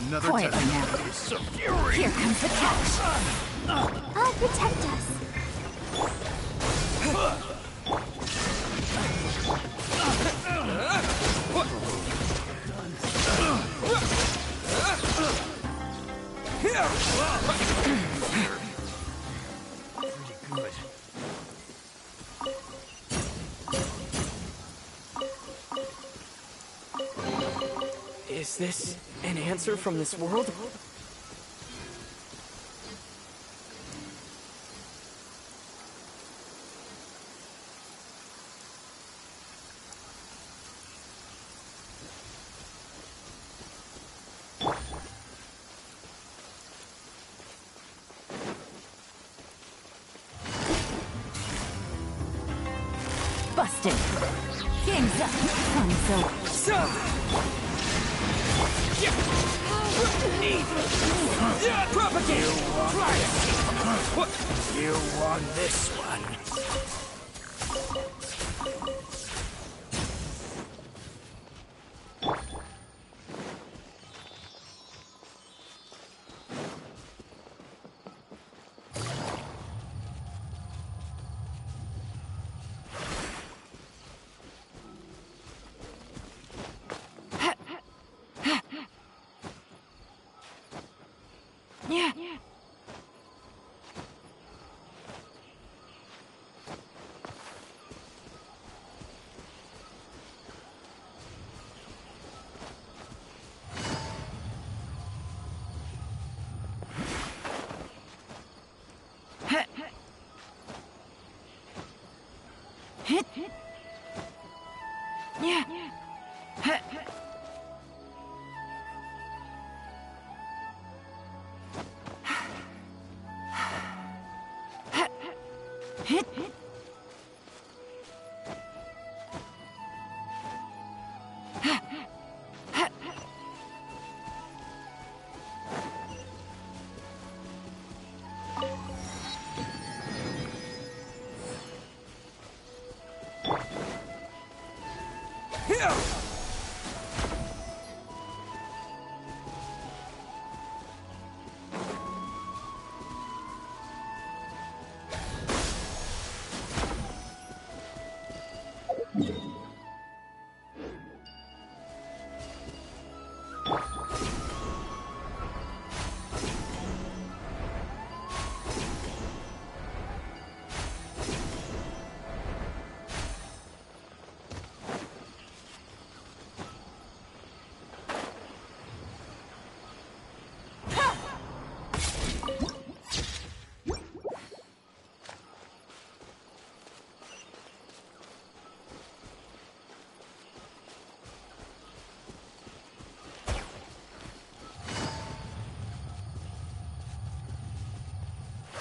Another Quietly now. So fury. Here comes the catch. I'll protect us. Pretty good. Is this an answer from this world? Busted. Game's up. Fun's over. Propagate! You won this one. Yeah. Yeah.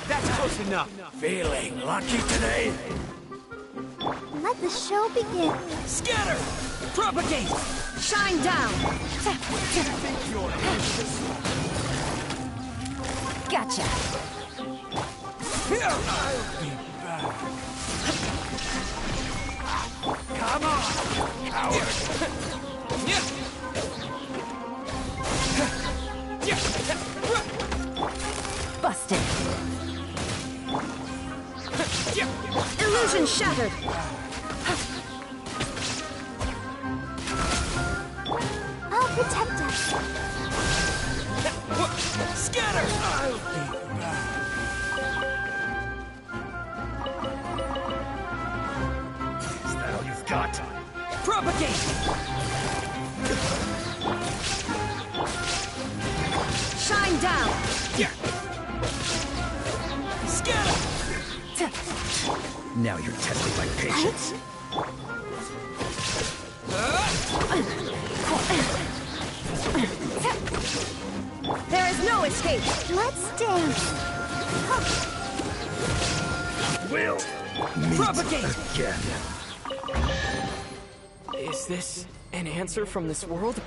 That's close enough. Feeling lucky today? Let the show begin. Scatter! Propagate! Shine down. Gotcha. Come on, coward! Busted. Illusion shattered. I'll protect us. Scatter! Is that all you've got? Propagate! Shine down. Scatter! Now you're testing my patience. escape. Bloodstains. Will meet Propagate! again. Is this an answer from this world?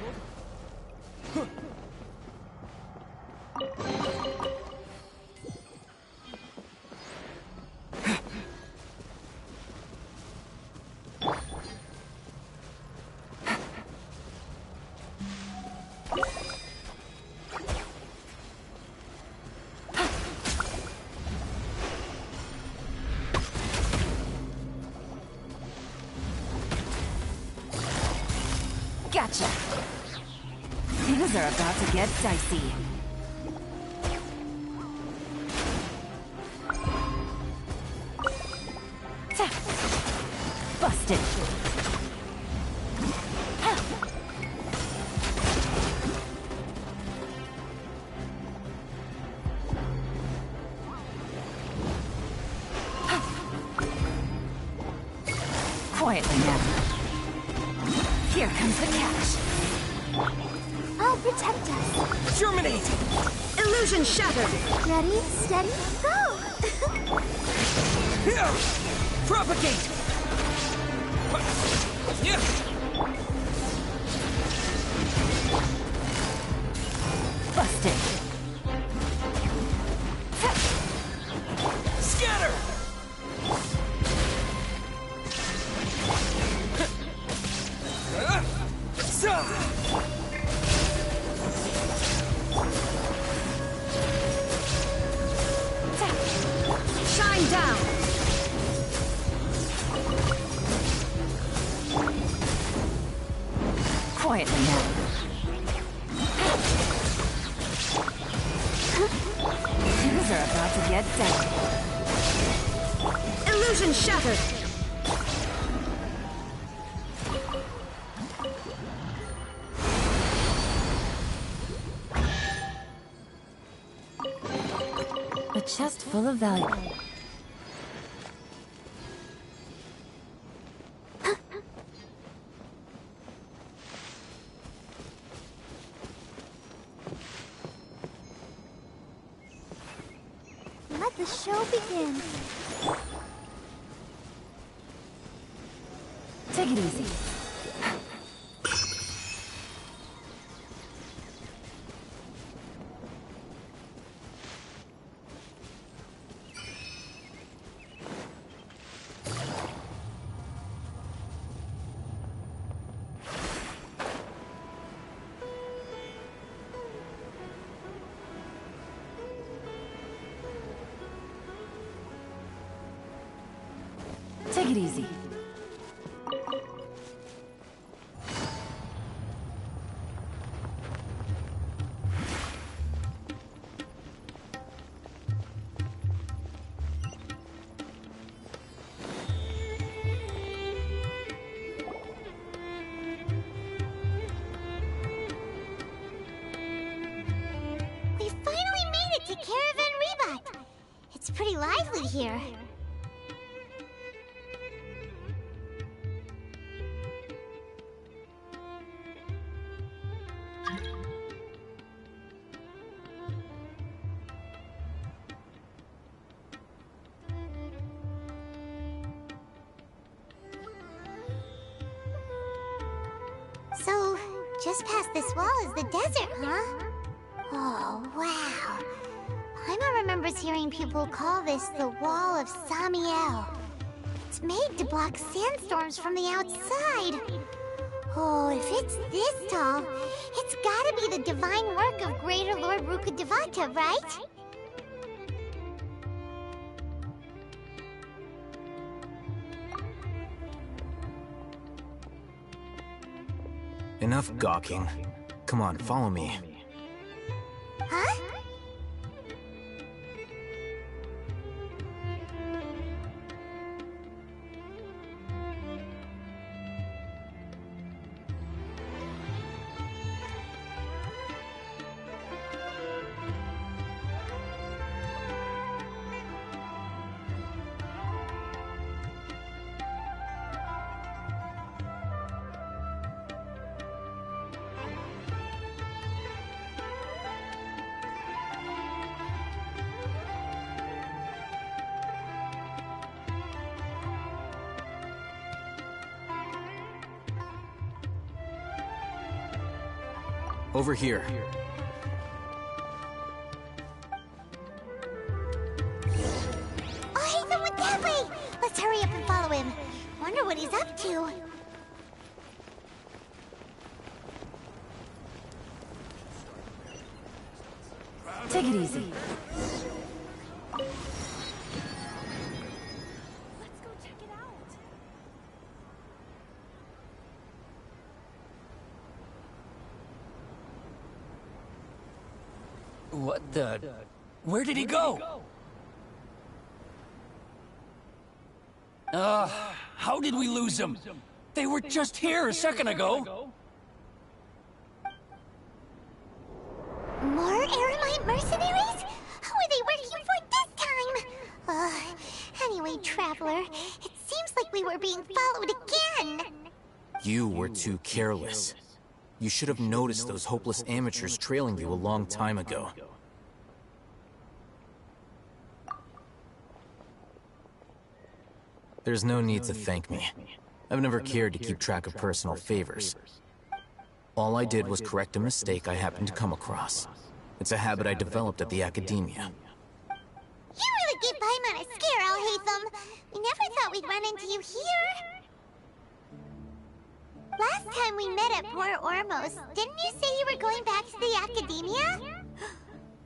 Gotcha. Things are about to get dicey. Busted. Quietly now. Here comes the catch. I'll protect us. Germinate! Illusion shattered. Ready, steady, go! Here! Propagate! Yeah! Busted. Scatter! Shine down. Quietly now. Things are about to get deadly. Illusion shattered. A chest full of value. Let the show begin. Take it easy. Take it easy. We finally made it to Caravan Rebot. It's pretty lively here. So, just past this wall is the desert, huh? Oh, wow. Paimon remembers hearing people call this the Wall of Samiel. It's made to block sandstorms from the outside. Oh, if it's this tall, it's gotta be the divine work of Greater Lord Rukkhadevata, right? Enough gawking. Come on, follow me. Huh? Over here. Oh, Hatham went that way! Let's hurry up and follow him. Wonder what he's up to. Take it easy. Let's go check it out. What the? Where did he go? How did we lose him? They were just here a second ago. More Eremite mercenaries? Who are they working for this time? Anyway, Traveler, it seems like we were being followed again. You were too careless. You should have noticed those hopeless amateurs trailing you a long time ago. There's no need to thank me. I've never cared to keep track of personal favors. All I did was correct a mistake I happened to come across. It's a habit I developed at the academia. You really gave Paimon a scare, Al Hatham. We never thought we'd run into you here. Last time we met at Port Ormos, didn't you say you were going back to the academia?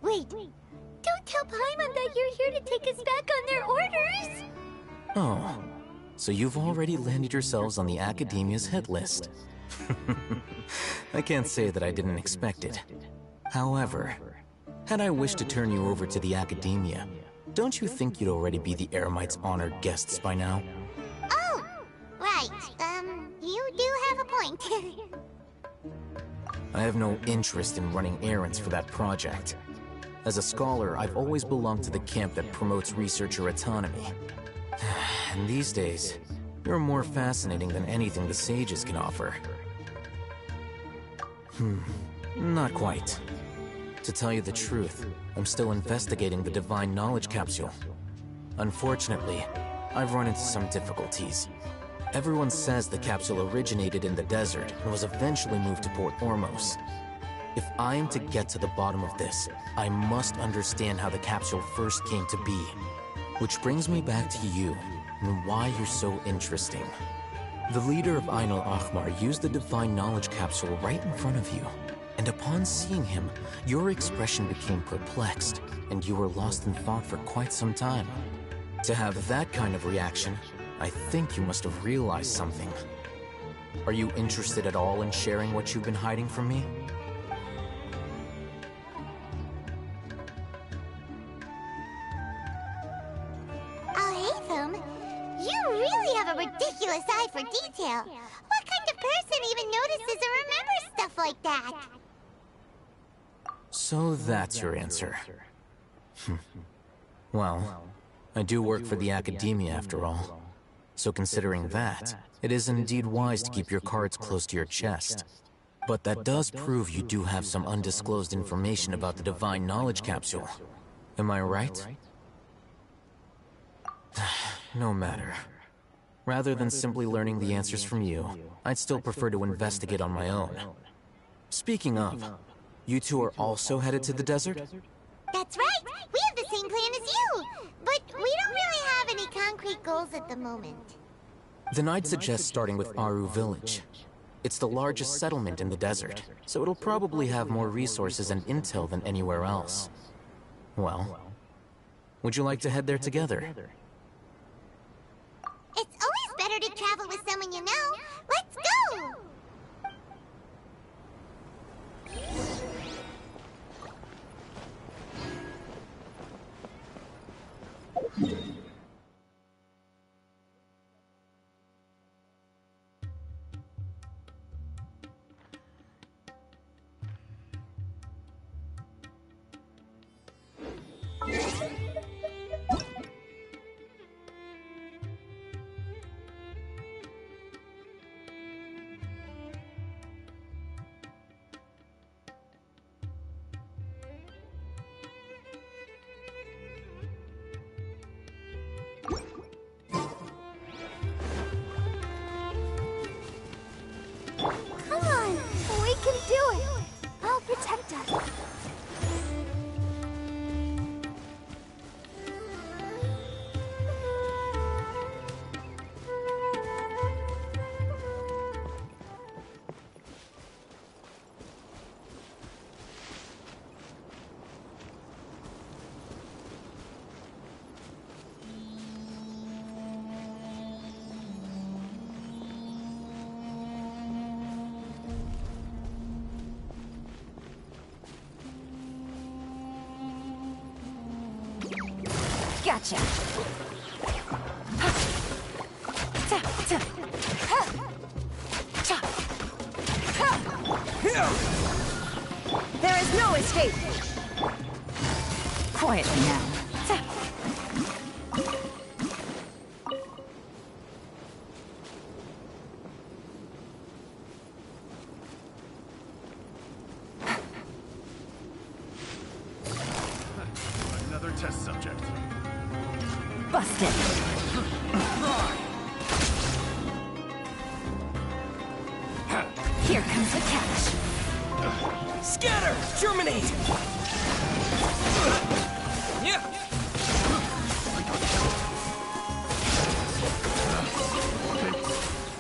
Wait, don't tell Paimon that you're here to take us back on their orders. Oh, so you've already landed yourselves on the academia's hit list. I can't say that I didn't expect it. However, had I wished to turn you over to the academia, don't you think you'd already be the Eremites' honored guests by now? Oh, right. You do have a point. I have no interest in running errands for that project. As a scholar, I've always belonged to the camp that promotes researcher autonomy. And these days, you're more fascinating than anything the sages can offer. Not quite. To tell you the truth, I'm still investigating the Divine Knowledge Capsule. Unfortunately, I've run into some difficulties. Everyone says the capsule originated in the desert and was eventually moved to Port Ormos. If I am to get to the bottom of this, I must understand how the capsule first came to be. Which brings me back to you, and why you're so interesting. The leader of Ain al-Ahmar used the Divine Knowledge Capsule right in front of you. And upon seeing him, your expression became perplexed, and you were lost in thought for quite some time. To have that kind of reaction, I think you must have realized something. Are you interested at all in sharing what you've been hiding from me? You really have a ridiculous eye for detail. What kind of person even notices or remembers stuff like that? So that's your answer. Well, I do work for the academia after all. So considering that, it is indeed wise to keep your cards close to your chest. But that does prove you do have some undisclosed information about the Divine Knowledge Capsule. Am I right? No matter. Rather than simply learning the answers from you, I'd still prefer to investigate on my own. Speaking of, you two are also headed to the desert? That's right! We have the same plan as you! But we don't really have any concrete goals at the moment. Then I'd suggest starting with Aru Village. It's the largest settlement in the desert, so it'll probably have more resources and intel than anywhere else. Well, would you like to head there together? It's always better to travel with someone you know. Let's go! Gotcha. There is no escape. Quietly now. Another test subject. Busted. Here comes the catch. Scatter! Germinate! Yeah!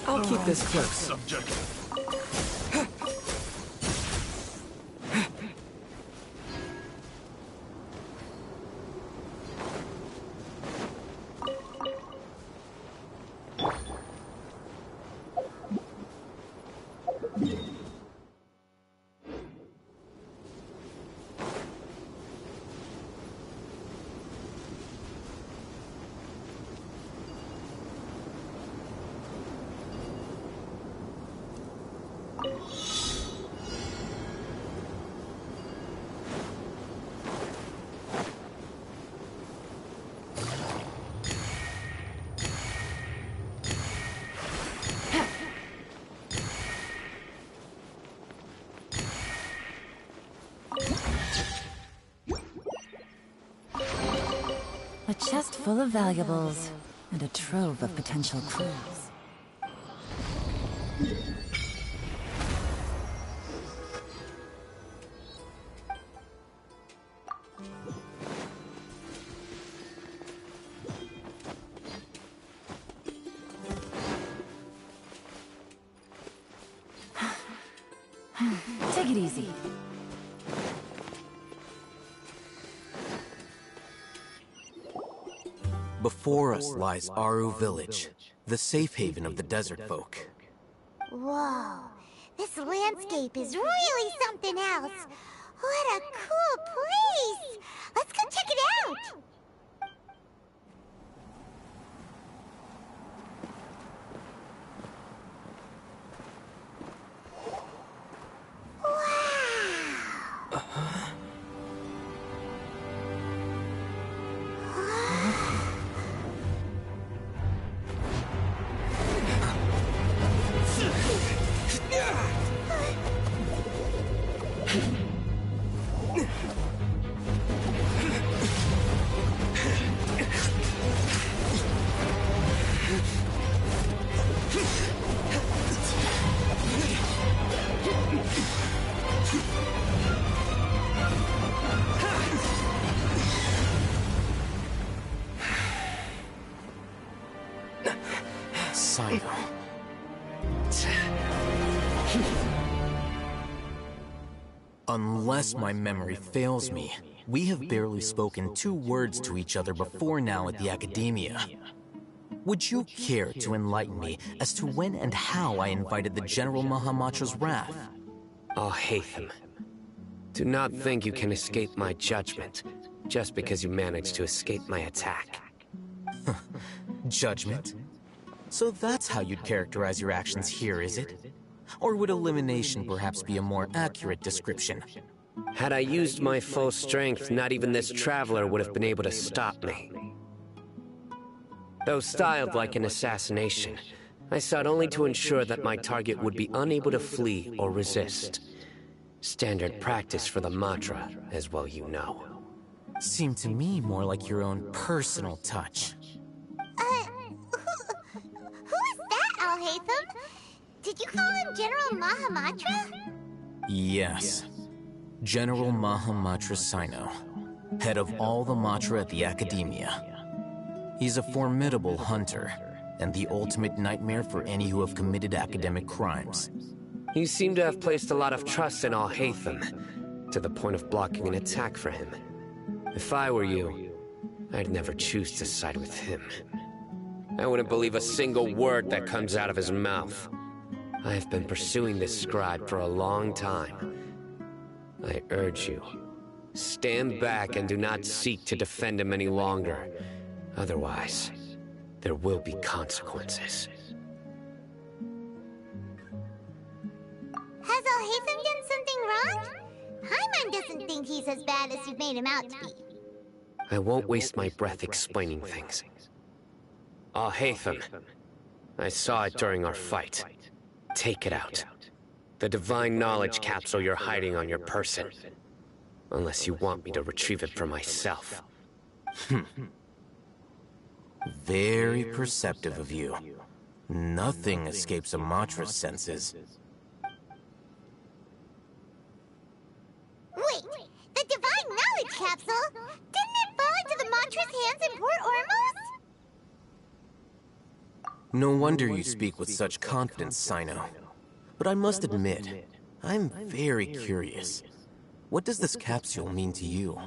I'll keep this close. Subject. A chest full of valuables and a trove of potential clues. Take it easy. Before us lies Aru Village, the safe haven of the desert folk. Whoa, this landscape is really something else. What a cool place! Let's go check it out! Sino. Unless my memory fails me, we have barely spoken 2 words to each other before now at the Academia. Would you care to enlighten me as to when and how I invited the General Mahamatra's wrath? Oh, Hatham. Do not think you can escape my judgment, just because you managed to escape my attack. Judgment? So that's how you'd characterize your actions here, is it? Or would elimination perhaps be a more accurate description? Had I used my full strength, not even this traveler would have been able to stop me. Though styled like an assassination, I sought only to ensure that my target would be unable to flee or resist. Standard practice for the Matra, as well you know. Seemed to me more like your own personal touch. Who is that, Al-Haytham? Did you call him General Mahamatra? Yes. General Mahamatra Sino, head of all the Matra at the Academia. He's a formidable hunter, and the ultimate nightmare for any who have committed academic crimes. You seem to have placed a lot of trust in Al-Haytham, to the point of blocking an attack for him. If I were you, I'd never choose to side with him. I wouldn't believe a single word that comes out of his mouth. I have been pursuing this scribe for a long time. I urge you, stand back and do not seek to defend him any longer. Otherwise, there will be consequences. Has Alhaitham done something wrong? Paimon doesn't think he's as bad as you've made him out to be. I won't waste my breath explaining things. Alhaitham, I saw it during our fight. Take it out. The divine knowledge capsule you're hiding on your person. Unless you want me to retrieve it for myself. Very perceptive of you. Nothing escapes Amatra's senses. Wait, the divine knowledge capsule? Didn't it fall into the Mantra's hands in Port Ormos? No wonder you speak with such confidence, Sino. But I must admit, I'm very curious. What does this capsule mean to you?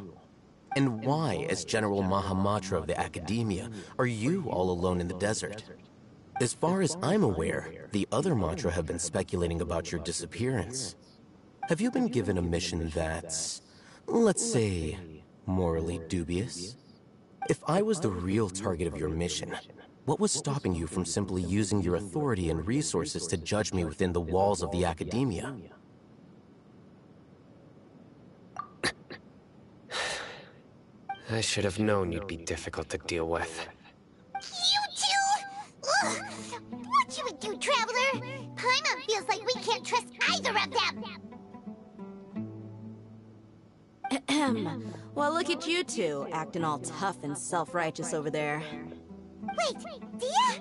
And why, as General Mahamatra of the Academia, are you all alone in the desert? As far as I'm aware, the other Matra have been speculating about your disappearance. Have you been given a mission that's, let's say, morally dubious? If I was the real target of your mission, what was stopping you from simply using your authority and resources to judge me within the walls of the Academia? I should have known you'd be difficult to deal with. You two? Ugh. What you would do, Traveler? Paimon feels like we can't trust either of them. Ahem. Well, look at you two, acting all tough and self-righteous over there. Wait, Dia?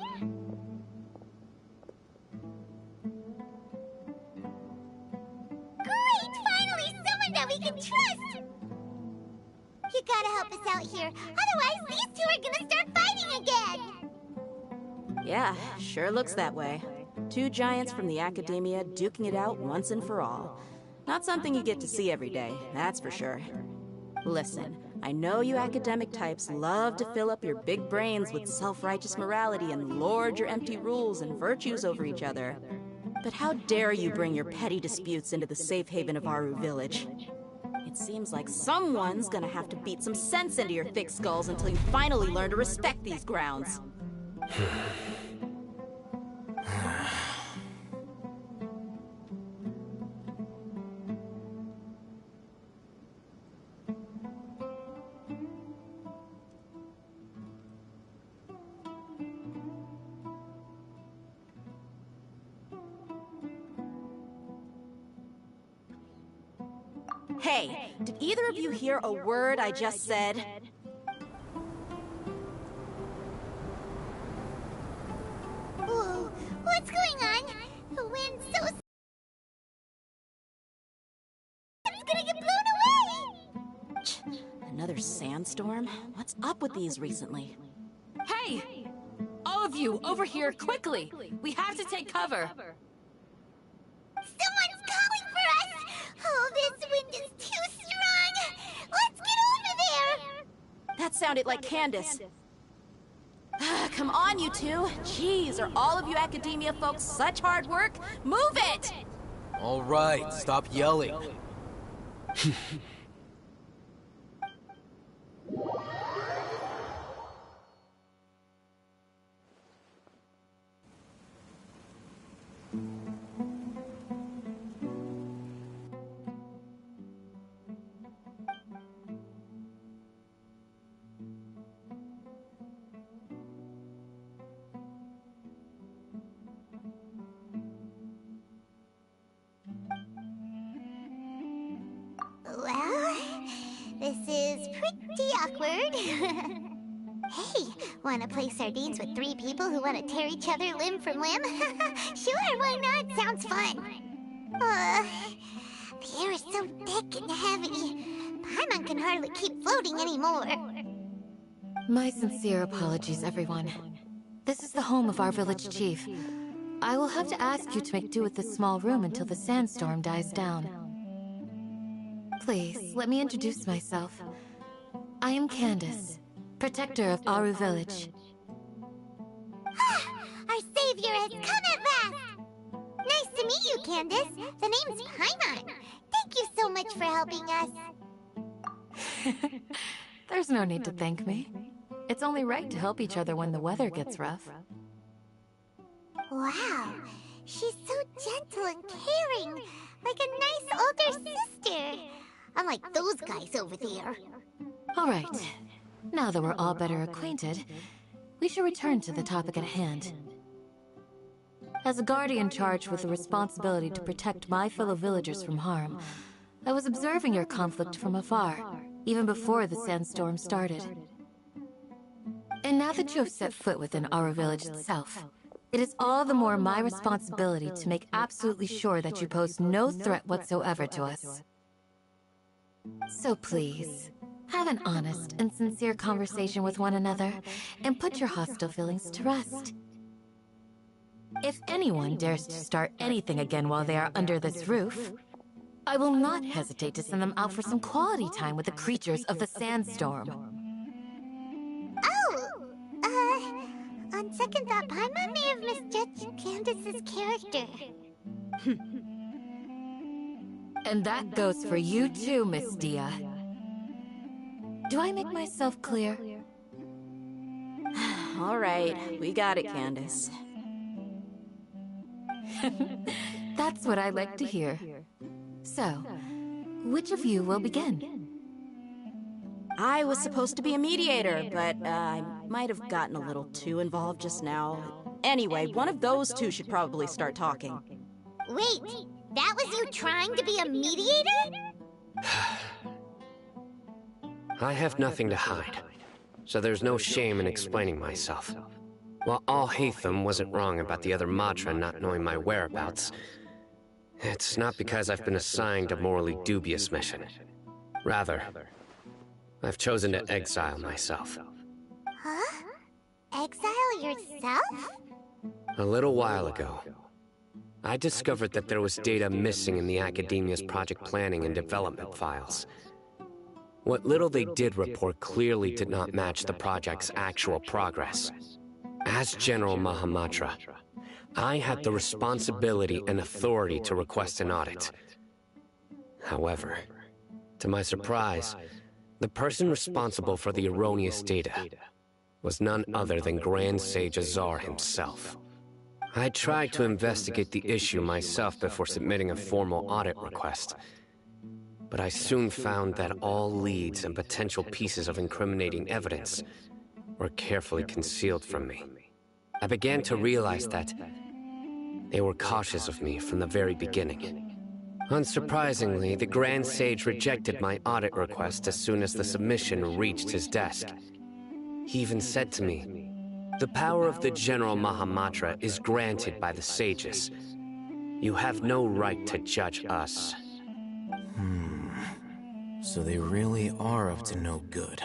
Great! Finally, someone that we can trust! You gotta help us out here, otherwise these two are gonna start fighting again! Yeah, sure looks that way. Two giants from the Academia duking it out once and for all. Not something you get to see every day, that's for sure. Listen, I know you academic types love to fill up your big brains with self-righteous morality and lord your empty rules and virtues over each other. But how dare you bring your petty disputes into the safe haven of Aru Village? It seems like someone's gonna have to beat some sense into your thick skulls until you finally learn to respect these grounds. Hey, did either of you hear a word I just said? Whoa, what's going on? The wind's so... It's gonna get blown away! Another sandstorm? What's up with these recently? Hey! All of you, over here, quickly! We have to take cover! Someone's calling for us! Oh, this wind is too strong! Let's get over there! That sounded like Candace. Come on, you two. Jeez, are all of you Academia folks such hard work? Move it! All right, stop yelling. Well, this is pretty awkward. Hey, wanna play sardines with three people who wanna tear each other limb from limb? Sure, why not? Sounds fun. The air is so thick and heavy. Paimon can hardly keep floating anymore. My sincere apologies, everyone. This is the home of our village chief. I will have to ask you to make do with this small room until the sandstorm dies down. Please, let me introduce myself. I am Candace, protector of Aru Village. Our savior has come at last! Nice to meet you, Candace. The name's Paimon. Thank you so much for helping us. There's no need to thank me. It's only right to help each other when the weather gets rough. Wow, she's so gentle and caring, like a nice older sister. Unlike those guys over there. All right. Now that we're all better acquainted, we should return to the topic at hand. As a guardian charged with the responsibility to protect my fellow villagers from harm, I was observing your conflict from afar, even before the sandstorm started. And now that you have set foot within our village itself, it is all the more my responsibility to make absolutely sure that you pose no threat whatsoever to us. So please, have an honest and sincere conversation with one another, and put your hostile feelings to rest. If anyone dares to start anything again while they are under this roof, I will not hesitate to send them out for some quality time with the creatures of the sandstorm. On second thought, Paimon may have misjudged Candace's character. And that goes for you too, Miss Dia. Do I make myself clear? All right, we got it, Candace. That's what I like to hear. So, which of you will begin? I was supposed to be a mediator, but I might have gotten a little too involved just now. Anyway, one of those two should probably start talking. Wait, that was you trying to be a mediator? I have nothing to hide, so there's no shame in explaining myself. While Al-Haytham wasn't wrong about the other Matra not knowing my whereabouts, it's not because I've been assigned a morally dubious mission. Rather, I've chosen to exile myself. Huh? Exile yourself? A little while ago, I discovered that there was data missing in the Academia's project planning and development files. What little they did report clearly did not match the project's actual progress. As General Mahamatra, I had the responsibility and authority to request an audit. However, to my surprise, the person responsible for the erroneous data was none other than Grand Sage Azar himself. I tried to investigate the issue myself before submitting a formal audit request, but I soon found that all leads and potential pieces of incriminating evidence were carefully concealed from me. I began to realize that they were cautious of me from the very beginning. Unsurprisingly, the Grand Sage rejected my audit request as soon as the submission reached his desk. He even said to me, "The power of the General Mahamatra is granted by the sages. You have no right to judge us." So they really are up to no good.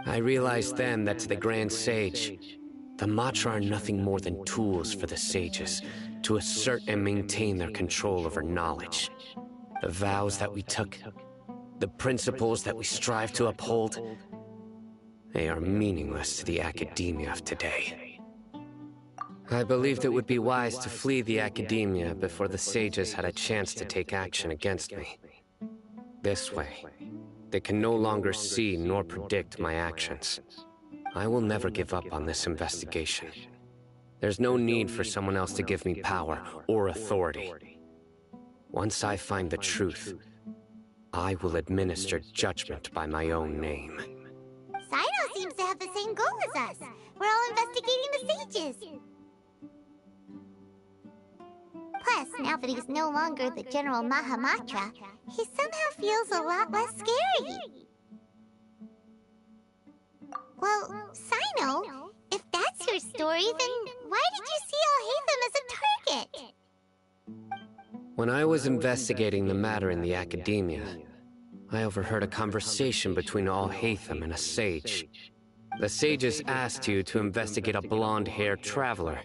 I realized then that to the Grand Sage, the Matra are nothing more than tools for the sages to assert and maintain their control over knowledge. The vows that we took, the principles that we strive to uphold, they are meaningless to the academia of today. I believed it would be wise to flee the academia before the sages had a chance to take action against me. This way, they can no longer see nor predict my actions. I will never give up on this investigation. There's no need for someone else to give me power or authority. Once I find the truth, I will administer judgment by my own name. Sino seems to have the same goal as us. We're all investigating the sages. Plus, now that he's no longer the General Mahamatra, he somehow feels a lot less scary. Well, Sino, if that's your story, then why did you see Al-Haytham as a target? When I was investigating the matter in the academia, I overheard a conversation between Al-Haytham and a sage. The sages asked you to investigate a blonde-haired traveler.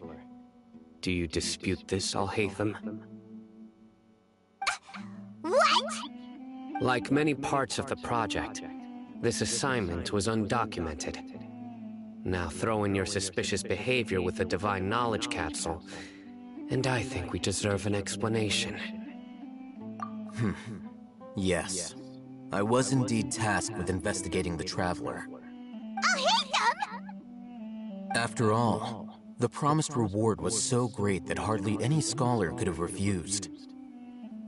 Do you dispute this, Al-Haytham? What? Like many parts of the project, this assignment was undocumented. Now throw in your suspicious behavior with the Divine Knowledge Capsule, and I think we deserve an explanation. Yes. I was indeed tasked with investigating the Traveler. Al-Haytham? After all, the promised reward was so great that hardly any scholar could have refused.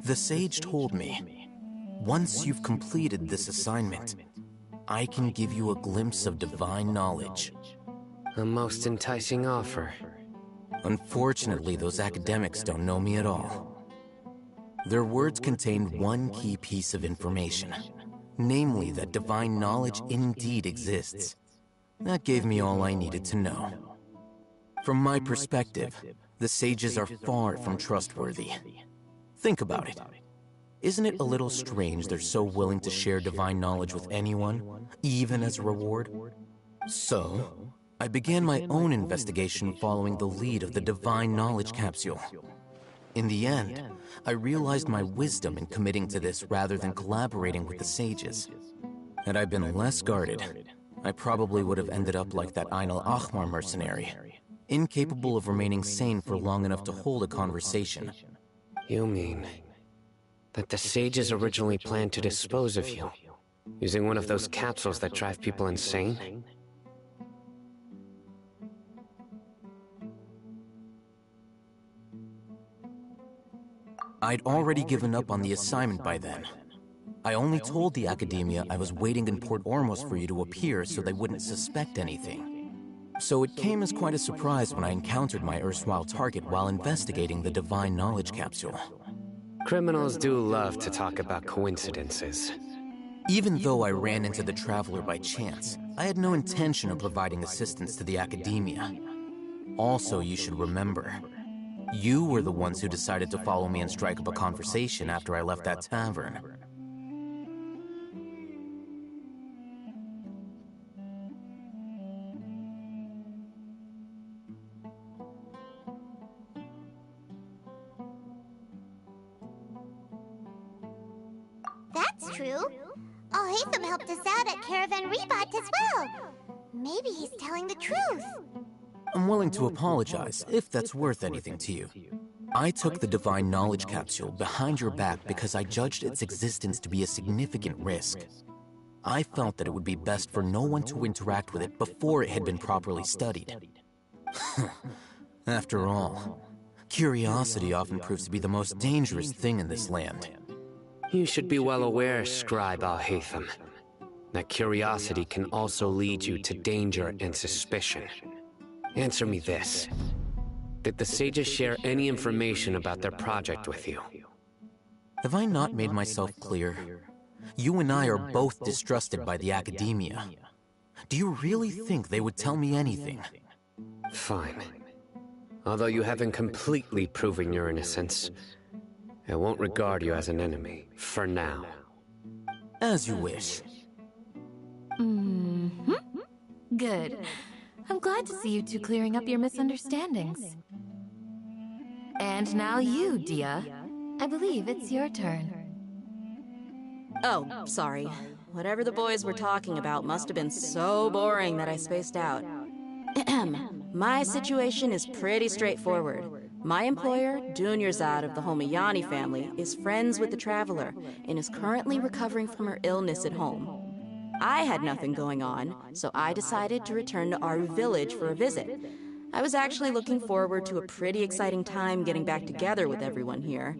The sage told me, once you've completed this assignment, I can give you a glimpse of divine knowledge. A most enticing offer. Unfortunately, those academics don't know me at all. Their words contained one key piece of information, namely that divine knowledge indeed exists. That gave me all I needed to know. From my perspective, the sages are far from trustworthy. Think about it. Isn't it a little strange they're so willing to share divine knowledge with anyone, even as a reward? So, I began my own investigation following the lead of the divine knowledge capsule. In the end, I realized my wisdom in committing to this rather than collaborating with the sages. Had I been less guarded, I probably would have ended up like that Ain al-Ahmar mercenary, incapable of remaining sane for long enough to hold a conversation. You mean that the sages originally planned to dispose of you, using one of those capsules that drive people insane? I'd already given up on the assignment by then. I only told the Academia I was waiting in Port Ormos for you to appear so they wouldn't suspect anything. So it came as quite a surprise when I encountered my erstwhile target while investigating the Divine Knowledge Capsule. Criminals do love to talk about coincidences. Even though I ran into the Traveler by chance, I had no intention of providing assistance to the Academia. Also, you should remember, you were the ones who decided to follow me and strike up a conversation after I left that tavern. That's true. Al-Haytham helped us out at Caravan Rebat as well. Maybe he's telling the truth. I'm willing to apologize, if that's worth anything to you. I took the Divine Knowledge Capsule behind your back because I judged its existence to be a significant risk. I felt that it would be best for no one to interact with it before it had been properly studied. After all, curiosity often proves to be the most dangerous thing in this land. You should be well aware, Scribe Al-Haytham, that curiosity can also lead you to danger and suspicion. Answer me this. Did the sages share any information about their project with you? Have I not made myself clear? You and I are both distrusted by the Academia. Do you really think they would tell me anything? Fine. Although you haven't completely proven your innocence, I won't regard you as an enemy, for now. As you wish. Good. I'm glad to see you two clearing up your misunderstandings. And now you, Dia. I believe it's your turn. Oh, sorry. Whatever the boys were talking about must have been so boring that I spaced out. My situation is pretty straightforward. My employer, Dunyarzad of the Homayani family, is friends with the Traveler and is currently recovering from her illness at home. I had nothing going on, so I decided to return to Aru village for a visit. I was actually looking forward to a pretty exciting time getting back together with everyone here.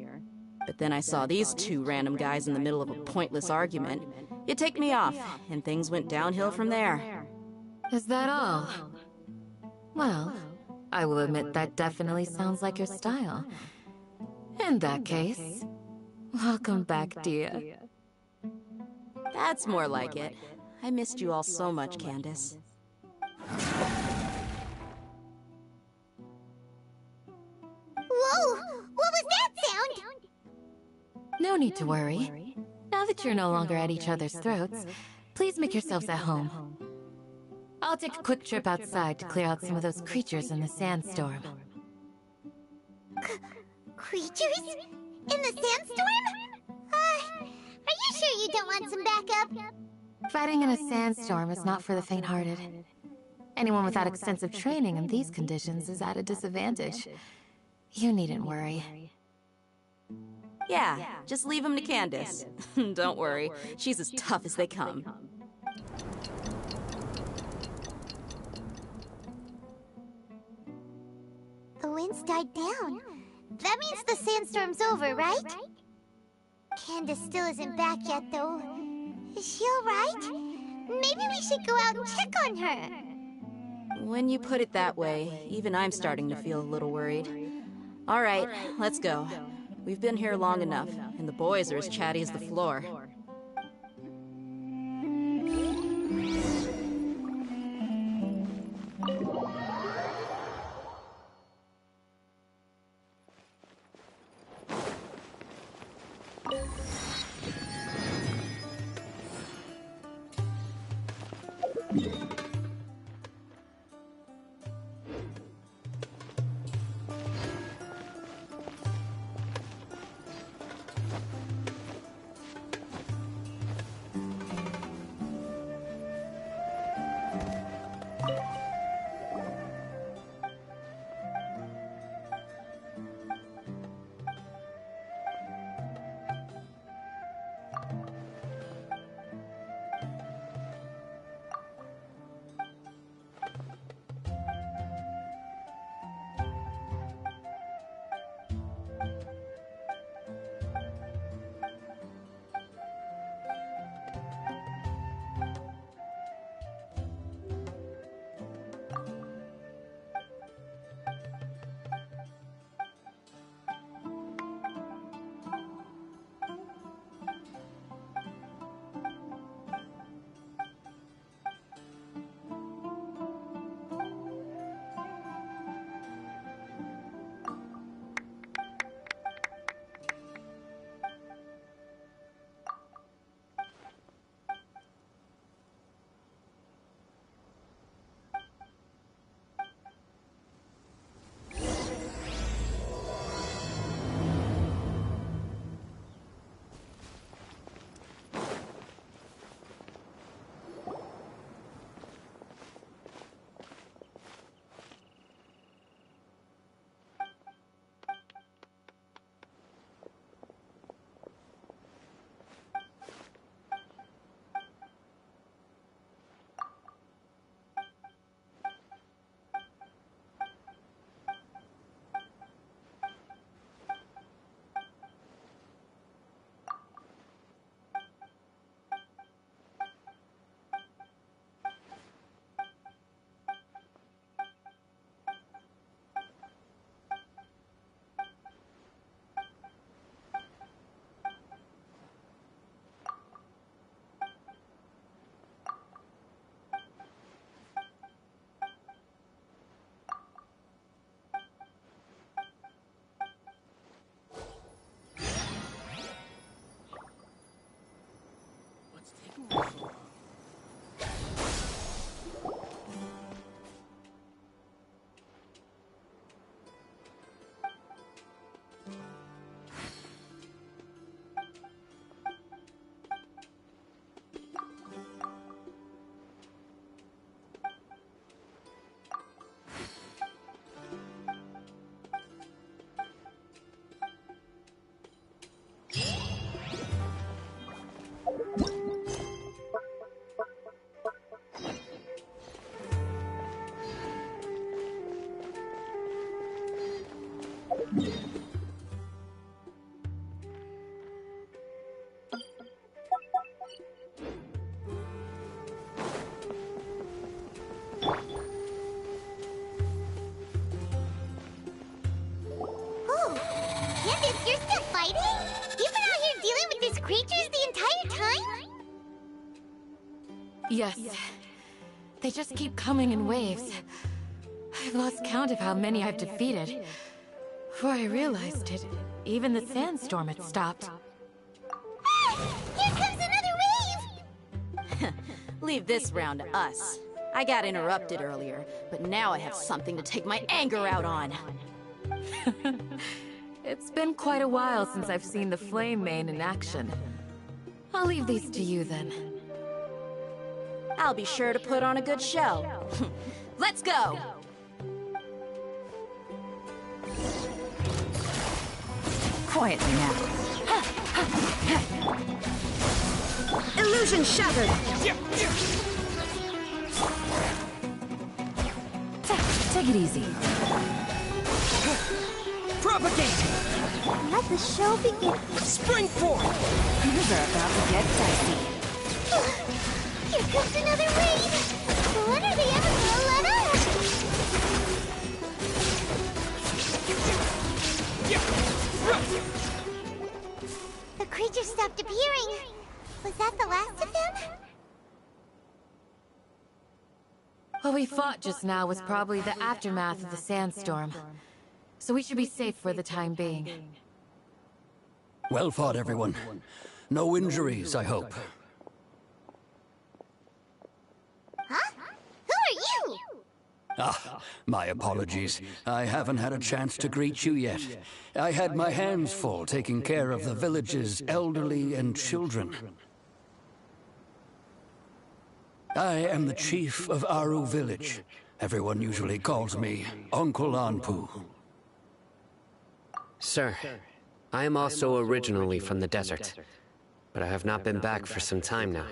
But then I saw these two random guys in the middle of a pointless argument. It ticked me off, and things went downhill from there. Is that all? Well, I will admit that definitely sounds like your style. In that case, welcome back, Dia. That's more like it. I missed you all so much, Candace. Whoa! What was that sound? No need to worry. Now that you're no longer at each other's throats, please make yourselves at home. I'll take a quick trip outside to clear out some of those creatures in the sandstorm. Creatures? In the sandstorm? Are you sure you don't want some backup? Fighting in a sandstorm is not for the faint-hearted. Anyone without extensive training in these conditions is at a disadvantage. You needn't worry. Yeah, just leave him to Candace. Don't worry, she's as tough as they come. the winds died down. That means the sandstorm's over, right? Candace still isn't back yet, though. Is she alright? Maybe we should go out and check on her. When you put it that way, even I'm starting to feel a little worried. All right, let's go. We've been here long enough, and the boys are as chatty as the floor. Yes. They just keep coming in waves. I've lost count of how many I've defeated. Before I realized it, even the sandstorm had stopped. Ah! Here comes another wave! Leave this round to us. I got interrupted earlier, but now I have something to take my anger out on. It's been quite a while since I've seen the Flame Main in action. I'll leave these to you then. I'll be sure to put on a good show. Let's go! Quietly now. Illusion shattered! Take it easy. Propagate! Let the show begin. Spring forth! Things are about to get dicey. Here comes another raid! When are they ever gonna let up? The creature stopped appearing. Was that the last of them? What we fought just now was probably the aftermath of the sandstorm. So we should be safe for the time being. Well fought, everyone. No injuries, I hope. Huh? Who are you? Ah, my apologies. I haven't had a chance to greet you yet. I had my hands full taking care of the village's elderly and children. I am the chief of Aru village. Everyone usually calls me Uncle Anpu. Sir, I am also originally from the desert, but I have not been back for some time now.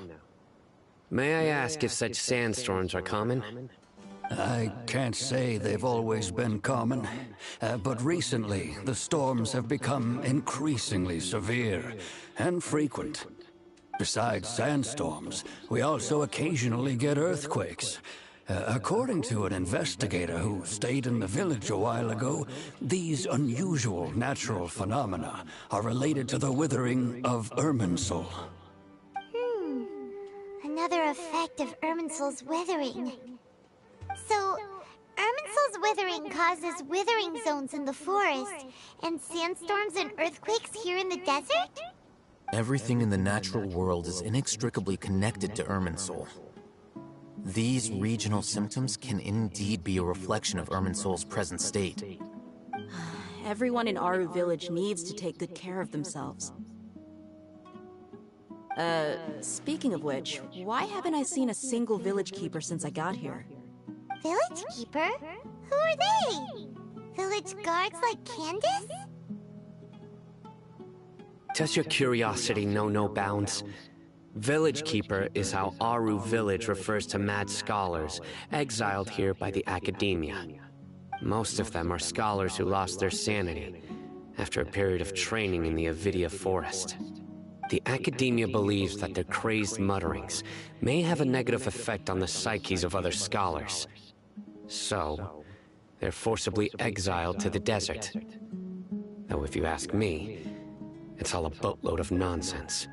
May I ask if such sandstorms are common? I can't say they've always been common, but recently the storms have become increasingly severe and frequent. Besides sandstorms, we also occasionally get earthquakes. According to an investigator who stayed in the village a while ago, these unusual natural phenomena are related to the withering of Irminsul. Another effect of Irminsul's withering. So, Irminsul's withering causes withering zones in the forest, and sandstorms and earthquakes here in the desert? Everything in the natural world is inextricably connected to Irminsul. These regional symptoms can indeed be a reflection of Irminsul's present state. Everyone in Aru village needs to take good care of themselves. Speaking of which, why haven't I seen a single village keeper since I got here? Village keeper? Who are they? Village guards like Candace? Does your curiosity know no bounds? Village Keeper is how Aru village refers to mad scholars, exiled here by the academia. Most of them are scholars who lost their sanity after a period of training in the Avidia forest. The academia believes that their crazed mutterings may have a negative effect on the psyches of other scholars. So, they're forcibly exiled to the desert. Though if you ask me, it's all a boatload of nonsense.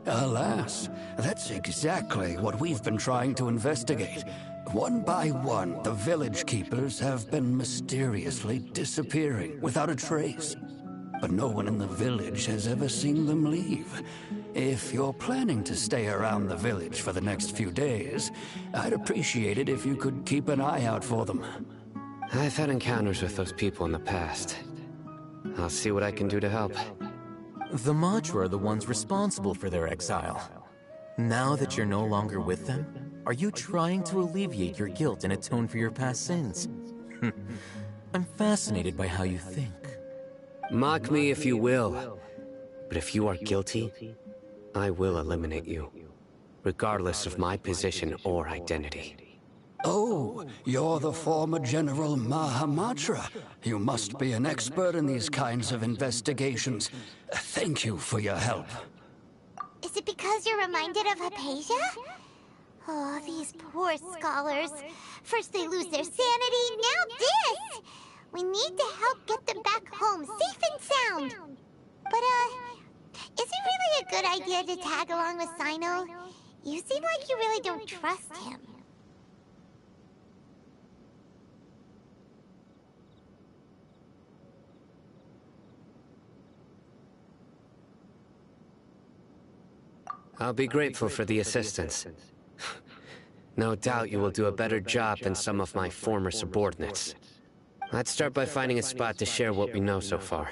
Alas, that's exactly what we've been trying to investigate. One by one, the village keepers have been mysteriously disappearing without a trace. But no one in the village has ever seen them leave. If you're planning to stay around the village for the next few days, I'd appreciate it if you could keep an eye out for them. I've had encounters with those people in the past. I'll see what I can do to help. The Matra are the ones responsible for their exile. Now that you're no longer with them, are you trying to alleviate your guilt and atone for your past sins? I'm fascinated by how you think. Mock me if you will, but if you are guilty, I will eliminate you, regardless of my position or identity. Oh, you're the former General Mahamatra. You must be an expert in these kinds of investigations. Thank you for your help. Is it because you're reminded of Hypatia? Oh, these poor scholars. First they lose their sanity, now this! We need to help get them back home, safe and sound. But, is it really a good idea to tag along with Sino? You seem like you really don't trust him. I'll be grateful for the assistance. No doubt you will do a better job than some of my former subordinates. Let's start by finding a spot to share what we know so far.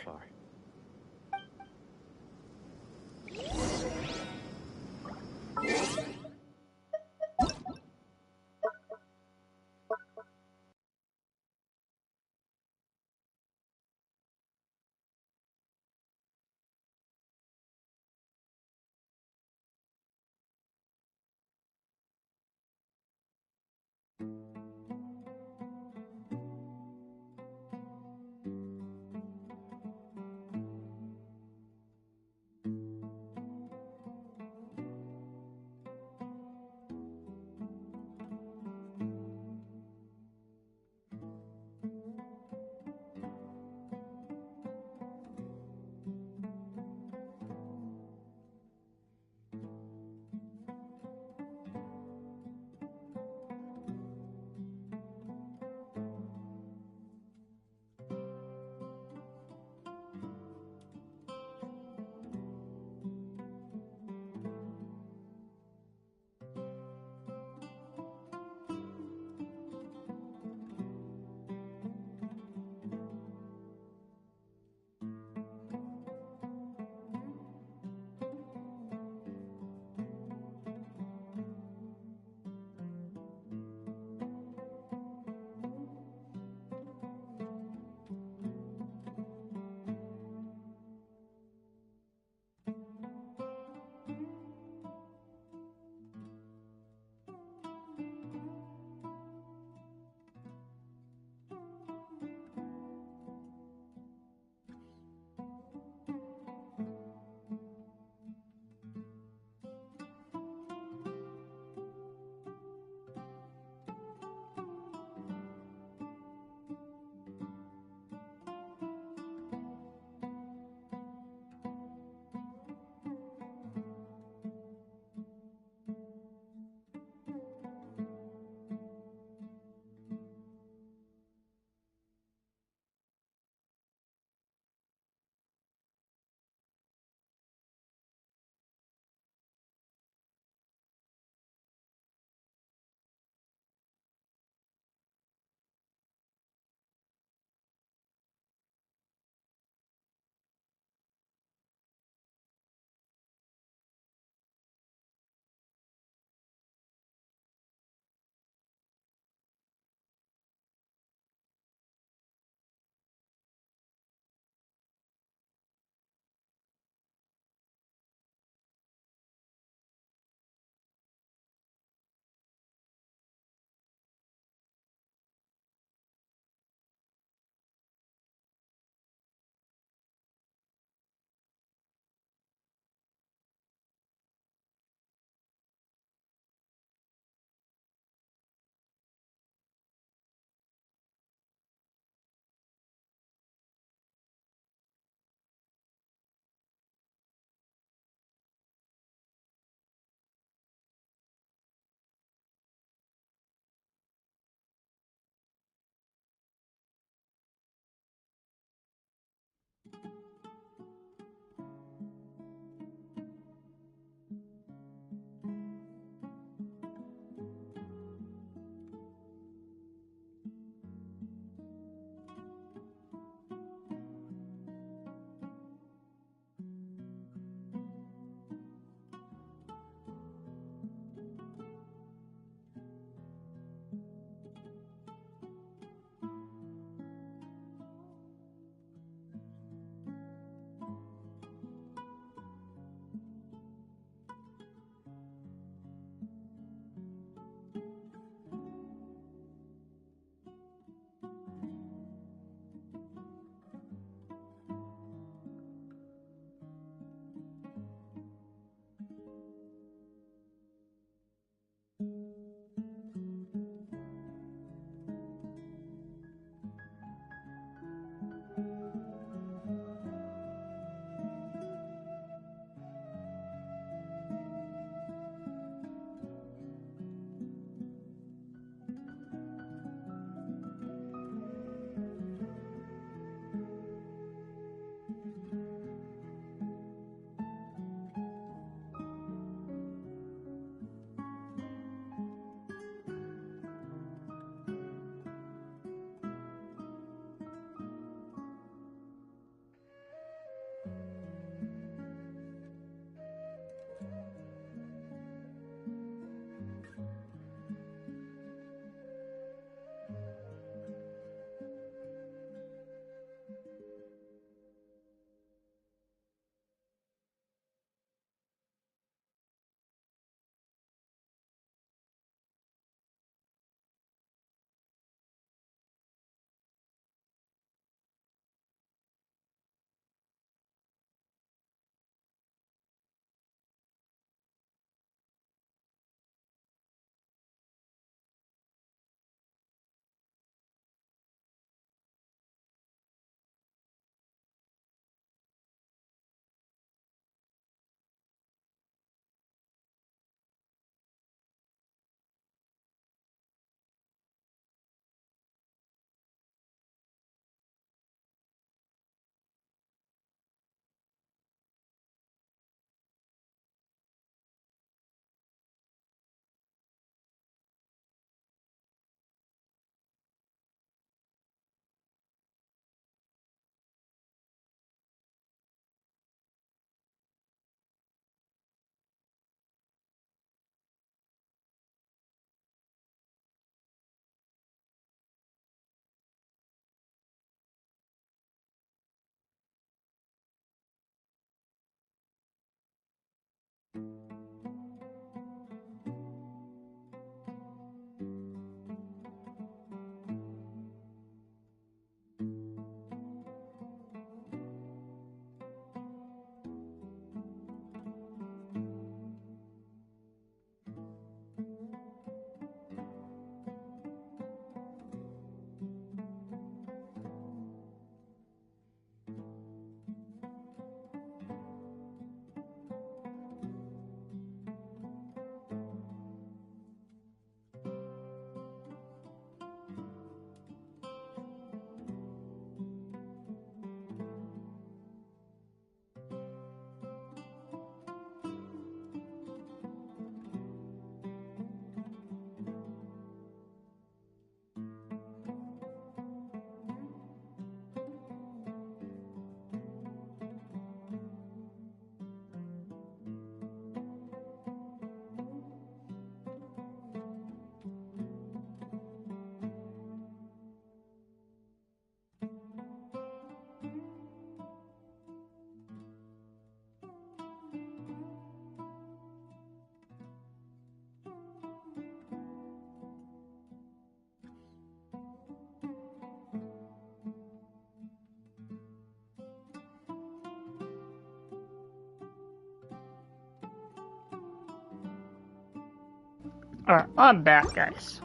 Alright, I'm back, guys.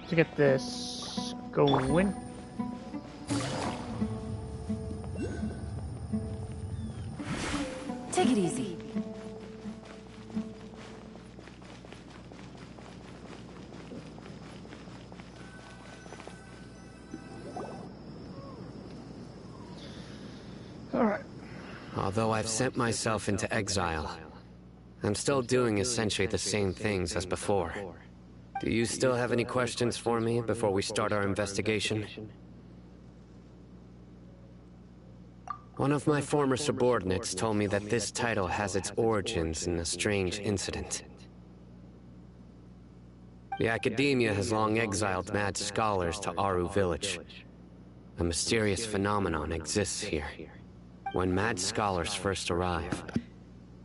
To get this going. Take it easy. Alright. Although I've sent myself into exile, I'm still doing essentially the same things as before. Do you still have any questions for me before we start our investigation? One of my former subordinates told me that this title has its origins in a strange incident. The Academia has long exiled mad scholars to Aru Village. A mysterious phenomenon exists here. When mad scholars first arrive,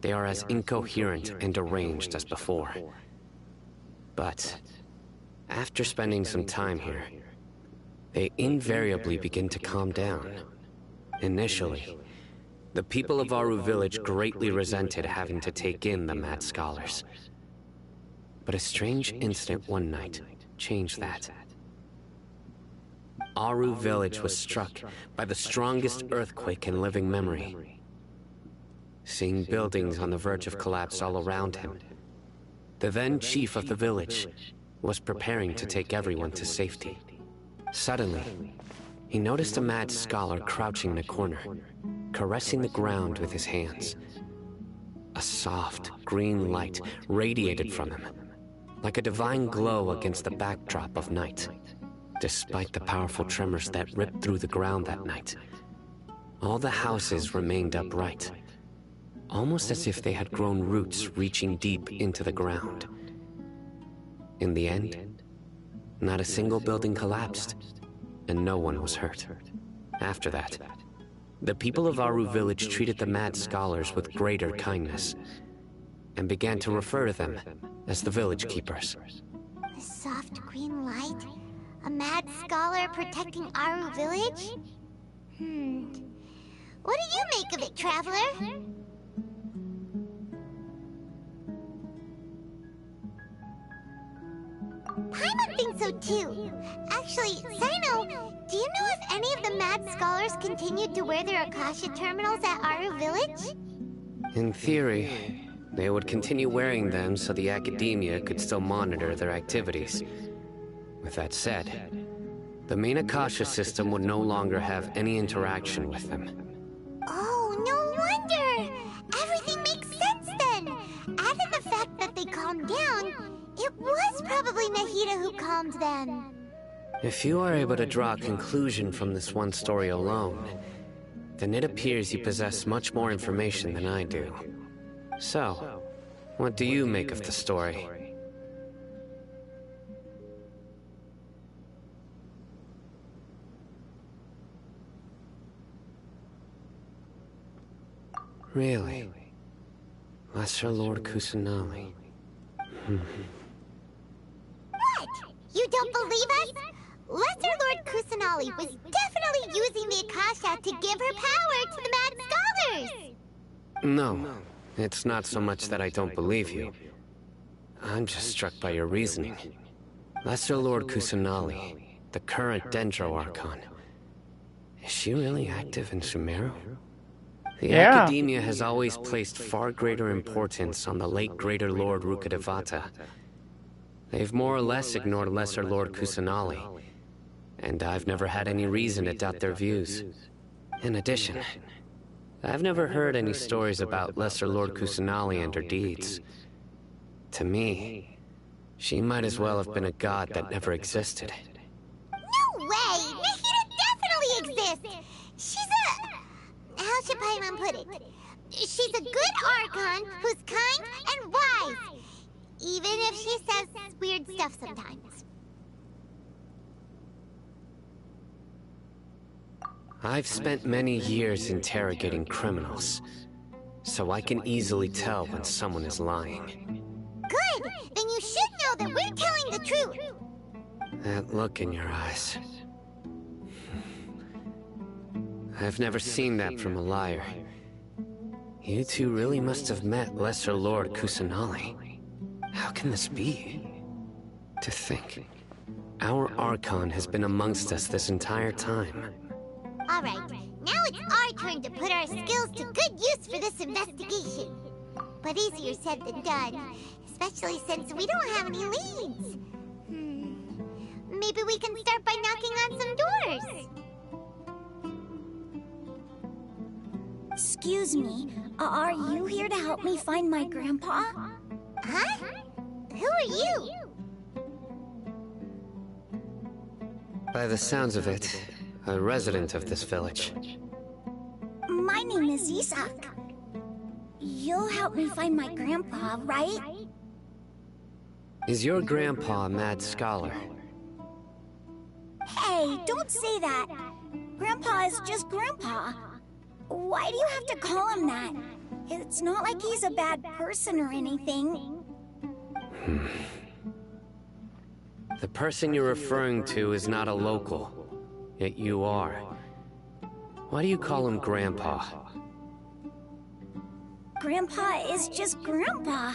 they are as incoherent and deranged as before. But after spending some time here, they invariably begin to calm down. Initially, the people of Aru Village greatly resented having to take in the mad scholars. But a strange incident one night changed that. Aru Village was struck by the strongest earthquake in living memory. Seeing buildings on the verge of collapse all around him, the then chief of the village was preparing to take everyone to safety. Suddenly, he noticed a mad scholar crouching in a corner, caressing the ground with his hands. A soft, green light radiated from him, like a divine glow against the backdrop of night. Despite the powerful tremors that ripped through the ground that night, all the houses remained upright, almost as if they had grown roots reaching deep into the ground. In the end, not a single building collapsed, and no one was hurt. After that, the people of Aru Village treated the mad scholars with greater kindness, and began to refer to them as the village keepers. A soft green light? A mad scholar protecting Aru Village? What do you make of it, Traveler? Paimon thinks so too. Actually, Sino, do you know if any of the mad scholars continued to wear their Akasha terminals at Aru Village? In theory, they would continue wearing them so the Academia could still monitor their activities. With that said, the main Akasha system would no longer have any interaction with them. Oh, no wonder! Everything makes sense then! Add in the fact that they calmed down, it was probably Nahida who calmed them. If you are able to draw a conclusion from this one story alone, then it appears you possess much more information than I do. So, what do you make of the story? Really? Lesser Lord Kusanali. What? You don't believe us? Lesser Lord Kusanali was definitely using the Akasha to give her power to the mad scholars! No, it's not so much that I don't believe you. I'm just struck by your reasoning. Lesser Lord Kusanali, the current Dendro Archon. Is she really active in Sumeru? The Academia has always placed far greater importance on the late Greater Lord Rukkhadevata. They've more or less ignored Lesser Lord Kusanali, and I've never had any reason to doubt their views. In addition, I've never heard any stories about Lesser Lord Kusanali and her deeds. To me, she might as well have been a god that never existed. No way! Nahida definitely exists! She's a... how should Paimon put it? She's a good Archon who's kind and wise, even if she says weird stuff sometimes. I've spent many years interrogating criminals, so I can easily tell when someone is lying. Good! Then you should know that we're telling the truth! That look in your eyes. I've never seen that from a liar. You two really must have met Lesser Lord Kusanali. How can this be? To think, our Archon has been amongst us this entire time. Alright, now it's our turn to put our skills to good use for this investigation. But easier said than done, especially since we don't have any leads. Maybe we can start by knocking on some doors. Excuse me, are you here to help me find my grandpa? Huh? Who are you? By the sounds of it, a resident of this village. My name is Isak. You'll help me find my grandpa, right? Is your grandpa a mad scholar? Hey, don't say that. Grandpa is just Grandpa. Why do you have to call him that? It's not like he's a bad person or anything. The person you're referring to is not a local, yet you are. Why do you call him Grandpa? Grandpa is just Grandpa.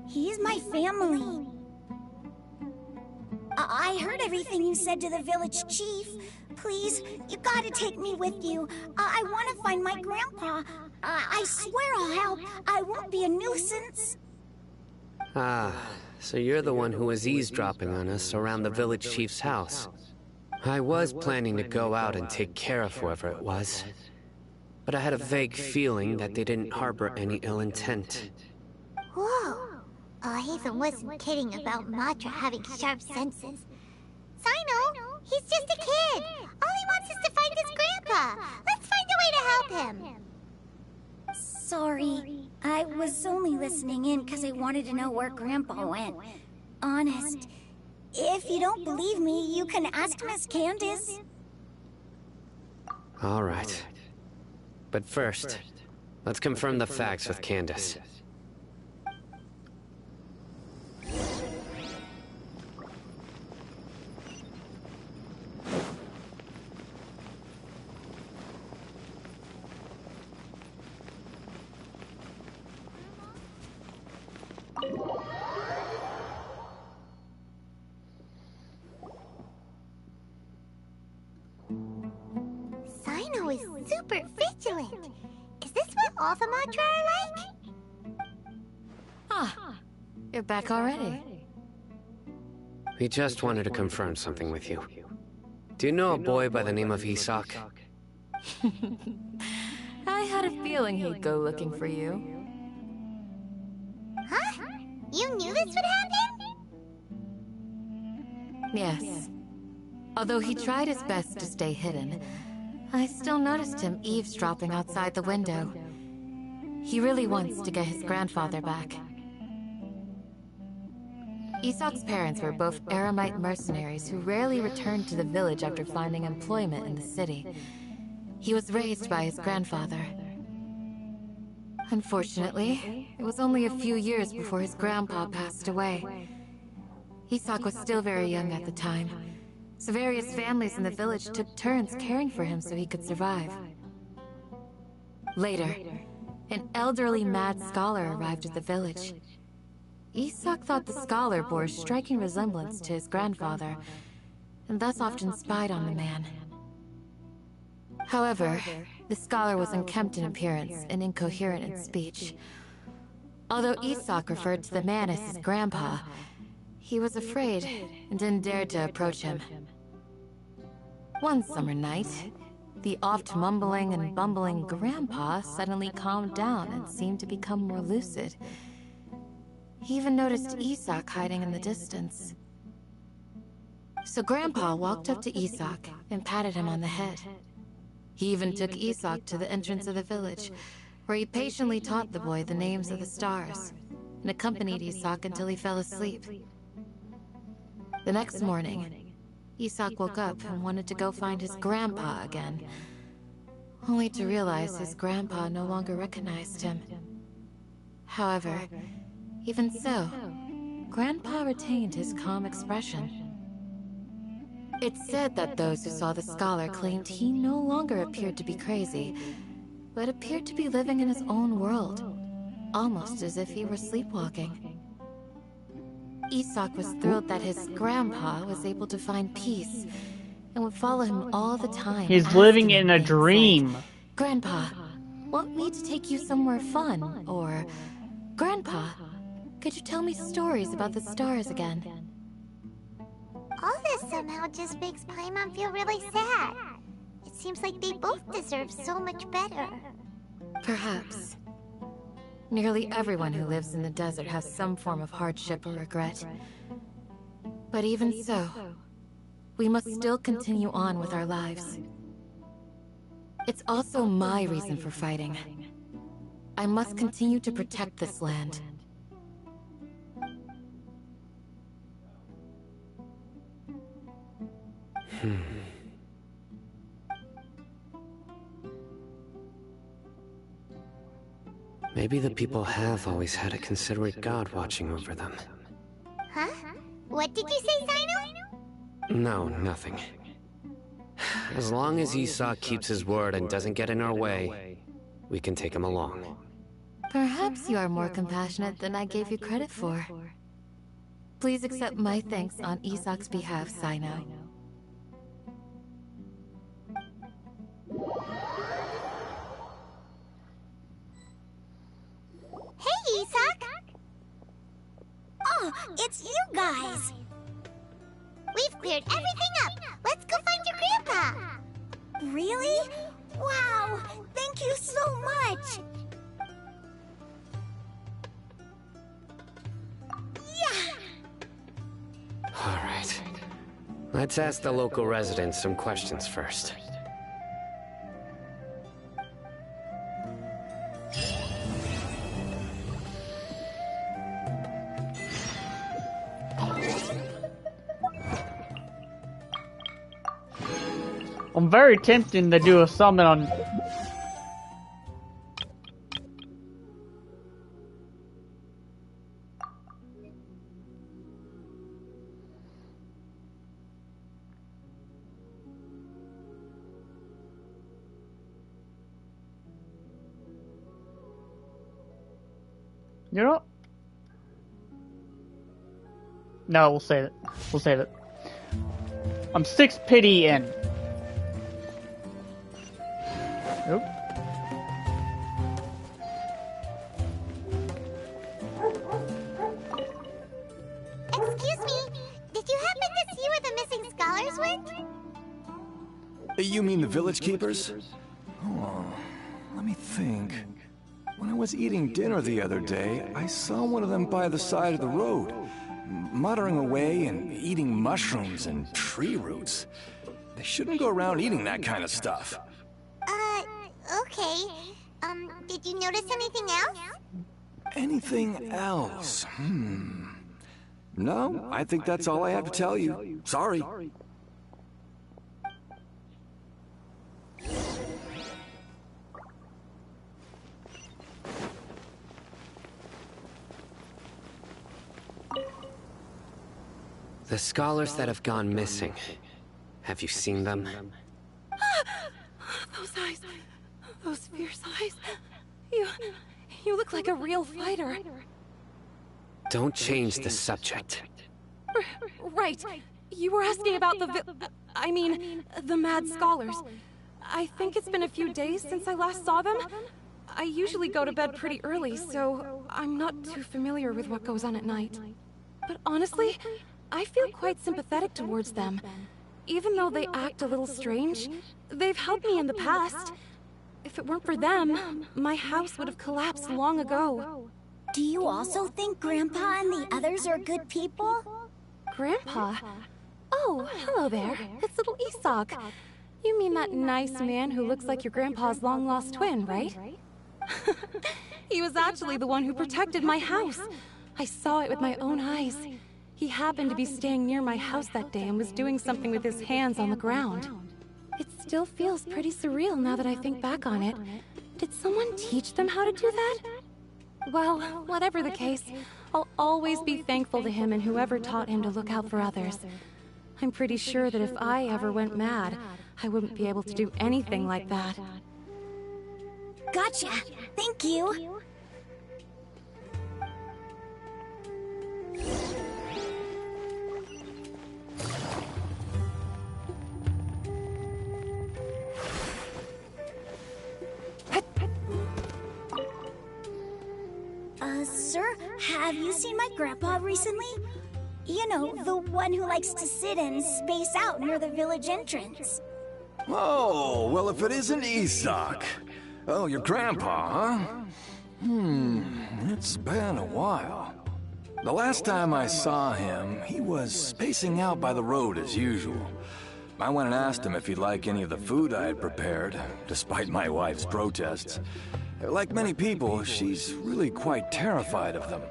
He's my family. I heard everything you said to the village chief. Please, you gotta take me with you. I want to find my grandpa. I swear I'll help. I won't be a nuisance. Ah, so you're the one who was eavesdropping on us around the village chief's house. I was planning to go out and take care of whoever it was, but I had a vague feeling that they didn't harbor any ill intent. Whoa. Haven wasn't kidding about Matra having sharp senses. Sino, he's just a kid. All he wants is to find his grandpa. Let's find a way to help him. Sorry, I was only listening in because I wanted to know where Grandpa went. Honest. If you don't believe me, you can ask Miss Candace. All right. But first, let's confirm the facts with Candace. Sino is super vigilant. Is this what all the Matra are like? Ah, you're back already. We just wanted to confirm something with you. Do you know a boy by the name of Isak? I had a feeling he'd go looking for you. Huh? You knew this would happen? Yes. Although he tried his best to stay hidden, I still noticed him eavesdropping outside the window. He really wants to get his grandfather back. Isak's parents were both Eremite mercenaries who rarely returned to the village after finding employment in the city. He was raised by his grandfather. Unfortunately, it was only a few years before his grandpa passed away. Isak was still very young at the time, so various families in the village took turns caring for him so he could survive. Later, an elderly mad scholar arrived at the village. Isak thought the scholar bore a striking resemblance to his grandfather, and thus often spied on the man. However, the scholar was unkempt in appearance and incoherent in speech. Although Isak referred to the man as his grandpa, he was afraid and didn't dare to approach him. One summer night, the oft mumbling and bumbling grandpa suddenly calmed down and seemed to become more lucid. He even noticed Isak hiding in the distance. So Grandpa walked up to Isak and patted him on the head. He even took Isak to the entrance of the village, where he patiently taught the boy the names of the stars, and accompanied Isak until he fell asleep. The next morning, Isak woke up and wanted to go find his grandpa again, only to realize his grandpa no longer recognized him. However, even so, Grandpa retained his calm expression. It's said that those who saw the scholar claimed he no longer appeared to be crazy, but appeared to be living in his own world, almost as if he were sleepwalking. Isak was thrilled that his grandpa was able to find peace and would follow him all the time. He's living asking in a things dream. like, Grandpa, want me to take you somewhere fun? Or, Grandpa, could you tell me stories about the stars again? All this somehow just makes Paimon feel really sad. It seems like they both deserve so much better. Perhaps. Nearly everyone who lives in the desert has some form of hardship or regret. But even so, we must still continue on with our lives. It's also my reason for fighting. I must continue to protect this land. Maybe the people have always had a considerate god watching over them. Huh? What did you say, Sino? No, nothing. As long as Isak keeps his word and doesn't get in our way, we can take him along. Perhaps you are more compassionate than I gave you credit for. Please accept my thanks on Isak's behalf, Sino. Hey, Isak! Oh, it's you guys! We've cleared everything up! Let's go find your grandpa! Really? Wow! Thank you so much! Yeah! Alright. Let's ask the local residents some questions first. I'm very tempted to do a summon on... You know? No, we'll save it. We'll save it. I'm 6 pity in. Nope. Excuse me, did you happen to see where the missing scholars went? You mean the village keepers? Oh, let me think. When I was eating dinner the other day, I saw one of them by the side of the road, muttering away and eating mushrooms and tree roots. They shouldn't go around eating that kind of stuff. Okay. Did you notice anything else? Anything else? No, I think that's all I have to tell you. Sorry. The scholars that have gone missing. Have you seen them? Those eyes. Those fierce eyes. You look like a real fighter. Don't change the subject. Right. You were asking about the mad scholars. I think it's been a few days since I last saw them. I usually go to bed pretty early, so I'm not too familiar with what goes on at night. But honestly, I feel quite sympathetic towards them. Even though they act a little strange, they've helped me in the past. If it weren't for them, my house would have collapsed long ago. Do you also think Grandpa and the others are good people? Grandpa? Oh, hello there. It's little Isak. You mean that nice man who looks like your grandpa's long-lost twin, right? He was actually the one who protected my house. I saw it with my own eyes. He happened to be staying near my house that day and was doing something with his hands on the ground. It still feels pretty surreal now that I think back on it. Did someone teach them how to do that? Well, whatever the case, I'll always be thankful to him and whoever taught him to look out for others. I'm pretty sure that if I ever went mad, I wouldn't be able to do anything like that. Gotcha. Thank you. Have you seen my grandpa recently? You know, the one who likes to sit and space out near the village entrance. Oh, well, if it isn't Isak. Oh, your grandpa, huh? It's been a while. The last time I saw him, he was spacing out by the road as usual. I went and asked him if he'd like any of the food I had prepared, despite my wife's protests. Like many people, she's really quite terrified of them.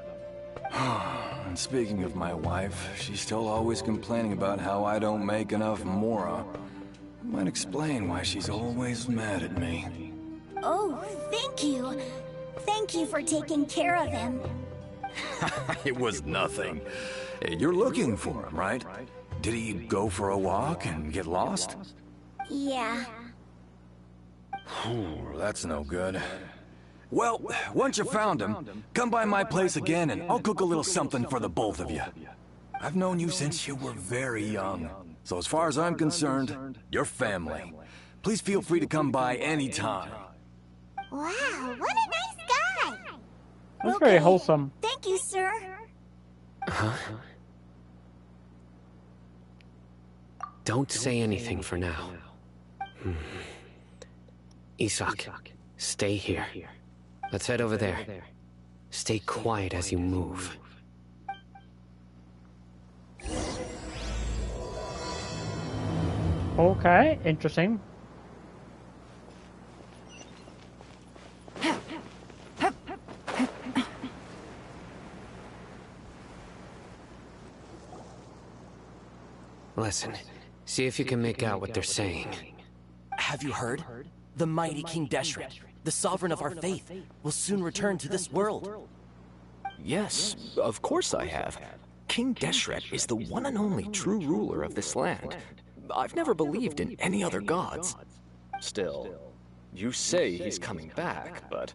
And speaking of my wife, she's still always complaining about how I don't make enough mora. Might explain why she's always mad at me. Oh, thank you. Thank you for taking care of him. It was nothing. You're looking for him, right? Did he go for a walk and get lost? Yeah. That's no good. Well, once you found him, come by my place again and I'll cook a little something for the both of you. I've known you since you were very young. So as far as I'm concerned, you're family. Please feel free to come by anytime. Wow, what a nice guy! That's very wholesome. Thank you, sir. Huh? Don't say anything for now. Isak, stay here. Let's head over there. Stay quiet as you move. Okay, interesting. Listen, see if you can make out what they're saying. Have you heard? The mighty King Deshret, the sovereign of our faith, will soon return to this world. Yes, of course I have. King Deshret is the one and only true ruler of this land. I've never believed in any other gods. Still, you say he's coming back, but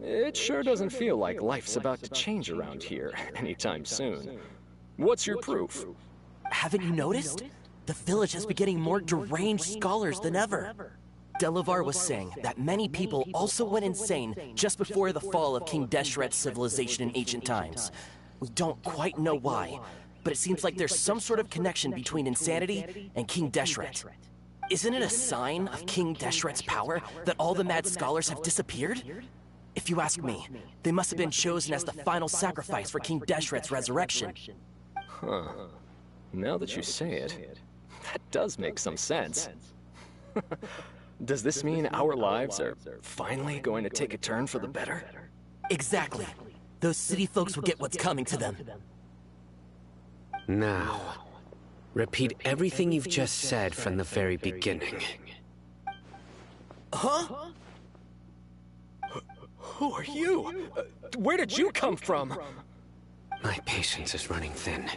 it sure doesn't feel like life's about to change around here anytime soon. What's your proof? Haven't you noticed? The village has been getting more deranged scholars than ever. Delavar was saying that many people also went insane just before the fall of King Deshret's civilization in ancient times. We don't quite know why, but it seems like there's some sort of connection between insanity and King Deshret. Isn't it a sign of King Deshret's power that all the mad scholars have disappeared? If you ask me, they must have been chosen as the final sacrifice for King Deshret's resurrection. Huh. Now that you say it, that does make some sense. Does this mean our lives are finally going to take a turn for the better? Exactly. Those city folks will get what's coming to them. Now, repeat everything you've just said from the very beginning. Huh? Who are you? Where did you come from? My patience is running thin.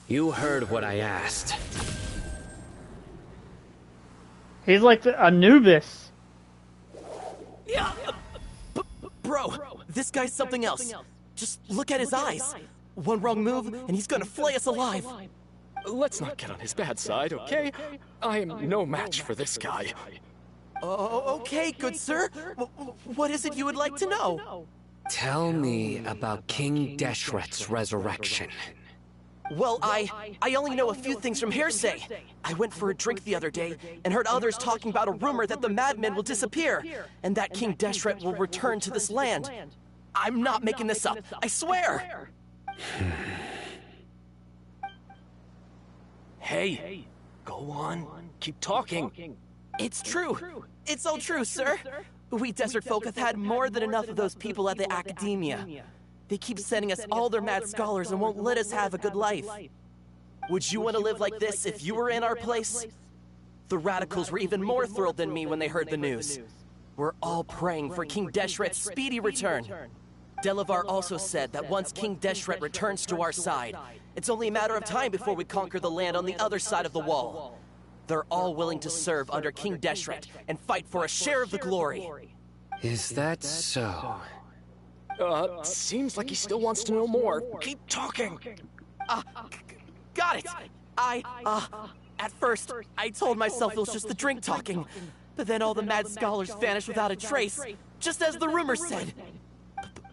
You heard what I asked. He's like Anubis. Yeah. Bro, this guy's something else. Just look at his eyes. One wrong move, and he's gonna flay us alive. Let's not get on his bad side, okay? I am no match for this guy. Oh, okay, good sir. What is it you would like to know? Tell me about King Deshret's resurrection. Well, I only know a few things from hearsay. I went for a drink the other day and heard others talking about a rumor that the madmen will disappear and that King Deshret will return to this land. I'm not making this up, I swear! Hey, go on, keep talking. It's true. It's all true, sir. We desert folk have had more than enough of those people at the academia. They keep sending us all their mad scholars and won't let us have a good life. Would you want to live like this if you were in our place? The radicals were even more thrilled than me when they heard the news. We're all praying for King Deshret's speedy return. Delavar also said that once King Deshret returns to our side, it's only a matter of time before we conquer the land on the other side of the wall. They're all willing to serve under King Deshret and fight for a share of the glory. Is that so? Seems like he still wants to know more. Keep talking. Got it. At first, I told myself it was just the drink talking, but then all the mad scholars vanished without a trace, just as the rumor said.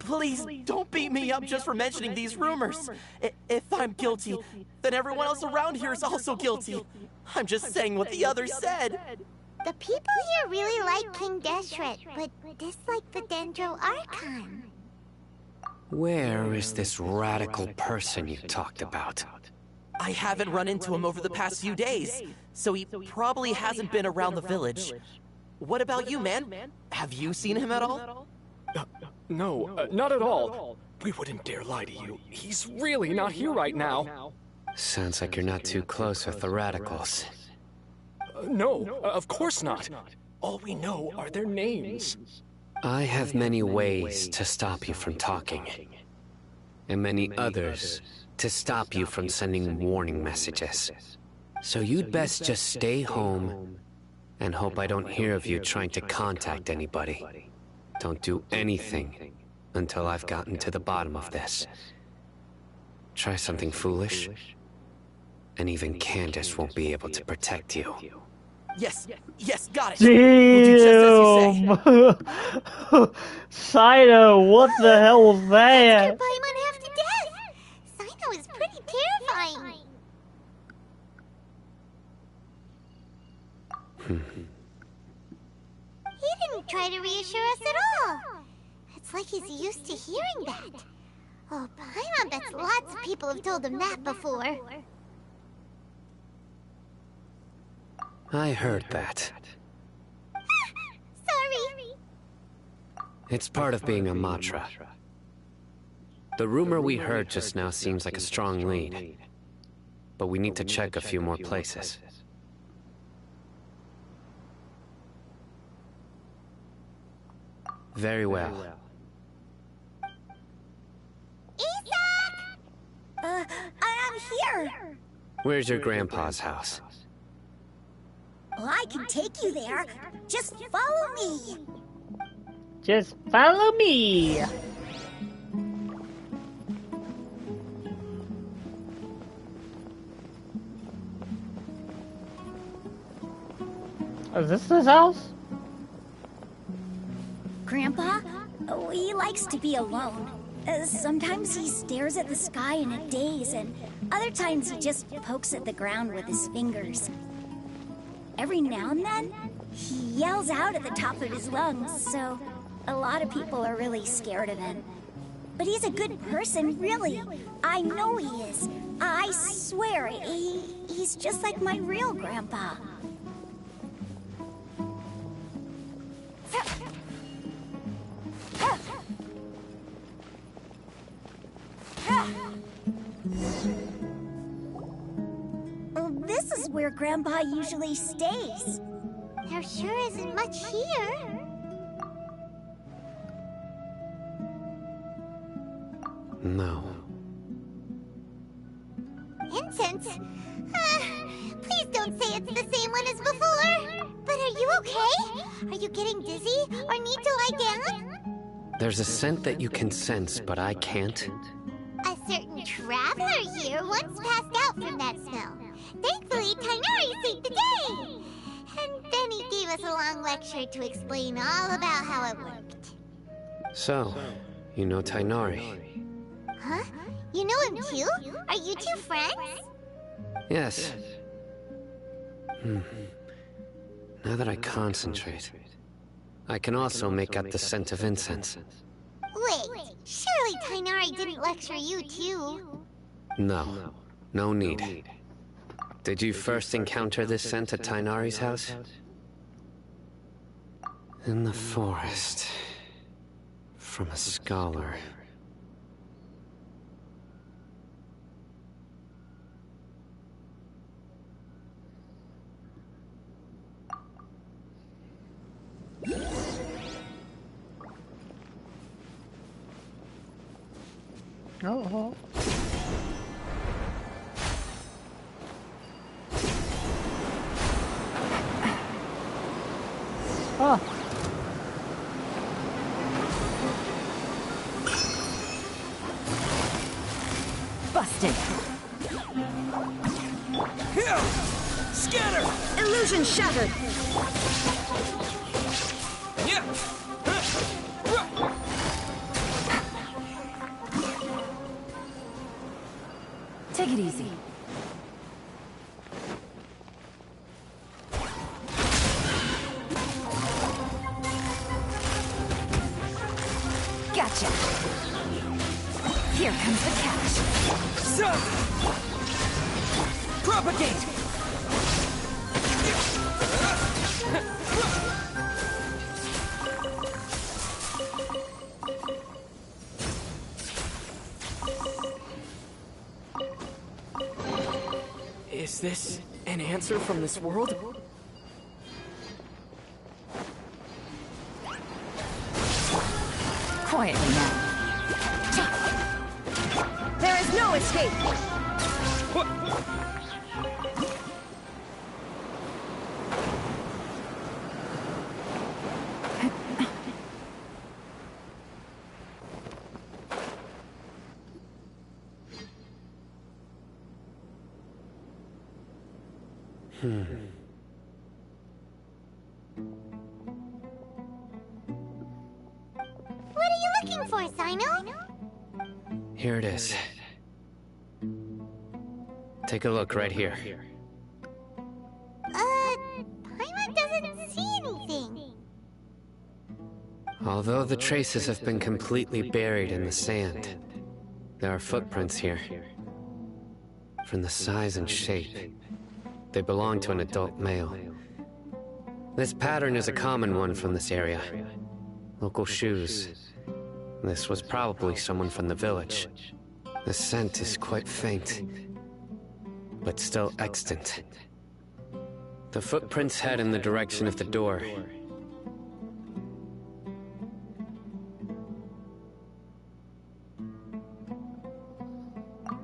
Please, don't beat me up just for mentioning these rumors. If I'm guilty, then everyone else around here is also guilty. I'm just saying what the others said. The people here really like King Deshret, but dislike the Dendro Archon. Where is this radical person you talked about? I haven't run into him over the past few days, so he probably hasn't been around the village. What about you, man? Have you seen him at all? No, not at all. We wouldn't dare lie to you. He's really not here right now. Sounds like you're not too close with the radicals. No, of course not. All we know are their names. I have many ways to stop you from talking, and many others to stop you from sending warning messages. So you'd best just stay home and hope I don't hear of you trying to contact anybody. Don't do anything until I've gotten to the bottom of this. Try something foolish, and even Candace won't be able to protect you. Yes, got it. We'll do just as you say. Cyno, what the hell was that? Paimon half to death. Cyno is pretty terrifying. He didn't try to reassure us at all. It's like he's used to hearing that. Oh, Paimon bets lots of people have told him that before. I heard that. Sorry. It's part of being a Matra. The rumor we heard just now seems like a strong lead, but we need to check a few more places. Very well. Isaac! I'm here! Where's your grandpa's house? Well, I can take you there. Just follow me. Just follow me. Is this his house? Grandpa? Oh, he likes to be alone. Sometimes he stares at the sky in a daze, and other times he just pokes at the ground with his fingers. Every now and then, he yells out at the top of his lungs, so a lot of people are really scared of him. But he's a good person, really. I know he is. I swear, he's just like my real grandpa. This is where Grandpa usually stays. There sure isn't much here. No. Incense? Please don't say it's the same one as before. But are you okay? Are you getting dizzy or need to lie down? There's a scent that you can sense, but I can't. A certain traveler here once passed out from that smell. Thankfully, Tighnari saved the day! And then he gave us a long lecture to explain all about how it worked. So, you know Tighnari? Huh? You know him too? Are you two friends? Yes. Now that I concentrate, I can also make out the scent of incense. Wait, surely Tighnari didn't lecture you too? No, no need. Did you first encounter this scent at Tighnari's house? In the forest. From a scholar. Oh. Oh. Busted. Here! Scatter! Illusion shattered. Yeah! Take it easy. Gotcha. Here comes the catch. Propagate! Is this an answer from this world? Quietly now. There is no escape! What are you looking for, Sino? Here it is. Take a look right here. Paimon doesn't see anything. Although the traces have been completely buried in the sand, there are footprints here. From the size and shape, they belong to an adult male. This pattern is a common one from this area. Local shoes. This was probably someone from the village. The scent is quite faint, but still extant. The footprints head in the direction of the door.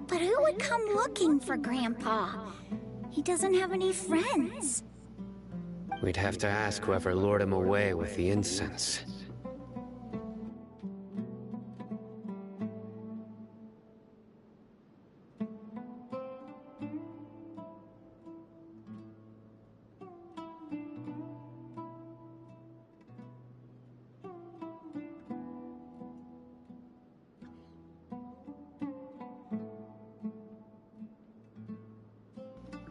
But who would come looking for Grandpa? He doesn't have any friends. We'd have to ask whoever lured him away with the incense.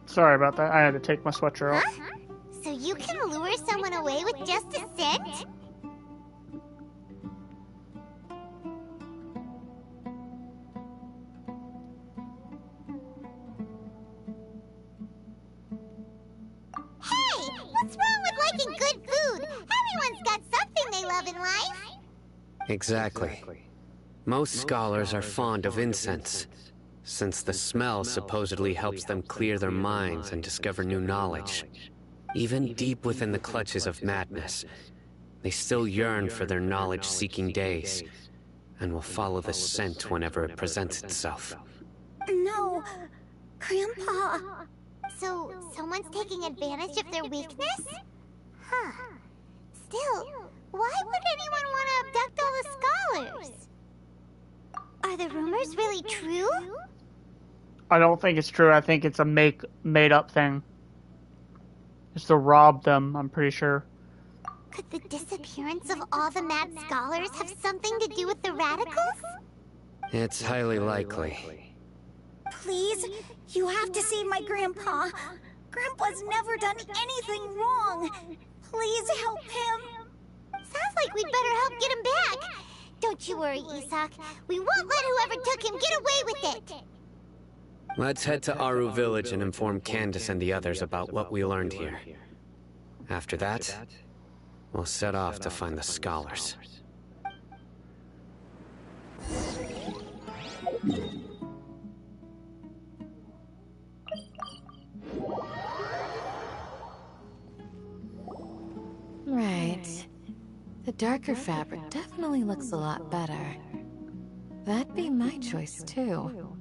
Sorry about that. I had to take my sweatshirt off. Huh? So you can lure someone away with just a scent? Hey! What's wrong with liking good food? Everyone's got something they love in life. Exactly. Most scholars are fond of incense, since the smell supposedly helps them clear their minds and discover new knowledge. Even deep within the clutches of madness, they still yearn for their knowledge-seeking days, and will follow the scent whenever it presents itself. No, Grandpa. So, someone's taking advantage of their weakness? Huh. Still, why would anyone want to abduct all the scholars? Are the rumors really true? I don't think it's true. I think it's a made-up thing. It's to rob them, I'm pretty sure. Could the disappearance of all the mad scholars have something to do with the radicals? It's highly likely. Please, you have to save my Grandpa. Grandpa's never done anything wrong. Please help him. Sounds like we'd better help get him back. Don't you worry, Isak. We won't let whoever took him get away with it. Let's head to Aru Village and inform Candace and the others about what we learned here. After that, we'll set off to find the scholars. Right. The darker fabric definitely looks a lot better. That'd be my choice, too.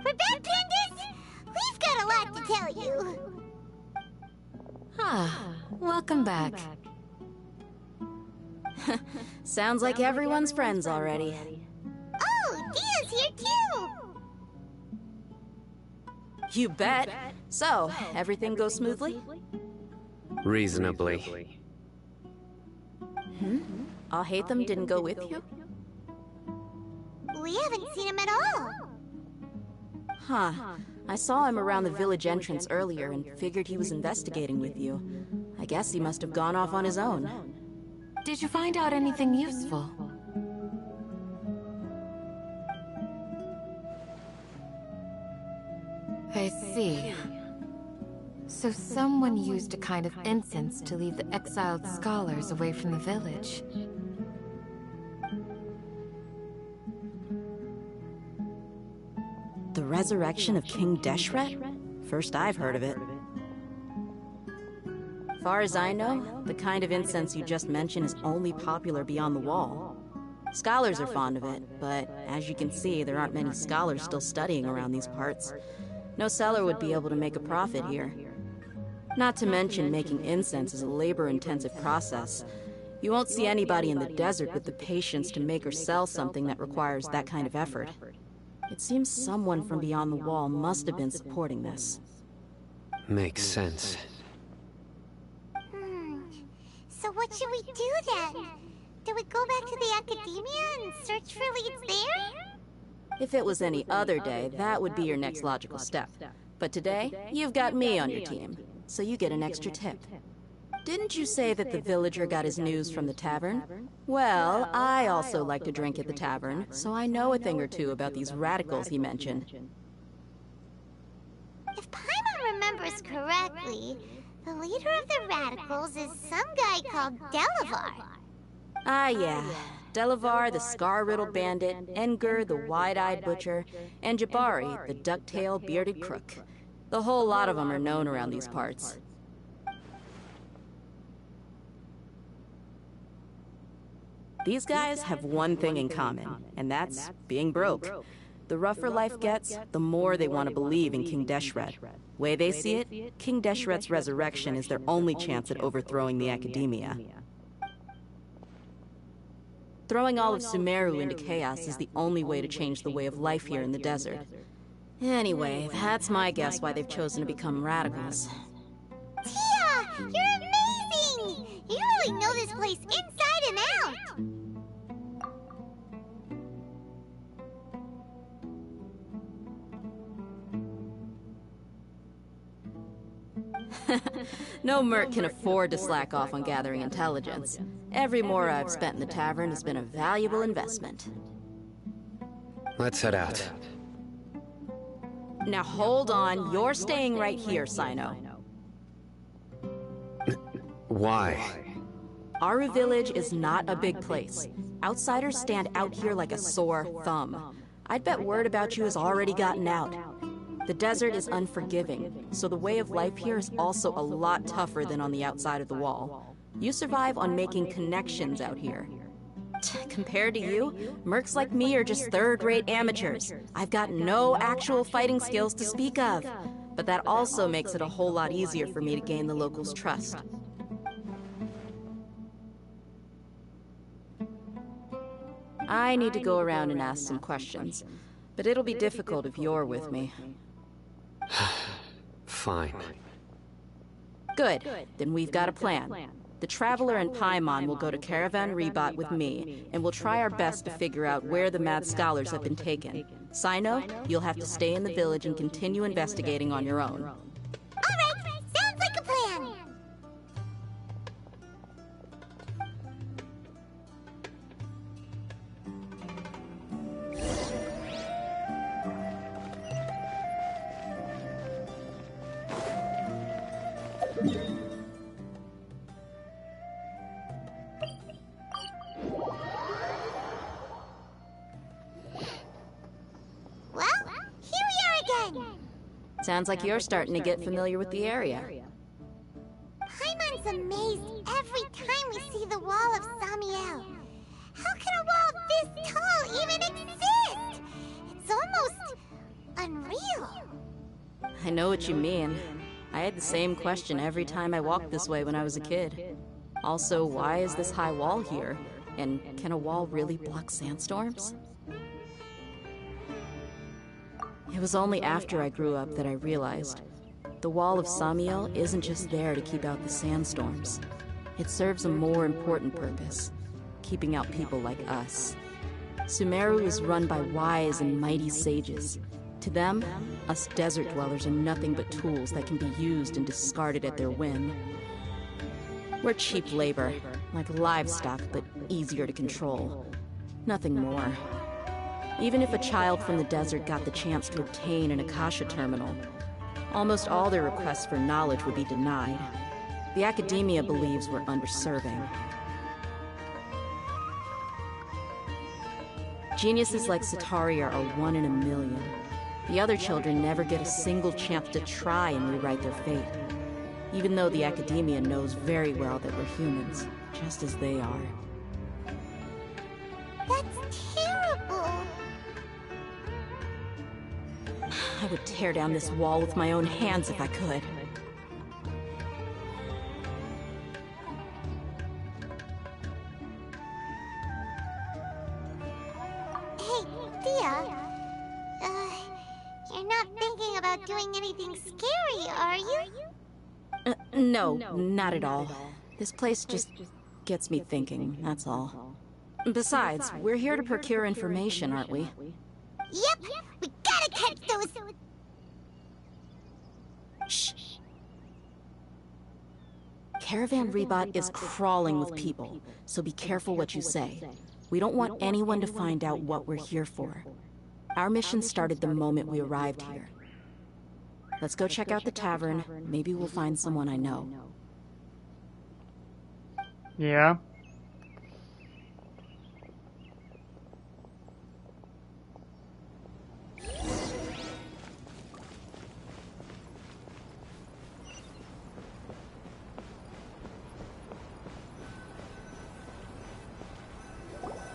We're back, Candace! We've got a lot to tell you. Ah, welcome back. Sounds like everyone's friends already. Oh, Dia's here too! You bet. So, everything goes smoothly? Reasonably. Alhaitham didn't go with you? We haven't seen him at all. Huh. I saw him around the village entrance earlier and figured he was investigating with you. I guess he must have gone off on his own. Did you find out anything useful? I see. So someone used a kind of incense to lead the exiled scholars away from the village. The resurrection of King Deshret? First I've heard of it. Far as I know, the kind of incense you just mentioned is only popular beyond the wall. Scholars are fond of it, but as you can see, there aren't many scholars still studying around these parts. No seller would be able to make a profit here. Not to mention, making incense is a labor-intensive process. You won't see anybody in the desert with the patience to make or sell something that requires that kind of effort. It seems someone from beyond the wall must have been supporting this. Makes sense. So what should we do then? Do we go back to the academia and search for leads there? If it was any other day, that would be your next logical step. But today, you've got me on your team, so you get an extra tip. Didn't you say that the villager got his news from the tavern? Well, I also like to drink at the tavern, so I know a thing or two about these radicals he mentioned. If Paimon remembers correctly, the leader of the radicals is some guy called Delavar. Ah, yeah. Delavar, the scar-riddled bandit, Engur, the wide-eyed butcher, and Jabari, the duck-tailed bearded crook. The whole lot of them are known around these parts. These guys have one thing in common, and that's being broke. The rougher life gets, the more they want to believe in King Deshret. Way they see it, King Deshret's resurrection is their only chance at overthrowing the academia. Throwing all of Sumeru into chaos is the only way to change the way of life here in the desert. Anyway, that's my guess why they've chosen to become radicals. Tia! You're amazing! You really know this place inside and out! No merc can afford to slack off on gathering intelligence. Every mora I've spent in the tavern has been a valuable investment. Let's head out. Now hold on, you're staying right here, Sino. Why? Aru Village is not a big place. Outsiders stand out here like a sore thumb. I'd bet word about you has already gotten out. The desert is unforgiving, so the way of life here is also a lot tougher than on the outside of the wall. You survive on making connections out here. Compared to you, mercs like me are just third-rate amateurs. I've got no actual fighting skills to speak of, but that also makes it a whole lot easier for me to gain the locals' trust. I need to go around and ask some questions, but it'll be difficult if you're with me. Fine. Good. Then we've got a plan. The Traveler and Paimon will go to Caravan Rebot with me, and we'll try our best to figure out where the mad scholars have been taken. Sino, you'll have to stay in the village and continue investigating on your own. Alright, sounds like a plan! Sounds like you're starting to get familiar with the area. Paimon's amazed every time we see the wall of Samiel. How can a wall this tall even exist? It's almost unreal. I know what you mean. I had the same question every time I walked this way when I was a kid. Also, why is this high wall here? And can a wall really block sandstorms? It was only after I grew up that I realized the Wall of Samiel isn't just there to keep out the sandstorms. It serves a more important purpose, keeping out people like us. Sumeru is run by wise and mighty sages. To them, us desert dwellers are nothing but tools that can be used and discarded at their whim. We're cheap labor, like livestock, but easier to control. Nothing more. Even if a child from the desert got the chance to obtain an Akasha terminal, almost all their requests for knowledge would be denied. The academia believes we're underserving. Geniuses like Sataria are 1 in a million. The other children never get a single chance to try and rewrite their fate, even though the academia knows very well that we're humans, just as they are. That's terrible! I would tear down this wall with my own hands if I could. Hey, Thea. You're not thinking about doing anything scary, are you? No, not at all. This place just gets me thinking, that's all. Besides, we're here to procure information, aren't we? Yep! We gotta catch those... Shh. Caravan Rebot is crawling with people, so be careful what you say. We don't want anyone to find out what we're here for. Our mission started the moment we arrived here. Let's go check out the tavern. Maybe we'll find someone I know. Yeah.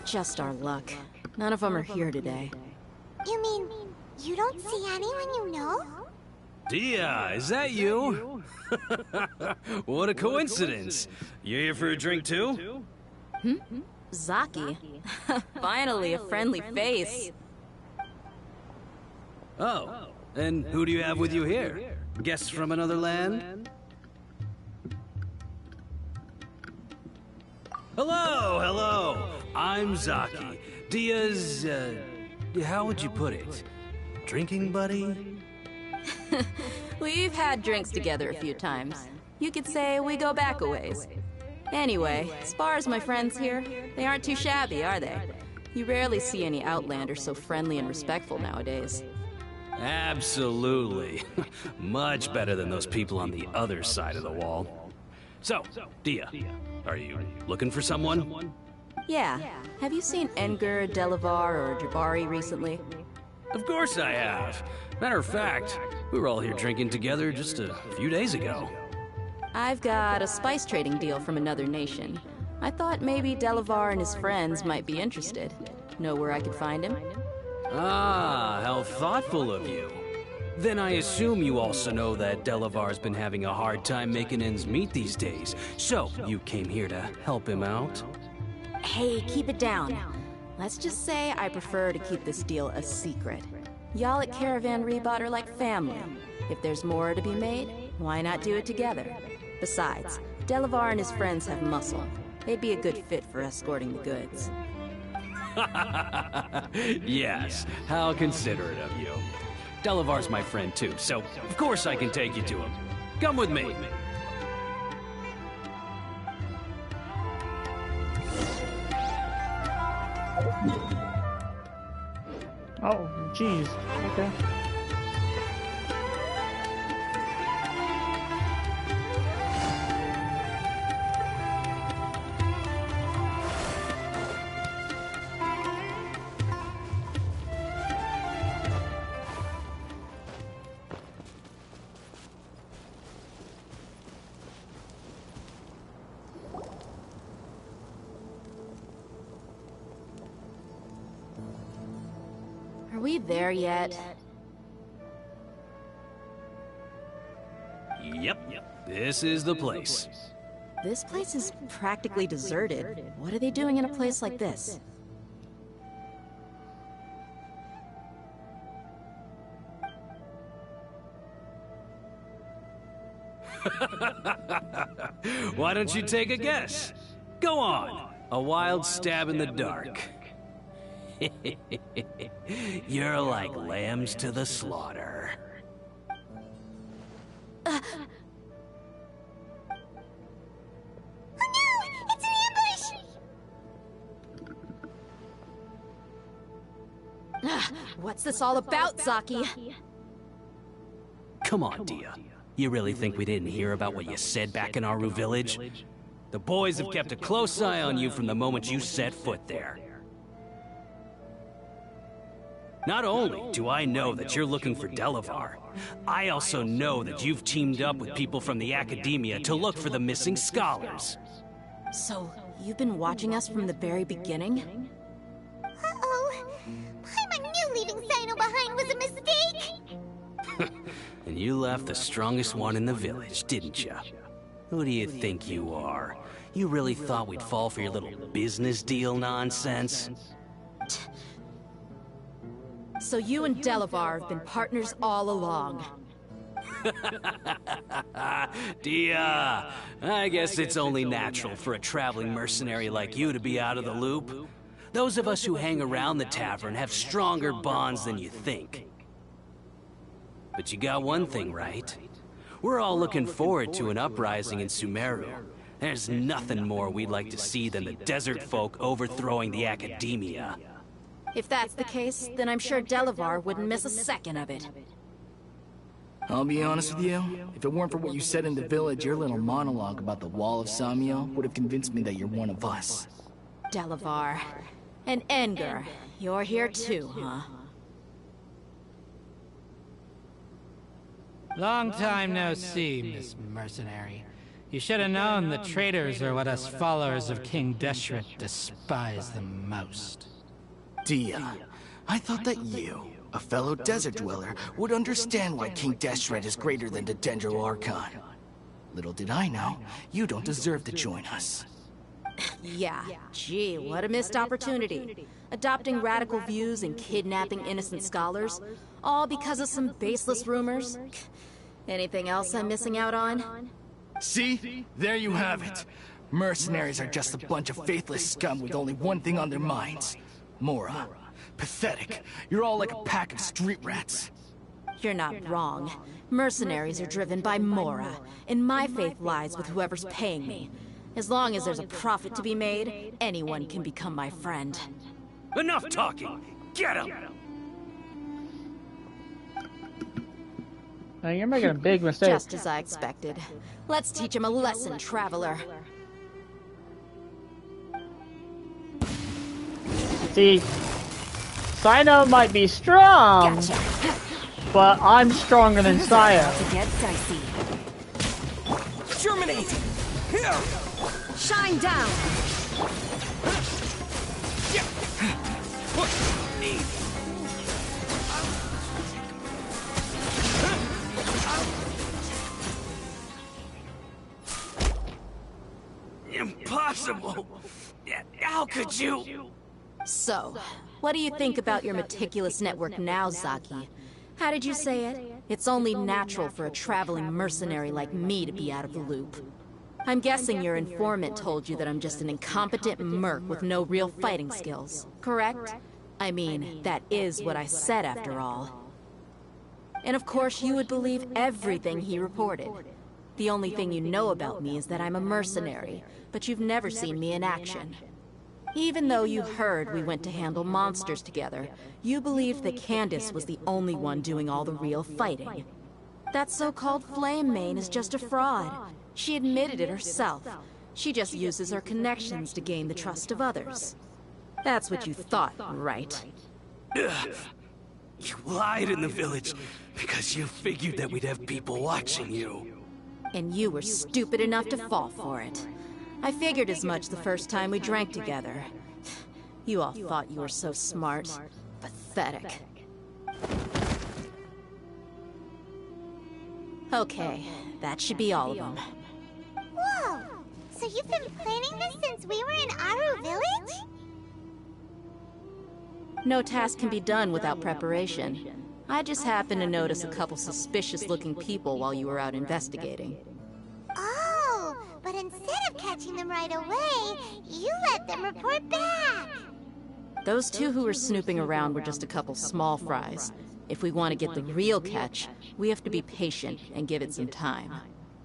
Just our luck. None of them are here today. You mean, you don't see anyone you know? Dia, is that you? What a coincidence. You here for a drink too? Zaki. Finally, a friendly face. Oh, and who do you have with you here? Guests from another land? Hello, hello. I'm Zaki. Dia's, how would you put it? Drinking buddy? We've had drinks together a few times. You could say we go back a ways. Anyway, as far as my friends here, they aren't too shabby, are they? You rarely see any Outlanders so friendly and respectful nowadays. Absolutely. Much better than those people on the other side of the wall. So, Dia, are you looking for someone? Yeah. Have you seen Edgar, Delavar, or Jabari recently? Of course I have. Matter of fact, we were all here drinking together just a few days ago. I've got a spice trading deal from another nation. I thought maybe Delavar and his friends might be interested. Know where I could find him? Ah, how thoughtful of you. Then I assume you also know that Delavar's been having a hard time making ends meet these days. So, you came here to help him out? Hey, keep it down. Let's just say I prefer to keep this deal a secret. Y'all at Caravan Rebot are like family. If there's more to be made, why not do it together? Besides, Delavar and his friends have muscle. They'd be a good fit for escorting the goods. Yes, how considerate of you. Delavar's my friend too, so of course I can take you to him. Come with me. Oh, jeez. Okay. Are we there yet? Yep, this is the place. This place is practically deserted. What are they doing in a place like this? Why don't you take a guess? Go on. A wild stab in the dark. You're like lambs to the slaughter. Oh no! It's an ambush! What's this all about, Zaki? Come on, Dia. You really think we didn't hear about what you said back in Aru Village? The boys have kept a close eye on you from the moment you set foot there. Not only do I know that you're looking for Delavar, I also know that you've teamed up with people from the Academia to look for the missing scholars. So, you've been watching us from the very beginning? Uh-oh. I knew leaving Sino behind was a mistake! And you left the strongest one in the village, didn't you? Who do you think you are? You really thought we'd fall for your little business deal nonsense? So you and Delavar have been partners all along. Dia, I guess it's only natural for a traveling mercenary like you to be out of the loop. Those of us who hang around the tavern have stronger bonds than you think. But you got one thing right. We're all looking forward to an uprising in Sumeru. There's nothing more we'd like to see than the desert folk overthrowing the Academia. If that's the case, then I'm sure Delavar wouldn't miss a second of it. I'll be honest with you, if it weren't for what you said in the village, your little monologue about the Wall of Samiel would have convinced me that you're one of us. Delavar. And Enger, you're here too, huh? Long time no see, Miss Mercenary. You should have known the traitors are what us followers of King Deshret despise the most. Dia, I thought that you, a fellow desert dweller, would understand why King Deshret is greater than the Dendro Archon. Little did I know, you don't deserve to join us. Yeah, gee, what a missed opportunity. Adopting radical views and kidnapping innocent scholars, all because of some baseless rumors. Anything else I'm missing out on? See? There you have it. Mercenaries are just a bunch of faithless scum with only one thing on their minds. Mora. Pathetic. You're all like a pack of street rats. You're not wrong. Mercenaries are driven by Mora, and my faith lies with whoever's paying me. As long as there's a profit to be made, anyone can become my friend. Enough talking! Get him! Now you're making a big mistake. Just as I expected. Let's teach him a lesson, traveler. See, Sino might be strong, but I'm stronger than Sio. Germinate! Here! Shine down! Impossible! How could you? So, what do you think about your meticulous network now, Zaki? How did you say it? It's only natural for a traveling mercenary like me to be out of the loop. I'm guessing your informant told you that I'm just an incompetent merc with no real fighting skills, correct? I mean, that is what I said after all. And of course you would believe everything he reported. The only thing you know about me is that I'm a mercenary, but you've never seen me in action. Even though you heard we went to handle monsters together, you believed that Candace was the only one doing all the real fighting. That so-called Flame Mane is just a fraud. She admitted it herself. She just uses her connections to gain the trust of others. That's what you thought, right? Ugh. You lied in the village because you figured that we'd have people watching you. And you were stupid enough to fall for it. I figured as much the first time we drank together. You all thought you were so smart. Pathetic. Okay, that should be all of them. Whoa! So you've been planning this since we were in Aru Village? No task can be done without preparation. I just happened to notice a couple suspicious-looking people while you were out investigating. Oh, but instead of catching them right away, you let them report back. Those two who were snooping around were just a couple small fries. If we want to get the real catch, we have to be patient and give it some time.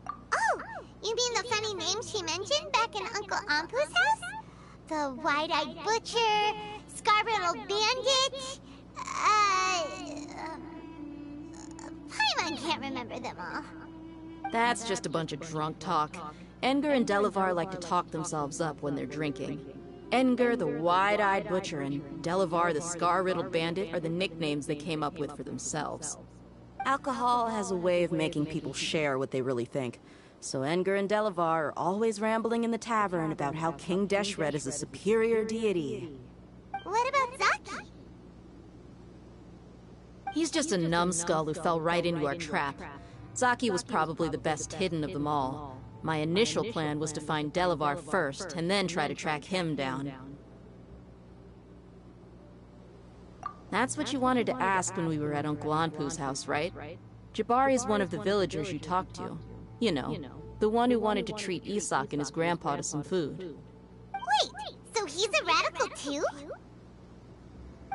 Oh, you mean the funny name she mentioned back in Uncle Ampu's house? The wide-eyed butcher, scar-riddled bandit, Paimon can't remember them all. That's just a bunch of drunk talk. Edgar and Delavar like to talk themselves up when they're drinking. Edgar, the wide-eyed butcher, and Delavar, the scar-riddled bandit, are the nicknames they came up with for themselves. Alcohol has a way of making people share what they really think. So Edgar and Delavar are always rambling in the tavern about how King Deshret is a superior deity. What about Zaki? He's just a numbskull who fell right into our trap. Zaki was probably the best hidden of them all. My initial plan was to find Delavar first, and then try to track him down. That's what you wanted to ask when we were at Uncle Anpu's house, right? Jabari is one of the villagers you talked to. You know, the one who wanted to treat Isak and his grandpa to some food. Wait, so he's a radical too?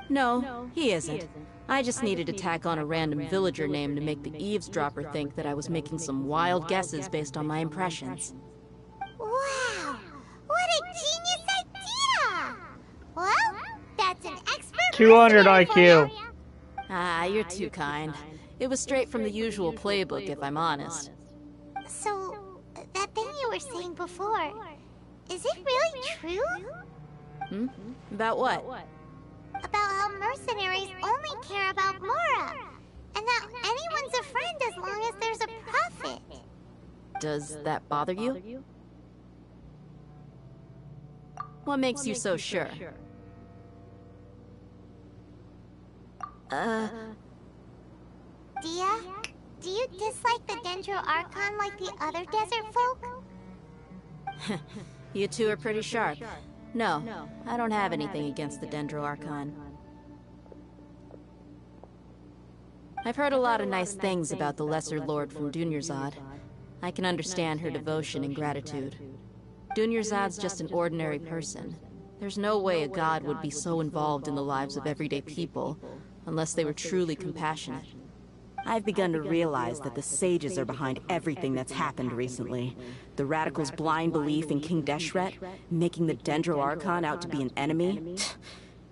No, he isn't. I just needed to tack on a random villager name to make the eavesdropper think that I was making some wild guesses based on my impressions. Wow! What a genius idea! Well, that's an expert 200 IQ. Ah, you're too kind. It was straight from the usual playbook, if I'm honest. So, that thing you were saying before, is it really true? Hmm? About what? About how mercenaries only care about Mora, and that anyone's a friend as long as there's a profit. Does that bother you? What makes you so sure? Dia, do you dislike the Dendro Archon like the other desert folk? You two are pretty sharp. No, I don't have anything against the Dendro Archon. I've heard a lot of nice things about the Lesser Lord from Dunyarzad. I can understand her devotion and gratitude. Dunyarzad's just an ordinary person. There's no way a god would be so involved in the lives of everyday people, unless they were truly compassionate. I've begun to realize that the sages are behind everything that's happened recently. The radicals' blind belief in King Deshret, making the Dendro Archon out to be an enemy.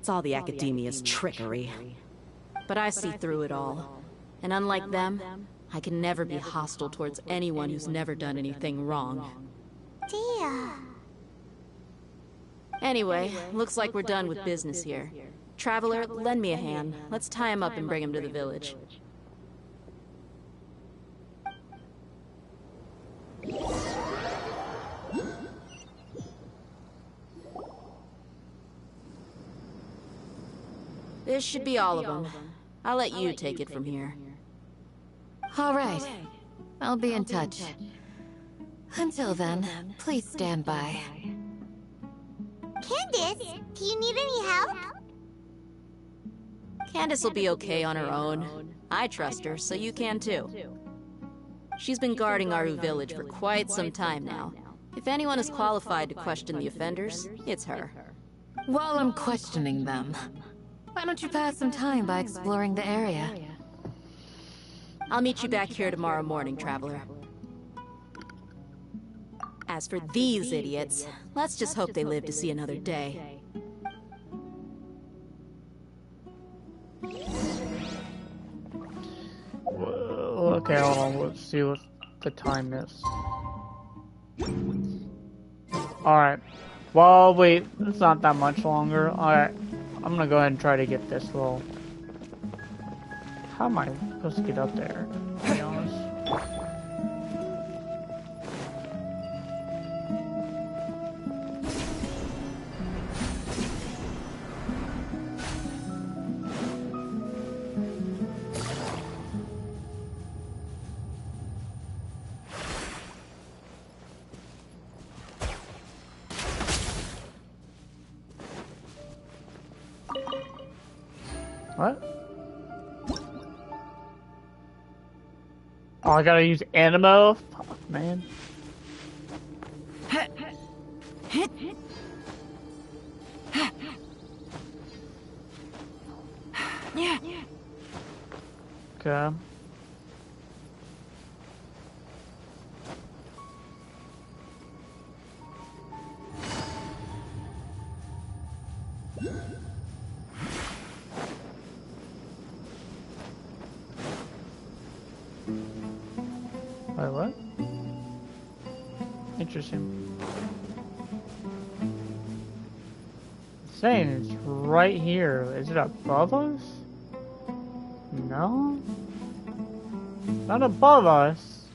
It's all the Academia's trickery. But I see through it all. And unlike them, I can never be hostile towards anyone who's never done anything wrong. Dia. Anyway, looks like we're done with business here. Traveler, lend me a hand. Let's tie him up and bring him to the village. This should be all of them. I'll let you take it from here. All right. I'll be in touch. Until then, please stand by. Candace, do you need any help? Candace will be okay on her own. I trust her, so you can too. She's been guarding Aru village for quite some time now. If anyone is qualified to question the offenders, it's her. While I'm questioning them, why don't you pass some time by exploring the area? I'll meet you back here tomorrow morning, Traveler. As for these idiots, let's just hope they live to see another day. Okay, hold on. Let's see what the time is. Alright. Well, wait. It's not that much longer. Alright. I'm gonna go ahead and try to get this little... How am I supposed to get up there, to be honest? What? Oh, I gotta use Animo? Fuck, man. Okay. Wait, what? Interesting. It's saying it's right here. Is it above us? No? Not above us.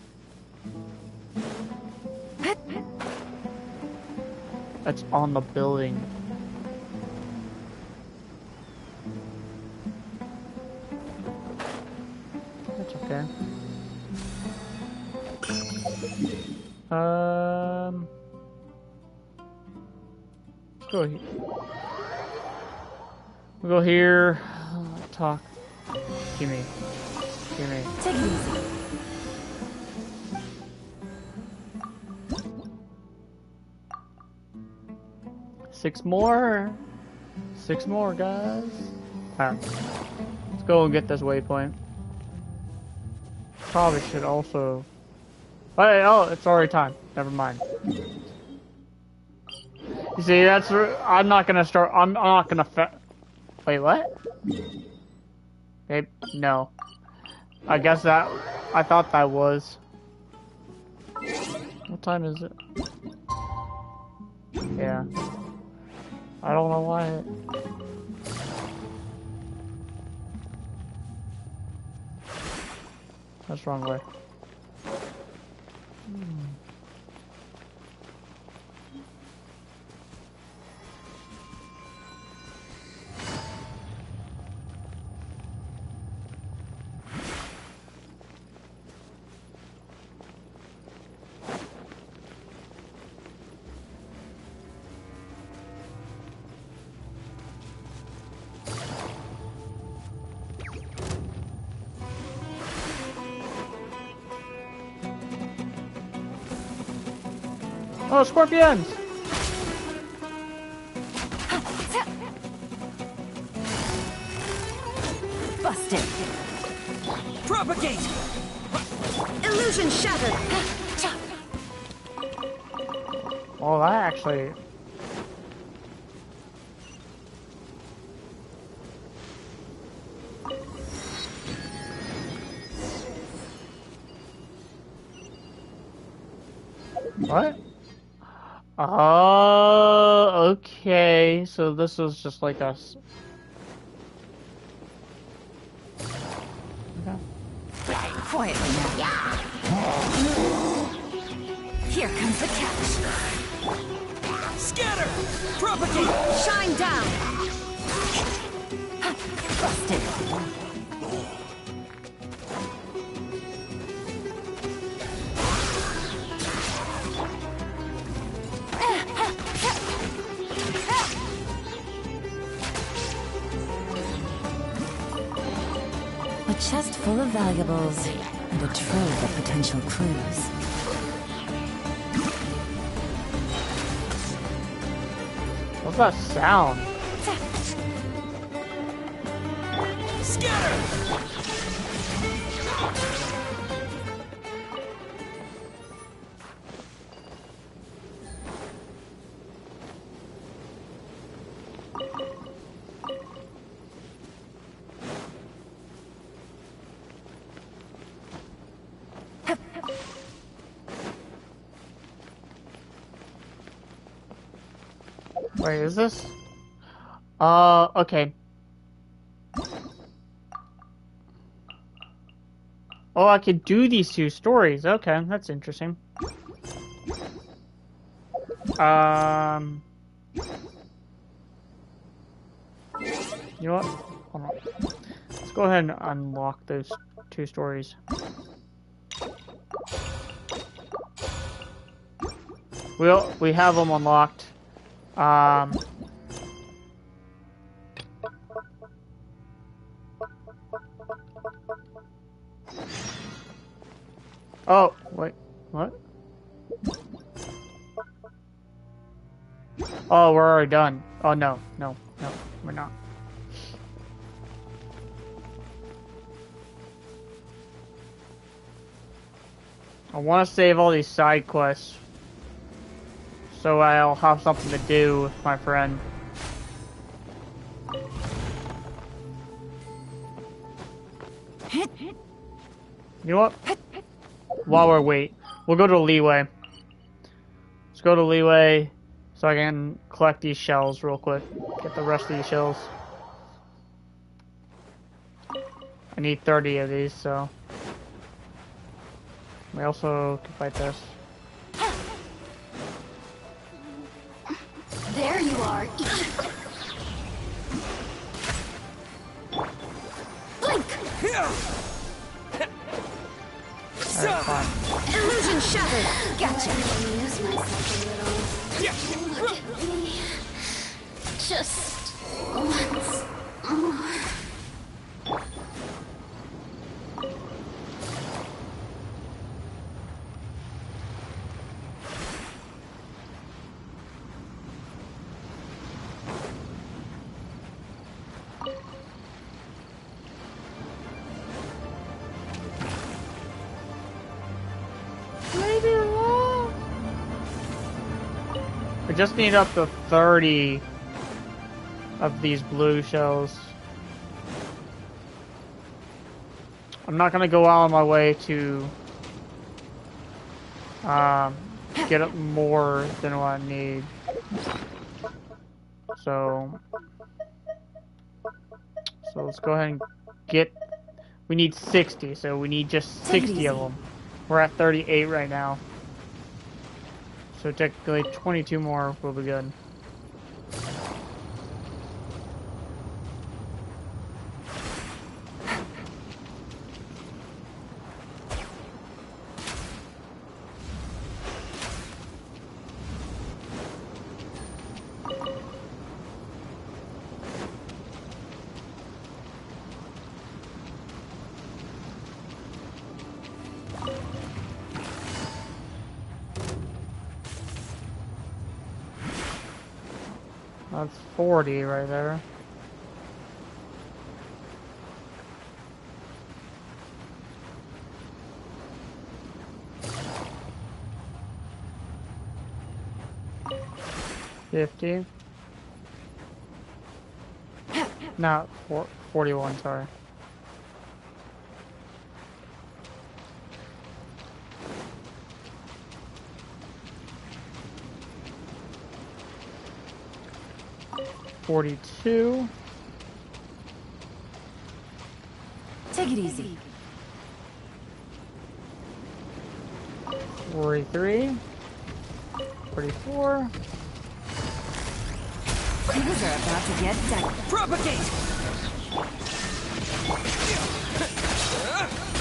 That's on the building. That's okay. Let's go here. We'll go here. Talk. Gimme. Gimme. Take it easy. 6 more. 6 more, guys. Alright. Let's go and get this waypoint. Probably should also... Oh, it's already time. Never mind. You see, that's... I'm not gonna start... I'm not gonna... Wait, what? Babe, no. I guess that... I thought that was... What time is it? Yeah. I don't know why That's the wrong way. Oh, scorpions! Busted. Propagate! Illusion shattered. Oh, that actually... What? Oh, okay. So this is just like us. Quietly now. Here comes the catch. Scatter! Propagate! Shine down! Busted. A chest full of valuables and a trove of potential clues. What's that sound? Scatter! Wait, is this? Okay. Oh, I could do these 2 stories. Okay, that's interesting. You know what? Hold on. Let's go ahead and unlock those 2 stories. We have them unlocked. Oh, wait, what? Oh, we're already done. Oh, no, we're not. I want to save all these side quests so I'll have something to do with my friend. You know what? While we're waiting, we'll go to Leeway. Let's go to Leeway so I can collect these shells real quick. Get the rest of these shells. I need 30 of these, so... We also can fight this. There you are. Blink. Alright, fine. Illusion shattered. Gotcha. Use myself a little. Look at me. Just once more. We just need up to 30 of these blue shells. I'm not gonna go out of my way to get up more than what I need. So let's go ahead and get. We need 60, so we need just 60 of them. We're at 38 right now. So technically 22 more will be good. That's 40 right there. $50. No, 41, sorry. $42. Take it easy. 43. 44. Things are about to get dead. Propagate!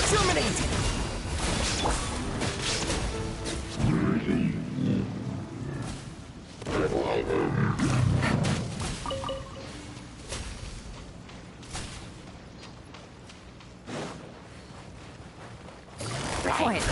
Terminate! Quiet.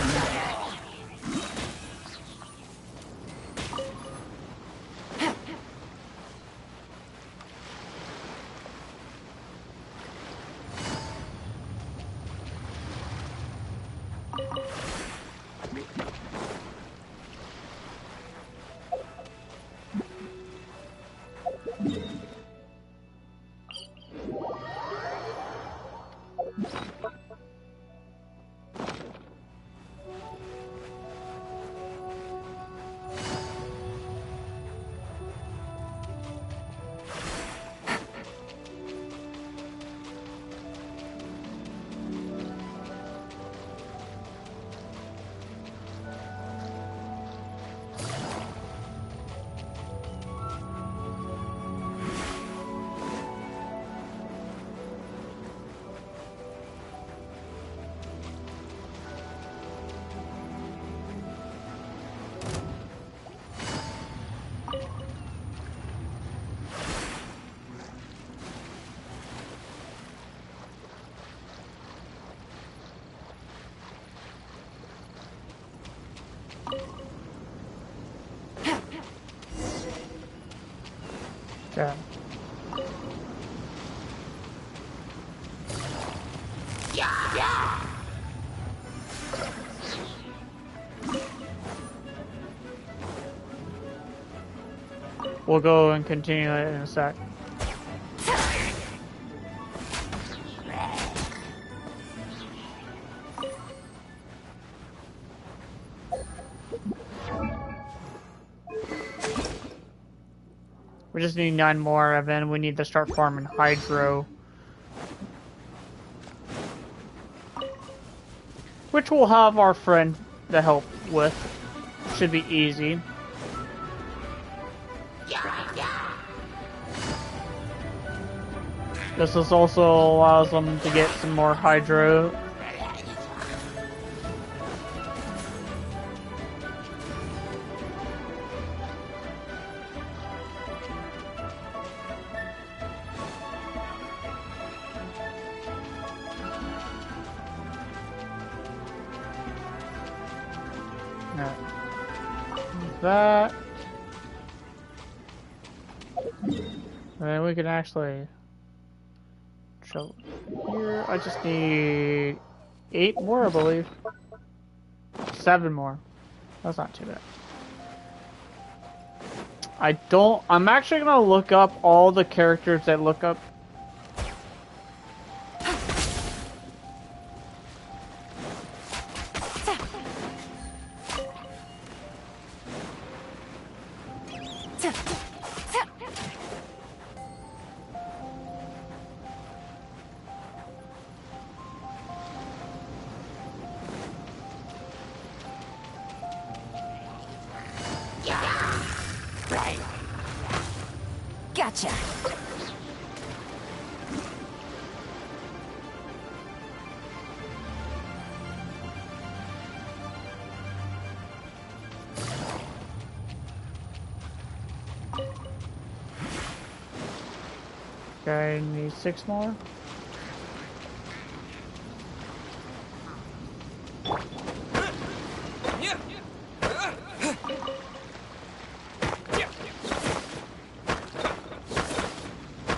Okay. We'll go and continue it in a sec. We just need 9 more, and then we need to start farming hydro. Which we'll have our friend to help with. Should be easy. This also allows them to get some more hydro. That. And then we can actually show here. I just need 8 more, I believe. 7 more. That's not too bad. I'm actually gonna look up all the characters that look up. Gotcha. Okay, I need 6 more.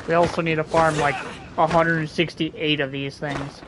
We also need to farm like 168 of these things.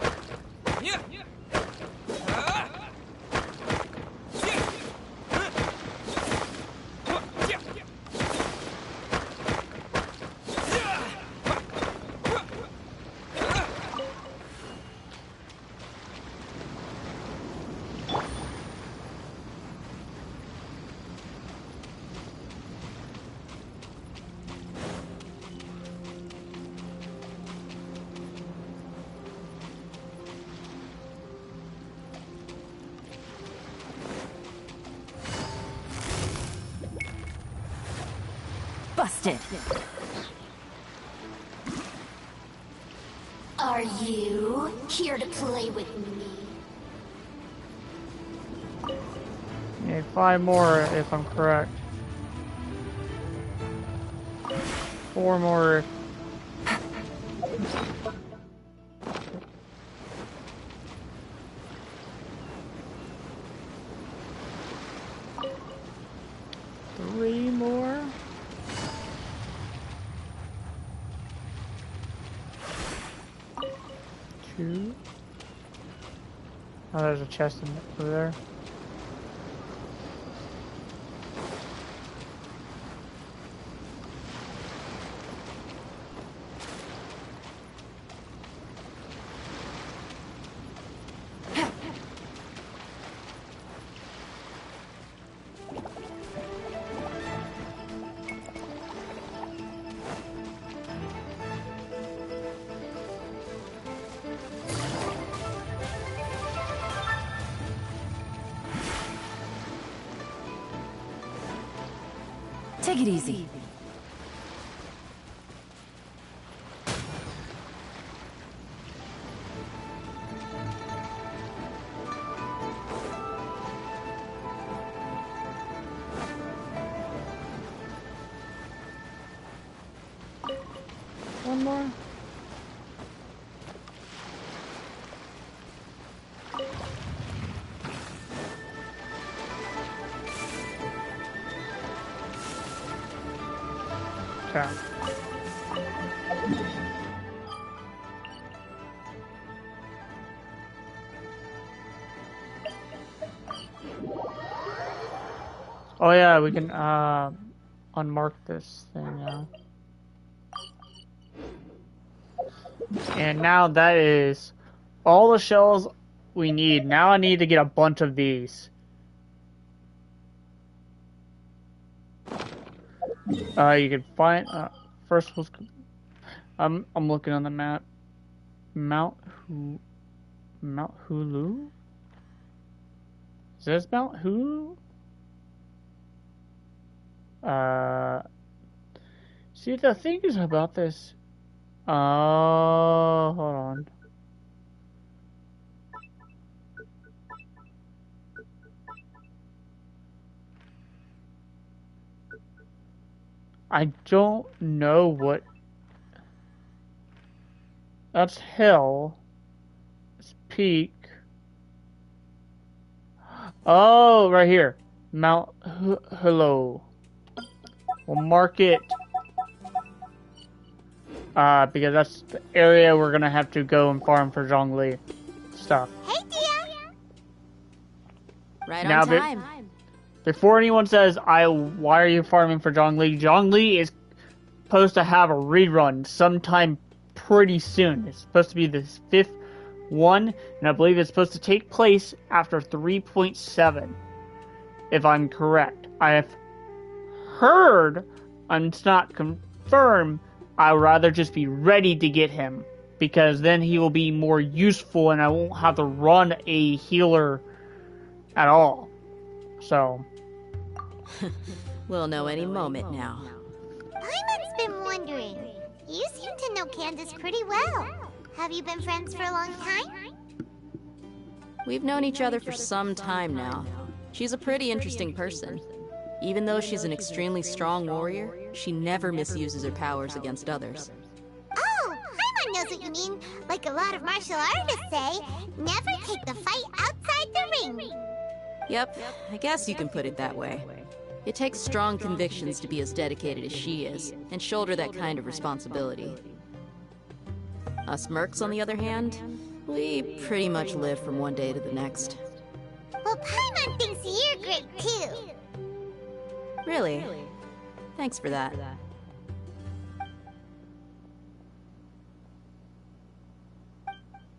Busted. Are you here to play with me? Need 5 more if I'm correct. 4 more. Three more. Two. Oh, there's a chest over there. Take it easy. One more. Okay. Oh yeah, we can unmark this thing now. And now that is all the shells we need. Now I need to get a bunch of these. You can find first was I'm looking on the map. Mount Hulu? Is this Mount Hulu? See, the thing is about this. Oh, hold on. I don't know what. That's hill. It's peak. Oh, right here. Mount Hello. We'll mark it. Because that's the area we're gonna have to go and farm for Zhongli stuff. Hey, Dia! Right on time. Before anyone says, why are you farming for Zhongli? Zhongli is supposed to have a rerun sometime pretty soon. It's supposed to be the 5th one, and I believe it's supposed to take place after 3.7, if I'm correct. I have heard, and it's not confirmed, I'd rather just be ready to get him, because then he will be more useful and I won't have to run a healer at all. So. We'll know any moment now. Paimon's been wondering. You seem to know Candace pretty well. Have you been friends for a long time? We've known each other for some time now. She's a pretty interesting person. Even though she's an extremely strong warrior, she never misuses her powers against others. Oh, Paimon knows what you mean. Like a lot of martial artists say, never take the fight outside the ring. Yep, I guess you can put it that way. It takes strong convictions to be as dedicated as she is, and shoulder that kind of responsibility. Us mercs, on the other hand, we pretty much live from one day to the next. Well, Paimon thinks you're great too. Really? Thanks for that.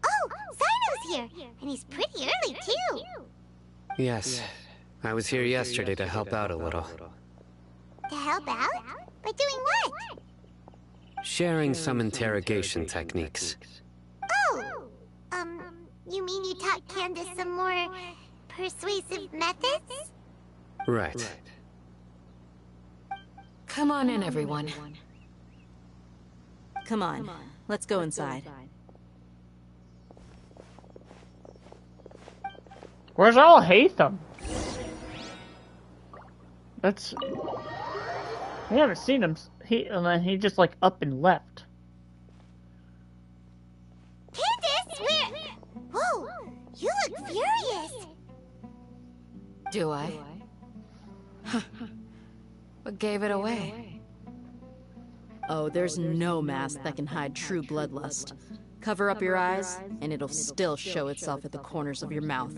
Oh, Cyno's here, and he's pretty early too. Yes, I was here yesterday to help out a little. To help out? By doing what? Sharing some interrogation techniques. Oh! You mean you taught Candace some more persuasive methods? Right. Come on in, everyone. Come on, let's go inside. Where's all Hatham? That's. We haven't seen him. He just like up and left. Candace, where? Whoa! You look furious. Do I? What gave it away? Oh, there's no mask that can hide true bloodlust. Cover up your eyes, and it'll still show itself at the corners of your mouth.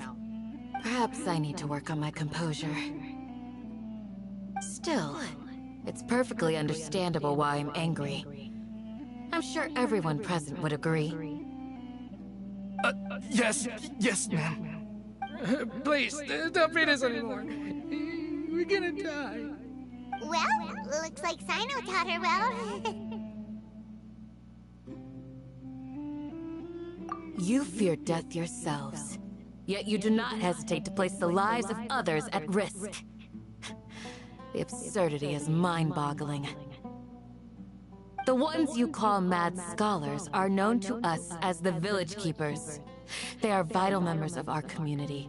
Perhaps I need to work on my composure. Still, it's perfectly understandable why I'm angry. I'm sure everyone present would agree. Yes, ma'am. Please, don't beat us anymore. We're gonna die. Well, looks like Cyno taught her well. You fear death yourselves, yet you do not hesitate to place the lives of others at risk. The absurdity is mind-boggling. The ones you call mad scholars are known to us as the Village Keepers. They are vital members of our community,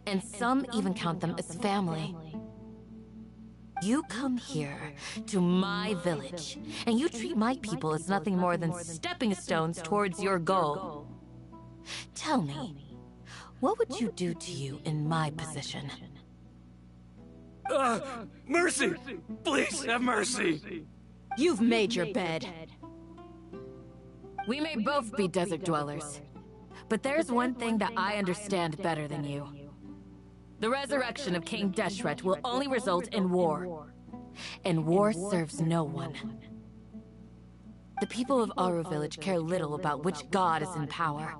and some even count them as family. You come here, to my village, and you treat my people as nothing more than stepping stones towards your goal. Tell me, what would you do to you in my position? Mercy! Please have mercy! You've made your bed. We may both be desert dwellers, but there's one thing that I understand better than you. The resurrection of King Deshret will only result in war. and war serves no one. The people of Aru Village care little about which god is in power.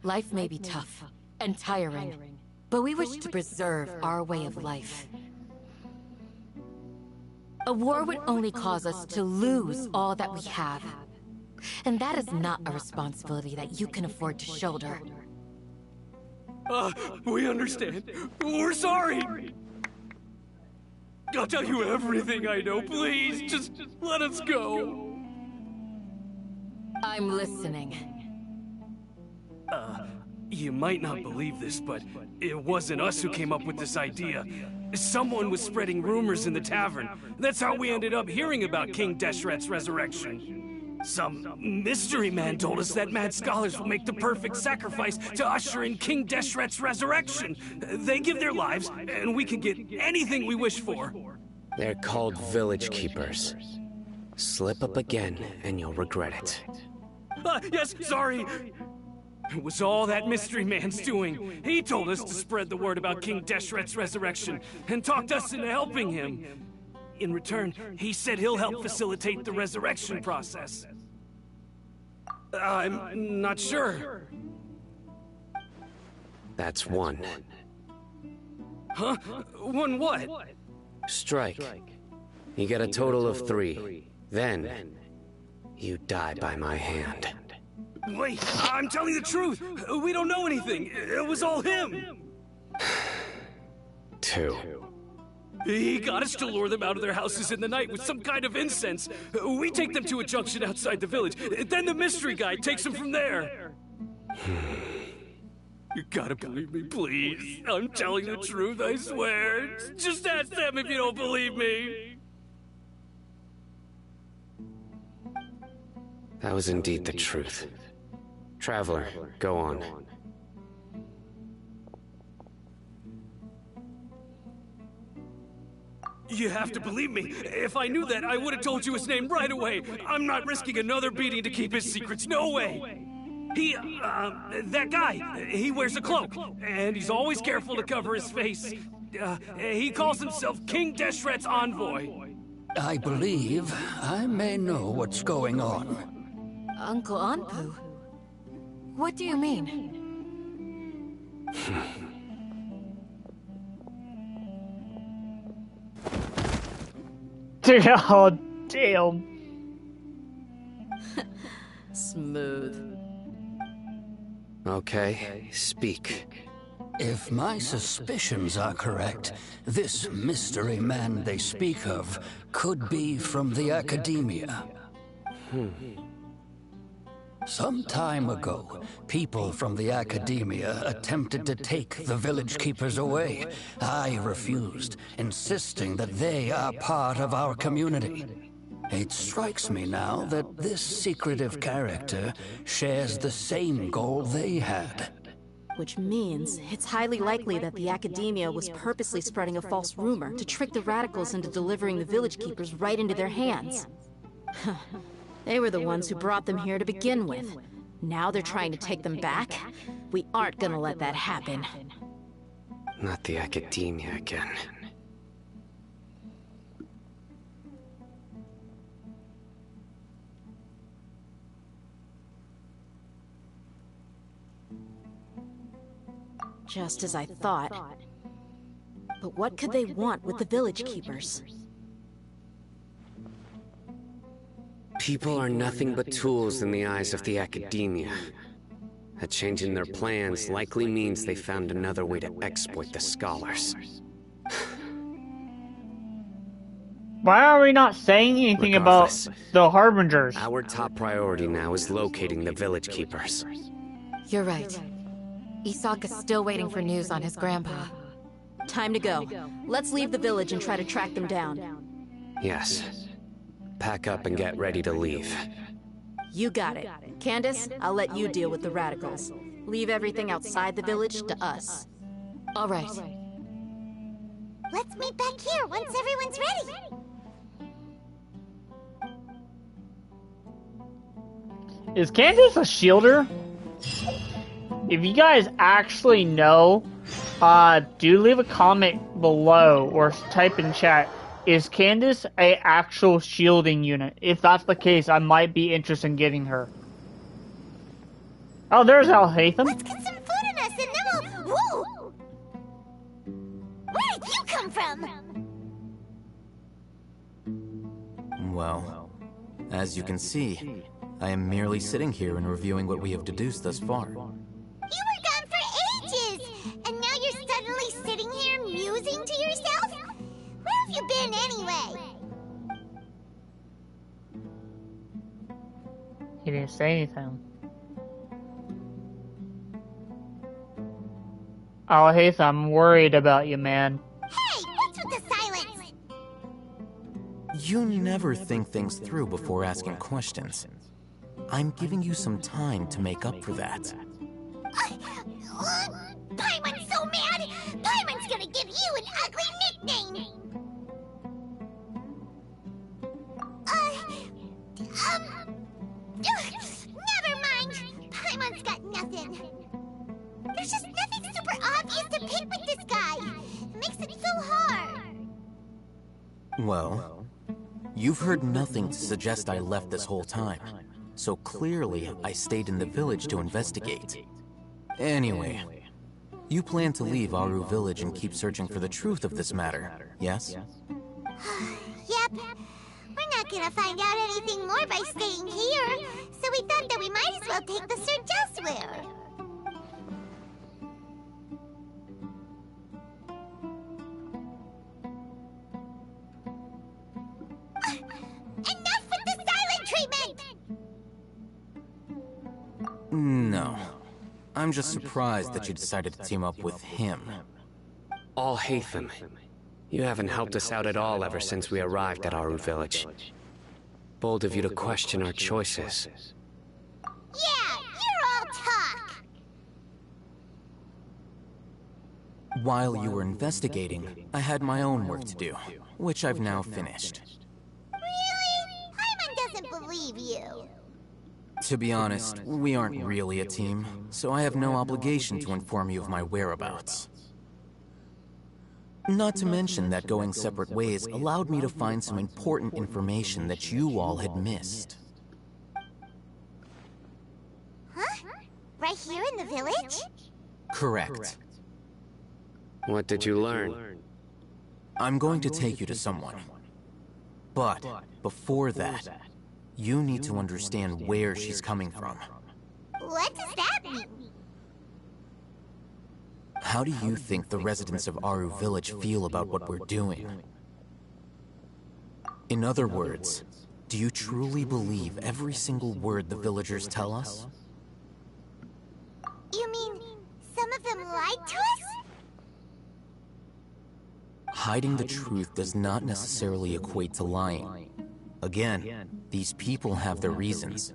Life may be tough and tiring, but we wish to preserve our way of life. A war would only cause us to lose all that we have. And that is not a responsibility that you can afford to shoulder. We understand. We're sorry. I'll tell you everything I know. Please, just let us go. I'm listening. You might not believe this, but it wasn't us who came up with this idea. Someone was spreading rumors in the tavern. That's how we ended up hearing about King Deshret's resurrection. Some mystery man told us that mad scholars will make the perfect sacrifice to usher in King Deshret's resurrection. They give their lives, and we can get anything we wish for. They're called village keepers. Slip up again, and you'll regret it. Yes, sorry. It was all that mystery man's doing. He told us to spread the word about King Deshret's resurrection, and talked us into helping him. In return, he said he'll help facilitate the resurrection process. I'm not sure. That's one. Huh? One what? Strike. You get a total of 3. Then, you die by my hand. Wait, I'm telling the truth. We don't know anything. It was all him. 2. He got us to lure them out of their houses in the night with some kind of incense. We take them to a junction outside the village. Then the mystery guy takes them from there. You gotta believe me, please. I'm telling the truth, I swear. Just ask them if you don't believe me. That was indeed the truth. Traveler, go on. You have to believe me. If I knew that, I would have told you his name right away. I'm not risking another beating to keep his secrets. No way. That guy, he wears a cloak, and he's always careful to cover his face. He calls himself King Deshret's envoy. I believe I may know what's going on. Uncle Anpu? What do you mean? Oh, damn. Smooth. Okay, speak. If my suspicions are correct, this mystery man they speak of could be from the Academia. Some time ago, people from the Academia attempted to take the village keepers away. I refused, insisting that they are part of our community. It strikes me now that this secretive character shares the same goal they had. Which means it's highly likely that the Academia was purposely spreading a false rumor to trick the radicals into delivering the village keepers right into their hands. They were the ones who brought them here to begin with. Now they're trying to take them back? We aren't gonna let that happen. Not the Academia again. Just as I thought. But what could they want with the village keepers? People are nothing but tools in the eyes of the Academia. A change in their plans likely means they found another way to exploit the scholars. Why are we not saying anything about the Harbingers? Our top priority now is locating the village keepers. You're right. Isak is still waiting for news on his grandpa. Time to go. Let's leave the village and try to track them down. Yes. Pack up and get ready to leave. You got it. Candace, I'll let you deal with the radicals. Leave everything outside the village to us. All right. Let's meet back here once everyone's ready. Is Candace a shielder? If you guys actually know, do leave a comment below or type in chat Is Candace a actual shielding unit? If that's the case, I might be interested in getting her. Oh, there's Al-Haitham. Let's get some food in us and then we'll... Whoa! Where did you come from? Well, as you can see, I am merely sitting here and reviewing what we have deduced thus far. You were gone for ages! And now you're suddenly sitting here musing to yourself? Where have you been anyway? He didn't say anything. Al-Haitham, I'm worried about you, man. Hey, what's with the silence? You never think things through before asking questions. I'm giving you some time to make up for that. Paimon's so mad! Paimon's gonna give you an ugly nickname! Never mind! Paimon's got nothing. There's just nothing super obvious to pick with this guy. It makes it so hard. Well, you've heard nothing to suggest I left this whole time. So clearly, I stayed in the village to investigate. Anyway, you plan to leave Aru village and keep searching for the truth of this matter, yes? Yep. We're not gonna find out anything more by staying here, so we thought that we might as well take the search elsewhere. Enough with the silent treatment! No. I'm just surprised that you decided to team up with him. Al-Haitham, you haven't helped us out at all ever since we arrived at Aru village. Bold of you to question our choices. Yeah, you're all talk! While you were investigating, I had my own work to do, which I've now finished. Really? Paimon doesn't believe you. To be honest, we aren't really a team, so I have no obligation to inform you of my whereabouts. Not to mention that going separate ways allowed me to find some important information that you all had missed. Huh? Right here in the village? Correct. What did you learn? I'm going to take you to someone. But before that, you need to understand where she's coming from. What does that mean? How do you think the residents of Aru village feel about what we're doing? In other words, do you truly believe every single word the villagers tell us? You mean some of them lied to us? Hiding the truth does not necessarily equate to lying. Again, these people have their reasons.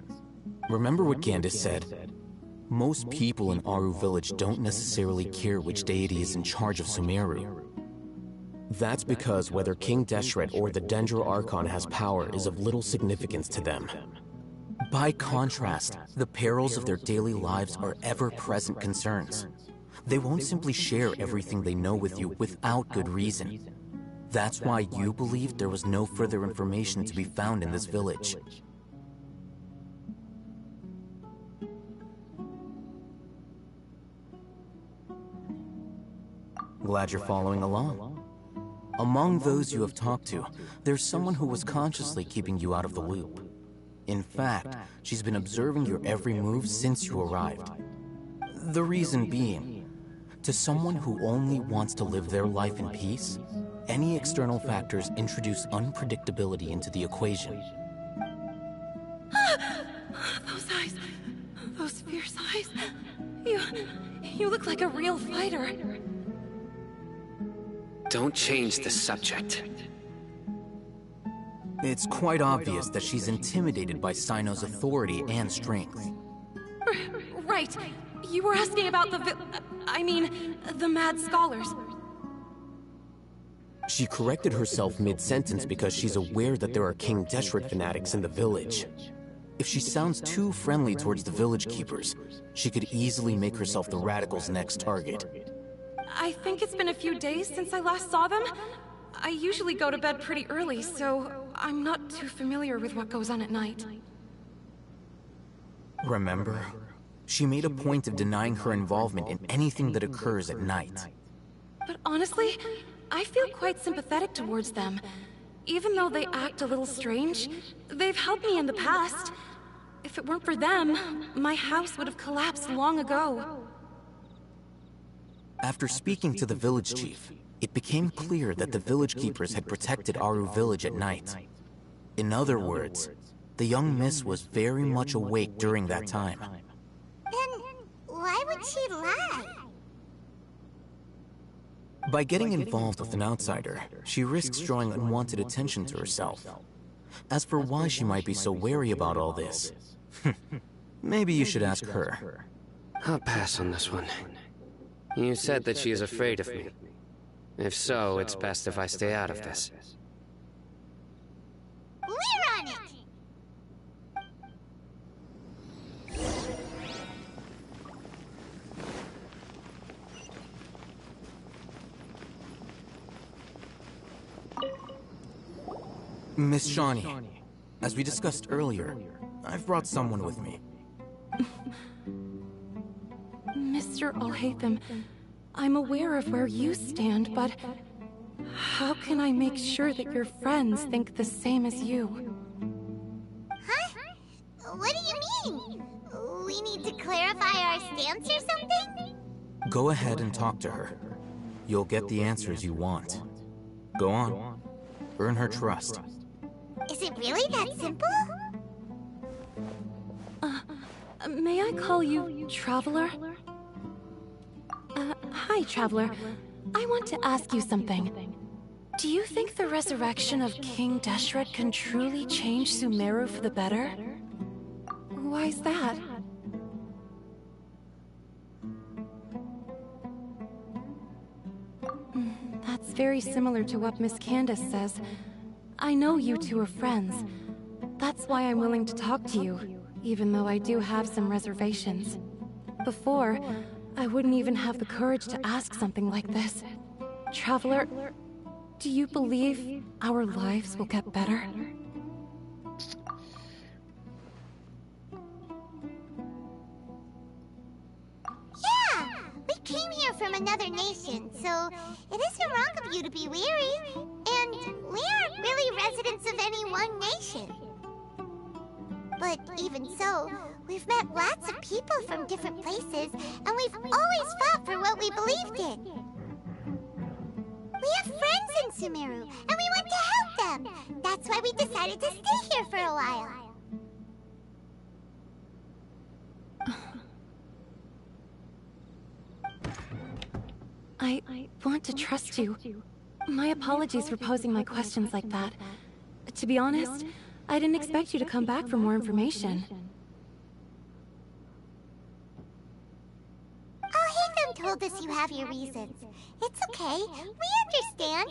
Remember what Candace said? Most people in Aru village don't necessarily care which deity is in charge of Sumeru. That's because whether King Deshret or the Dendro Archon has power is of little significance to them. By contrast, the perils of their daily lives are ever-present concerns. They won't simply share everything they know with you without good reason. That's why you believed there was no further information to be found in this village. Glad you're following along. Among those you have talked to, there's someone who was consciously keeping you out of the loop. In fact, she's been observing your every move since you arrived. The reason being, to someone who only wants to live their life in peace, any external factors introduce unpredictability into the equation. Those eyes, those fierce eyes. You look like a real fighter. Don't change the subject. It's quite obvious that she's intimidated by Sino's authority and strength. Right. You were asking about the mad scholars. She corrected herself mid-sentence because she's aware that there are King Deshret fanatics in the village. If she sounds too friendly towards the village keepers, she could easily make herself the radicals' next target. I think it's been a few days since I last saw them. I usually go to bed pretty early, so I'm not too familiar with what goes on at night. Remember? She made a point of denying her involvement in anything that occurs at night. But honestly, I feel quite sympathetic towards them. Even though they act a little strange, they've helped me in the past. If it weren't for them, my house would have collapsed long ago. After speaking to the village chief, it became clear that the village keepers had protected Aru village at night. In other words, the young miss was very much awake during that time. Then why would she lie? By getting involved with an outsider, she risks drawing unwanted attention to herself. As for why she might be so wary about all this, maybe you should ask her. I'll pass on this one. You said that she is afraid of me. If so, it's best if I stay out of this. We're on it! Miss Shawnee, as we discussed earlier, I've brought someone with me. Mr. Alhaitham, I'm aware of where you stand, but how can I make sure that your friends think the same as you? Huh? What do you mean? We need to clarify our stance or something? Go ahead and talk to her. You'll get the answers you want. Go on. Earn her trust. Is it really that simple? May I call you Traveler? Hi, Traveler. I want to ask you something. Do you think the resurrection of King Deshret can truly change Sumeru for the better? Why's that? That's very similar to what Miss Candace says. I know you two are friends. That's why I'm willing to talk to you, even though I do have some reservations. Before, I wouldn't even have the courage to ask something like this. Traveler, do you believe our lives will get better? Yeah! We came here from another nation, so it isn't wrong of you to be weary. And we aren't really residents of any one nation. But even so, we've met lots of people from different places, and we've always fought for what we believed in. We have friends in Sumeru, and we want to help them. That's why we decided to stay here for a while. I want to trust you. My apologies for posing my questions like that. To be honest, I didn't expect you to come back for more information. Alhaitham told us you have your reasons. It's okay. We understand.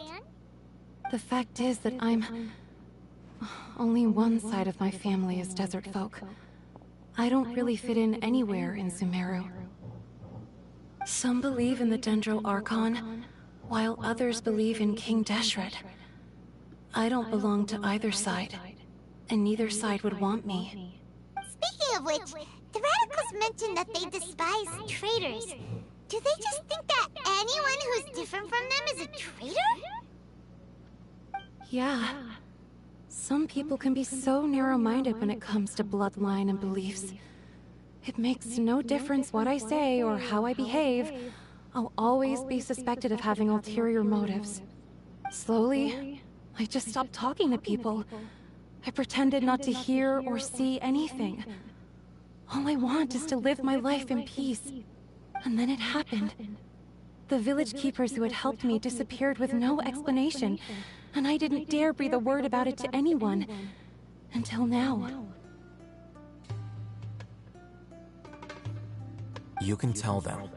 The fact is that only one side of my family is desert folk. I don't really fit in anywhere in Sumeru. Some believe in the Dendro Archon, while others believe in King Deshret. I don't belong to either side, and neither side would want me. Speaking of which, the Radicals mentioned that they despise traitors. Do they just think that anyone who's different from them is a traitor? Yeah. Some people can be so narrow-minded when it comes to bloodline and beliefs. It makes no difference what I say or how I behave. I'll always be suspected of having ulterior motives. Slowly, I just stopped talking to people. I pretended not to hear or see anything. All I want is to live my life in peace. And then it happened. The village keepers who had helped me disappeared with no explanation, and I didn't dare breathe a word about it to anyone. Until now. You can tell them.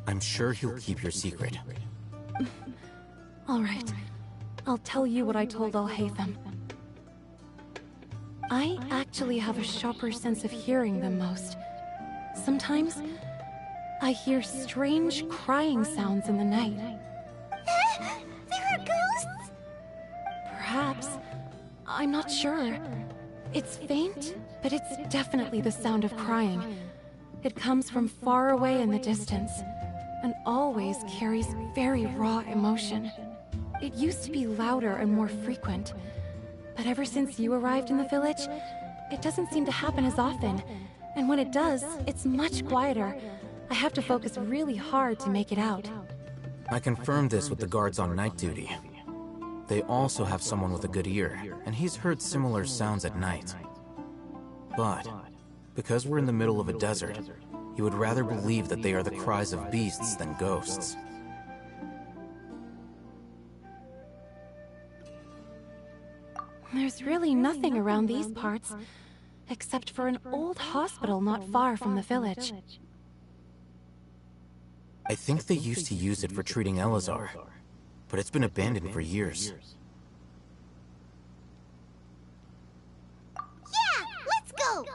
I'm sure he'll keep your secret. All right. I'll tell you what I told Alhaitham. I actually have a sharper sense of hearing than most. Sometimes, I hear strange crying sounds in the night. There are ghosts? perhaps. I'm not sure. It's faint, but it's definitely the sound of crying. It comes from far away in the distance, and always carries very raw emotion. It used to be louder and more frequent, but ever since you arrived in the village, it doesn't seem to happen as often, and when it does, it's much quieter. I have to focus really hard to make it out. I confirmed this with the guards on night duty. They also have someone with a good ear, and he's heard similar sounds at night. But, because we're in the middle of a desert, he would rather believe that they are the cries of beasts than ghosts. There's really nothing around these parts, except for an old hospital not far from the village. I think they used to use it for treating Elazar, but it's been abandoned for years. Yeah, let's go!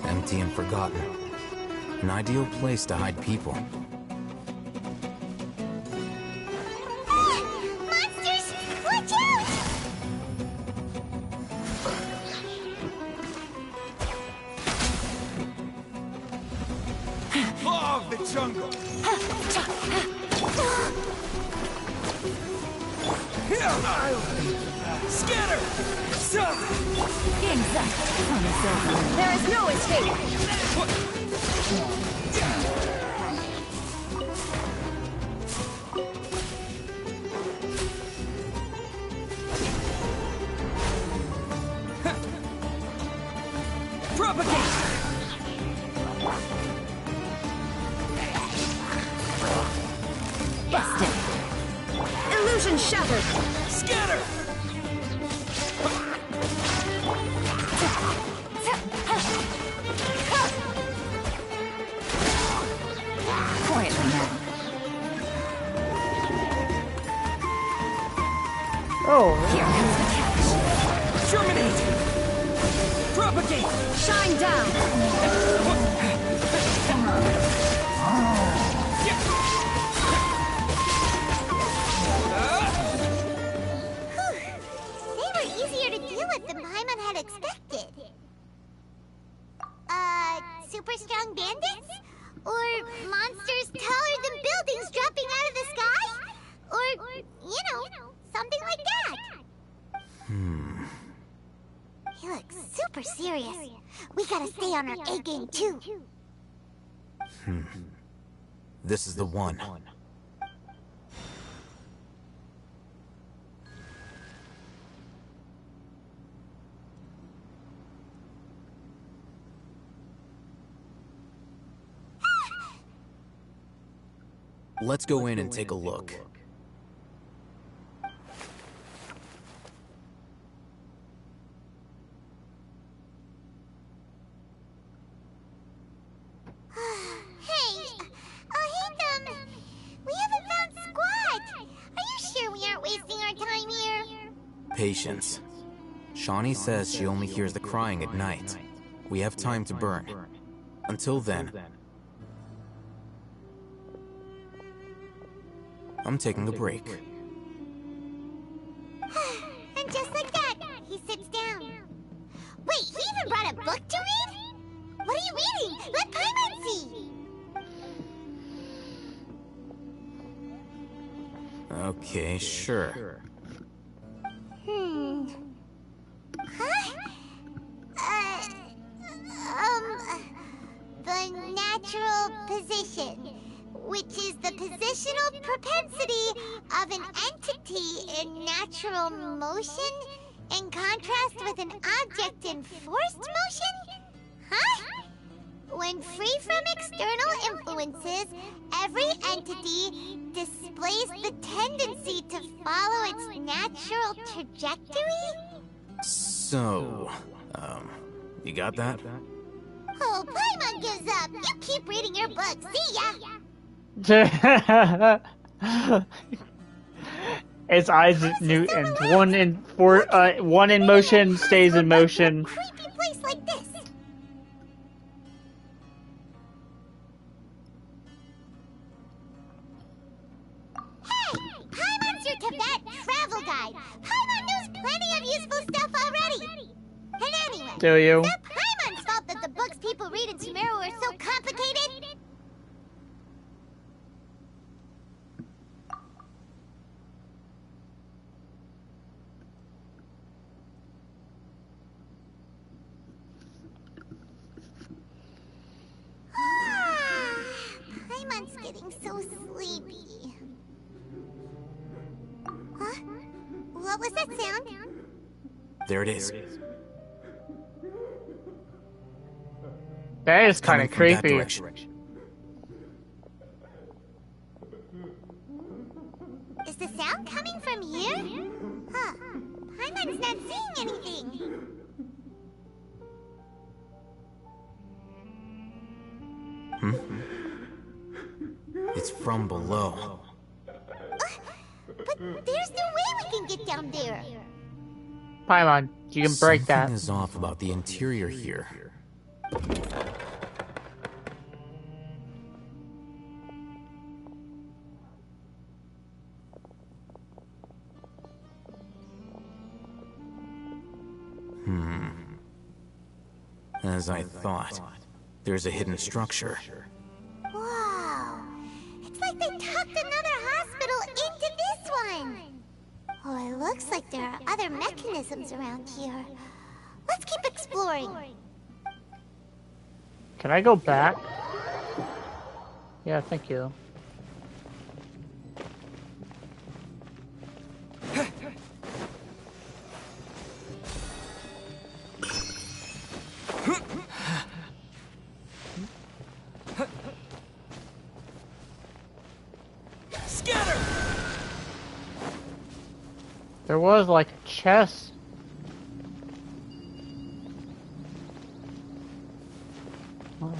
Empty and forgotten. An ideal place to hide people. Monsters! Watch out! Law of the jungle! Scatter! Game's up. There is no escape. Propagate! Busted. Illusion shattered. Scatter! Quietly now. Oh. Here comes the catch. Terminate! Propagate! Shine down! They were easier to deal with than Paimon had expected. Super strong bandits? Or monsters taller than buildings dropping out of the sky? Or, you know, something like that. He looks super serious. We gotta stay on our A game too. This is the one. Let's go in and take a look. Hey, we haven't found Squat. Are you sure we aren't wasting our time here? Patience. Shawnee says she only hears the crying at night. We have time to burn. Until then, I'm taking a break. And just like that, he sits down. Wait, he even brought a book to read? What are you reading? Let Paimon see! Okay, sure. Huh? The natural position, which is the positional propensity of an entity in natural motion In contrast with an object in forced motion? Huh? When free from external influences, every entity displays the tendency to follow its natural trajectory? So, you got that? Oh, Paimon gives up. You keep reading your book. See ya! It's Isaac Newton's. One in motion stays in motion. Creepy place like this. Hey, Paimon's your Tibet travel guide. Paimon knows plenty of useful stuff already. And anyway, Do you? it's not Paimon's fault that the books people read in Sumeru are so complicated. Paimon's getting so sleepy. Huh? What was that sound? There it is. That is kind of creepy. Is the sound coming from here? Huh. Paimon's not seeing anything. It's from below. But there's no way we can get down there. Paimon, you can break that. Something is off about the interior here. As I thought, there's a hidden structure. Wow. It's like they tucked another hospital into this one. Oh, it looks like there are other mechanisms around here. Let's keep exploring. Can I go back? Yeah, thank you. There was like a chest. Oh.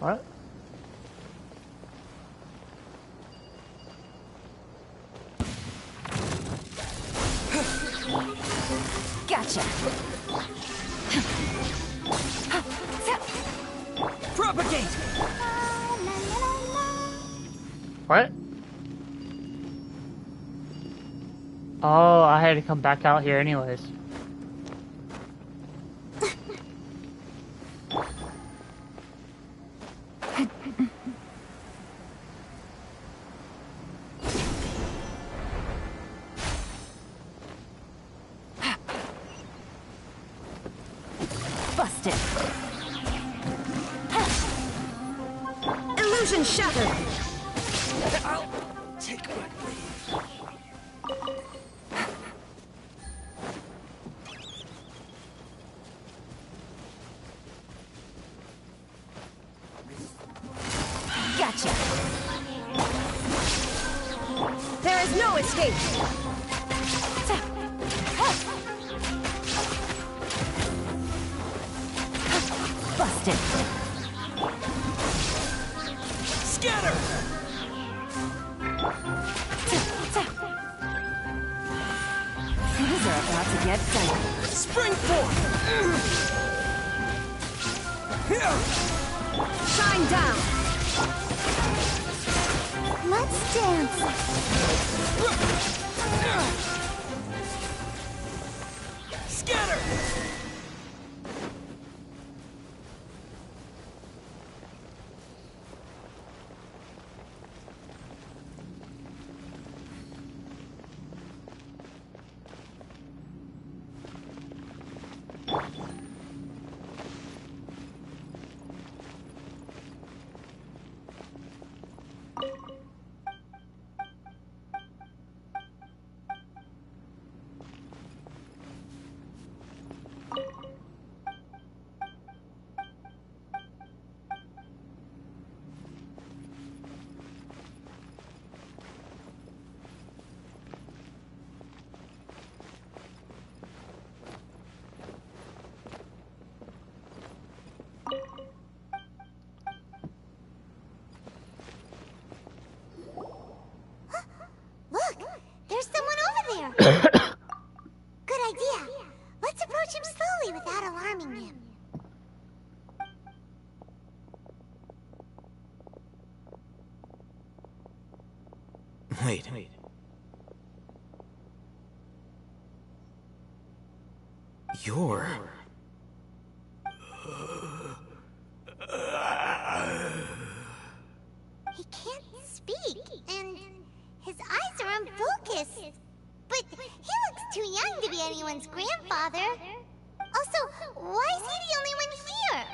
What? Gotcha. Propagate. What? Oh, I had to come back out here anyways. Busted. Illusion shattered. I'll take my leave. Gotcha. There is no escape. Busted. Scatter! Things are about to get done. Spring forth! Shine down. Let's dance. Scatter! Wait. You're... He can't speak, and his eyes are unfocused. But he looks too young to be anyone's grandfather. Also, why is he the only one here?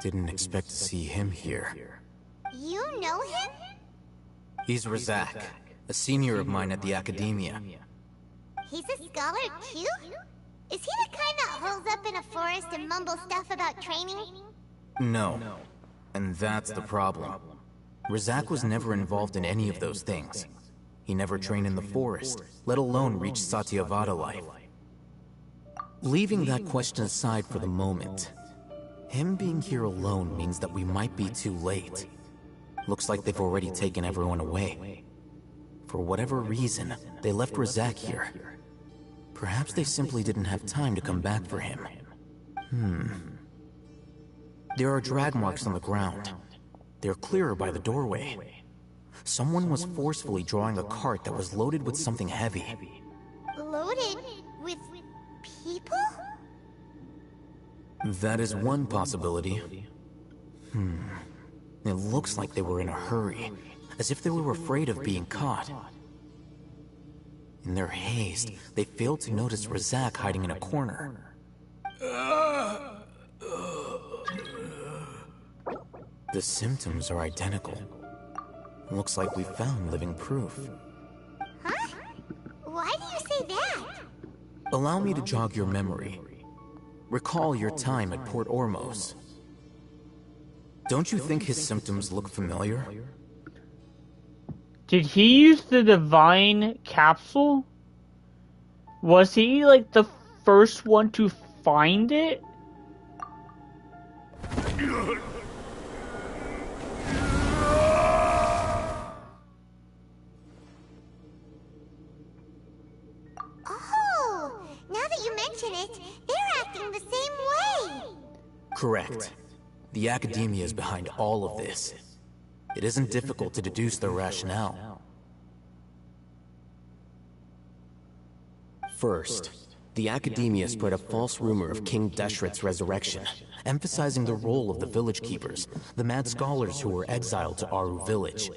Didn't expect to see him here. You know him? He's Razak, a senior of mine at the Academia. He's a scholar too? Is he the kind that holes up in a forest and mumbles stuff about training? No. And that's the problem. Razak was never involved in any of those things. He never trained in the forest, let alone reach Satyavada life. Leaving that question aside for the moment, him being here alone means that we might be too late. Looks like they've already taken everyone away. For whatever reason, they left Razak here. Perhaps they simply didn't have time to come back for him. There are drag marks on the ground. They're clearer by the doorway. Someone was forcefully drawing a cart that was loaded with something heavy. Loaded with people? That is one possibility. It looks like they were in a hurry, as if they were afraid of being caught. In their haste, they failed to notice Razak hiding in a corner. The symptoms are identical. Looks like we found living proof. Huh? Why do you say that? Allow me to jog your memory. Recall your time at Port Ormos. Don't you think his symptoms look familiar? Did he use the divine capsule? Was he like the first one to find it? Oh, now that you mention it, they're acting the same way. Correct. The Academia is behind all of this. It isn't difficult to deduce their rationale. First, the Academia spread a false rumor of King Deshret's resurrection, emphasizing the role of the village keepers, the mad scholars who were exiled to Aru village.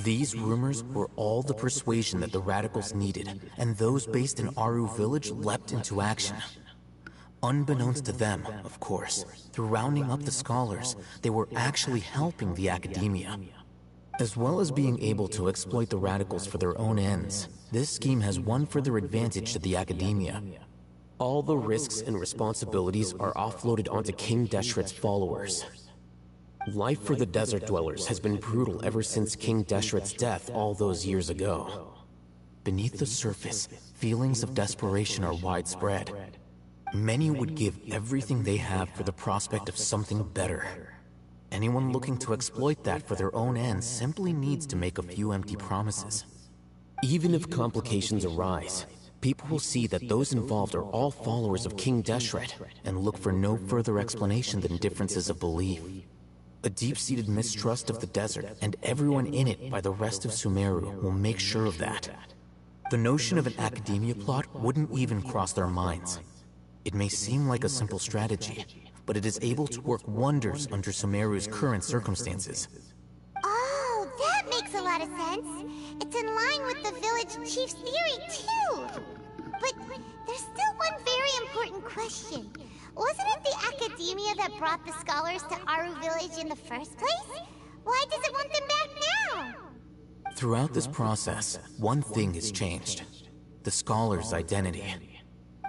These rumors were all the persuasion that the radicals needed, and those based in Aru village leapt into action. Unbeknownst to them, of course, through rounding up the scholars, they were actually helping the Academia. As well as being able to exploit the radicals for their own ends, this scheme has one further advantage to the Academia. All the risks and responsibilities are offloaded onto King Deshret's followers. Life for the desert dwellers has been brutal ever since King Deshret's death all those years ago. Beneath the surface, feelings of desperation are widespread. Many would give everything they have for the prospect of something better. Anyone looking to exploit that for their own ends simply needs to make a few empty promises. Even if complications arise, people will see that those involved are all followers of King Deshret, and look for no further explanation than differences of belief. A deep-seated mistrust of the desert and everyone in it by the rest of Sumeru will make sure of that. The notion of an Academia plot wouldn't even cross their minds. It may seem like a simple strategy, but it is able to work wonders under Sumeru's current circumstances. Oh, that makes a lot of sense. It's in line with the village chief's theory, too. But there's still one very important question. Wasn't it the Academia that brought the scholars to Aru village in the first place? Why does it want them back now? Throughout this process, one thing has changed. The scholars' identity.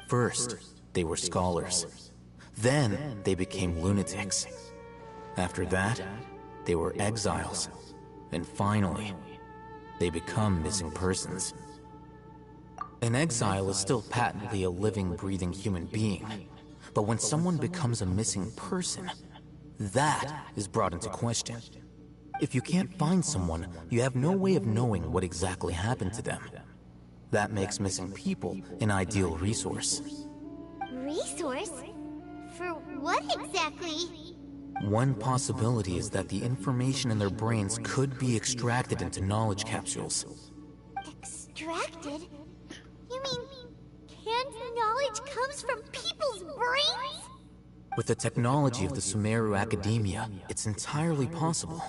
First, they were scholars. Then, they became lunatics. After that, they were exiles. And finally, they become missing persons. An exile is still patently a living, breathing human being. But when someone becomes a missing person, that is brought into question. If you can't find someone, you have no way of knowing what exactly happened to them. That makes missing people an ideal resource. Resource? For what exactly? One possibility is that the information in their brains could be extracted into knowledge capsules. Extracted? You mean canned knowledge comes from people's brains? With the technology of the Sumeru Academia, it's entirely possible.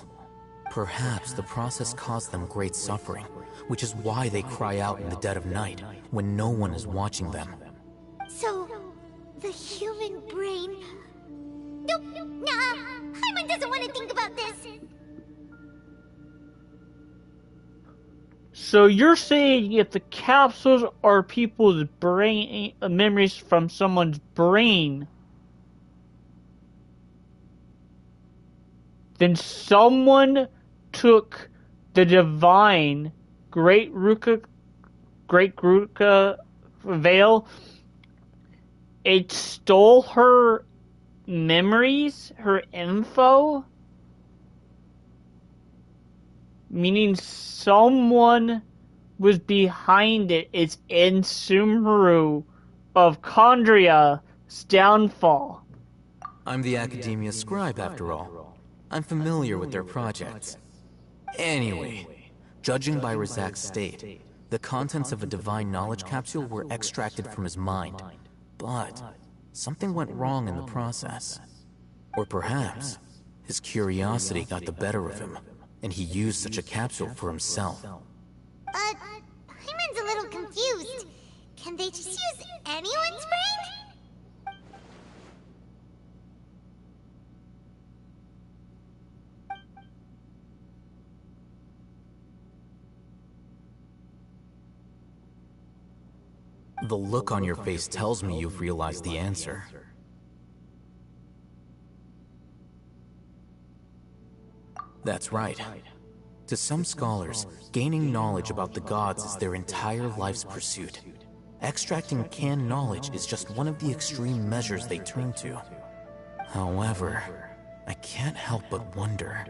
Perhaps the process caused them great suffering, which is why they cry out in the dead of night, when no one is watching them. So, the human brain... Nope, nah, Paimon doesn't want to think about this. So you're saying if the capsules are people's brain, memories from someone's brain, then someone took the divine Great Ruka veil, it stole her memories, her info? Meaning someone was behind it. It's in Sumeru of Chondria's downfall. I'm the Academia scribe, after all. I'm familiar with their projects. Anyway, judging by Razak's state, the contents of a divine knowledge capsule were extracted from his mind. But something went wrong in the process. Or perhaps his curiosity got the better of him, and he used such a capsule for himself. Paimon's a little confused. Can they just use anyone's brain? The look on your face tells me you've realized the answer. That's right. To some scholars, gaining knowledge about the gods is their entire life's pursuit. Extracting canned knowledge is just one of the extreme measures they turn to. However, I can't help but wonder,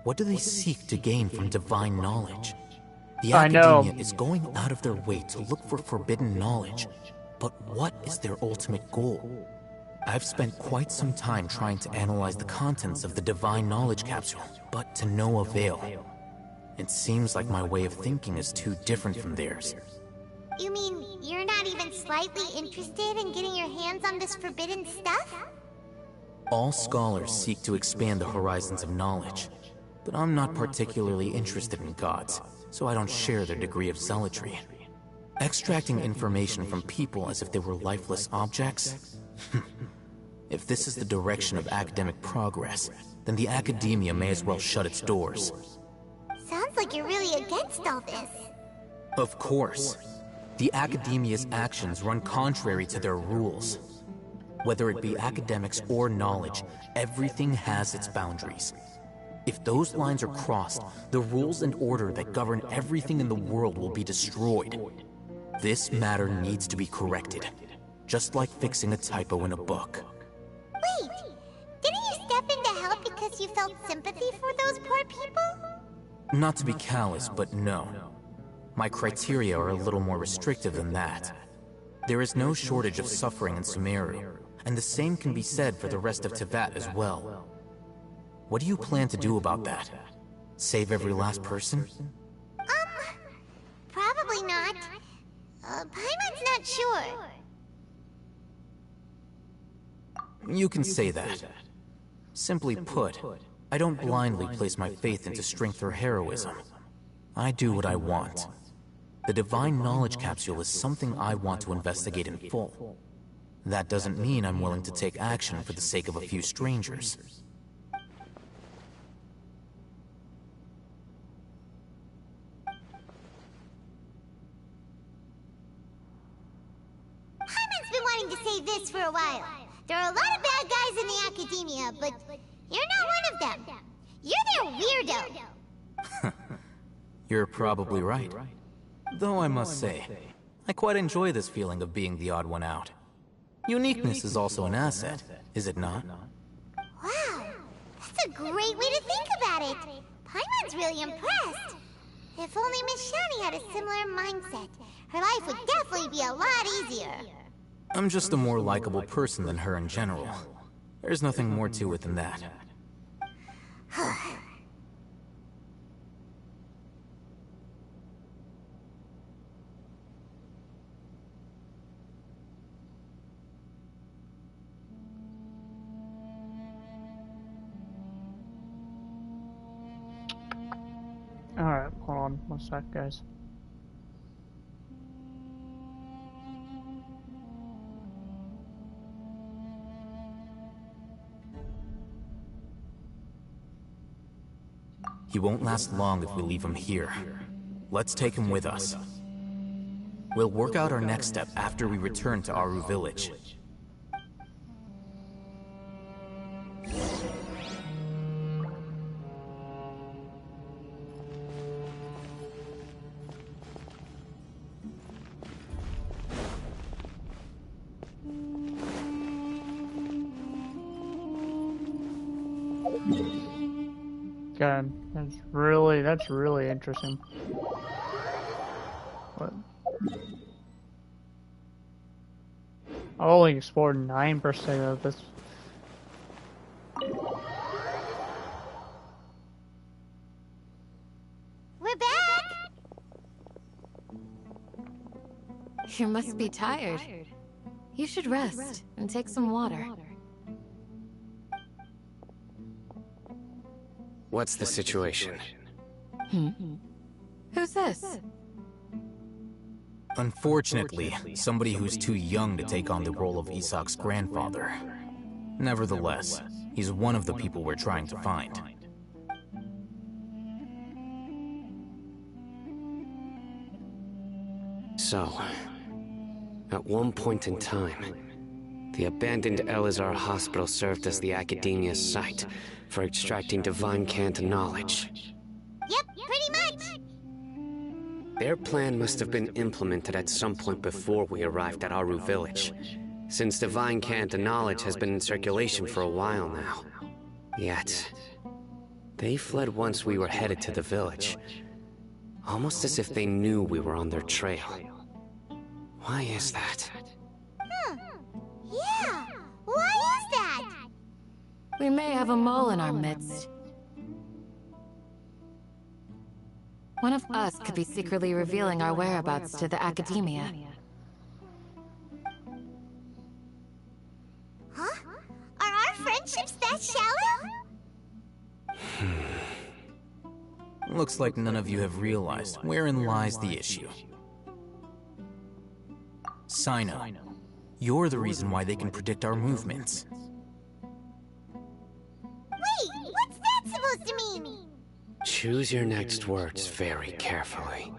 what do they seek to gain from divine knowledge? The Academia is going out of their way to look for forbidden knowledge, but what is their ultimate goal? I've spent quite some time trying to analyze the contents of the divine knowledge capsule, but to no avail. It seems like my way of thinking is too different from theirs. You mean you're not even slightly interested in getting your hands on this forbidden stuff? All scholars seek to expand the horizons of knowledge, but I'm not particularly interested in gods, so I don't share their degree of zealotry. Extracting information from people as if they were lifeless objects? If this is the direction of academic progress, then the Academia may as well shut its doors. Sounds like you're really against all this. Of course. The Academia's actions run contrary to their rules. Whether it be academics or knowledge, everything has its boundaries. If those lines are crossed, the rules and order that govern everything in the world will be destroyed. This matter needs to be corrected, just like fixing a typo in a book. Wait, didn't you step in to help because you felt sympathy for those poor people? Not to be callous, but no. My criteria are a little more restrictive than that. There is no shortage of suffering in Sumeru, and the same can be said for the rest of Teyvat as well. What do you plan to do about that? Save every last person? Probably not. Paimon's not sure. You can say that. Simply put, I don't blindly place my faith into strength or heroism. I do what I want. The divine knowledge capsule is something I want to investigate in full. That doesn't mean I'm willing to take action for the sake of a few strangers. Paimon's been wanting to say this for a while. There are a lot of bad guys in the Academia, but you're not one of them. You're their weirdo. You're probably right. Though I must say, I quite enjoy this feeling of being the odd one out. Uniqueness is also an asset, is it not? Wow, that's a great way to think about it. Paimon's really impressed. If only Miss Shani had a similar mindset, her life would definitely be a lot easier. I'm just a more likable person than her in general. There's nothing more to it than that. Alright, hold on one sec, guys. He won't last long if we leave him here. Let's take him with us. We'll work out our next step after we return to Aru Village. God, that's really interesting. What? I've only explored 9% of this. We're back! You must be tired. You should rest and take some water. What's the situation? Who's this? Unfortunately, somebody who's too young to take on the role of Isak's grandfather. Nevertheless, he's one of the people we're trying to find. So, at one point in time, the abandoned Elazar Hospital served as the Academia's site for extracting divine cant knowledge. Yep, pretty much! Their plan must have been implemented at some point before we arrived at Aru Village, since divine cant knowledge has been in circulation for a while now. Yet, they fled once we were headed to the village, almost as if they knew we were on their trail. Why is that? Yeah, why is that? We may have a mole in our midst. One of us could be secretly revealing our whereabouts to the Academia. Huh? Are our friendships that shallow? Looks like none of you have realized wherein lies the issue. Sino, you're the reason why they can predict our movements. Wait, what's that supposed to mean? Choose your next words very carefully.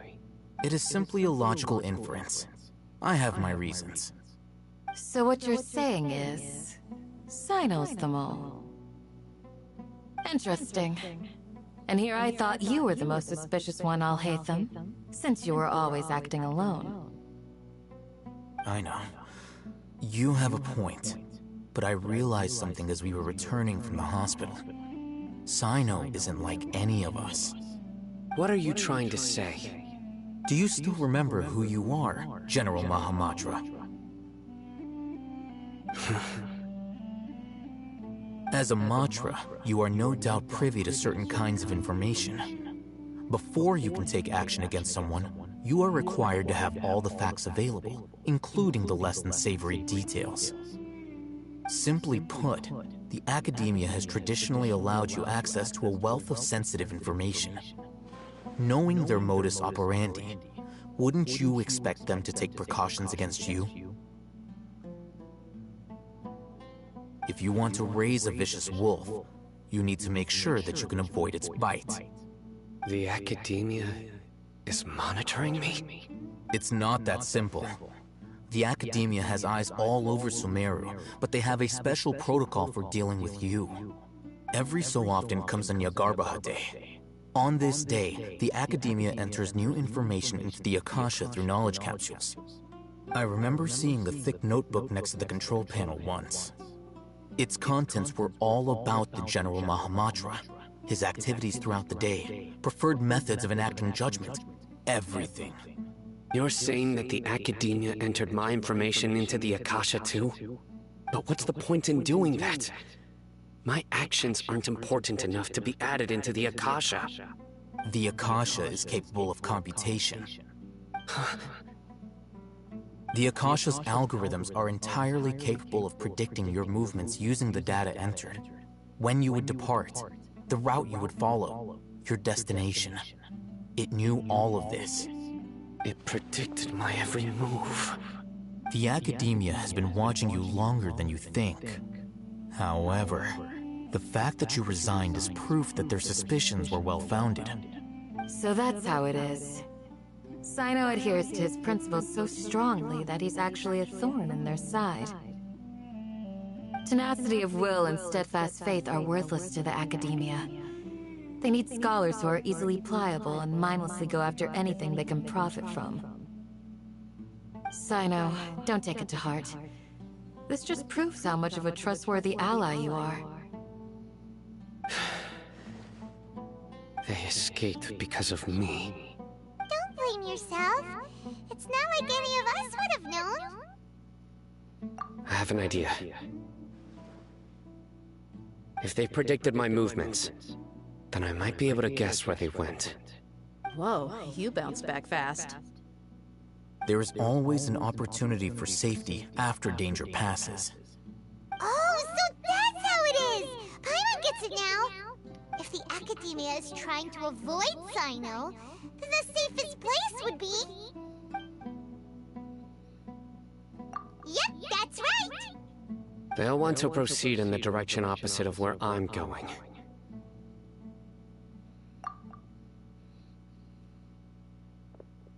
It is simply a logical inference. I have my reasons. So what you're saying is, Sino's the mole. Interesting. And here I thought you were the most suspicious one, Al-Haytham, since you were always acting alone. I know. You have a point, but I realized something as we were returning from the hospital. Sino isn't like any of us. What are you trying to say? Do you still remember who you are, General Mahamatra? As a Matra, you are no doubt privy to certain kinds of information. Before you can take action against someone, you are required to have all the facts available, including the less than savory details. Simply put, the Academia has traditionally allowed you access to a wealth of sensitive information. Knowing their modus operandi, wouldn't you expect them to take precautions against you? If you want to raise a vicious wolf, you need to make sure that you can avoid its bite. The Academia is monitoring me? It's not that simple. The Academia has eyes all over Sumeru, but they have a special protocol for dealing with you. Every so often comes a Nyagarbaha Day. On this day, the Academia enters new information into the Akasha through knowledge capsules. I remember seeing the thick notebook next to the control panel once. Its contents were all about the General Mahamatra, his activities throughout the day, preferred methods of enacting judgment, everything. You're saying that the Academia entered my information into the Akasha too? But what's the point in doing that? My actions aren't important enough to be added into the Akasha. The Akasha is capable of computation. The Akasha's algorithms are entirely capable of predicting your movements using the data entered. When you would depart, the route you would follow, your destination. It knew all of this. It predicted my every move. The Academia has been watching you longer than you think. However, the fact that you resigned is proof that their suspicions were well-founded. So that's how it is. Sino adheres to his principles so strongly that he's actually a thorn in their side. Tenacity of will and steadfast faith are worthless to the Academia. They need scholars who are easily pliable and mindlessly go after anything they can profit from. Sino, don't take it to heart. This just proves how much of a trustworthy ally you are. They escaped because of me. Don't blame yourself. It's not like any of us would have known. I have an idea. If they predicted my movements, then I might be able to guess where they went. Whoa, you bounced back fast. There is always an opportunity for safety after danger passes. Oh, so that's how it is! Paimon gets it now! If the Academia is trying to avoid Sino, then the safest place would be... Yep, that's right! They'll want to proceed in the direction opposite of where I'm going.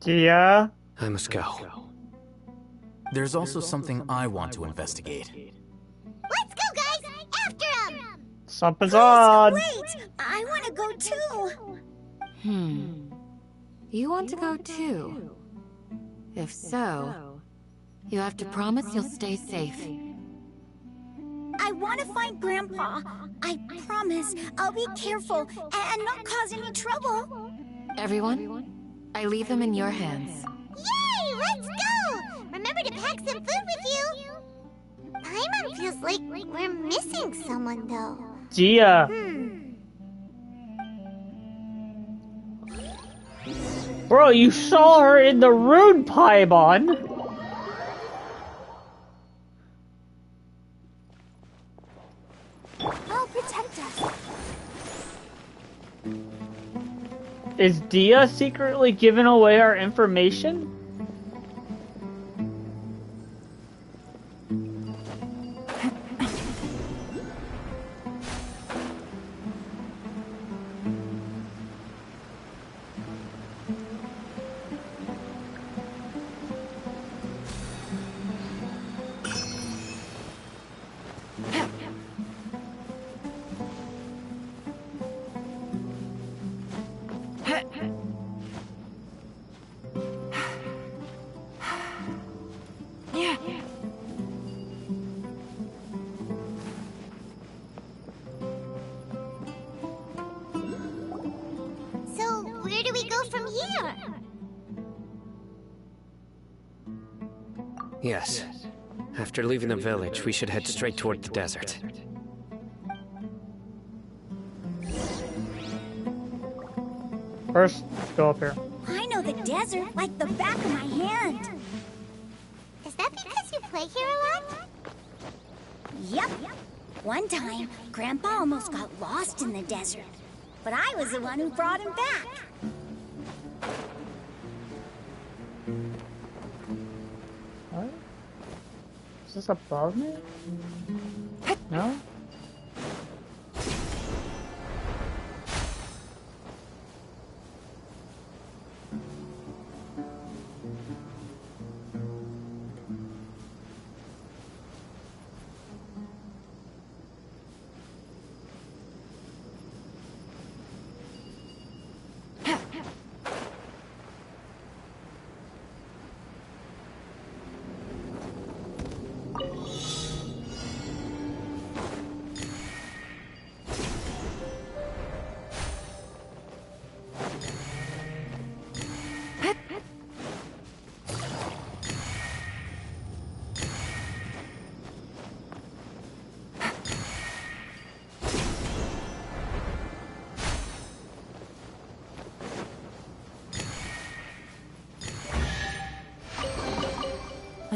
Yeah? I must go. There's also something I want to investigate. Let's go, guys! After him! Something's odd! Wait! I want to go too! You want to go too? If so, you have to promise you'll stay safe. I want to find Grandpa. I promise I'll be careful and not cause any trouble. Everyone, I leave him in your hands. Yay! Let's go! Remember to pack some food with you! Paimon feels like we're missing someone, though. Gia. Bro, you saw her in the rune, Paimon! I'll protect us. Is Dia secretly giving away our information? So, where do we go from here? Yes. After leaving the village, we should head straight toward the desert. First, go up here. I know the desert like the back of my hand. Is that because you play here a lot? Yep. One time, Grandpa almost got lost in the desert. But I was the one who brought him back. What? Is this above me? No?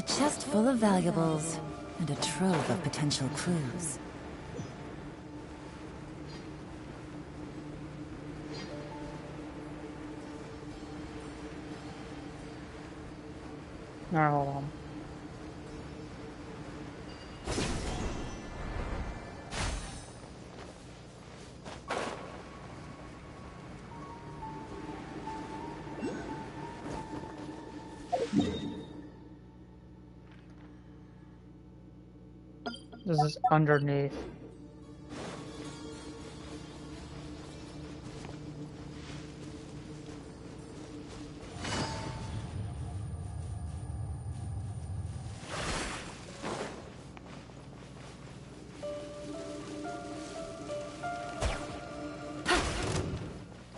A chest full of valuables, and a trove of potential clues. Alright, hold on. This is underneath.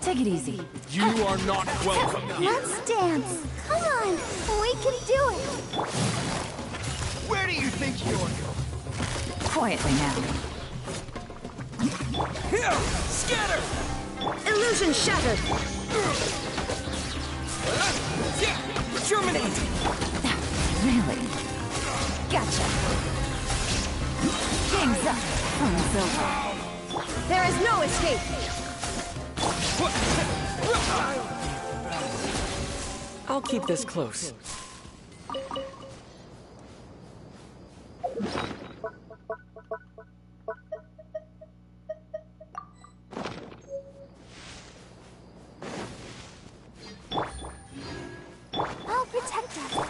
Take it easy. You are not welcome here. Let's dance. Come on, we can do it. Where do you think you're going? Quietly now. Here! Scatter! Illusion shattered! Germinate! Really? Gotcha. Game's up. Fun's over. There is no escape! I'll keep this close. I'll protect us.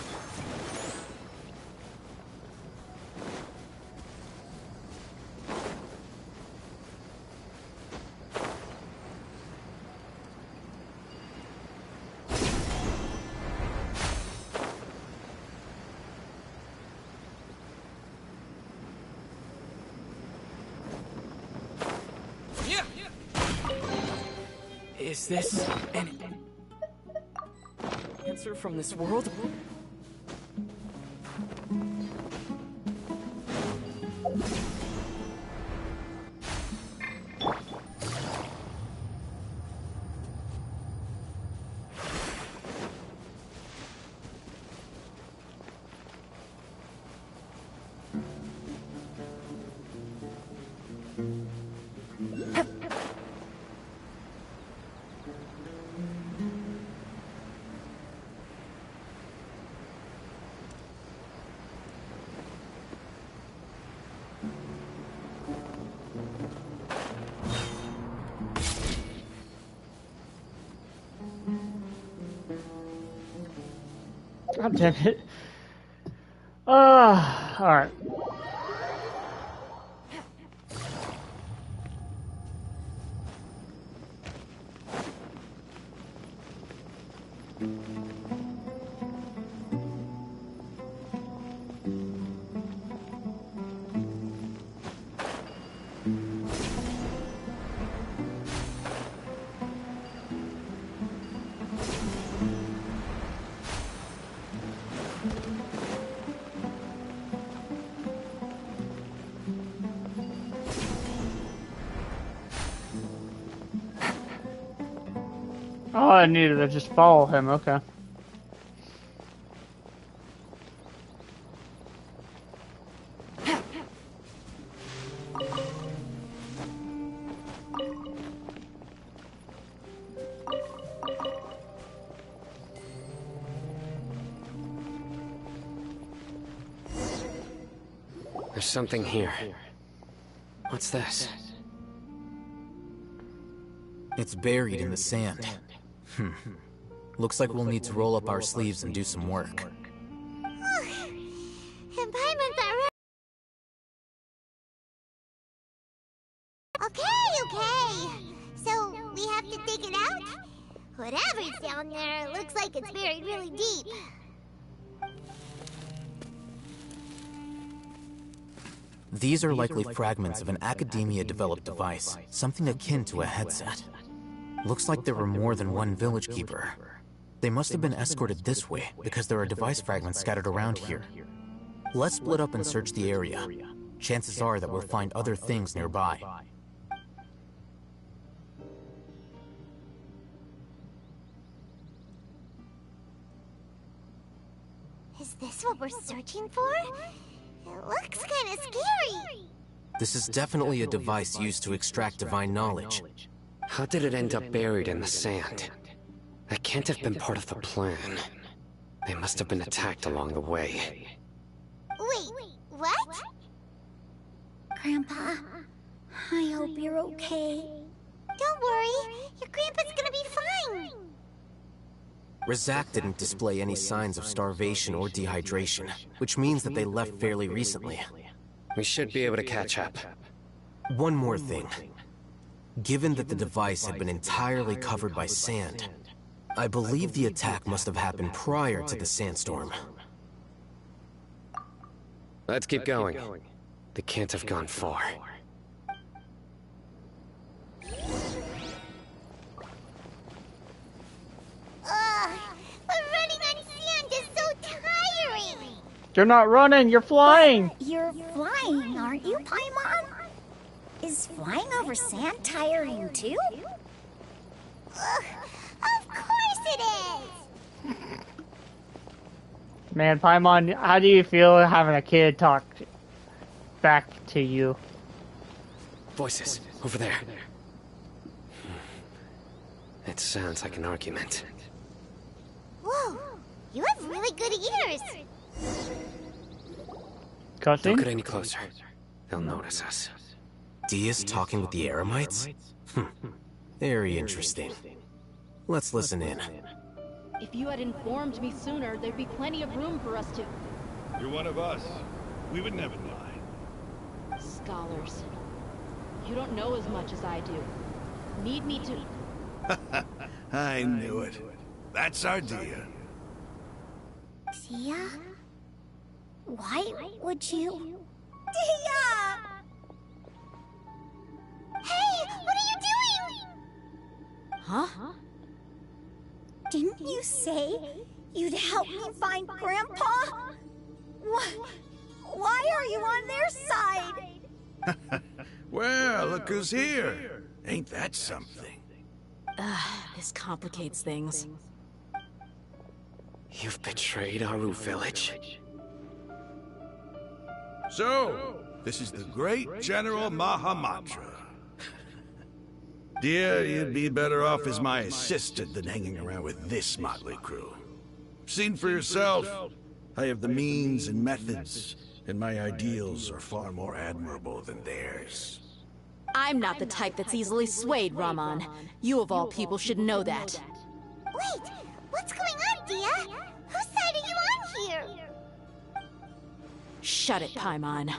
Is this an answer from this world? God damn it. Alright. Oh, I needed to just follow him, okay. There's something here. What's this? It's buried in the sand. Looks like we'll need to roll up our sleeves and do some work. Okay. So, we have to dig it out? Whatever's down there looks like it's buried really deep. These are likely fragments of an Academia-developed device, something akin to a headset. Looks like there were more than one village keeper. They must have been escorted this way, because there are device fragments scattered around here. Let's split up and search the area. Chances are that we'll find other things nearby. Is this what we're searching for? It looks kinda scary. This is definitely a device used to extract divine knowledge. How did it end up buried in the sand? That can't have been part of the plan. They must have been attacked along the way. Wait, what? Grandpa, I hope you're okay. Don't worry, your grandpa's gonna be fine. Razak didn't display any signs of starvation or dehydration, which means that they left fairly recently. We should be able to catch up. One more thing. Given that the device had been entirely covered by sand, I believe the attack must have happened prior to the sandstorm. Let's keep going. They can't have gone far. But running on sand is so tiring. You're not running, you're flying. You're flying, aren't you, Paimon? Is flying over sand tiring too? Of course it is. Man, Paimon, how do you feel having a kid talk back to you? Voices, over there. It sounds like an argument. Whoa, you have really good ears. Don't get any closer. They'll notice us. Dia's talking with the Eremites? Very interesting. Let's listen in. If you had informed me sooner, there'd be plenty of room for us to... You're one of us. We would never lie. Scholars. You don't know as much as I do. Need me to... I knew it. That's our Dia. Dia? Why would you... Dia! Hey, what are you doing? Huh? Didn't you say you'd help me find Grandpa? Why are you on their side? Well, look who's here. Ain't that something? This complicates things. You've betrayed Aru village? So, this is the great General Mahamatra. Dear, you'd be better off as my assistant than hanging around with this motley crew. Seen for yourself, I have the means and methods, and my ideals are far more admirable than theirs. I'm not the type that's easily swayed, Raman. You of all people should know that. Wait, what's going on, Dia? Whose side are you on here? Shut it, Paimon.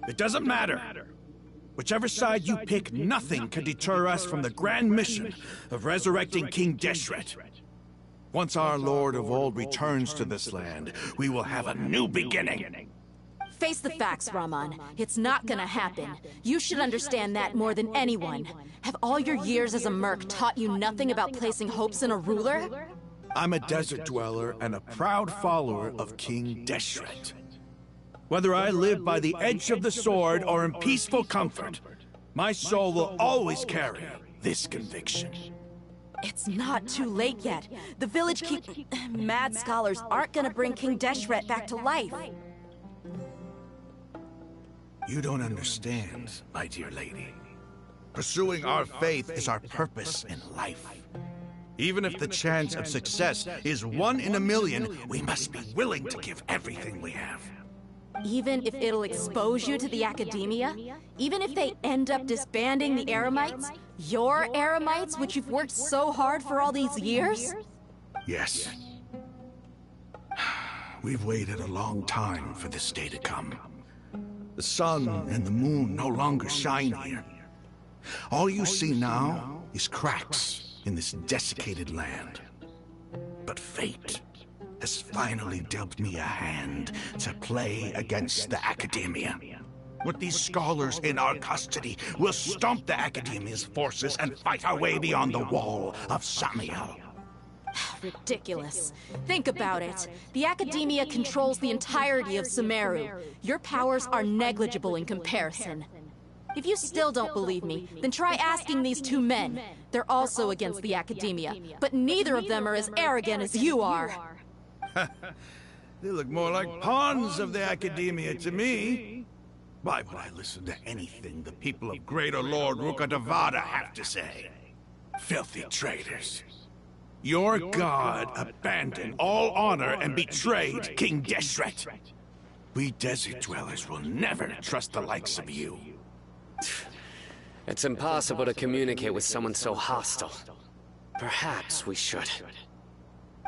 It doesn't matter. Whichever side you pick, nothing can deter us from the grand mission of resurrecting King Deshret. Once our Lord of Old returns to this land, we will have a new beginning. Face the facts, Raman. It's not gonna happen. You should understand that more than anyone. Have all your years as a merc taught you nothing about placing hopes in a ruler? I'm a desert dweller and a proud follower of King Deshret. Whether I live by the edge of the sword or in peaceful comfort, my soul will always carry this conviction. It's not too late yet. The village mad scholars aren't gonna bring King Deshret back to life. You don't understand, my dear lady. Pursuing our faith is our purpose in life. Even if the chance of success is 1 in a million, we must be willing to give everything we have. Even if it'll expose you to the academia? Even if they end up disbanding the Eremites? Your Eremites, which you've worked so hard for all these years? Yes. We've waited a long time for this day to come. The sun and the moon no longer shine here. All you see now is cracks in this desiccated land. But fate has finally dealt me a hand to play against the Academia. With these scholars in our custody, we'll stomp the Academia's forces and fight our way beyond the wall of Samiel. Ridiculous. Think about it. The Academia controls the entirety of Sumeru. Your powers are negligible in comparison. If you still don't believe me, then try asking these two men. They're also against the Academia, but neither of them are as arrogant as you are. They look more like pawns of the Academia to me. Why would I listen to anything the people of Greater Lord Rukkhadevada have to say? Filthy traitors. Your god abandoned all honor and betrayed King Deshret. We desert dwellers will never trust the likes of you. It's impossible to communicate with someone so hostile. Perhaps we should.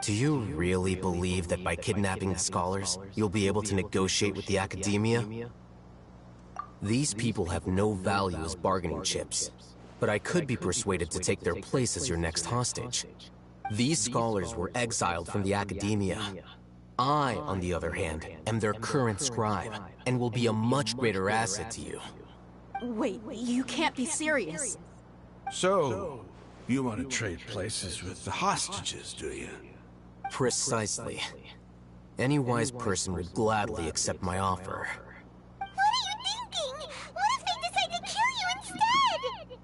Do you really believe that by kidnapping the scholars, you'll be able to negotiate with the Academia? These people have no value as bargaining chips, but I could be persuaded to take their place as your next hostage. These scholars were exiled from the Academia. I, on the other hand, am their current scribe, and will be a much greater asset to you. Wait, you can't be serious. So, you want to trade places with the hostages, do you? Precisely. Any wise person would gladly accept my offer. What are you thinking? What if they decide to kill you instead?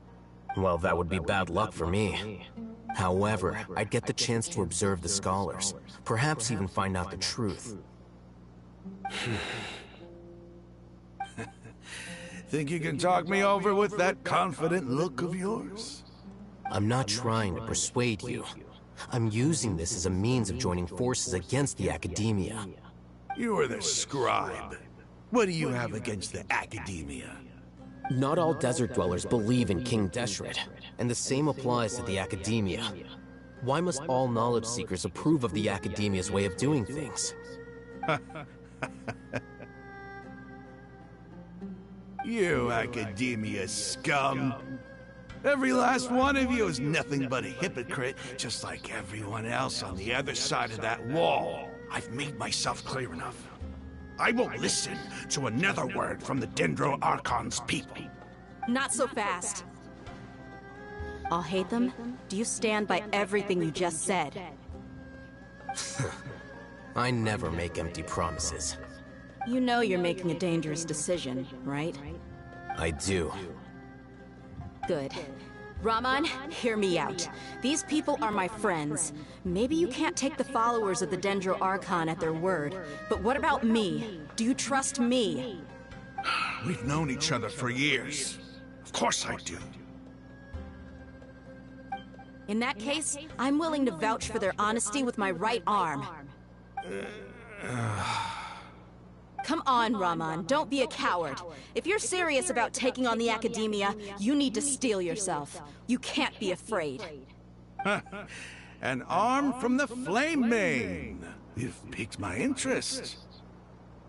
Well, that would be bad luck for me. However, I'd get the chance to observe the scholars, perhaps even find out the truth. Think you can talk me over with that confident look of yours? I'm not trying to persuade you. I'm using this as a means of joining forces against the Academia. You are the scribe. What do you have against the Academia? Not all desert dwellers believe in King Deshret, and the same applies to the Academia. Why must all knowledge seekers approve of the Academia's way of doing things? You Academia scum. Every last one of you is nothing but a hypocrite, just like everyone else on the other side of that wall. I've made myself clear enough. I won't listen to another word from the Dendro Archon's people. Not so fast. I'll hate them. Do you stand by everything you just said? I never make empty promises. You know you're making a dangerous decision, right? I do. Good. Raman, hear me out. These people are my friends. Maybe you can't take the followers of the Dendro Archon at their word, but what about me? Do you trust me? We've known each other for years. Of course I do. In that case, I'm willing to vouch for their honesty with my right arm. Come on, Raman, don't be a coward. If you're serious about taking on the Academia, you need to steel yourself. You can't be afraid. An arm from the Flame Mane. You've piqued my interest.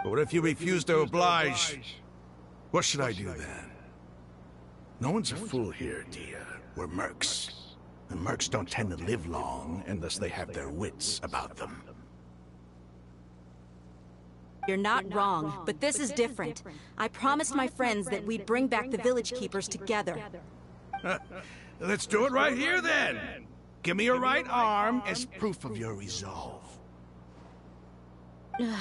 But what if you refuse to oblige? What should I do then? No one's a fool here, Dia. We're mercs. And mercs don't tend to live long unless they have their wits about them. You're not wrong, but this is different. I promised my friends that we'd bring back the village keepers together. Let's do it right here then! Give me your right arm as proof of your resolve. Don't listen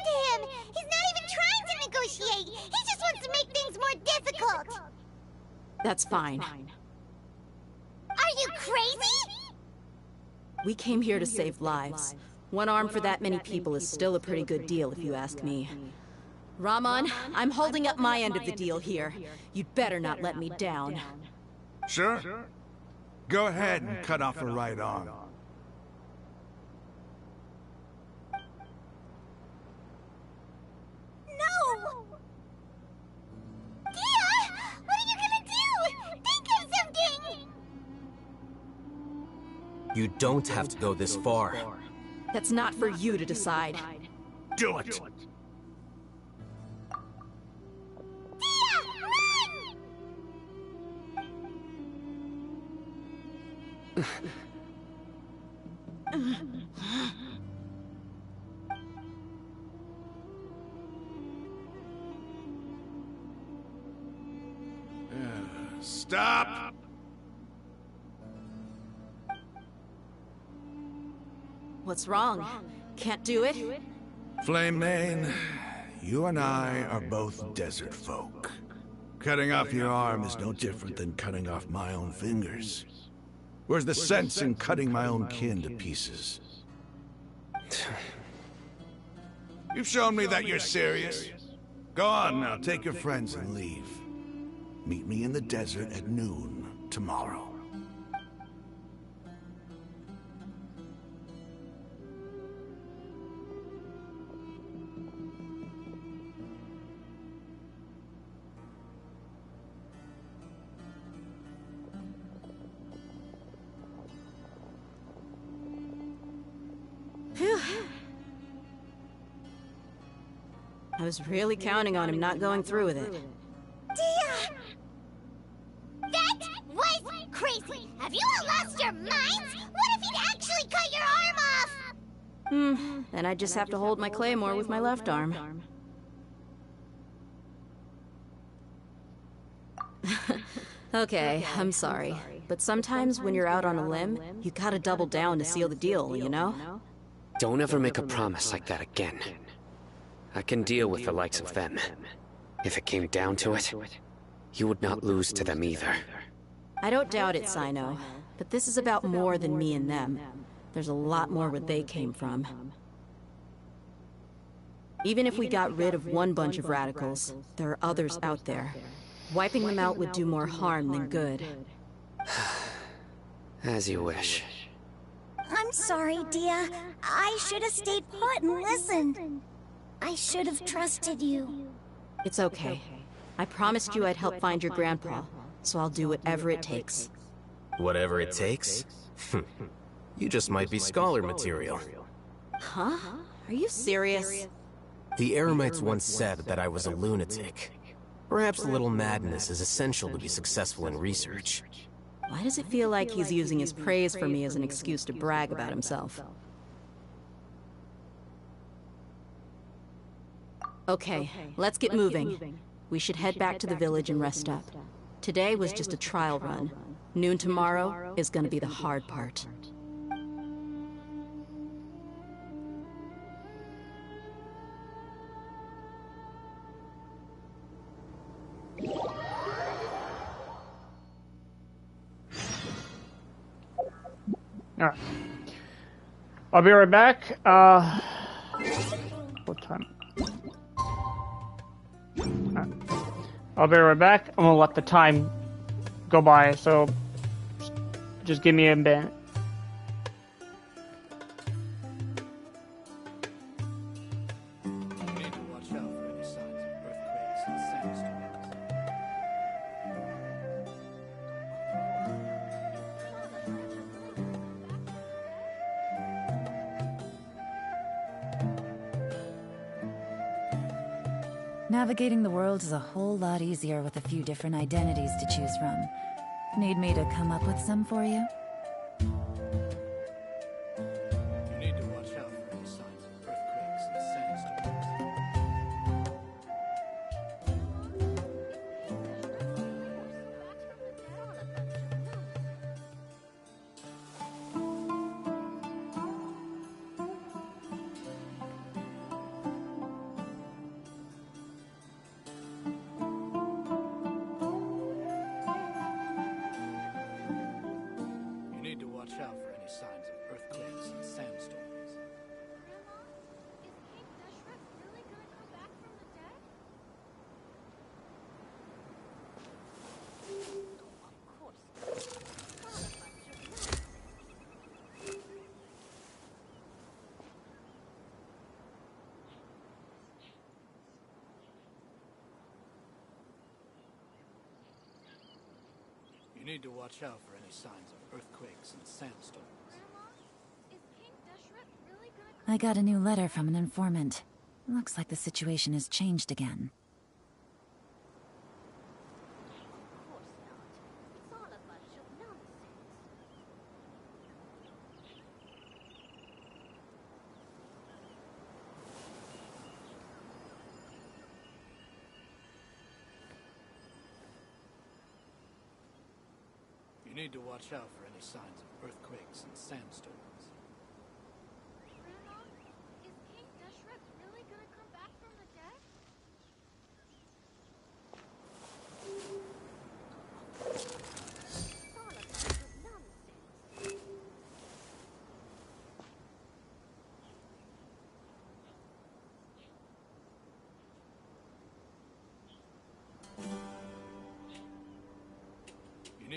to him! He's not even trying to negotiate! He just wants to make things more difficult! That's fine. Are you crazy? We came here to save lives. One arm for that many people is still a pretty good deal, if you ask me. Raman, I'm holding up my end of the deal here. You'd better not let me down. Sure. Go ahead and cut off her right arm. No! Dia! What are you gonna do? Think of something! You don't have to go this far. That's not for you to decide. Do it! Stop! What's wrong? Can't do it? Flame Mane, you and I are both desert folk. Cutting off your arm is no different than cutting off my own fingers. Where's the sense in cutting my own kin to pieces? You've shown me that you're serious. Go on now, take your friends and leave. Meet me in the desert at noon tomorrow. Phew. I was really counting on him not going through with it. Dia! That was crazy! Have you all lost your minds? What if he'd actually cut your arm off? Then I just have to hold my claymore with my left arm. Okay, I'm sorry. But sometimes when you're out on a limb, you gotta double down to seal the deal, you know? Don't ever make a promise like that again. I can deal with the likes of them. If it came down to it, you would not lose to them either. I don't doubt it, Sino. But this is about more than me and them. There's a lot more where they came from. Even if we got rid of one bunch of radicals, there are others out there. Wiping them out would do more harm than good. As you wish. I'm sorry, Dia. I should have stayed put and listened. I should have trusted you. It's okay. I promised you I'd help find your grandpa, so I'll do whatever it takes. Whatever it takes? You just might be scholar material. Huh? Are you serious? The Eremites once said that I was a lunatic. Perhaps a little madness is essential to be successful in research. Why does it feel like he's using his praise for me as an excuse to brag about himself? Okay, let's get moving. We should head back to the village and rest up. Today was just a trial run. Noon tomorrow is gonna be the hard part. Alright. I'll be right back. What time? I'll be right back. I'm gonna let the time go by, so just give me a minute. Navigating the world is a whole lot easier with a few different identities to choose from. Need me to come up with some for you? You need to watch out for any signs of earthquakes and sandstorms. You need to watch out for any signs of earthquakes and sandstorms. You need to watch out for any signs of earthquakes and sandstorms. I got a new letter from an informant. Looks like the situation has changed again. You need to watch out for any signs of earthquakes and sandstorms.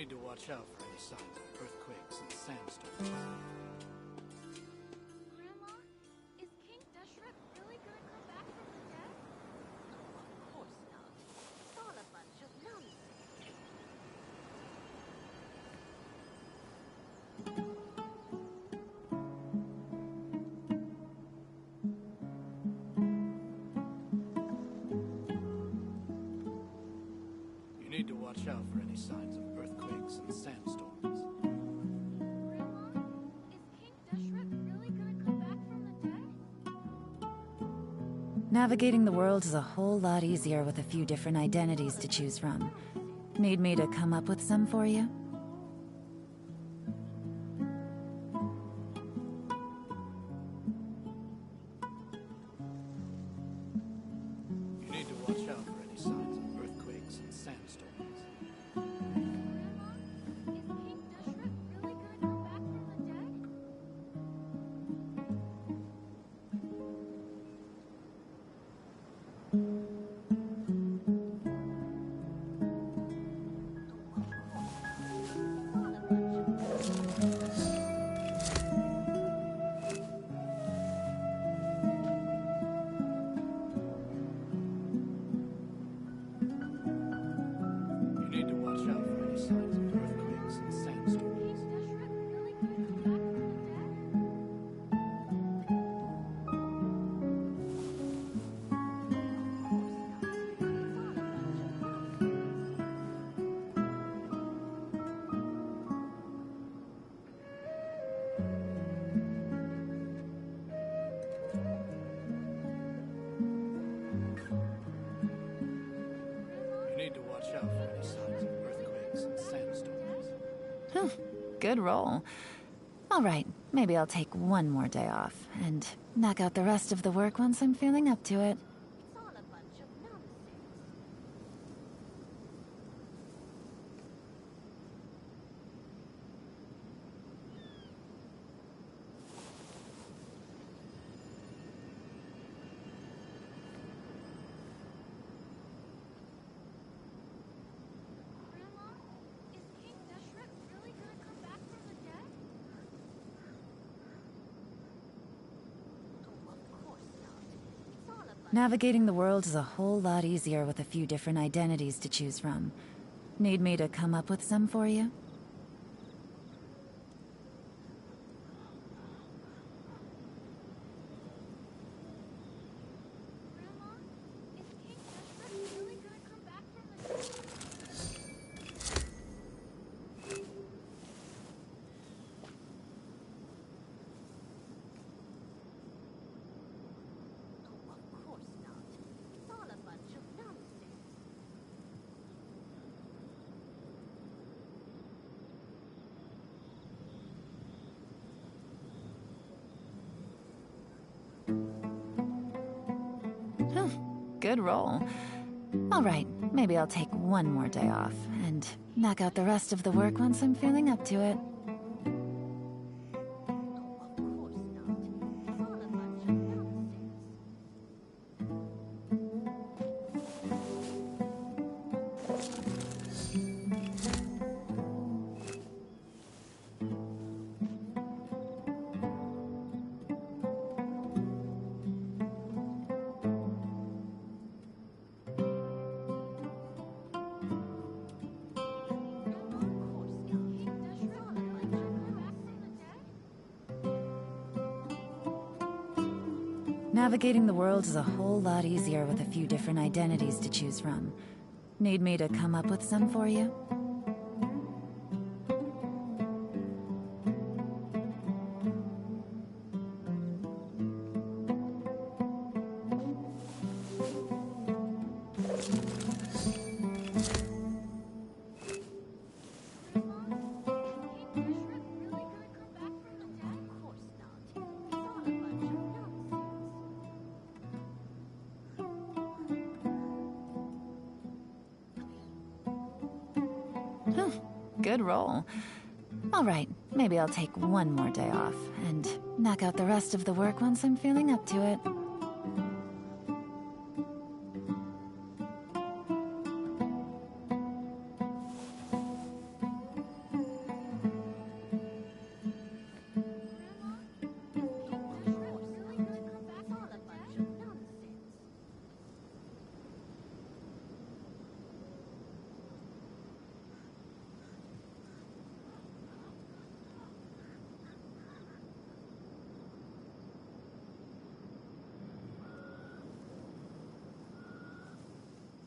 need to watch out for any signs of earthquakes and sandstorms. Grandma, is King Deshret really gonna come back from the dead? Of course not. It's all a bunch of nonsense. You need to watch out for any signs of earthquakes and sandstorms. Grandma, is King Deshret really gonna come back from the dead? Navigating the world is a whole lot easier with a few different identities to choose from. Need me to come up with some for you? You need to watch out for any signs of earthquakes and sandstorms. Grandma, is King Deshret really gonna come back from the dead? You need to watch out for any signs of earthquakes and sandstorms. You need to watch out for any signs of earthquakes and sandstorms. Huh, good roll. All right, maybe I'll take one more day off and knock out the rest of the work once I'm feeling up to it. It's all a bunch of nonsense. Grandma, is King Deshret really gonna come back from the dead? Of course not. It's all a bunch. Navigating the world is a whole lot easier with a few different identities to choose from. Need me to come up with some for you? Grandma, is King Deshret really gonna come back from the dead? Of course not. It's all a bunch of nonsense. Huh, good roll. All right, maybe I'll take one more day off and knock out the rest of the work once I'm feeling up to it. Of course not. It's all a bunch of nonsense. Navigating the world is a whole lot easier with a few different identities to choose from. Need me to come up with some for you? Huh, good roll. All right, maybe I'll take one more day off and knock out the rest of the work once I'm feeling up to it.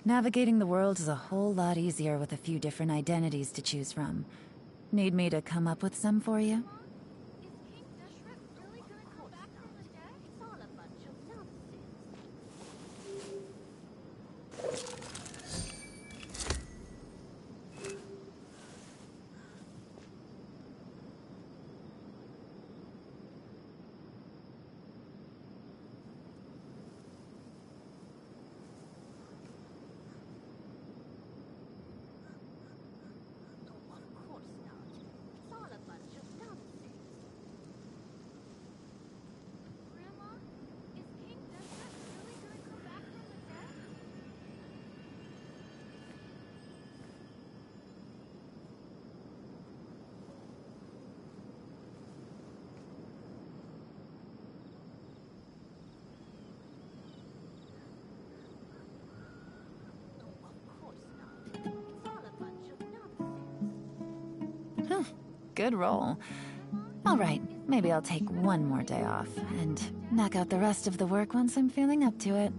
Navigating the world is a whole lot easier with a few different identities to choose from. Need me to come up with some for you? Good roll. Alright, maybe I'll take one more day off, and knock out the rest of the work once I'm feeling up to it.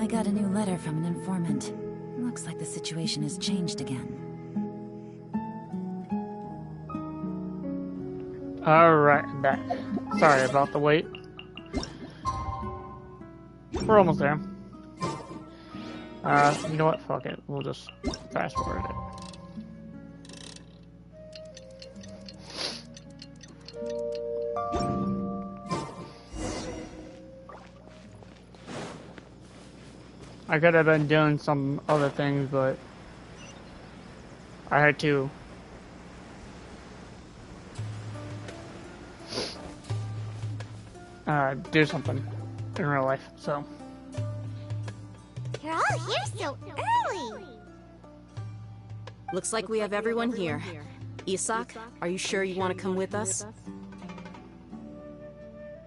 I got a new letter from an informant. Looks like the situation has changed again. Alright, I'm back. Sorry about the wait. We're almost there. You know what? Fuck it. We'll just fast forward it. I could have been doing some other things, but I had to do something in real life, so. You're all here so early! Looks like we have everyone here. Isak, are you sure you want to come with us?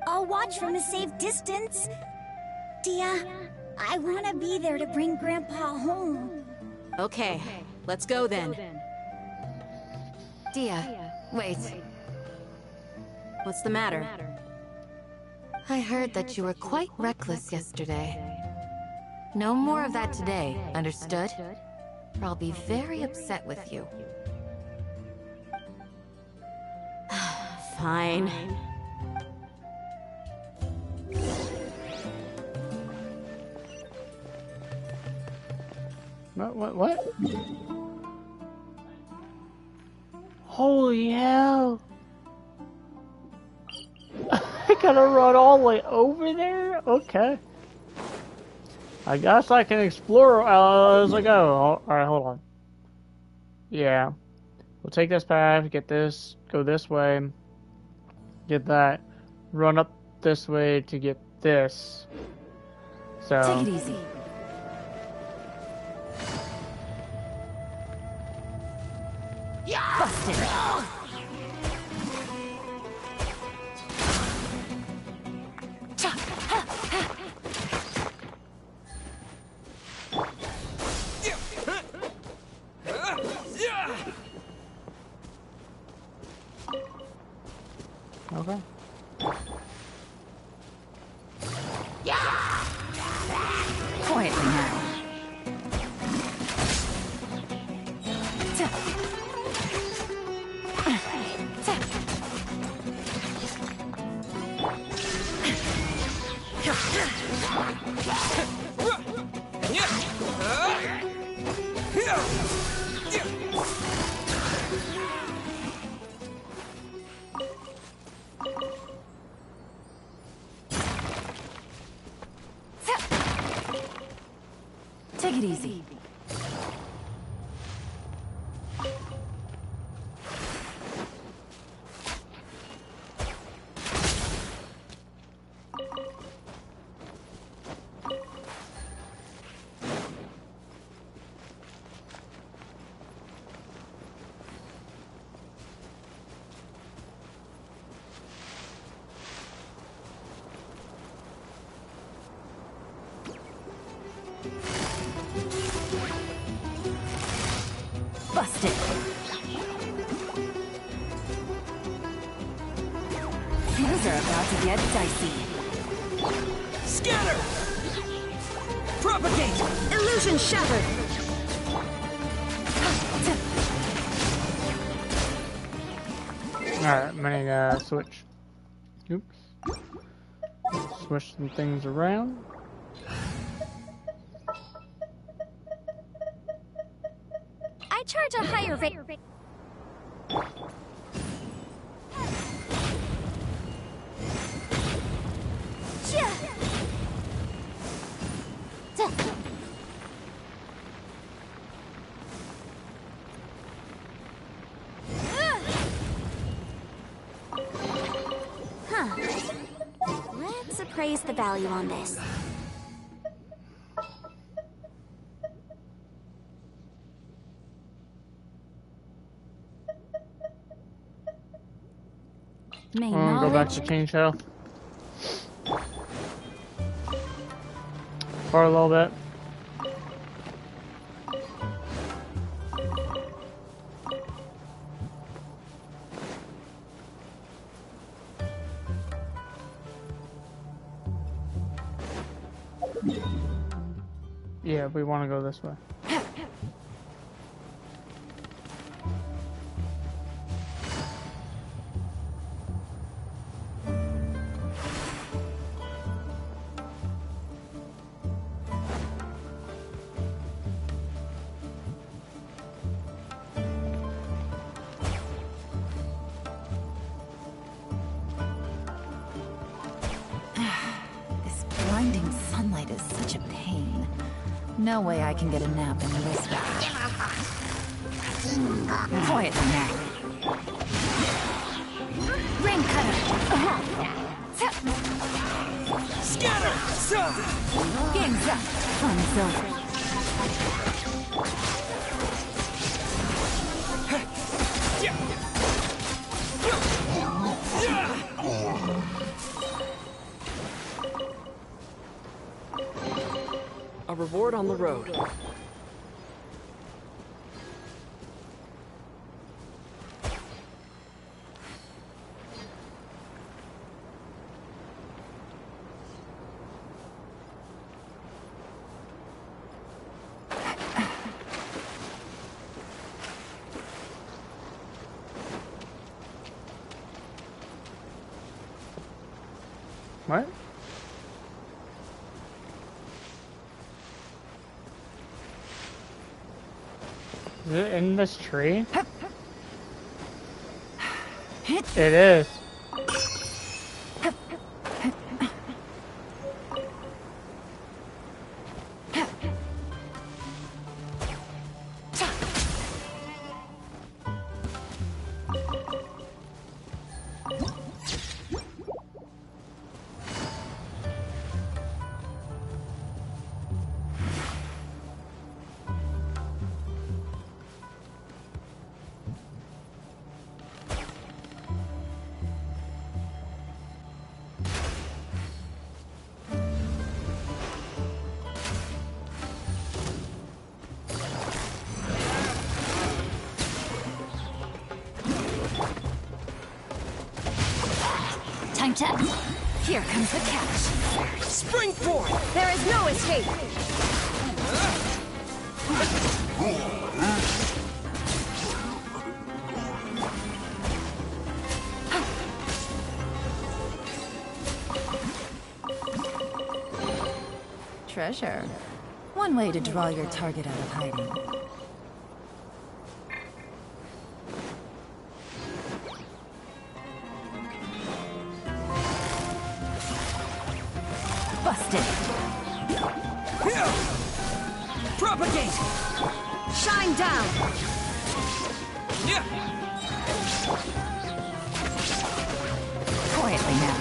I'll watch from a safe distance. Dia, I want to be there to bring Grandpa home. Okay, let's go then. Dia, wait. What's the matter? I heard that you were quite reckless yesterday. No more of that today, understood? Or I'll be very upset with you. Fine. What? Holy hell! I gotta run all the way over there? Okay. I guess I can explore as I go. Alright, hold on. Yeah. We'll take this path, get this, go this way, get that, run up this way to get this. So. Take it easy. Busted. Okay. Quietly now. Things are about to get dicey. Scatter! Propagate! Illusion shattered! Alright, I'm gonna switch. Oops. Switch some things around. I charge a higher rate. Huh. Let's appraise the value on this. I'm gonna go back to change health. For a little bit. Yeah, we want to go this way. This blinding sunlight is such a pain. No way I can get a nap in this weather. Quiet now. Rain cutter. Scatter! Game's up. Fun's over. A reward on the road. What? Is it in this tree? It is. Time to... Here comes the catch. Spring forth! There is no escape! Treasure. One way to draw your target out of hiding. Busted. Propagate! Shine down! Quietly now.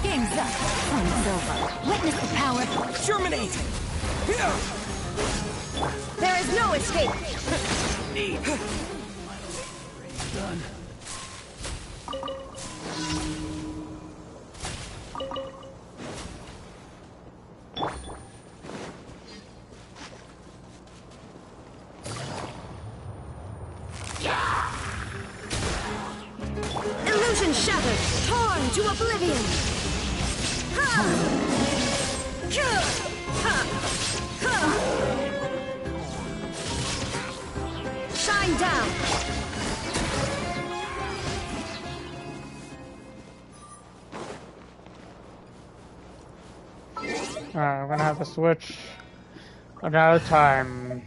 Game's up. Fun's over. Witness the power. Germinate! There is no escape. Done. Illusion shattered. Torn to oblivion. Shine down. Alright, I'm gonna have to switch another time.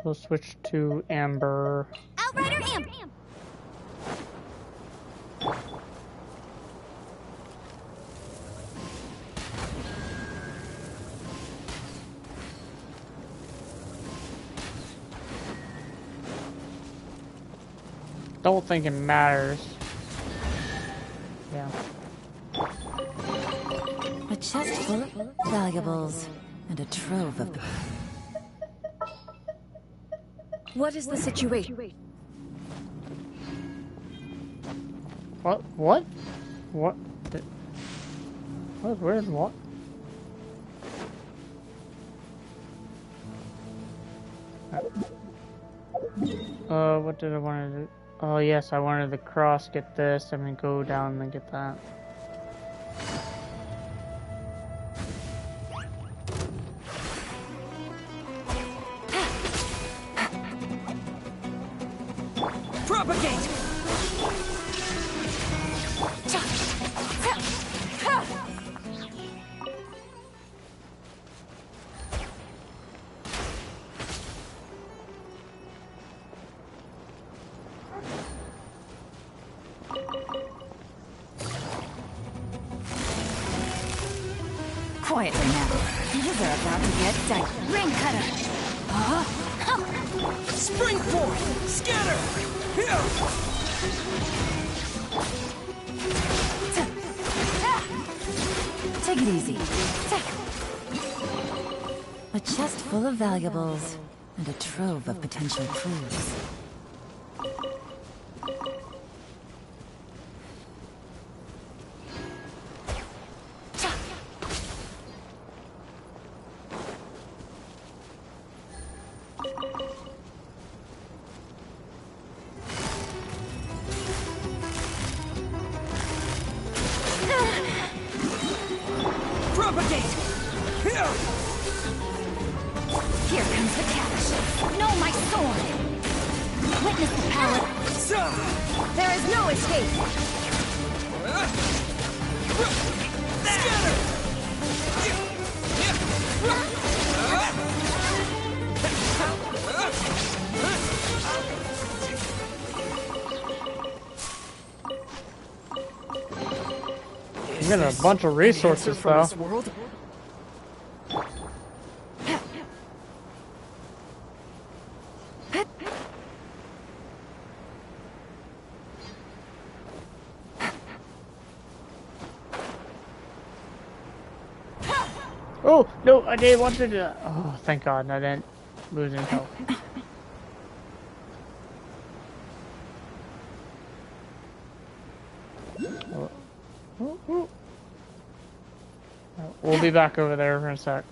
We'll switch to Amber. Outrider Amp. Don't think it matters. Yeah. A chest full of valuables and a trove of... What is the situation? What? What? What? What? Where's what? What did I want to do? Oh yes, I wanted the cross, get this, and then go down and get that. Propagate! Quietly now. These are about to get tight. Ring cutter. Spring forth! Scatter! Take it easy. A chest full of valuables and a trove of potential clues. Propagate! Here comes the cash. Know my sword. Witness the power. There is no escape. Scatter! I'm getting a bunch of resources though. Oh no, I didn't want to do that. Oh, thank God, I didn't lose any health. We'll be back over there for a sec.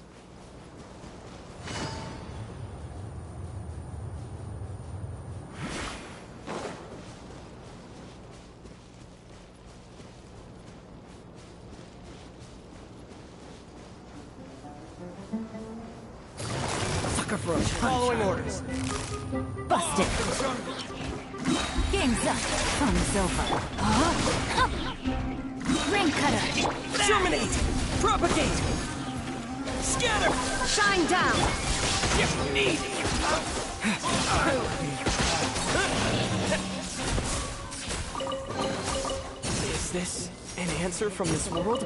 Following orders. Busted. Game's up. Fun's over. Ring cutter. Germinate! Propagate! Scatter! Shine down. Is this an answer from this world?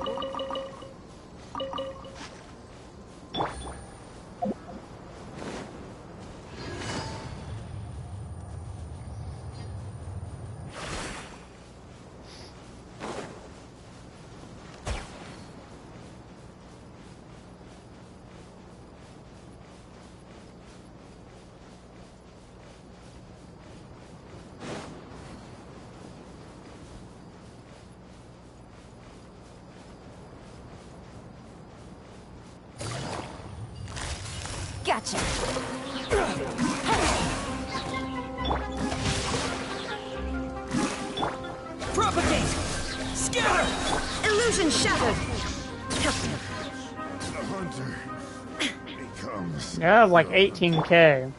Gotcha. Propagate! Scatter! Illusion shattered. The hunter becomes... Yeah, like 18K.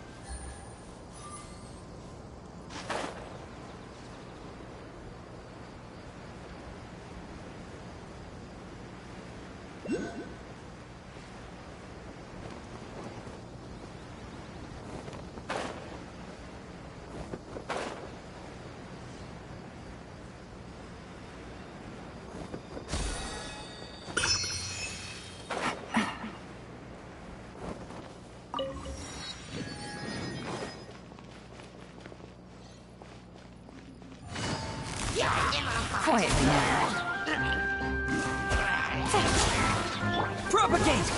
Quietly now. Propagate!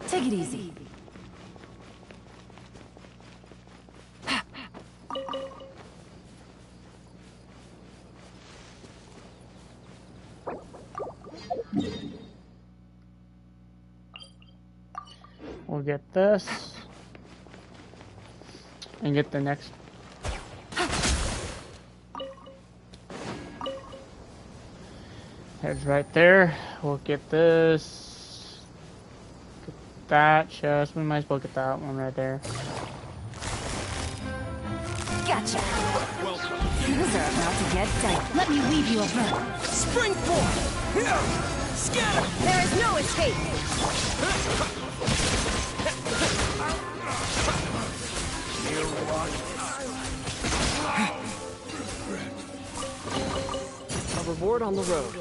Take it easy. We'll get this. And get the next. Heads right there. We'll get this. Get that chest. We might as well get that one right there. Gotcha. These are about to get tight. Let me weave you a web. Springboard! Scatter! There is no escape. A reward on the road.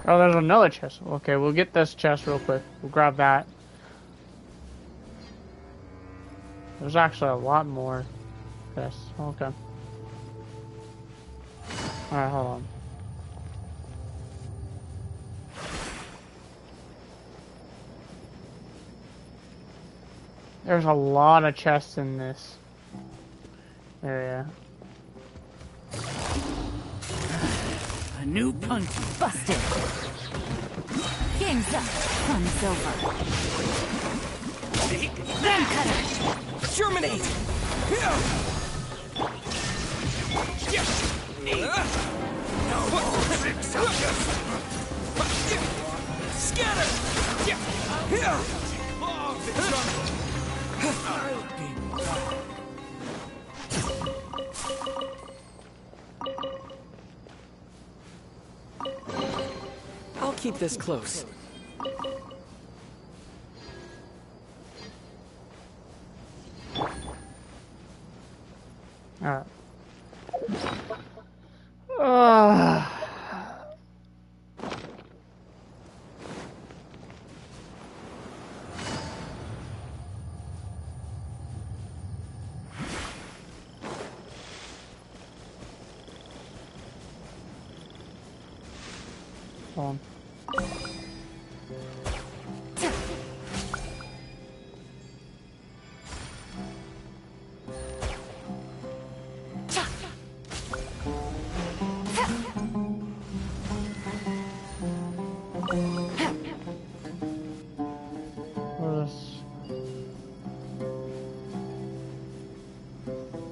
Oh, there's another chest. Okay, we'll get this chest real quick. We'll grab that. There's actually a lot more. Yes, okay. Alright, hold on. There's a lot of chests in this area. A new punch. Busted. Game's up. Fun's over. Ram cutter. Germinate! Scatter! I'll keep this close. Alright. Hold on.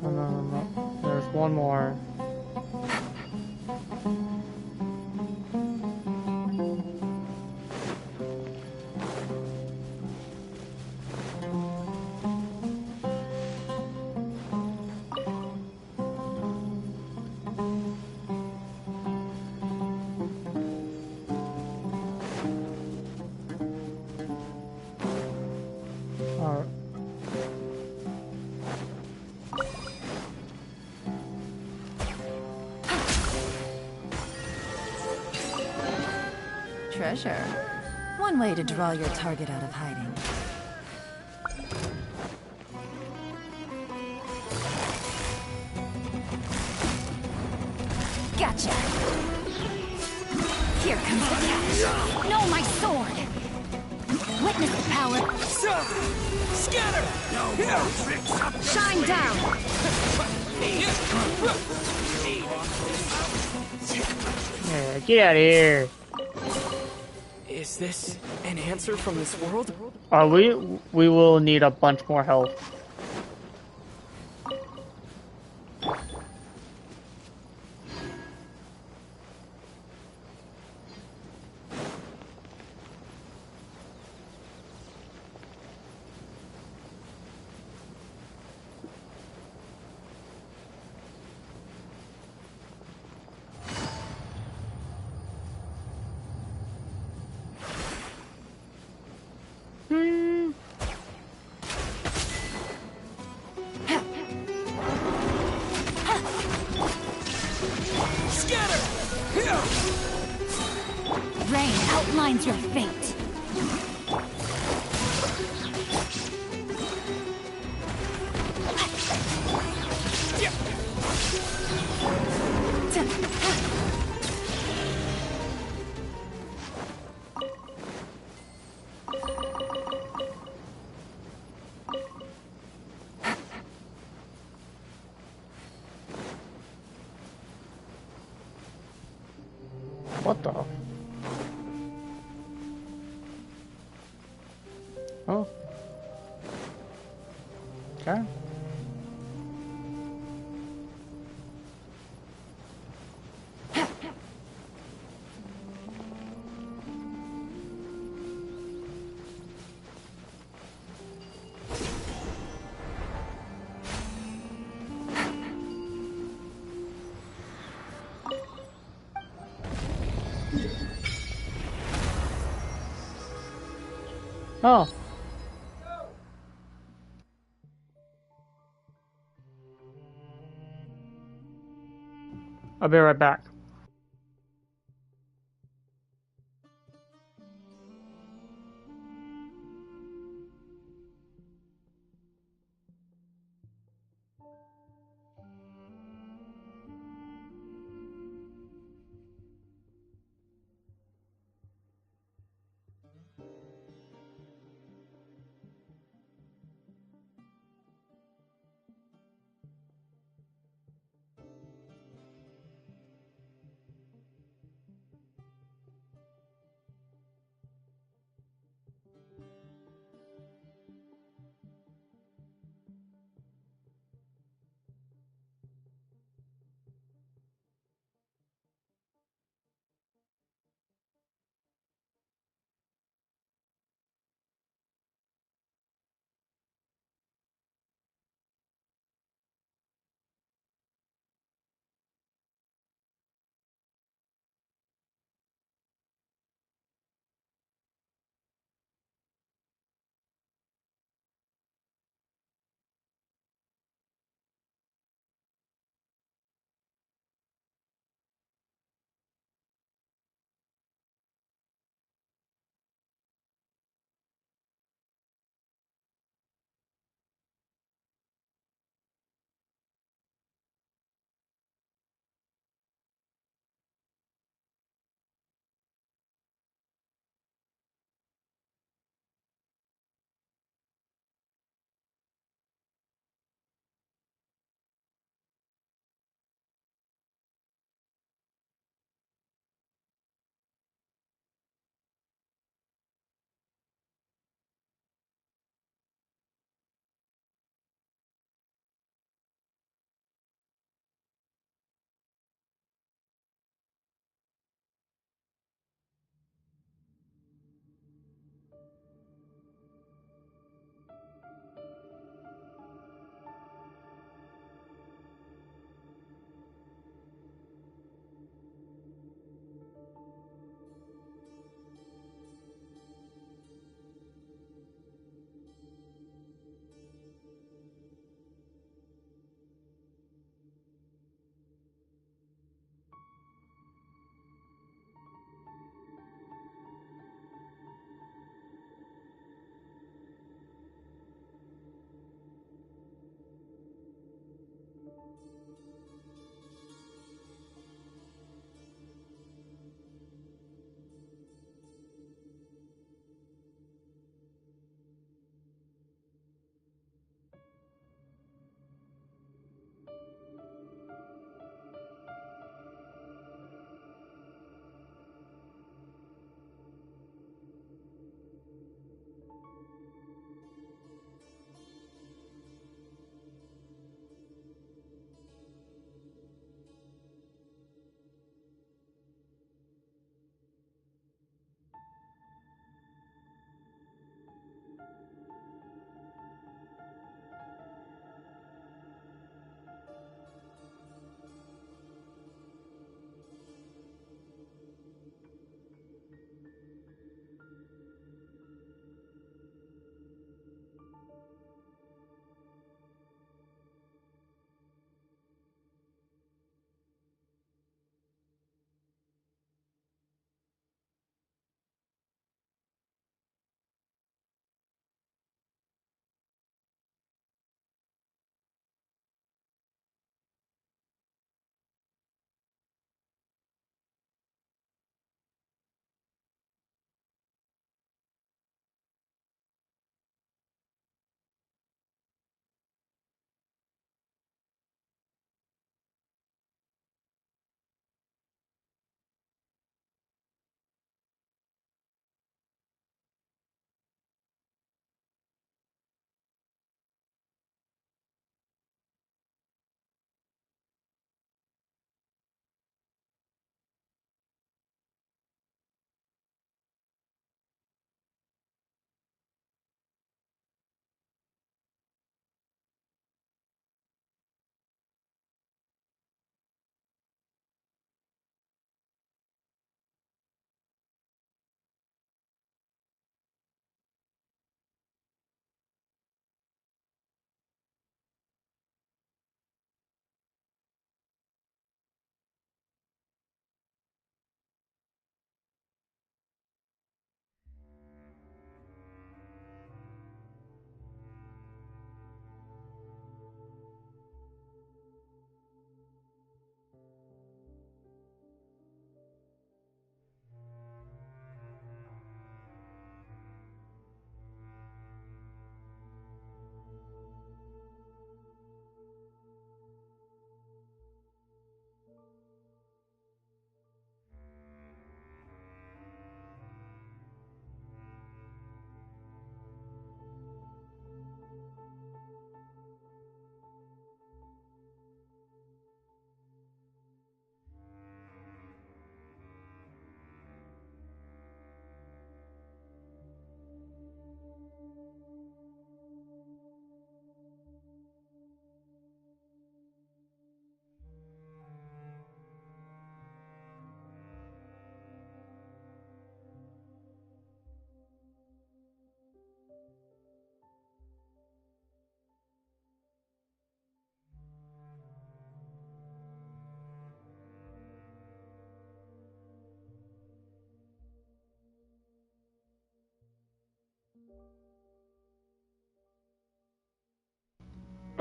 No. There's one more. Treasure. One way to draw your target out of hiding. Gotcha. Here comes the catch. No, my sword. Witness the power. Scatter! No tricks up your Shine down! Yeah, get out of here. Is this an answer from this world? We will need a bunch more health. Rain outlines your fate. What the? Oh. Okay. Oh. I'll be right back.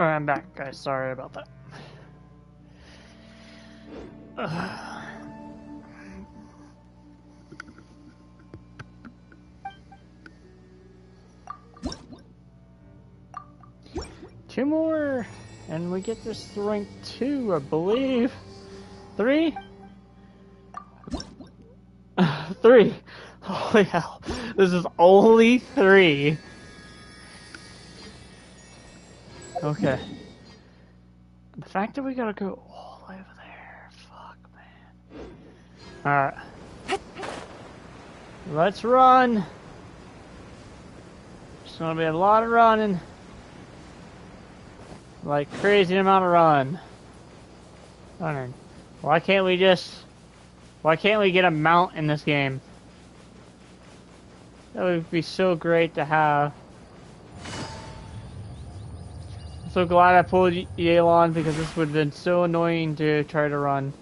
Alright, I'm back, guys. Sorry about that. Two more, and we get this to rank 2, I believe. 3? 3. Holy hell. This is only 3. Okay. The fact that we gotta go all the way over there. Fuck, man. Alright. Let's run. There's gonna be a lot of running. Like crazy amount of running. Why can't we get a mount in this game? That would be so great to have. I'm so glad I pulled Yelan because this would have been so annoying to try to run.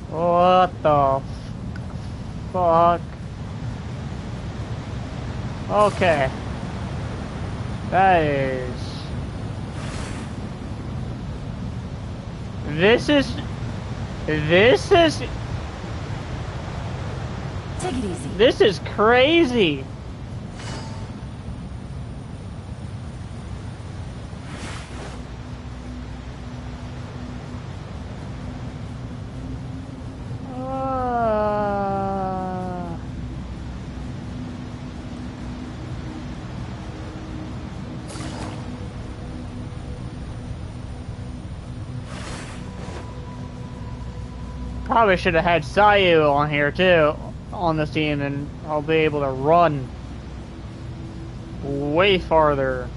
What the fuck? Okay. That is... This is... Take it easy. This is crazy. Probably should have had Sayu on here too, on this team, and I'll be able to run way farther.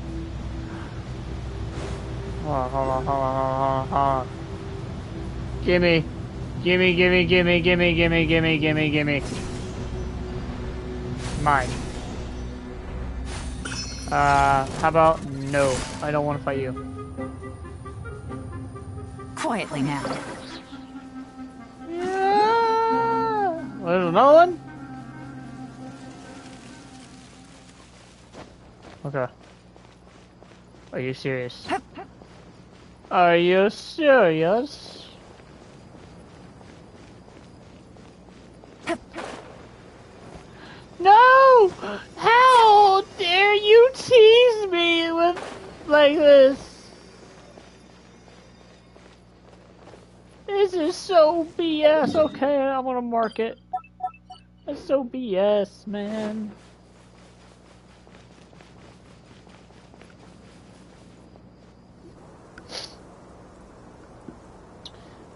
Hold on. Gimme. Mine. How about no? I don't want to fight you. Quietly now. There's another one? Okay. Are you serious? Are you serious? No! How dare you tease me with like this? This is so BS. Okay, I'm gonna mark it. That's so BS, man.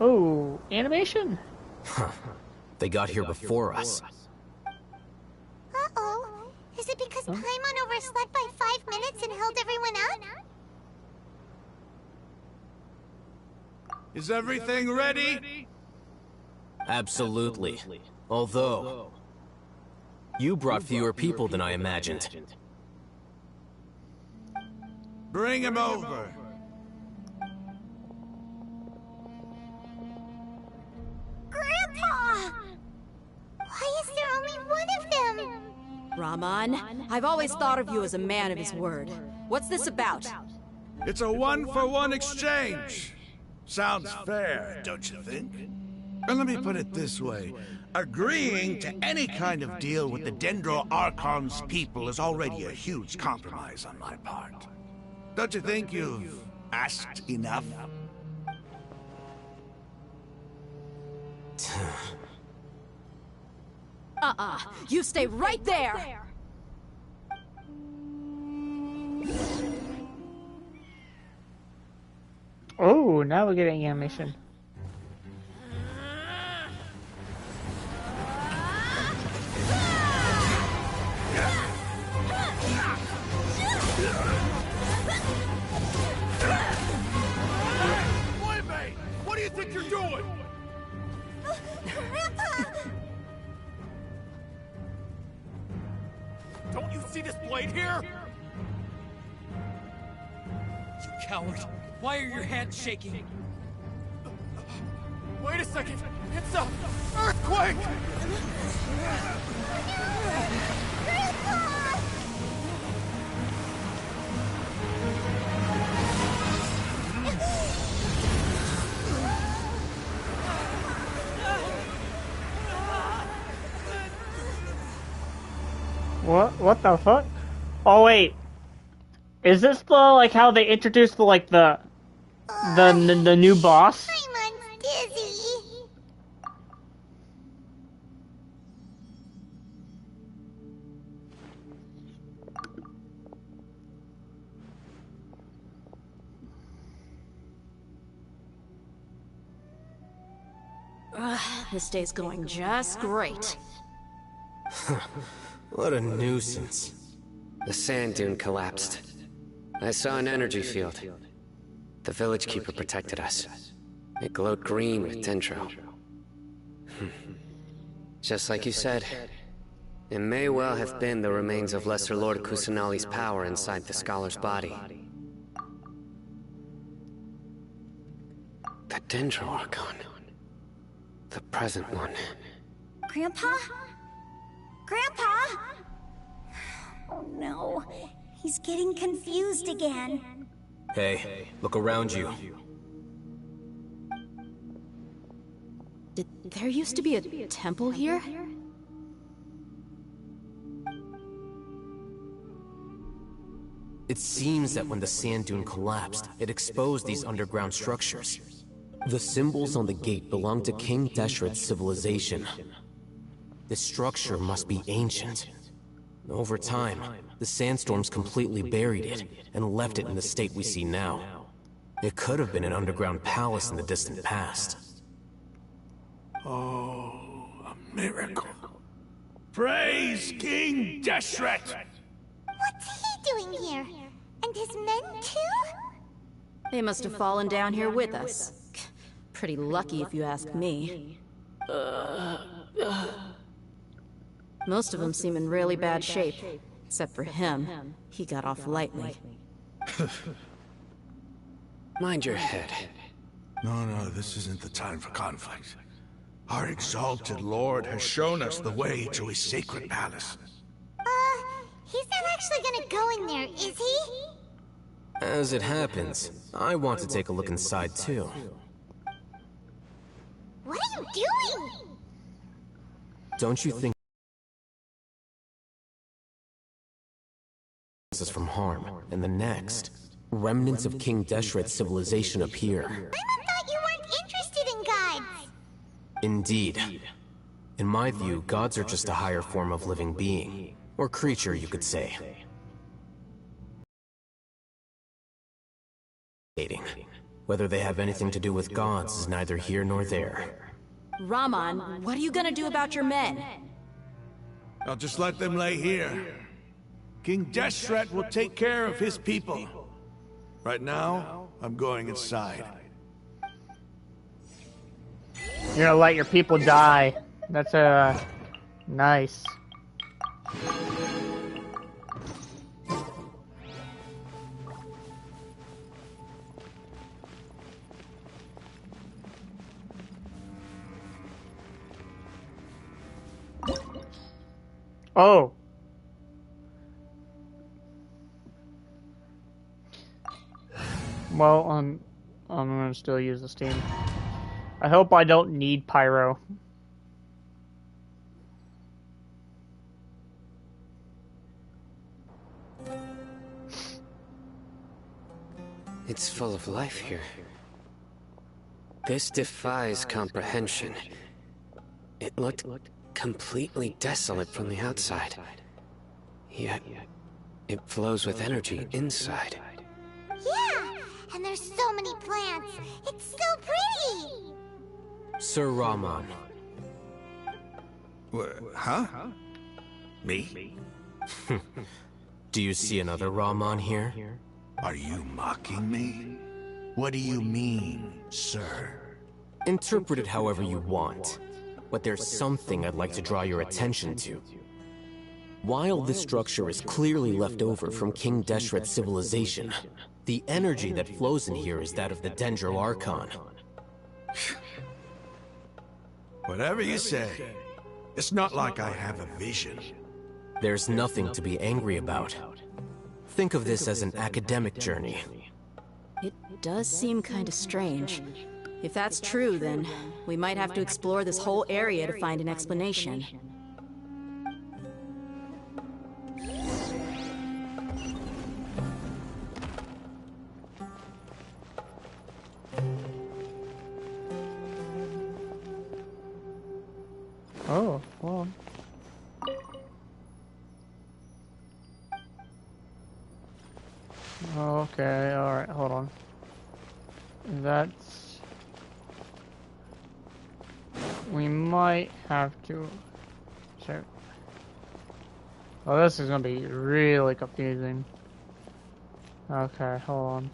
Oh, animation? They got here before us. Uh-oh. Is it because Paimon overslept by 5 minutes and held everyone up? Is everything ready? Absolutely. Although, you brought fewer people than I imagined. Bring him over. Grandpa! Why is there only one of them? Rahman, I've always thought of you as a man of his word. What's this about? It's a one-for-one exchange. Sounds fair, don't you think? And let me put it this way. Agreeing to any kind of deal with the Dendro Archon's people is already a huge compromise on my part. Don't you think you've asked enough? You stay right there! Oh, now we're getting animation. Wait, what do you think you're doing? Don't you see this blade here? You coward! Why are your hands shaking? Wait a second! It's a earthquake! What the fuck? Oh wait, is this the like how they introduced the like the new boss? I'm dizzy. This day's going just great. What a nuisance. The sand dune collapsed. I saw an energy field. The village keeper protected us. It glowed green with dendro. Just like you said, it may well have been the remains of Lesser Lord Kusanali's power inside the scholar's body. The dendro archon. The present one. Grandpa? Grandpa? Oh no, he's getting confused again. Hey, look around you. There used to be a temple here? It seems that when the sand dune collapsed, it exposed these underground structures. The symbols on the gate belong to King Deshret's civilization. This structure must be ancient. Over time, the sandstorms completely buried it and left it in the state we see now. It could have been an underground palace in the distant past. Oh, a miracle. Praise King Deshret! What's he doing here? And his men too? They must have fallen down here with us. Pretty lucky if you ask me. Most of them seem in really bad shape. Except for him. He got off lightly. Mind your head. No, this isn't the time for conflict. Our exalted lord has shown us the way to his sacred palace. He's not actually gonna go in there, is he? As it happens, I want to take a look inside too. What are you doing? Don't you think us from harm, and the next, remnants of King Deshret's civilization appear? I thought you weren't interested in gods. Indeed. In my view, gods are just a higher form of living being, or creature, you could say. Whether they have anything to do with gods is neither here nor there. Raman, what are you gonna do about your men? I'll just let them lay here. King Deshret will take care of his people. Right now, I'm going inside. You're gonna let your people die. That's nice. Oh. Well, I'm gonna still use the steam. I hope I don't need pyro. It's full of life here. This defies comprehension. It looked completely desolate from the outside. Yet, it flows with energy inside. Yeah, and there's so many plants. It's so pretty. Sir Raman. Huh? Me? Do you see another Raman here? Are you mocking me? What do you mean, sir? Interpret it however you want. But there's something I'd like to draw your attention to. While this structure is clearly left over from King Deshret's civilization, the energy that flows in here is that of the Dendro Archon. Whatever you say. It's not like I have a vision. There's nothing to be angry about. Think of this as an academic journey. It does seem kind of strange. If that's true, then we might have to explore this whole area to find an explanation. Oh, well. Okay, alright, hold on. That's... We might have to... Check. Oh, this is gonna be really confusing. Okay, hold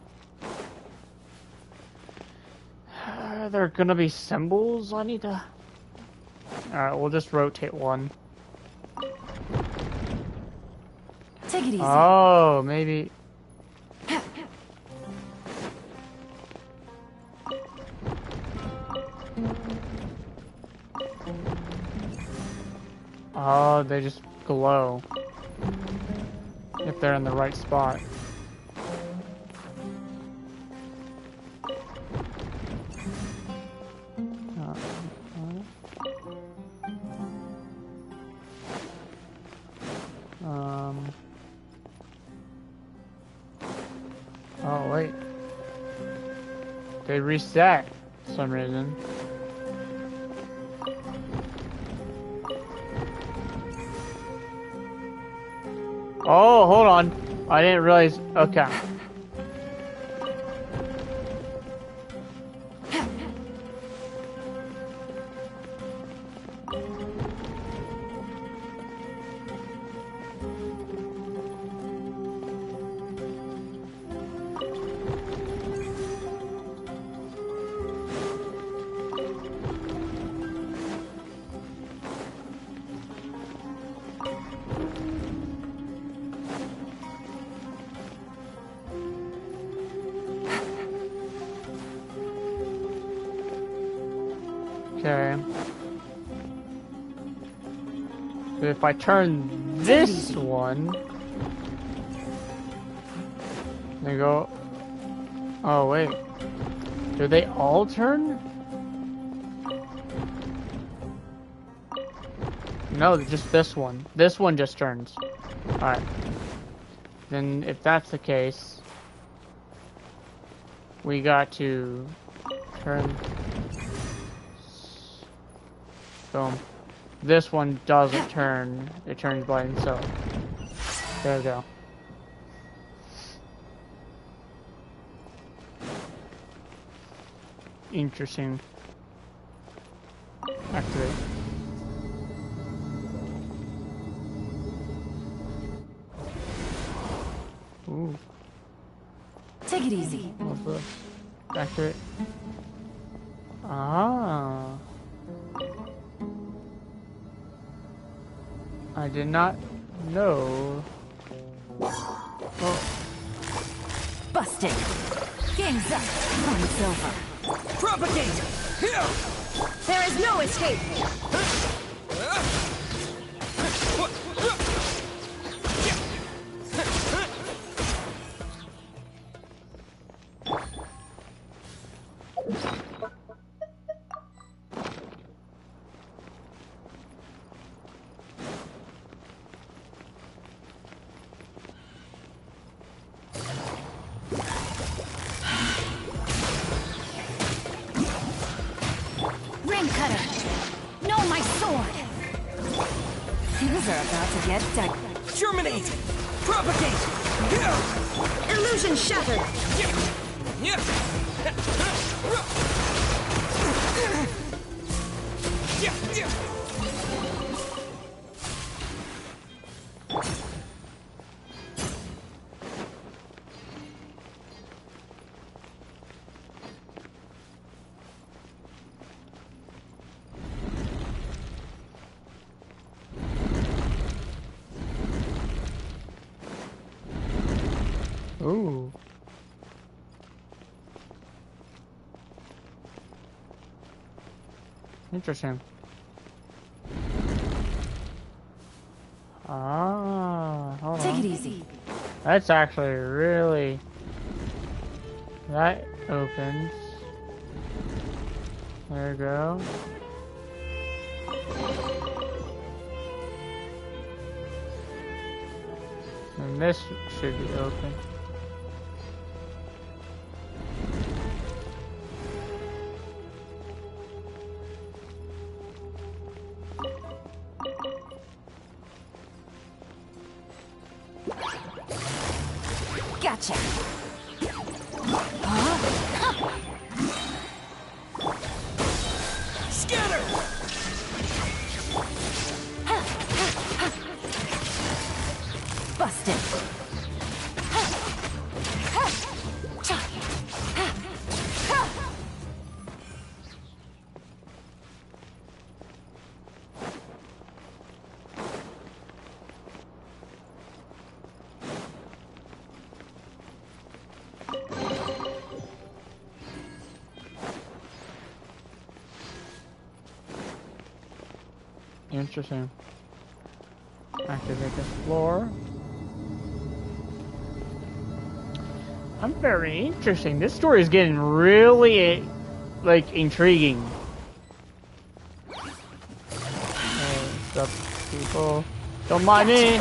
on. There are gonna be symbols I need to... Alright, we'll just rotate one. Take it easy. Oh, maybe... Oh, they just glow. If they're in the right spot. Oh, wait. They reset for some reason. Oh, hold on. I didn't realize. Okay. Okay. But if I turn this one, they go. Oh wait, do they all turn? No, just this one. This one just turns. All right. Then if that's the case, we got to turn. Boom. This one doesn't turn. It turns by itself. There we go. Interesting. Activate. Ooh. Take it easy. What's this? Activate. Ah. I did not know. Oh. Busted. Game's up. Run's over. Propagate! There is no escape! Germinate! Propagate! Illusion shattered! Ooh. Interesting. That's actually really... That opens. There we go. And this should be open. Gotcha. Scatter! Busted. Interesting. Activate this floor. I'm very interesting. This story is getting really, like, intriguing. What's up, people? Don't mind me.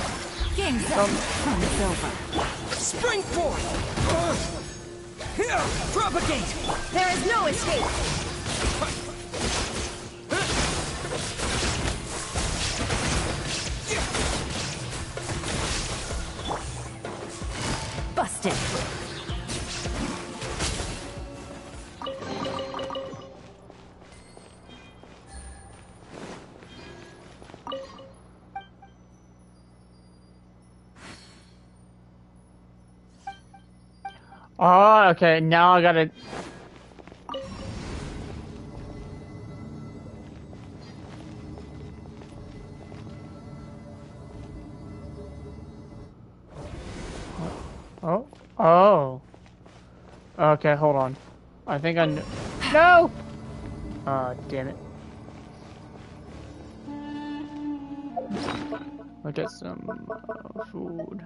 Game's up. It's over. Spring forth! Here! Propagate! There is no escape! Busted. Oh, okay. Now I gotta... Oh. Oh. Okay, hold on. I think I know. No! Oh, damn it. I'll get some food.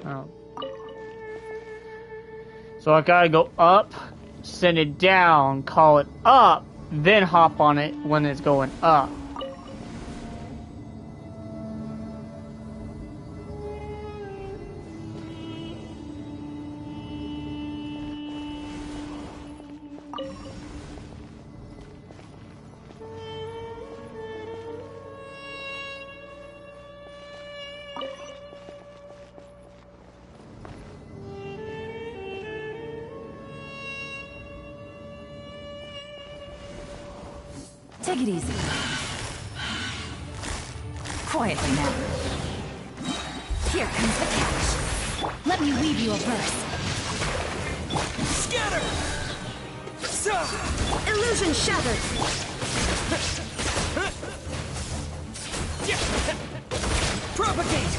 Oh. So I gotta go up, send it down, call it up, then hop on it when it's going up. Take it easy. Quietly now. Here comes the catch. Let me weave you a verse. Scatter! Illusion shattered! Propagate!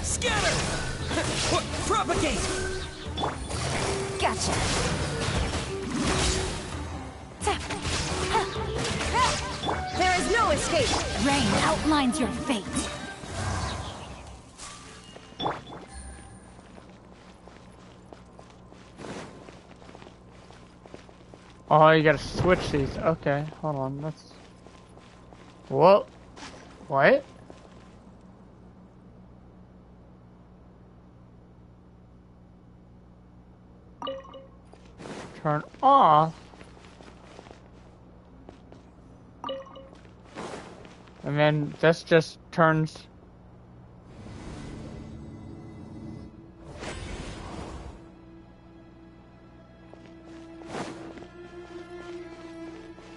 Scatter! Propagate! Gotcha. There is no escape! Rain outlines your fate. Oh, you gotta switch these. Okay, hold on. Let's... Whoa. What? Turn off. And then this just turns...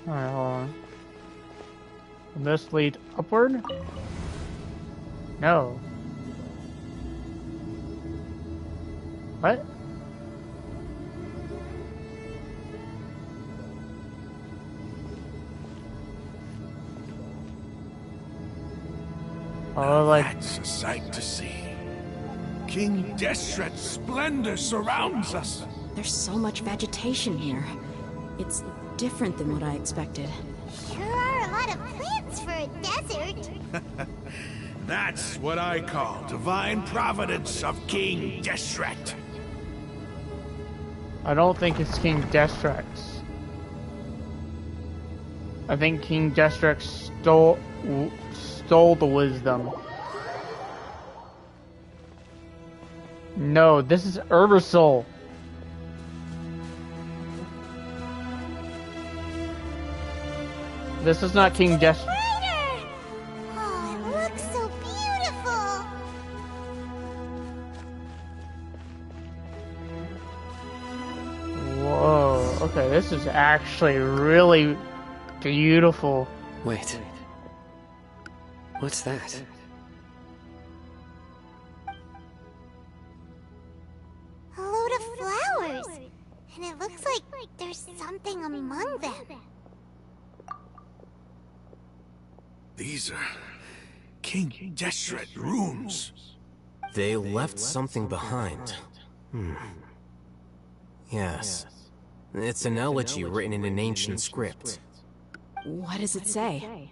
Alright, hold on. Will this lead upward? No. What? Oh, like... That's a sight to see. King Deshret's splendor surrounds us. There's so much vegetation here. It's different than what I expected. Sure are a lot of plants for a desert. That's what I call divine providence of King Deshret. I don't think it's King Deshret. I think King Deshret stole the wisdom. No, this is Urbasul. This is not King Deshret. Oh, it looks so beautiful. Whoa, okay, this is actually really beautiful. Wait. What's that? A load of flowers. And it looks like there's something among them. These are King Deshret runes. They left something behind. Yes. It's an elegy written in an ancient script. What does it say?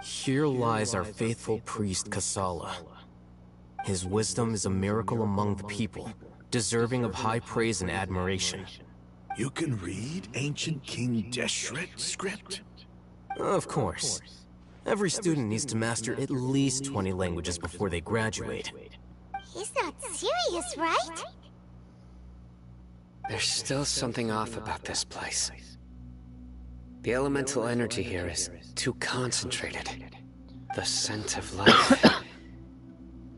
Here lies our faithful priest Kasala. His wisdom is a miracle among the people, deserving of high praise and admiration. You can read ancient King Deshret script? Of course. Every student needs to master at least 20 languages before they graduate. He's not serious, right? There's still something off about this place. The elemental energy here is too concentrated. The scent of life.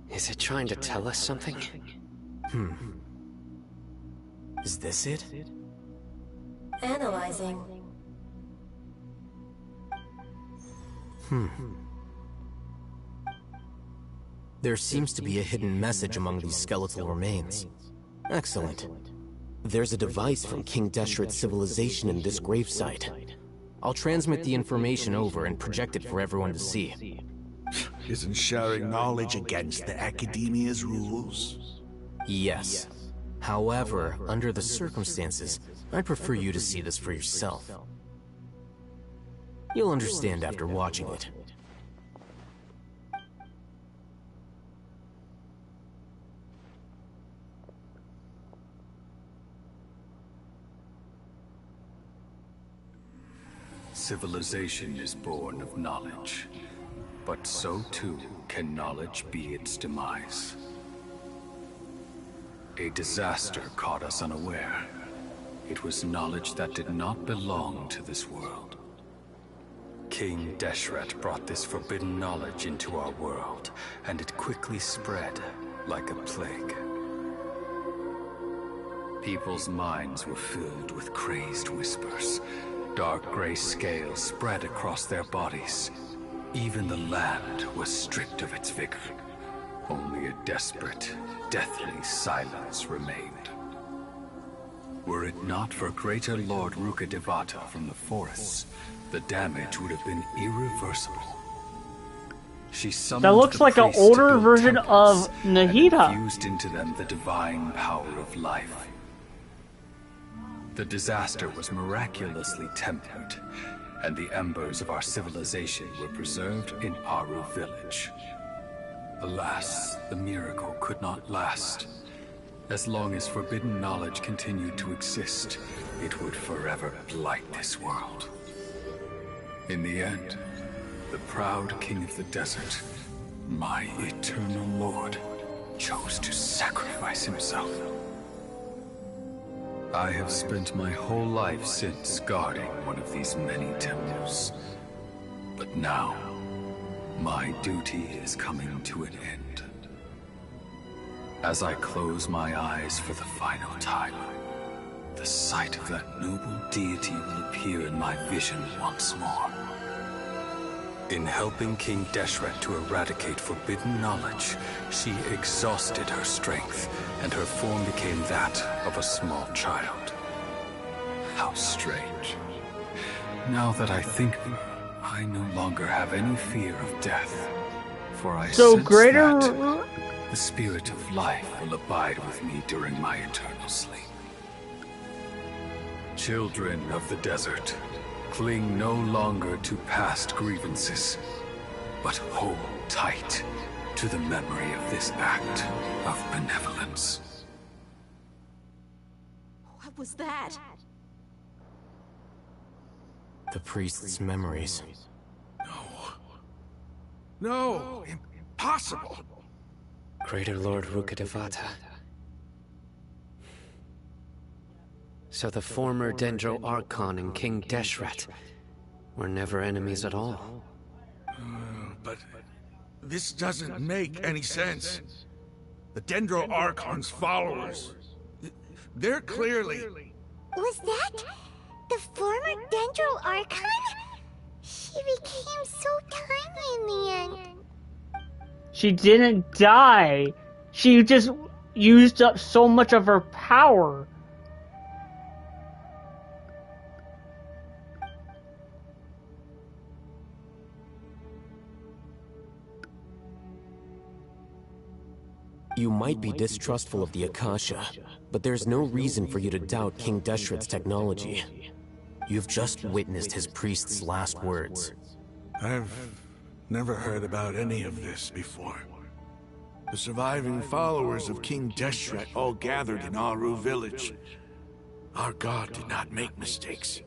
Is it trying to tell us something? Is this it? Analyzing. There seems to be a hidden message among these skeletal remains. Excellent. There's a device from King Deshret's civilization in this gravesite. I'll transmit the information over and project it for everyone to see. Isn't sharing knowledge against the Academia's rules? Yes. However, under the circumstances, I'd prefer you to see this for yourself. You'll understand after watching it. Civilization is born of knowledge, but so too can knowledge be its demise. A disaster caught us unaware. It was knowledge that did not belong to this world. King Deshret brought this forbidden knowledge into our world, and it quickly spread like a plague. People's minds were filled with crazed whispers. Dark gray scales spread across their bodies. Even the land was stripped of its vigor. Only a desperate, deathly silence remained. Were it not for Greater Lord Rukkhadevata from the forests, the damage would have been irreversible. She summoned That looks like an older version of Nahida. Infused into them the divine power of life. The disaster was miraculously tempered, and the embers of our civilization were preserved in Aru village. Alas, the miracle could not last. As long as forbidden knowledge continued to exist, it would forever blight this world. In the end, the proud king of the desert, my eternal lord, chose to sacrifice himself. I have spent my whole life since guarding one of these many temples. But now, my duty is coming to an end. As I close my eyes for the final time, the sight of that noble deity will appear in my vision once more. In helping King Deshret to eradicate forbidden knowledge, she exhausted her strength, and her form became that of a small child. How strange. Now that I think, I no longer have any fear of death, for I sense that the spirit of life will abide with me during my eternal sleep. Children of the desert, cling no longer to past grievances, but hold tight to the memory of this act of benevolence. What was that? The priest's memories. No, impossible. Greater Lord Rukkhadevata. So the former Dendro Archon and King Deshret were never enemies at all. But this doesn't make any sense. The Dendro Archon's followers, they're clearly... Was that the former Dendro Archon? She became so tiny in the end. She didn't die. She just used up so much of her power. You might be distrustful of the Akasha, but there's no reason for you to doubt King Deshret's technology. You've just witnessed his priest's last words. I've never heard about any of this before. The surviving followers of King Deshret all gathered in Aru village. Our god did not make mistakes.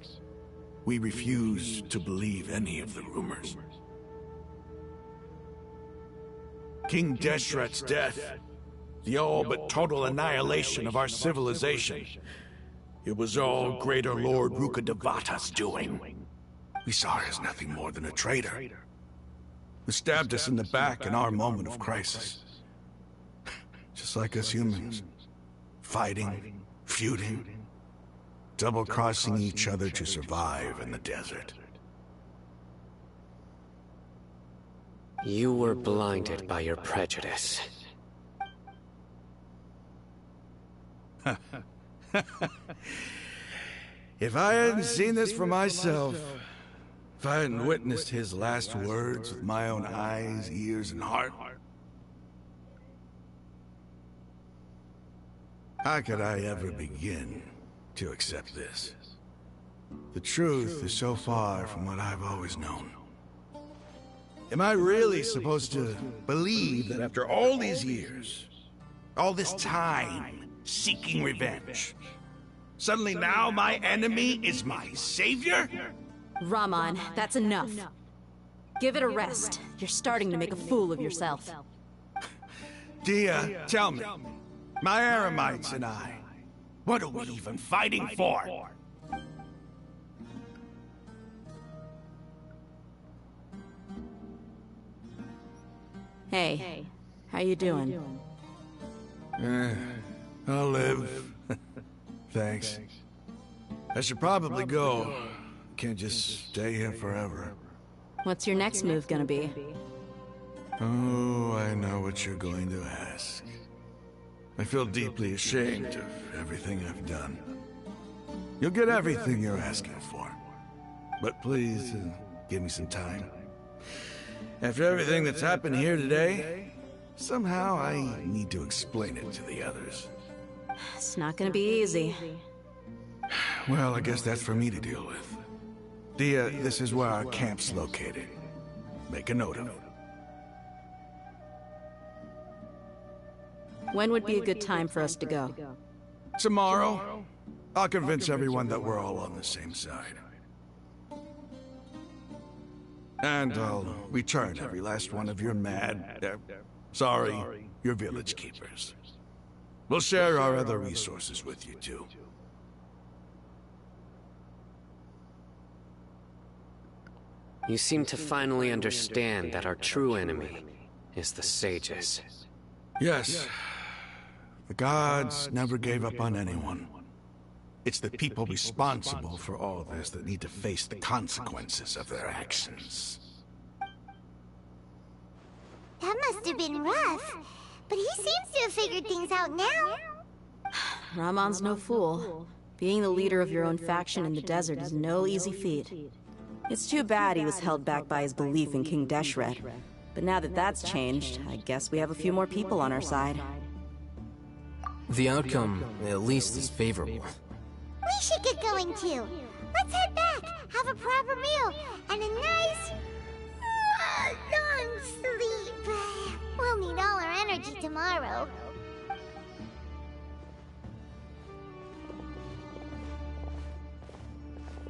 We refuse to believe any of the rumors. King Deshret's death, the all but total annihilation of our civilization, it was all Greater Lord Rukkhadevata's doing. We saw her as nothing more than a traitor, who stabbed us in the back in our moment of crisis. Just like us humans, fighting, feuding, double-crossing each other to survive in the desert. You were blinded by your prejudice. If I hadn't seen this for myself, if I hadn't witnessed his last words with my own eyes, ears, and heart, how could I ever begin to accept this? The truth is so far from what I've always known. Am I really supposed to believe that after all these years, all this time seeking revenge, suddenly now my enemy is my savior? Raman, that's enough. Give it a rest. You're starting to make a fool of yourself. Dia, tell me, my Eremites and I, what are we even fighting for? Hey, how you doing? I'll live. Thanks. I should probably go. Can't just stay here forever. What's your next move gonna be? Oh, I know what you're going to ask. I feel deeply ashamed of everything I've done. You'll get everything you're asking for. But please, give me some time. After everything that's happened here today, somehow I need to explain it to the others. It's not gonna be easy. Well, I guess that's for me to deal with. Dia, this is where our camp's located. Make a note of it. When would be a good time for us to go? Tomorrow, I'll convince everyone that we're all on the same side. And I'll return every last one of your your village keepers. We'll share our other resources with you, too. You seem to finally understand that our true enemy is the sages. Yes. The gods never gave up on anyone. It's the people responsible for all this that need to face the consequences of their actions. That must have been rough, but he seems to have figured things out now. Ramon's no fool. Being the leader of your own faction in the desert is no easy feat. It's too bad he was held back by his belief in King Deshret. But now that that's changed, I guess we have a few more people on our side. The outcome, at least, is favorable. We should get going too. Let's head back, have a proper meal, and a nice... long sleep. We'll need all our energy tomorrow.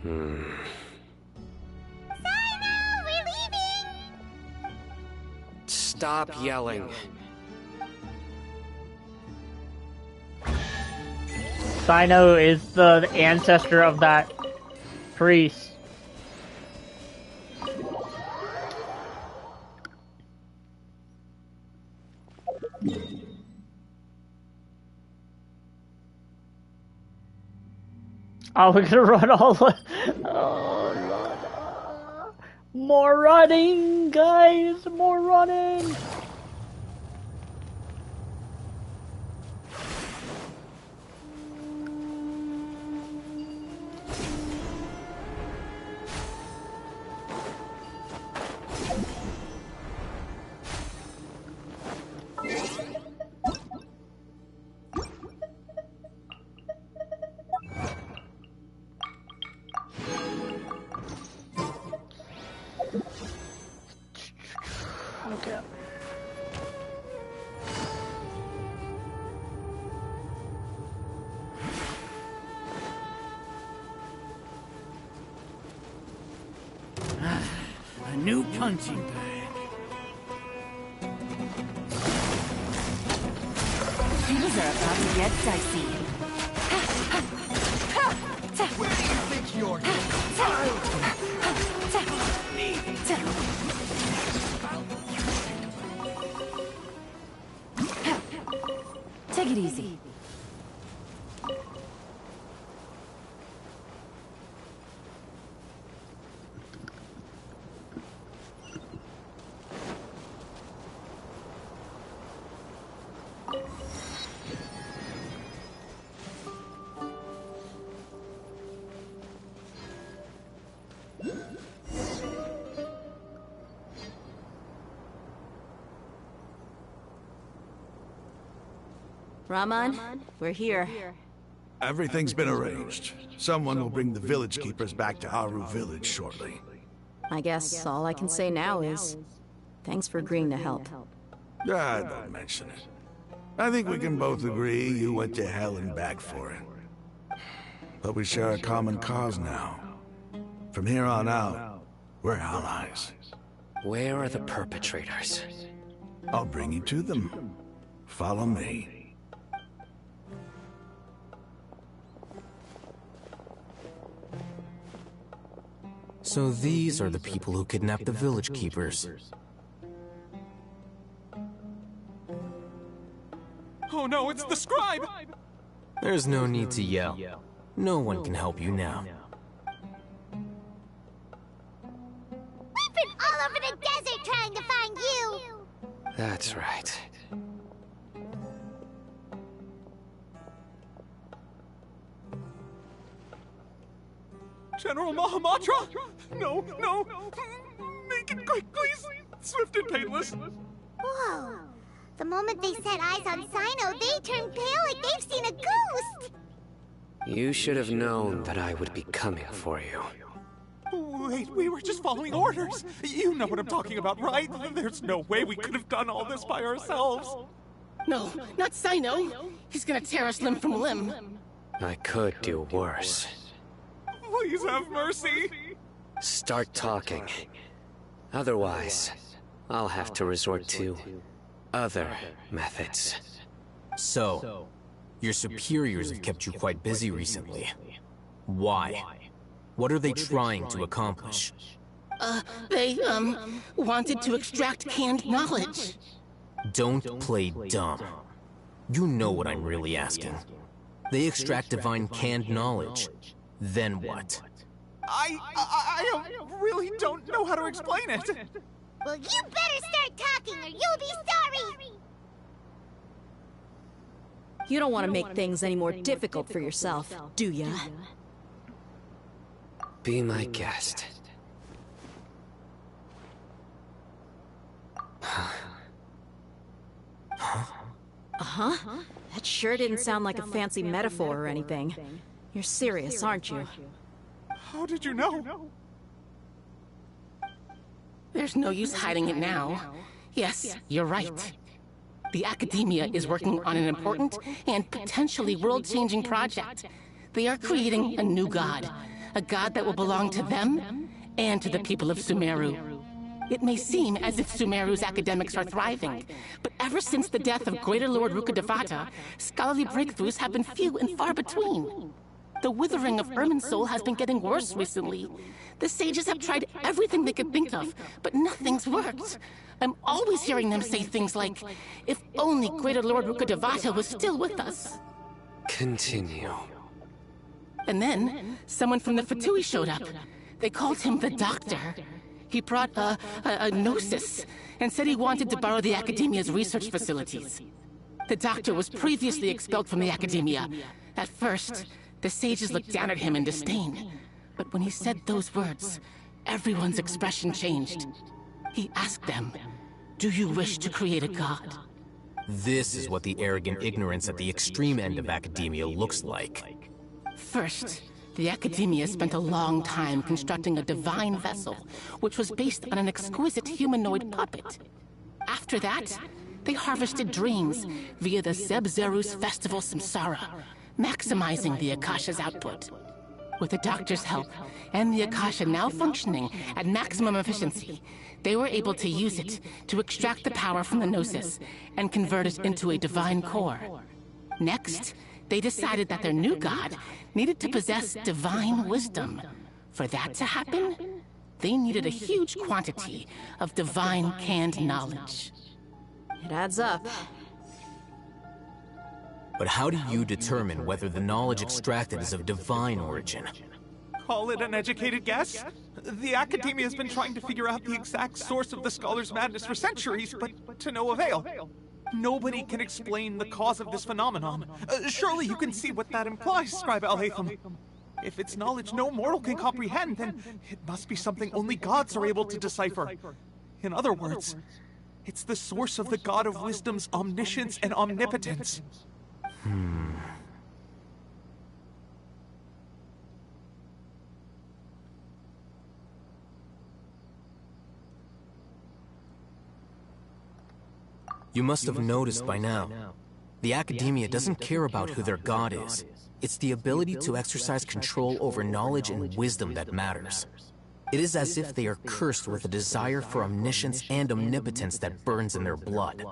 Sino, we're leaving! Stop yelling. Sino is the ancestor of that priest. Oh, we're gonna run all the... Oh, Lord. More running, guys! More running! Okay. A new punching bag. Things are about to get dicey. Where do you think you're going? Take it easy. Raman, we're here. Everything's been arranged. Someone will bring the village keepers back to Haru village shortly. I guess all I can say now is thanks for agreeing to help. Don't mention it. I think we can both agree you went to hell and back for it. But we share a common cause now. From here on out, we're allies. Where are the perpetrators? I'll bring you to them. Follow me. So these are the people who kidnapped the village keepers. Oh no, it's the scribe! There's no need to yell. No one can help you now. We've been all over the desert trying to find you! That's right. General Mahamatra? No, no! Make it quick, please! Swift and painless! Whoa. The moment they set eyes on Sino, they turned pale like they've seen a ghost! You should have known that I would be coming for you. Wait, we were just following orders! You know what I'm talking about, right? There's no way we could have done all this by ourselves! No, not Sino! He's gonna tear us limb from limb! I could do worse. Please have mercy! Start talking. Otherwise, I'll have to resort to other methods. So, your superiors have kept you quite busy recently. Why? What are they trying to accomplish? They, wanted to extract canned knowledge. Don't play dumb. You know what I'm really asking. They extract divine canned knowledge. Then what? I really don't know how to explain it. Well, you better start talking or you'll be sorry! You don't want to make things any more difficult for yourself, do ya? Be my guest. Uh-huh. That sure didn't sound like a fancy metaphor or anything. You're serious, aren't you? How did you know? There's no use hiding it now. Yes, you're right. The Academia is working on an important and potentially world-changing project. They are creating a new god. A god that will belong to them and to the people of Sumeru. It may seem as if Sumeru's academics are thriving, but ever since the death of Greater Lord Rukkhadevata, scholarly breakthroughs have been few and far between. The withering of Irminsul has been getting worse recently. The sages have tried everything they could think of, but nothing's worked. I'm always hearing them say things like, if only Greater Lord Rukkhadevata was still with us. Continue. And then, someone from the Fatui showed up. They called him the Doctor. He brought a gnosis and said he wanted to borrow the Academia's research facilities. The Doctor was previously expelled from the Academia. At first, the sages looked down at him in disdain. But when he said those words, everyone's expression changed. He asked them, "Do you wish to create a god?" This is what the arrogant ignorance at the extreme end of academia looks like. First, the Academia spent a long time constructing a divine vessel, which was based on an exquisite humanoid puppet. After that, they harvested dreams via the Zeb-Zerus Festival Samsara, maximizing the Akasha's output. With the Doctor's help, and the Akasha now functioning at maximum efficiency, they were able to use it to extract the power from the Gnosis and convert it into a divine core. Next, they decided that their new god needed to possess divine wisdom. For that to happen, they needed a huge quantity of divine canned knowledge. It adds up. But how do you determine whether the knowledge extracted is of divine origin? Call it an educated guess? The Academia has been trying to figure out the exact source of the scholar's madness for centuries, but to no avail. Nobody can explain the cause of this phenomenon. Surely you can see what that implies, Scribe Al-Haytham. If it's knowledge no mortal can comprehend, then it must be something only gods are able to decipher. In other words, it's the source of the God of Wisdom's omniscience and omnipotence. You must have noticed by now. The Academia doesn't care about who their god is. It's the ability to exercise control over knowledge and wisdom that matters. It is as if they are cursed with a desire for omniscience and omnipotence that burns in their blood.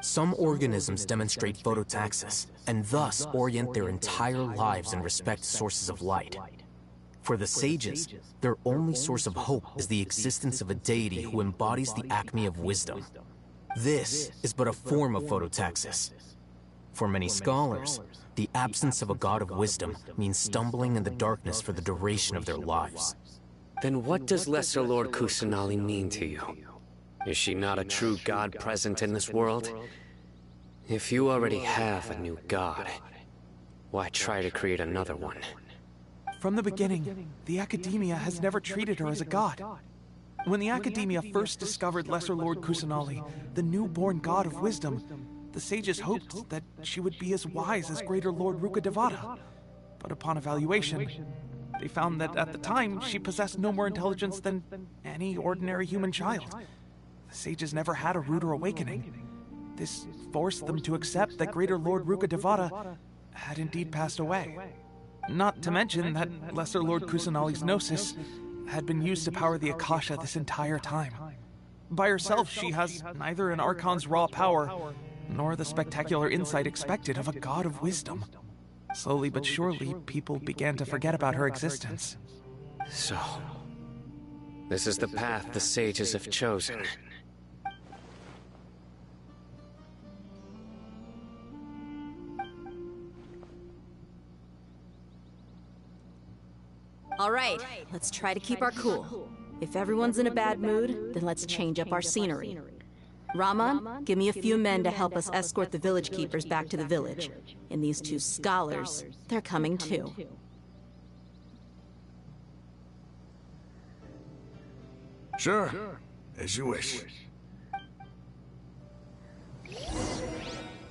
Some organisms demonstrate phototaxis, and thus orient their entire lives in respect to sources of light. For the sages, their only source of hope is the existence of a deity who embodies the acme of wisdom. This is but a form of phototaxis. For many scholars, the absence of a god of wisdom means stumbling in the darkness for the duration of their lives. Then what does Lesser Lord Kusanali mean to you? Is she not a true god present in this world? If you already have a new god, why try to create another one? From the beginning, the Academia has never treated her as a god. When the Academia first discovered Lesser Lord Kusanali, the newborn god of wisdom, the sages hoped that she would be as wise as Greater Lord Rukkhadevata. But upon evaluation, they found that at the time, she possessed no more intelligence than any ordinary human child. The sages never had a ruder awakening. This forced them to accept that Greater Lord Rukkhadevata had indeed passed away. Not to mention that Lesser Lord Kusanali's gnosis had been used to power the Akasha this entire time. By herself, she has neither an Archon's raw power, nor the spectacular insight expected of a god of wisdom. Slowly but surely, people began to forget about her existence. So, this is the path the sages have chosen. All right, let's try to keep our cool. If everyone's in a bad mood, then let's change up our scenery. Rama, give me a few men to help us escort the village keepers back to the village. And these two scholars, they're coming too. Sure, as you wish.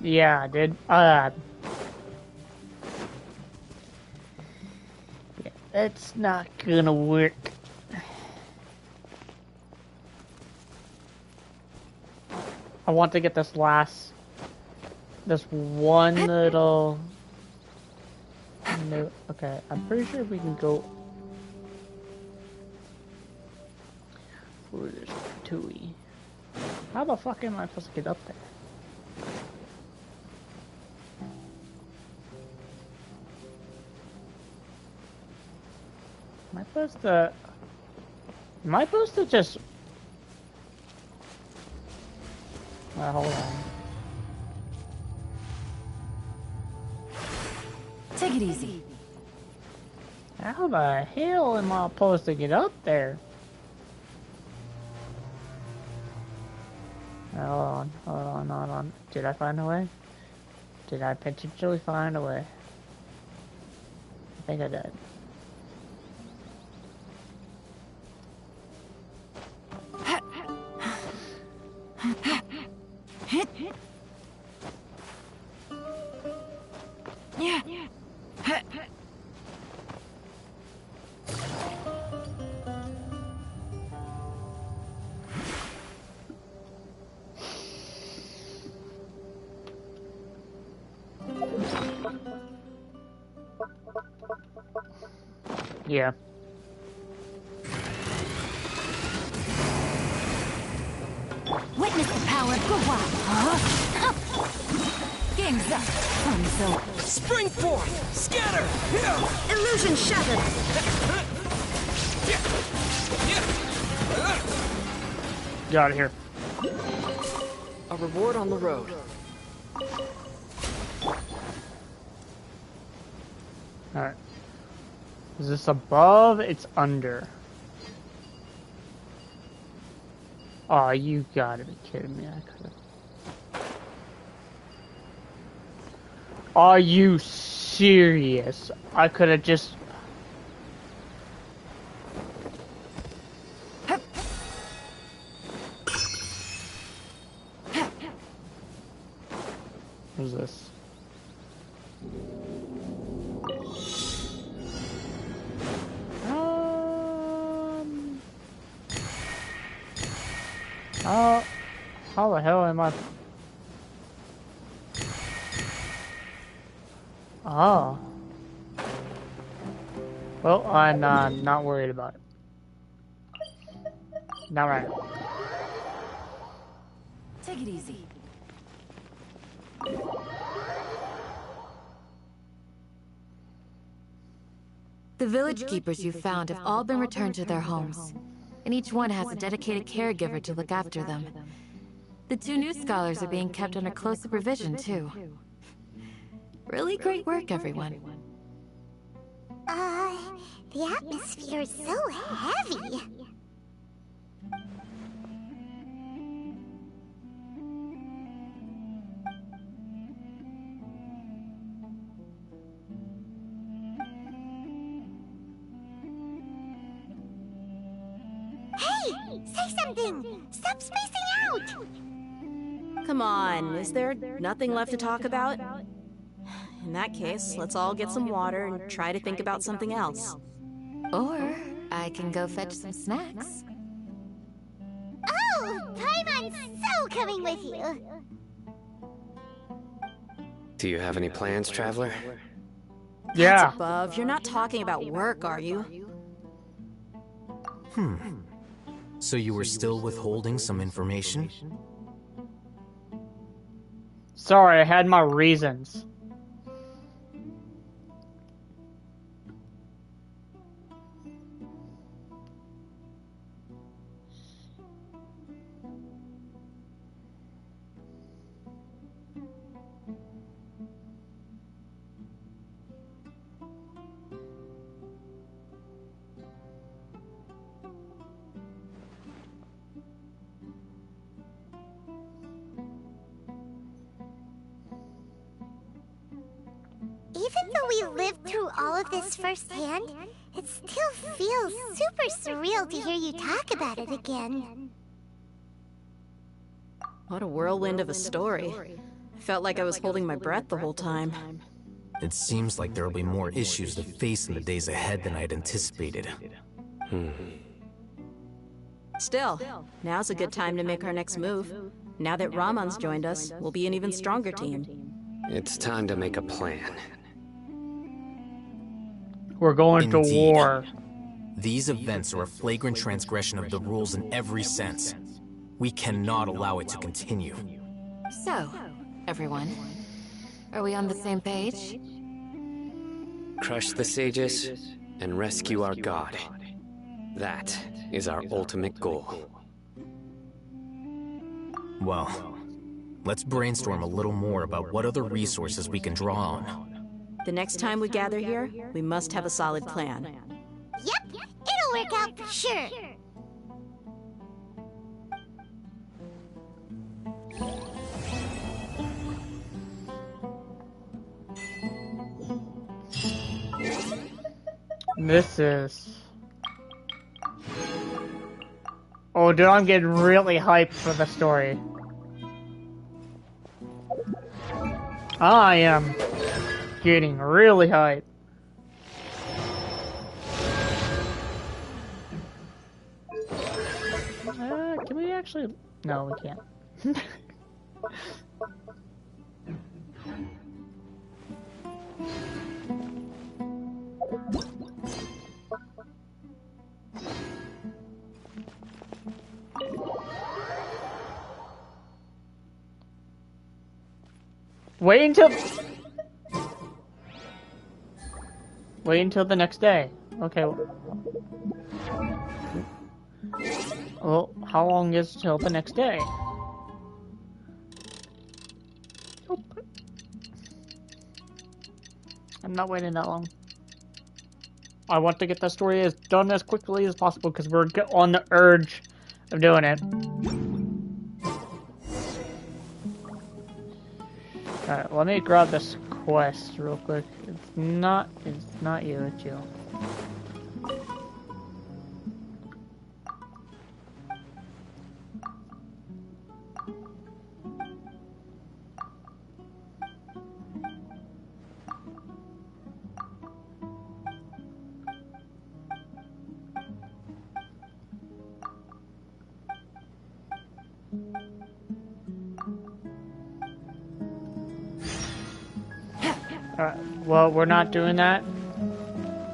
Yeah, dude. That's not gonna work. I want to get this one little... No, okay, I'm pretty sure we can go... Ooh, there's a Tui. How the fuck am I supposed to get up there? Am I supposed to just... hold on. Take it easy. How the hell am I supposed to get up there? Hold on. Did I find a way? Did I potentially find a way? I think I did. Yeah. Yeah. Witness the power of Gua. Huh? Game's up. So Spring forth! Scatter! illusion shattered. Get out of here. A reward on the road. Alright. Is this above? It's under. Aw, you gotta be kidding me. I could've... Are you serious? I could've just... What's this? How the hell am I? Oh. Well, I'm not worried about it. Not right now. Take it easy. The village keepers you found have all been returned to their homes, and each one has a dedicated caregiver to look after them. The 2 new scholars are being kept under close supervision, too. Really great work, everyone. The atmosphere is so heavy. Hey! Say something! Stop spacing out! Come on, is there nothing left to talk about? In that case, let's all get some water and try to think about something else. Or I can go fetch some snacks. Oh! Paimon's so coming with you! Do you have any plans, Traveler? Yeah. That's above. You're not talking about work, are you? So you were still withholding some information? Sorry, I had my reasons. Even though we lived through all of this firsthand, it still feels super surreal to hear you talk about it again. What a whirlwind of a story. I felt like I was holding my breath the whole time. It seems like there will be more issues to face in the days ahead than I had anticipated. Still, now's a good time to make our next move. Now that Ramon's joined us, we'll be an even stronger team. It's time to make a plan. We're going to war. These events are a flagrant transgression of the rules in every sense. We cannot allow it to continue. So, everyone, are we on the same page? Crush the sages and rescue our god. That is our ultimate goal. Well, let's brainstorm a little more about what other resources we can draw on. The next time we gather here, we must have a solid plan. Yep, it'll work out for sure. This is... Oh, dude, I'm getting really hyped for the story. I am getting really hyped. Can we actually... No, we can't. Wait until the next day. Okay. Well, how long is till the next day? Nope. I'm not waiting that long. I want to get the story as done as quickly as possible because we're on the urge of doing it. Alright, let me grab this quest real quick. It's not you, it's you. Alright, well, we're not doing that.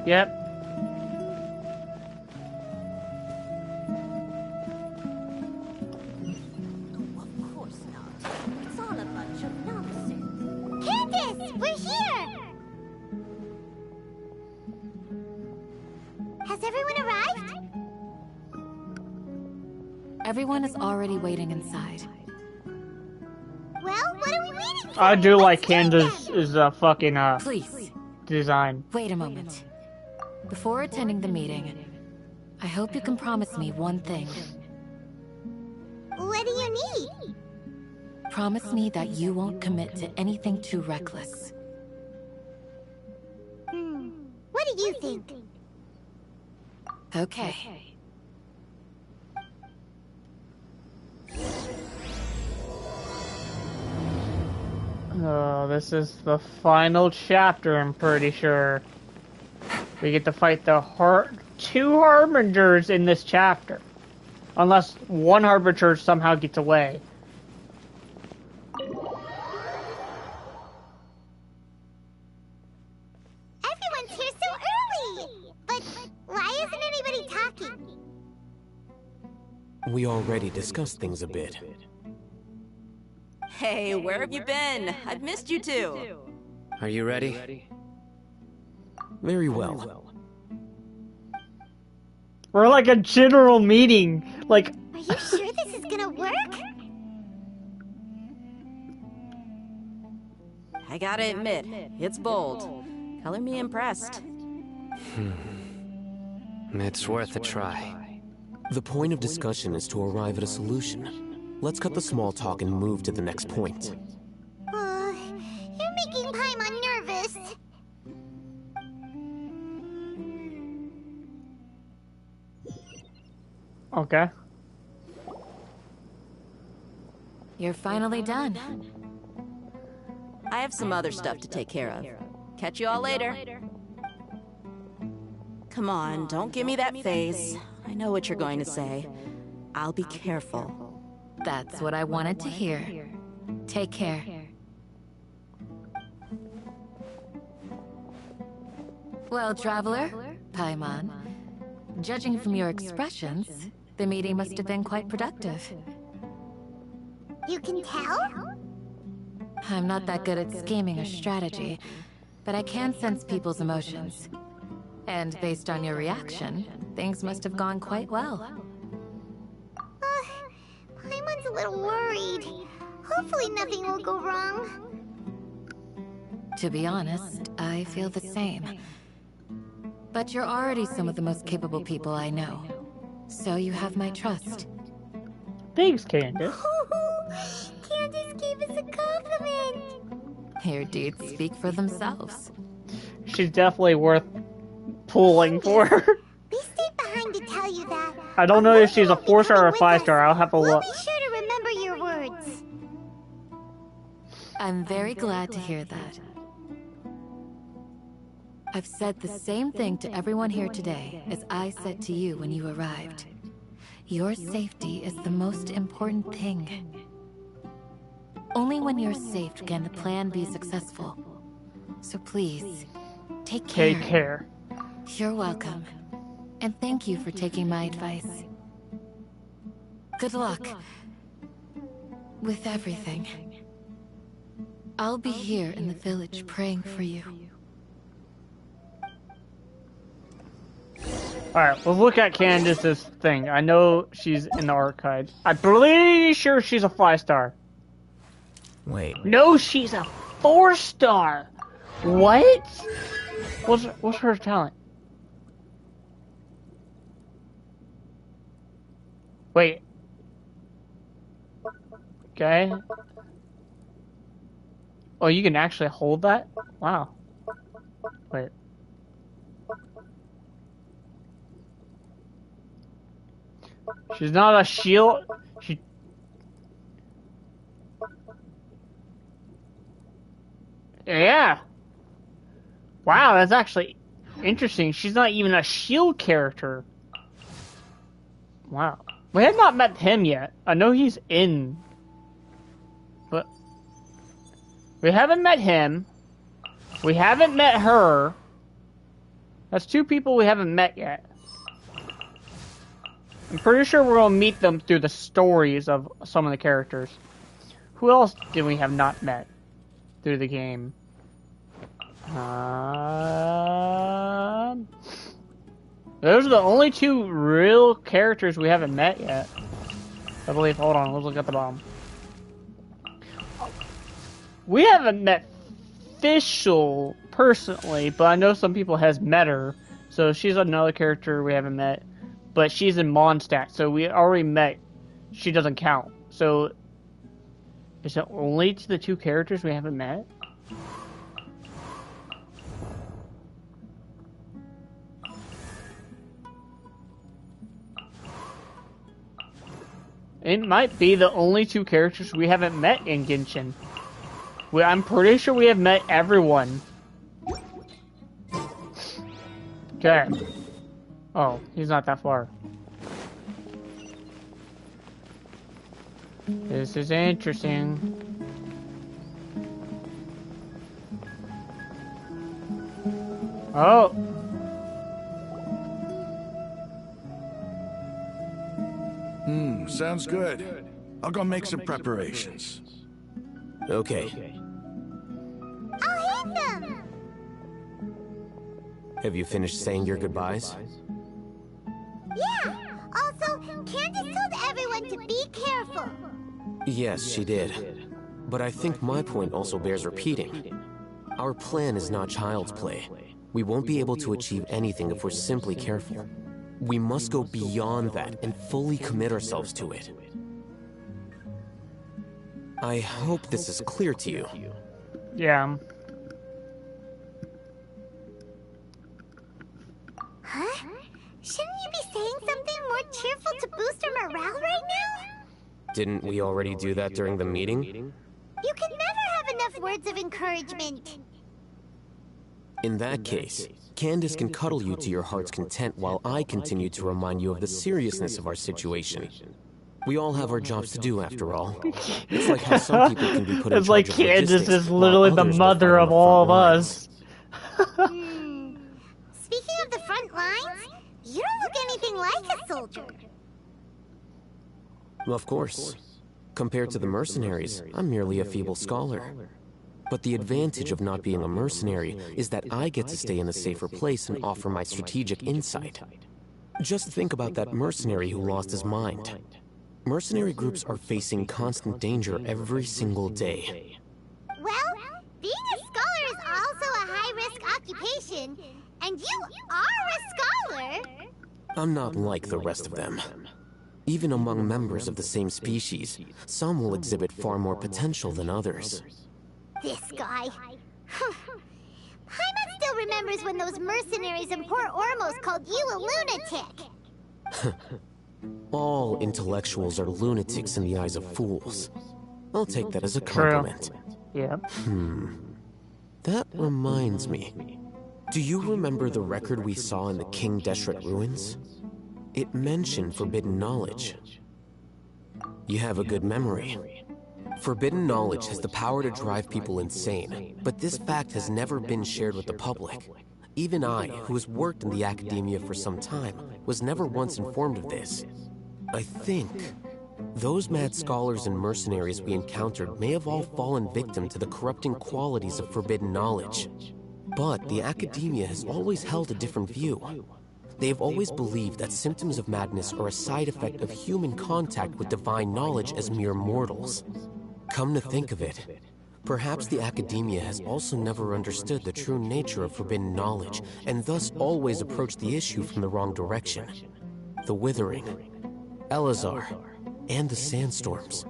Yep. Of course not. It's all a bunch of nonsense. Candace, we're here! Has everyone arrived? Everyone is already waiting inside. Well, what are we waiting for? I do like Candace's fucking Please. design. Wait a moment. Before attending the meeting, I hope you can promise me one thing. What do you need? Promise me that you won't commit to anything too reckless. What do you think? Okay. Oh, this is the final chapter, I'm pretty sure. We get to fight the two Harbingers in this chapter. Unless one Harbinger somehow gets away. Everyone's here so early! But why isn't anybody talking? We already discussed things a bit. Hey, where have you been? I've missed you too. Are you ready? Very well. We're like a general meeting. Like... Are you sure this is gonna work? I gotta admit, it's bold. Color me impressed. It's worth a try. The point of discussion is to arrive at a solution. Let's cut the small talk and move to the next point. You're making Paimon nervous. Okay. You're finally done. I have some other stuff to take care of. Catch you all later. Come on, don't give me that face. I know what you're going to say. I'll be careful. That's what I wanted to hear. Take care. Well, Traveler, Paimon, judging from your expressions, the meeting must have been quite productive. You can tell? I'm not that good at scheming or strategy, but I can sense people's emotions. And based on your reaction, things must have gone quite well. Paimon's a little worried. Hopefully nothing will go wrong. To be honest, I feel the same. But you're already some of the most capable people I know. So you have my trust. Thanks, Candace. Candace gave us a compliment. Your deeds speak for themselves. She's definitely worth pulling for. We stayed behind to tell you that. I don't know if she's a 4-star or a 5-star. I'll have a look. We'll be sure to remember your words. I'm very glad to hear that. I've said the same thing to everyone here today as I said to you when you arrived. Your safety is the most important thing. Only when you're safe can the plan be successful. So please, take care. Take care. You're welcome. And thank you for taking my advice. Good luck with everything. I'll be here in the village praying for you. Alright, let's look at Candace's thing. I know she's in the archives. I'm pretty sure she's a 5-star. Wait. No, she's a 4-star! What? What's her talent? Wait. Okay. Oh, you can actually hold that? Wow. Wait. She's not a shield. Yeah. Wow, that's actually interesting. She's not even a shield character. Wow. We have not met him yet. I know he's in. But we haven't met him. We haven't met her. That's 2 people we haven't met yet. I'm pretty sure we're gonna meet them through the stories of some of the characters. Who else did we have not met through the game? Those are the only 2 real characters we haven't met yet. I believe. Hold on, let's look at the bottom. We haven't met Fischl personally, but I know some people has met her. So she's another character we haven't met. But she's in Mondstadt, so we already met. She doesn't count. So, is it only to the 2 characters we haven't met? It might be the only 2 characters we haven't met in Genshin. I'm pretty sure we have met everyone. Okay. Oh, he's not that far. This is interesting. Oh. Sounds good. I'll go make some preparations. Okay. I'll hit them! Have you finished saying your goodbyes? Yeah! Also, Candace told everyone to be careful. Yes, she did. But I think my point also bears repeating. Our plan is not child's play. We won't be able to achieve anything if we're simply careful. We must go beyond that and fully commit ourselves to it. I hope this is clear to you. Yeah. Huh? Shouldn't you be saying something more cheerful to boost our morale right now? Didn't we already do that during the meeting? You can never have enough words of encouragement. In that case, Candace can cuddle you to your heart's content while I continue to remind you of the seriousness of our situation. We all have our jobs to do, after all. It's like how some people can be put in It's like charge of Candace logistics, is literally while the others will mother fight on of the all of front lines. us. Speaking of the front lines, you don't look anything like a soldier. Of course. Compared to the mercenaries, I'm merely a feeble scholar. But the advantage of not being a mercenary is that I get to stay in a safer place and offer my strategic insight. Just think about that mercenary who lost his mind. Mercenary groups are facing constant danger every single day. Well, being a scholar is also a high-risk occupation, and you are a scholar. I'm not like the rest of them. Even among members of the same species, some will exhibit far more potential than others. This guy. Paimon still remembers when those mercenaries in Port Ormos called you a lunatic. All intellectuals are lunatics in the eyes of fools. I'll take that as a compliment. Yeah. That reminds me. Do you remember the record we saw in the King Deshret ruins? It mentioned forbidden knowledge. You have a good memory. Forbidden knowledge has the power to drive people insane, but this fact has never been shared with the public. Even I, who has worked in the academia for some time, was never once informed of this. I think those mad scholars and mercenaries we encountered may have all fallen victim to the corrupting qualities of forbidden knowledge. But the academia has always held a different view. They have always believed that symptoms of madness are a side effect of human contact with divine knowledge as mere mortals. Come to think of it, perhaps the academia has also never understood the true nature of forbidden knowledge, and thus always approached the issue from the wrong direction. The Withering, Elazar, and the Sandstorms.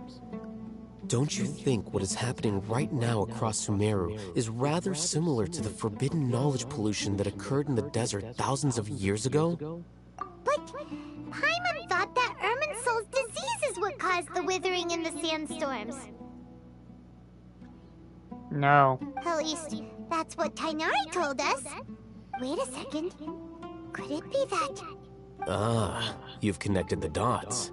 Don't you think what is happening right now across Sumeru is rather similar to the forbidden knowledge pollution that occurred in the desert thousands of years ago? But Paimon thought that Irminsul's disease is what caused the withering and the sandstorms. No. At least, that's what Tainari told us. Wait a second. Could it be that? Ah, you've connected the dots.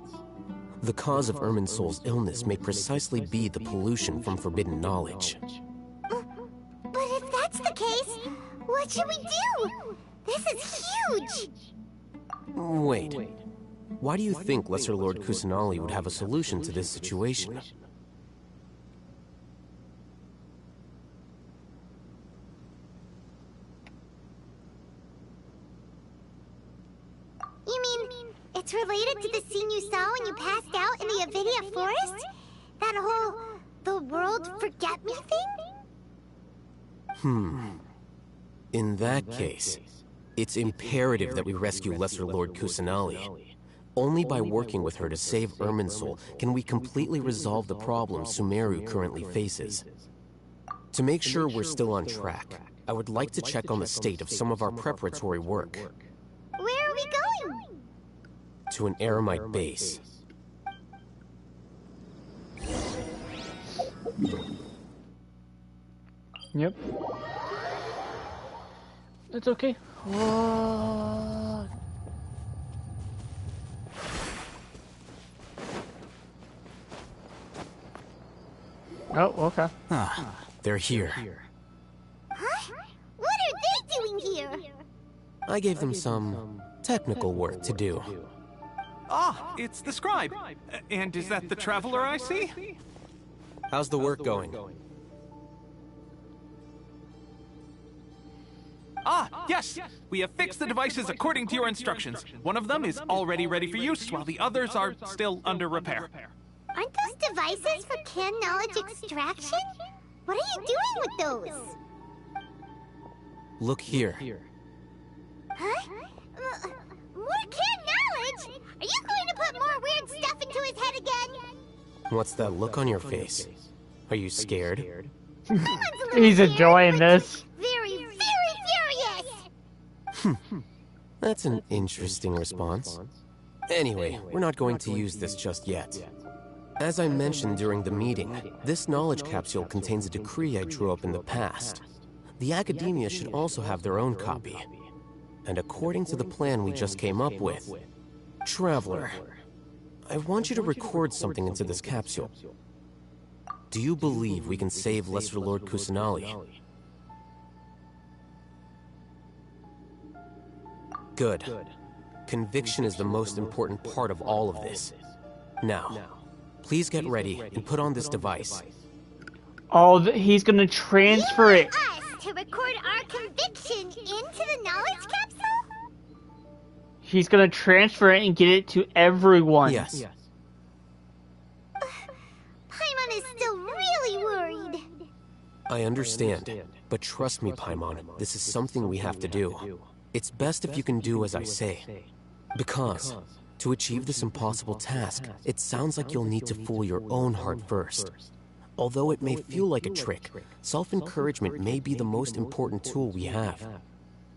The cause of Irminsul's illness may precisely be the pollution from forbidden knowledge. But if that's the case, what should we do? This is huge! Wait. Why do you think Lesser Lord Kusanali would have a solution to this situation? You mean, it's related to the scene you saw when you passed out in the Avidia forest? That whole, the world forget me thing? In that case, it's imperative that we rescue Lesser Lord Kusanali. Only by working with her to save Irminsul can we completely resolve the problems Sumeru currently faces. To make sure we're still on track, I would like to check on the state of some of our preparatory work. Where are we going? To an Eremite base. Yep. It's okay. What? Oh, okay. They're here. Huh? What are they doing here? I gave them some technical work to do. Ah, it's the scribe. And is that the traveler I see? How's the work going? Ah, yes! We have fixed the devices according to your instructions. One of them is already ready for use, while the others are still under repair. Aren't those devices for can knowledge extraction? What are you doing with those? Look here. Huh? More can knowledge? Are you going to put more weird stuff into his head again? What's that look on your face? Are you scared? He's enjoying this. Very, very furious! That's an interesting response. Anyway, we're not going to use this just yet. As I mentioned during the meeting, this knowledge capsule contains a decree I drew up in the past. The Academia should also have their own copy. And according to the plan we just came up with, Traveler, I want you to record something into this capsule. Do you believe we can save Lesser Lord Kusanali? Good. Conviction is the most important part of all of this. Now, please get ready and put on this device. Oh, he's gonna transfer it. Us to record our conviction into the knowledge capsule? He's gonna transfer it and get it to everyone. Yes. Paimon is still really worried. I understand, but trust me, Paimon, this is something we have to do. It's best if you can do as I say. Because, to achieve this impossible task, it sounds like you'll need to fool your own heart first. Although it may feel like a trick, self-encouragement may be the most important tool we have.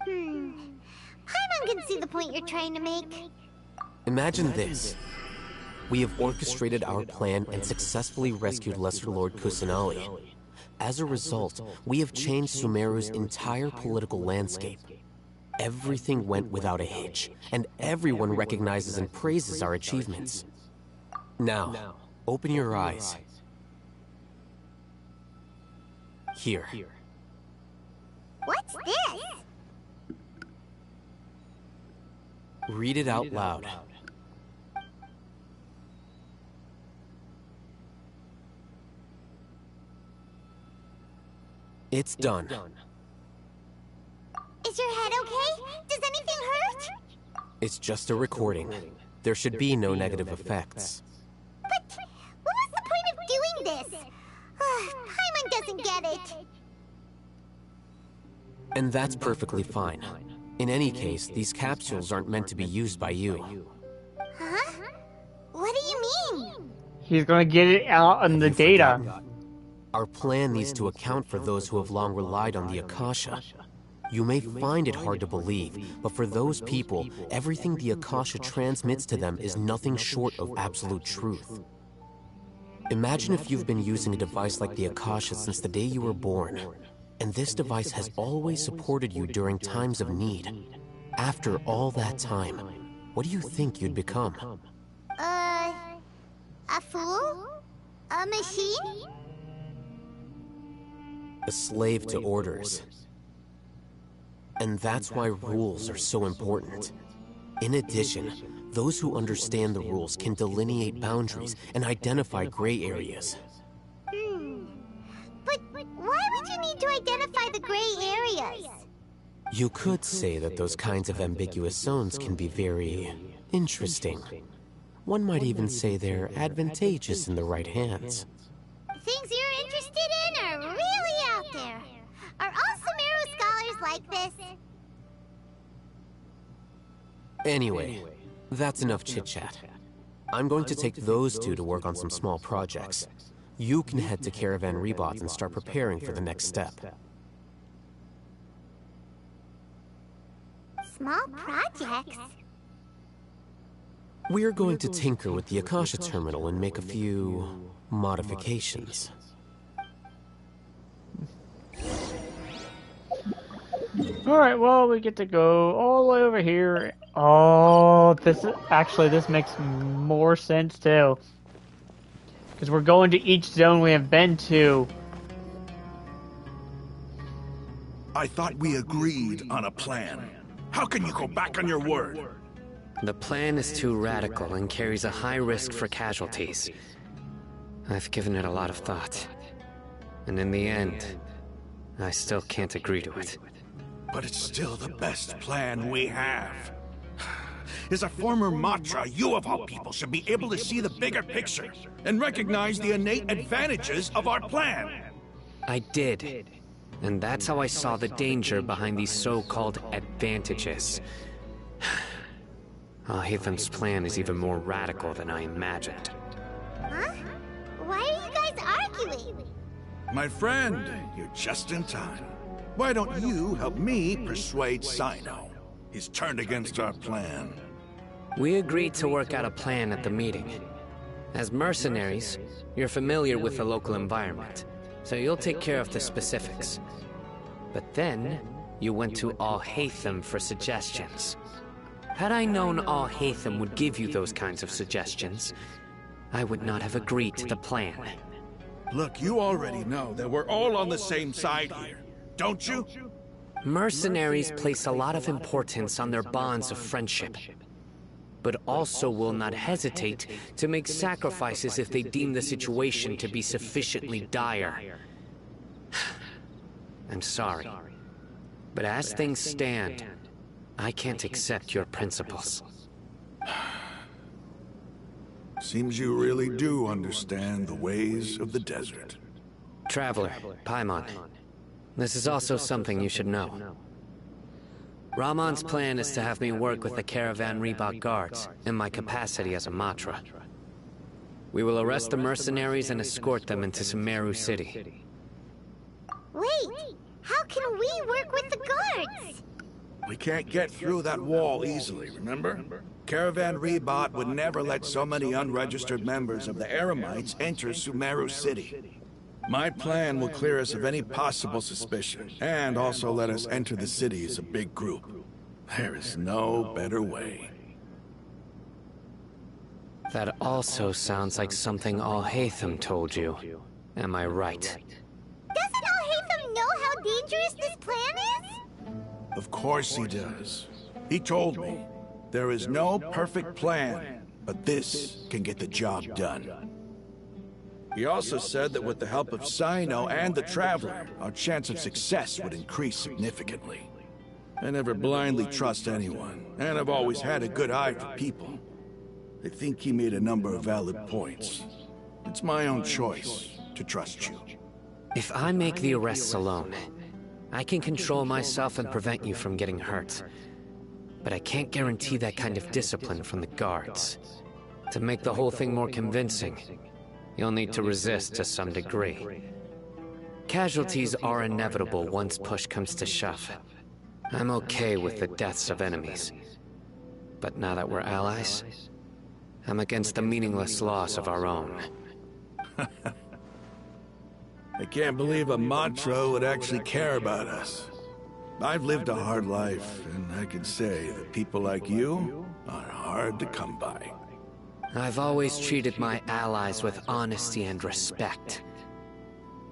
Paimon can see the point you're trying to make. Imagine this. We have orchestrated our plan and successfully rescued Lesser Lord Kusanali. As a result, we have changed Sumeru's entire political landscape. Everything went without a hitch, and everyone recognizes and praises our achievements. Now, open your eyes. Here. What's this? Read it out loud. It's done. Is your head okay? Does anything hurt? It's just a recording. There should be no negative effects. But what was the point of doing this? Paimon doesn't get it. And that's perfectly fine. In any case, these capsules aren't meant to be used by you. Huh? What do you mean? He's gonna get it out on the data. Our plan needs to account for those who have long relied on the Akasha. You may find it hard to believe, but for those people, everything the Akasha transmits to them is nothing short of absolute truth. Imagine if you've been using a device like the Akasha since the day you were born, and this device has always supported you during times of need. After all that time, what do you think you'd become? A fool? A machine? A slave to orders. And that's why rules are so important. In addition, those who understand the rules can delineate boundaries and identify gray areas. But why would you need to identify the gray areas? You could say that those kinds of ambiguous zones can be very interesting. One might even say they're advantageous in the right hands. Things you're interested in are really out there. Are all Sumeru scholars like this? Anyway, that's enough chit-chat. I'm going to take those two to work on some small projects. You can head to Caravan Rebot and start preparing for the next step. Small projects? We're going to tinker with the Akasha terminal and make a few modifications. Alright, well, we get to go all the way over here. Oh, this makes more sense too. Because we're going to each zone we have been to. I thought we agreed on a plan. How can you go back on your word? The plan is too radical and carries a high risk for casualties. I've given it a lot of thought. And in the end, I still can't agree to it. But it's still the best plan we have. As a former Matra, you of all people should be able to see the bigger picture and recognize the innate advantages of our plan. I did. And that's how I saw the danger behind these so-called advantages. Alhaitham's plan is even more radical than I imagined. Huh? Why are you guys arguing? My friend, you're just in time. Why don't you help me persuade Sino? He's turned against our plan. We agreed to work out a plan at the meeting. As mercenaries, you're familiar with the local environment, so you'll take care of the specifics. But then, you went to Al-Haytham for suggestions. Had I known Al-Haytham would give you those kinds of suggestions, I would not have agreed to the plan. Look, you already know that we're all on the same side here, don't you? Mercenaries place a lot of importance on their bonds of friendship, but also will not hesitate to make sacrifices if they deem the situation to be sufficiently dire. I'm sorry, but as things stand, I can't accept your principles. Seems you really do understand the ways of the desert. Traveler, Paimon, this is also something you should know. Rahman's plan is to have me work with the Caravan Reebok guards in my capacity as a Matra. We will arrest the mercenaries and escort them into Sumeru City. Wait! How can we work with the guards? We can't get through that wall easily, remember? Caravan Reebok would never let so many unregistered members of the Eremites enter Sumeru City. My plan will clear us of any possible suspicion, and also let us enter the city as a big group. There is no better way. That also sounds like something Al-Haytham told you. Am I right? Doesn't Al-Haytham know how dangerous this plan is? Of course he does. He told me, there is no perfect plan, but this can get the job done. He also said that with the help of Sino and the Traveler, our chance of success would increase significantly. I never blindly trust anyone, and I've always had a good eye for people. I think he made a number of valid points. It's my own choice to trust you. If I make the arrests alone, I can control myself and prevent you from getting hurt. But I can't guarantee that kind of discipline from the guards. To make the whole thing more convincing, you'll need to resist to some degree. Casualties are inevitable once push comes to shove. I'm okay with the deaths of enemies. But now that we're allies, I'm against the meaningless loss of our own. I can't believe a Matra would actually care about us. I've lived a hard life, and I can say that people like you are hard to come by. I've always treated my allies with honesty and respect.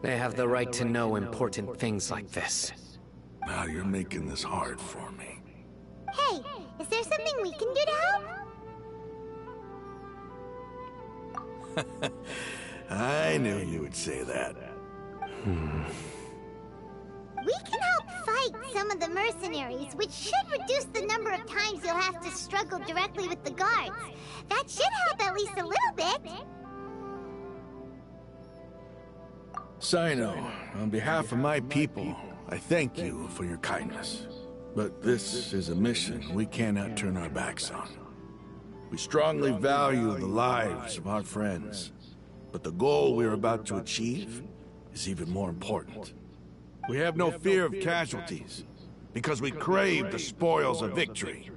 They have the right to know important things like this. Now you're making this hard for me. Hey, is there something we can do to help? I knew you would say that. We can help fight some of the mercenaries, which should reduce the number of times you'll have to struggle directly with the guards. That should help at least a little bit. Sino, on behalf of my people, I thank you for your kindness. But this is a mission we cannot turn our backs on. We strongly value the lives of our friends, but the goal we're about to achieve is even more important. We have no fear of casualties, because we crave the spoils of victory.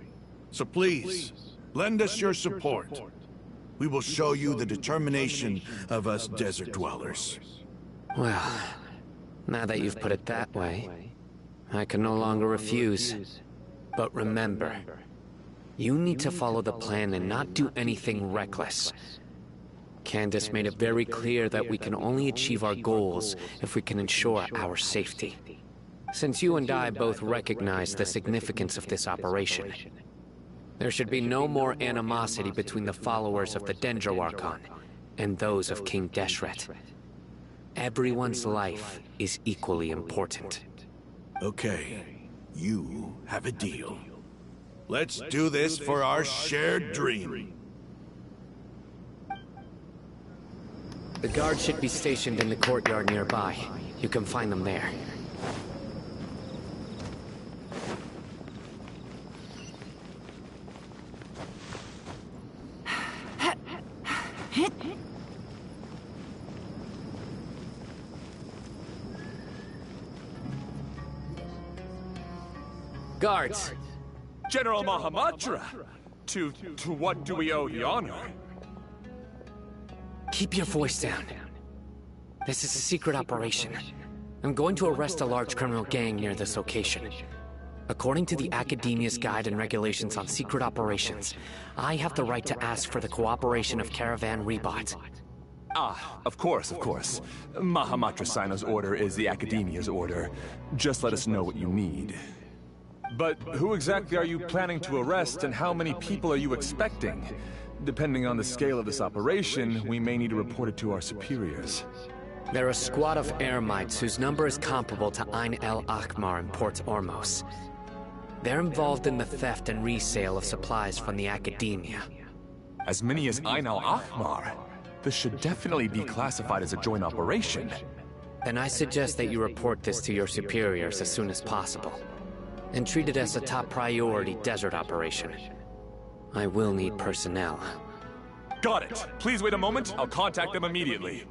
So please, lend us your support. We will show you the determination of us desert dwellers. Well, now that you've put it that way, I can no longer refuse. But remember, you need to follow the plan and not do anything reckless. Candace made it very clear that we can only achieve our goals if we can ensure our safety. Since you and I both recognize the significance of this operation, there should be no more animosity between the followers of the Dendro Archon and those of King Deshret. Everyone's life is equally important. Okay, you have a deal. Let's do this for our shared dream. The guards should be stationed in the courtyard nearby. You can find them there. Guards! General Mahamatra! To what do we owe the honor? Keep your voice down. This is a secret operation. I'm going to arrest a large criminal gang near this location. According to the Academia's Guide and Regulations on Secret Operations, I have the right to ask for the cooperation of Caravan Rebot. Ah, of course, of course. Mahamatra Sino's order is the Academia's order. Just let us know what you need. But who exactly are you planning to arrest, and how many people are you expecting? Depending on the scale of this operation, we may need to report it to our superiors. They're a squad of Eremites whose number is comparable to Ain el Akhmar in Port Ormos. They're involved in the theft and resale of supplies from the Academia. As many as Ain el Akhmar? This should definitely be classified as a joint operation. Then I suggest that you report this to your superiors as soon as possible, and treat it as a top priority desert operation. I will need personnel. Got it. Please wait a moment. I'll contact them immediately.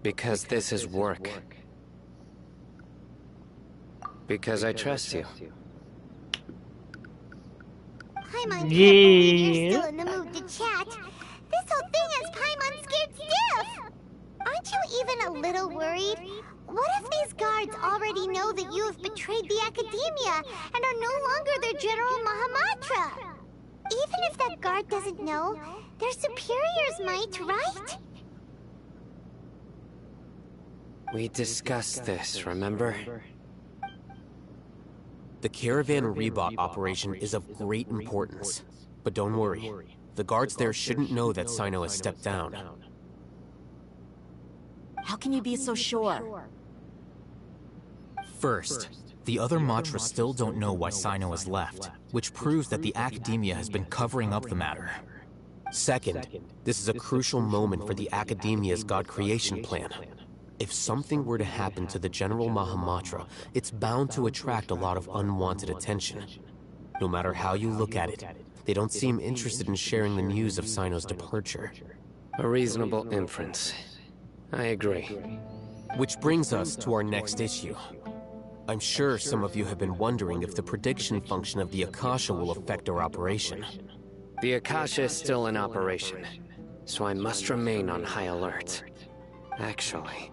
Because this is work. Because I trust you. Paimon can't believe you're still in the mood to chat. This whole thing has Paimon scared stiff! Aren't you even a little worried? What if these guards already know that you have betrayed the Academia and are no longer their General Mahamatra? Even if that guard doesn't know, their superiors might, right? We discussed this, remember? The Caravan Rebot operation is of great importance. But don't worry, the guards there shouldn't know that Sino has stepped down. How can you be so sure? First, the other Matra still don't know why Sino has left, which proves that the Academia has been covering up the matter. Second, this is a crucial moment for the Academia's God creation plan. If something were to happen to the General Mahamatra, it's bound to attract a lot of unwanted attention. No matter how you look at it, they don't seem interested in sharing the news of Sino's departure. A reasonable inference. I agree. Which brings us to our next issue. I'm sure some of you have been wondering if the prediction function of the Akasha will affect our operation. The Akasha is still in operation, so I must remain on high alert. Actually,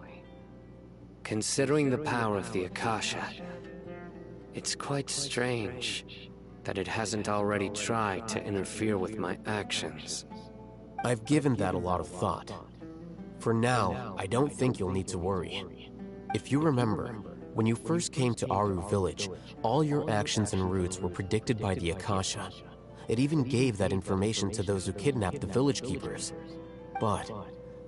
considering the power of the Akasha, it's quite strange that it hasn't already tried to interfere with my actions. I've given that a lot of thought. For now, I don't think you'll need to worry. If you remember, when you first came to Aru Village, all your actions and routes were predicted by the Akasha. It even gave that information to those who kidnapped the village keepers. But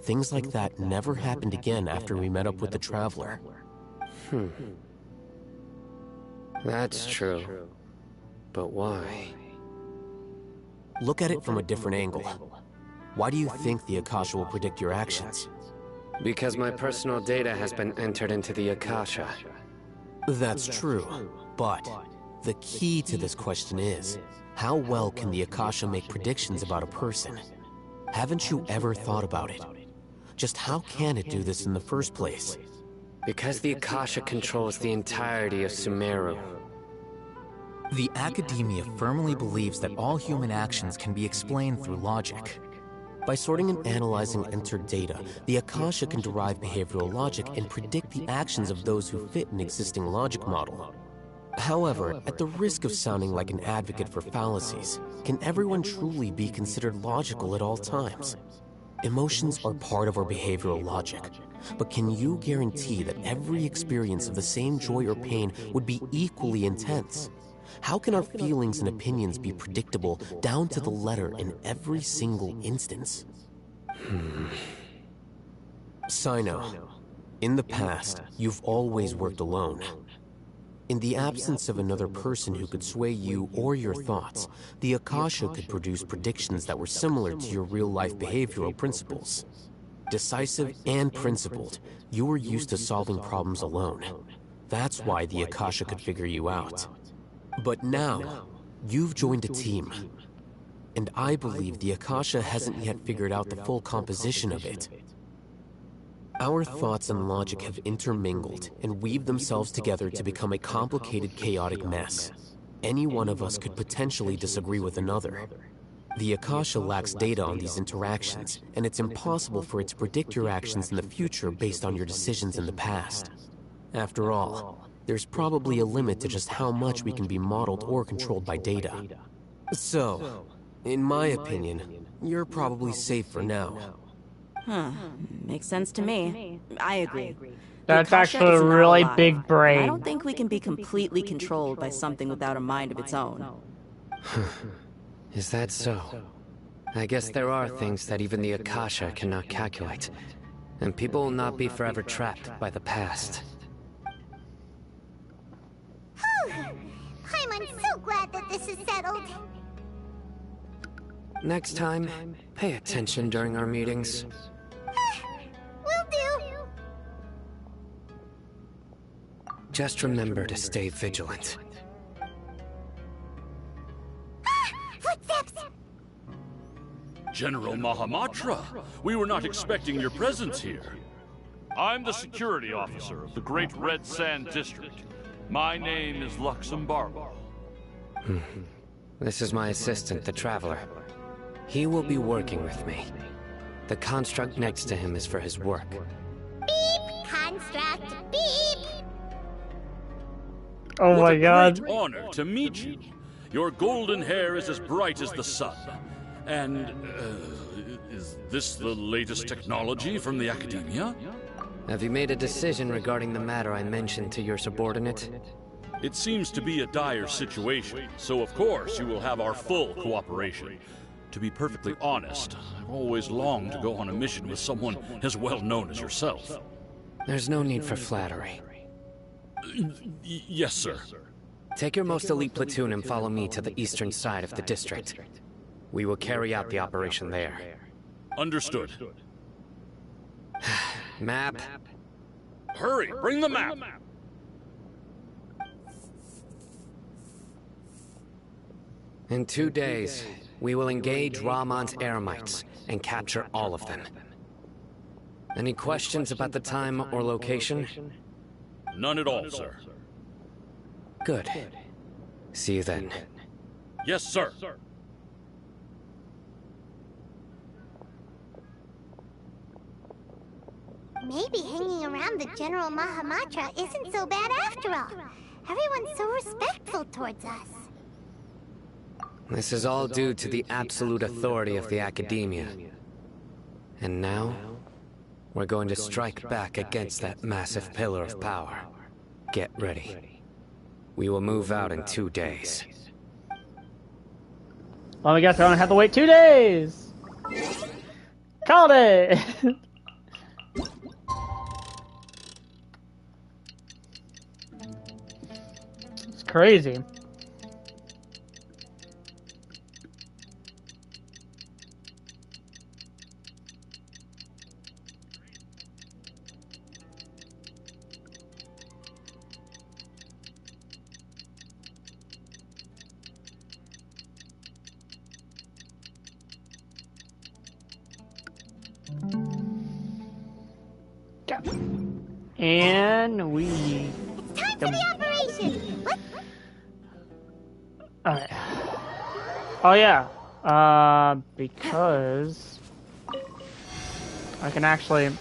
things like that never happened again after we met up with the Traveler. That's true. But why? Look at it from a different angle. Why do you think the Akasha will predict your actions? Because my personal data has been entered into the Akasha. That's true, but the key to this question is, how well can the Akasha make predictions about a person? Haven't you ever thought about it? Just how can it do this in the first place? Because the Akasha controls the entirety of Sumeru. The Academia firmly believes that all human actions can be explained through logic. By sorting and analyzing entered data, the Akasha can derive behavioral logic and predict the actions of those who fit an existing logic model. However, at the risk of sounding like an advocate for fallacies, can everyone truly be considered logical at all times? Emotions are part of our behavioral logic, but can you guarantee that every experience of the same joy or pain would be equally intense? How can our feelings and opinions be predictable down to the letter in every single instance? Sino, in the past, you've always worked alone. In the absence of another person who could sway you or your thoughts, the Akasha could produce predictions that were similar to your real-life behavioral principles. Decisive and principled, you were used to solving problems alone. That's why the Akasha could figure you out. But now, you've joined a team. And I believe the Akasha hasn't yet figured out the full composition of it. Our thoughts and logic have intermingled and weaved themselves together to become a complicated, chaotic mess. Any one of us could potentially disagree with another. The Akasha lacks data on these interactions, and it's impossible for it to predict your actions in the future based on your decisions in the past. After all, there's probably a limit to just how much we can be modeled or controlled by data. So, in my opinion, you're probably safe for now. Huh. Makes sense to me. I agree. That's The Akasha actually is a now really alive, big and brain. I don't think we can be completely controlled by something without a mind of its own. Is that so? I guess there are things that even the Akasha cannot calculate. And people will not be forever trapped by the past. I'm so glad that this is settled. Next time, pay attention during our meetings. Will do. Just remember to stay vigilant. Footsteps! General Mahamatra, we were not expecting your presence here. I'm the security officer of the Great Red Sand District. My name is Luxembargo. This is my assistant, the Traveler. He will be working with me. The construct next to him is for his work. Beep! Construct, beep! Oh my god. Great honor to meet you. Your golden hair is as bright as the sun. And, is this the latest technology from the Academia? Have you made a decision regarding the matter I mentioned to your subordinate? It seems to be a dire situation, so of course you will have our full cooperation. To be perfectly honest, I've always longed to go on a mission with someone as well known as yourself. There's no need for flattery. Yes, sir. Take your most elite platoon and follow me to the eastern side of the district. We will carry out the operation there. Understood. Map. Hurry, bring the map! In 2 days, we will engage Ramon's Eremites and capture all of them. Any questions about the time or location? None at all, sir. Good. See you then. Yes, sir. Maybe hanging around the General Mahamatra isn't so bad after all. Everyone's so respectful towards us. This is all due to the absolute authority of the Academia. And now, we're going to strike back against that massive pillar of power. Get ready. We will move out in 2 days. Well, I guess I only have to wait 2 days! Called it! It's crazy. And we... It's time for the operation! Alright. Oh yeah. Because... I can actually...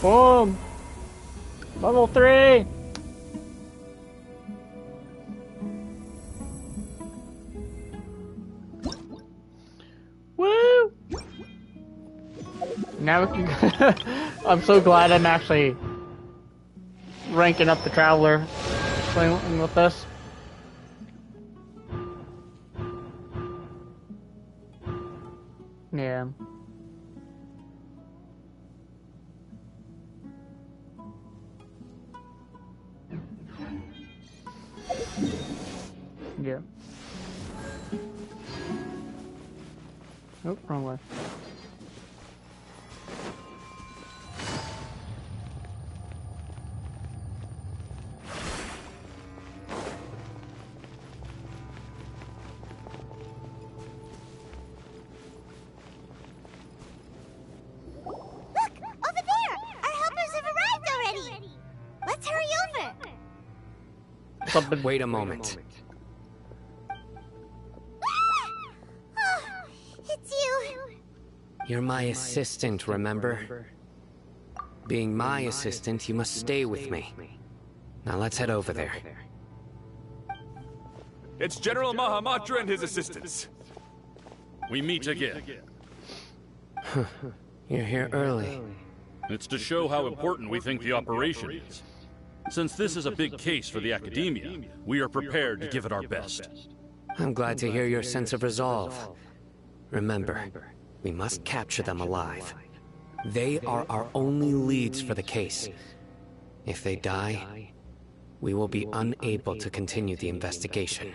Boom! Level 3! Woo! Now we can... I'm so glad I'm actually ranking up the Traveler playing with us. Yeah. Yeah. Oh, wrong way. Wait a moment. You're my assistant, remember? Being my assistant, you must stay with me. Now let's head over there. It's General Mahamatra and his assistants. We meet again. You're here early. It's to show how important we think the operation is. Since this is a big case for the Academia, we are prepared to give it our best. I'm glad to hear your sense of resolve. Remember, we must capture them alive. They are our only leads for the case. If they die, we will be unable to continue the investigation.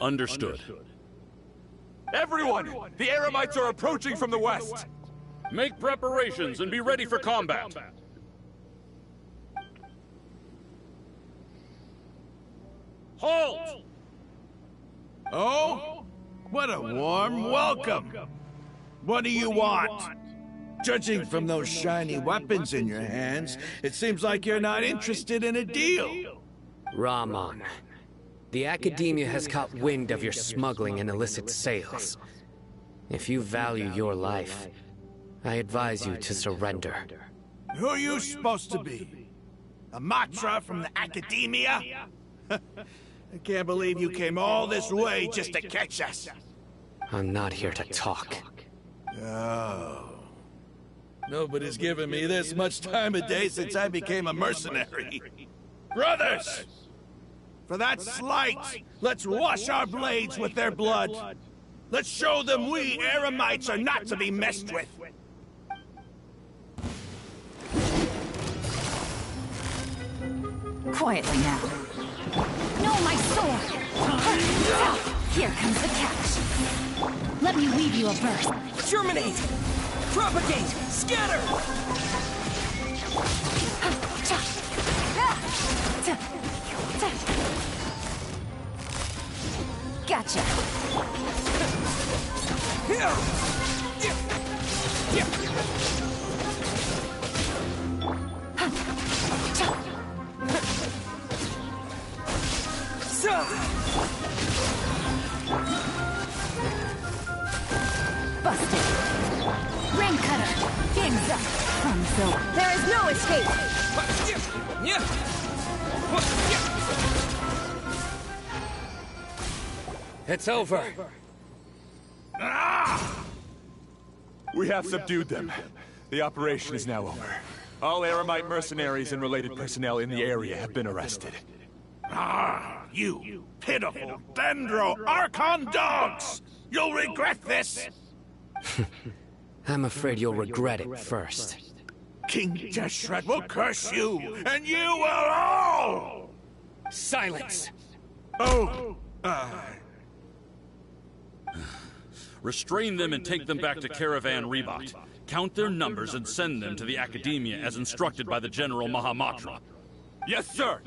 Understood. Everyone! The Eremites are approaching from the west! Make preparations and be ready for combat. Halt! Oh? What a warm welcome! What do you want? Judging from those shiny weapons in your hands, it seems like you're not interested in a deal. Rahman, the Academia has caught wind of your smuggling and illicit sales. If you value your life, I advise you to surrender. Who are you supposed to be? A Matra from the Academia? I can't believe you came all this way just to catch us. I'm not here to talk. Oh. Nobody's given me this much time of day since I became a mercenary. Brothers! For that slight, let's wash our blades with their blood. Let's show them we Eremites are not to be messed with. Quietly now. No, my sword! Here comes the catch. Let me weave you a burst. Germinate! Propagate! Scatter! Gotcha. Busted. Ring cutter. Gigs up. From silver. There is no escape. It's over. We have subdued them. The operation is now over. All Eremite mercenaries and related personnel in the area have been arrested. Ah, you pitiful Dendro Archon dogs! You'll regret this! I'm afraid you'll regret it first. King Deshret will curse you, and you will all! Silence! Oh, Restrain them and take them back to Caravan Rebot. Count their numbers and send them to the Academia as instructed by the General Mahamatra. Yes, sir!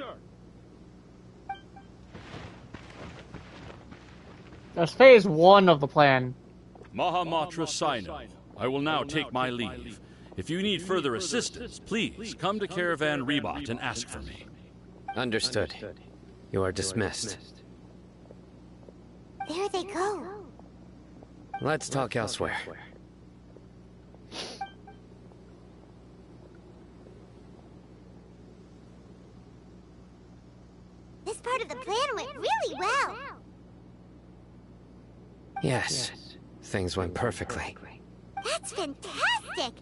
That's phase 1 of the plan. Mahamatra Sino, I will now take my leave. If you need further assistance, please come to Caravan Rebot and ask for me. Understood. You are dismissed. There they go. Let's talk elsewhere. This part of the plan went really well. Yes, things went perfectly. That's fantastic!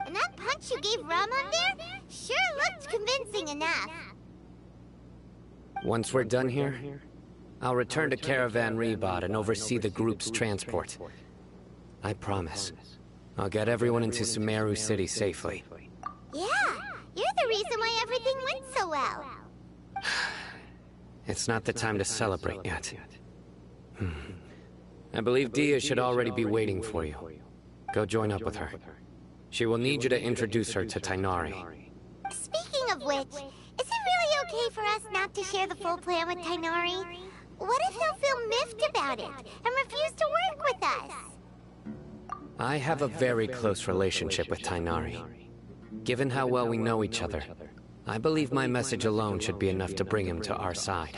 And that punch you gave Rahman there sure looked convincing enough. Once we're done here, I'll return to Caravan Rebot and oversee the group's transport. I promise. I'll get everyone into Sumeru City safely. Yeah, you're the reason why everything went so well. It's not the time to celebrate yet. I believe Dia should already be waiting for you. Go join up with her. She will need you to introduce her to Tainari. Speaking of which, is it really okay for us not to share the full plan with Tainari? What if he'll feel miffed about it and refuse to work with us? I have a very close relationship with Tainari. Given how well we know each other, I believe my message alone should be enough to bring him to our side.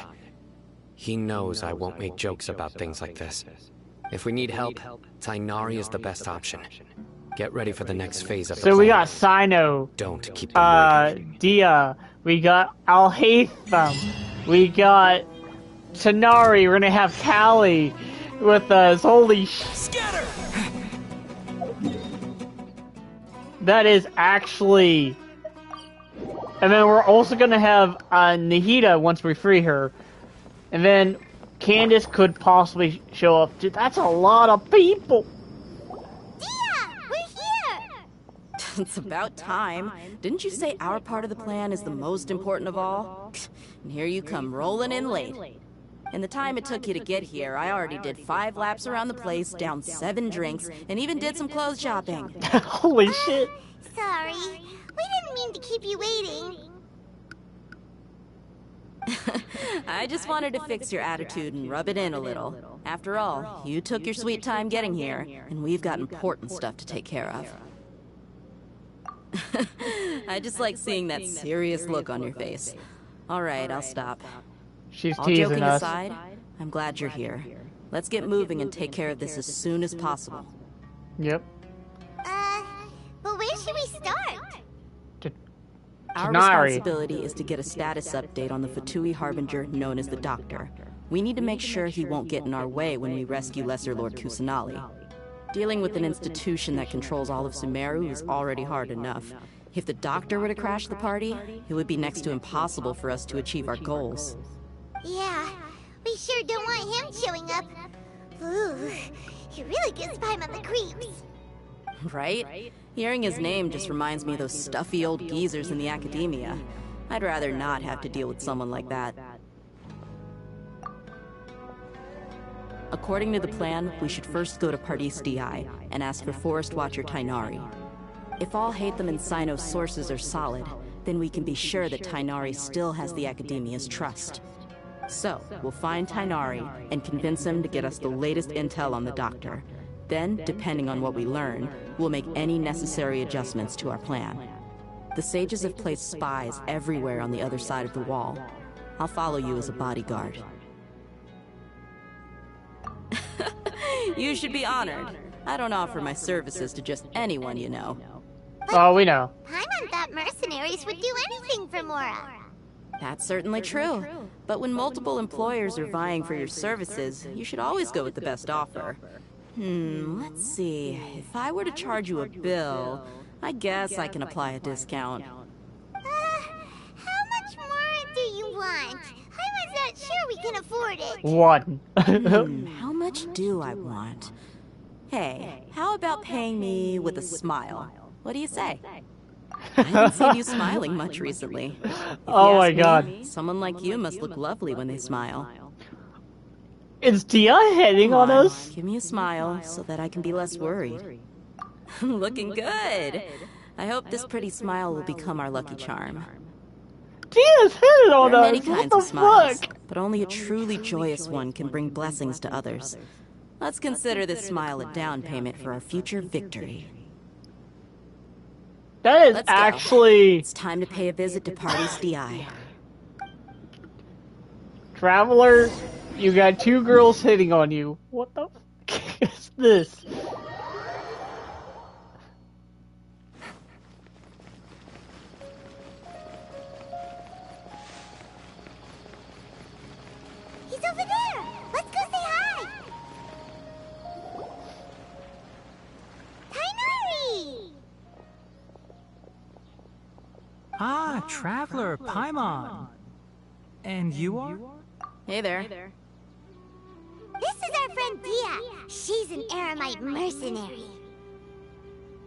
He knows I won't make jokes about things like this. If we need help, Tainari is the best option. Get ready for the next phase of the So we plan. got Sino. Don't keep them waiting. Dia. We got Al-Haytham. We got Tanari. We're gonna have Callie with us. Holy Scatter! That is actually... And then we're also gonna have Nahida once we free her. And then Candace could possibly show up. Dude, that's a lot of people! It's about time. Didn't you say our part of the plan is the most important of all? And here you come rolling in late. In the time it took you to get here, I already did 5 laps around the place, downed 7 drinks, and even did some clothes shopping. Holy shit. Sorry. We didn't mean to keep you waiting. I just wanted to fix your attitude and rub it in a little. After all, you took your sweet time getting here, and we've got important stuff to take care of. I just like seeing that serious look on your face. Alright, I'll stop. She's All teasing joking us. aside, I'm glad you're here. Let's get moving and take care of this as soon as possible. Yep. But where should we start? Our responsibility is to get a status update on the Fatui Harbinger known as the Doctor. We need to make sure he won't get in our way when we rescue Lesser Lord Kusanali. Dealing with an institution that controls all of Sumeru is already hard enough. If the Doctor were to crash the party, it would be next to impossible for us to achieve our goals. Yeah, we sure don't want him showing up. Ooh, he really gives Paimon the creeps. Right? Hearing his name just reminds me of those stuffy old geezers in the academia. I'd rather not have to deal with someone like that. According to the plan, we should first go to Pardis Di and ask for Forest Watcher Tainari. If all Haytham and Sino's sources are solid, then we can be sure that Tainari still has the Academia's trust. So, we'll find Tainari and convince him to get us the latest intel on the Doctor. Then, depending on what we learn, we'll make any necessary adjustments to our plan. The sages have placed spies everywhere on the other side of the wall. I'll follow you as a bodyguard. You should be honored. I don't offer my services to just anyone you know. Oh, we know. Paimon thought mercenaries would do anything for Mora. That's certainly true. But when multiple employers are vying for your services, you should always go with the best offer. Let's see. If I were to charge you a bill, I guess I can apply a discount. How much more do you want? Paimon's not sure we can afford it. 1. How much do I want? Hey, how about paying me with a smile? What do you say? I haven't seen you smiling much recently. Oh my god. Someone like you must look lovely when they smile. Is Dia heading on us? Give me a smile so that I can be less worried. Looking good. I hope this pretty smile will become our lucky charm. Dia's headed on There are us. many What kinds the of smiles, fuck? but only a truly joyous one can bring blessings to others. Let's consider this smile a down payment for our future victory. That is Let's go. actually... It's time to pay a visit to Pardis Di. Traveler, you got 2 girls hitting on you. What the fuck is this? He's over there. Let's go say hi. Tainari! Ah, Traveler, Paimon. And you are? Hey there. This is our friend Dia. She's an Aramite mercenary.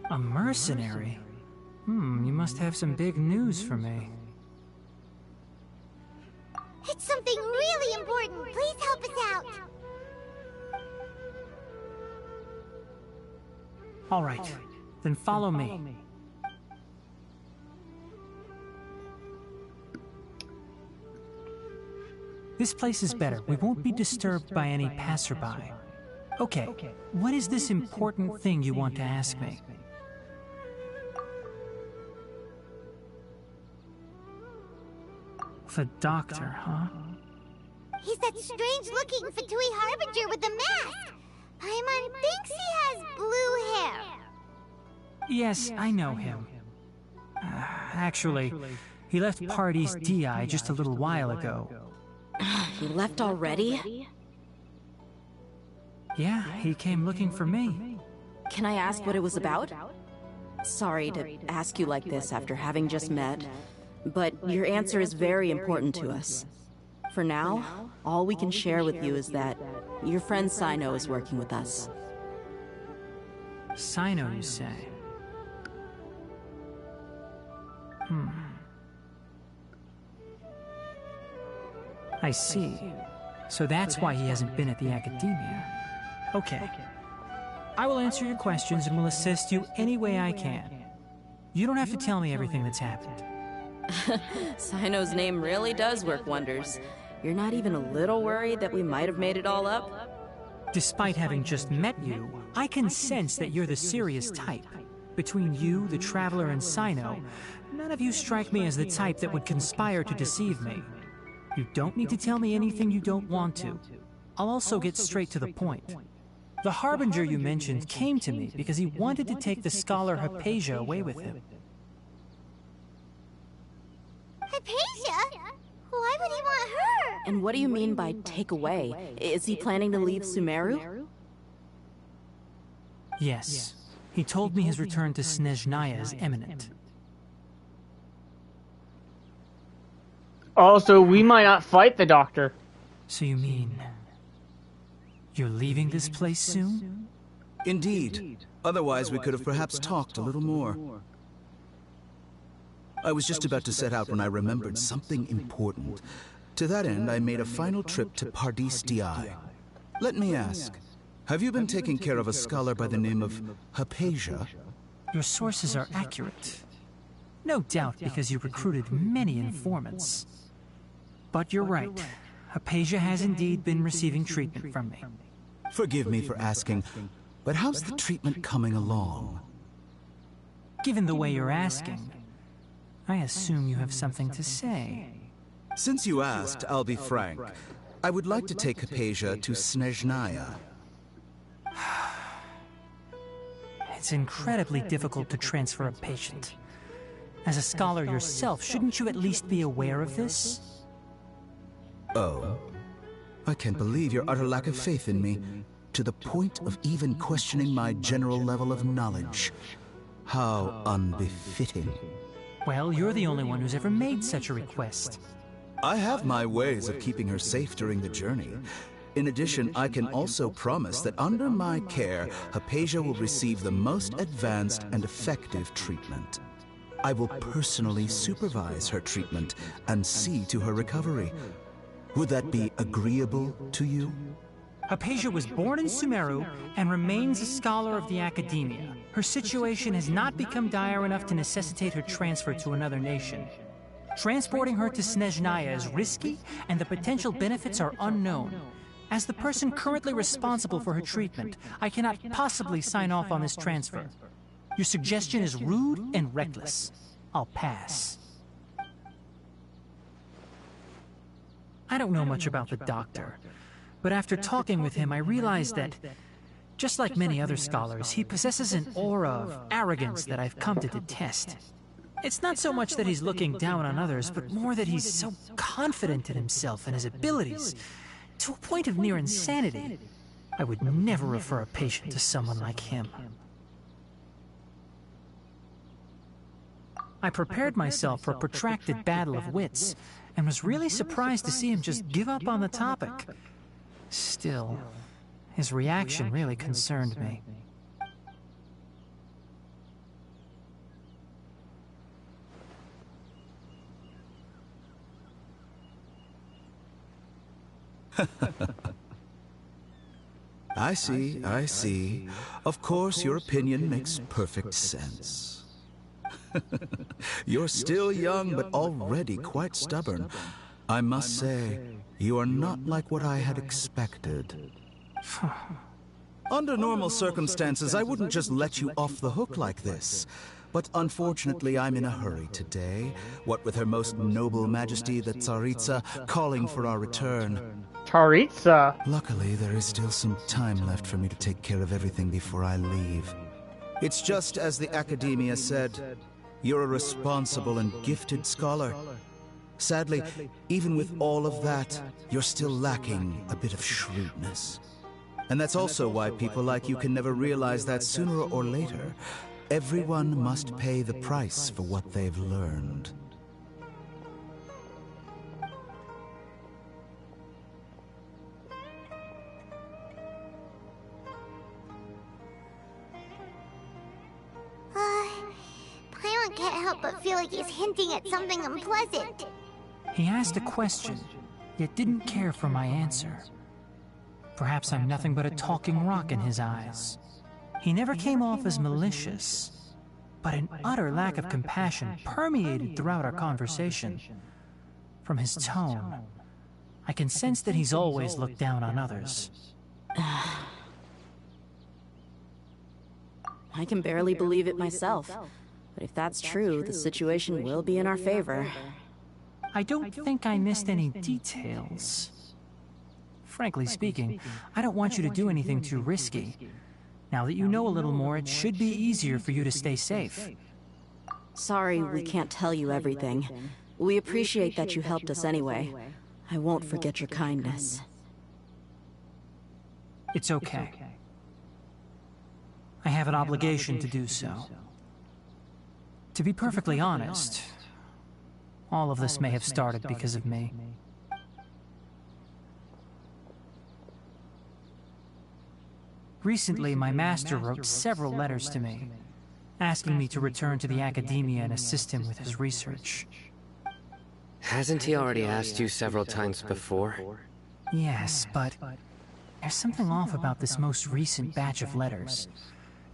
A mercenary? You must have some big news for me. It's something really important. Please help us out. All right, then follow me. This place is better. We won't be disturbed by any passerby. Okay, what is this important thing you want to ask me? The Doctor, huh? He's that strange-looking Fatui Harbinger with the mask. Paimon thinks he has blue hair. Yes, I know him. Actually, he left Party's DI just a little while ago. He left already? Yeah, he came looking for me. Can I ask what it was about? Sorry to ask you like this after having just met, but your answer is very important to us. For now, all we can share with you is that your friend Sino is working with us. Sino, you say? I see. So that's why he hasn't been at the Academia. Okay. I will answer your questions and will assist you any way I can. You don't have to tell me everything that's happened. Sino's name really does work wonders. You're not even a little worried that we might have made it all up? Despite having just met you, I can sense that you're the serious type. Between you, the Traveler, and Sino, none of you strike me as the type that would conspire to deceive me. You don't need to tell me anything you don't want to. I'll also get straight to the point. The Harbinger you mentioned came to me because he wanted to take the scholar Hypatia away with him. Hypatia? Why would he want her? And what do you mean by take away? Is he planning to leave Sumeru? Yes. He told me his return to Snezhnaya is imminent. Also, we might not fight the doctor. So you mean... you're leaving this place soon? Indeed. Otherwise, we could have perhaps talked a little more. I was just about to set out when I remembered something important. To that end, I made a final trip to Pardis Di. Let me ask, have you been taking care of a scholar by the name of Hypatia? Your sources are accurate. No doubt because you recruited many informants. But you're right. Hypatia has indeed been receiving treatment from me. Forgive me for asking, but how's the treatment coming along? Given the way you're asking, I assume you have something to say. Since you asked, I'll be frank. I would like to take Hypatia to Snezhnaya. It's incredibly difficult to transfer a patient. As a scholar yourself, shouldn't you at least be aware of this? Oh. I can't believe your utter lack of faith in me, to the point of even questioning my general level of knowledge. How unbefitting. Well, you're the only one who's ever made such a request. I have my ways of keeping her safe during the journey. In addition, I can also promise that under my care, Hypatia will receive the most advanced and effective treatment. I will personally supervise her treatment and see to her recovery. Would that be agreeable to you? Hypatia was born in Sumeru and remains a scholar of the Academia. Her situation has not become dire enough to necessitate her transfer to another nation. Transporting her to Snezhnaya is risky, and the potential benefits are unknown. As the person currently responsible for her treatment, I cannot possibly sign off on this transfer. Your suggestion is rude and reckless. I'll pass. I don't know much about the doctor, but after talking with him, I realized that, just like many other scholars, he possesses an aura of arrogance that I've come to detest. It's not so much that he's looking down on others, but more that he's so confident in himself and his abilities, to a point of near insanity. I would never refer a patient to someone like him. I prepared myself for a protracted battle of wits, and was really surprised to see him just give up on the topic. Still, his reaction really concerned me. I see, I see. Of course, your opinion makes perfect sense. You're still young, but already quite stubborn. I must say, you are not like what I had expected. Under normal circumstances, I wouldn't just let you off the hook like this. But unfortunately, I'm in a hurry today, what with Her Most Noble Majesty the Tsaritsa calling for our return. Tsaritsa? Luckily, there is still some time left for me to take care of everything before I leave. It's just as the Academia said. You're a responsible and gifted scholar. Sadly, even with all of that, you're still lacking a bit of shrewdness. And that's also why people like you can never realize that sooner or later, everyone must pay the price for what they've learned. Paimon can't help but feel like he's hinting at something unpleasant. He asked a question, yet didn't care for my answer. Perhaps I'm nothing but a talking rock in his eyes. He never came off as malicious, but an utter lack of compassion permeated throughout our conversation. From his tone, I can sense that he's always looked down on others. I can barely believe it myself. But if that's true, the situation will be in our favor. I don't think I missed any details. Frankly speaking, I don't want you to do anything too risky. Now that you know a little more, it should be easier for you to stay safe. Sorry we can't tell you everything. We appreciate that you helped us anyway. I won't forget your kindness. It's okay. I have an obligation to do so. To be perfectly honest, all of this may have started because of me. Recently, my master wrote several letters to me, asking me to return to the Academia and assist him with his research. Hasn't he already asked you several times before? Yes, but there's something off about this most recent batch of letters.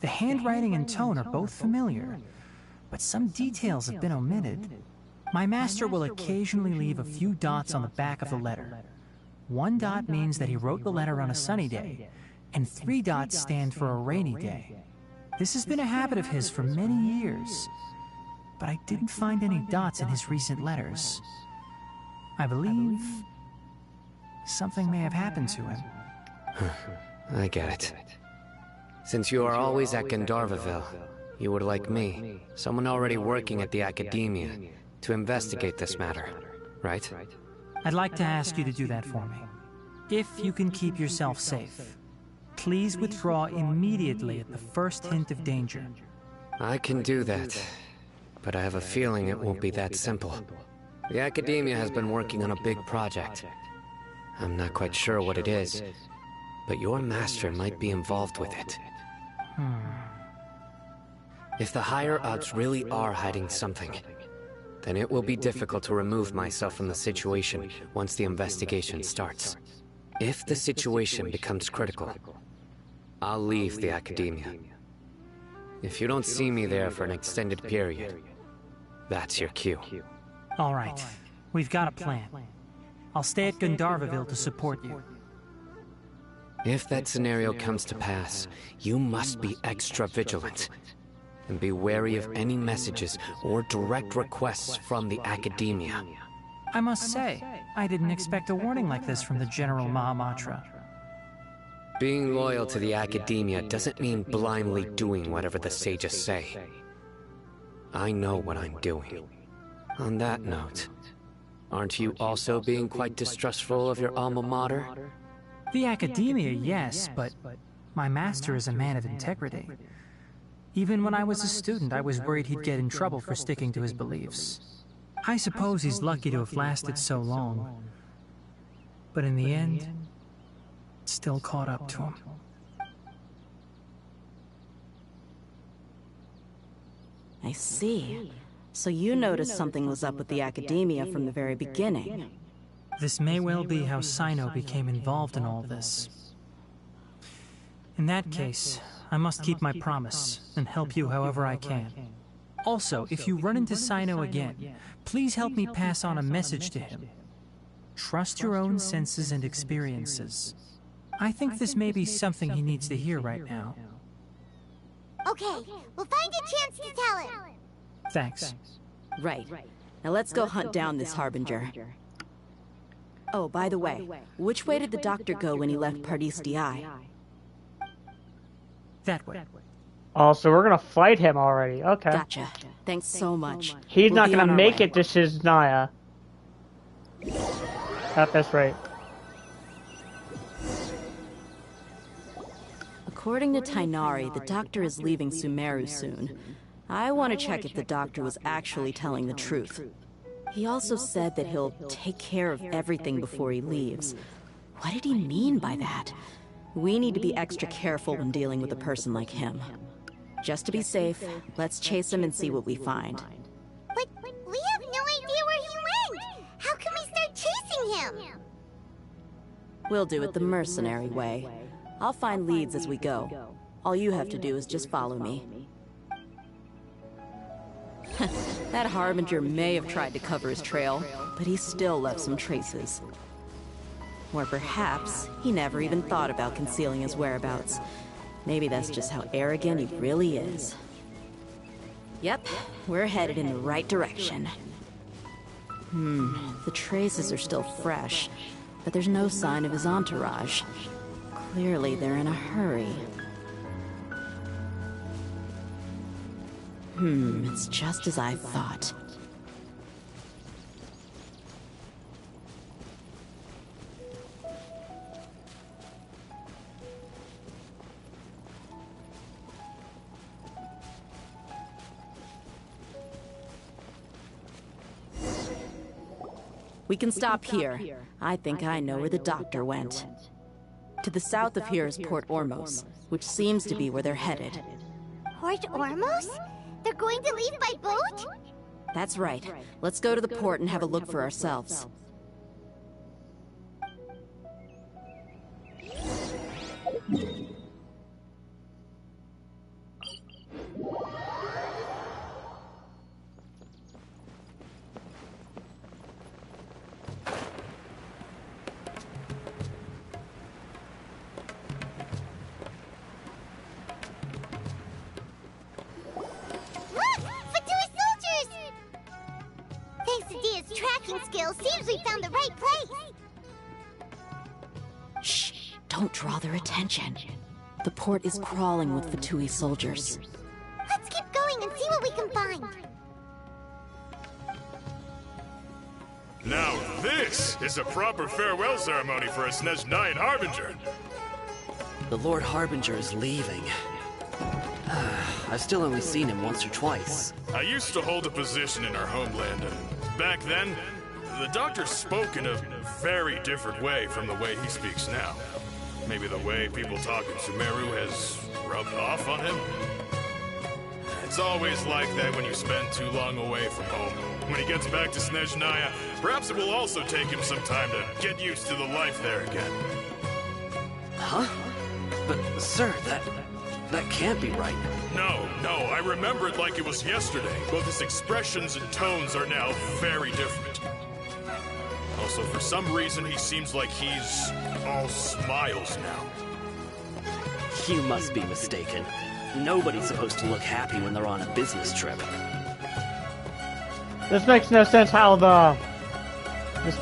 The handwriting and tone are both familiar, but some details have been omitted. My master will occasionally leave a few dots on the back of the letter. One dot means that he wrote the letter on a sunny day, and 3 dots stand for a rainy day. This has been a habit of his for many years, but I didn't find any dots in his recent letters. I believe something may have happened to him. I get it. Since you are always at Gandharvaville, you would like me, someone already working at the Academia, to investigate this matter, right? I'd like to ask you to do that for me. If you can keep yourself safe, please withdraw immediately at the first hint of danger. I can do that, but I have a feeling it won't be that simple. The Academia has been working on a big project. I'm not quite sure what it is, but your master might be involved with it. If the higher-ups really are hiding something, then it will be difficult to remove myself from the situation once the investigation starts. If the situation becomes critical, I'll leave the Academia. If you don't see me there for an extended period, that's your cue. All right, we've got a plan. I'll stay at Gandharvaville to support you. If that scenario comes to pass, you must be extra vigilant. And be wary of any messages or direct requests from the Academia. I must say, I didn't expect a warning like this from the General Mahamatra. Being loyal to the Academia doesn't mean blindly doing whatever the sages say. I know what I'm doing. On that note, aren't you also being quite distrustful of your alma mater? The Academia, yes, but my master is a man of integrity. Even when I was a student, I was worried he'd get in trouble for sticking to his beliefs. I suppose he's lucky to have lasted so long. But in the end, it still caught up to him. I see. So you noticed something was up with the Academia from the very beginning. This may well be how Sino became involved in all this. In that case, I must keep my promise and help you however I can. Also, if you run into Sino again, please help me pass on a message to him. Trust your own senses and experiences. I think this may be something he needs to hear right now. Okay, we'll find a chance to tell him. Thanks. Right. Now let's go hunt down this Harbinger. Oh, by the way, which way did the doctor go when he left Pardis Di? That way. Oh, so we're gonna fight him already. Okay. Gotcha. Thanks so much. He's We'll not be gonna on our make way. it to Shiznaya. At this rate. According to Tainari, the doctor is leaving Sumeru soon. I want to check if the doctor was actually telling the truth. He also said that he'll take care of everything before he leaves. What did he mean by that? We need to be extra careful when dealing with a person like him. Just to be safe, let's chase him and see what we find. But we have no idea where he went! How can we start chasing him? We'll do it the mercenary way. I'll find leads as we go. All you have to do is just follow me. That Harbinger may have tried to cover his trail, but he still left some traces. Or perhaps he never even thought about concealing his whereabouts. Maybe that's just how arrogant he really is. Yep, we're headed in the right direction. The traces are still fresh, but there's no sign of his entourage. Clearly they're in a hurry. It's just as I thought. We can stop here. I think I know where the doctor went. To the south of here is Port Ormos, which seems to be where they're headed. Port Ormos? They're going to leave by boat? That's right. Let's go to the port and have a look for ourselves. Seems we found the right place! Shh! Don't draw their attention. The port is crawling with Fatui soldiers. Let's keep going and see what we can find. Now this is a proper farewell ceremony for a Snezhnayan Harbinger. The Lord Harbinger is leaving. I've still only seen him once or twice. I used to hold a position in our homeland, and back then, the doctor spoke in a very different way from the way he speaks now. Maybe the way people talk in Sumeru has rubbed off on him? It's always like that when you spend too long away from home. When he gets back to Snezhnaya, perhaps it will also take him some time to get used to the life there again. Huh? But, sir, that can't be right. No, I remember it like it was yesterday. Both his expressions and tones are now very different. Also, for some reason, he seems like he's all smiles now. You must be mistaken. Nobody's supposed to look happy when they're on a business trip. This makes no sense how the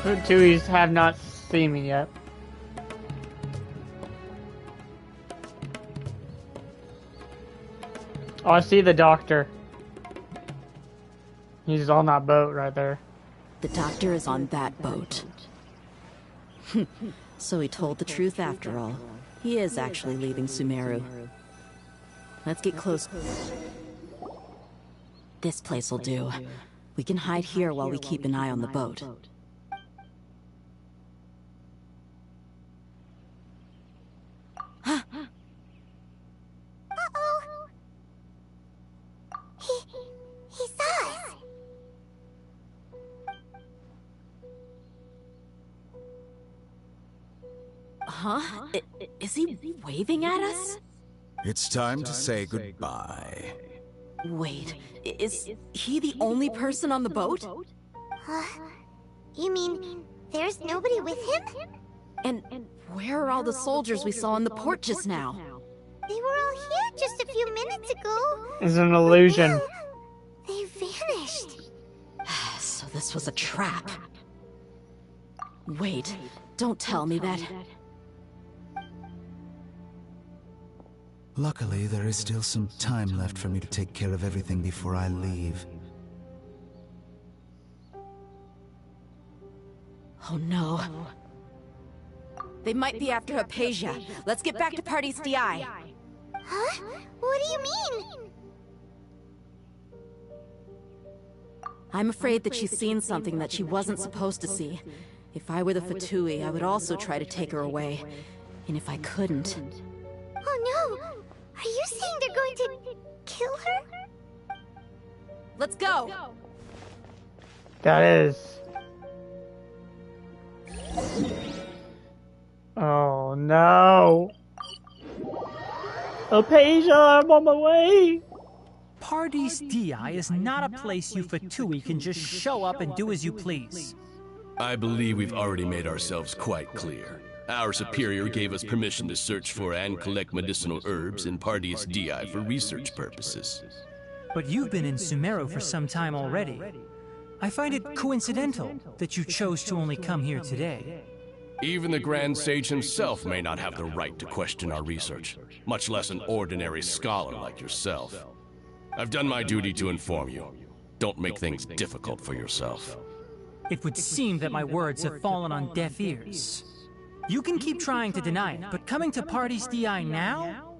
Fatuis have not seen me yet. Oh, I see the doctor. He's on that boat right there. The doctor is on that boat. So he told the truth after all. He is actually leaving Sumeru. Let's get close. This place will do. We can hide here while we keep an eye on the boat. Uh-oh! He saw us! Huh? Is he waving at us? It's time to say goodbye. Wait, is he the only person on the boat? You mean there's nobody with him? And where are all the soldiers we saw in the port just now? They were all here just a few minutes ago. It's an illusion. They vanished. So this was a trap. Wait, don't tell me that... Luckily, there is still some time left for me to take care of everything before I leave. Oh no. They might be after Hypatia. Let's get back to Party's DI. Huh? What do you mean? I'm afraid that she's seen something that she wasn't supposed to see. If I were the Fatui, I would also try to take her away. And if I couldn't... Oh no! Are you saying they're going to kill her? Let's go! That is... Oh no! Hypatia, I'm on my way! Party's DI is not a place you Fatui can just show up and do as you please. I believe we've already made ourselves quite clear. Our superior gave us permission to search for and collect medicinal herbs in Party's DI for research purposes. But you've been in Sumeru for some time already. I find it coincidental that you chose to only come here today. Even the Grand Sage himself may not have the right to question our research, much less an ordinary scholar like yourself. I've done my duty to inform you. Don't make things difficult for yourself. It would seem that my words have fallen on deaf ears. You can keep trying to deny it, but coming to Party's DI now?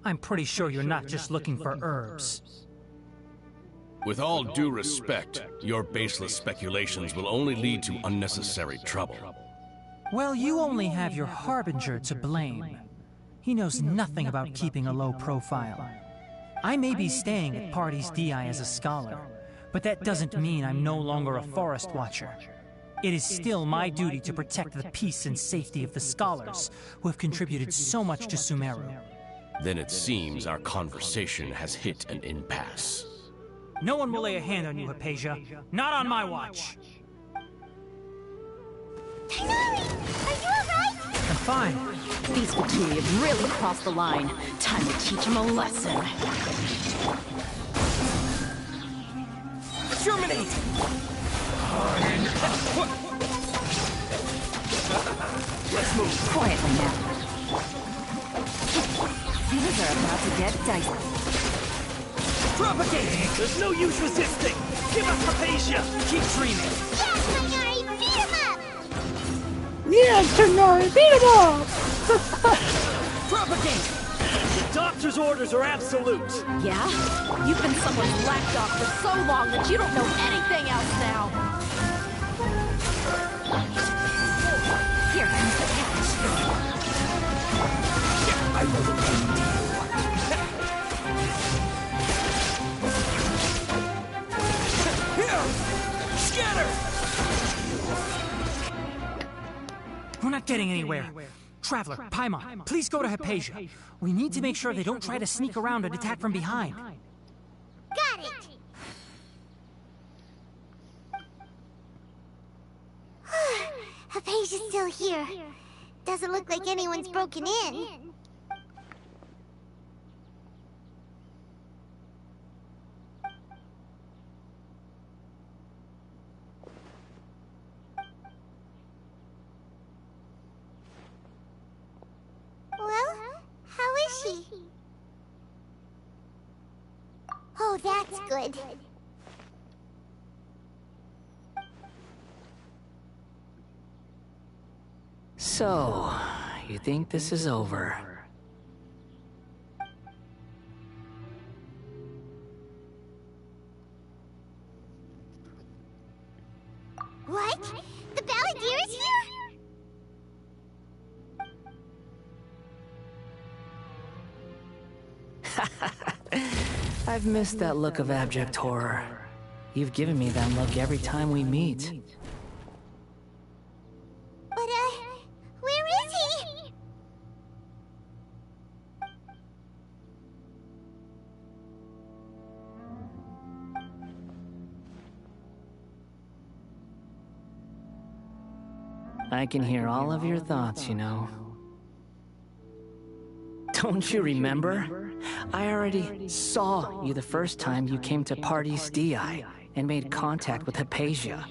I'm pretty sure you're not just looking for herbs. With all due respect, your baseless speculations will only lead to unnecessary trouble. Well, you only have your Harbinger to blame. He knows nothing about keeping a low profile. I may be staying at Party's DI as a scholar, but that doesn't mean I'm no longer a forest watcher. It is still my duty to protect the peace and safety of the scholars who have contributed so much to Sumeru. Then it seems our conversation has hit an impasse. No one will lay a hand on you, Hypatia. Not on my watch. Tighnari! Are you alright? I'm fine. These Fatui have really crossed the line. Time to teach them a lesson. Terminate! Let's move quietly now. Things are about to get dicey. Propagate! There's no use resisting! Give up Hypatia! Keep dreaming! Yes, Tighnari! Beat him up! Yeah, Tighnari, beat him up! Propagate! The doctor's orders are absolute! Yeah? You've been someone's lapdog for so long that you don't know anything else now! Here comes the catch. I will end you. Scatter! We're not getting anywhere. Traveler, Paimon, please go to Hypatia. We need to make sure they don't try to sneak around and attack from behind. Got it! Hypatia's still here. Doesn't look like anyone's broken in. Well, how is she? Oh, that's good. So, you think this is over? What? The Balladeer is here? I've missed that look of abject horror. You've given me that look every time we meet. But, where is he? I can hear all of your thoughts, you know. Don't you remember? I already saw you the first time you came to Party's DI and made contact with Hypatia.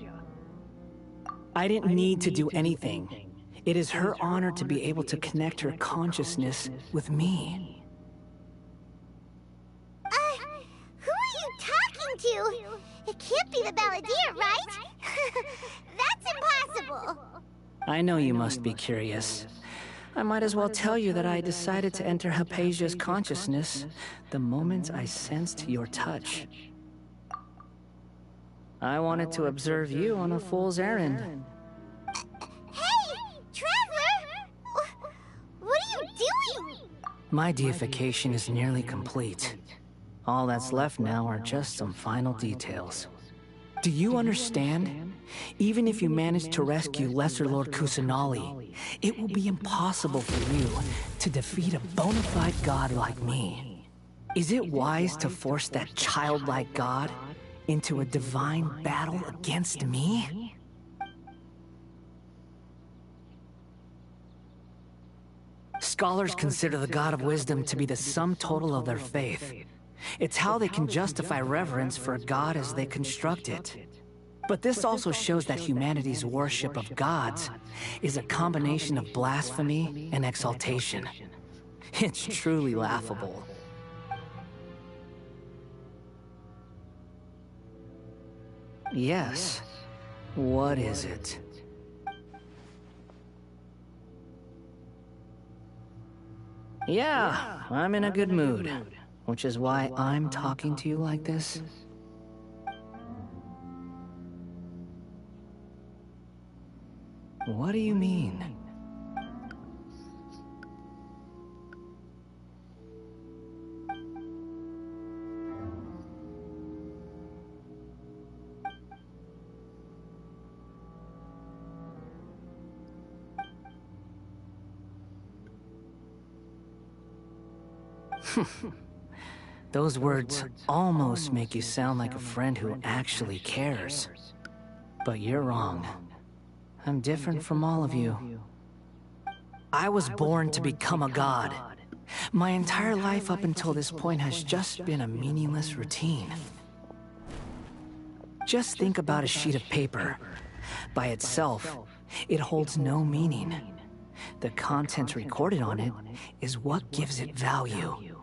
I didn't need to do anything. It is her honor to be able to connect her consciousness with me. can't be the balladeer, right? That's impossible! I know you must be curious. I might as well tell you that I decided to enter Hypatia's consciousness the moment I sensed your touch. I wanted to observe you on a fool's errand. Hey! Traveler! What are you doing? My deification is nearly complete. All that's left now are just some final details. Do you understand? Even if you manage to rescue Lesser Lord Kusanali, it will be impossible for you to defeat a bona fide god like me. Is it wise to force that childlike god into a divine battle against me? Scholars consider the God of Wisdom to be the sum total of their faith. It's how they can justify reverence for a god as they construct it. But this also shows that humanity's worship of gods is a combination of blasphemy and exaltation. It's truly laughable. Yes. What is it? Yeah, I'm in a good mood, which is why I'm talking to you like this. What do you mean? Those words almost make you sound like a friend who actually cares. But you're wrong. I'm different from all of you. I was born to become a god. My entire life up until this point has just been a meaningless routine. Just think about a sheet of paper. By itself, it holds no meaning. The content recorded on it is what gives it value.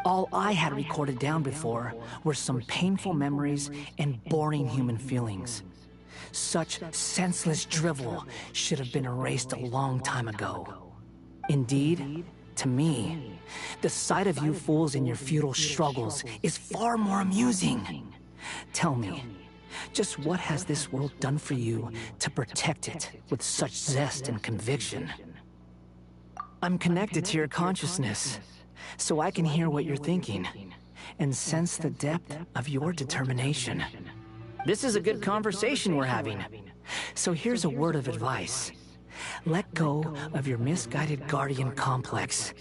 All I had recorded down before were some painful memories and boring human feelings. Such senseless drivel should have been erased a long time ago. Indeed, to me, the sight of you fools in your futile struggles is far more amusing. Tell me, just what has this world done for you to protect it with such zest and conviction? I'm connected to your consciousness, so I can hear what you're thinking, and sense the depth of your determination. This is a good conversation we're having. So here's a word of advice. Let go of your misguided guardian complex.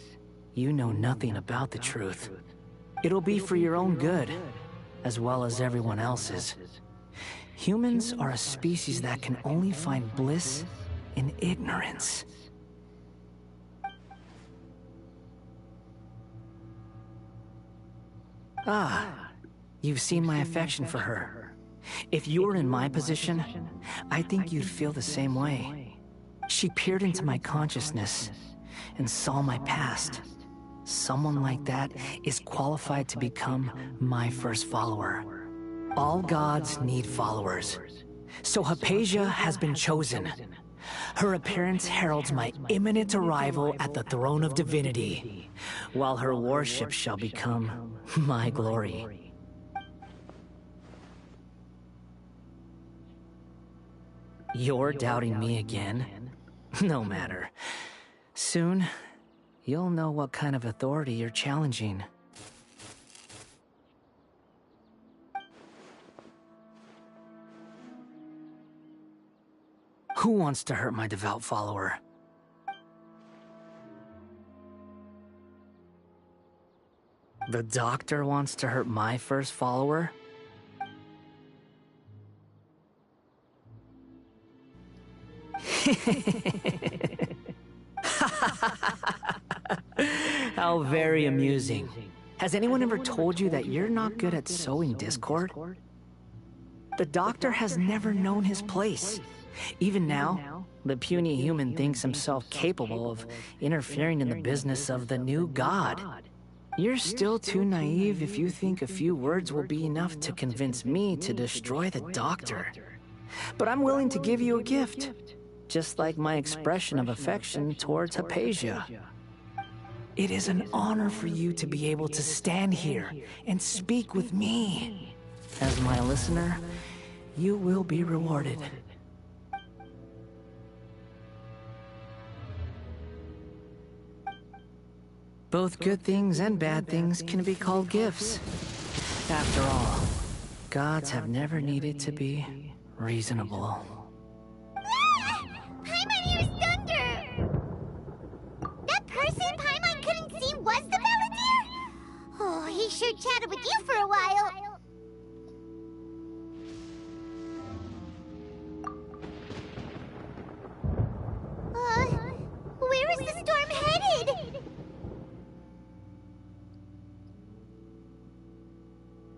You know nothing about the truth. It'll be for your own good, as well as everyone else's. Humans are a species that can only find bliss in ignorance. Ah, you've seen my affection for her. If you were in my position, I think you'd feel the same way. She peered into my consciousness and saw my past. Someone like that is qualified to become my first follower. All gods need followers. So Hypatia has been chosen. Her appearance heralds my imminent arrival at the throne of divinity, while her worship shall become my glory. You're doubting me again? No matter. Soon, you'll know what kind of authority you're challenging. Who wants to hurt my devout follower? The doctor wants to hurt my first follower? How very amusing. Has anyone ever told you that you're not good at sowing discord? The doctor has never known his place. Even now, the puny human thinks himself capable of interfering in the business of the new god. You're still too naive if you think a few words will be enough to convince me to destroy the Doctor. But I'm willing to give you a gift, just like my expression of affection towards Hypatia. It is an honor for you to be able to stand here and speak with me. As my listener, you will be rewarded. Both good things and bad things can be called gifts. After all, gods have never needed to be reasonable. Paimon hears thunder! That person Paimon couldn't see was the Palantir? Oh, he sure chatted with you for a while. Where is the storm headed?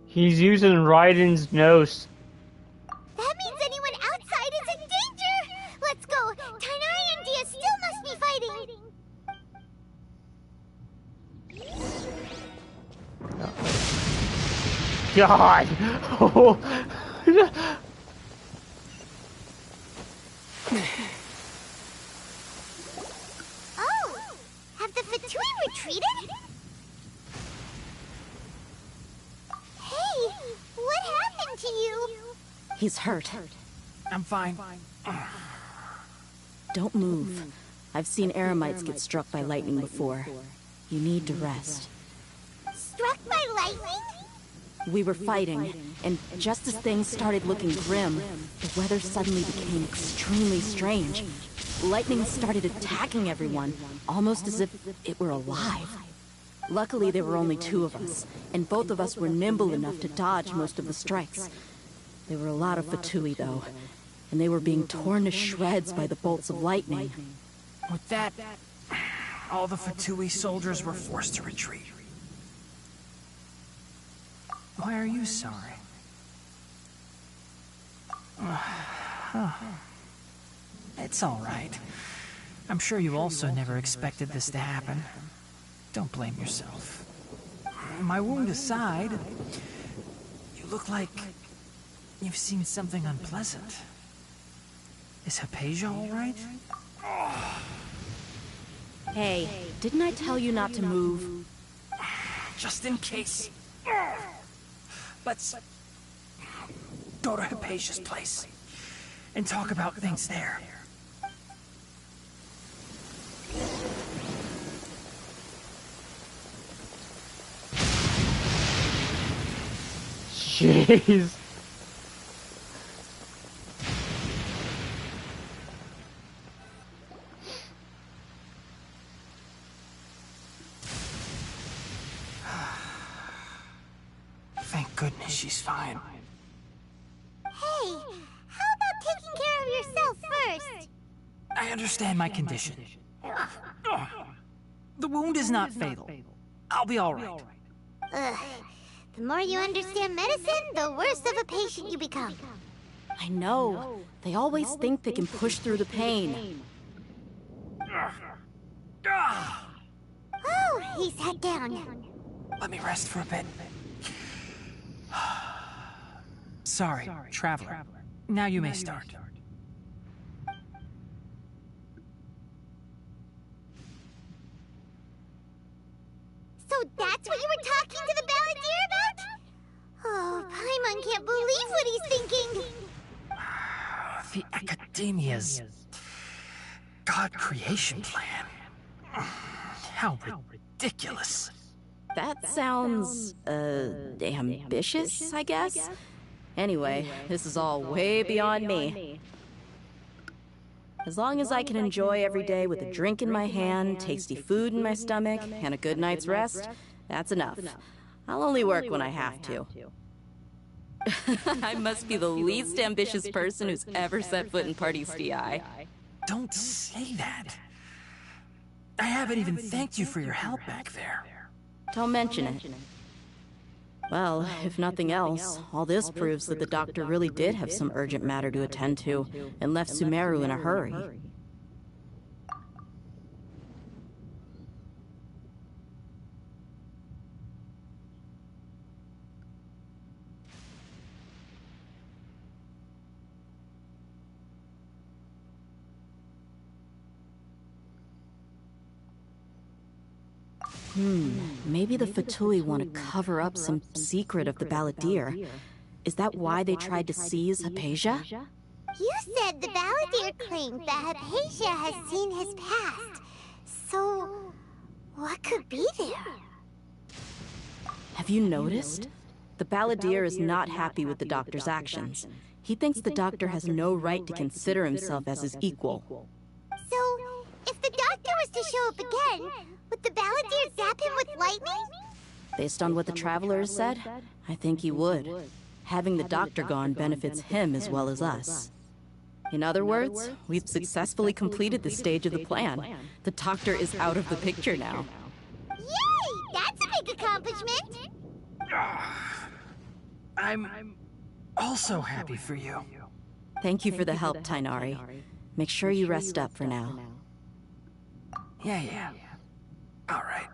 He's using Raiden's nose. That means anyone outside is in danger! Let's go! Tighnari and Dia still must be fighting! God! Oh! Have the Fatui retreated? Hey! What happened to you? He's hurt. I'm fine. Don't move. I've seen Eremites get struck by lightning before. You need to rest. Struck by lightning? We were fighting, and just as things started looking grim, the weather suddenly became extremely strange. Lightning started attacking everyone, almost as if it were alive. Luckily, there were only two of us, and both of us were nimble enough to dodge most of the strikes. There were a lot of Fatui, though, and they were being torn to shreds by the bolts of lightning. With that, all the Fatui soldiers were forced to retreat. Why are you sorry? It's all right. I'm sure you also never expected this to happen. Don't blame yourself. My wound aside, you look like you've seen something unpleasant. Is Hypatia all right? Hey, didn't I tell you not to move? Just in case. Let's go to Hypatia's place and talk about things there. Jeez. Thank goodness she's fine. Hey, how about taking care of yourself first? I understand my condition. The wound is not fatal. I'll be all right. Ugh. The more you understand medicine, the worse of a patient you become. I know. They always think they can push through the pain. Oh, he sat down. Let me rest for a bit. Sorry, Traveler. Now you may start. So that's what you were talking to the Balladeer about? Oh, Paimon can't believe what he's thinking. The Academia's God creation plan. How ridiculous. That sounds, ambitious, I guess? Anyway, this is all way beyond me. As long as I can enjoy every day with a drink in my hand, tasty food in my stomach, and a good night's rest, that's enough. I'll only work when I have to. I must be the least ambitious person who's ever set foot in Party's DI. Don't say that. I haven't even thanked you for your help back there. Don't mention it. Well, if nothing else, all this proves that the Doctor really did have some urgent matter to attend to, and left Sumeru in a hurry. Maybe the Fatui want to cover up some secret of the Balladeer. Is that why they tried to seize Hypatia? You said the Balladeer claimed that Hypatia has seen his past. So, what could be there? Have you noticed? The Balladeer is not happy with the Doctor's actions. He thinks the Doctor has no right to consider himself as his equal. So, if the Doctor was to show up again, would the Balladeer zap him with lightning? Based on what the Traveler has said, I think he would. Having the Doctor gone benefits him as well as us. In other words, we've successfully completed this stage of the plan. The Doctor is out of the picture now. Yay! That's a big accomplishment! I'm also happy for you. Thank you for the help, Tainari. Make sure you rest up for now. Yeah. All right.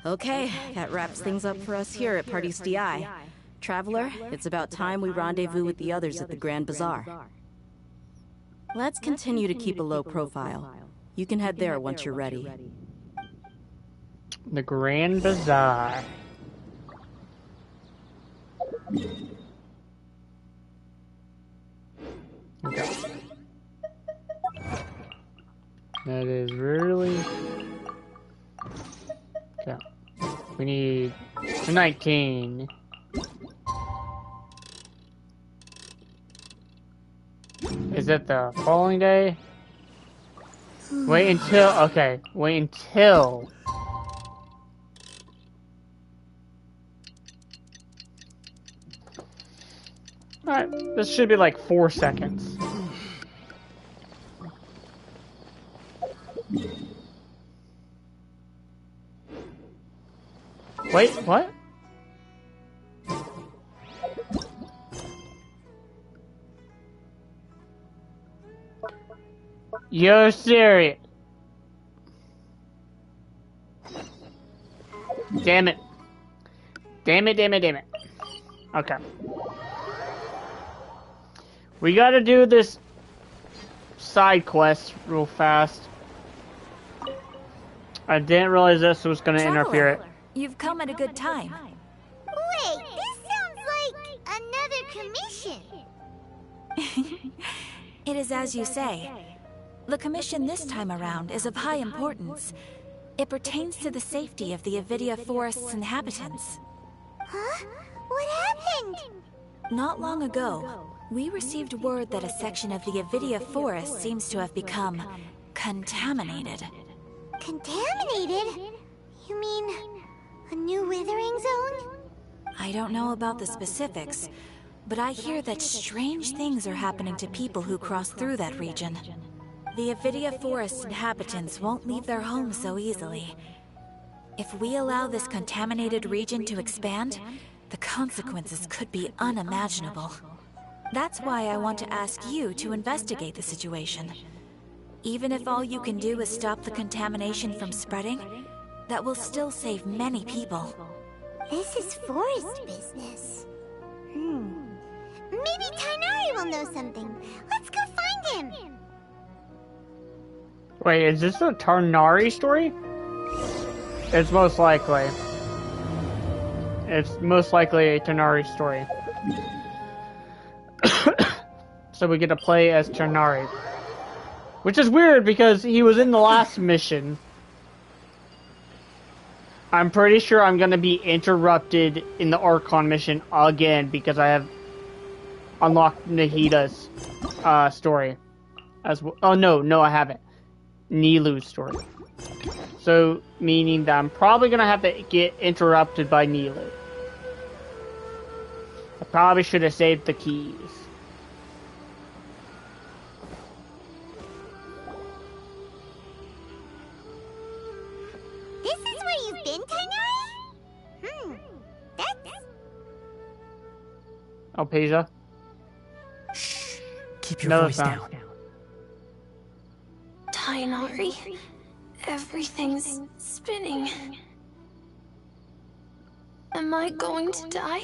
Okay, that wraps things up for us here at Party's DI. Traveler, it's about time we rendezvous with the others at the Grand Bazaar. Let's continue to keep a low profile. You can head there once you're ready. The Grand Bazaar. Okay. That is really... Okay. We need 19. Is it the following day? Wait until... Okay. Wait until... Alright, this should be like 4 seconds. Wait, what? You're serious. Damn it. Damn it. Okay. We gotta do this side quest real fast. I didn't realize this was gonna interfere it. You've come at a good time. Wait, this sounds like another commission. It is as you say. The commission this time around is of high importance. It pertains to the safety of the Avidia Forest's inhabitants. Huh? What happened? Not long ago, we received word that a section of the Avidia Forest seems to have become contaminated. Contaminated? You mean a new withering zone? I don't know about the specifics, but I hear that strange things are happening to people who cross through that region. The Avidia Forest inhabitants won't leave their homes so easily. If we allow this contaminated region to expand, the consequences could be unimaginable. That's why I want to ask you to investigate the situation. Even if all you can do is stop the contamination from spreading, that will still save many people. This is forest business. Maybe Tainari will know something. Let's go find him. Wait, is this a Tarnari story? It's most likely. It's most likely a Tarnari story. So we get to play as Tarnari. Which is weird because he was in the last mission. I'm pretty sure I'm gonna be interrupted in the Archon mission again because I have unlocked Nahida's story. As well. Oh no, I haven't. Nilu's story. So, meaning that I'm probably gonna have to get interrupted by Nilu. I probably should have saved the keys. This is where you've been, Tainari? That's... Alpesia? Shh. Keep your voice down. Tainari, everything's spinning. Am I going to die?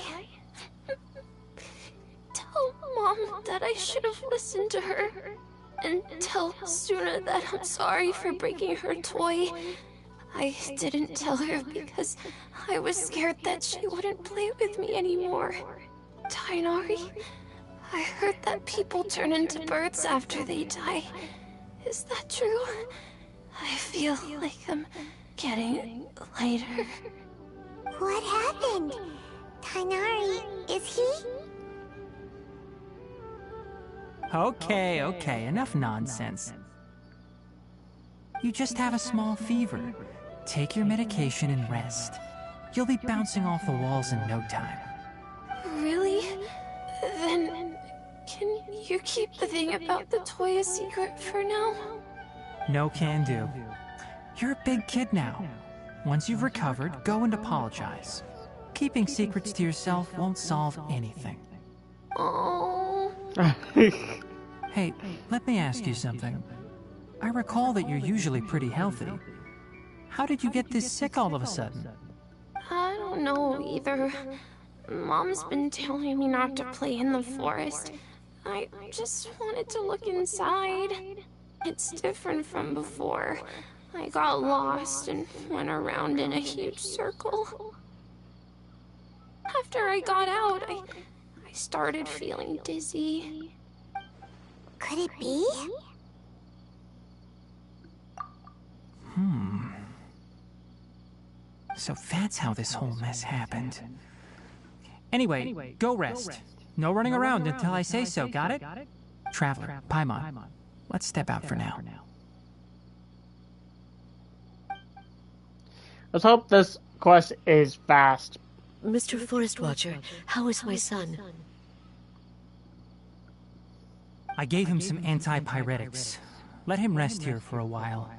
Tell Mom that I should have listened to her. And tell Suna that I'm sorry for breaking her toy. I didn't tell her because I was scared that she wouldn't play with me anymore. Tainari, I heard that people turn into birds after they die. Is that true? I feel like I'm getting lighter. What happened? Tainari, is he? Okay, enough nonsense. You just have a small fever. Take your medication and rest. You'll be bouncing off the walls in no time. Really? Then, can you keep the thing about the toy a secret for now? No can do. You're a big kid now. Once you've recovered, go and apologize. Keeping secrets to yourself won't solve anything. Oh. Hey, let me ask you something. I recall that you're usually pretty healthy. How did you get this sick all of a sudden? I don't know either. Mom's been telling me not to play in the forest. I just wanted to look inside. It's different from before. I got lost and went around in a huge circle. After I got out, I started feeling dizzy. Could it be? So that's how this whole mess happened. Anyway, go rest. No running around until I say so, got it? Traveler, Paimon, let's step out for now. Let's hope this quest is fast. Mr. Forest Watcher, how is my son? I gave him some antipyretics. Let him rest here for a while.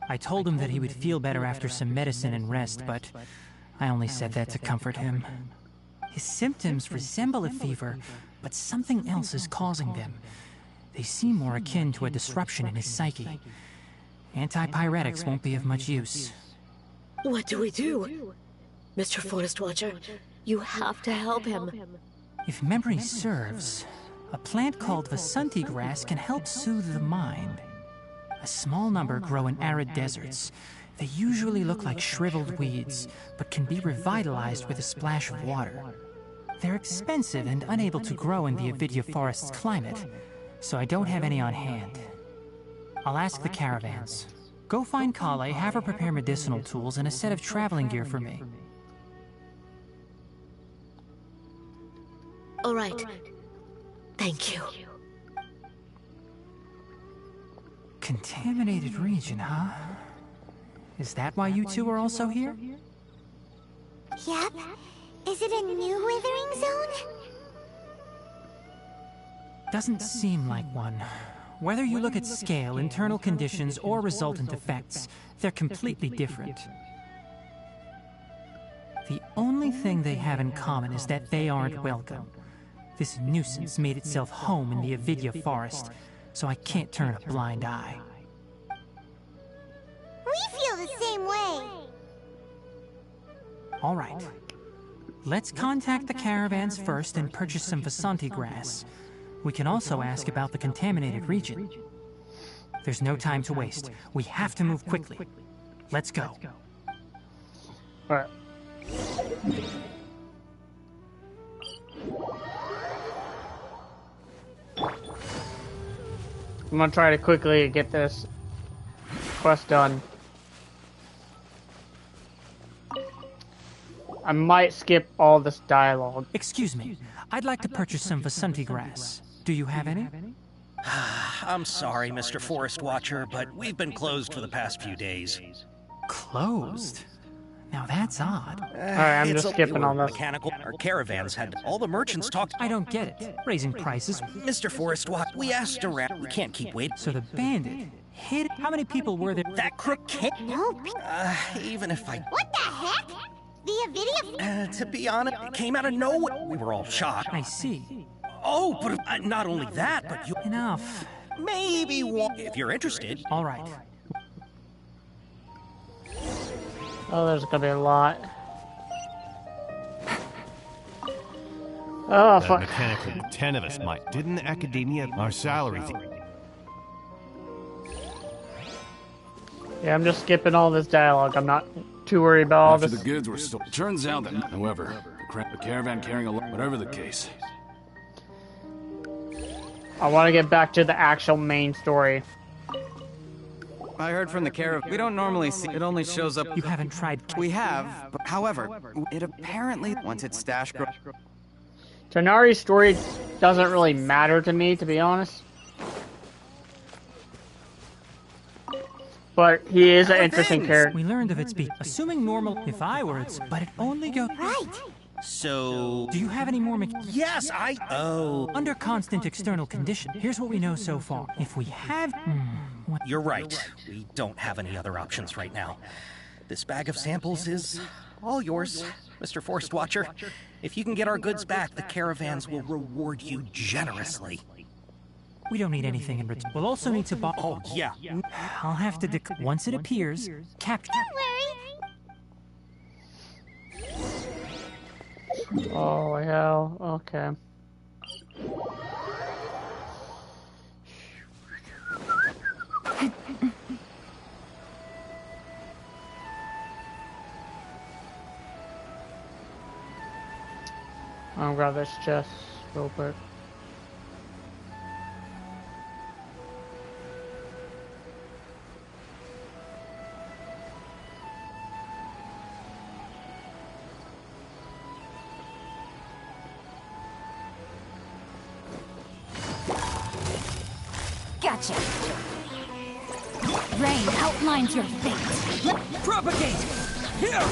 I told him that he would feel better after some medicine and rest, but I only said that to comfort him. His symptoms resemble a fever, but something else is causing them. They seem more akin to a disruption in his psyche. Antipyretics won't be of much use. What do we do? Mr. Forest Watcher, you have to help him. If memory serves, a plant called Vasanti grass can help soothe the mind. A small number grow in arid deserts. They usually look like shriveled weeds, but can be revitalized with a splash of water. They're expensive and unable to grow in the Avidya forest's climate, so I don't have any on hand. I'll ask the caravans. Go find Kale, have her prepare medicinal tools and a set of traveling gear for me. All right. Thank you. Contaminated region, huh? Is that why you two are also here? Yep. Is it a new withering zone? Doesn't seem like one. Whether you look at scale, internal conditions, or resultant effects, they're completely different. The only thing they have in common is that they aren't welcome. This nuisance made itself home in the Avidya forest, so I can't turn a blind eye. We feel the same way. All right. Let's contact the caravans first and purchase some Vasanti grass. We can also ask about the contaminated region. There's no time to waste. We have to move quickly. Let's go. All right. I'm gonna try to quickly get this quest done. I might skip all this dialogue. Excuse me. I'd like to purchase some Vasanti grass. Do you have any? I'm sorry, Mr. Forest Watcher, but we've been closed for the past few days. Closed? Now that's odd. Alright, I'm just skipping on this. Mechanical. Our caravans had all the merchants talk. I don't get it. Raising prices. Mr. Forest Watcher, we asked around. We can't keep waiting. So the bandit hid. How many people were there? That crook can't. Nope. Even if I. What the heck? The Avidya. To be honest, it came out of nowhere. We were all shocked. I see. Oh, but not only that, but you. Enough. Maybe one, if you're interested. All right. Oh, there's gonna be a lot. Oh, fuck. Mechanically, 10 of us might. Didn't the academia our salaries? Yeah, I'm just skipping all this dialogue. I'm not too worried about all After this. the goods were stolen. Turns out that, however, the caravan carrying a lot, whatever the case. I want to get back to the actual main story. I heard from the caravan. We don't normally see it. Only shows up. You haven't tried. We have, but however, it apparently once its stash grows. Tighnari's story doesn't really matter to me, to be honest. But he is an interesting character. We learned of its beak. Assuming normal, if I were its, but it only goes. Right. So... Do you have any more Yes, Oh. Under constant external condition, here's what we know so far. If we have... You're right. We don't have any other options right now. This bag of samples is all yours, Mr. Forest Watcher. If you can get our goods back, the caravans will reward you generously. We don't need anything in return. We'll also need to buy... Oh, yeah. I'll have to once it appears, capture... Don't worry. Oh, hell. Okay. I'll grab this chest real quick. Gotcha. Rain outlines your fate. Propagate! Here!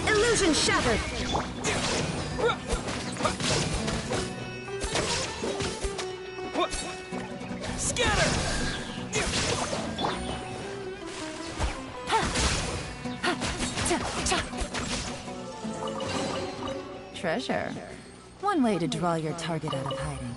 Illusion shattered. Scatter! Treasure. One way to draw your target out of hiding.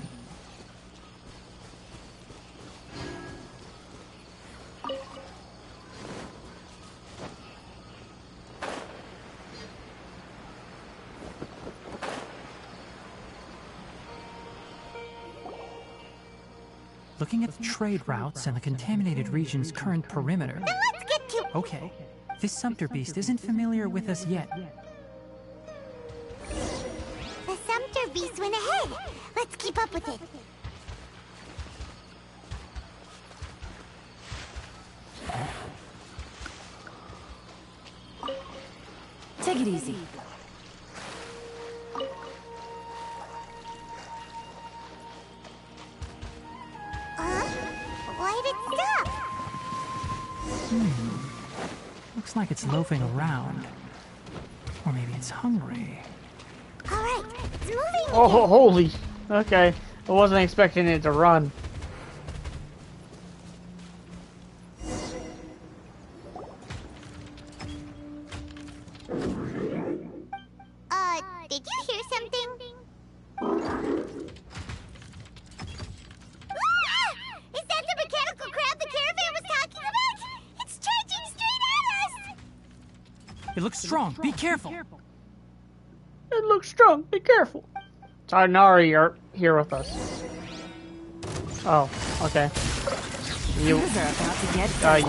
Looking at the trade routes and the contaminated region's current perimeter. Then let's get to... Okay. This Sumpter beast isn't familiar with us yet. The Sumpter beast went ahead. Let's keep up with it. Take it easy. Why'd it stop? Looks like it's loafing around. Or maybe it's hungry. All right, it's moving. Oh, holy. Okay. I wasn't expecting it to run. Did you hear something? Is that the mechanical crab the caravan was talking about? It's charging straight at us! It looks strong. Be careful. It looks strong. Be careful. Tighnari are here with us. Oh, okay. You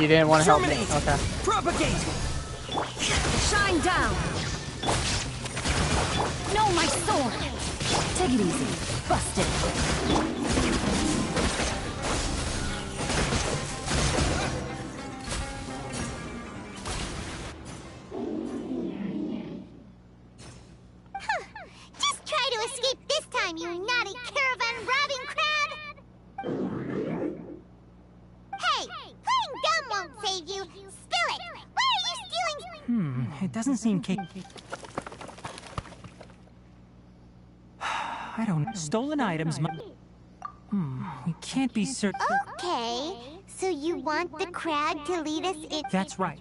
didn't want to help me. Okay. Propagate! Shine down. No, my sword. Take it easy. Busted. Just try to escape this time, you naughty caravan-robbing crab! Hey, playing dumb won't save you. Spill it! Why are you stealing... It doesn't seem capable. I don't... Stolen items you can't be certain... Okay, so you want the crab to lead us in... That's right.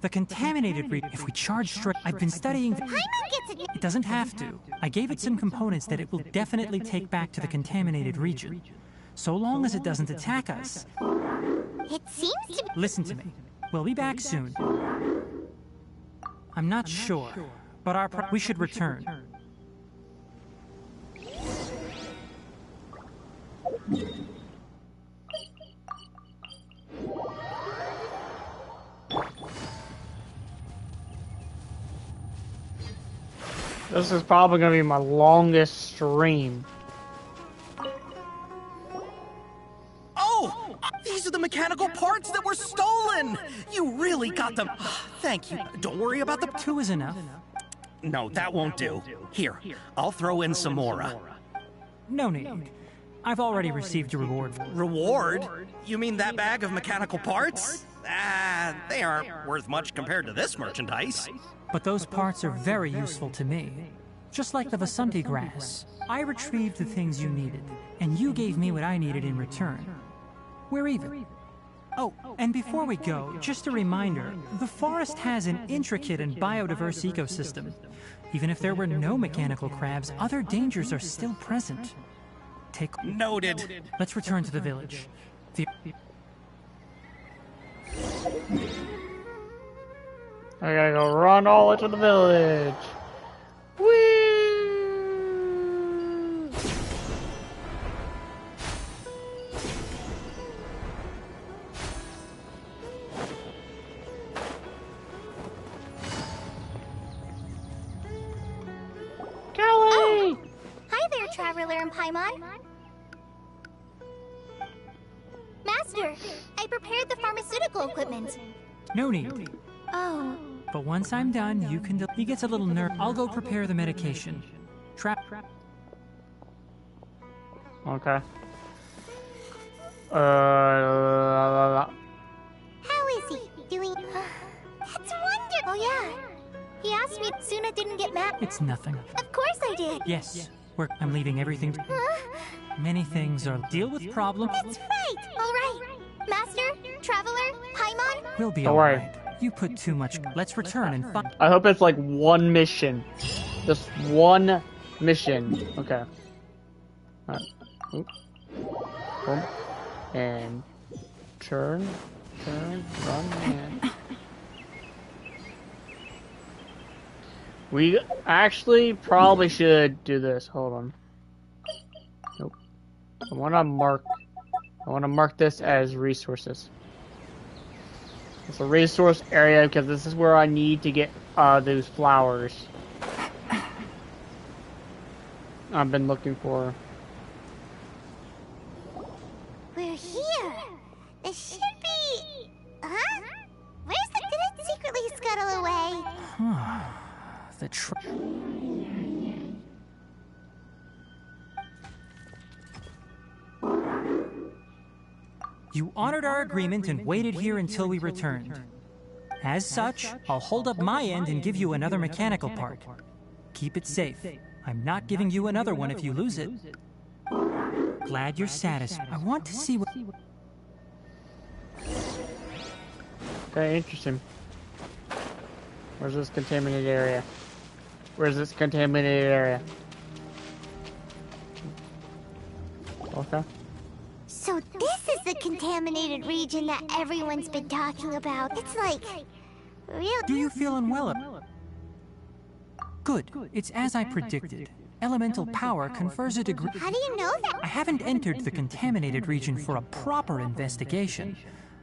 The contaminated region. If we charge straight... I've been studying... Paimon gets it... It doesn't have to. I gave it some components that it will definitely take back to the contaminated region. So long as it doesn't attack us. It seems to be... Listen to me. We'll be back soon. I'm not sure, but we should return. This is probably gonna be my longest stream. Oh! These are the mechanical parts that were stolen! You really got them. Thank you. Don't worry about the... 2 is enough. No, that won't do. Here, I'll throw in some more. No need. I've already received a reward. Reward? You mean that bag of mechanical parts? They aren't worth much compared to this merchandise. But those parts are very useful to me. Just like the Vasanti grass, I retrieved the things you needed, and you gave me what I needed in return. We're even. Oh, and before we go, just a reminder, the forest has an intricate and biodiverse ecosystem. Even if there were no mechanical crabs, other dangers are still present. Noted. Let's return to the village. I gotta go run all the way to the village. Whee! Oh. Hi there, Traveler and Paimon. Master, I prepared the pharmaceutical equipment. No need. Oh. But once I'm done, you can... He gets a little nervous. I'll go prepare the medication. Okay. How is he doing? That's wonderful. Oh yeah. He asked me if Suna didn't get mad. It's nothing. Of course I did. Yes. I'm leaving everything... Many things are... Deal with problems. That's right. All right. Master, Traveler, Paimon. We'll be Don't all worry. right. You put too much... Let's return and find... I hope it's like one mission. Just one mission. Okay. Alright. Oop. Boom. And turn, run, and... We actually probably should do this. Hold on. Nope. I wanna mark this as resources. It's a resource area because this is where I need to get those flowers I've been looking for. We're here. This should be... Huh? Where's the... Did it secretly scuttle away? You honored our agreement and waited here until we returned. As such, I'll hold up my end and give you another mechanical part. Keep it safe. I'm not giving you another one if you lose it. Glad you're satisfied. I want to see what... Okay, interesting. Where's this contaminated area? Where's this contaminated area? Okay. So this is the contaminated region that everyone's been talking about. It's like... real... Do you feel unwell? Good. It's as I predicted. Elemental power confers a degree... How do you know that? I haven't entered the contaminated region for a proper investigation,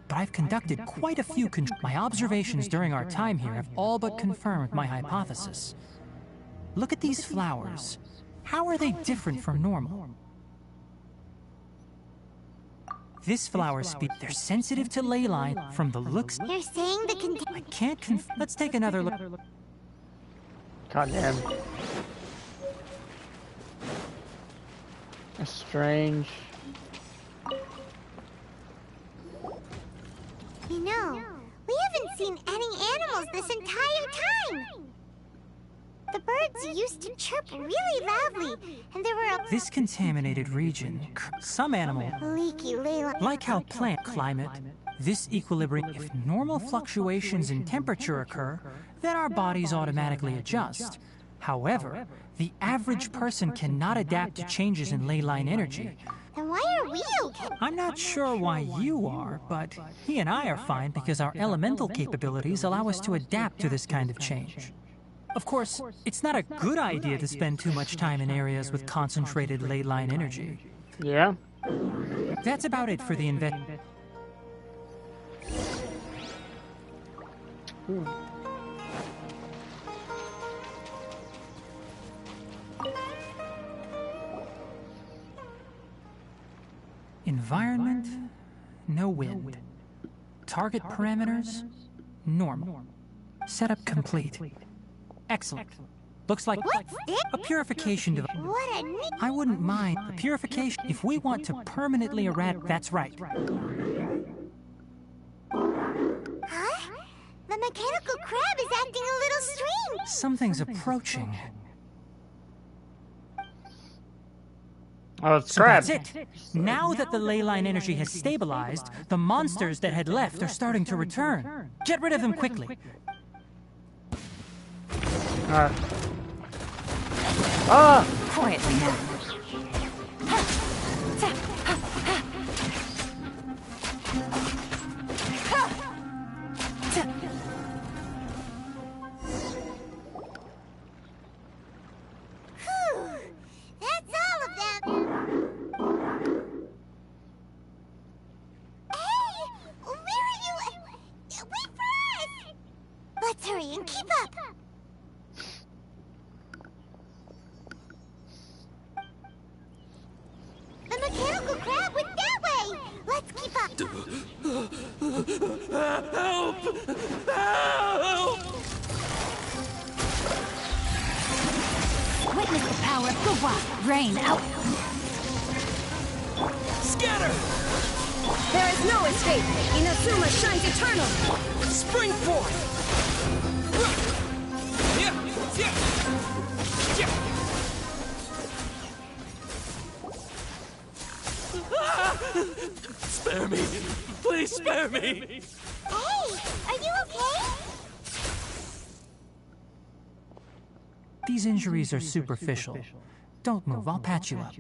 but I've conducted quite a few... My observations during our time here have all but confirmed my hypothesis. Look at these flowers. How are they different from normal? This flower they're sensitive to ley line from the looks... You're saying the I can't Let's take another look. God damn. A strange... You know, we haven't seen any animals this entire time! The birds used to chirp really loudly, and there were This contaminated region, some animal... leaky ley line... Like how plant climate, this equilibrium... If normal fluctuations in temperature occur, then our bodies automatically adjust. However, the average person cannot adapt to changes in ley line energy. Then why are we okay? I'm not sure why you are, but he and I are fine because our elemental capabilities allow us to adapt to this kind of change. Of course, it's not a good idea to spend too much time in areas with concentrated ley line energy. Yeah. That's about it for the Environment, no wind. Target parameters, normal. Setup complete. Excellent. Looks like a purification device. What a neat... I wouldn't mind a purification if we want to permanently eradicate. That's right. Huh? The mechanical crab is acting a little strange. Something's approaching. Oh, it's So crab. that's it. Now that the ley line energy has stabilized, the monsters that had left are starting to return. Get rid of them quickly. Quietly now. Whew. That's all of them. Hey! Where are you? Wait for us! Let's hurry and keep up. The mechanical crab went that way. Let's keep up. Help! Help! Witness the power of Gua. Rain out. Scatter! There is no escape. Inazuma shines eternal. Spring forth! Spare me! Please spare me! Hey, are you okay? These injuries are superficial. Don't move, I'll patch you up.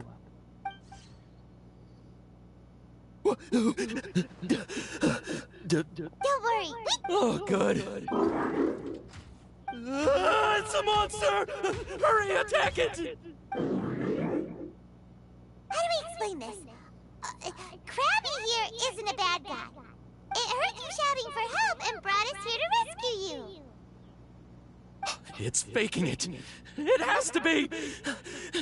Don't worry. Oh, good. It's a monster! Hurry, attack it! How do we explain this? Krabby here isn't a bad guy. It heard you shouting for help and brought us here to rescue you. It's faking it. It has to be.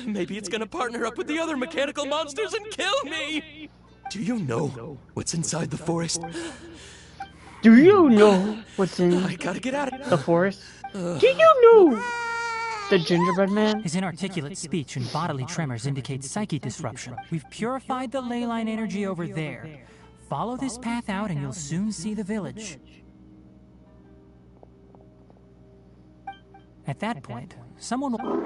Maybe it's gonna partner up with the other mechanical monsters and kill me. Do you know what's inside the forest? Do you know what's in I gotta get out of the forest? Do you know the gingerbread man? His inarticulate speech and bodily tremors indicate psyche disruption. We've purified the ley line energy over there. Follow this path out and you'll soon see the village. At that point, someone will...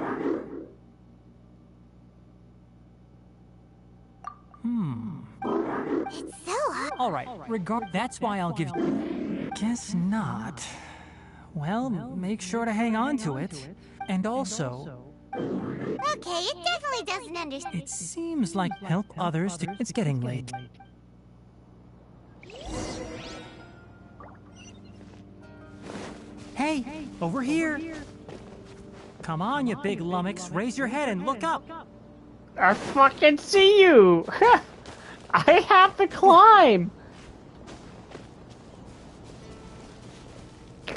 It's so hot. All right, that's why I'll give you... Guess not. Well, make sure to hang on to it. And also... Okay, it definitely doesn't understand. It seems like help others to... It's getting late. Hey, over here. Come on, you big lummox. Raise your head and look up. I fucking see you! I have to climb!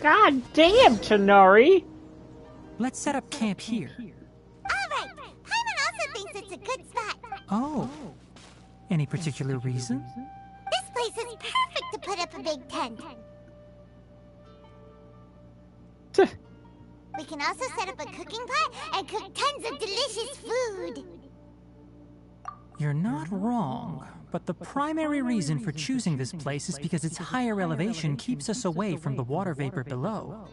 God damn, Tonari! Let's set up camp here. Alright, Paimon also thinks it's a good spot. Oh. Any particular reason? This place is perfect to put up a big tent. We can also set up a cooking pot and cook tons of delicious food. You're not wrong, but the primary reason for choosing this place is because its higher elevation keeps us away from the water vapor below.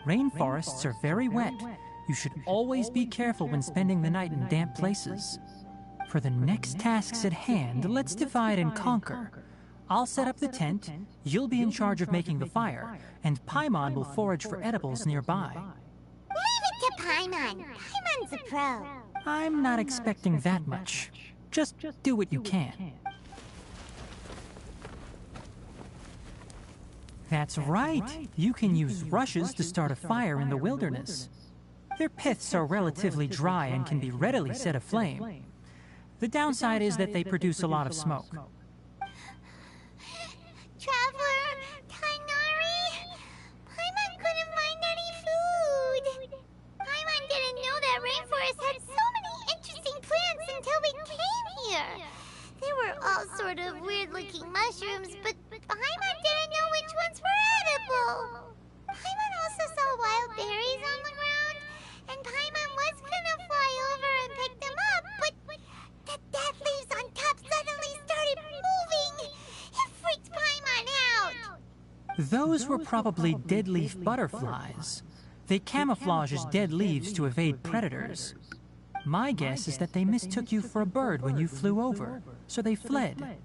Rainforests are very wet. You should always be careful when spending the night in damp places. For the next tasks at hand, let's divide and conquer. I'll set up the tent, you'll be in charge of making the fire, and Paimon will forage for edibles nearby. Leave it to Paimon. Paimon's a pro. I'm not expecting that much. Just do what you can. That's right. You can use rushes to start a fire in the wilderness. Their piths are relatively dry and can be readily set aflame. The downside is that they produce a lot of smoke. Traveler, Tainari, Paimon couldn't find any food. Paimon didn't know that rainforest had so many interesting plants until we came here. There were all sorts Those were probably dead leaf butterflies. They camouflage as dead leaves to evade predators. My guess is that they mistook you for a bird when you flew over, so they fled.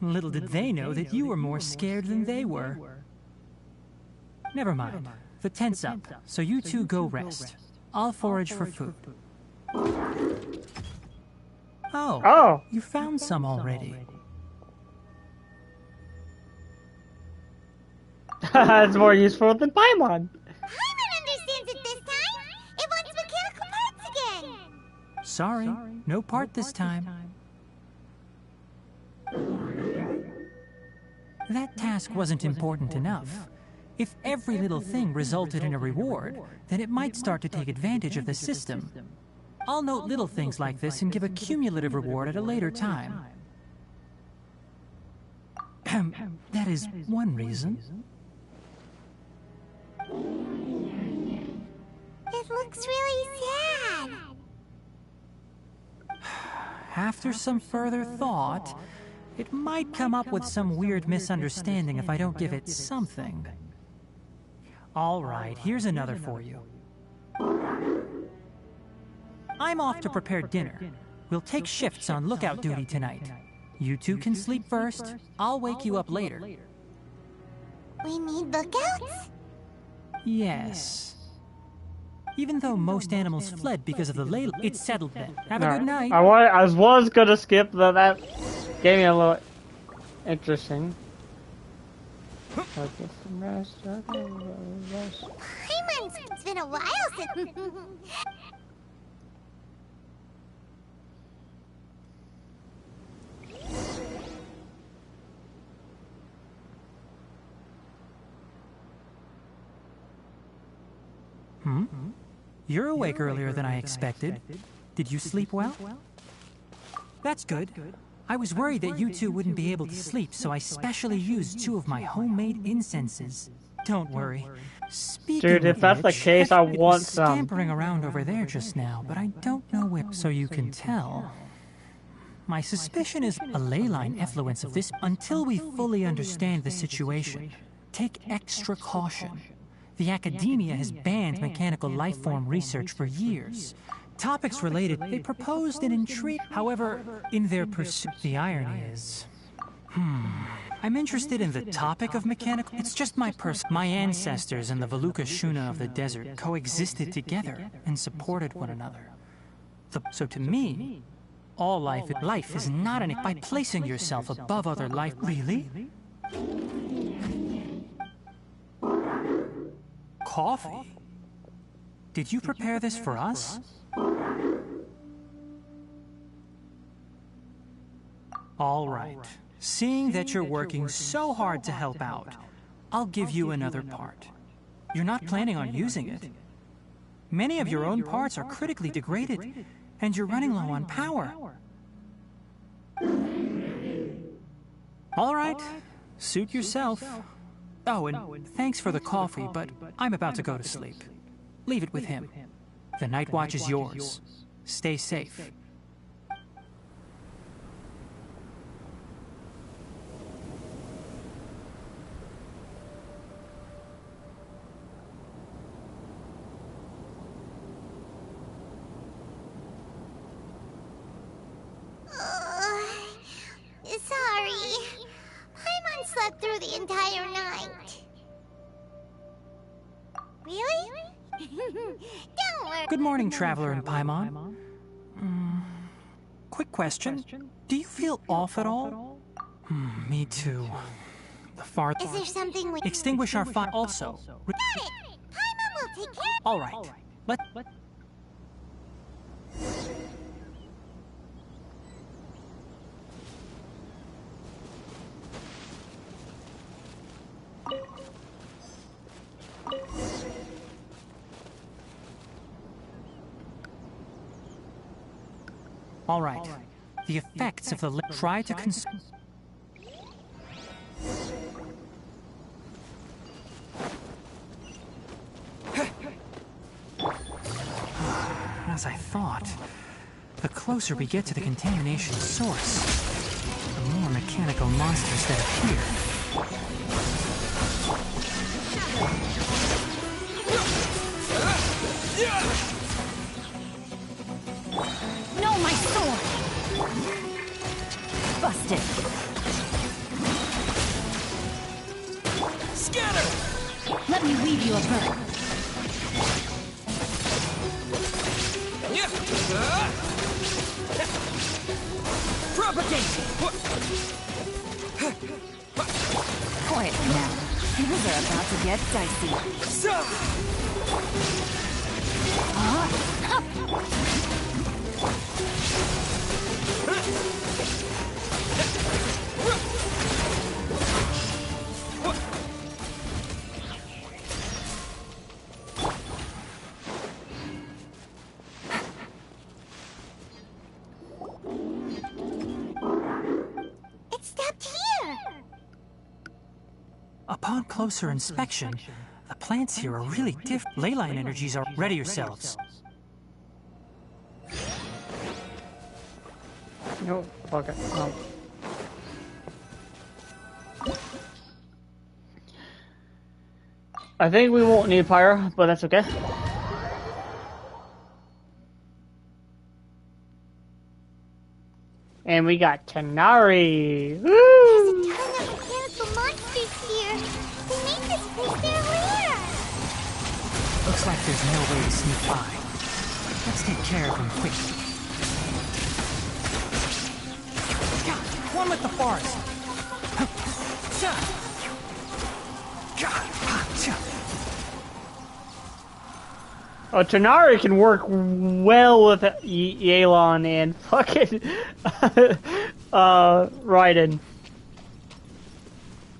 Little did they know that you were more scared than they were. Never mind. The tent's up, so you two go rest. I'll forage for food. Oh, you found some already. It's more useful than Paimon. Paimon understands it this time. It wants mechanical parts again. Sorry, no part this time. That task wasn't important enough. If every little thing resulted in a reward, then it might start to take advantage of the system. I'll note little things like this and give a cumulative reward at a later time. That is one reason. It looks really sad. After some further thought, it might come up with some weird misunderstanding if I don't give it something. All right, here's another for you. I'm off to prepare dinner. We'll take shifts on lookout duty tonight. You two can sleep first. I'll wake you up later. We need lookouts? Yes. Even though most animals fled because of the ley, it's settled then. Have a good night. I was gonna skip, but that gave me a little interesting. Paimon's, it's been a while since... You're awake earlier than I expected. Did you sleep well? That's good. I was worried that you two wouldn't be able to sleep, so I specially used 2 of my homemade incenses. Don't worry. Dude, if that's the case, I want some. Scampering around over there just now, but I don't know where. So you can tell. My suspicion is a ley line effluence of this. Until we fully understand the situation, take extra caution. The academia has banned mechanical lifeform research for years. Topics related, they proposed an intrigue. However, in their pursuit, the irony is... I'm interested in the topic of mechanical... It's just my My ancestors and the Veluca Shuna of the desert coexisted together and supported one another. So to me, all life is not an... By placing yourself above other life... Really? Coffee? Did you prepare this for us? All right. Seeing that you're working so hard to help out, I'll give you another part. You're not planning on using it. Many of your own parts are critically degraded, and you're running low on power. All right. Suit yourself. Oh, and thanks for the coffee, but I'm about to go to sleep. Leave it with him. The night watch is yours. Stay safe. Sorry. Paimon slept through the entire night. Really? Don't worry. Good morning, Traveler and Paimon. Quick question. Do you feel off at all? Me too. The far... Is there something we... Extinguish our fire also. Got it! Paimon will take care... All right. Let... All right. The effects of the... Try to As I thought, the closer we get to the contamination source, the more mechanical monsters that appear. Let me weave you a bird. Propagate! Quiet now. Things are about to get dicey. It stopped here! Upon closer inspection, the plants here are really different. Ley line energies are... Ready yourselves. No, fuck it. No. I think we won't need fire, but that's okay. And we got Tanari. Woo! There's a ton of mechanical monsters here. They make this place their lair. Looks like there's no way to sneak by. Let's take care of them quickly. One with the forest. Oh, Tanari can work well with Yelan and fucking Raiden.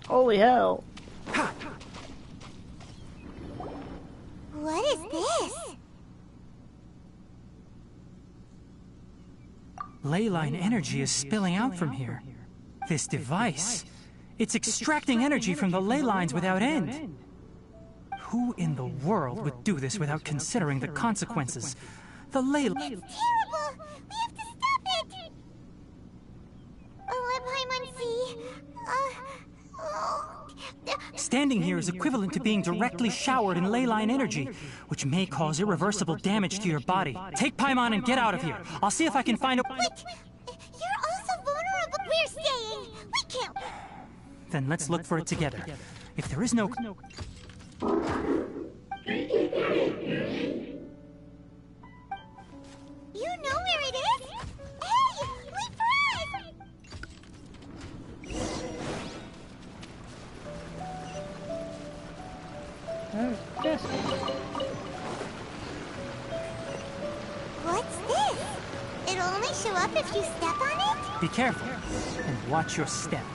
Holy hell. What is this? Ley line energy is spilling out from here. This device, it's extracting energy from the ley lines without end. Who in the world would do this without considering the consequences? The ley... It's terrible! We have to stop it! Standing here is equivalent to being directly showered in ley line energy, which may cause irreversible damage to your body. Take Paimon and get out of here. I'll see if I can find a... Wait! You're also vulnerable! We're staying! We can't... Then let's look for it together. If there is no... You know where it is? Hey! Wait for us! What's this? It'll only show up if you step on it? Be careful, and watch your step.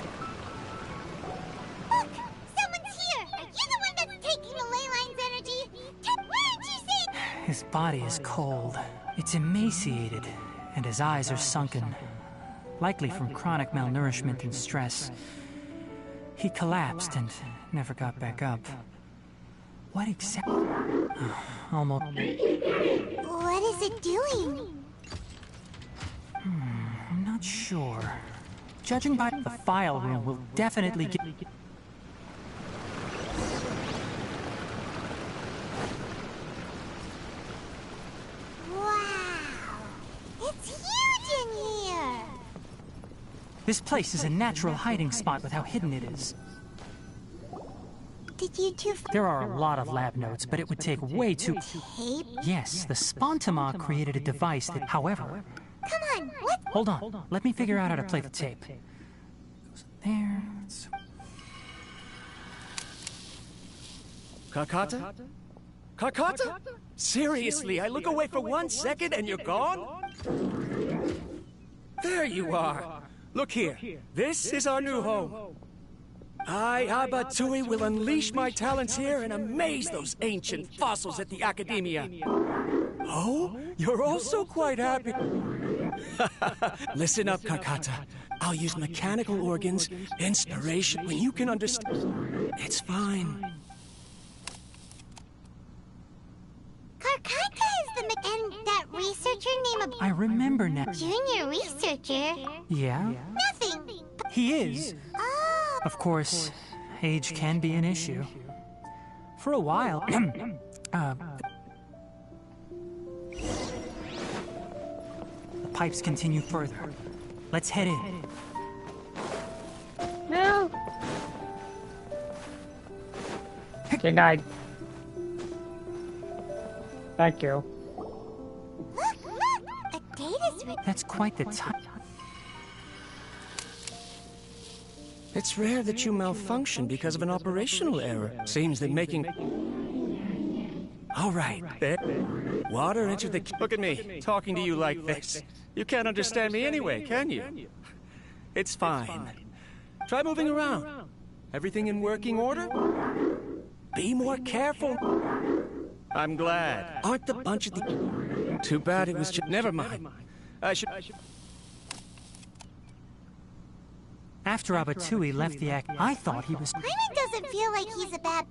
Look! Someone's here! Are you the one that's taking the ley line's energy? What did you say? His body is cold. It's emaciated, and his eyes are sunken, likely from chronic malnourishment and stress. He collapsed and never got back up. What exactly? Almost... What is it doing? I'm not sure. Judging by the file room, will definitely get... It's huge in here! This place is a natural hiding spot with how hidden it is. Did you two... There are a lot of lab notes, but it would take way too... Tape? Yes, the Spontama created a device that, however... Come on, what? Hold on, let me figure out how to play the tape. Goes there... Kakata? Kakata? Seriously, I look away for 1 second and you're gone? There you are. Look here. This is our new home. I, Abatui, will unleash my talents here and amaze those ancient fossils at the Academia. Oh? You're also quite happy. Listen up, Kakata. I'll use mechanical organs, inspiration, when you can understand. It's fine. Karkata is the and that researcher named... I remember now. Junior researcher? Yeah? Nothing. He is. Oh. Of course, age can be an issue. For a while... The pipes continue further. Let's head in. No. Good night. Thank you. A date is written. That's quite the time. It's rare that you malfunction because of an operational error. Seems that making... All right, there. Water entered the... Look at me, talking to you like this. You can't understand me anyway, can you? It's fine. Try moving around. Everything in working order? Be more careful. I'm glad. Aren't the bunch of the... Too bad it was just... Never mind. I should... After Abatui left the act, I thought he was... Paimon doesn't feel like he's a bad...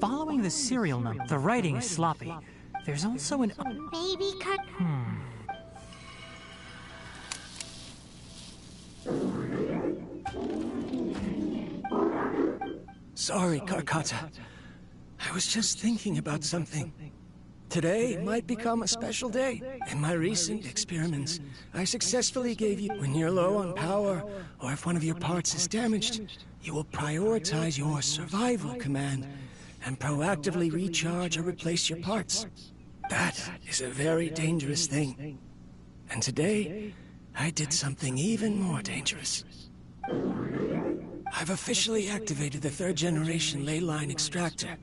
Following the serial number, the writing is sloppy. There's also an... Maybe cut... Sorry, Karkata. I was just thinking about something. Today might become a special day. In my recent experiments, I successfully gave you... When you're low on power, or if one of your parts is damaged, you will prioritize your survival command and proactively recharge or replace your parts. That is a very dangerous thing. And today, I did something even more dangerous. I've officially activated the third-generation ley line extractor.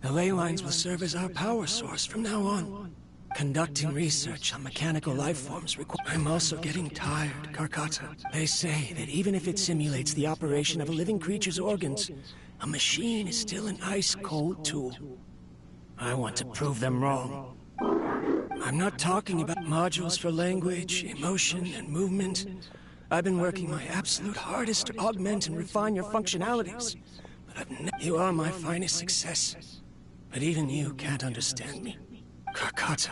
The ley lines will serve as our power source from now on. Conducting research on mechanical life forms I'm also getting tired, Karkata. They say that even if it simulates the operation of a living creature's organs, a machine is still an ice-cold tool. I want to prove them wrong. I'm not talking about modules for language, emotion, and movement. I've been working my absolute hardest to augment and refine your functionalities. But you are my finest success. But even you can't understand me. Karkata,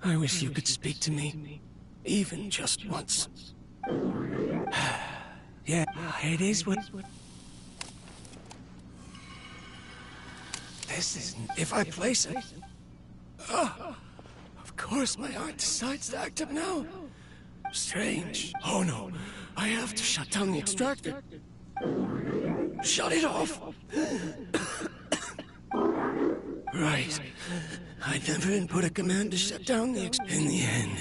I wish you could speak to me, even just once. Yeah, it is what... This isn't... If I place it... of course my heart decides to act up now. Strange. Oh no, I have to shut down the extractor. Shut it off. Right. I never input a command to shut down the in the end.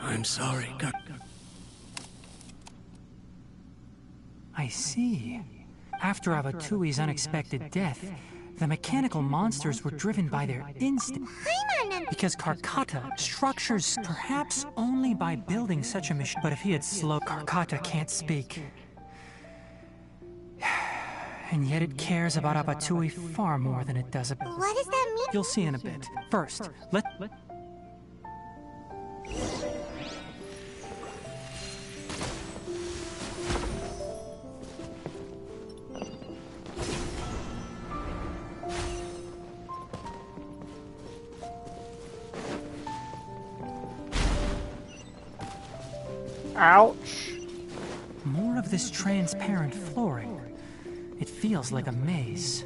I'm sorry, I see. After Abatui's unexpected death, the mechanical monsters were driven by their instinct. Because Karkata structures perhaps only by building such a machine. But if he had slowed, Karkata can't speak. And yet it cares about Abatui far more than it does about... What does that mean? You'll see in a bit. First, let... Ouch. More of this transparent flooring. It feels like a maze.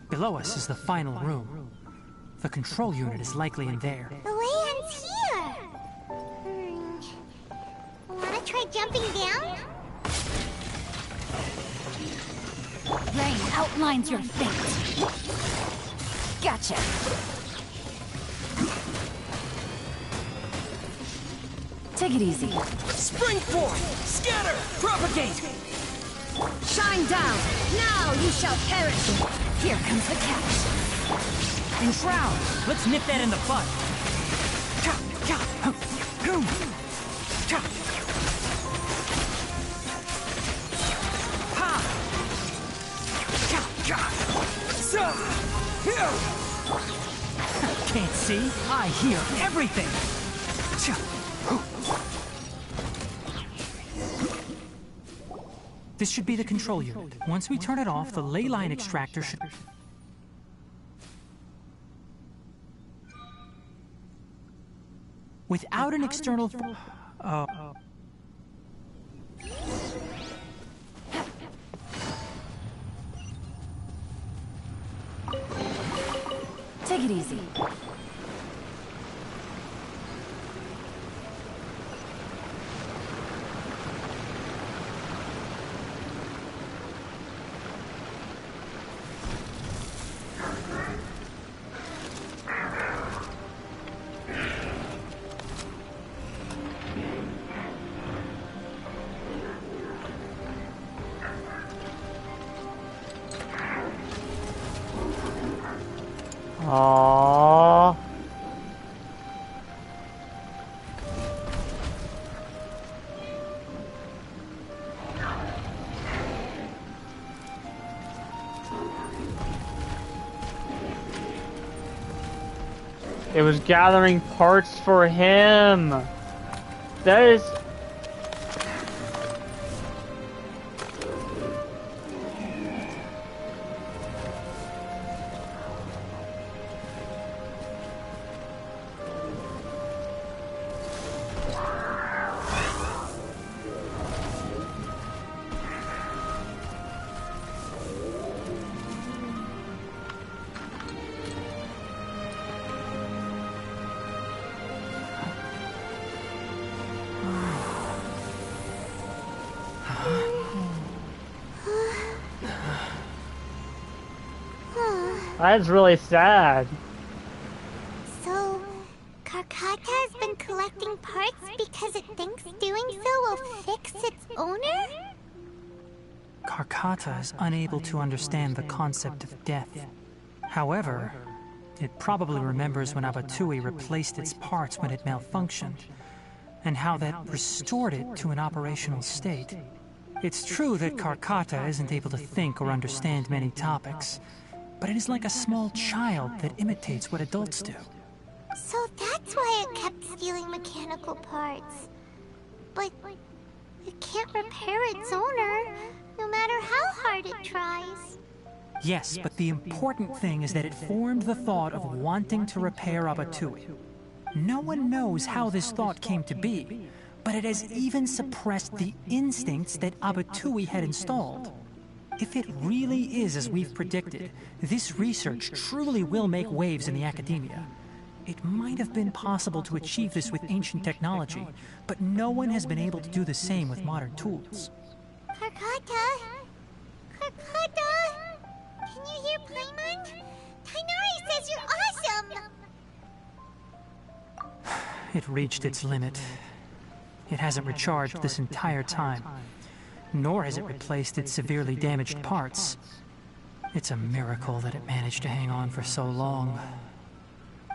Below us is the final room. The control unit is likely in there. The way ends here. Wanna try jumping down? Rain outlines your fate. Gotcha. Take it easy. Spring forth! Scatter! Propagate! Shine down! Now you shall perish! Here comes the catch. Enshroud! Let's nip that in the bud. See? I hear everything! This should be the control unit. Once we turn it off, the ley line extractor should... Without an external... Take it easy. Aww. It was gathering parts for him. That is... That's really sad. So, Karkata has been collecting parts because it thinks doing so will fix its owner? Karkata is unable to understand the concept of death. However, it probably remembers when Abatui replaced its parts when it malfunctioned, and how that restored it to an operational state. It's true that Karkata isn't able to think or understand many topics, but it is like a small child that imitates what adults do. So that's why it kept stealing mechanical parts. But it can't repair its owner, no matter how hard it tries. Yes, but the important thing is that it formed the thought of wanting to repair Abatui. No one knows how this thought came to be, but it has even suppressed the instincts that Abatui had installed. If it really is as we've predicted, this research truly will make waves in the academia. It might have been possible to achieve this with ancient technology, but no one has been able to do the same with modern tools. Karkata? Karkata? Can you hear Paimon? Tainari says you're awesome! It reached its limit. It hasn't recharged this entire time, nor has it replaced its severely damaged parts. It's a miracle that it managed to hang on for so long.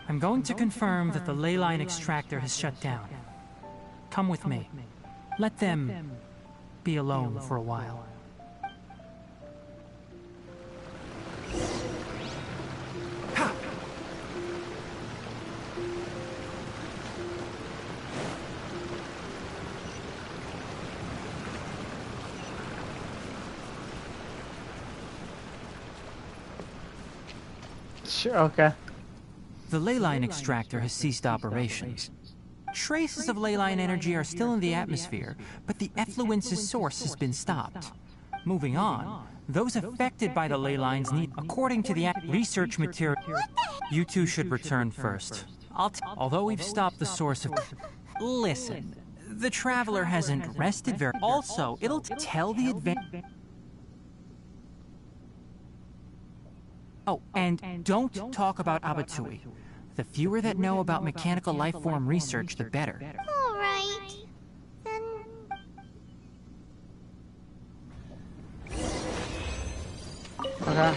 I'm going to confirm that the ley line extractor has shut down. Come with me. Let them be alone for a while. Sure, okay. The ley line extractor has ceased operations. Traces of ley line energy are still in the atmosphere, but the effluence's source has been stopped. Moving on, those affected by the ley lines need, according to the research material... You two should return first. Although we've stopped the source of... Listen, the Traveler hasn't rested very... Also, it'll tell the Oh, and don't talk about Abatui. The fewer that know about mechanical life form research, the better. Alright. Then... Okay.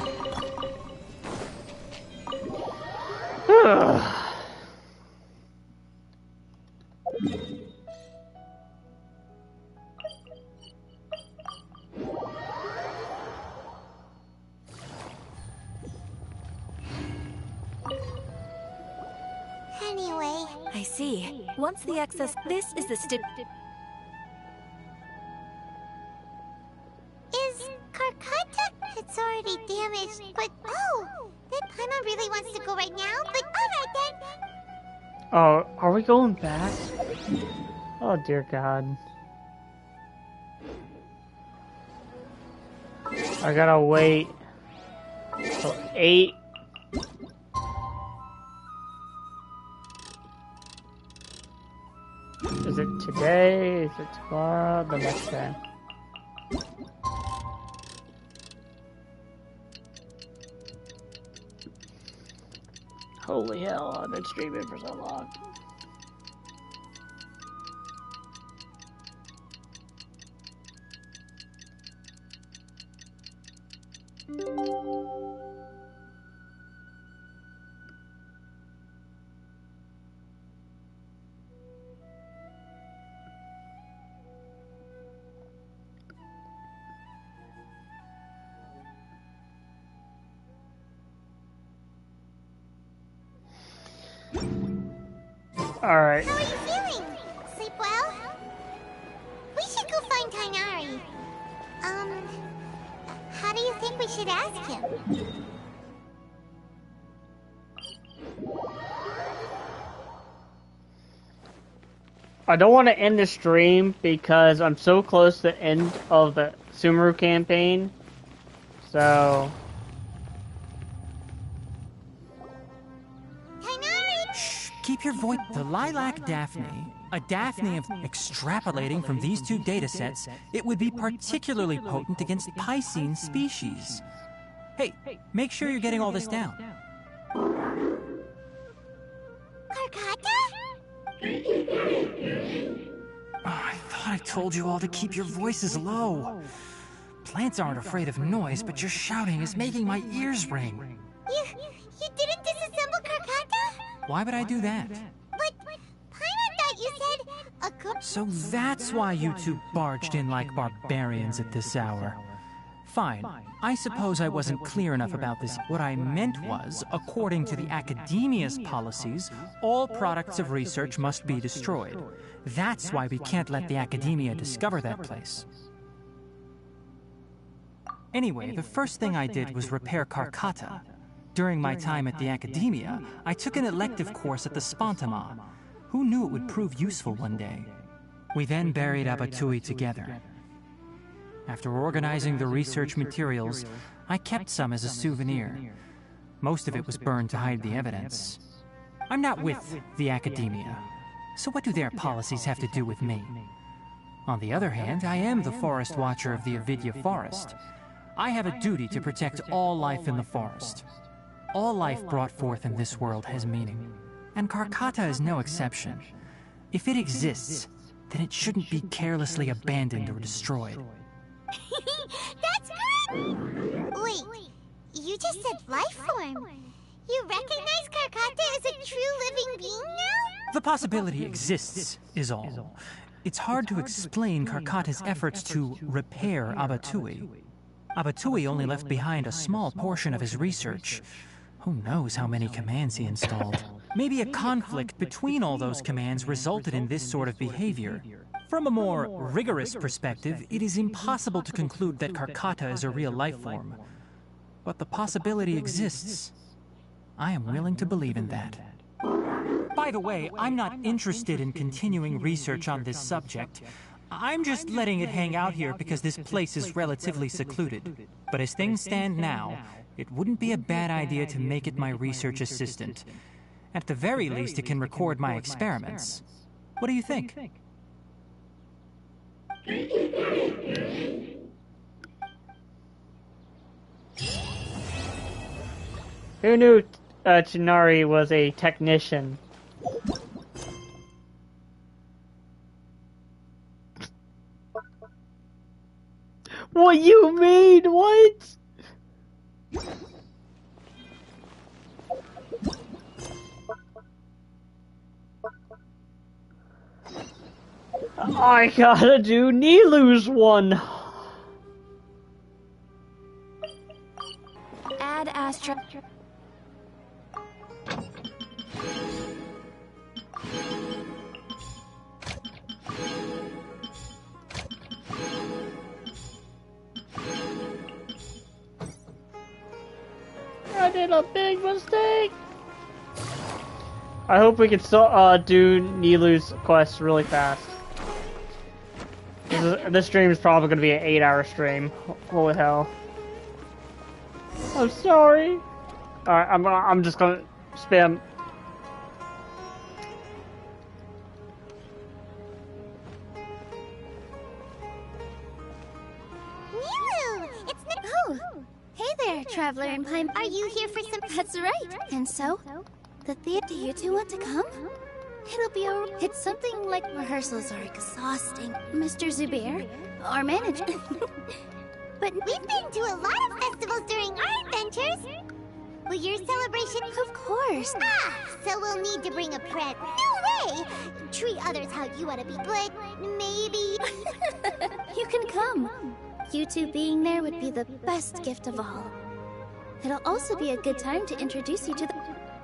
see. Once the excess... This is the Is Carcata? It's already damaged, but oh! Then Paimon really wants to go right now, but alright then! Oh, are we going back? Oh dear God. I gotta wait till 8. Is it today? Is it tomorrow? The next day? Holy hell, I've been streaming for so long. Alright. How are you feeling? Sleep well? We should go find Tainari. How do you think we should ask him? I don't want to end the stream because I'm so close to the end of the Sumeru campaign. So... Keep your voice. The Lilac Daphne, a Daphne of extrapolating from these two datasets, it would be particularly potent against Piscine species. Hey, make sure you're getting all this down. Carcata? Oh, I thought I told you all to keep your voices low. Plants aren't afraid of noise, but your shouting is making my ears ring. You didn't disassemble Carcata? Why would I do that? But Paimon thought you said a good... So that's why you two barged in like barbarians at this hour. Fine. I suppose I wasn't clear enough about this. What I meant was, according to the Academia's policies, all products of research must be destroyed. That's why we can't let the Academia discover that place. Anyway, the first thing I did was repair Carcata. During my time at the Academia, I took an elective course at the Spontima. Who knew it would prove useful one day? We then buried Abatui together. After organizing the research materials, I kept some as a souvenir. Most of it was burned to hide the evidence. I'm not with the Academia, so what do their policies have to do with me? On the other hand, I am the Forest Watcher of the Avidya Forest. I have a duty to protect all life in the forest. All life brought forth in this world has meaning, and Carcata is no exception. If it exists, then it shouldn't be carelessly abandoned or destroyed. That's correct! Wait, you just said life form. You recognize Carcata as a true living being now? The possibility exists, is all. It's hard to explain Carcata's efforts to repair Abatui. Abatui only left behind a small portion of his research. Who knows how many commands he installed? Maybe a conflict between all those commands resulted in this sort of behavior. From a more rigorous perspective, it is impossible to conclude that Carcata is a real life form. But the possibility exists. I am willing to believe in that. By the way, I'm not interested in continuing research on this subject. I'm just letting it hang out here because this place is relatively secluded. But as things stand now, it wouldn't be a bad idea to make it my research assistant. At the very least, it can record my experiments. What do you think? Who knew Chinari was a technician? What you mean? What? I gotta do Nilu's one. Add Astra. did a big mistake! I hope we can still do Nilu's quest really fast. This stream is probably going to be an 8-hour stream. Holy hell. I'm sorry. Alright, I'm just gonna spam. Nilu! It's Oh! Hey there, Traveler and Pine. Are you here for some... That's right. And so? The theater, do you two want to come? It'll be it's something like rehearsals are exhausting. Mr. Zubair, our manager. But we've been to a lot of festivals during our adventures. Will your celebration... Of course. Ah, so we'll need to bring a pret. No way! Treat others how you want to be, but maybe... You can come. You two being there would be the best gift of all. It'll also be a good time to introduce you to the...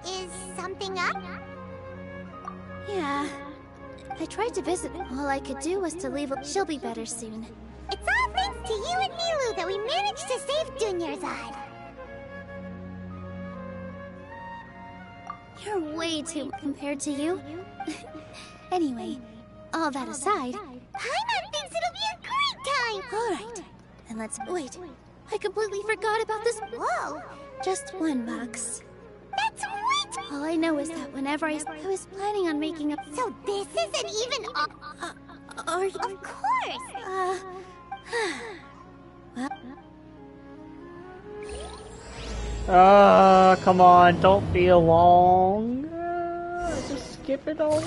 Is something up? Yeah. I tried to visit. All I could do was to leave. She'll be better soon. It's all thanks to you and Nilu that we managed to save Dunyarzad. You're way too compared to you. Anyway, all that aside... Paimon thinks it'll be a great time! Alright, then let's... Wait, I completely forgot about this... Whoa! Just one box. That's sweet! All I know is that whenever I was planning on making a... So this isn't even... Are you... Of course! Well... Come on, don't be long. Just skip it all.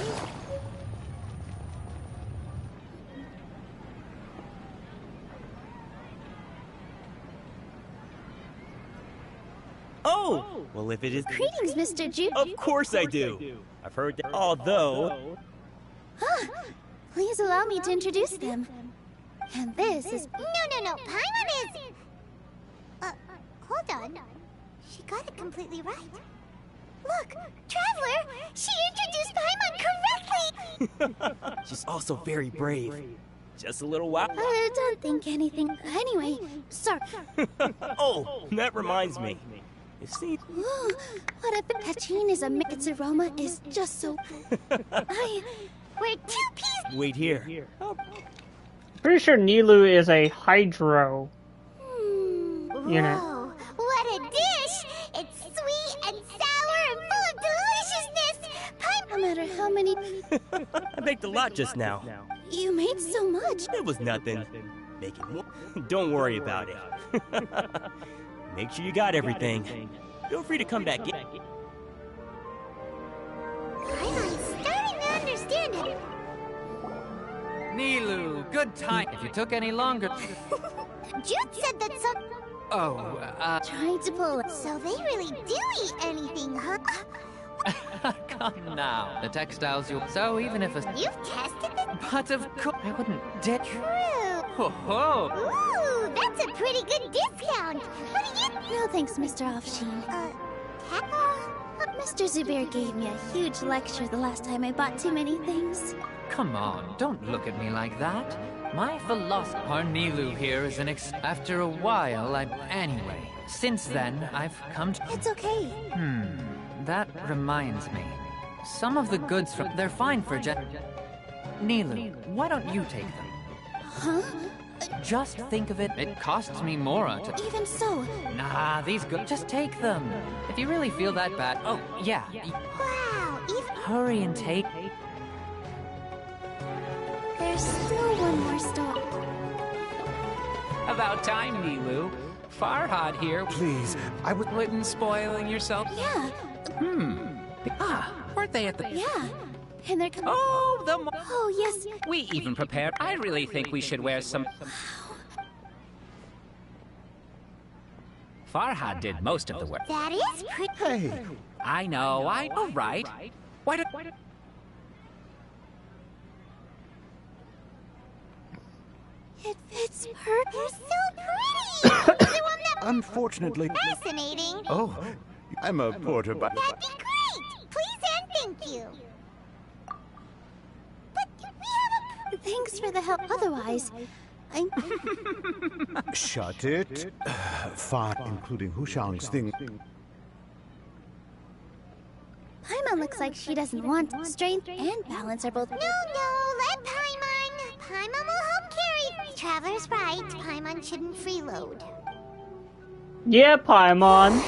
Oh! Well, if it is... Greetings, Mr. Ju... Of course I do! I've heard that... Although... Please allow me to introduce them. And this is... No, Paimon is... hold on. She got it completely right. Look, Traveler! She introduced Paimon correctly! She's also very brave. Just a little while... don't think anything... Anyway, sorry. Oh, that reminds me. You see... What a... Pachine is its aroma is just so... We're two pieces... Wait here. Pretty sure Nilu is a hydro unit. Whoa, what a dish! It's sweet and sour and full of deliciousness! No matter how many... I baked a lot just now. You made so much. It was nothing. Make it more. Don't worry about it. Make sure you got everything. Feel free to come back. I'm starting to understand it. Nilu, good time. If you took any longer... Jude said that some... Oh, Trying to pull it. So they really do eat anything, huh? Come now. The textiles you... So even if a... You've tested it? But of course... I wouldn't dare... True. Ho ho! Ooh, that's a pretty good discount. What do you... No thanks, Mr. Offsheen. Mr. Zubair gave me a huge lecture the last time I bought too many things. Come on, don't look at me like that. My philosopher Nilu here is an After a while, Anyway, since then, I've come to... It's okay. That reminds me. Some of the goods from... They're fine for Nilu, why don't you take them? Huh? Just think of it. It costs me more to... Even so... Nah, these goods... Just take them. If you really feel that bad... Oh, yeah. Wow, even... Hurry and take... There's still one more stop. About time, Nilu. Farhad here. Please, I would... Wouldn't spoiling yourself? Yeah. Weren't they at the... Yeah. And they're coming... Oh, the... Oh, yes. We even prepared... I really think we should wear some... Farhad did most of the work. That is pretty... Hey! I know, all right. Why did... It fits perfect. You're so pretty! The one that... Unfortunately... Fascinating. Oh, I'm a porter, but... That'd be great! Please and thank you. But we have a... Thanks for the help. Otherwise, I'm... Shut it. Fine, including Hushang's thing. Paimon looks like she doesn't want strength and balance are both. No, let Paimon. Paimon will help carry. Traveler's right. Paimon shouldn't freeload. Yeah, Paimon.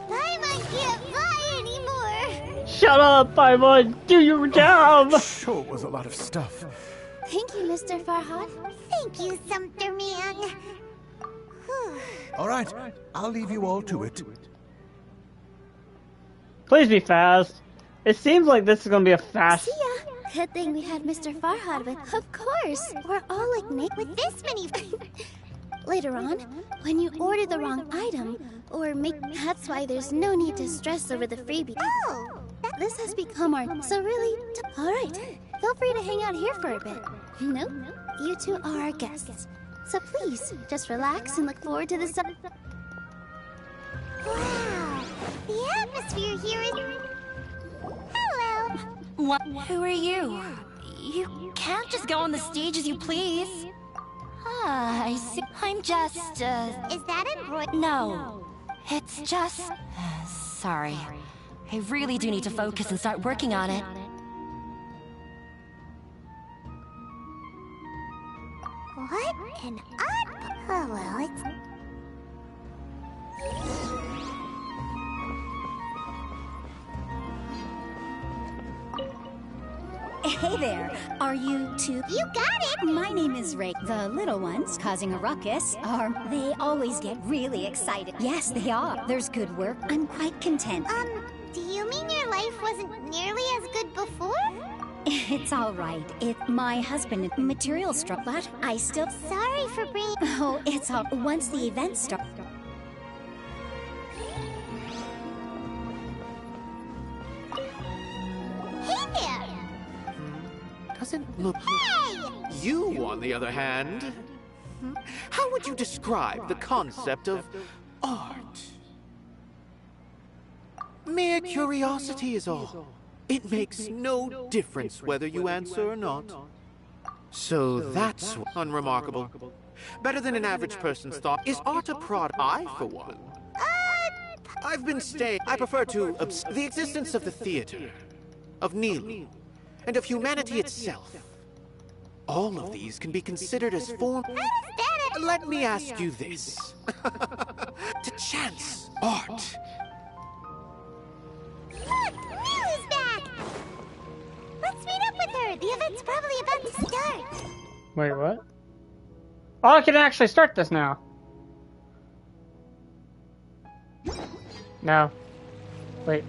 Paimon can't fly anymore. Shut up, Paimon. Do your job. Sure was a lot of stuff. Thank you, Mr. Farhad. Thank you, Sumter Man. All right, I'll leave you all to it. Please be fast. It seems like this is gonna be a fast. See ya. Good thing we had Mr. Farhad with. Of course. We're all like Nick with this many. Later on, when you order the wrong item, or make. That's why there's no need to stress over the freebie. Oh! This has become our. So really. Alright. Feel free to hang out here for a bit. No? You two are our guests. So please, just relax and look forward to this. Wow! The atmosphere here is. Hello! What? Who are you? You can't just go on the stage as you please. Ah, I see. I'm just, Is that embroidered? No. It's just... sorry. I really do need to focus and start working on it. What an odd... Oh, well, it's... Hey there, are you two? You got it! My name is Ray. The little ones causing a ruckus are... They always get really excited. Yes, they are. There's good work. I'm quite content. Do you mean your life wasn't nearly as good before? It's all right. My husband material struck, but I still... Sorry for bringing... Oh, it's all... Once the event starts... Hey there! Doesn't look... Hey! You, on the other hand... How would you describe the concept of art? Mere curiosity is all. It makes no difference whether you answer or not. So that's unremarkable. Better than an average person's thought. Is art a product? I, for one. I've been staying. I prefer to the existence of the theater, of Nilu, and of humanity itself. All of these can be considered as form. Let me ask you this. To chance art. Look! Nilu's back! Let's meet up with her. The event's probably about to start. Wait, what? Oh, I can actually start this now. No. Wait.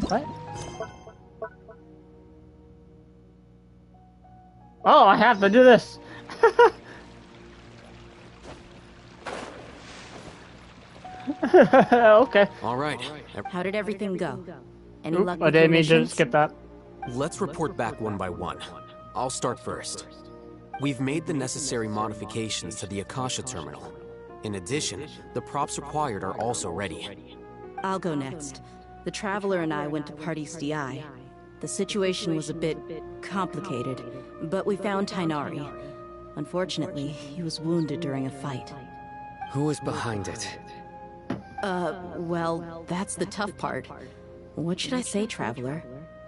What? Oh, I have to do this. Okay. All right. How did everything go? Any Oop, luck I with your didn't mean to missions? skip that. Let's report back one by one. I'll start first. We've made the necessary modifications to the Akasha terminal. In addition, the props required are also ready. I'll go next. The Traveler and I went to Party's DI. The situation was a bit complicated, but we found Tainari. Unfortunately, he was wounded during a fight. Who is behind it? Well, that's the tough part. What should I say, Traveler?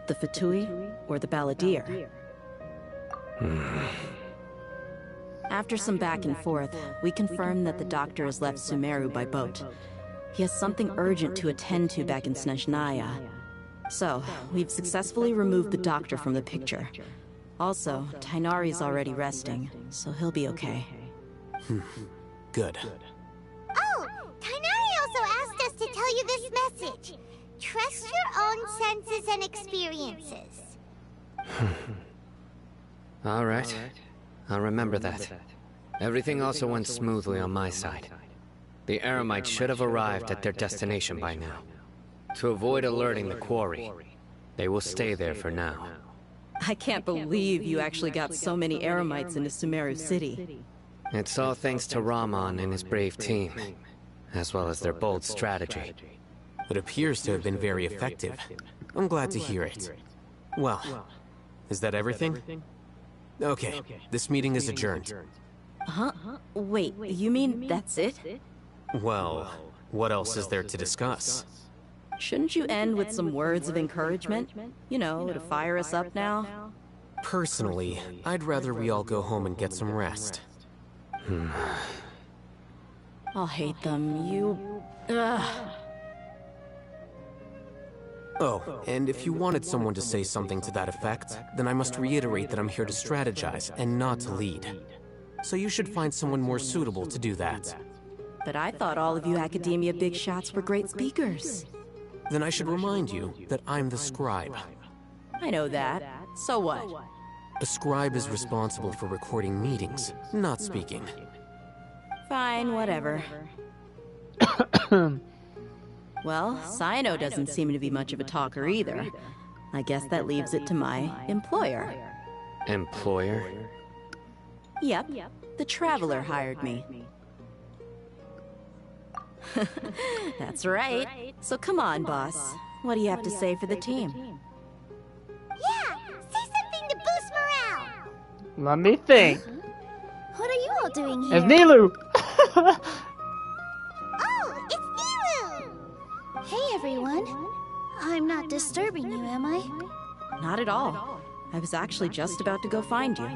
The Fatui or the Balladeer? After some back and forth, we confirmed that the doctor has left Sumeru by boat. He has something urgent to attend to back in Snezhnaya. So, we've successfully removed the doctor from the picture. Also, Tainari's already resting, so he'll be okay. Good. Oh! Tainari also asked us to tell you this message. Trust your own senses and experiences. All right. I'll remember that. Everything also went smoothly on my side. The Eremites should have arrived at their destination by now. To avoid alerting the quarry, they will stay there for now. I can't believe you actually got so many Eremites into Sumeru City. It's all thanks to Rahman and his brave team, as well as their bold strategy. It appears to have been very effective. I'm glad to hear it. Well, is that everything? Okay, this meeting is adjourned. Huh? Wait, you mean that's it? Well, what else is there to discuss? Shouldn't you end with some words of encouragement? You know, to fire us up now? Personally, I'd rather we all go home and get some rest. I'll hate them. Ugh. Oh, and if you wanted someone to say something to that effect, then I must reiterate that I'm here to strategize and not to lead. So you should find someone more suitable to do that. But I thought all of you Academia big shots were great speakers. Then I should remind you that I'm the scribe. I know that. So what? A scribe is responsible for recording meetings, not speaking. Fine, whatever. Well, Cyno doesn't seem to be much of a talker either. I guess that leaves it to my employer. Employer? Yep, the Traveler hired me. That's right. So come on, boss. What do you have to say for the team? Yeah! Say something to boost morale! Let me think. What are you all doing here? It's Nilu! Oh, it's Nilu! Hey, everyone. I'm not disturbing you, am I? Not at all. I was actually just about to go find you.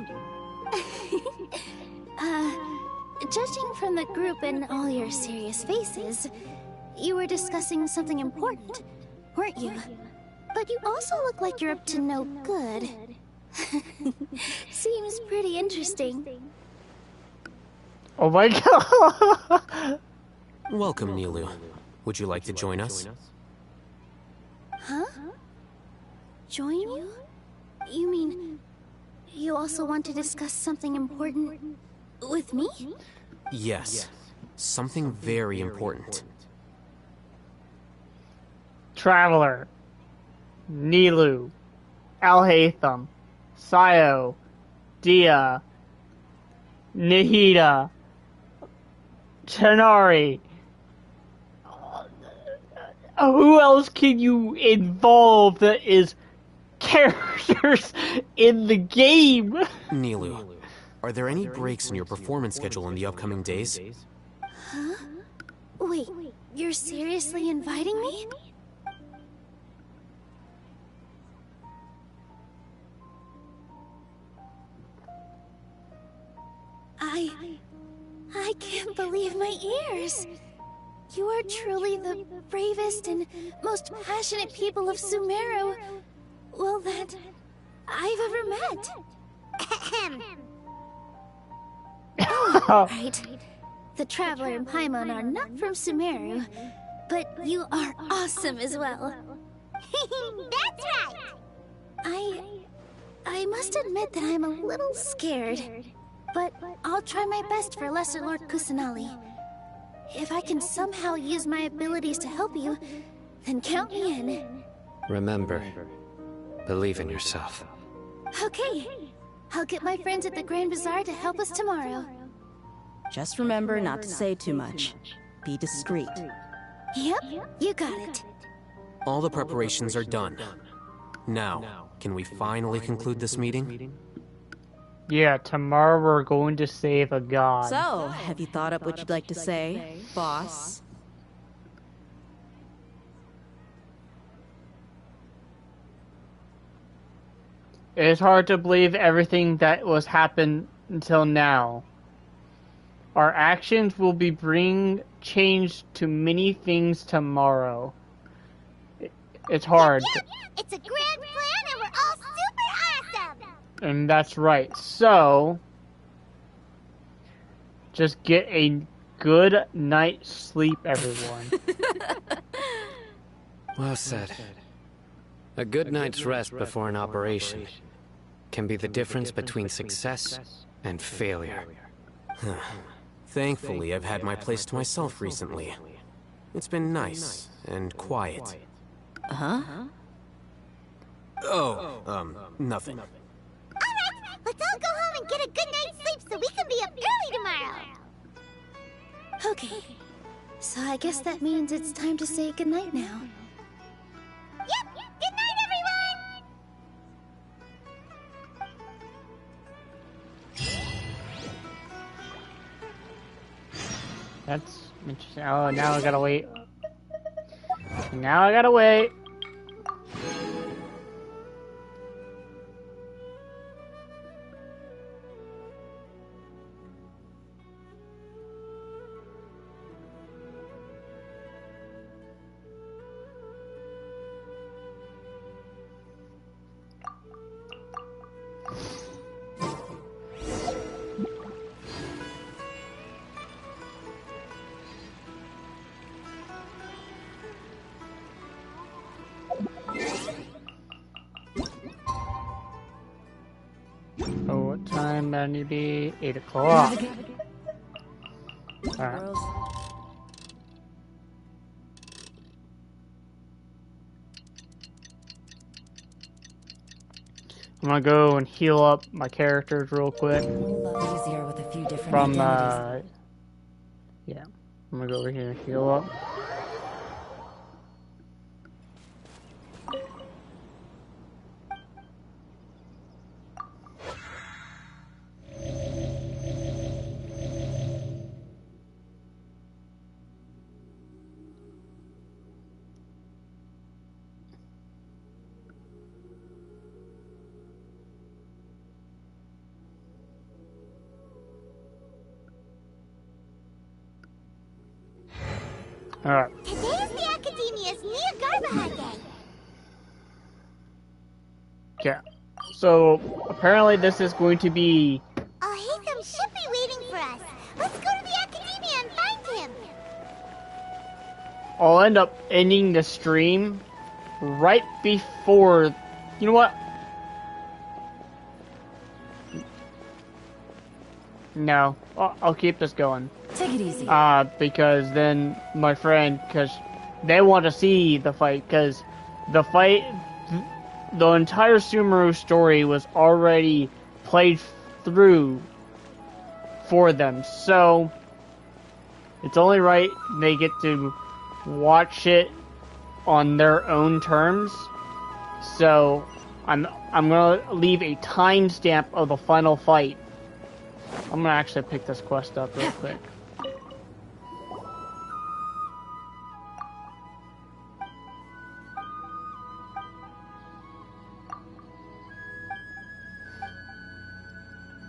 Judging from the group and all your serious faces, you were discussing something important, weren't you? But you also look like you're up to no good. Seems pretty interesting. Oh my god! Welcome, Nilu. Would you like to join us? Huh? Join you? You mean you also want to discuss something important with me? Yes. Something very important. Traveler, Nilu, Al-Haytham, Sayo, Dia, Nahida, Tanari. Who else can you involve that is characters in the game? Nilu, are there any breaks in your performance schedule in the upcoming days? Huh? Wait, you're seriously inviting me? I can't believe my ears. You are truly the bravest and most passionate people of Sumeru, well, that I've ever met. Oh, right. The Traveler and Paimon are not from Sumeru, but you are awesome as well. That's right! I must admit that I'm a little scared, but I'll try my best for Lesser Lord Kusanali. If I can somehow use my abilities to help you, then count me in. Remember, believe in yourself. Okay. I'll get my friends at the Grand Bazaar to help us tomorrow. Just remember not to say too much. Be discreet. Yep, you got it. All the preparations are done. Now, can we finally conclude this meeting? Yeah, tomorrow we're going to save a god. So, have you thought up what you'd like to say, boss? It is hard to believe everything that was happened until now. Our actions will be bring change to many things tomorrow. It's hard. Yep. It's a grand plan and we're all super awesome! And that's right. So, just get a good night's sleep, everyone. Well said. A good night's rest before an operation can be the difference between success and failure. Thankfully, I've had my place to myself recently. It's been nice and quiet. Huh? Oh, nothing. Alright, let's all go home and get a good night's sleep so we can be up early tomorrow! Okay, so I guess that means it's time to say goodnight now. Yep! Good night, everyone! That's interesting. Oh, now I gotta wait. Now I gotta wait. Oh, what time I need to be? 8 o'clock. Alright. I'm gonna go and heal up my characters real quick. Easier with a few different From, identities. yeah. I'm gonna go over here and heal up. Alright. Today is the Academia's Nia Garbahad Day. Okay. So, apparently this is going to be... Oh, Hatham should be waiting for us. Let's go to the Academia and find him. I'll end up ending the stream right before... You know what? No. I'll keep this going. Take it easy. Because then my friend, because they want to see the fight, because the fight, the entire Sumeru story was already played through for them, so it's only right they get to watch it on their own terms. So I'm gonna leave a timestamp of the final fight. I'm gonna actually pick this quest up real quick.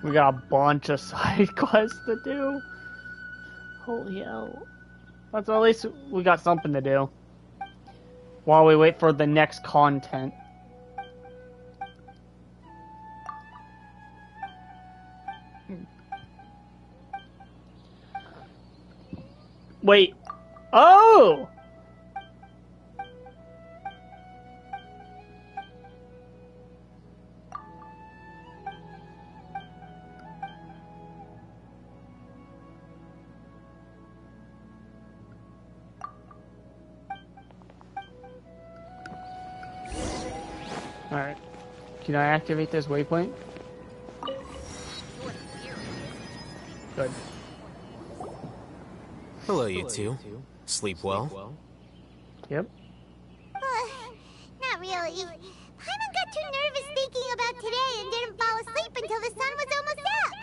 We got a bunch of side quests to do. Holy hell. But at least we got something to do. While we wait for the next content. Wait. Oh! Alright. Can I activate this waypoint? Good. Hello, you two. Sleep well? Yep. Not really. Paimon got too nervous thinking about today and didn't fall asleep until the sun was almost up.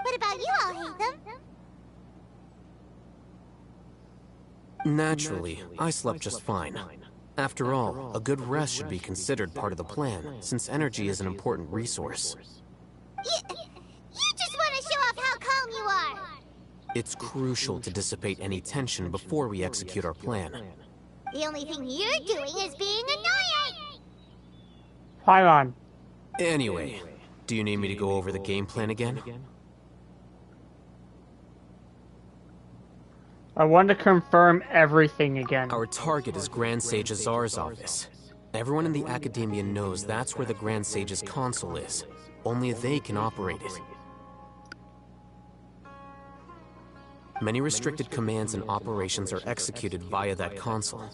What about you all, Hatham? Naturally, I slept just fine. After all, a good rest should be considered part of the plan, since energy is an important resource. You just want to show off how calm you are. It's crucial to dissipate any tension before we execute our plan. The only thing you're doing is being annoying. Paimon. Anyway, do you need me to go over the game plan again? I want to confirm everything again. Our target is Grand Sage Azar's office. Everyone in the Academia knows that's where the Grand Sage's console is. Only they can operate it. Many restricted commands and operations are executed via that console.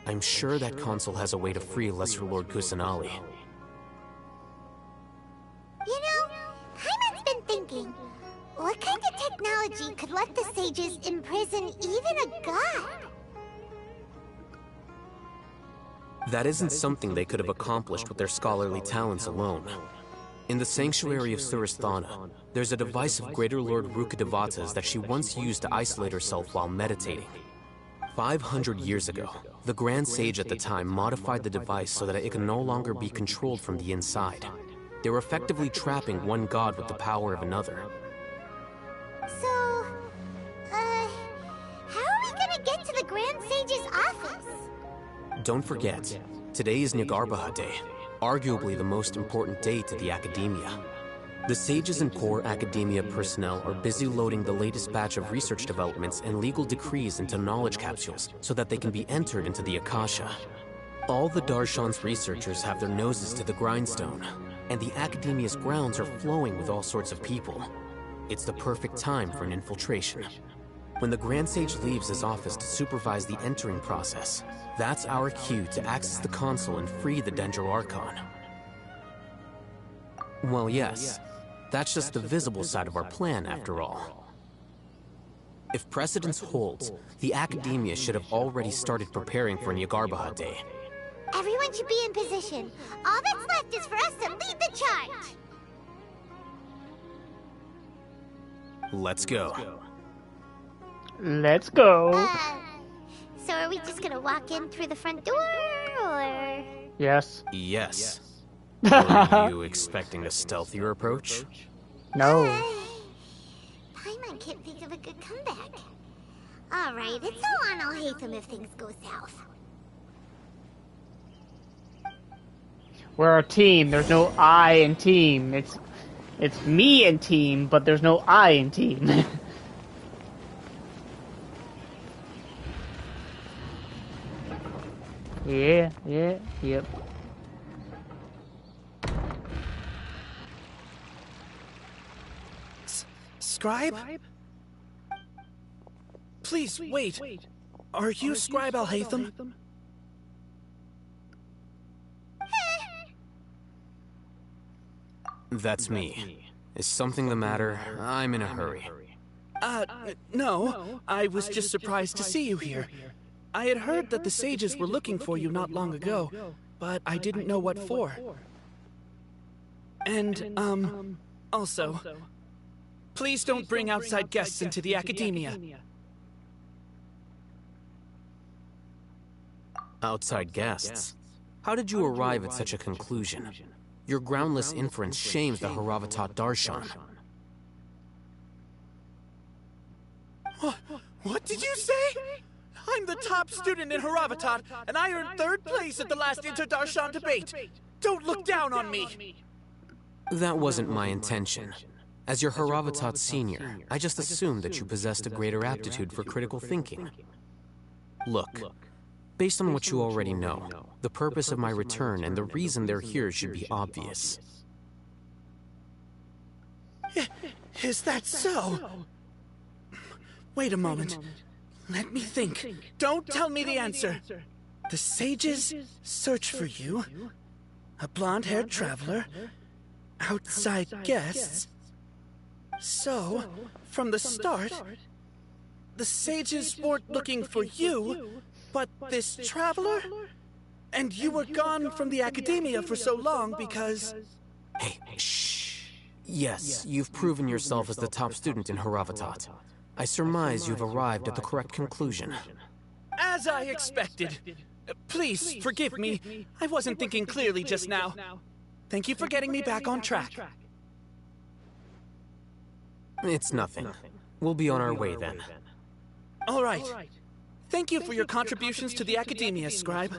I'm sure that console has a way to free Lesser Lord Kusanali. You know, Paimon's been thinking, what kind of technology could let the sages imprison even a god? That isn't something they could have accomplished with their scholarly talents alone. In the sanctuary of Suristhana, there's a device of Greater Lord Rukkhadevata's that she once used to isolate herself while meditating. 500 years ago, the Grand Sage at the time modified the device so that it can no longer be controlled from the inside. They were effectively trapping one god with the power of another. So, how are we gonna get to the Grand Sage's office? Don't forget, today is Nagarbaha Day, arguably the most important day to the Academia. The sages and core Academia personnel are busy loading the latest batch of research developments and legal decrees into knowledge capsules so that they can be entered into the Akasha. All the Darshan's researchers have their noses to the grindstone, and the Academia's grounds are flowing with all sorts of people. It's the perfect time for an infiltration. When the Grand Sage leaves his office to supervise the entering process, that's our cue to access the console and free the Dendro Archon. Well, yes. That's just the visible side of our plan, after all. If precedence holds, the Academia should have already started preparing for Nagarbaha Day. Everyone should be in position. All that's left is for us to lead the charge. Let's go. Let's go. So are we just gonna walk in through the front door, or...? Yes. Yes. Were you expecting a stealthier approach? No. Paimon can't think of a good comeback. Alright, it's all on Alhaitham if things go south. We're a team. There's no I in team. It's me in team, but there's no I in team. Yep. Scribe? Please, wait. Are you Scribe Alhaitham? That's me. Is something the matter? I'm in a hurry. No. I was just surprised to see you here. I had heard that the sages were looking for you not long ago, but I didn't know what for. And, also, please don't bring outside guests into the Academia. Outside guests? How did you arrive at such a conclusion? Your groundless inference shames the Haravatat Darshan. What did you say? I'm the top student in Haravatat, and I earned 3rd place at the last Inter-Darshan debate. Don't look down on me. That wasn't my intention. As your Haravatat senior, I just assumed that you possessed a greater aptitude for critical thinking. Look, based on what you already know, the purpose of my return and the reason they're here should be obvious. Is that so? Wait a moment. Let me think. Don't tell me the answer. The sages search for you. A blonde-haired traveler. Outside guests. So, from the start, the sages weren't looking for you, but this traveler? And you were gone from the Academia for so long because... Hey, shh. Yes, you've proven yourself as the top student in Haravatat. I surmise you've arrived at the correct conclusion. As I expected. Please, forgive me. I wasn't thinking clearly just now. Thank you for getting me back on track. It's nothing. We'll be on our way then. All right. Thank you for your contributions to the Academia, Scribe.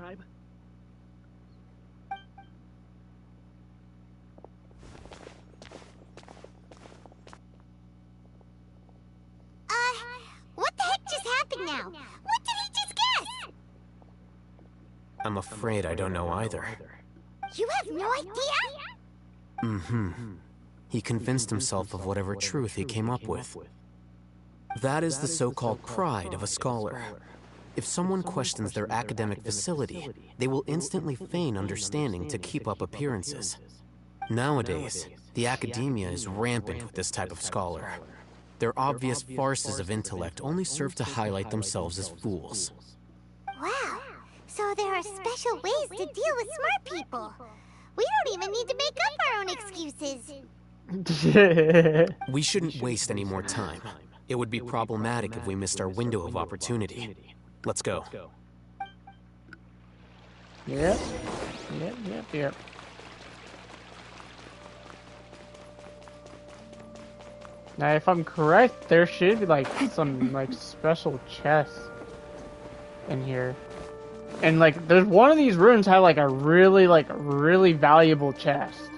What the heck just happened now? What did he just guess? I'm afraid I don't know either. You have no idea? Mm-hmm. He convinced himself of whatever truth he came up with. That is the so-called pride of a scholar. If someone questions their academic facility, they will instantly feign understanding to keep up appearances. Nowadays, the Academia is rampant with this type of scholar. Their obvious farces of intellect only serve to highlight themselves as fools. Wow, so there are special ways to deal with smart people. We don't even need to make up our own excuses. We shouldn't waste any more time. It would be problematic if we missed our window of opportunity. Let's go. Yep. Yep. Now, if I'm correct, there should be like some like special chests in here, and like there's one of these rooms have like a really valuable chest.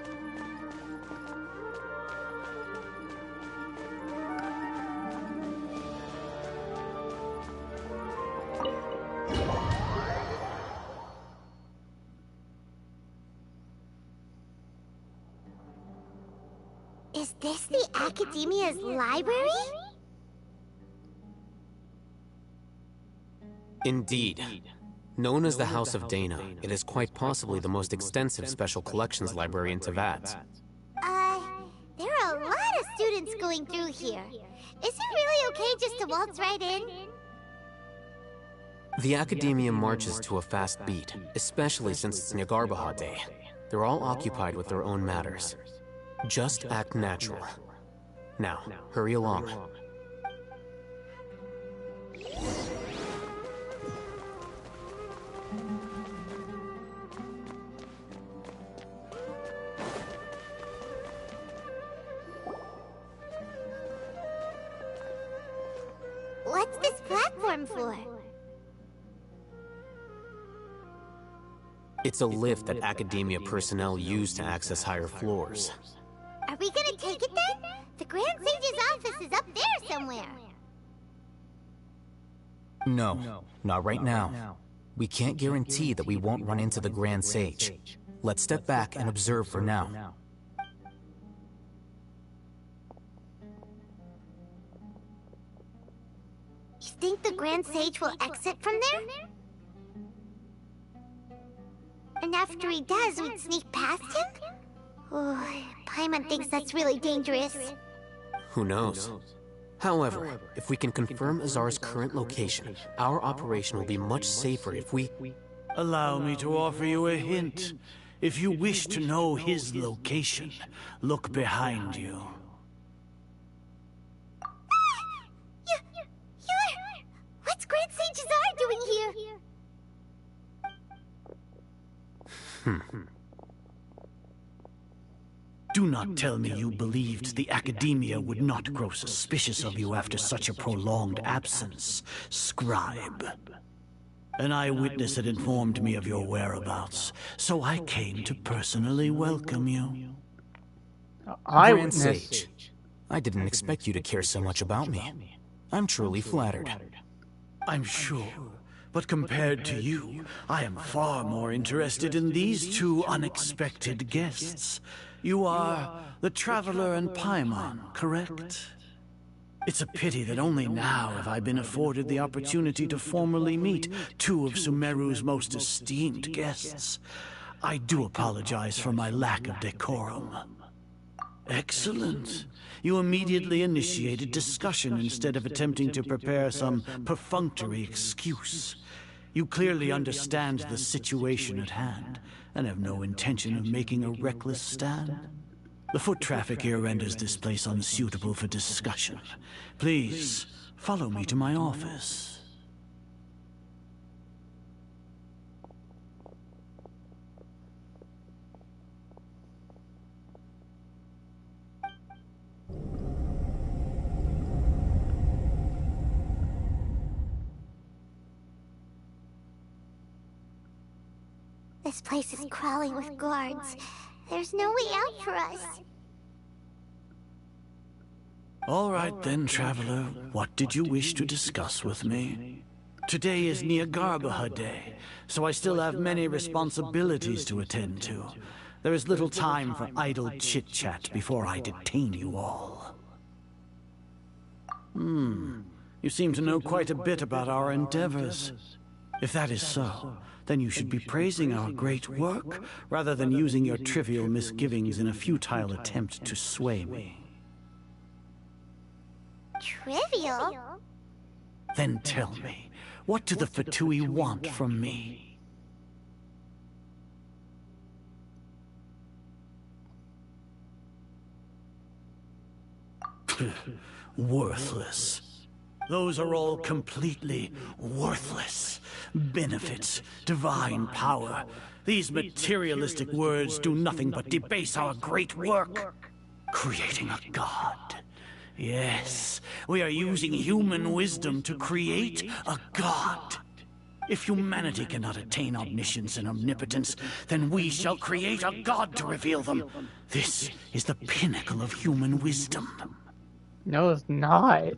Is this the Academia's library? Indeed. Known as the House of Dana, it is quite possibly the most extensive special collections library in Teyvat. There are a lot of students going through here. Is it really okay just to waltz right in? The Academia marches to a fast beat, especially since it's Nyargarbaha Day. They're all occupied with their own matters. Just act natural. Now, hurry along. What's this platform for? It's a lift that Academia personnel use to access higher floors. Are we gonna take it then? The Grand Sage's office is up there somewhere. No, not right now. We can't guarantee that we won't run into the Grand Sage. Let's step back and observe for now. You think the Grand Sage will exit from there? And after he does, we'd sneak past him? Oh, Paimon thinks that's really dangerous. Who knows? However, if we can confirm Azar's current location, our operation will be much safer if we... Allow me to offer you a hint. If you wish to know his location, look behind you. What's Grand Sage Azar doing here? Do not tell me you believed the Academia would not grow suspicious of you after such a prolonged absence, Scribe. An eyewitness had informed me of your whereabouts, so I came to personally welcome you. Grand Sage, I didn't expect you to care so much about me. I'm truly flattered. I'm sure, but compared to you, I am far more interested in these two unexpected guests. You are the Traveler and Paimon, correct? It's a pity that only now have I been afforded the opportunity to formally meet two of Sumeru's most esteemed guests. I do apologize for my lack of decorum. Excellent. You immediately initiated discussion instead of attempting to prepare some perfunctory excuse. You clearly understand the situation at hand, and have no intention of making a reckless stand. The foot traffic here renders this place unsuitable for discussion. Please, follow me to my office. This place is crawling with guards. There's no way out for us. All right then, Traveler. What did you wish to discuss with me? Today is Nyargarbaha Day, so I still have many responsibilities to attend to. There is little time for idle chit-chat before I detain you all. You seem to know quite a bit about our endeavors. If that is so, then you should be praising our great work, rather than using your trivial misgivings in a futile attempt to sway me. Trivial? Then tell me, what do the Fatui want from me? Worthless. Those are all completely worthless. Benefits, divine power. These materialistic words do nothing but debase our great work. Creating a god. Yes, we are using human wisdom to create a god. If humanity cannot attain omniscience and omnipotence, then we shall create a god to reveal them. This is the pinnacle of human wisdom. No, it's not.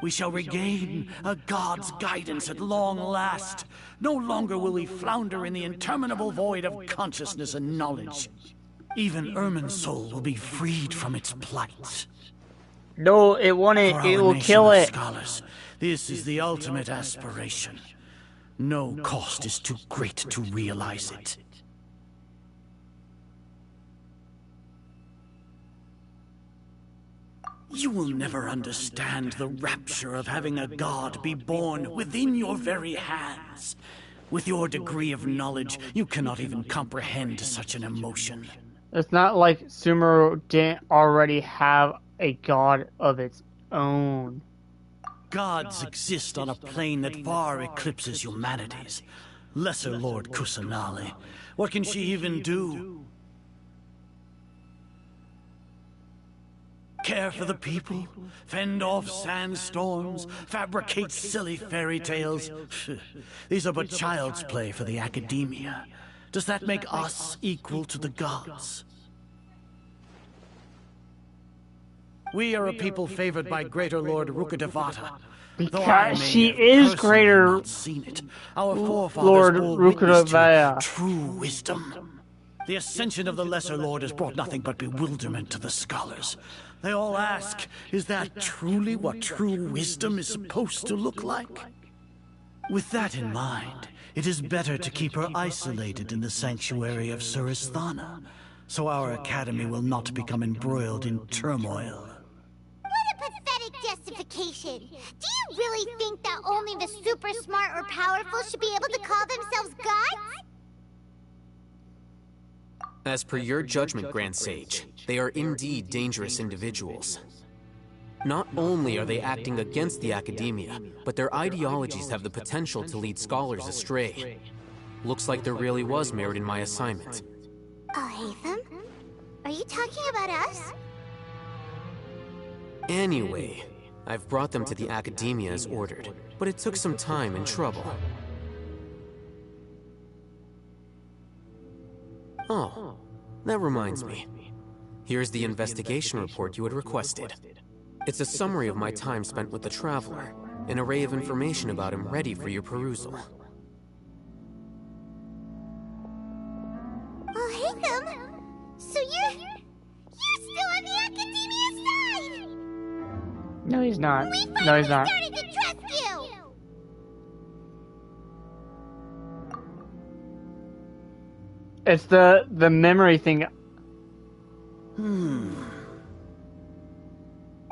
We shall regain a god's guidance at long last. No longer will we flounder in the interminable void of consciousness and knowledge. Even Ermin's soul will be freed from its plight. No, it won't. It will kill it. Scholars, this is the ultimate aspiration. No cost is too great to realize it. You will never understand the rapture of having a god be born within your very hands. With your degree of knowledge, you cannot even comprehend such an emotion. It's not like Sumeru didn't already have a god of its own. Gods exist on a plane that far eclipses humanity's. Lesser Lord Kusanali. What can she even do? Care for the people? Fend off sandstorms? Fabricate silly fairy tales? These are but child's play for the academia. Does that make us equal to the gods? We are a people favored by Greater Lord Rukkhadevata. Because she is Greater Our Lord forefathers all witnessed to Rukkhadevata. true wisdom. The ascension of the Lesser Lord has brought nothing but bewilderment to the scholars. They all ask, is that truly what true wisdom is supposed to look like? With that in mind, it is better to keep her isolated in the sanctuary of Surasthana, so our academy will not become embroiled in turmoil. What a pathetic justification! Do you really think that only the super smart or powerful should be able to call themselves gods? As per your judgment, Grand Sage, they are indeed dangerous individuals. Not only are they acting against the academia, but their ideologies have the potential to lead scholars astray. Looks like there really was merit in my assignment. Hatham? Are you talking about us? Anyway, I've brought them to the academia as ordered, but it took some time and trouble. Oh, that reminds me. Here's the investigation report you had requested. It's a summary of my time spent with the Traveler, an array of information about him ready for your perusal. Oh, Hatham! So you're still on the academia side! No, he's not. We No, finally he's not. started to trust you! It's the memory thing.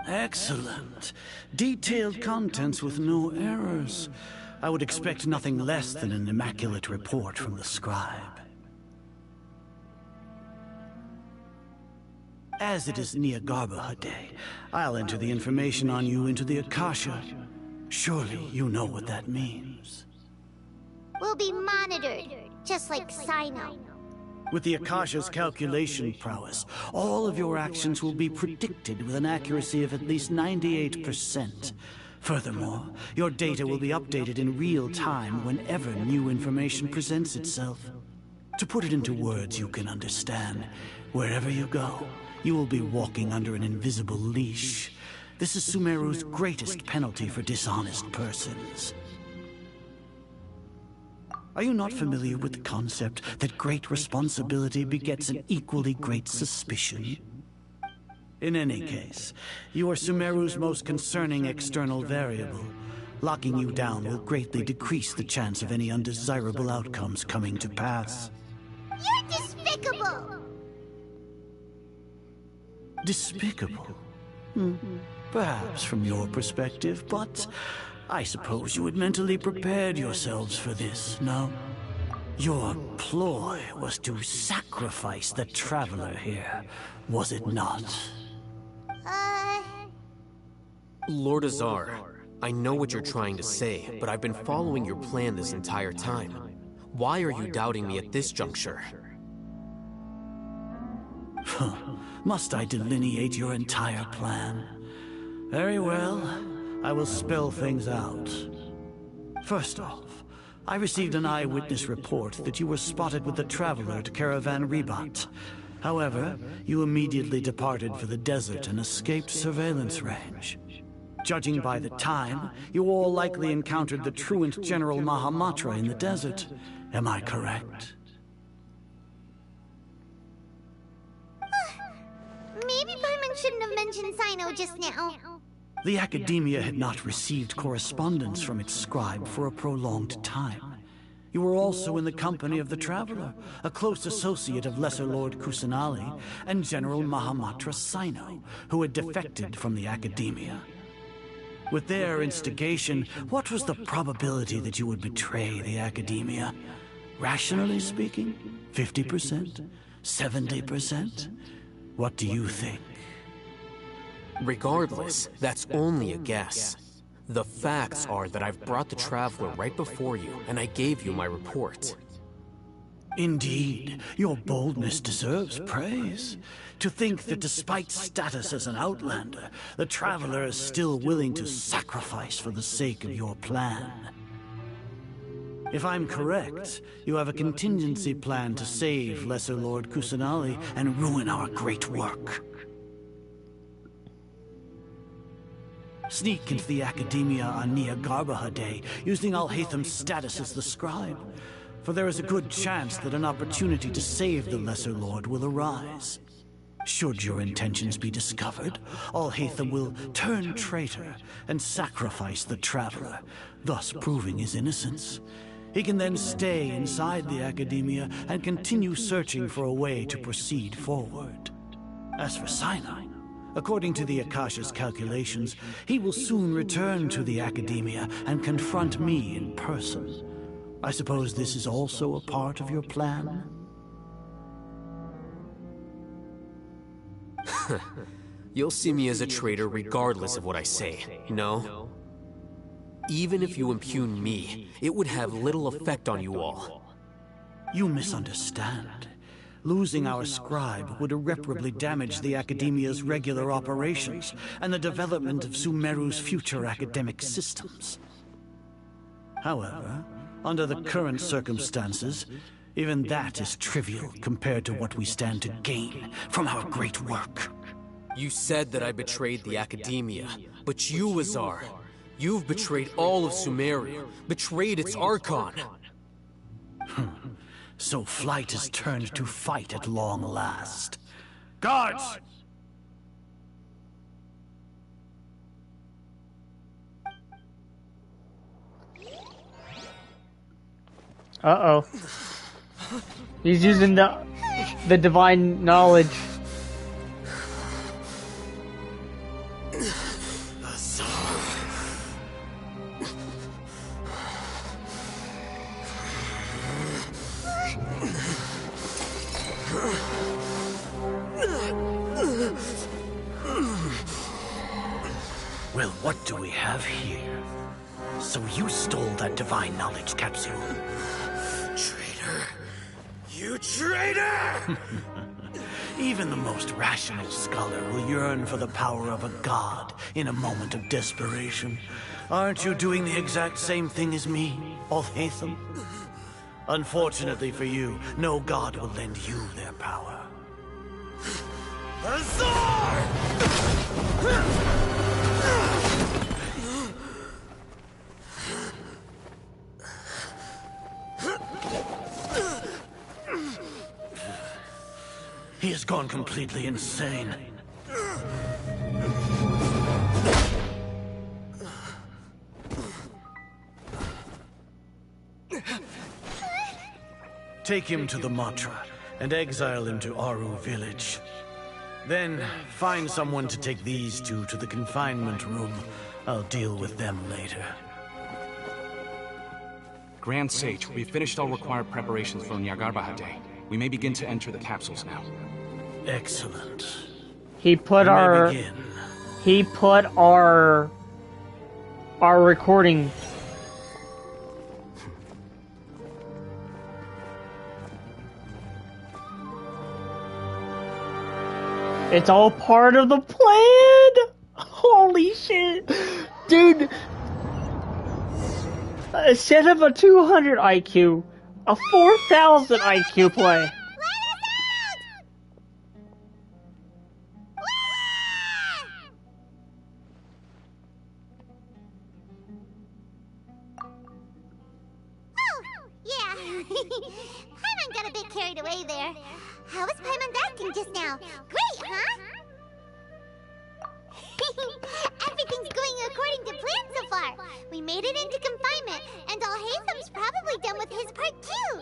Excellent. Detailed contents with no errors. I would expect nothing less than an immaculate report from the scribe. As it is Nyagarbha Day, I'll enter the information on you into the Akasha. Surely you know what that means. We'll be monitored, just like Sino. With the Akasha's calculation prowess, all of your actions will be predicted with an accuracy of at least 98%. Furthermore, your data will be updated in real time whenever new information presents itself. To put it into words you can understand, wherever you go, you will be walking under an invisible leash. This is Sumeru's greatest penalty for dishonest persons. Are you not familiar with the concept that great responsibility begets an equally great suspicion? In any case, you are Sumeru's most concerning external variable. Locking you down will greatly decrease the chance of any undesirable outcomes coming to pass. You're despicable! Despicable? Perhaps from your perspective, but I suppose you had mentally prepared yourselves for this, no? Your ploy was to sacrifice the Traveler here, was it not? Lord Azar, I know what you're trying to say, but I've been following your plan this entire time. Why are you doubting me at this juncture? Must I delineate your entire plan? Very well. I will spell things out. First off, I received an eyewitness report that you were spotted with the Traveler to Caravan Rebat. However, you immediately departed for the desert and escaped surveillance range. Judging by the time, you all likely encountered the truant General Mahamatra in the desert. Am I correct? Maybe Paimon shouldn't have mentioned Sino just now. The Academia had not received correspondence from its scribe for a prolonged time. You were also in the company of the Traveler, a close associate of Lesser Lord Kusanali and General Mahamatra Sino, who had defected from the Academia. With their instigation, what was the probability that you would betray the Academia? Rationally speaking, 50%? 70%? What do you think? Regardless, that's only a guess. The facts are that I've brought the Traveler right before you, and I gave you my report. Indeed, your boldness deserves praise. To think that despite status as an outlander, the Traveler is still willing to sacrifice for the sake of your plan. If I'm correct, you have a contingency plan to save Lesser Lord Kusanali and ruin our great work. Sneak into the Academia on Niagarbaha Day, using Alhaitham's status as the scribe. For there is a good chance that an opportunity to save the Lesser Lord will arise. Should your intentions be discovered, Alhaitham will turn traitor and sacrifice the Traveler, thus proving his innocence. He can then stay inside the Academia and continue searching for a way to proceed forward. As for Sinai, according to the Akasha's calculations, he will soon return to the Academia and confront me in person. I suppose this is also a part of your plan? You'll see me as a traitor regardless of what I say, no? Even if you impugn me, it would have little effect on you all. You misunderstand. Losing our scribe would irreparably damage the Academia's regular operations and the development of Sumeru's future academic systems. However, under the current circumstances, even that is trivial compared to what we stand to gain from our great work. You said that I betrayed the Academia, but you, Azar, you've betrayed all of Sumeru, betrayed its Archon. So flight has turned to fight at long last. Guards! Uh-oh. He's using the divine knowledge. Well, what do we have here? So you stole that divine knowledge capsule. Traitor! You traitor! Even the most rational scholar will yearn for the power of a god in a moment of desperation. Aren't you doing the exact same thing as me, Alhaitham? Unfortunately for you, no god will lend you their power. Azar! He has gone completely insane. Take him to the Matra and exile him to Aru village. Then find someone to take these two to the confinement room. I'll deal with them later. Grand Sage, we've finished all required preparations for Niagarbaha Day. We may begin to enter the capsules now. Excellent. He put our our recording. It's all part of the plan! Holy shit! Dude! Instead of a 200 IQ, a 4,000 IQ play. Paimon got a bit carried away there. How was Paimon's acting just now? Great, huh? Everything's going according to plan so far. We made it into confinement, and Alhaitham's probably done with his part too.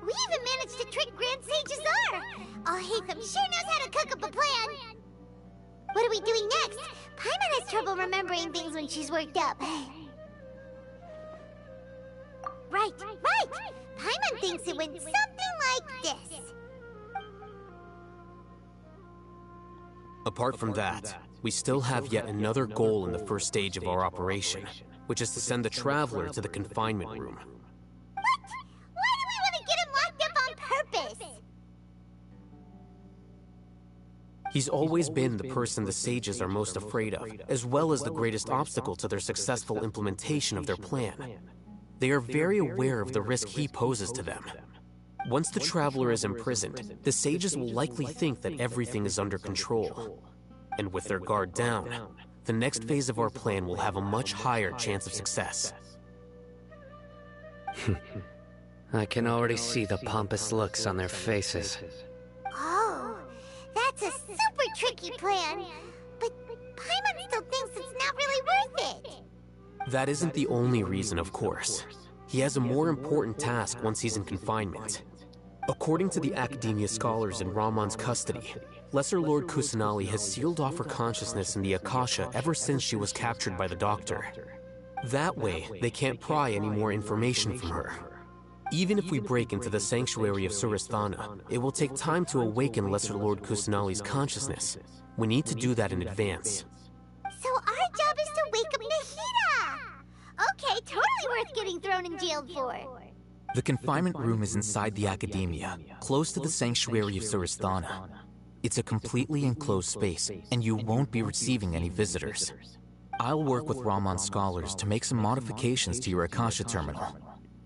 We even managed to trick Grand Sage Azar. Alhaitham sure knows how to cook up a plan. What are we doing next? Paimon has trouble remembering things when she's worked up. Right. Paimon thinks it went something like this. Apart from that, we still have yet another goal in the first stage of our operation, which is to send the Traveler to the confinement room. What? Why do we want to get him locked up on purpose? He's always been the person the sages are most afraid of, as well as the greatest obstacle to their successful implementation of their plan. They are very aware of the risk he poses to them. Once the Traveler is imprisoned, the sages will likely think that everything is under control. And with their guard down, the next phase of our plan will have a much higher chance of success. I can already see the pompous looks on their faces. Oh, that's a super tricky plan. But Paimon still thinks it's not really worth it. That isn't the only reason, of course. He has a more important task once he's in confinement. According to the Academia scholars in Ramon's custody, Lesser Lord Kusanali has sealed off her consciousness in the Akasha ever since she was captured by the Doctor. That way, they can't pry any more information from her. Even if we break into the sanctuary of Surasthana, it will take time to awaken Lesser Lord Kusanali's consciousness. We need to do that in advance. So our job is to wake up Nahida! Okay, totally worth getting thrown in jail for. The confinement room is inside the Academia, close to the sanctuary of Surasthana. It's a completely enclosed space, and you won't be receiving any visitors. I'll work with Ramon's scholars to make some modifications to your Akasha terminal.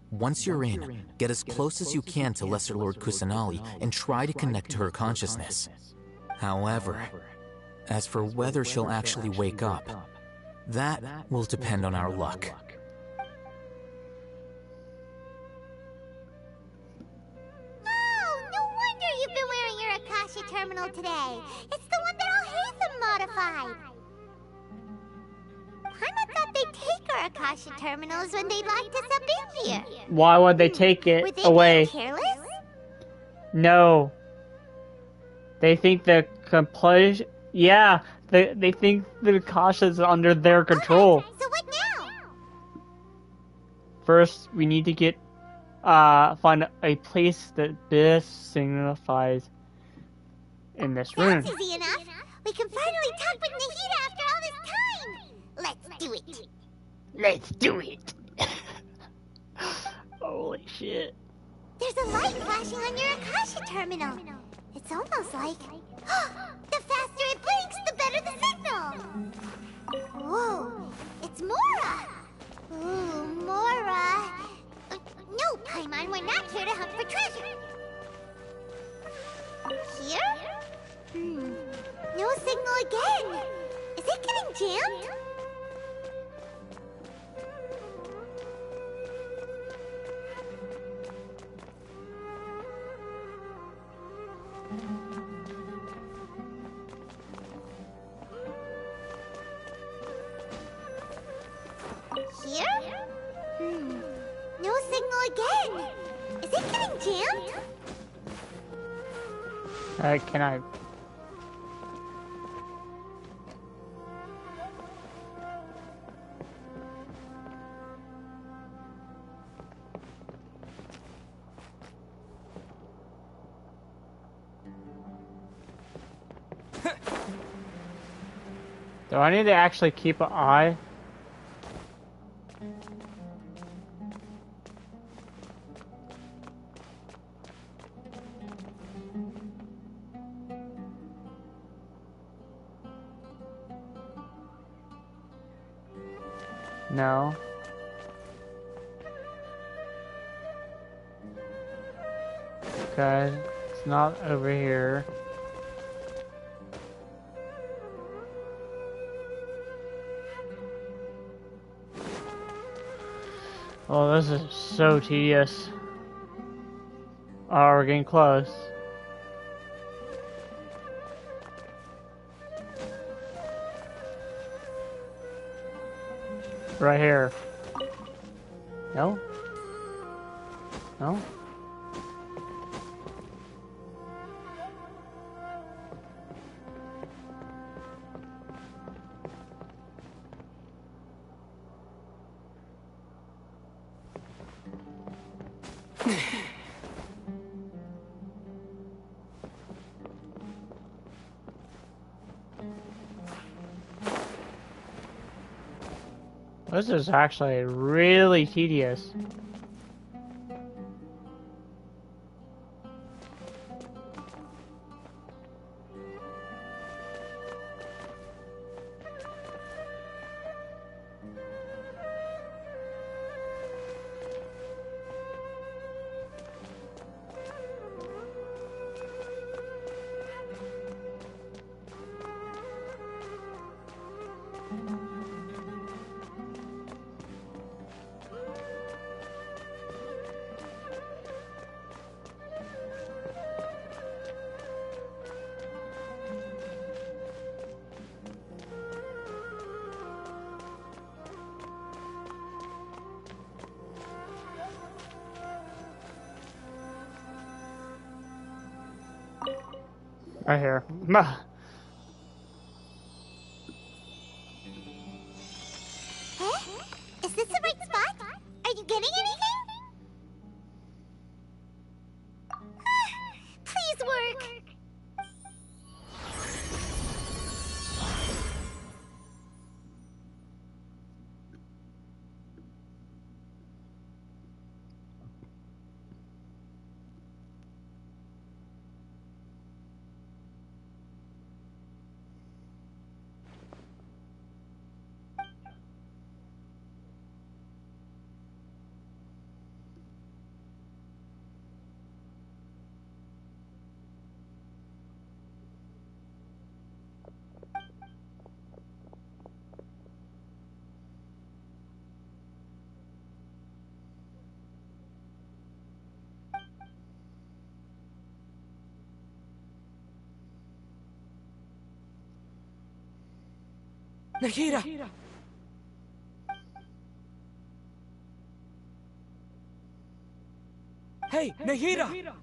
Once you're in, get as close as you can to Lesser Lord Kusanali and try to connect to her consciousness. However, as for whether she'll actually wake up, that will depend on our luck. You've been wearing your Akasha terminal today. It's the one that Alhaitham modified. Paimon thought they'd take our Akasha terminals when they locked us up in here. Why would they take it Were they away? being careless? No. They think the complete... Yeah, they think the Akasha is under their control. Okay, so what now? First, we need to get find a place that this signifies in this room. That's easy enough. We can finally talk with Nahida after all this time. Let's do it. Let's do it. Holy shit. There's a light flashing on your Akasha terminal. It's almost like... the faster it blinks, the better the signal. Whoa, it's Mora. Ooh, Mora. No, Paimon, we're not here to hunt for treasure. Here? No signal again. Is it getting jammed? Here? No signal again. Is it getting jammed? Can I... Do I need to actually keep an eye? No. Okay, it's not over here. Oh, this is so tedious. Oh, we're getting close. Right here. No? No? This is actually really tedious. Right here. Is this the right spot? Are you getting anything? Please work. Nahida! Hey, Nahida!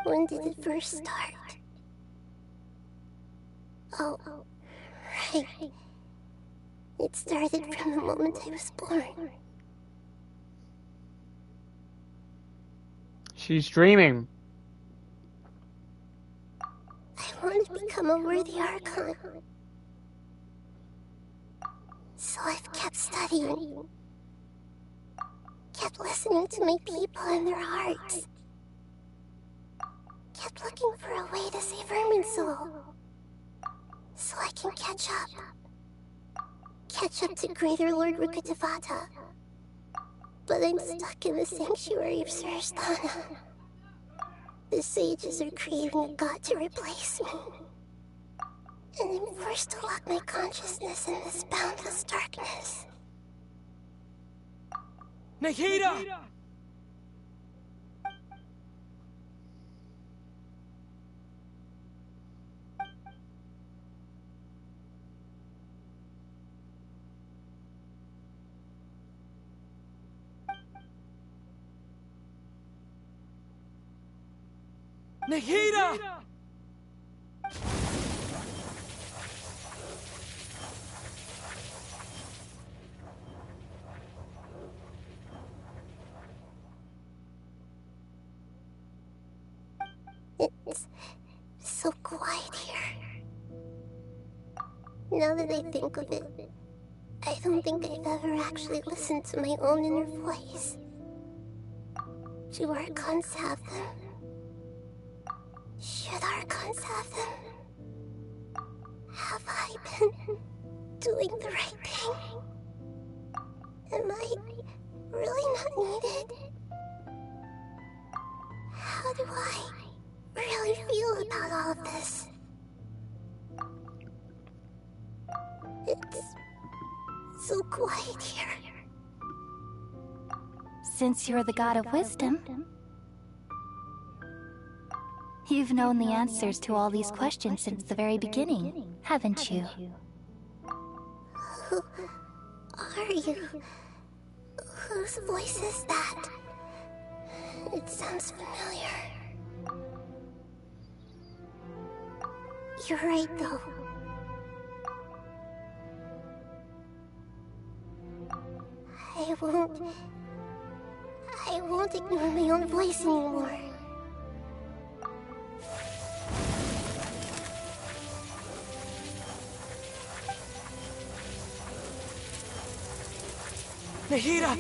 When did it first start? Oh, right. It started from the moment I was born. She's dreaming. I want to become a worthy Archon. So I've kept studying. Kept listening to my people and their hearts. Kept looking for a way to save Irminsul. So I can catch up. Catch up to Greater Lord Rukkhadevata. But I'm stuck in the sanctuary of Suristana. The sages are creating a god to replace me. And I'm forced to lock my consciousness in this boundless darkness. Nahida! Nahida! It's so quiet here. Now that I think of it, I don't think I've ever actually listened to my own inner voice. Do Archons have them? Should Archons have them? Have I been doing the right thing? Am I really not needed? How do I really feel about all of this? It's so quiet here. Since you're the god of wisdom, you've known the answers to all these questions since the very beginning, haven't you? Who are you? Whose voice is that? It sounds familiar. You're right, though. I won't ignore my own voice anymore. Nahida!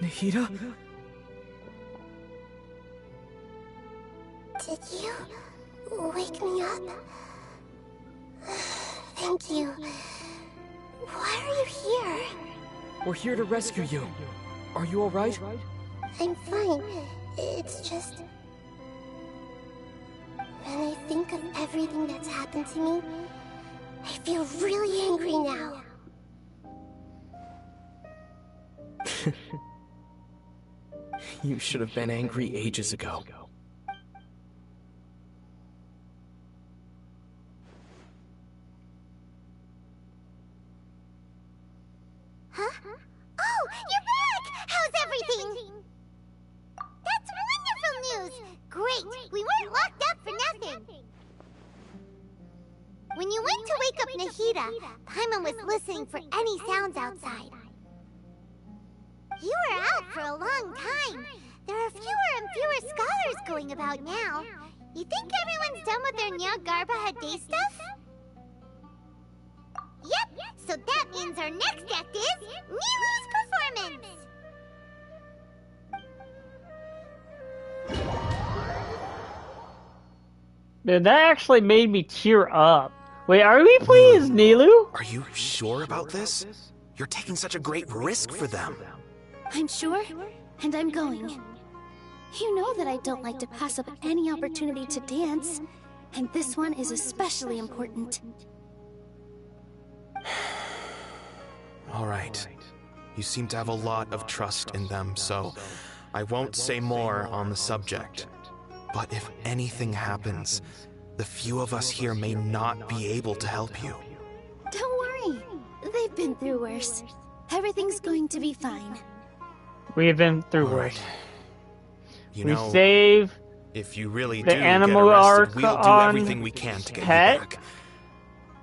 Nahida? Did you wake me up? Thank you. Why are you here? We're here to rescue you. Are you alright? I'm fine. It's just... when I think of everything that's happened to me, I feel really angry now. You should have been angry ages ago. Huh? Oh, you're back! How's everything? That's wonderful news! Great! We weren't locked up for nothing! When you went to wake up Nahida, Paimon was listening for any sounds outside. You were out for a long time. There are fewer and fewer scholars going about now. You think everyone's done with their Nyagarba Day stuff? Yep, so that means our next act is Nilu's performance! Dude, that actually made me tear up. Wait, are we playing as Nilu? Are you sure about this? You're taking such a great risk for them. I'm sure, and I'm going. You know that I don't like to pass up any opportunity to dance, and this one is especially important. All right. You seem to have a lot of trust in them, so I won't say more on the subject. But if anything happens, the few of us here may not be able to help you. Don't worry. They've been through worse. Everything's going to be fine. We've been through worse. You we know, save if you really the do animal get arrested, we'll do Archon everything we can to get pet. you back.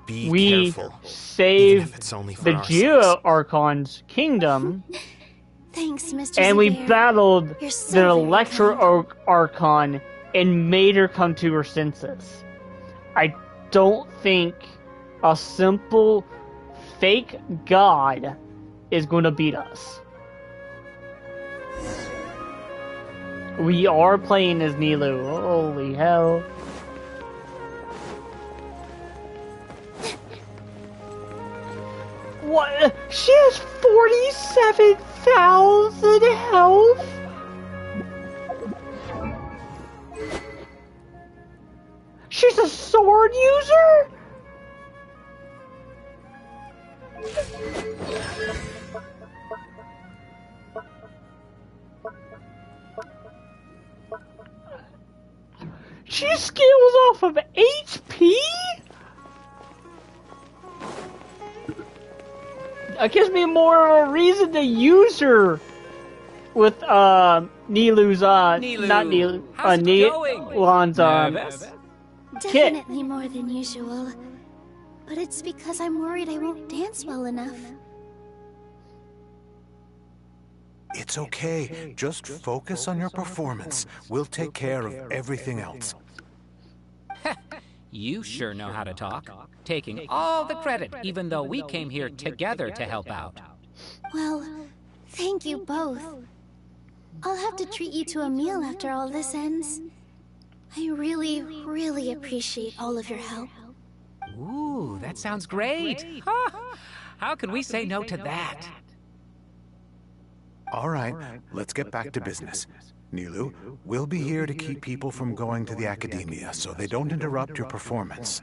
Be We careful, save even if it's only for the our Geo Archon's kingdom. Thanks, Mr. And we Zubair. battled You're so the very Electro Archon and made her come to her senses. I don't think a simple fake god is going to beat us. We are playing as Nilu. Holy hell. What? She has 47,000 health? She's a sword user? She scales off of HP? That gives me more of a reason to use her with Nilu's not Nilu, how's it going? Lan's Nervous? kit. Definitely more than usual. But it's because I'm worried I won't dance well enough. It's okay. Just focus on your performance. We'll take care of everything else. You sure know how to talk. Taking all the credit, even though we came here together to help out. Well, thank you both. I'll have to treat you to a meal after all this ends. I really, really appreciate all of your help. Ooh, that sounds great. How could we say no to that? All right, let's get back to business. Nilu, we'll be here to keep people from going to the academia so they don't interrupt your performance.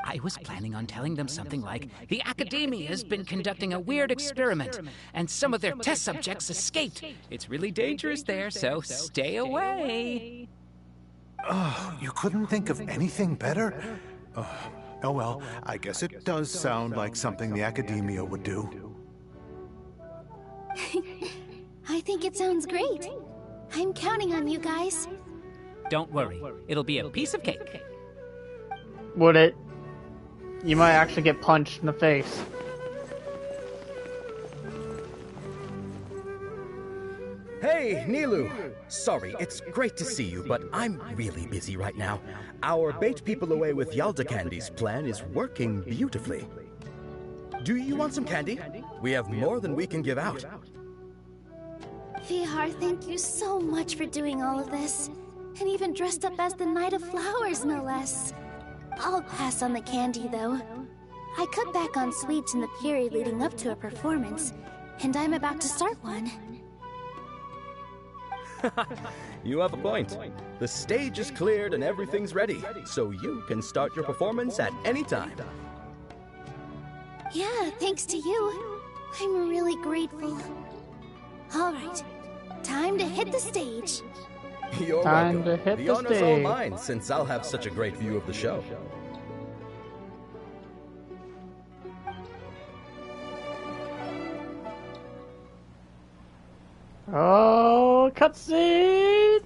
I was planning on telling them something like, the academia has been conducting a weird experiment, and some of their test subjects escaped. It's really dangerous there, so stay away. Oh, you couldn't think of anything better? Oh well, I guess it does sound like something the academia would do. I think it sounds great. I'm counting on you guys. Don't worry, it'll be a piece of cake. Would it? You might actually get punched in the face. Hey, Nilu! Sorry, it's great to see you, but I'm really busy right now. Our Bait People Away with Yalda Candies plan is working beautifully. Do you want some candy? We have more than we can give out. Vihar, thank you so much for doing all of this. And even dressed up as the Knight of Flowers, no less. I'll pass on the candy, though. I cut back on sweets in the period leading up to a performance, and I'm about to start one. You have a point. The stage is cleared and everything's ready, so you can start your performance at any time. Yeah, thanks to you. I'm really grateful. All right, time to hit the stage. You're Time welcome. to hit the the honor's all stage. mine, since I'll have such a great view of the show. Oh, cutscene!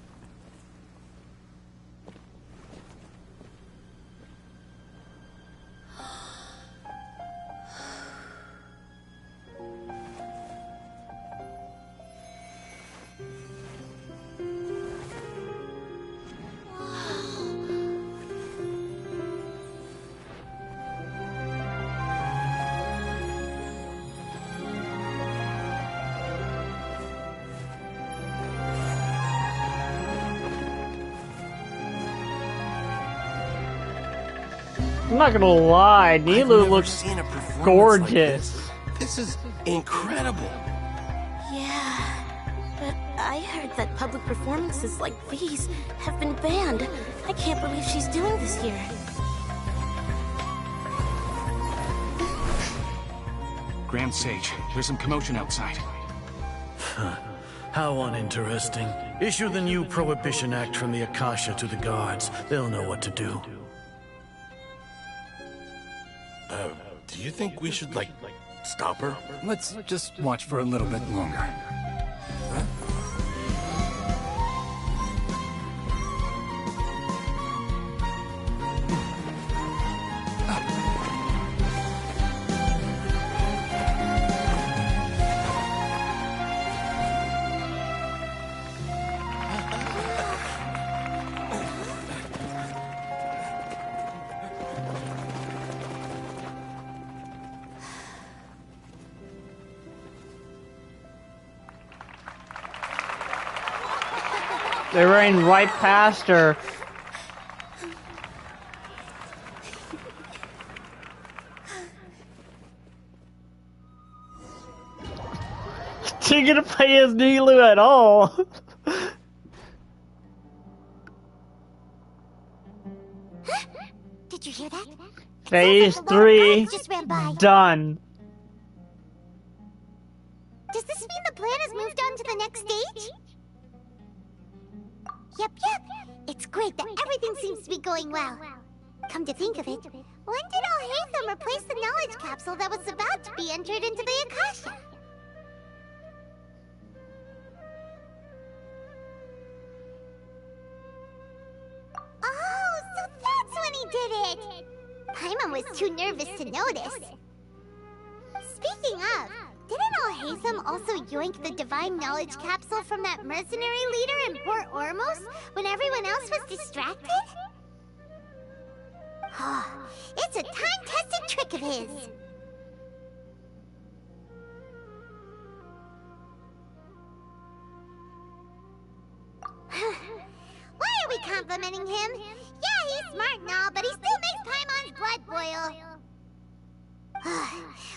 I'm not gonna lie, Nilu looks gorgeous. This is incredible. Yeah, but I heard that public performances like these have been banned. I can't believe she's doing this here. Grand Sage, there's some commotion outside. How uninteresting. Issue the new Prohibition Act from the Akasha to the guards. They'll know what to do. Do you think we should, like, stop her? Let's just watch for a little bit longer. They ran right past her. She gonna play as Nilu at all? Did you hear that? Phase 3 done. Does this mean the plan has moved on to the next stage? Yep. It's great that everything seems to be going well. Come to think of it, when did Alhaitham replace the knowledge capsule that was about to be entered into the Akasha? Oh, so that's when he did it! Paimon was too nervous to notice. Speaking of, didn't Alhaitham also yoink the divine knowledge capsule from that mercenary leader in Port Ormos when everyone else was distracted? It's a time-tested trick of his. Why are we complimenting him? Yeah, he's smart and all, but he still makes Paimon's blood boil.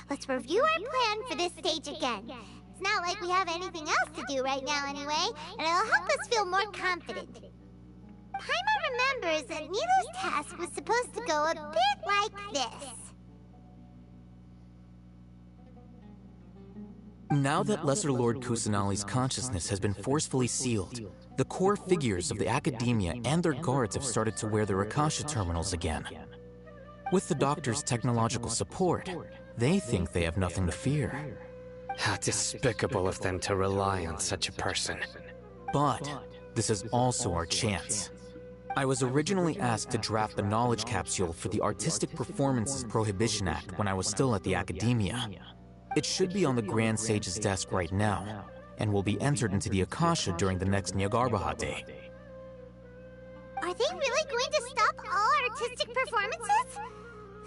Let's review our plan for this stage again. It's not like we have anything else to do right now anyway, and it'll help us feel more confident. Paimon remembers that Nilu's task was supposed to go a bit like this. Now that Lesser Lord Kusanali's consciousness has been forcefully sealed, the core figures of the Academia and their guards have started to wear their Akasha terminals again. With the Doctor's technological support, they think they have nothing to fear. How despicable of them to rely on such a person. But this is also our chance. I was originally asked to draft the knowledge capsule for the Artistic Performances Prohibition Act when I was still at the Academia. It should be on the Grand Sage's desk right now, and will be entered into the Akasha during the next Nyagarbahate Day. Are they really going to stop all artistic performances?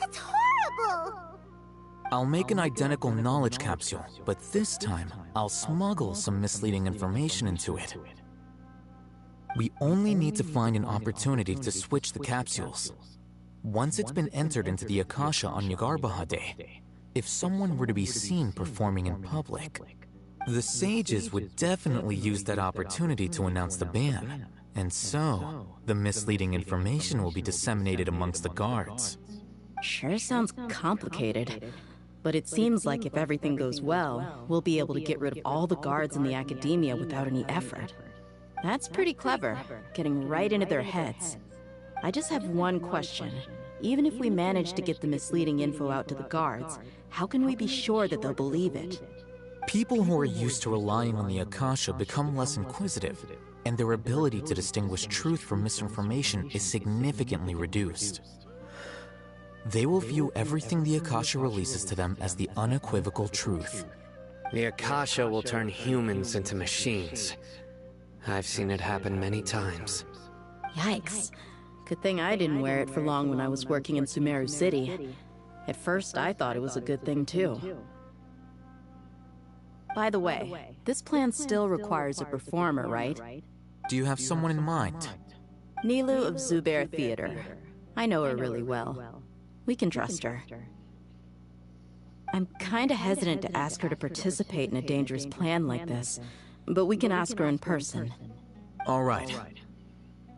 That's horrible! I'll make an identical knowledge capsule, but this time, I'll smuggle some misleading information into it. We only need to find an opportunity to switch the capsules. Once it's been entered into the Akasha on Nyagarbahate Day, if someone were to be seen performing in public, the sages would definitely use that opportunity to announce the ban. And so, the misleading information will be disseminated amongst the guards. Sure sounds complicated, but it seems like if everything goes well, we'll be able to get rid of all the guards in the Academia without any effort. That's pretty clever, getting right into their heads. I just have one question. Even if we manage to get the misleading info out to the guards, how can we be sure that they'll believe it? People who are used to relying on the Akasha become less inquisitive, and their ability to distinguish truth from misinformation is significantly reduced. They will view everything the Akasha releases to them as the unequivocal truth. The Akasha will turn humans into machines. I've seen it happen many times. Yikes. Good thing I didn't wear it for long when I was working in Sumeru City. At first, I thought it was a good thing too. By the way, this plan still requires a performer, right? Do you have someone in mind? Nilu of Zubair Theater. I know her really well. We can trust her. I'm kinda hesitant to ask her to participate in a dangerous plan like this, but we can ask her in person. All right.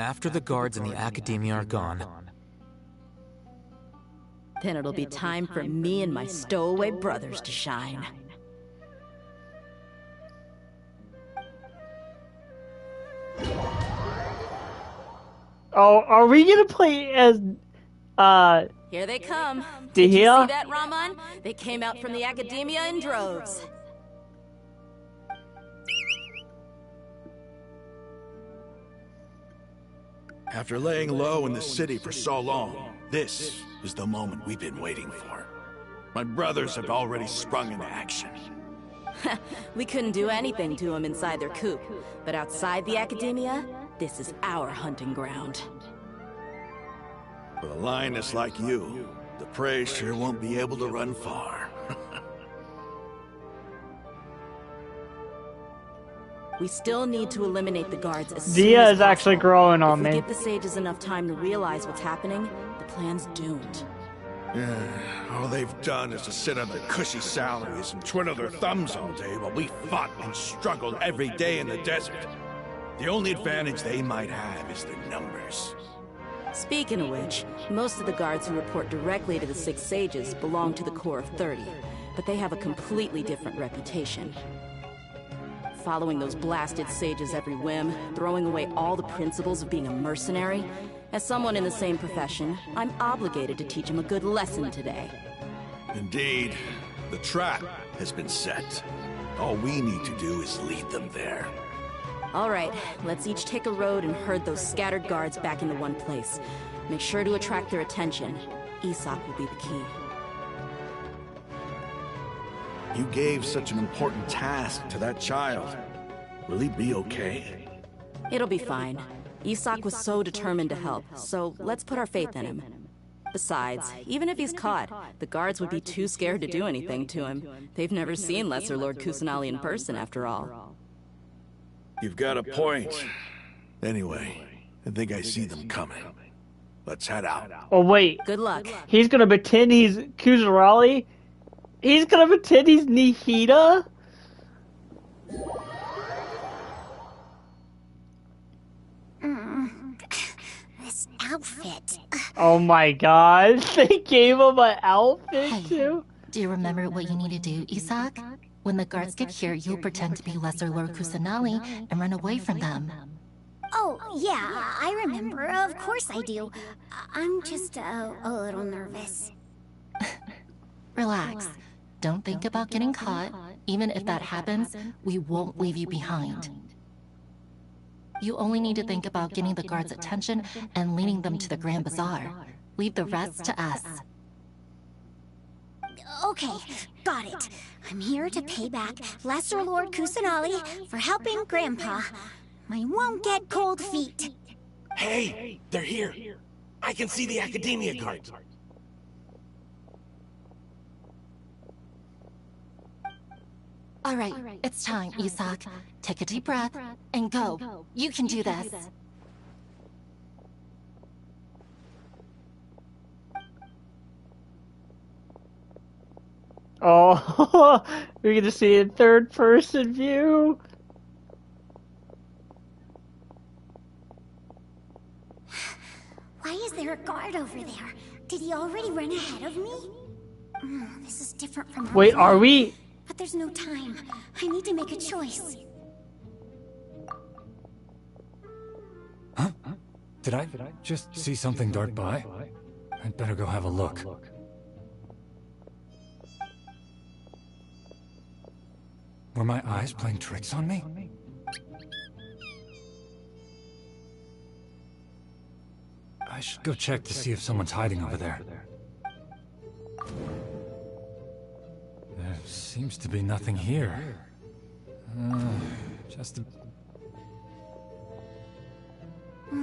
After the guards in the Academia are gone, then it'll be time for me and my stowaway brothers to shine. Oh, are we gonna play as, Here they come. Did you you see that, Raman? They came out from the Academia in droves. After laying low in the city for so long, this is the moment we've been waiting for. My brothers have already sprung into action. We couldn't do anything to them inside their coop, but outside the Academia, this is our hunting ground. With a lioness like you, the prey sure won't be able to run far. We still need to eliminate the guards as soon Dia as is actually possible. growing on If we me. give the sages enough time to realize what's happening, the plan's doomed. Yeah, all they've done is to sit on their cushy salaries and twiddle their thumbs all day while we fought and struggled every day in the desert. The only advantage they might have is their numbers. Speaking of which, most of the guards who report directly to the Six Sages belong to the Corps of 30, but they have a completely different reputation. Following those blasted sages every whim, throwing away all the principles of being a mercenary, As someone in the same profession, I'm obligated to teach him a good lesson today. Indeed. The trap has been set. All we need to do is lead them there. All right, let's each take a road and herd those scattered guards back into one place. Make sure to attract their attention. Isak will be the key. You gave such an important task to that child. Will he be okay? It'll be fine. Isak was so determined to help, so let's put our faith in him. Besides, even if he's caught, the guards would be too scared to do anything to him. They've never seen Lesser Lord Kusanali in person, after all. You've got a point. Anyway, I think I see them coming. Let's head out. Oh, wait. Good luck. He's gonna pretend he's Kusanali? He's gonna pretend he's Nihida? This outfit. Oh my god, they gave him an outfit too? Do you remember what you need to do, Isak? When the guards get here, you'll pretend to be Lesser Lord Kusanali and run away from them. Oh, yeah, I remember. Of course I do. I'm just a little nervous. Relax. Don't think about getting caught. Even if that happens, we won't leave you behind. You only need to think about getting the guards' attention and leading them to the Grand Bazaar. Leave the rest to us. Okay, got it. I'm here to pay back Lesser Lord Kusanali for helping Grandpa. I won't get cold feet. Hey, they're here. I can see the Academia guards. All right, it's time, Isak. Take a deep breath and go. You can do this. Oh, we're gonna see a third-person view. Why is there a guard over there? Did he already run ahead of me? This is different from... Wait, are we... But there's no time. I need to make a choice. Huh? Did I just see something dart by? I'd better go have a look. Were my eyes playing tricks on me? I should go check to see if someone's hiding over there. There seems to be nothing here. Just a...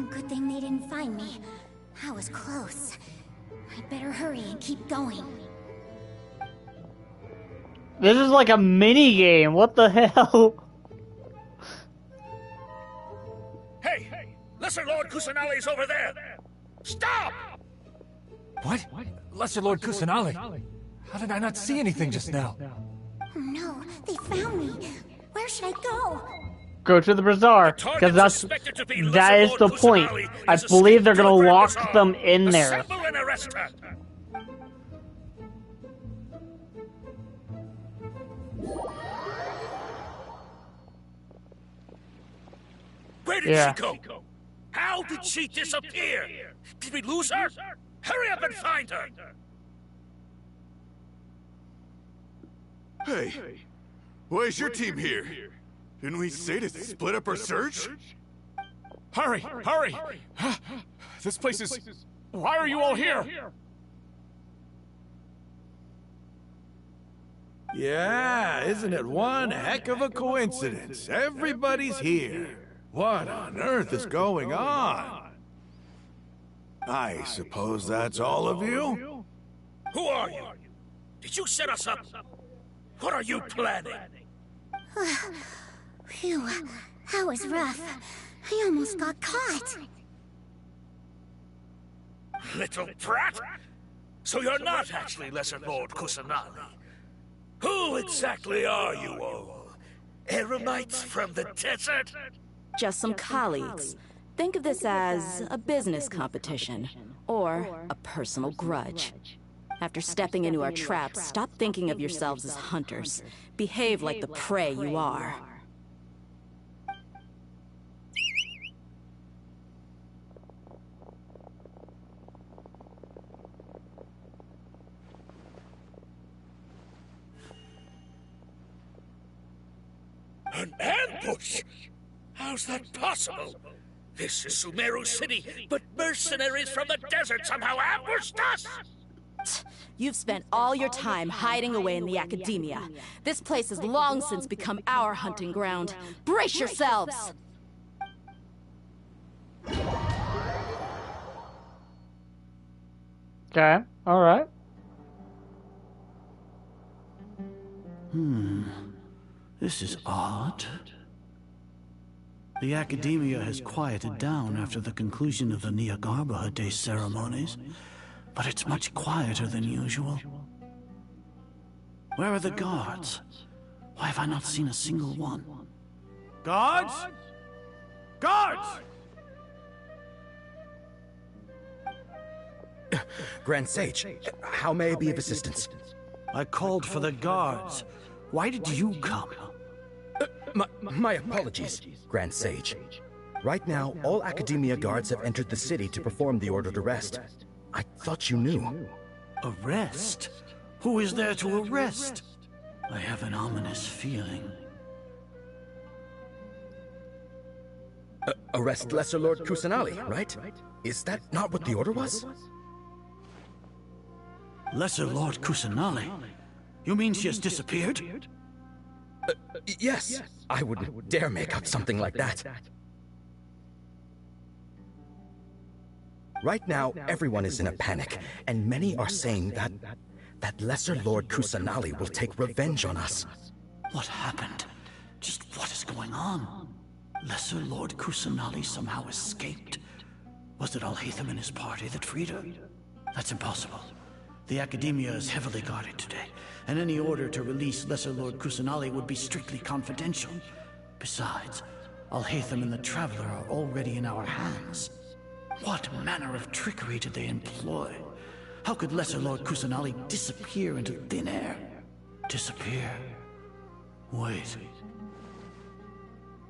Good thing they didn't find me. I was close. I'd better hurry and keep going. This is like a mini game. What the hell? Hey! Lesser Lord Kusanali's over there! Stop! What? Lesser Lord Kusanali? How did I not see anything just now? Oh no, they found me. Where should I go? Go to the bazaar, because that is the point. I believe they're gonna lock them in there. Assemble and arrest her! Where did she go? How did she disappear? Did we lose her? Hurry up and find her! Hey, why is your team here? Didn't we say to split up our search? Hurry! Hurry! This place is... Why are you all here? Yeah, isn't it one heck of a coincidence? Everybody's here. What on earth is going on? I suppose that's all of you? Who are you? Did you set us up? What are you planning? Phew, that was rough. I almost got caught. Little brat? So you're not actually Lesser Lord Kusanali. Who exactly are you all? Eremites from the desert? Just some colleagues. Think of this as a business competition, or a personal grudge. After stepping into our traps, stop thinking of yourselves as hunters. Behave like the prey you are. An ambush? How's that possible? This is Sumeru City, but mercenaries from the desert somehow ambushed us! You've spent all your time hiding away in the academia. This place has long since become our hunting ground. Brace yourselves! Okay, alright. This is odd. The academia has quieted down after the conclusion of the Nyagarbha Day ceremonies, but it's much quieter than usual. Where are the guards? Why have I not seen a single one? Guards? Guards! Grand Sage, how may I be of assistance? I called for the guards. Why did you come? My apologies, Grand Sage. Right now, all Academia guards have entered the city to perform the ordered arrest. I thought you knew. Arrest? Who is there to arrest? I have an ominous feeling. Arrest Lesser Lord Kusanali, right? Is that not what the order was? Lesser Lord Kusanali? You mean she has disappeared? Yes. I wouldn't dare make up something like that. Right now, everyone is in a panic, and many are saying that Lesser Lord Kusanali will take revenge on us. What happened? Just what is going on? Lesser Lord Kusanali somehow escaped. Was it Alhaitham and his party that freed her? That's impossible. The Academia is heavily guarded today, and any order to release Lesser Lord Kusanali would be strictly confidential. Besides, Alhaitham and the Traveler are already in our hands. What manner of trickery did they employ? How could Lesser Lord Kusanali disappear into thin air? Disappear? Wait.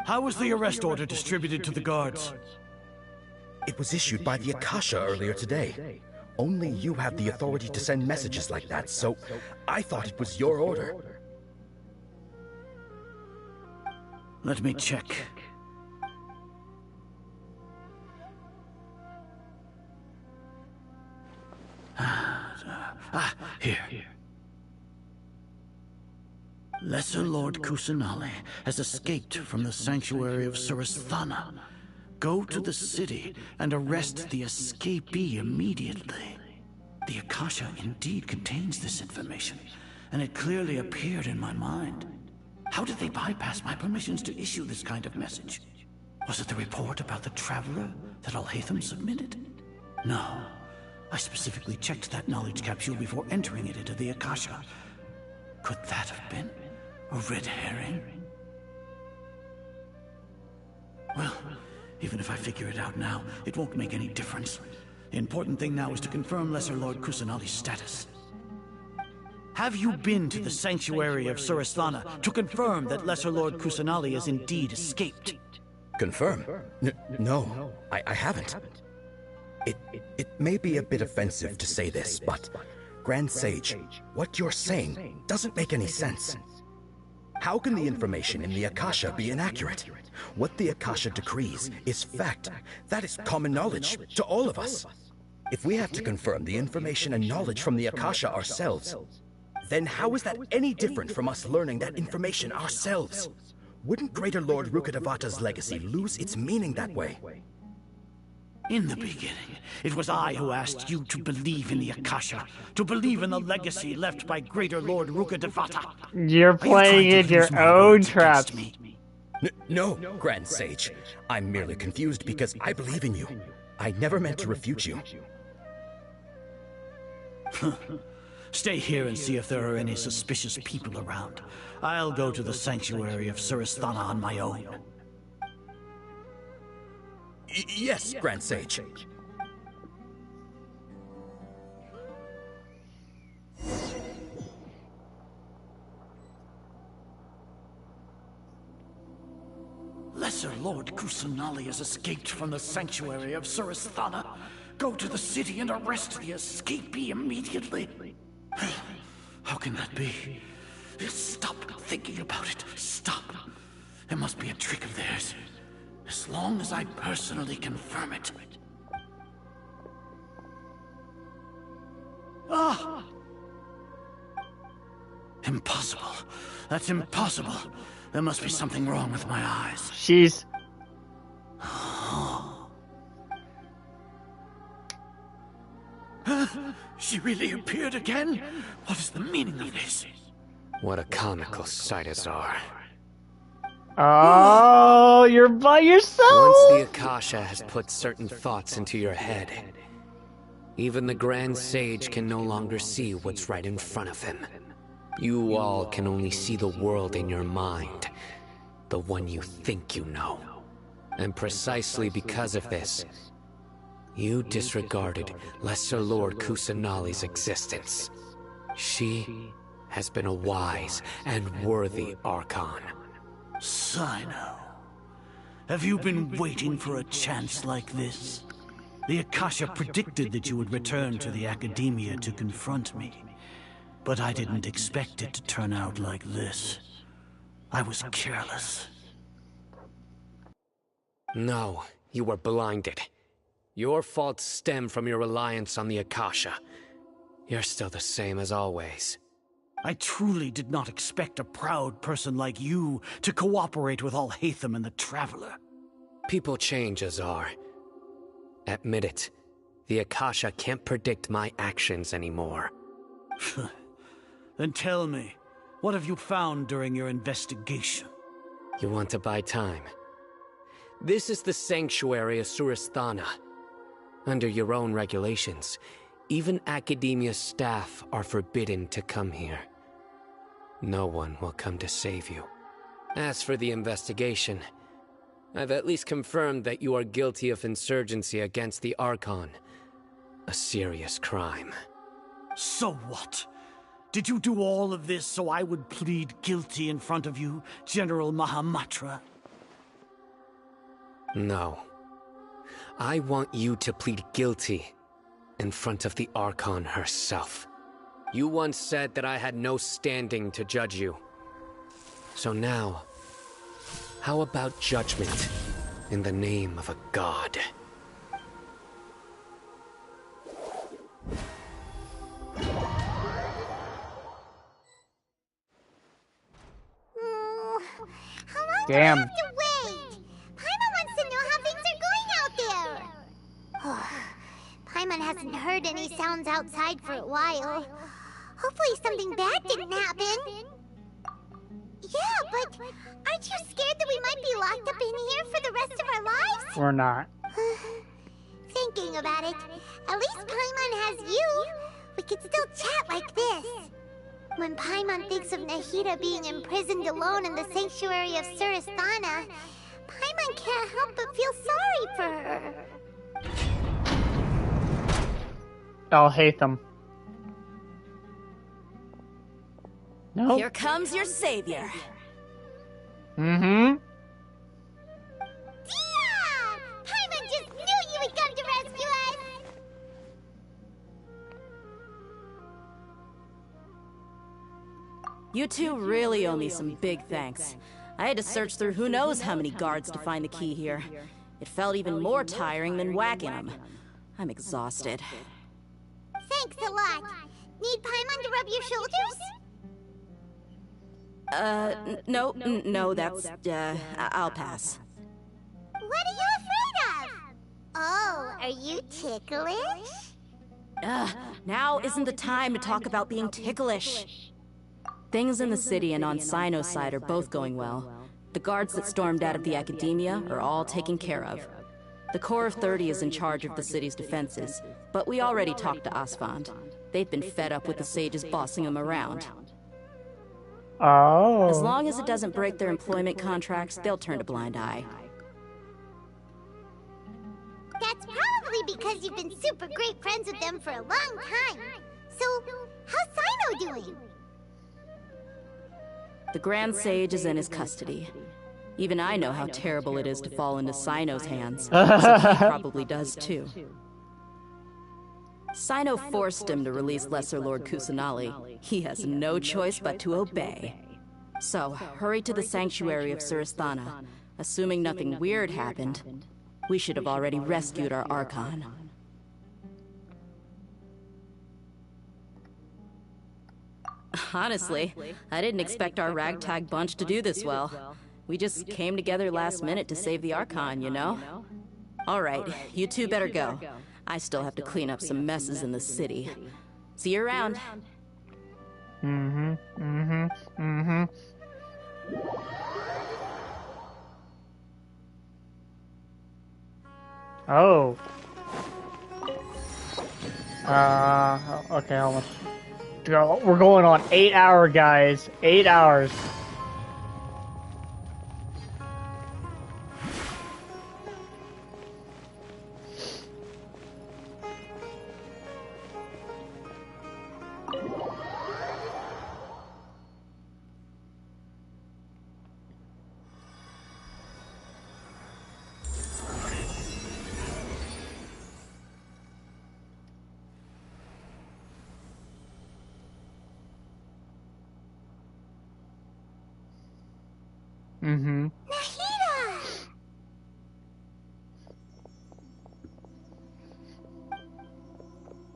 How was the arrest order distributed to the guards? It was issued by the Akasha earlier today. Only you have the authority to send messages like that, so I thought it was your order. Let me check. Here. Lesser Lord Kusanali has escaped from the sanctuary of Surasthana. Go to the city and arrest the escapee immediately. The Akasha indeed contains this information, and it clearly appeared in my mind. How did they bypass my permissions to issue this kind of message? Was it the report about the Traveler that Alhaitham submitted? No. I specifically checked that knowledge capsule before entering it into the Akasha. Could that have been a red herring? Well, even if I figure it out now, it won't make any difference. The important thing now is to confirm Lesser Lord Kusanali's status. Have you been to the sanctuary of Surasthana to confirm that Lesser Lord Kusanali has indeed escaped? Confirm? No, I haven't. It may be a bit offensive to say this, but Grand Sage, what you're saying doesn't make any sense. How can the information in the Akasha be inaccurate? What the Akasha decrees is fact. That is common knowledge to all of us. If we have to confirm the information and knowledge from the Akasha ourselves, then how is that any different from us learning that information ourselves? Wouldn't Greater Lord Rukkhadevata's legacy lose its meaning that way? In the beginning, it was I who asked you to believe in the Akasha, to believe in the legacy left by Greater Lord Rukkhadevata. You're playing in your own traps. No, Grand Sage. I'm merely confused because I believe in you. I never meant to refute you. Stay here and see if there are any suspicious people around. I'll go to the sanctuary of Surasthana on my own. Yes, Grand Sage. Lesser Lord Kusanali has escaped from the sanctuary of Surasthana. Go to the city and arrest the escapee immediately. How can that be? Stop thinking about it. Stop. There must be a trick of theirs. As long as I personally confirm it. Ah! Impossible. That's impossible. There must be something wrong with my eyes. She's... She really appeared again? What is the meaning of this? What a comical sight, Azar. Oh, you're by yourself! Once the Akasha has put certain thoughts into your head, even the Grand Sage can no longer see what's right in front of him. You all can only see the world in your mind, the one you think you know. And precisely because of this, you disregarded Lesser Lord Kusanali's existence. She has been a wise and worthy Archon. Sino, have you been waiting for a chance like this? The Akasha predicted that you would return to the Academia to confront me. But I didn't expect it to turn out like this. I was careless. No, you were blinded. Your faults stem from your reliance on the Akasha. You're still the same as always. I truly did not expect a proud person like you to cooperate with Alhaitham and the Traveler. People change, Azar. Admit it. The Akasha can't predict my actions anymore. Then tell me, what have you found during your investigation? You want to buy time? This is the sanctuary of Surasthana. Under your own regulations, even Academia staff are forbidden to come here. No one will come to save you. As for the investigation, I've at least confirmed that you are guilty of insurgency against the Archon. A serious crime. So what? Did you do all of this so I would plead guilty in front of you, General Mahamatra? No. I want you to plead guilty in front of the Archon herself. You once said that I had no standing to judge you. So now, how about judgment in the name of a god? How long Damn. do we have to wait? Paimon wants to know how things are going out there. Paimon hasn't heard any sounds outside for a while. Hopefully something bad didn't happen. Yeah, but aren't you scared that we might be locked up in here for the rest of our lives? We're not. Thinking about it, at least Paimon has you. We could still chat like this. When Paimon thinks of Nahida being imprisoned alone in the sanctuary of Surasthana, Paimon can't help but feel sorry for her. Alhaitham. No. Here comes your savior. Mm-hmm. Tia! Paimon just knew you would come to rescue us! You two really owe me some big thanks. I had to search through who knows how many guards to find the key here. It felt even more tiring than whacking them. I'm exhausted. Thanks a lot. Need Paimon to rub your shoulders? No, that's, I'll pass. What are you afraid of? Oh, are you ticklish? Now isn't the time to talk about being ticklish. Things in the city and on Sino's side are both going well. The guards that stormed out of the Academia are all taken care of. The Corps of 30 is in charge of the city's defenses, but we already talked to Asfand. They've been fed up with the sages bossing them around. Oh. As long as it doesn't break their employment contracts, they'll turn a blind eye. That's probably because you've been super great friends with them for a long time. So, how's Sino doing? The Grand Sage is in his custody. Even I know how terrible it is to fall into Sino's hands, so he probably does too. Sino forced him to release Lesser Lord Kusanali. He has no choice but to obey. So, hurry to the sanctuary of Surasthana. Assuming nothing weird happened, we should have already rescued our Archon. Honestly, I didn't expect our ragtag bunch to do this well. We just came together last minute to save the Archon, you know? Alright, you two better go. I still have to clean up some messes in the city. See you around. Oh. Okay, how much? We're going on 8 hour, guys. 8 hours.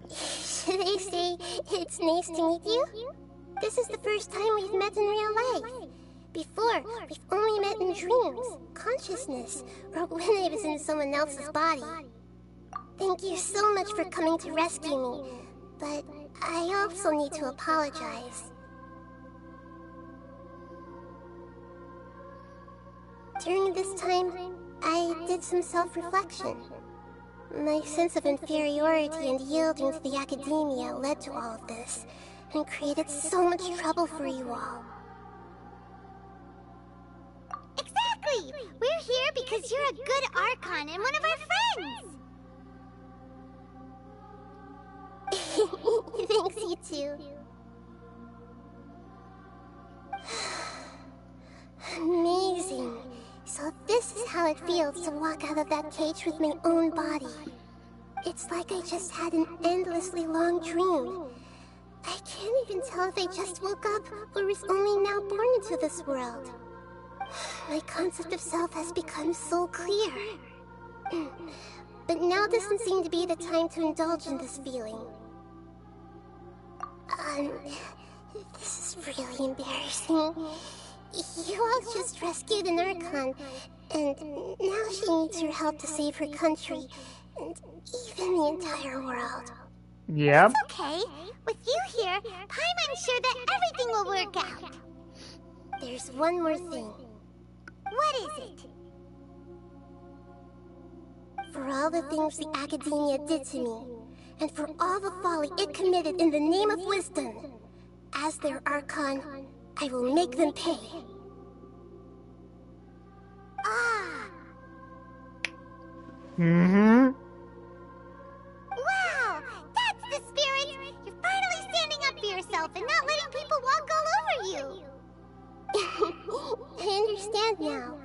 Should I say it's nice to meet you? This is the first time we've met in real life. Before, we've only met in dreams, consciousness, or when I was in someone else's body. Thank you so much for coming to rescue me, but I also need to apologize. During this time, I did some self-reflection. My sense of inferiority and yielding to the academia led to all of this, and created so much trouble for you all. Exactly! We're here because you're a good Archon and one of our friends! Thanks, you too. Amazing. So this is how it feels to walk out of that cage with my own body. It's like I just had an endlessly long dream. I can't even tell if I just woke up or was only now born into this world. My concept of self has become so clear. But now doesn't seem to be the time to indulge in this feeling. This is really embarrassing. You all just rescued an Archon, and now she needs your help to save her country, and even the entire world. Yep. It's okay. With you here, Paimon's sure that everything will work out. There's one more thing. What is it? For all the things the academia did to me, and for all the folly it committed in the name of wisdom, as their Archon, I will make them pay. Ah! Wow! That's the spirit! You're finally standing up for yourself and not letting people walk all over you! I understand now.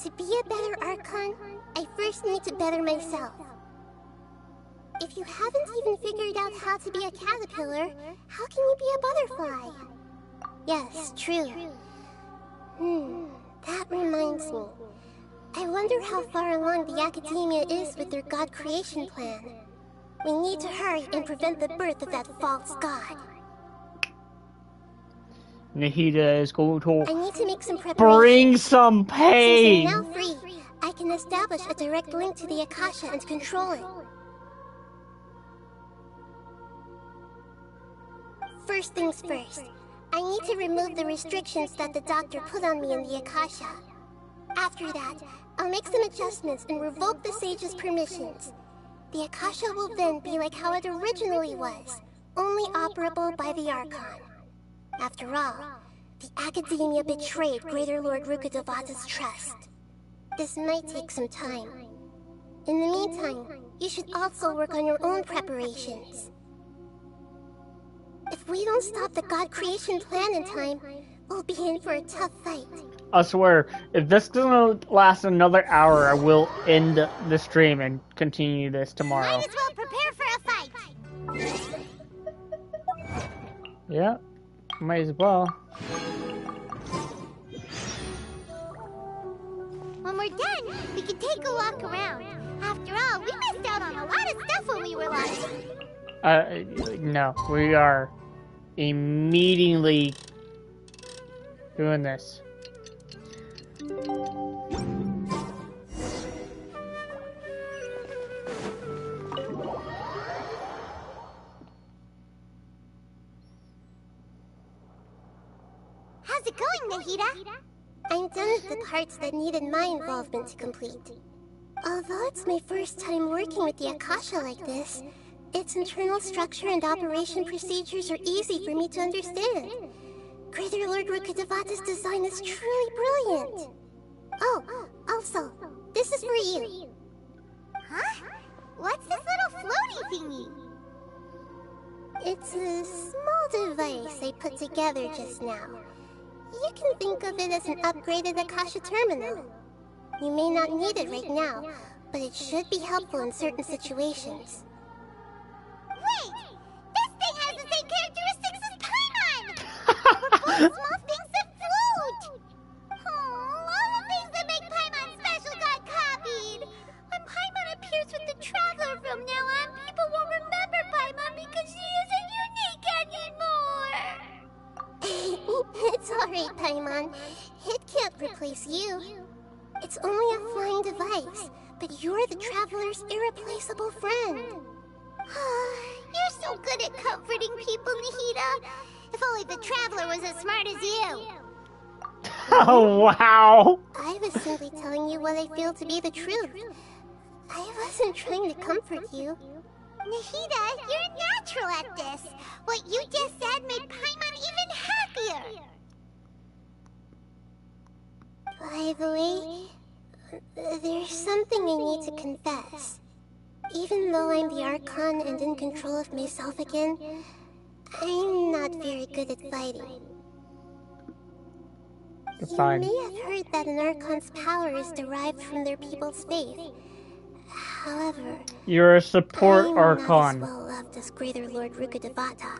To be a better Archon, I first need to better myself. If you haven't even figured out how to be a caterpillar, how can you be a butterfly? Yes, true. That reminds me. I wonder how far along the academia is with their god creation plan. We need to hurry and prevent the birth of that false god. Nahida is going to I need to make some preparations. bring some pain. Since I'm now free, I can establish a direct link to the Akasha and control it. First things first, I need to remove the restrictions that the doctor put on me in the Akasha. After that, I'll make some adjustments and revoke the sage's permissions. The Akasha will then be like how it originally was, only operable by the Archon. After all, the academia betrayed Greater Lord Rukkhadevata's trust. This might take some time. In the meantime, you should also work on your own preparations. If we don't stop the god creation plan in time, we'll be in for a tough fight. I swear, if this doesn't last another hour, I will end the stream and continue this tomorrow. Might as well prepare for a fight! Yeah, might as well. We can take a walk around. After all, we missed out on a lot of stuff when we were lost. No. We are immediately doing this. How's it going, Nahida? I'm done with the parts that needed my involvement to complete. Although it's my first time working with the Akasha like this, its internal structure and operation procedures are easy for me to understand. Greater Lord Rukkhadevata's design is truly brilliant. Oh, also, this is for you. Huh? What's this little floaty thingy? It's a small device I put together just now. You can think of it as an upgraded Akasha terminal. You may not need it right now, but it should be helpful in certain situations. Wait! This thing has the same characteristics as Paimon! We're both small things that float! Oh, all the things that make Paimon special got copied! When Paimon appears with the Traveler from now on, people won't remember Paimon because she isn't unique anymore! It's alright, Paimon. It can't replace you. It's only a flying device, but you're the Traveler's irreplaceable friend. You're so good at comforting people, Nahida. If only the Traveler was as smart as you. Oh, wow. I was simply telling you what I feel to be the truth. I wasn't trying to comfort you. Nahida, you're natural at this. What you just said made Paimon even happier. By the way, there's something I need to confess. Even though I'm the Archon and in control of myself again, I'm not very good at fighting. You're fine. You may have heard that an Archon's power is derived from their people's faith. However, You're a support I'm Archon. not as well loved as Greater Lord Rukkhadevata.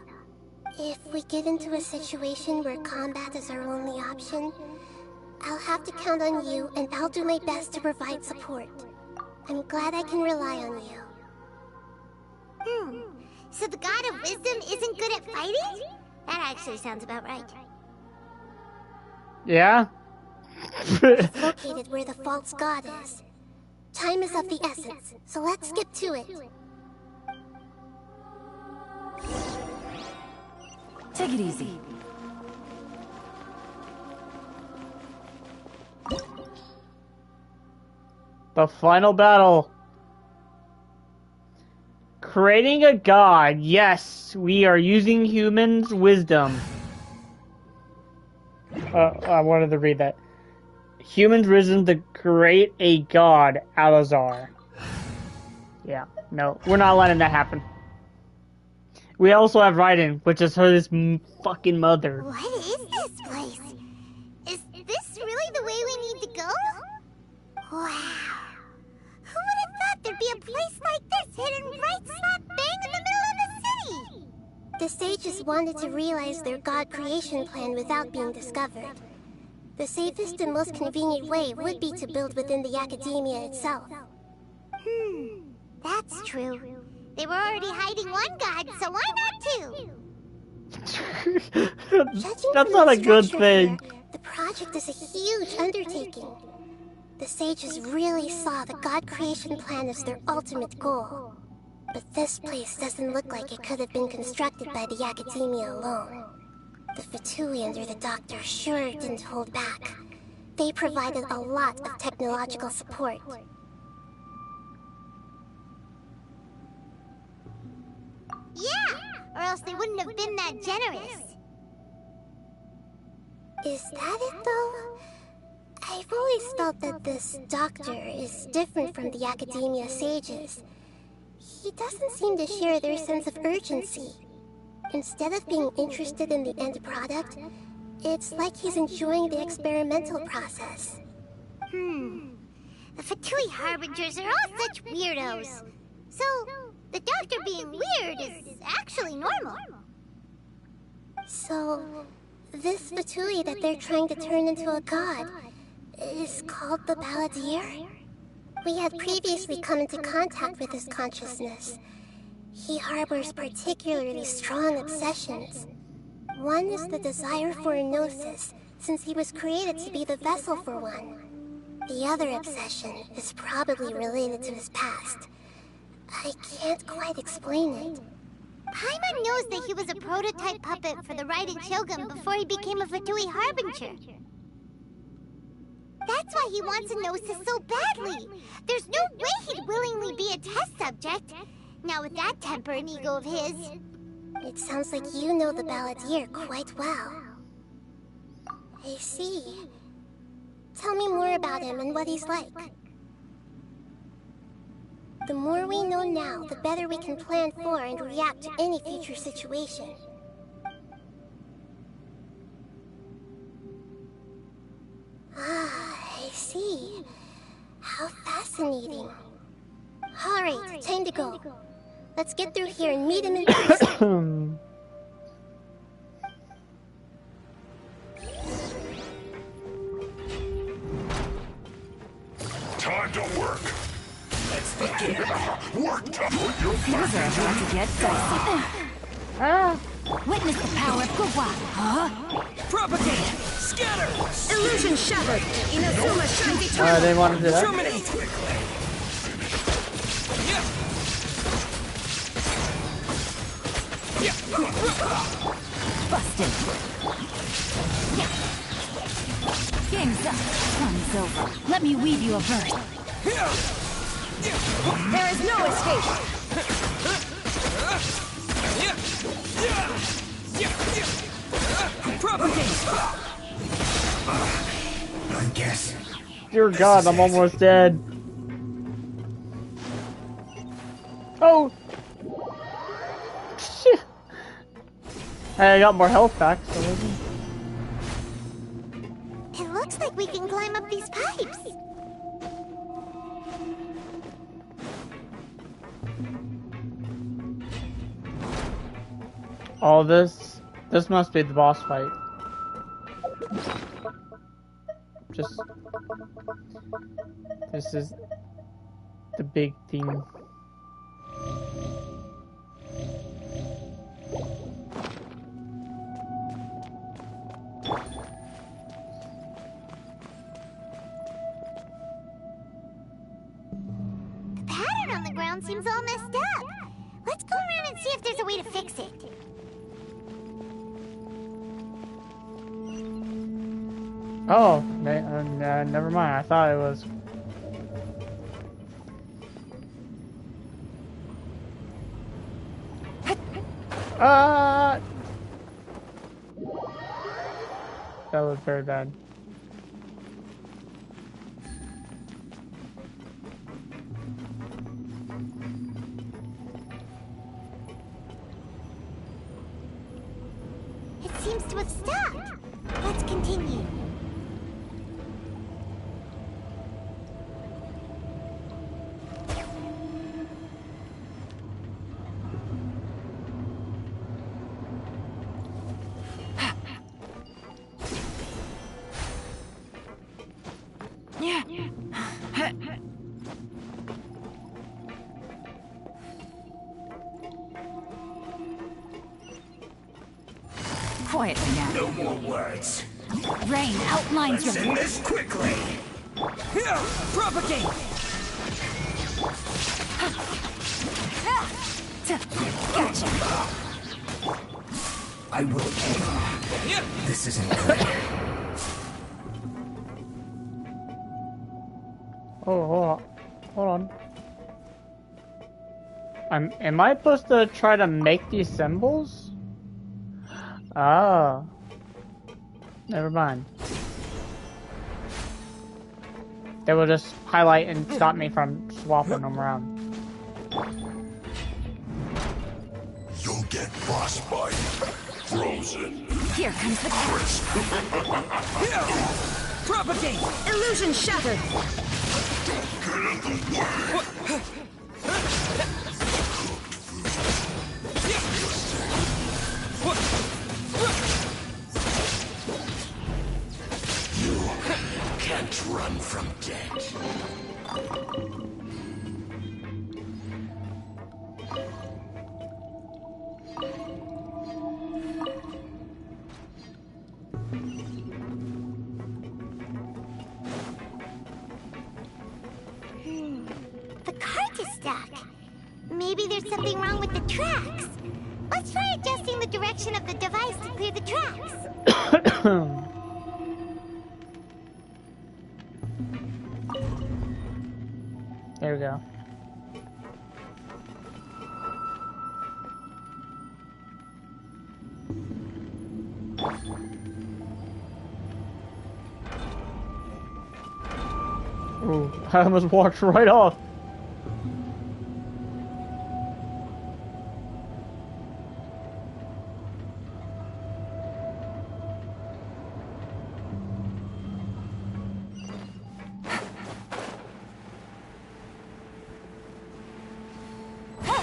If we get into a situation where combat is our only option, I'll have to count on you, and I'll do my best to provide support. I'm glad I can rely on you. So the God of Wisdom isn't good at fighting? That actually sounds about right. Yeah? It's located where the false god is. Time is of the essence, so let's skip to it. Take it easy. The final battle. Creating a god. Yes, we are using humans' wisdom. I wanted to read that. Humans' wisdom to create a god, Alazar. Yeah, no, we're not letting that happen. We also have Raiden, which is his fucking mother. What is this place? Is this really the way we need to go? Wow. Who would have thought there'd be a place like this hidden right slap bang in the middle of the city? The sages wanted to realize their god creation plan without being discovered. The safest and most convenient way would be to build within the academia itself. That's true. They were already hiding one god, so why not two? That's not a good thing. Here, the project is a huge undertaking. The sages really saw the god creation plan as their ultimate goal. But this place doesn't look like it could have been constructed by the academia alone. The Fatui under the Doctor sure didn't hold back. They provided a lot of technological support. Yeah, or else they wouldn't have been that generous. Is that it, though? I've always felt that this Doctor is different from the Academia sages. He doesn't seem to share their sense of urgency. Instead of being interested in the end product, it's like he's enjoying the experimental process. The Fatui Harbingers are all such weirdos. So, the Doctor being weird is actually normal. So, this Fatui that they're trying to turn into a god is called the Balladeer? We had previously come into contact with his consciousness. He harbors particularly strong obsessions. One is the desire for a gnosis, since he was created to be the vessel for one. The other obsession is probably related to his past. I can't quite explain it. Paimon knows that he was a prototype puppet for the Raiden Shogun before he became a Fatui Harbinger. That's why he wants a gnosis so badly. There's no way he'd willingly be a test subject. Now with that temper and ego of his. It sounds like you know the balladeer quite well. I see. Tell me more about him and what he's like. The more we know now, the better we can plan for and react to any future situation. Ah, I see. How fascinating. Alright, time to go. Let's get through here and meet him in person. Time to work. Let's begin. Work time. Things are about to get dicey. Witness the power of Gugwa. Huh? Propagate! Scatter! Illusion shattered! Inazuma shines eternal! They want to do that? Terminate! Busted! Game's up. Fun's over. Let me weave you a verse. There is no escape! Propagate! I guess. Dear God, I'm almost dead. Oh! Shit! Hey, I got more health back, so It looks like we can climb up these pipes. all this must be the boss fight. This is the big thing. The pattern on the ground seems all messed up. Let's go around and see if there's a way to fix it. Oh, never mind. I thought it was. That was very bad. It seems to have stopped. Let's continue. Quietly now. No more words. Rain outlines Let's your... end this quickly. Here! Propagate! Gotcha. I will aim. This isn't good. Oh, hold on. Am I supposed to try to make these symbols? Ah. Never mind. They will just highlight and stop me from swapping them around. You'll get boss fight. Frozen. Here comes the catch. Propagate! Illusion shattered. Get in the way. You can't run from death. cart is stuck. Maybe there's something wrong with the tracks. Let's try adjusting the direction of the device to clear the tracks. There we go. Ooh, I almost walked right off.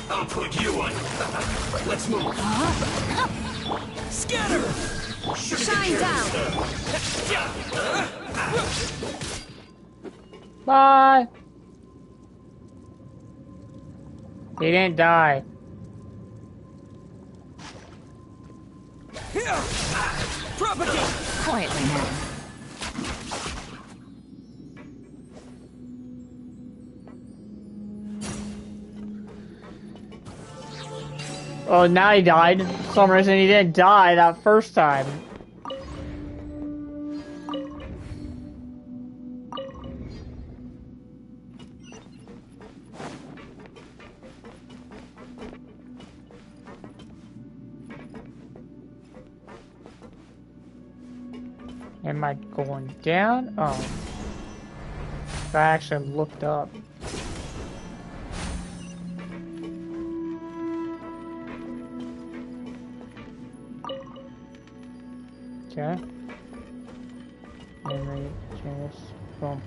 I'll put you on. Let's move. Scatter! Shine down! Bye! He didn't die. Here! Propagate! Quietly now. Oh, now he died. For some reason he didn't die that first time. Am I going down? Oh. I actually looked up. Okay. And then change this. Boom.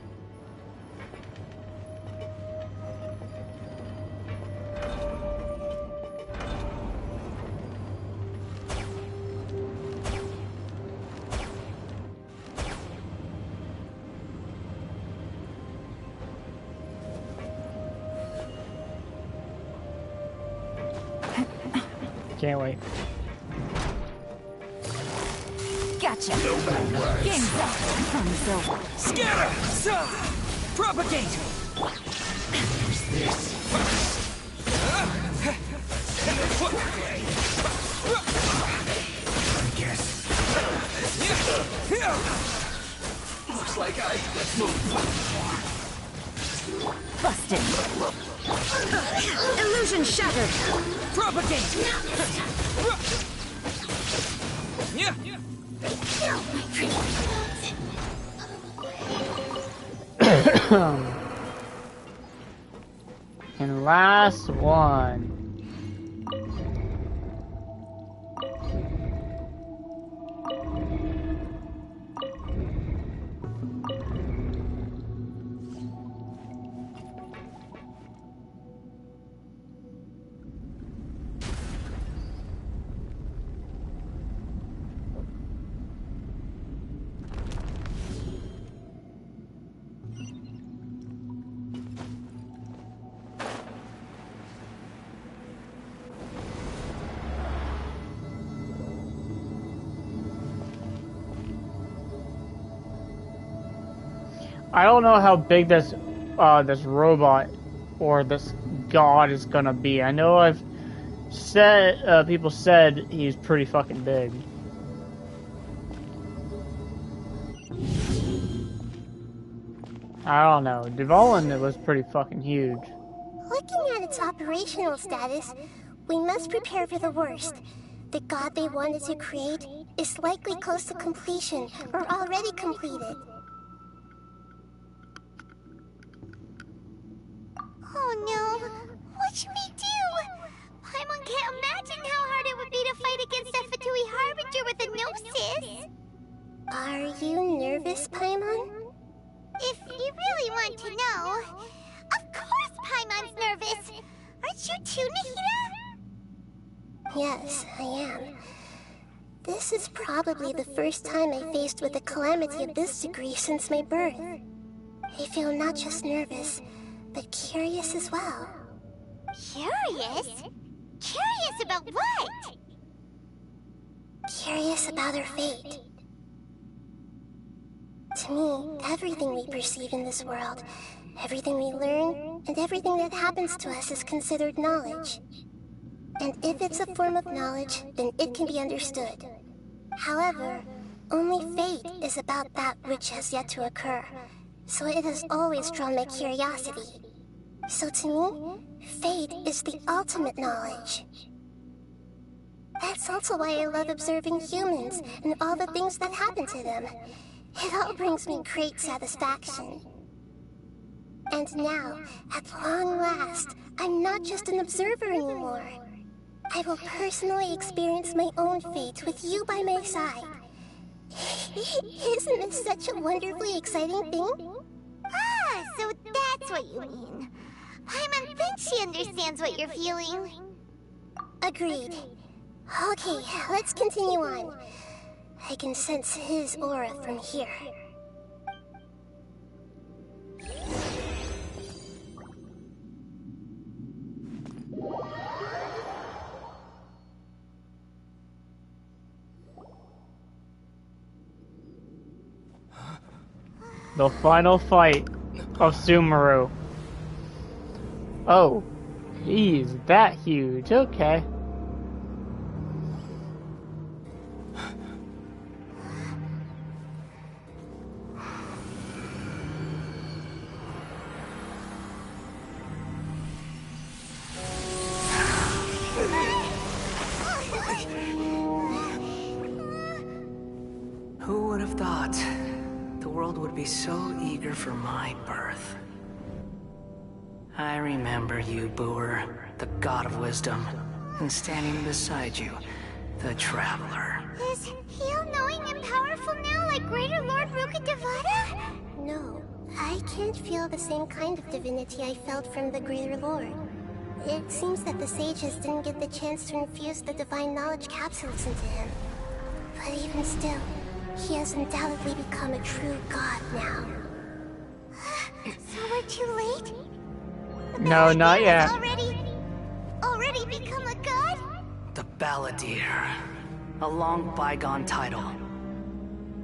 Can't wait. Gotcha. Game's up. Fun's over. Scatter! Propagate! Who's this? I guess. Looks like let's move. Busted. Illusion shattered. Propagate! Yeah. And last one. I don't know how big this this robot or this god is gonna be. I know I've said people said he's pretty fucking big. I don't know. Dvalin was pretty fucking huge. Looking at its operational status, we must prepare for the worst. The god they wanted to create is likely close to completion or already completed. Oh no! What should we do? Paimon can't imagine how hard it would be to fight against that Fatui Harbinger with a Gnosis! Are you nervous, Paimon? If you really want to know, of course Paimon's nervous! Aren't you too, Nahida? Yes, I am. This is probably the first time I faced with a calamity of this degree since my birth. I feel not just nervous, but curious as well. Curious? Curious about what? Curious about our fate. To me, everything we perceive in this world, everything we learn, and everything that happens to us is considered knowledge. And if it's a form of knowledge, then it can be understood. However, only fate is about that which has yet to occur, so it has always drawn my curiosity. So to me, fate is the ultimate knowledge. That's also why I love observing humans and all the things that happen to them. It all brings me great satisfaction. And now, at long last, I'm not just an observer anymore. I will personally experience my own fate with you by my side. Isn't this such a wonderfully exciting thing? Ah, so that's what you mean. Paimon thinks she understands what you're feeling. Agreed. Okay, let's continue on. I can sense his aura from here. The final fight of Sumeru. Oh, he's that huge. Okay. Who would have thought the world would be so eager for my birth? I remember you, Booer, the god of wisdom, and standing beside you, the traveler. Is he all-knowing and powerful now like Greater Lord Rukkhadevata? No, I can't feel the same kind of divinity I felt from the Greater Lord. It seems that the sages didn't get the chance to infuse the divine knowledge capsules into him. But even still, he has undoubtedly become a true god now. So we're too late? No, not yet. Already become a god? The Balladeer. A long bygone title.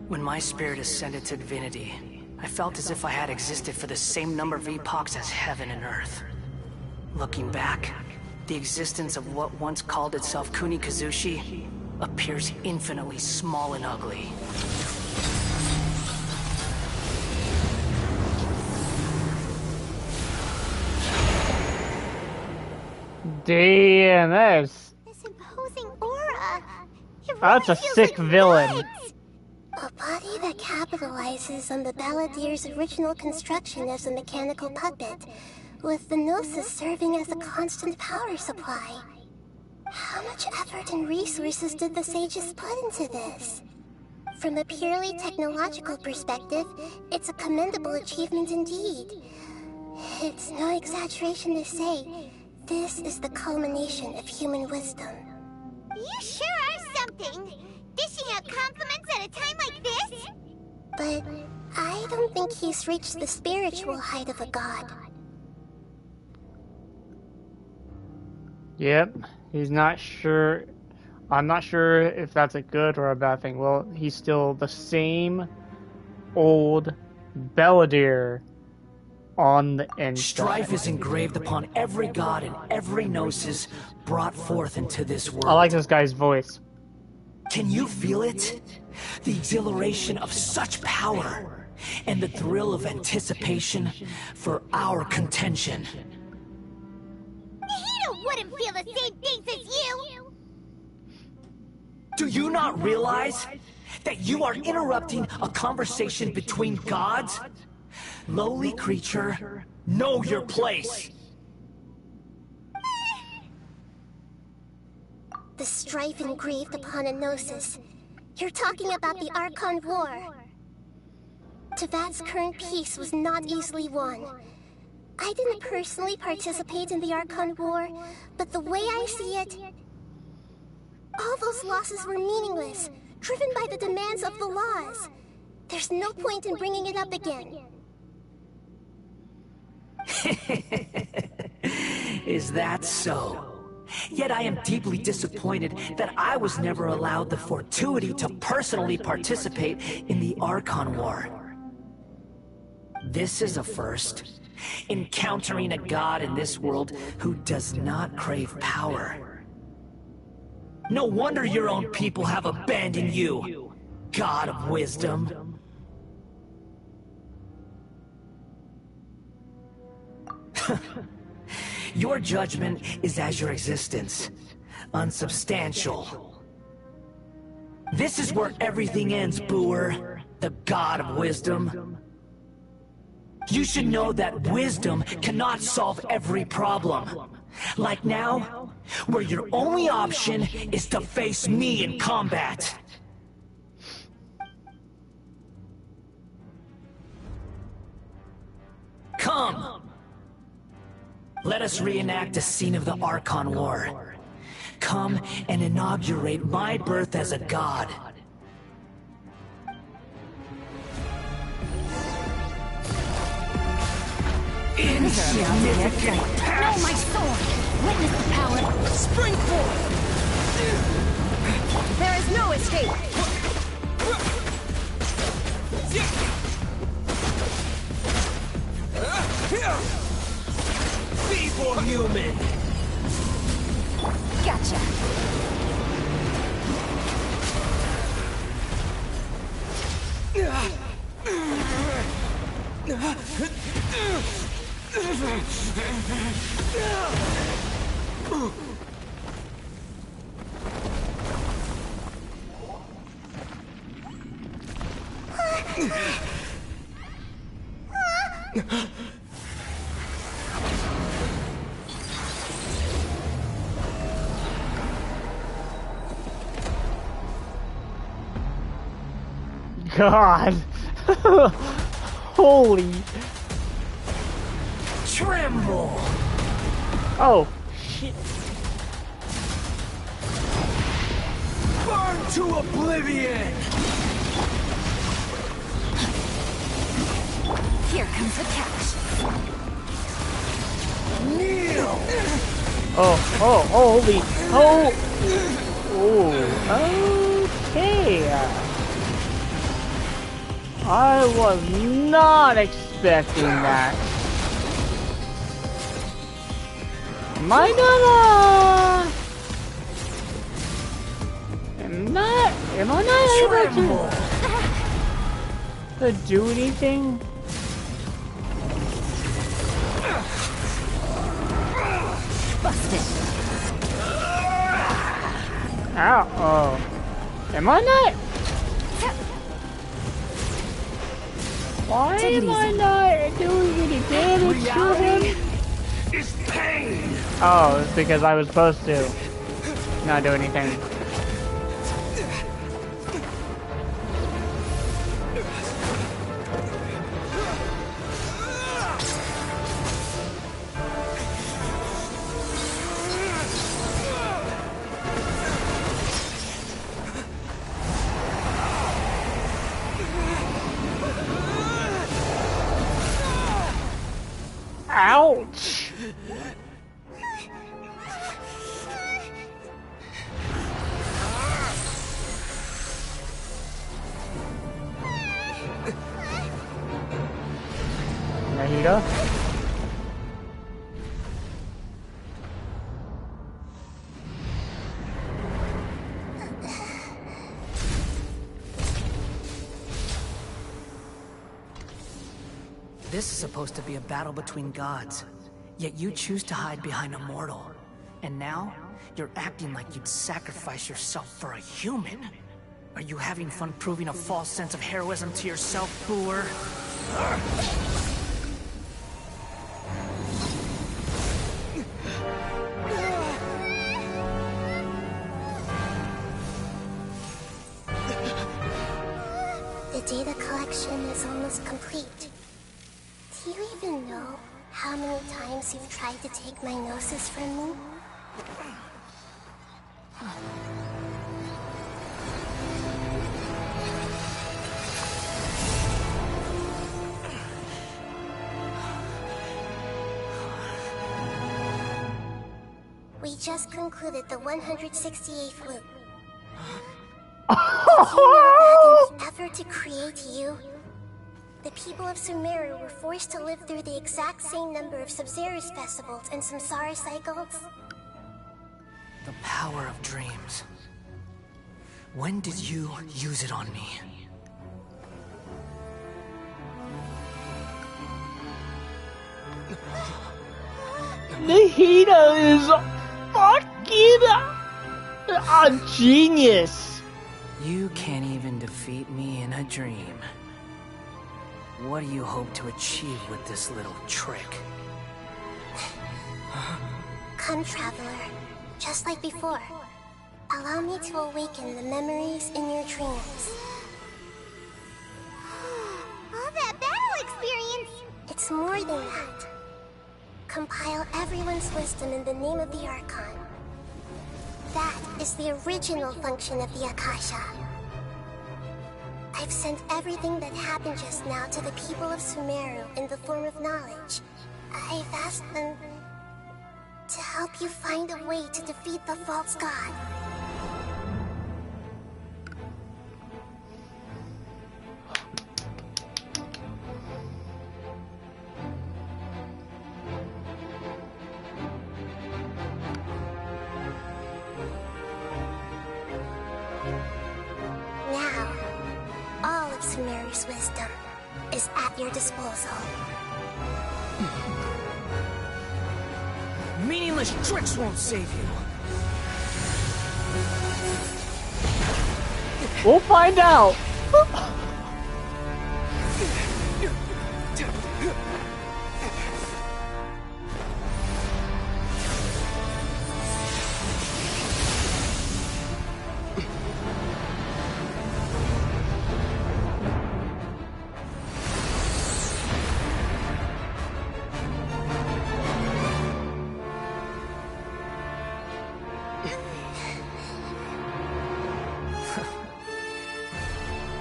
When my spirit ascended to divinity, I felt as if I had existed for the same number of epochs as heaven and earth. Looking back, the existence of what once called itself Kunikazushi appears infinitely small and ugly. Damn, This imposing aura. That's a sick villain. A body that capitalizes on the Balladeer's original construction as a mechanical puppet, with the Gnosis serving as a constant power supply. How much effort and resources did the sages put into this? From a purely technological perspective, it's a commendable achievement indeed. It's no exaggeration to say, this is the culmination of human wisdom. You sure are something! Dishing out compliments at a time like this? But I don't think he's reached the spiritual height of a god. Yep, he's not sure. I'm not sure if that's a good or a bad thing. Well, he's still the same old Balladeer on the inside. Strife is engraved upon every god and every gnosis brought forth into this world. I like this guy's voice. Can you feel it? The exhilaration of such power, and the thrill of anticipation for our contention. He wouldn't feel the same things as you! Do you not realize that you are interrupting a conversation between gods? Lowly creature, know your place! The strife engraved upon a gnosis. You're talking about the Archon War. Tevat's current peace was not easily won. I didn't personally participate in the Archon War, but the way I see it, all those losses were meaningless, driven by the demands of the laws. There's no point in bringing it up again. Is that so? Yet I am deeply disappointed that I was never allowed the fortuity to personally participate in the Archon War. This is a first, encountering a god in this world who does not crave power. No wonder your own people have abandoned you, god of wisdom. Your judgment is as your existence, unsubstantial. This is where everything ends, Booer, the god of wisdom. You should know that wisdom cannot solve every problem. Like now, where your only option is to face me in combat. Come! Let us reenact a scene of the Archon War. Come and inaugurate my birth as a god. Insignificant past! No, my sword! Witness the power! Spring forth! There is no escape! Feeble human! Gotcha! God. Holy. Tremble. Oh, shit. Burn to oblivion. Here comes the catch. Kneel. Oh, holy. Oh, okay. I was not expecting that. Am I not able to do anything? Busted. Ow, oh. Am I not? Why am I not doing any damage to him? Is pain. Oh, it's because I was supposed to not do anything. Ouch! Nahida? This is supposed to be a battle between gods, yet you choose to hide behind a mortal. And now, you're acting like you'd sacrifice yourself for a human. Are you having fun proving a false sense of heroism to yourself, Booer? The data collection is almost complete. Do you even know how many times you've tried to take my gnosis from me? We just concluded the 168th loop. Did you know that in the effort to create you, The people of Sumeru were forced to live through the exact same number of Sabzeruz festivals and samsara cycles. The power of dreams. When did you use it on me? Nahida is fucking a genius. You can't even defeat me in a dream. What do you hope to achieve with this little trick? Come, Traveler. Just like before. Allow me to awaken the memories in your dreams. All that battle experience! It's more than that. Compile everyone's wisdom in the name of the Archon. That is the original function of the Akasha. I've sent everything that happened just now to the people of Sumeru in the form of knowledge. I've asked them to help you find a way to defeat the false god. Now, all of Sumeru's wisdom is at your disposal. Meaningless tricks won't save you. We'll find out.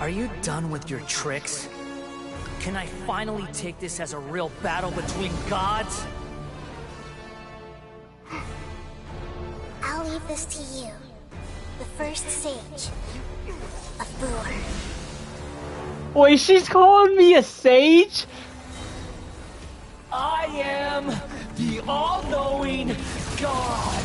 Are you done with your tricks? Can I finally take this as a real battle between gods? I'll leave this to you. The first sage of Boor. Wait, she's calling me a sage? I am the all-knowing God.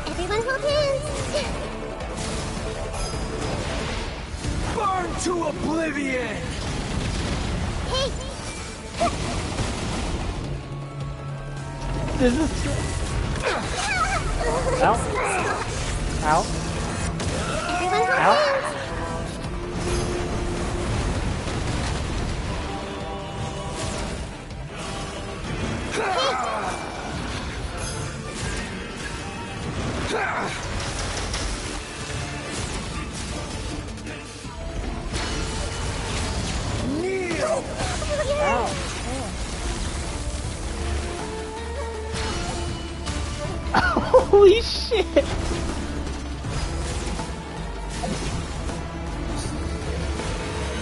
Everyone hold hands! Burn to oblivion! Hey! This is... Ow. Ow. Everyone hold Ow. hands! Kneel! Holy shit!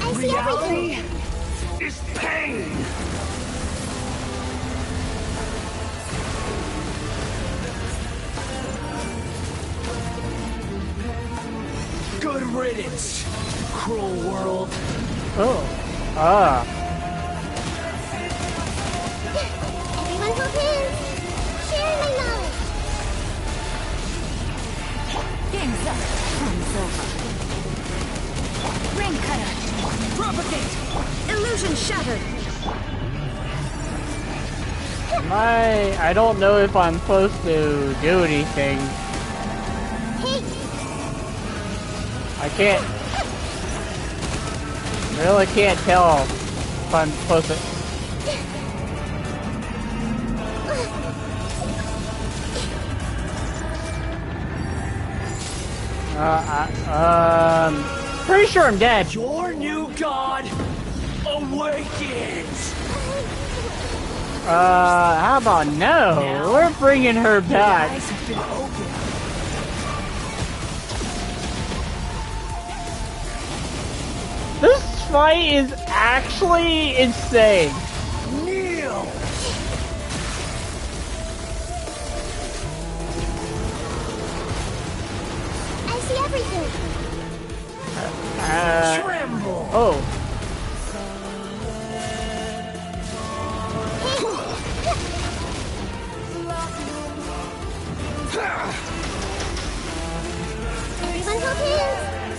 I see Reality everything! is pain! Good riddance, cruel world. Oh. Ah. Everyone hold hands! Share my knowledge! Game's up. Time's over. Ring cutter. Propagate. Illusion shattered. I don't know if I'm supposed to do anything. Hey! I can't. Really can't tell if I'm supposed to. Pretty sure I'm dead. Your new god awakens! How about no? Now, We're bringing her back. Eyes have been opened. This fight is actually insane. Kneel! everything! Tremble! Oh. Everyone hold hands!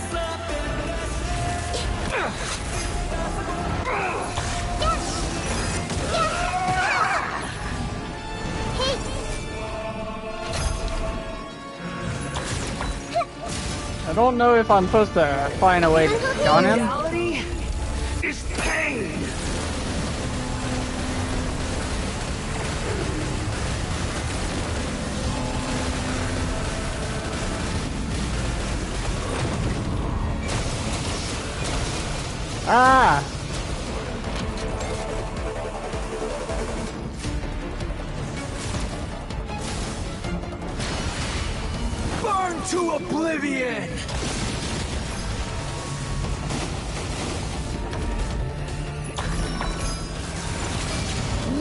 I don't know if I'm supposed to find a way to stun him. Reality is pain. Ah! Burn to oblivion.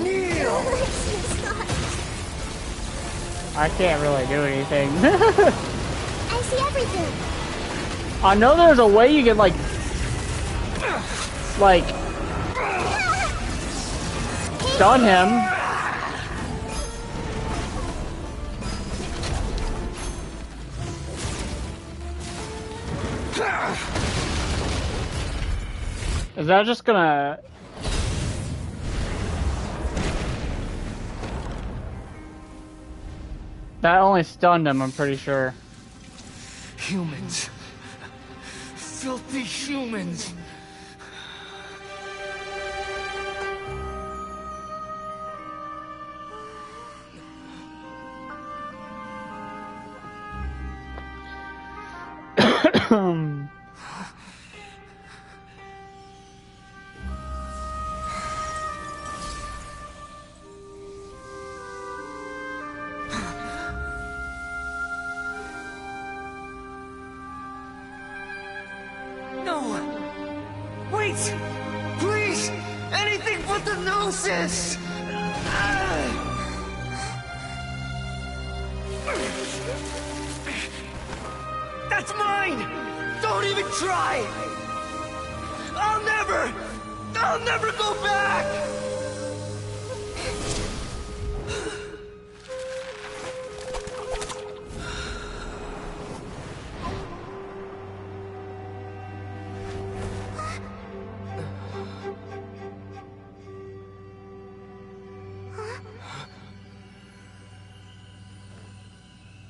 Kneel. I can't really do anything. I see everything. I know there's a way you can like stun him. Is that just gonna... That only stunned him, I'm pretty sure. Humans. Filthy humans. Wait! Please! Anything but the Gnosis! That's mine! Don't even try! I'll never go back!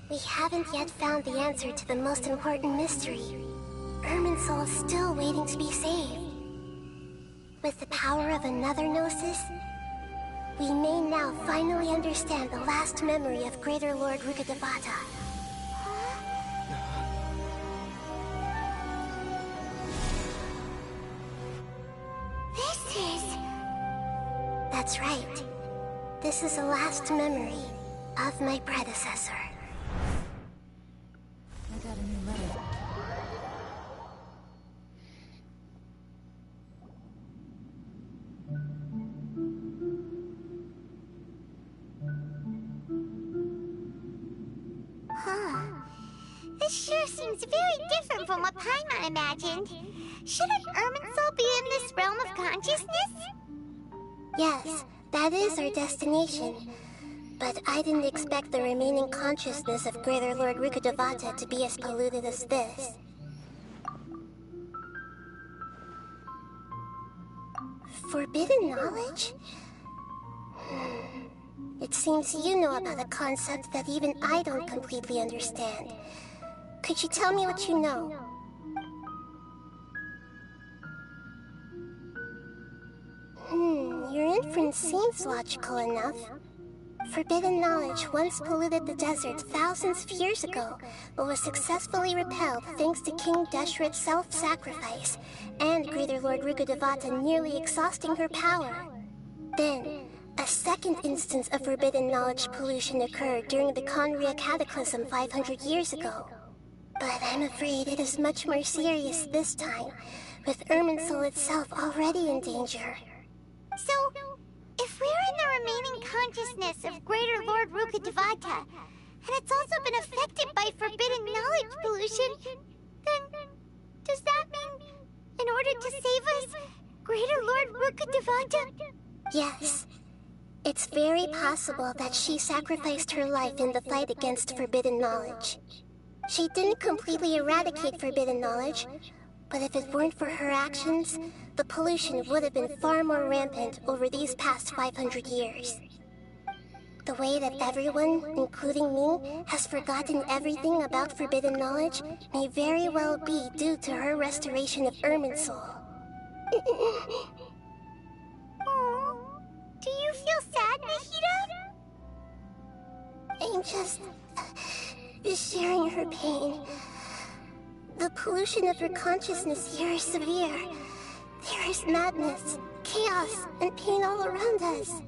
We haven't yet found the answer to the most important mystery. Irminsul is still waiting to be saved. With the power of another Gnosis, we may now finally understand the last memory of Greater Lord Rukkhadevata. This is... That's right. This is the last memory of my predecessor. I got a new letter. Huh. This sure seems very different from what Paimon imagined. Shouldn't Irminsul be in this realm of consciousness? Yes, that is our destination. But I didn't expect the remaining consciousness of Greater Lord Rukkhadevata to be as polluted as this. Forbidden knowledge? It seems you know about a concept that even I don't completely understand. Could you tell me what you know? Your inference seems logical enough. Forbidden knowledge once polluted the desert thousands of years ago, but was successfully repelled thanks to King Deshret's self-sacrifice, and Greater Lord Rukkhadevata nearly exhausting her power. Then, a second instance of forbidden knowledge pollution occurred during the Conria Cataclysm 500 years ago. But I'm afraid it is much more serious this time, with Irminsul itself already in danger. So, if we're in the remaining consciousness of Greater Lord Rukkhadevata, and it's also been affected by forbidden knowledge pollution, Then, does that mean, in order to save us, Greater Lord Rukkhadevata? Yes. It's very possible that she sacrificed her life in the fight against forbidden knowledge. She didn't completely eradicate forbidden knowledge, but if it weren't for her actions, the pollution would have been far more rampant over these past 500 years. The way that everyone, including me, has forgotten everything about forbidden knowledge may very well be due to her restoration of Irminsul. Do you feel sad, Nahida? I'm just sharing her pain. The pollution of her consciousness here is severe. There is madness, chaos, and pain all around us.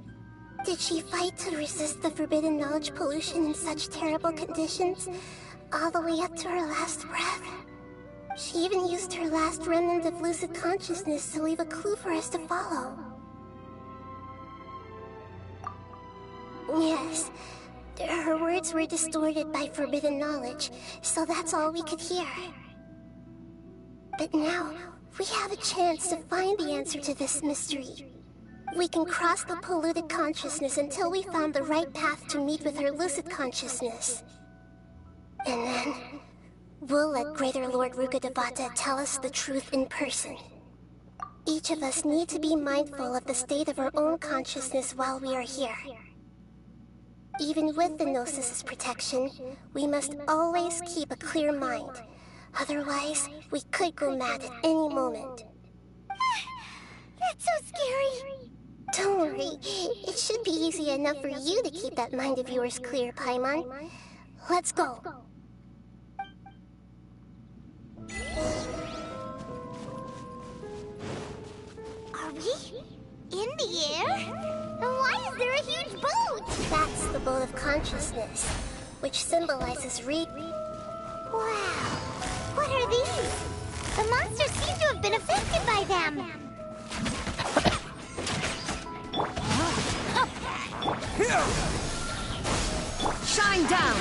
Did she fight to resist the forbidden knowledge pollution in such terrible conditions, all the way up to her last breath? She even used her last remnant of lucid consciousness to leave a clue for us to follow. Yes, her words were distorted by forbidden knowledge, so that's all we could hear. But now, we have a chance to find the answer to this mystery. We can cross the polluted consciousness until we found the right path to meet with her lucid consciousness. And then, we'll let Greater Lord Rukkhadevata tell us the truth in person. Each of us need to be mindful of the state of our own consciousness while we are here. Even with the Gnosis' protection, we must always keep a clear mind. Otherwise, we could go mad at any moment. That's so scary. Don't worry, it should be easy enough for you to keep that mind of yours clear, Paimon. Let's go. Are we in the air? And why is there a huge boat? That's the boat of consciousness, which symbolizes Wow. What are these? The monsters seem to have been affected by them. Shine down!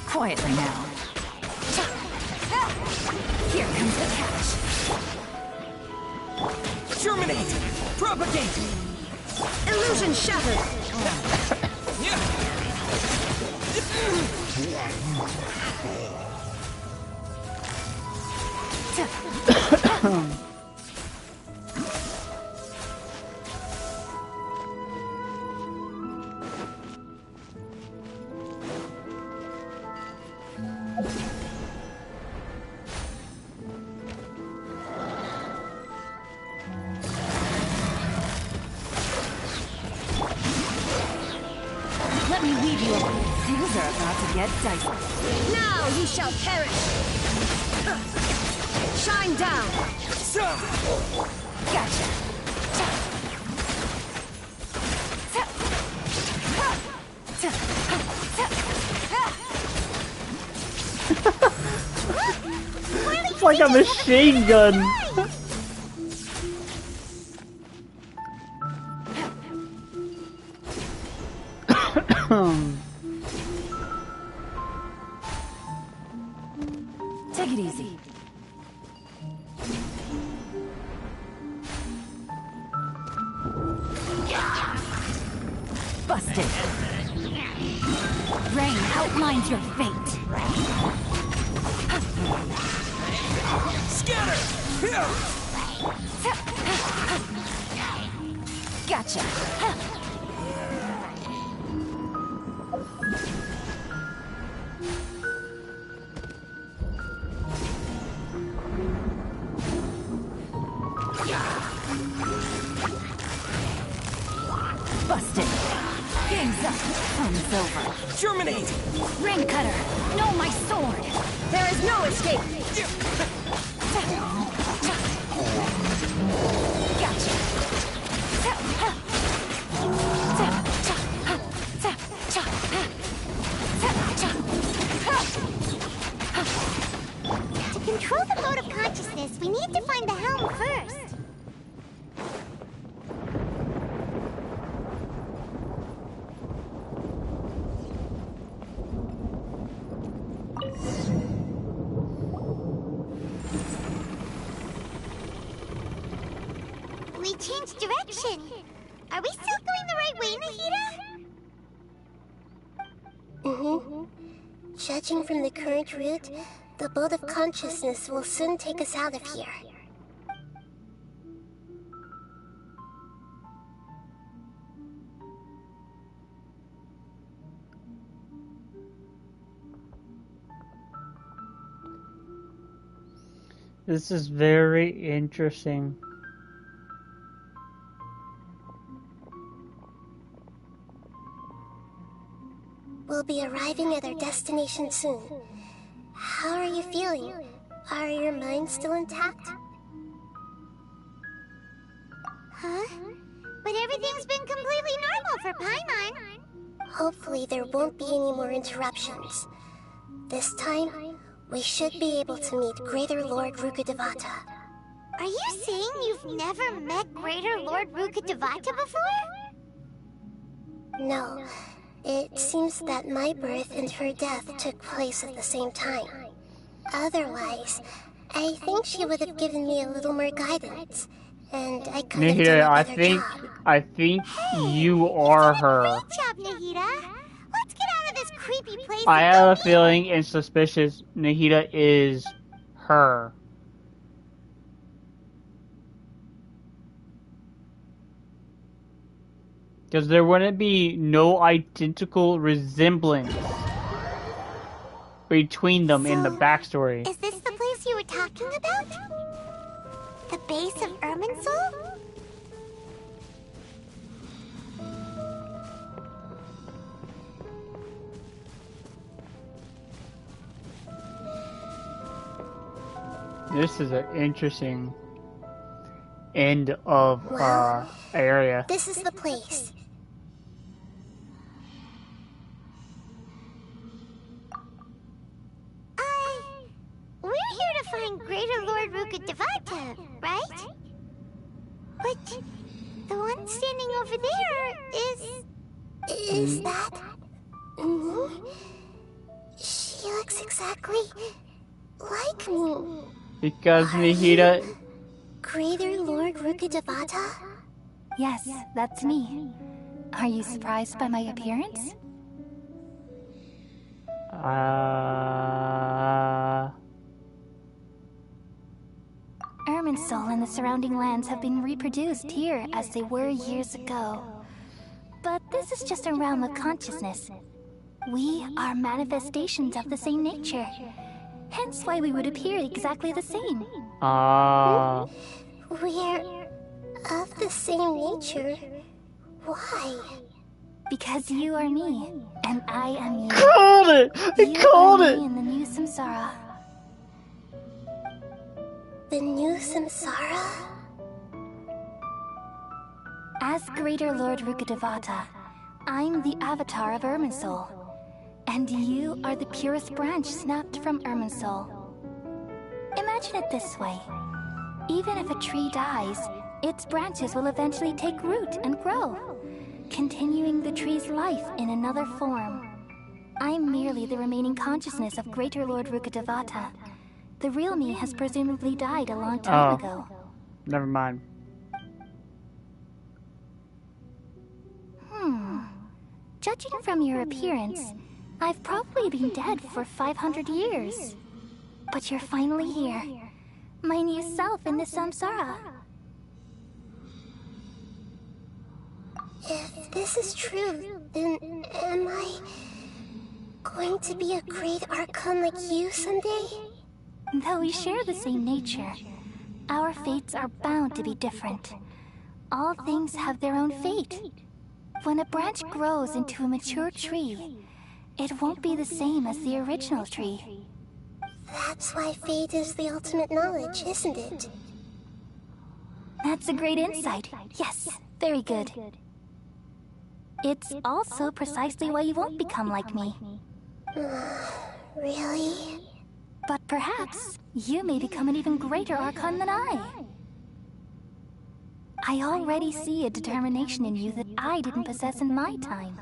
Quietly now. Here comes the catch. Germinate! Propagate! Illusion shattered! Let me lead you away. Things are about to get dicey. Now you shall perish! Shine down! Gotcha! It's like a machine gun. Take it easy. Busted. Rain outlines your fate. Scatter! Gotcha. Busted. Game's up. Fun's over. Germinate! Ring cutter. Know my sword. There is no escape. Gotcha. To control the boat of consciousness, we need to find the helm first. changed direction. Are we still going the right way, Nahida? Judging from the current route, the boat of consciousness will soon take us out of here. This is very interesting. We'll be arriving at our destination soon. How are you feeling? Are your minds still intact? Huh? But everything's been completely normal for Paimon. Hopefully there won't be any more interruptions. This time, we should be able to meet Greater Lord Rukkhadevata. Are you saying you've never met Greater Lord Rukkhadevata before? No. It seems that my birth and her death took place at the same time. Otherwise, I think she would have given me a little more guidance, and I could have done a better job. I think you are her. Great job, Nahida. Let's get out of this creepy place. I have a feeling and suspicious Nahida is her. Because there wouldn't be no identical resemblance between them in the backstory. Is this the place you were talking about? The base of Irminsul? This is an interesting end of area. This is the place. We're here to find Greater Lord Rukkhadevata, right? But the one standing over there is that... She looks exactly like me. Because Nahida... Greater Lord Rukkhadevata? Yes, that's me. Are you surprised by my appearance? Irminsul and the surrounding lands have been reproduced here as they were years ago. But this is just a realm of consciousness. We are manifestations of the same nature. Hence why we would appear exactly the same. We're of the same nature. Why? Because you are me, and I am you. Called it! I called it! In the new samsara. The new samsara? As Greater Lord Rukkhadevata, I'm the avatar of Irminsul. And you are the purest branch snapped from Irminsul. Imagine it this way. Even if a tree dies, its branches will eventually take root and grow, continuing the tree's life in another form. I'm merely the remaining consciousness of Greater Lord Rukkhadevata. The real me has presumably died a long time ago. Never mind. Judging from your appearance, I've probably been dead for 500 years. But you're finally here. My new self in the samsara. If this is true, then am I going to be a great Archon like you someday? Though we share the same nature, our fates are bound to be different. All things have their own fate. When a branch grows into a mature tree, it won't be the same as the original tree. That's why fate is the ultimate knowledge, isn't it? That's a great insight. Yes, very good. It's also precisely why you won't become like me. Really? But perhaps you may become an even greater Archon than I. I already see a determination in you that I didn't possess in my time.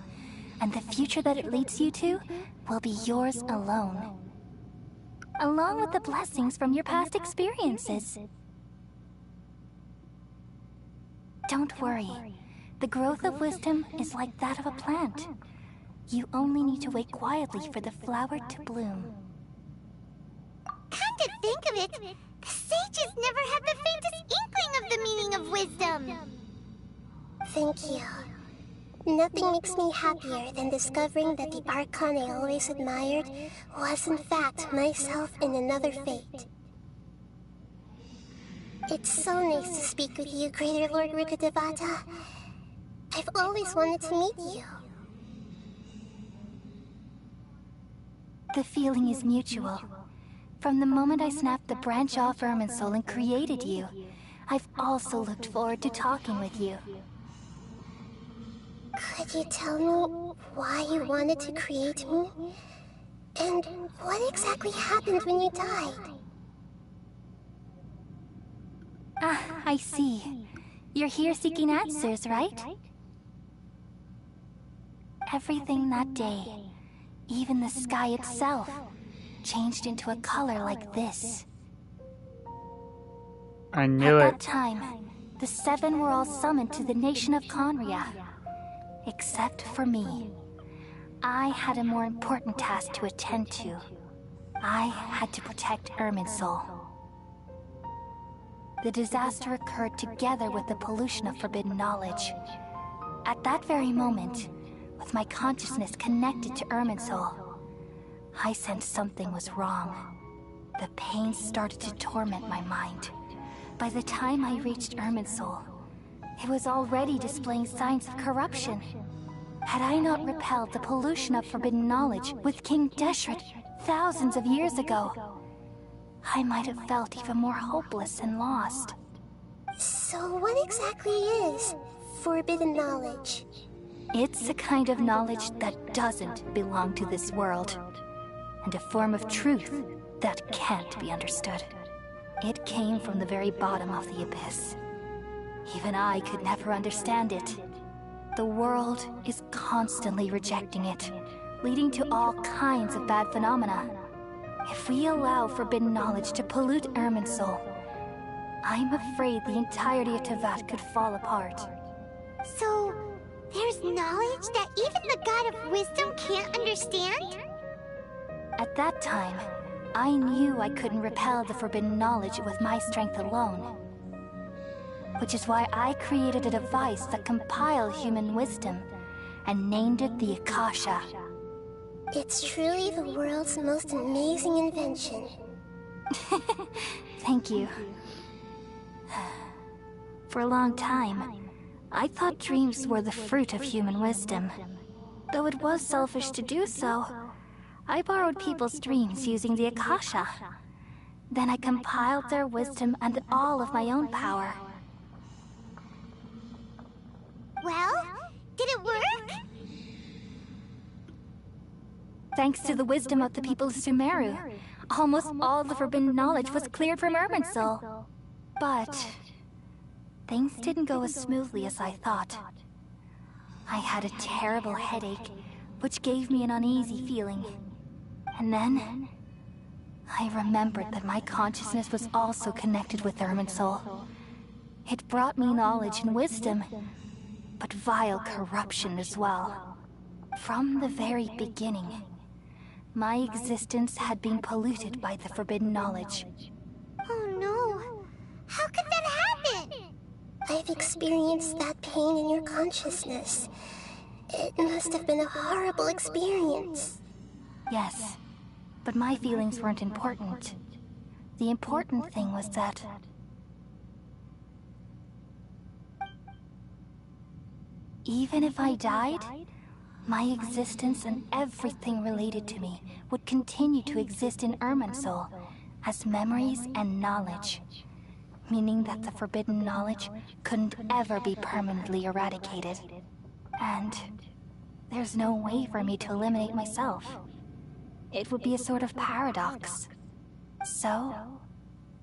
And the future that it leads you to will be yours alone. Along with the blessings from your past experiences. Don't worry. The growth of wisdom is like that of a plant. You only need to wait quietly for the flower to bloom. Come to think of it, the sages never had the faintest inkling of the meaning of wisdom. Thank you. Nothing makes me happier than discovering that the Archon I always admired was in fact myself in another fate. It's so nice to speak with you, Greater Lord Rukkhadevata. I've always wanted to meet you. The feeling is mutual. From the moment I snapped the branch off Irminsul and created you, I've also looked forward to talking with you. Could you tell me why you wanted to create me? And what exactly happened when you died? Ah, I see. You're here seeking answers, right? Everything that day, even the sky itself, changed into a color like this. I knew At it. that time, the seven were all summoned to the nation of Conria. Except for me. I had a more important task to attend to. I had to protect Irminsul. The disaster occurred together with the pollution of forbidden knowledge. At that very moment, with my consciousness connected to Irminsul, I sensed something was wrong. The pain started to torment my mind. By the time I reached Irminsul, it was already displaying signs of corruption. Had I not repelled the pollution of forbidden knowledge with King Deshret thousands of years ago, I might have felt even more hopeless and lost. So what exactly is forbidden knowledge? It's a kind of knowledge that doesn't belong to this world, and a form of truth that can't be understood. It came from the very bottom of the abyss. Even I could never understand it. The world is constantly rejecting it, leading to all kinds of bad phenomena. If we allow forbidden knowledge to pollute Irminsul, I'm afraid the entirety of Tevat could fall apart. So, there's knowledge that even the God of Wisdom can't understand? At that time, I knew I couldn't repel the forbidden knowledge with my strength alone. Which is why I created a device that compiled human wisdom and named it the Akasha. It's truly the world's most amazing invention. Thank you. For a long time, I thought dreams were the fruit of human wisdom. Though it was selfish to do so, I borrowed people's dreams using the Akasha. Then I compiled their wisdom and all of my own power. Well, did it work? Thanks to the wisdom of the people of Sumeru, almost all the forbidden knowledge was cleared from Irminsul. But things didn't go as smoothly as I thought. I had a terrible headache, which gave me an uneasy feeling. And then I remembered that my consciousness was also connected with Irminsul. It brought me knowledge and wisdom, but vile corruption as well. From the very beginning, my existence had been polluted by the forbidden knowledge. Oh no! How could that happen? I've experienced that pain in your consciousness. It must have been a horrible experience. Yes, but my feelings weren't important. The important thing was that even if I died, my existence and everything related to me would continue to exist in Irminsul as memories and knowledge, meaning that the forbidden knowledge couldn't ever be permanently eradicated. And there's no way for me to eliminate myself. It would be a sort of paradox. So,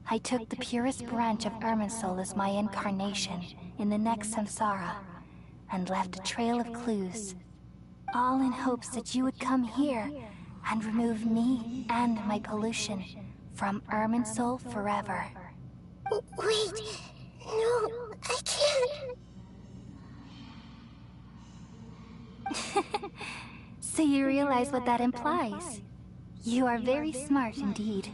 I took the purest branch of Irminsul as my incarnation in the next samsara, and left a trail of clues, all in hopes that you would come here and remove me and my pollution from Irminsul forever. Wait, no, I can't. So you realize what that implies? You are very smart indeed.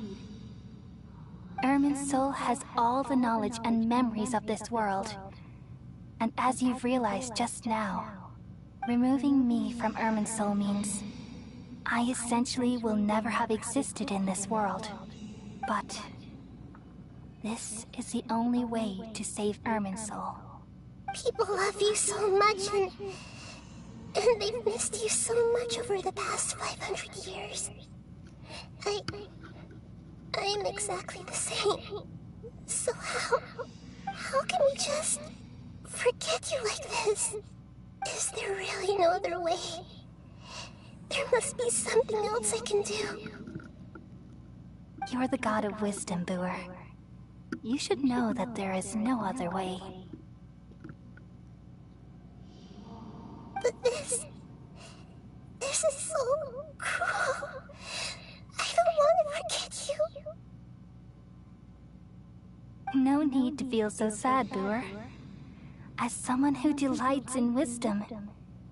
Ermin's soul has all the knowledge and memories of this world. And as you've realized just now, removing me from Ermin's soul means I essentially will never have existed in this world. But this is the only way to save Ermin's soul. People love you so much, and they've missed you so much over the past 500 years. I am exactly the same. So how can we just forget you like this? Is there really no other way? There must be something else I can do. You're the god of wisdom, Boer. You should know that there is no other way. But this is so cruel. I don't want to forget you. No need to feel so sad, Boer. As someone who delights in wisdom,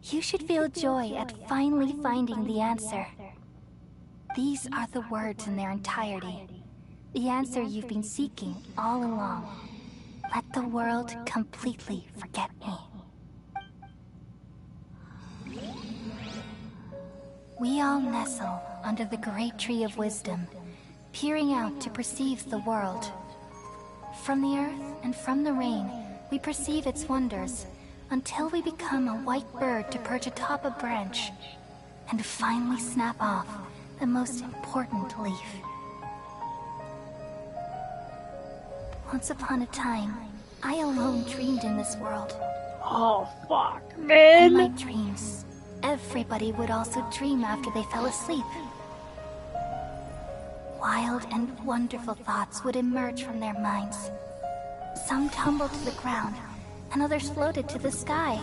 you should feel joy at finally finding the answer. These are the words in their entirety. The answer you've been seeking all along. Let the world completely forget me. We all nestle under the great tree of wisdom, peering out to perceive the world. From the earth and from the rain, we perceive its wonders, until we become a white bird to perch atop a branch, and finally snap off the most important leaf. Once upon a time, I alone dreamed in this world. Oh, fuck, man! In my dreams, everybody would also dream after they fell asleep. Wild and wonderful thoughts would emerge from their minds. Some tumbled to the ground, and others floated to the sky,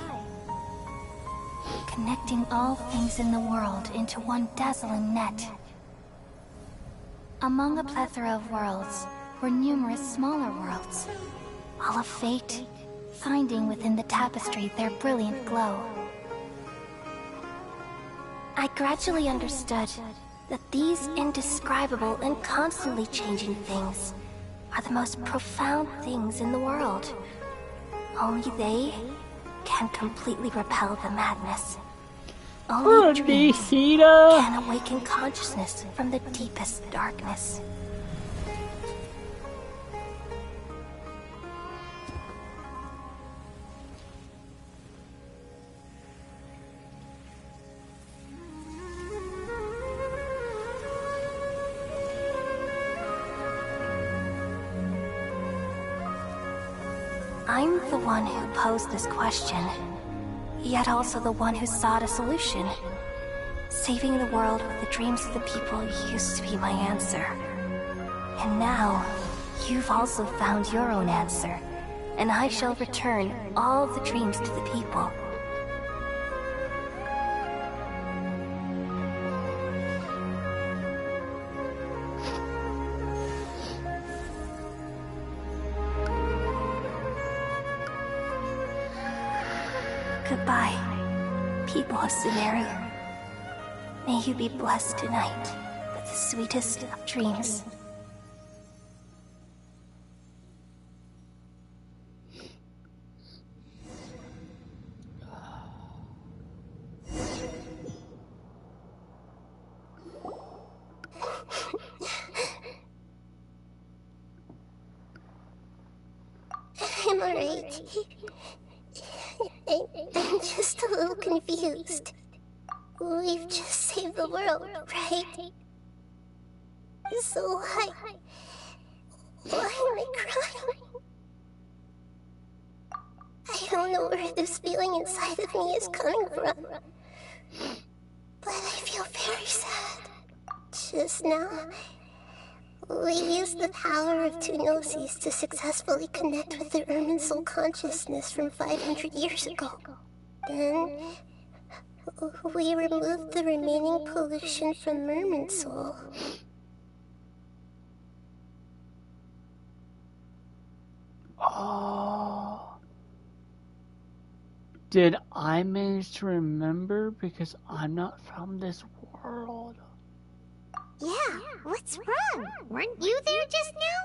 connecting all things in the world into one dazzling net. Among a plethora of worlds were numerous smaller worlds, all of fate, finding within the tapestry their brilliant glow. I gradually understood that these indescribable and constantly changing things are the most profound things in the world. Only they can completely repel the madness. Only dreams can awaken consciousness from the deepest darkness. I'm the one who posed this question, yet also the one who sought a solution. Saving the world with the dreams of the people used to be my answer. And now, you've also found your own answer, and I shall return all the dreams to the people. Goodbye, people of Sumeru. May you be blessed tonight with the sweetest of dreams. I'm alright. I'm just a little confused. We've just saved the world, right? So why am I crying? I don't know where this feeling inside of me is coming from, but I feel very sad. Just now, we used the power of two gnosis to successfully connect with the Ermin soul consciousness from 500 years ago. Then, we removed the remaining pollution from Ermin soul. Oh. Did I manage to remember? Because I'm not from this world. Yeah, what's wrong? Weren't you there just now?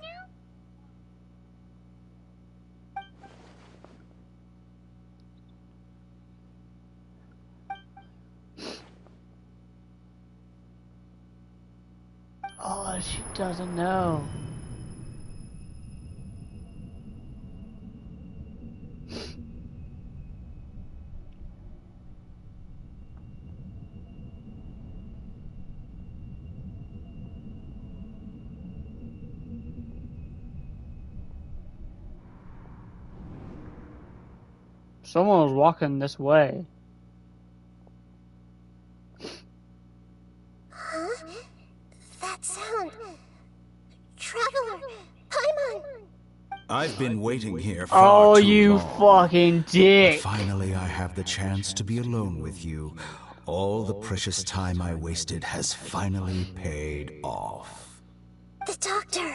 Oh, she doesn't know. Someone was walking this way. Huh? That sound. Traveler! Paimon! I've been waiting here far Oh, too you long. fucking dick! But finally, I have the chance to be alone with you. All the precious time I wasted has finally paid off. The doctor!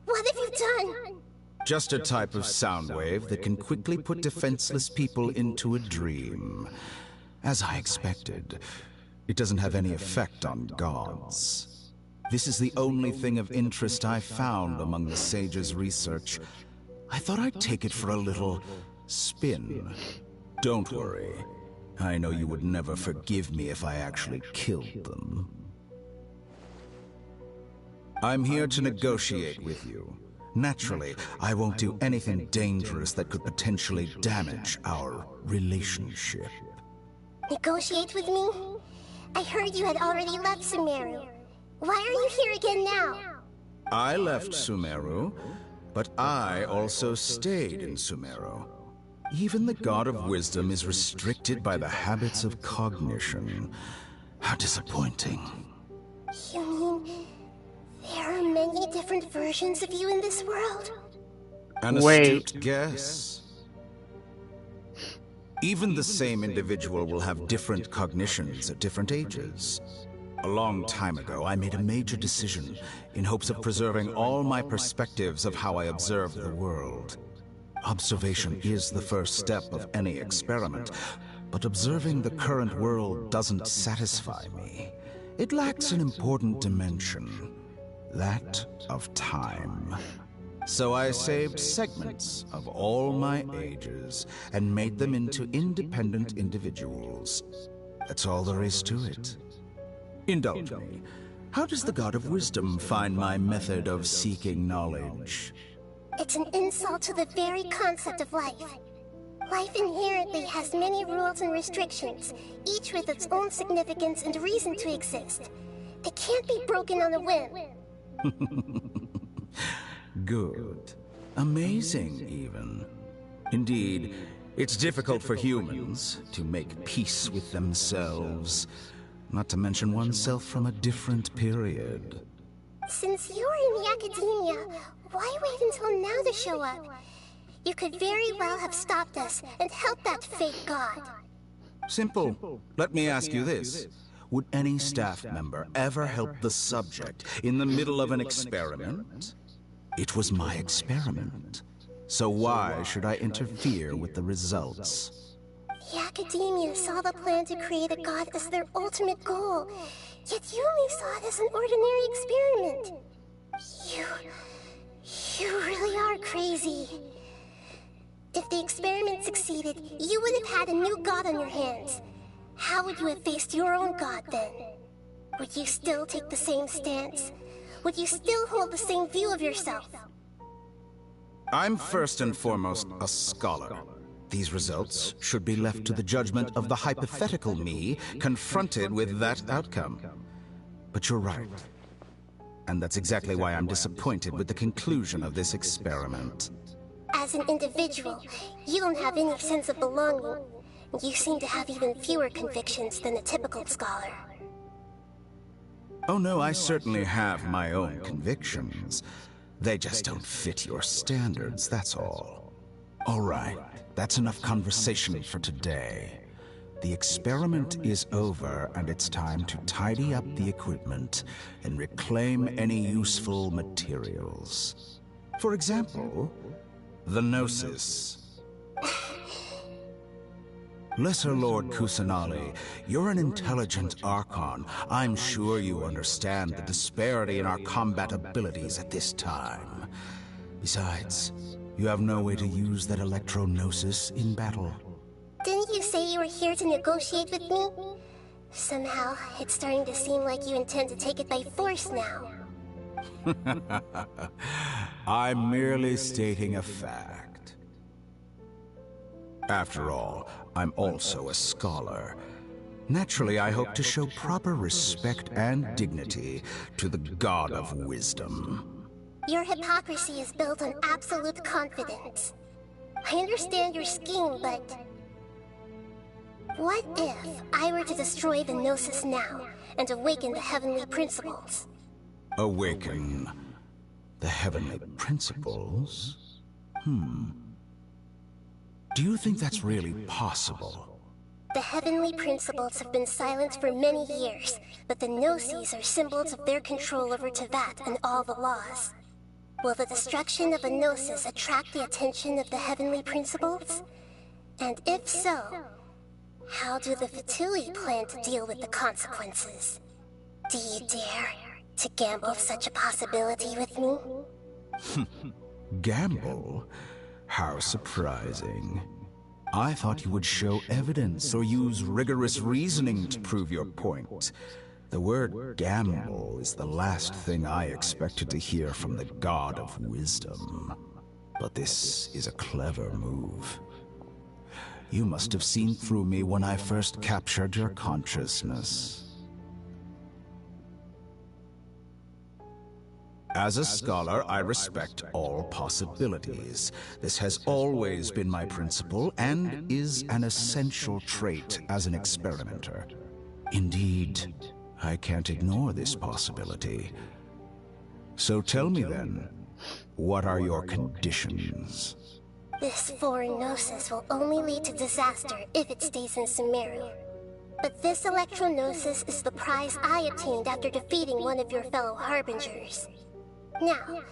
What have you done? Just a type of sound wave that can quickly put defenseless people into a dream. As I expected, it doesn't have any effect on gods. This is the only thing of interest I found among the sage's research. I thought I'd take it for a little spin. Don't worry. I know you would never forgive me if I actually killed them. I'm here to negotiate with you. Naturally, I won't do anything dangerous that could potentially damage our relationship. Negotiate with me? I heard you had already left Sumeru. Why are you here again now? I left Sumeru, but I also stayed in Sumeru. Even the God of Wisdom is restricted by the habits of cognition. How disappointing. You mean there are many different versions of you in this world? An astute guess. Even the same individual will have different cognitions at different ages. A long time ago, I made a major decision in hopes of preserving all my perspectives of how I observe the world. Observation is the first step of any experiment, but observing the current world doesn't satisfy me. It lacks an important dimension, that of time. So I saved segments of all my ages and made them into independent individuals. That's all there is to it. Indulge me. How does the God of Wisdom find my method of seeking knowledge? It's an insult to the very concept of life. Life inherently has many rules and restrictions, each with its own significance and reason to exist. They can't be broken on a whim. Good. Amazing, even. Indeed, it's difficult for humans to make peace with themselves, not to mention oneself from a different period. Since you're in the academia, why wait until now to show up? You could very well have stopped us and helped that fake god. Simple. Let me ask you this. Would any staff member ever help the subject in the middle of an experiment? It was my experiment. So why should I interfere with the results? The academia saw the plan to create a god as their ultimate goal, yet you only saw it as an ordinary experiment. You really are crazy. If the experiment succeeded, you would have had a new god on your hands. How would you have faced your own god then? Would you still take the same stance? Would you still hold the same view of yourself? I'm first and foremost a scholar. These results should be left to the judgment of the hypothetical me confronted with that outcome. But you're right. And that's exactly why I'm disappointed with the conclusion of this experiment. As an individual, you don't have any sense of belonging. You seem to have even fewer convictions than a typical scholar. Oh no, I certainly have my own convictions. They just don't fit your standards, that's all. All right, that's enough conversation for today. The experiment is over, and it's time to tidy up the equipment and reclaim any useful materials. For example, the Gnosis. Lesser Lord Kusanali, you're an intelligent Archon. I'm sure you understand the disparity in our combat abilities at this time. Besides, you have no way to use that electro-gnosis in battle. Didn't you say you were here to negotiate with me? Somehow, it's starting to seem like you intend to take it by force now. I'm merely stating a fact. After all, I'm also a scholar. Naturally, I hope to show proper respect and dignity to the God of Wisdom. Your hypocrisy is built on absolute confidence. I understand your scheme, but... what if I were to destroy the Gnosis now and awaken the heavenly principles? Awaken the heavenly principles? Do you think that's really possible? The heavenly principles have been silent for many years, but the Gnosis are symbols of their control over Tevat and all the laws. Will the destruction of a Gnosis attract the attention of the heavenly principles? And if so, how do the Fatui plan to deal with the consequences? Do you dare to gamble such a possibility with me? Gamble? How surprising. I thought you would show evidence or use rigorous reasoning to prove your point. The word gamble is the last thing I expected to hear from the God of Wisdom. But this is a clever move. You must have seen through me when I first captured your consciousness. As a scholar, I respect all possibilities. This has always been my principle and is an essential trait as an experimenter. Indeed, I can't ignore this possibility. So tell me then, what are your conditions? This foreign Gnosis will only lead to disaster if it stays in Sumeru. But this electro-Gnosis is the prize I obtained after defeating one of your fellow Harbingers. Now,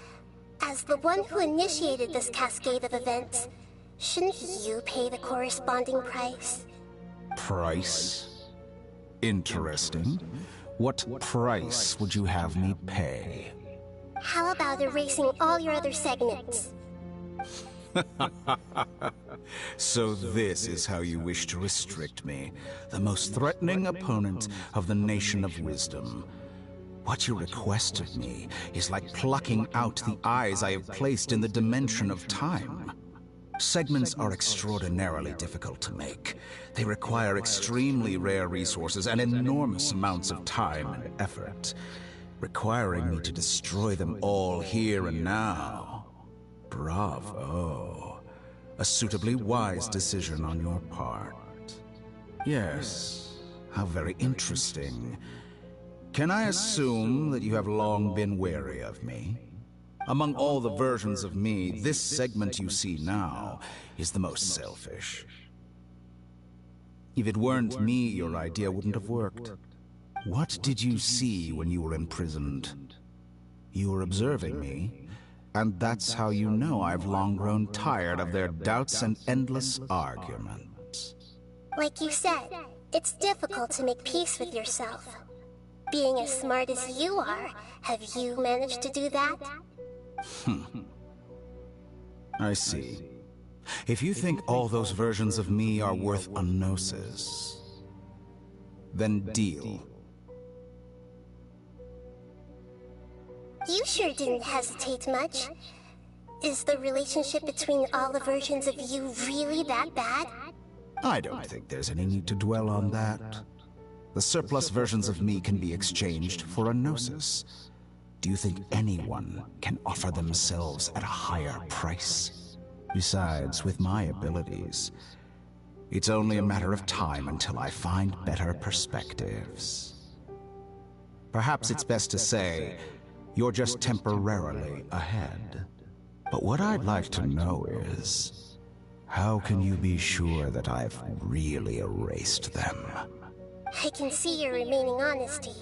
as the one who initiated this cascade of events, shouldn't you pay the corresponding price? Price? Interesting. What price would you have me pay? How about erasing all your other segments? So this is how you wish to restrict me, the most threatening opponent of the Nation of Wisdom. What you request of me is like plucking out the eyes I have placed in the dimension of time. Segments are extraordinarily difficult to make. They require extremely rare resources and enormous amounts of time and effort, requiring me to destroy them all here and now. Bravo. A suitably wise decision on your part. Yes, how very interesting. Can I assume that you have long been wary of me? Among all the versions of me, this segment you see now is the most selfish. If it weren't me, your idea wouldn't have worked. What did you see when you were imprisoned? You were observing me, and that's how you know I've long grown tired of their doubts and endless arguments. Like you said, it's difficult to make peace with yourself. Being as smart as you are, have you managed to do that? I see. If you think all those versions of me are worth a gnosis, then deal. You sure didn't hesitate much. Is the relationship between all the versions of you really that bad? I don't think there's any need to dwell on that. The surplus versions of me can be exchanged for a gnosis. Do you think anyone can offer themselves at a higher price? Besides, with my abilities, it's only a matter of time until I find better perspectives. Perhaps it's best to say, you're just temporarily ahead. But what I'd like to know is, how can you be sure that I've really erased them? I can see your remaining honesty.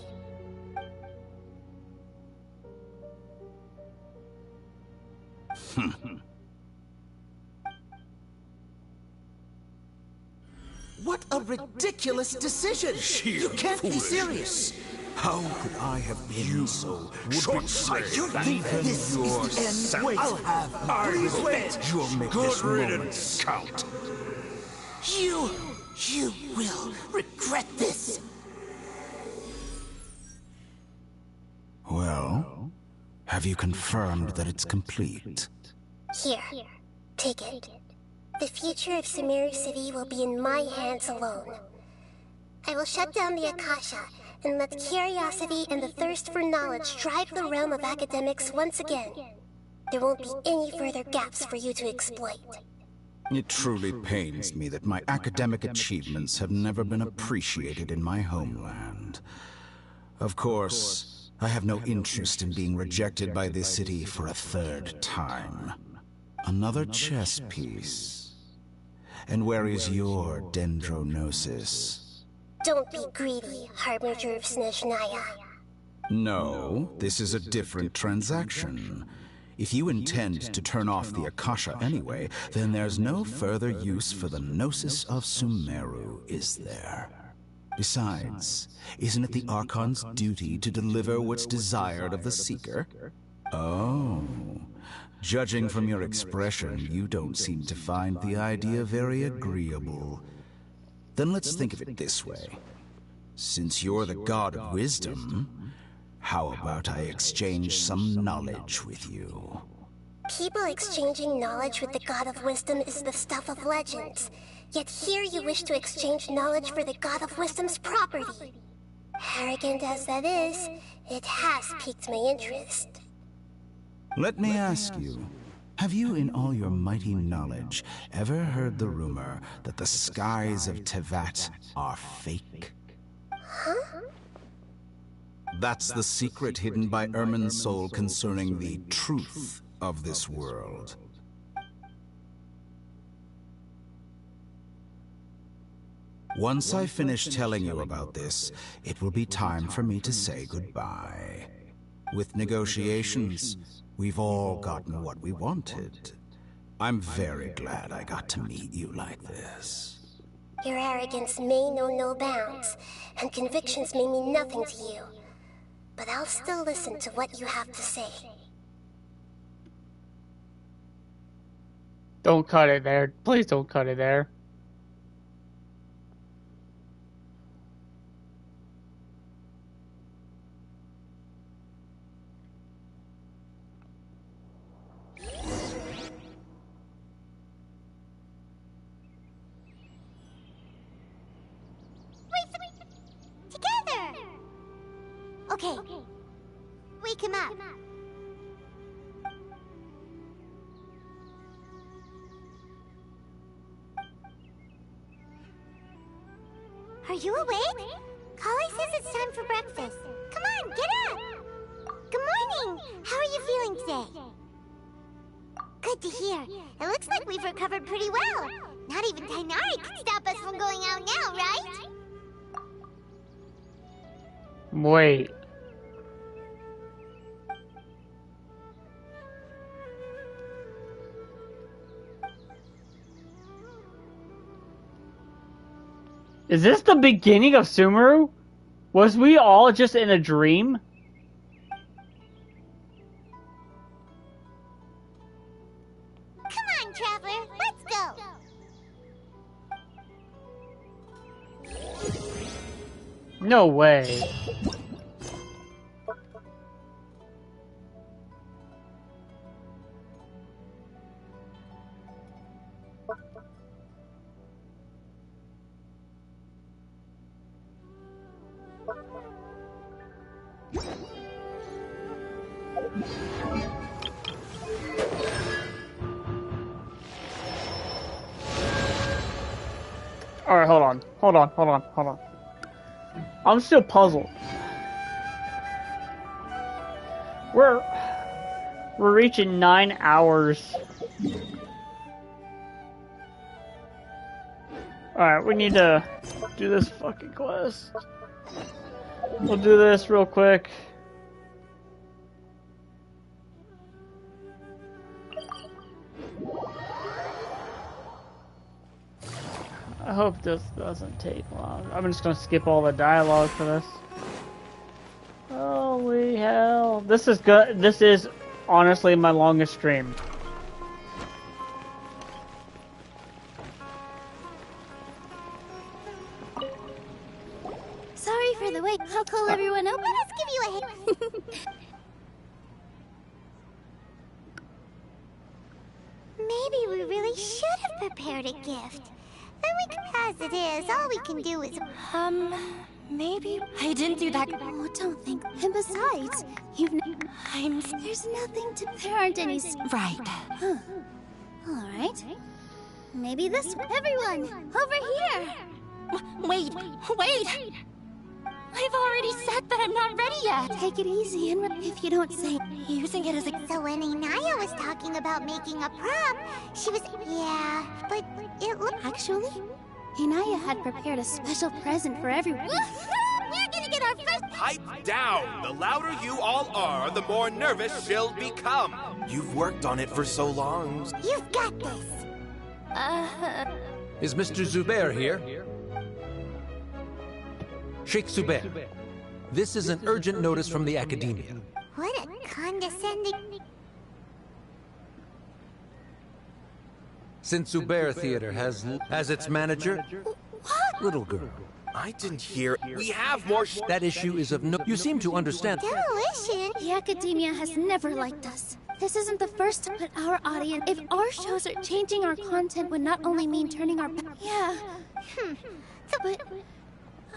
What a ridiculous decision! You can't be serious! How could I have been so short-sighted? You think this is the end? Wait, I'll have my revenge! You'll make this moment count. You will regret this! Well, have you confirmed that it's complete? Here, take it. The future of Sumeru City will be in my hands alone. I will shut down the Akasha and let curiosity and the thirst for knowledge drive the realm of academics once again. There won't be any further gaps for you to exploit. It truly pains me that my academic achievements have never been appreciated in my homeland. Of course, I have no interest in being rejected by this city for a third time. Another chess piece. And where is your dendronosis? Don't be greedy, Harbinger of Snezhnaya. No, this is a different transaction. If you intend to turn off the Akasha anyway, then there's no further use for the Gnosis of Sumeru, is there? Besides, isn't it the Archon's duty to deliver what's desired of the Seeker? Oh. Judging from your expression, you don't seem to find the idea very agreeable. Then let's think of it this way. Since you're the god of wisdom, how about I exchange some knowledge with you? People exchanging knowledge with the god of wisdom is the stuff of legends. Yet here you wish to exchange knowledge for the god of wisdom's property. Arrogant as that is, it has piqued my interest. Let me ask you, have you in all your mighty knowledge ever heard the rumor that the skies of Tevat are fake? Huh? That's the secret hidden by Irminsul concerning the truth of this world. Once I finish telling you about this, it will be time for me to say goodbye. With negotiations, we've all gotten what we wanted. I'm very glad I got to meet you like this. Your arrogance may know no bounds, and convictions may mean nothing to you. But I'll still listen to what you have to say. Don't cut it there. Please don't cut it there. Okay. Wake him up. Are you awake? Kali says it's time for breakfast. Come on, get up! Good morning! How are you feeling today? Good to hear. It looks like we've recovered pretty well. Not even Tainari can stop us from going out now, right? Wait. Is this the beginning of Sumeru? Was we all just in a dream? Come on, Traveler, let's go! No way. Alright, hold on. I'm still puzzled. We're reaching 9 hours. Alright, we need to do this fucking quest. We'll do this real quick. I hope this doesn't take long. I'm just gonna skip all the dialogue for this. Holy hell. This is good. This is honestly my longest stream. Sorry for the wait. I'll call everyone up. Let us give you a hint. Maybe we really should have prepared a gift. Then we can, as it is, all we can do is... Maybe I didn't do that. Oh, don't think. And besides, there's nothing to... There aren't any... Right. Huh. All right. Maybe this one. Everyone, over here. Wait! I've already said that I'm not ready yet! Take it easy, and if you don't say... Using it as a... So when Inaya was talking about making a prop, she was... Yeah, but it looked... Actually, Inaya had prepared a special present for everyone. We're gonna get our first... Pipe down! The louder you all are, the more nervous she'll become. You've worked on it for so long. You've got this! Is Mr. Zubair here? Sheikh Zubair, this is an urgent notice from the Academia. What a condescending... Since Zubair Theater has as its manager, little girl. I didn't hear... We have more That issue is of no... You seem to understand... Delicious! The Academia has never liked us. This isn't the first time, but our audience... If our shows are changing our content would not only mean turning our... Yeah. But...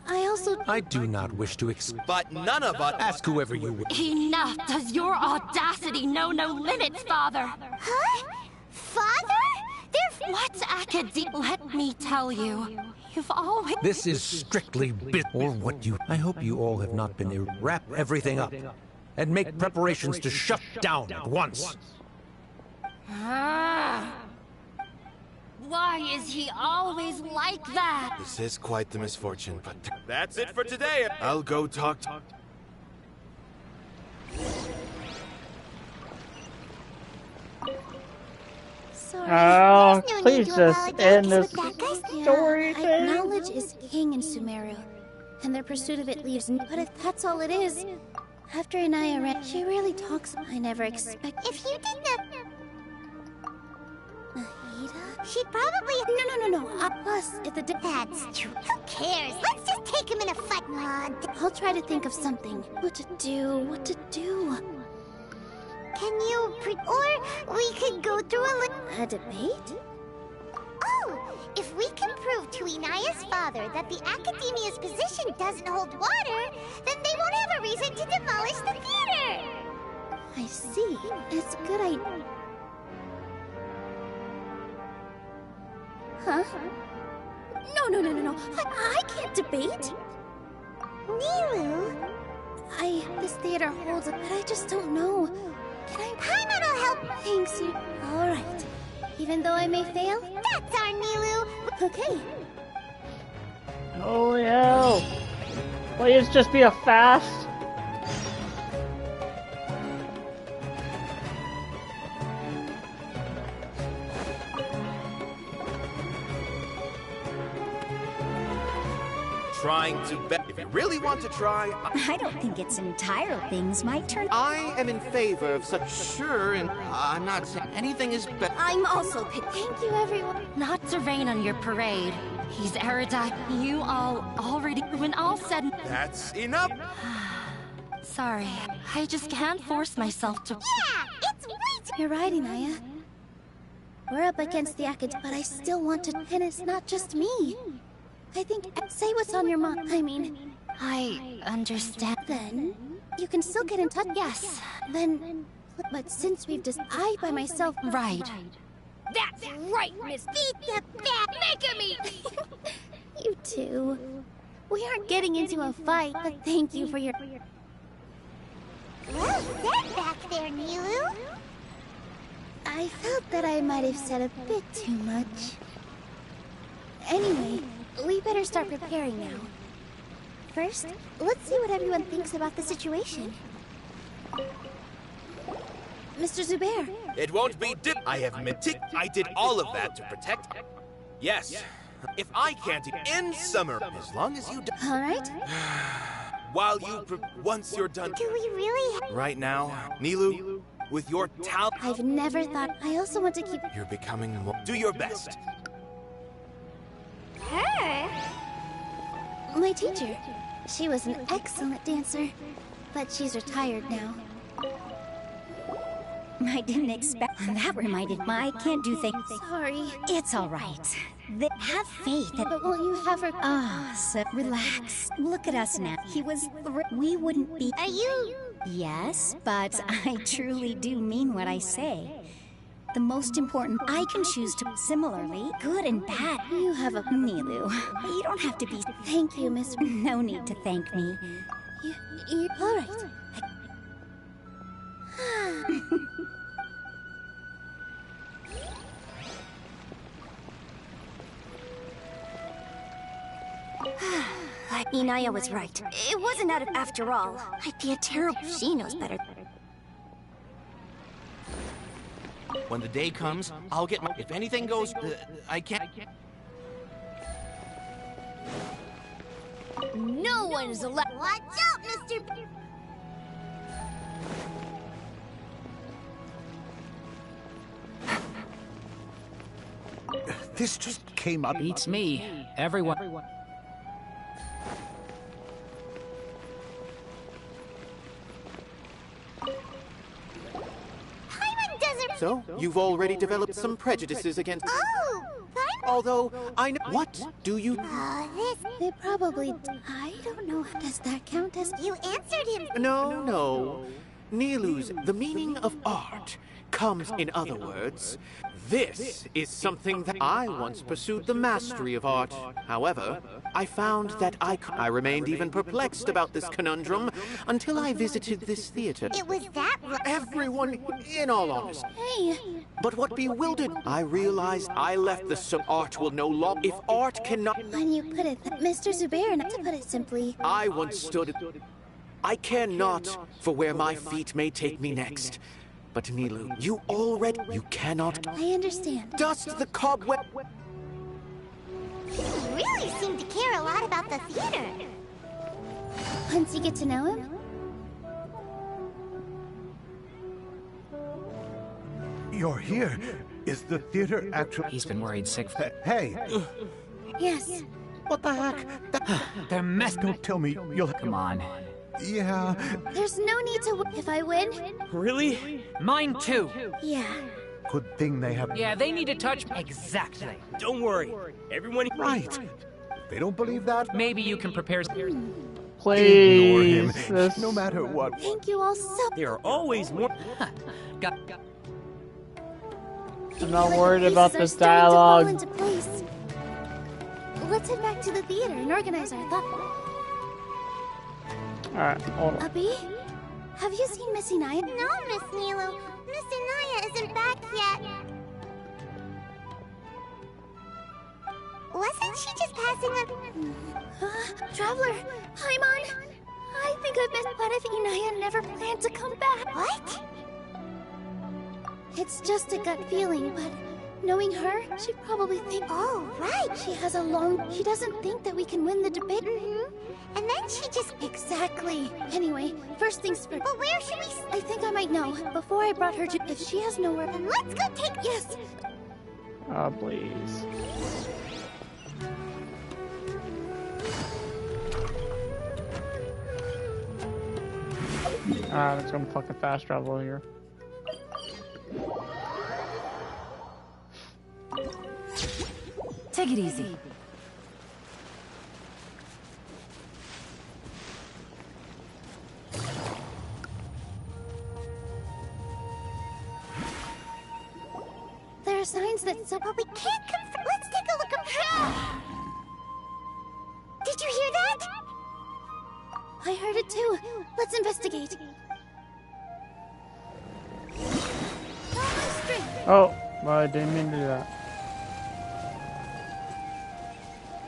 I do not wish to But none of us... Ask whoever you will. Enough! Does your audacity know no limits, Father? Huh? Father? What's Academia? Let me tell you. You've always... This is strictly or what you... I hope you all have not been... Wrap everything up. And make preparations to shut down at once. Why is he always like that? This is quite the misfortune, but... That's it for today. I'll go talk to... Sorry. Oh, please just end this story thing. Knowledge is king in Sumeru, and their pursuit of it leaves... But if that's all it is... After Inaya ran, she really talks... I never expect... If you didn't... Nahida? She'd probably... No. Plus, if the... That's true. Who cares? Let's just take him in a fight. I'll try to think of something. What to do? Can you... Or we could go through a debate? Oh! If we can prove to Inaya's father that the Academia's position doesn't hold water, then they won't have a reason to demolish the theater! I see. It's a good idea. Huh? No. I can't debate. Nilu? This theater holds it, but I just don't know. Can I... Paimon will help! Thanks, you... Alright. Even though I may fail? That's our Nilu! Okay. Holy hell. Please just be a fast. Trying to bet. If you really want to try... I don't think it's entirely things might turn... I am in favor of such... Sure, and I'm not saying anything is better. I'm also... Thank you, everyone. Not to rain on your parade. He's erudite. You all already... When all said... That's enough! Sorry. I just can't force myself to... Yeah! It's right! You're right, Inaya. We're up against the Academia, but I still want to... And it's not just me. I think... Say what's on your mind. I understand. Then... You can still get in touch. Yes. Then... But since we've just... I by myself... Right. That's right, Miss... Beat the bat! Make me! You too. We aren't getting into a fight, but thank you for your... Well said back there, Nilu! I felt that I might have said a bit too much. Anyway, we better start preparing now. First, let's see what everyone thinks about the situation. Mr. Zubair. It won't be I have I did all of that to protect... Yes, If I can't in summer, as long as you do. All right. While once you're done. Do we really? Right now, Nilu, with your talent. I've never thought. I also want to keep. You're becoming more. Do your best. Her? My teacher. She was an excellent dancer, but she's retired now. I didn't expect that. Reminded me I can't do things. Sorry. It's all right. Have faith. But won't you have her? So relax. Look at us now. He was. We wouldn't be. Are you? Yes, but I truly do mean what I say. The most important, I can choose to. Similarly, good and bad. You have a Nilu. You don't have to be. Thank you, Miss. No need to thank me. You all right? Inaya was right. It wasn't out of after all. I'd be a terrible. She knows better. When the day comes, I'll get my. If anything goes, I can't. No one's allowed. Watch out, Mr. This just came up. Beats me. Everyone. Paimon doesn't. So, you've already developed some prejudices against. Oh, Paimon. Although, I know. What do you. This. They probably. I don't know. Does that count as? You answered him. No. Nilu's, the meaning of art comes, in other words, this is something that I once pursued the mastery of art. However, I found that I remained even perplexed about this conundrum until I visited this theater. It was that. Everyone, in all honesty. Hey. But what bewildered, I realized I left the art will no longer. If art cannot. When you put it, Mr. Zubair, not to put it simply. I once stood. I care not for where my feet may take me next. But Nilu, you cannot. I understand. Dust the cobweb. You really seem to care a lot about the theater. Once you get to know him. You're here. Is the theater actually? He's been worried sick. Hey. Yes. What the heck? They're messed. Don't tell me you'll. Come on. Yeah. There's no need to. If I win. Really? Mine too. Yeah. Good thing they have. Yeah, they need to touch. Exactly. Don't worry. Everyone. Right. If they don't believe that, maybe you can prepare. Please. Ignore him. No matter what. Thank you all so. There are always more. I'm not worried about this dialogue. Let's head back to the theater and organize our thoughts. Alright, hold on. Abi, have you seen Miss Inaya? No, Miss Nilu. Miss Inaya isn't back yet. Wasn't she just passing a... Traveler, Paimon. I think I missed. What if Inaya never planned to come back? What? It's just a gut feeling, but knowing her, she'd probably think... Oh, right. She has a long... She doesn't think that we can win the debate. And then she just... Exactly. Anyway, first things first. But where should we... I think I might know. Before I brought her to... If she has nowhere... Then let's go take... Yes. Oh, please. Alright, let's go fucking fast travel here. Take it easy. There are signs that so, but we can't confirm. Let's take a look around. Did you hear that? I heard it too. Let's investigate. Oh, well, I didn't mean to do that.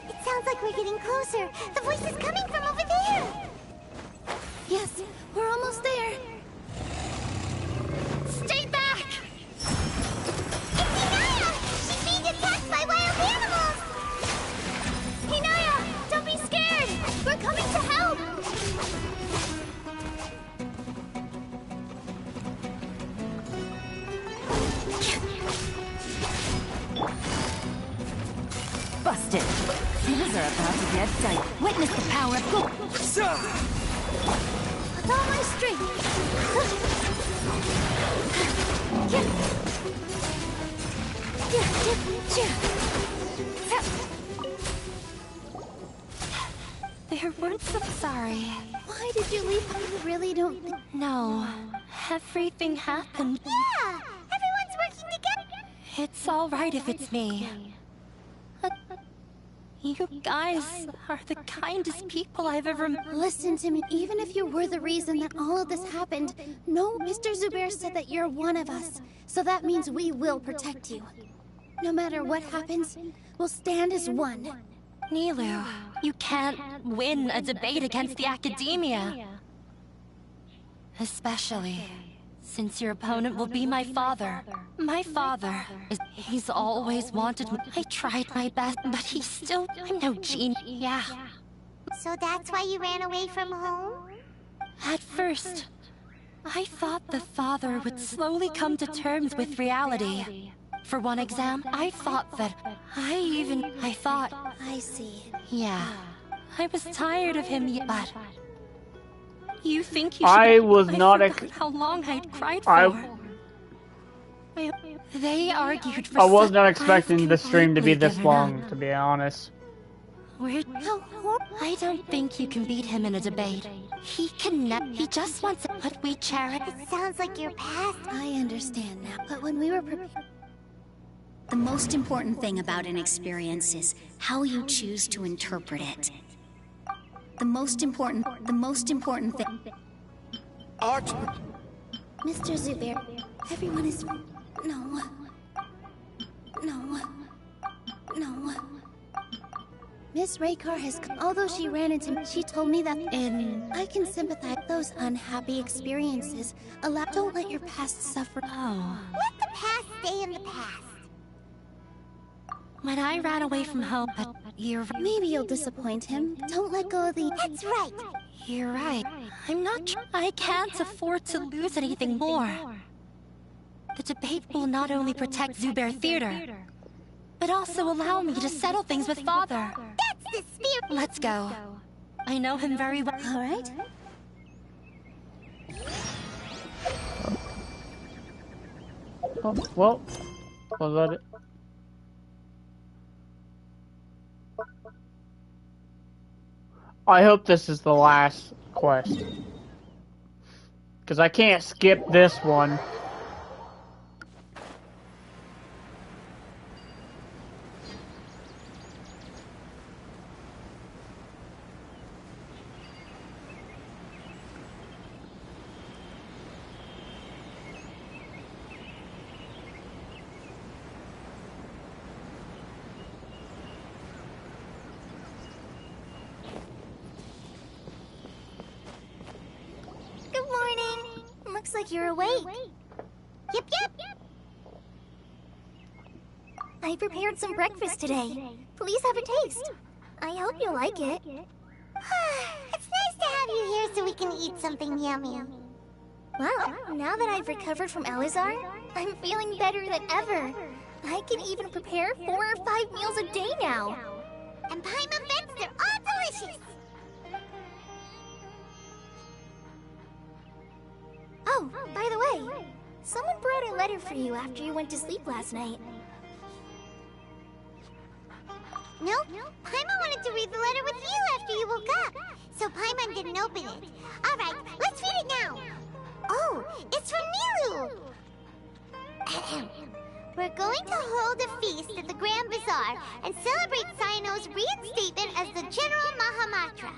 It sounds like we're getting closer. The voice is coming from over there. Yes, we're almost there. Stay back! It's Inaya! She's being attacked by wild animals! it. Things are about to get tight. Witness the power of go. With all my strength. There weren't so sorry. Why did you leave? You really don't think... No. Everything happened. Yeah! Everyone's working together! It's alright if it's me. You guys are the kindest people I've ever met. Listen to me. Even if you were the reason that all of this happened, no, Mr. Zubair said that you're one of us. So that means we will protect you. No matter what happens, we'll stand as one. Nilu, you can't win a debate against the academia. Especially since your opponent will be my father. My father, he's always wanted me. I tried my best, but he's still, I'm no genius. Yeah. So that's why you ran away from home? At first, I thought the father would slowly come to terms with reality. For one exam, I thought that I thought... I see. Yeah. I was tired of him, but... You think you should... I was not... how long I'd cried for. They argued for... I was not expecting the stream to be this long, to be honest. I don't think you can beat him in a debate. He he just wants what we cherish. It sounds like your past. I understand now, but when we were prepared... The most important thing about an experience is how you choose to interpret it. The most important thing... Art! Mr. Zubair, everyone is... No. Miss Raykar has come. Although she ran into me, she told me that I can sympathize with those unhappy experiences. Don't let your past suffer. Oh. Let the past stay in the past. When I ran away from home, maybe you'll disappoint him. Don't let go of the... That's right. You're right. I'm not... I can't afford to lose anything more. The debate will not only protect Zubair Theater, but also allow me to settle things with Father. That's the spirit. Let's go. I know him very well. All right. Oh, well, was that it? I hope this is the last quest. Because I can't skip this one. Looks like you're awake. Yep. I prepared some breakfast today. Please have a taste. I hope you like it. It's nice to have you here so we can eat something yummy. Well, now that I've recovered from Alizar, I'm feeling better than ever. I can even prepare 4 or 5 meals a day now. And Paimon bets, they're all delicious. Oh, by the way, someone brought a letter for you after you went to sleep last night. Nope. Paimon wanted to read the letter with you after you woke up, so Paimon didn't open it. Alright, let's read it now. Oh, it's from Nilu! We're going to hold a feast at the Grand Bazaar and celebrate Cyano's reinstatement as the General Mahamatra.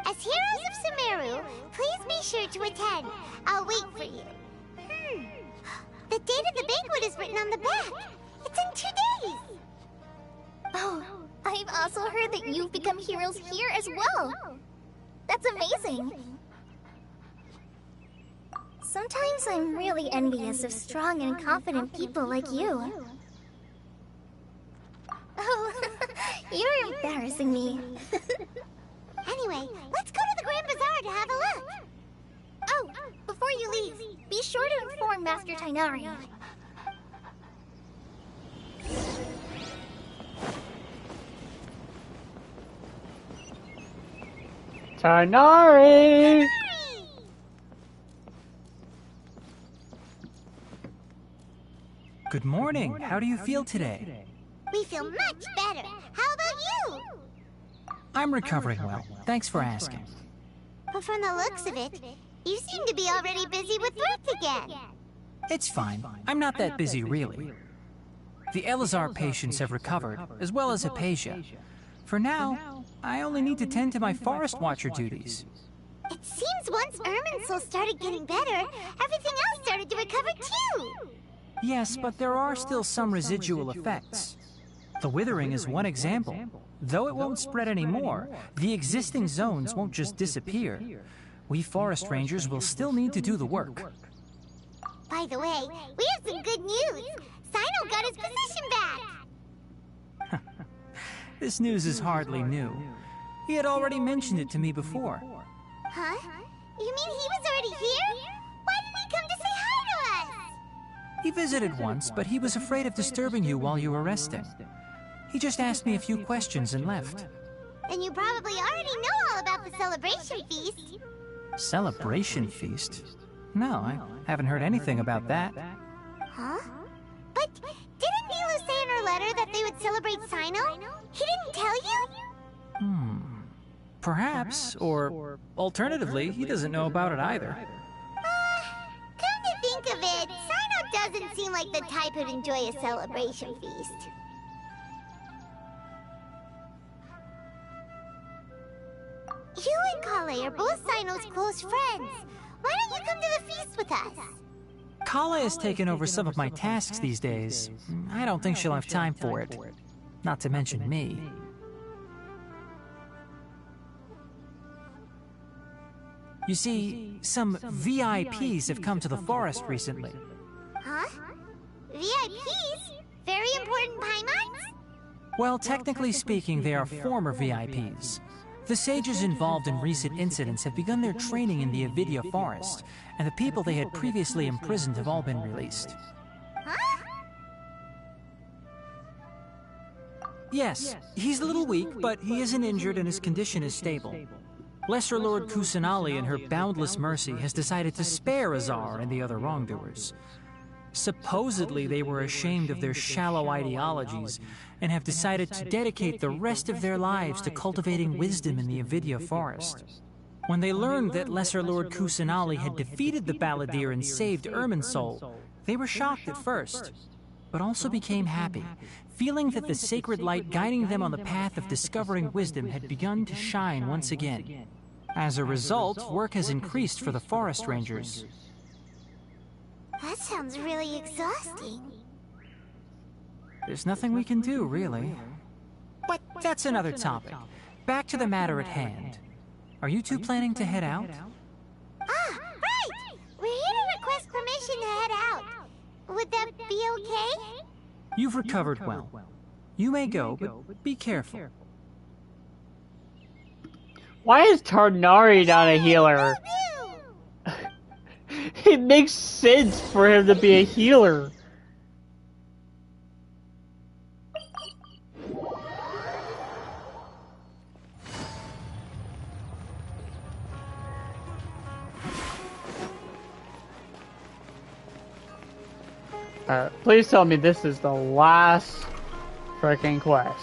As heroes of Sumeru, please be sure to attend. I'll wait for you. The date of the banquet is written on the back. It's in 2 days. Oh, I've also heard that you've become heroes here as well. That's amazing. Sometimes I'm really envious of strong and confident people like you. Oh, you're embarrassing me. Anyway, let's go to the Grand Bazaar to have a look. Oh, before you leave, be sure to inform Master Tainari. Tighnari! Good morning. How do you feel today? We feel much better. How about you? I'm recovering well. Thanks for asking. But from the looks of it, you seem to be already busy with work again. It's fine. I'm not that busy, really. The Elazar patients have recovered, as well as Hypatia. For now, I only need to tend to my Forest Watcher duties. It seems once Irminsul started getting better, everything else started to recover too. Yes, but there are still some residual effects. The withering is one example. Though it won't spread anymore, the existing zones won't just disappear. We forest rangers will still need to do the work. By the way, we have some good news. Sino got his position back. This news is hardly new. He had already mentioned it to me before. Huh? You mean he was already here? Why didn't he come to say hi to us? He visited once, but he was afraid of disturbing you while you were resting. He just asked me a few questions and left. Then you probably already know all about the celebration feast. Celebration feast? No, I haven't heard anything about that. Huh? But didn't Nilu say in her letter that they would celebrate Sino? He didn't tell you? Perhaps, or alternatively, he doesn't know about it either. Come to think of it, Sino doesn't seem like the type who'd enjoy a celebration feast. You and Kale are both Sino's close friends. Why don't you come to the feast with us? Kala has taken over some of my tasks these days. I don't think she'll have time for it. Not to mention me. You see, some VIPs have come to the forest recently. Huh? VIPs? Very important Paimons? Well, technically speaking, they are former VIPs. The sages involved in recent incidents have begun their training in the Avidya forest, and the people they had previously imprisoned have all been released. Huh? Yes, he's a little weak, but he isn't injured and his condition is stable. Lesser Lord Kusanali, in her boundless mercy, has decided to spare Azar and the other wrongdoers. Supposedly, they were ashamed of their shallow ideologies and have decided to dedicate the rest of their lives to cultivating wisdom in the Avidya forest. When they learned that Lesser Lord Kusanali had defeated the Balladeer and saved Irminsul, they were shocked at first, but also became happy, feeling that the sacred light guiding them on the path of discovering wisdom had begun to shine once again. As a result, work has increased for the forest rangers. That sounds really exhausting. There's nothing we can do, really. But that's another topic. Back to the matter at hand. Are you two planning to head out? Ah, right! We're here to request permission to head out. Would that be okay? You've recovered well. You may go, but be careful. Why is Tighnari not a healer? It makes sense for him to be a healer. Please tell me this is the last freaking quest.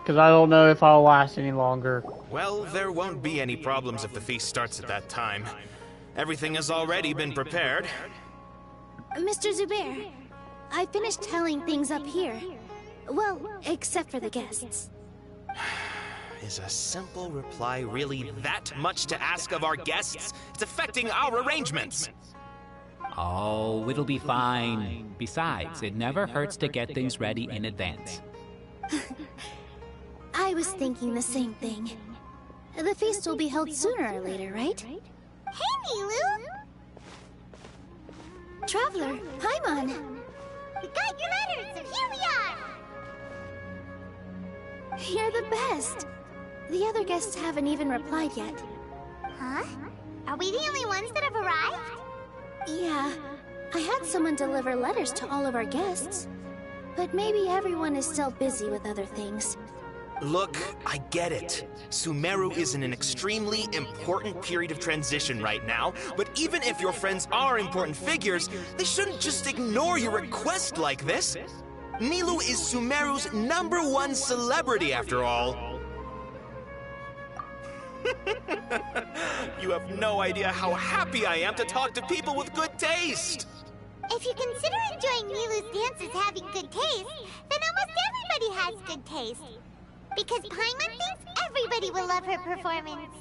Because I don't know if I'll last any longer. Well, there won't be any problems if the feast starts at that time. Everything has already been prepared. Mr. Zubair, I finished telling things up here. Well, except for the guests. Is a simple reply really that much to ask of our guests? It's affecting our arrangements. Oh, it'll be fine. Besides, it never hurts to get things ready in advance. I was thinking the same thing. The feast will be held sooner or later, right? Hey, Nilu! Traveler, Paimon! We got your letters, and here we are! You're the best! The other guests haven't even replied yet. Huh? Are we the only ones that have arrived? Yeah. I had someone deliver letters to all of our guests. But maybe everyone is still busy with other things. Look, I get it. Sumeru is in an extremely important period of transition right now, but even if your friends are important figures, they shouldn't just ignore your request like this. Nilou is Sumeru's #1 celebrity, after all. You have no idea how happy I am to talk to people with good taste. If you consider enjoying Nilou's dances having good taste, then almost everybody has good taste. Because Paimon thinks everybody will love her performance.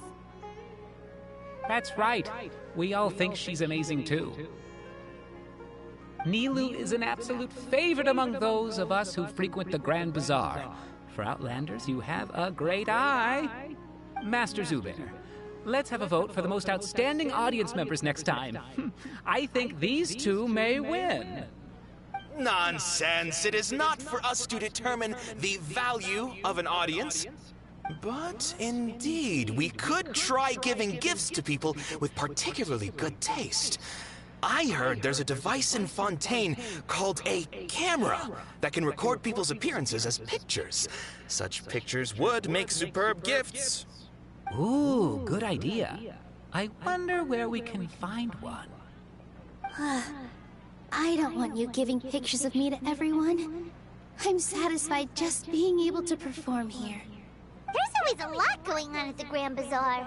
That's right. We all think she's amazing too. Nilou is an absolute favorite among those of us who frequent the Grand Bazaar. For Outlanders, you have a great eye. Master Zubair, let's have a vote for the most outstanding audience members next time. I think these two may win. Nonsense! It is not for us to determine the value of an audience. But indeed, we could try giving gifts to people with particularly good taste. I heard there's a device in Fontaine called a camera that can record people's appearances as pictures. Such pictures would make superb gifts. Ooh, good idea. I wonder where we can find one. I don't want you giving pictures of me to everyone. I'm satisfied just being able to perform here. There's always a lot going on at the Grand Bazaar.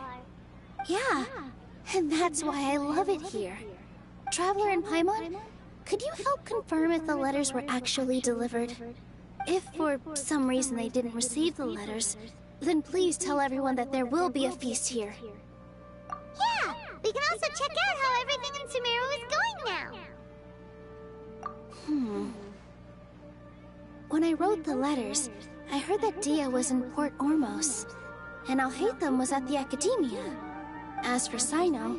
Yeah, and that's why I love it here. Traveler and Paimon, could you help confirm if the letters were actually delivered? If for some reason they didn't receive the letters, then please tell everyone that there will be a feast here. Yeah, we can also check out how everything in Sumeru is going now. When I wrote the letters, I heard that Dia was in Port Ormos, and Alhaitham was at the Academia. As for Sino,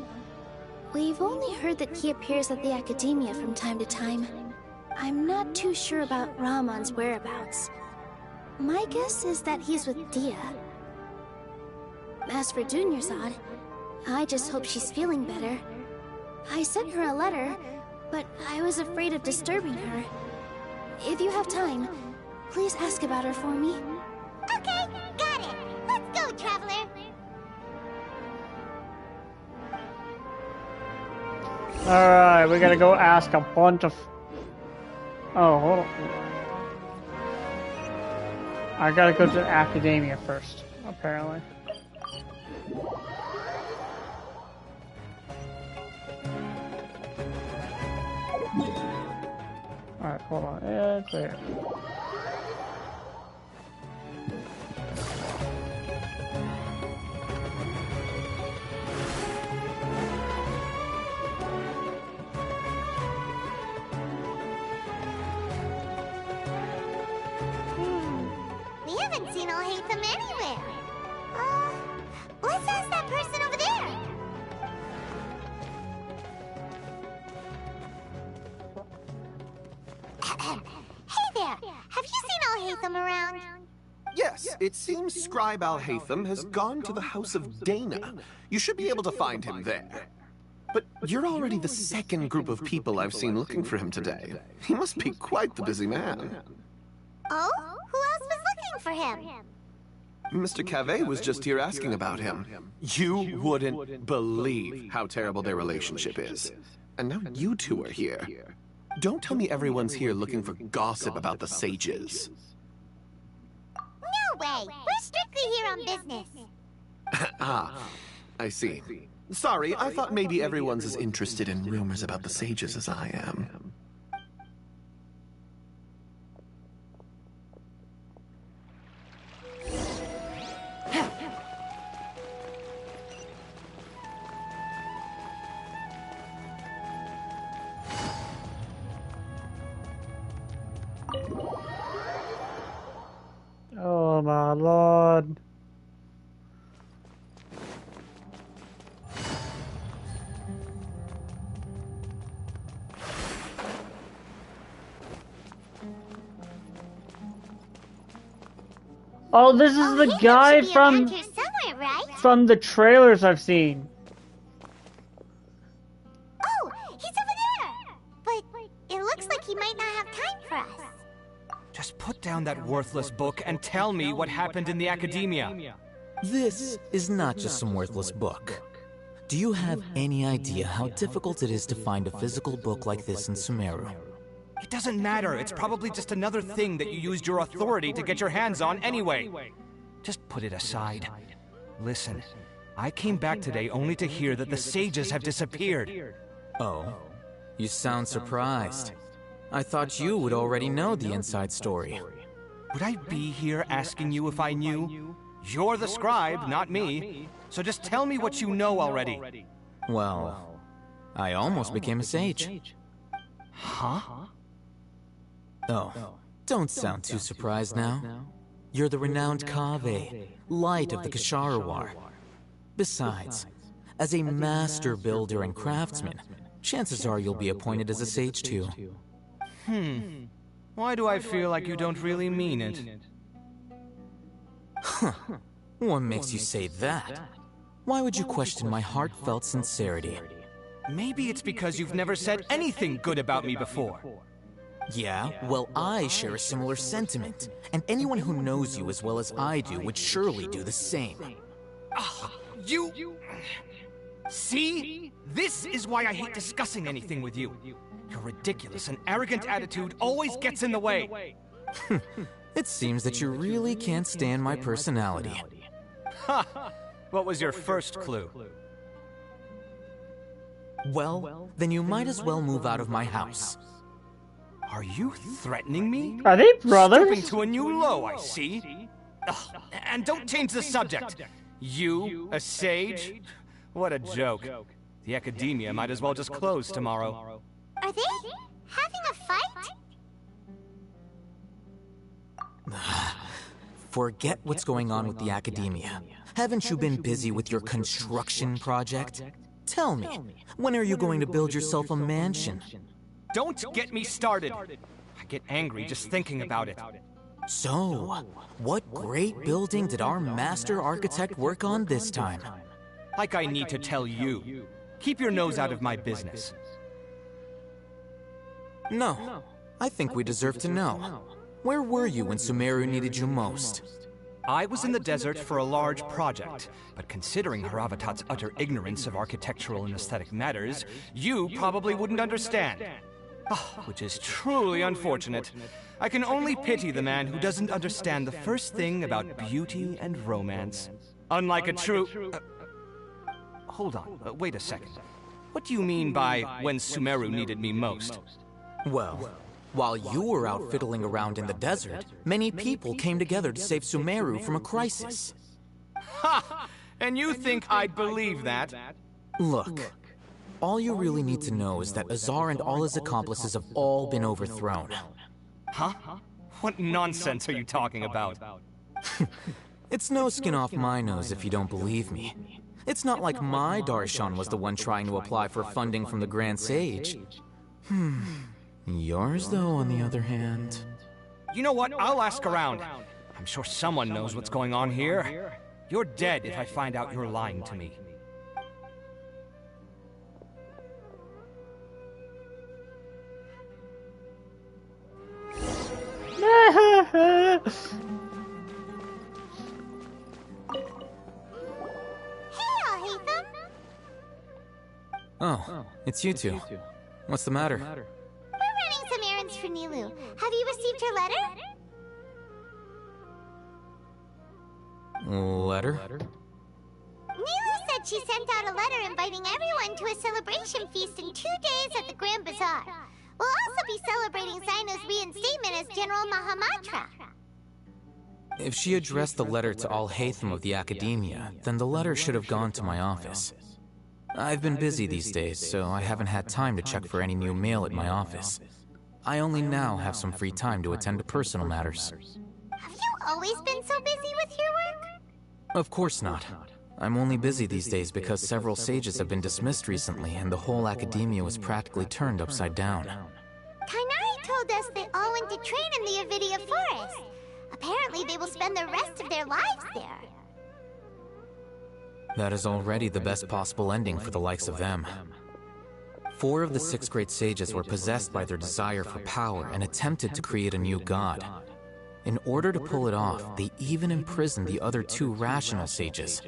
we've only heard that he appears at the Academia from time to time. I'm not too sure about Ramon's whereabouts. My guess is that he's with Dia. As for Dunyarzad, I just hope she's feeling better. I sent her a letter, but I was afraid of disturbing her. If you have time, please ask about her for me. Okay, got it. Let's go, Traveler. Alright, we gotta go ask a bunch of... Oh, hold on. I gotta go to the Academia first, apparently. Alright, hold on. It's there. We haven't seen Alhaitham anywhere. Let's ask that person over there. Hey there, have you seen Alhaitham around? Yes, it seems Scribe Alhaitham has gone to the House of Dana. You should be able to find him there. But you're already the second group of people I've seen looking for him today. He must be quite the busy man. Oh? Who else was looking for him? Mr. Cavey was just here asking about him. You wouldn't believe how terrible their relationship is. And now you two are here. Don't tell me everyone's here looking for gossip about the sages. No way! We're strictly here on business. Ah, I see. Sorry, I thought maybe everyone's as interested in rumors about the sages as I am. Oh my lord. Oh, this is the guy from the trailers I've seen. Oh, he's over there! But it looks like he might not have time for us. Just put down that worthless book and tell me what happened in the academia. This is not just some worthless book. Do you have any idea how difficult it is to find a physical book like this in Sumeru? It doesn't matter. It's probably just another thing that you used your authority to get your hands on anyway. Just put it aside. Listen, I came back today only to hear that the sages have disappeared. Oh, you sound surprised. I thought you would already know the inside story. Would I be here asking you if I knew? You're the scribe, not me. So just tell me what you know already. Well, I almost became a sage. Huh? Oh, don't sound too surprised now. You're the renowned Kaveh, light of the Kashara War. Besides, as a master builder and craftsman, chances are you'll be appointed as a sage too. Why do I feel like you don't really mean it? Huh. What makes you say that? Why would you question my heartfelt sincerity? Maybe it's because you've never said anything good about me before. Yeah, well, I share a similar sentiment, and anyone who knows you as well as I do would surely do the same. You... See? This is why I hate discussing anything with you. Your ridiculous and arrogant attitude always gets in the way. It seems that you really can't stand my personality. Ha! What was your first clue? Well, then you might as well move out of my house. Are you threatening me? Are they brothers? Stooping to a new low, I see. Ugh, and don't change the subject. You, a sage? What a joke. The academia might as well just close tomorrow. Are they having a fight? Forget what's going on with the academia. Haven't you been busy with your construction project? Tell me, when are you going to build yourself a mansion? Don't get me started. I get angry just thinking about it. So, what great building did our master architect work on this time? Like I need to tell you. Keep your nose out of my business. No, I think we deserve to know. Where were you when Sumeru needed you most? I was in the desert for a large project, but considering Haravatat's utter ignorance of architectural and aesthetic matters, you probably wouldn't understand. Which is truly unfortunate. I can only pity the man who doesn't understand the first thing about beauty and romance. Unlike a true... hold on, wait a second. What do you mean by when Sumeru needed me most? Well, while you were out fiddling around in the desert, many people came together to save Sumeru from a crisis. Ha! And you think I'd believe that? Look, all you really need to know is that Azar and all his accomplices have all been overthrown. Huh? What nonsense are you talking about? It's no skin off my nose if you don't believe me. It's not like my Darshan was the one trying to apply for funding from the Grand Sage. Yours, though, on the other hand... You know what? I'll ask around. I'm sure someone knows what's going on here. You're dead if I find out you're lying to me. Oh, it's you two. What's the matter? We're running some errands for Nilou. Have you received her letter? Letter? Nilou said she sent out a letter inviting everyone to a celebration feast in 2 days at the Grand Bazaar. We'll also be celebrating Zaino's reinstatement as General Mahamatra. If she addressed the letter to Al-Haytham of the Academia, then the letter should have gone to my office. I've been busy these days, so I haven't had time to check for any new mail at my office. I only now have some free time to attend to personal matters. Have you always been so busy with your work? Of course not. I'm only busy these days because several sages have been dismissed recently and the whole academia was practically turned upside down. Kainari told us they all went to train in the Avidia Forest. Apparently they will spend the rest of their lives there. That is already the best possible ending for the likes of them. 4 of the 6 great sages were possessed by their desire for power and attempted to create a new god. In order to pull it off, they even imprisoned the other 2 rational sages.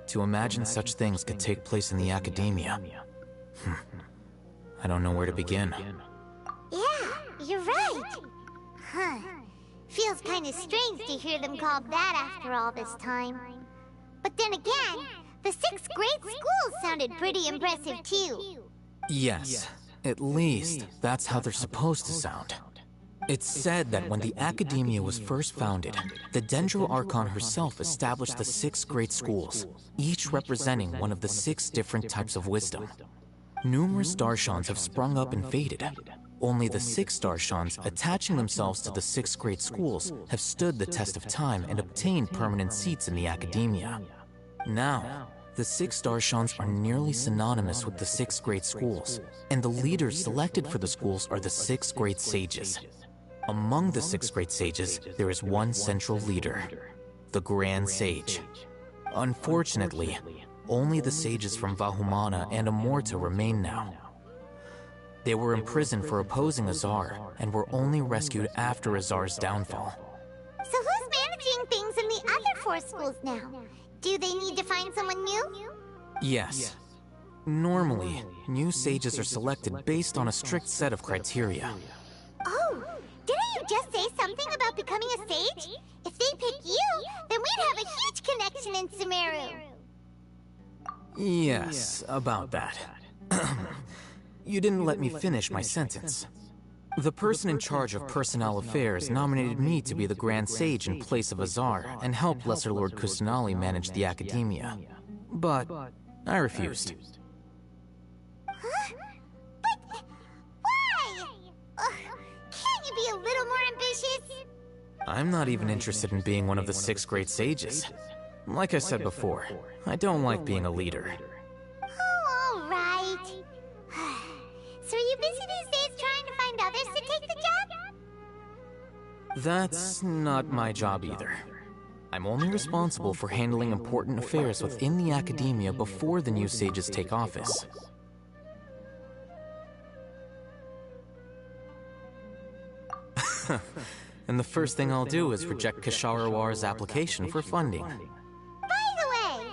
To imagine such things could take place in the academia. I don't know where to begin. Yeah, you're right. Huh. Feels kind of strange to hear them called that after all this time. But then again, the 6th grade schools sounded pretty impressive too. Yes, at least that's how they're supposed to sound. It's said that when the academia was first founded, the Dendro Archon herself established the 6 great schools, each representing one of the 6 different types of wisdom. Numerous Darshans have sprung up and faded. Only the 6 Darshans, attaching themselves to the 6 great schools, have stood the test of time and obtained permanent seats in the academia. Now, the 6 Darshans are nearly synonymous with the 6 great schools, and the leaders selected for the schools are the 6 great sages. Among the 6 great sages, there is one central leader, the Grand Sage. Unfortunately, only the sages from Vahumana and Amorta remain now. They were imprisoned for opposing Azar, and were only rescued after Azar's downfall. So who's managing things in the other 4 schools now? Do they need to find someone new? Yes. Normally, new sages are selected based on a strict set of criteria. Oh, didn't you just say something about becoming a sage? If they pick you, then we'd have a huge connection in Sumeru. Yes, about that. You didn't let me finish my sentence. The person in charge of personnel affairs nominated me to be the Grand Sage in place of Azar and help Lesser Lord Kusanali manage the academia. But I refused. Huh? But why? Can't you be a little more ambitious? I'm not even interested in being one of the 6 great sages. Like I said before, I don't like being a leader. Oh, all right. So are you busy these days trying to find others to take the job? That's not my job either. I'm only responsible for handling important affairs within the academia before the new sages take office. And the first thing I'll do is reject Kasharawar's application for funding. By the way,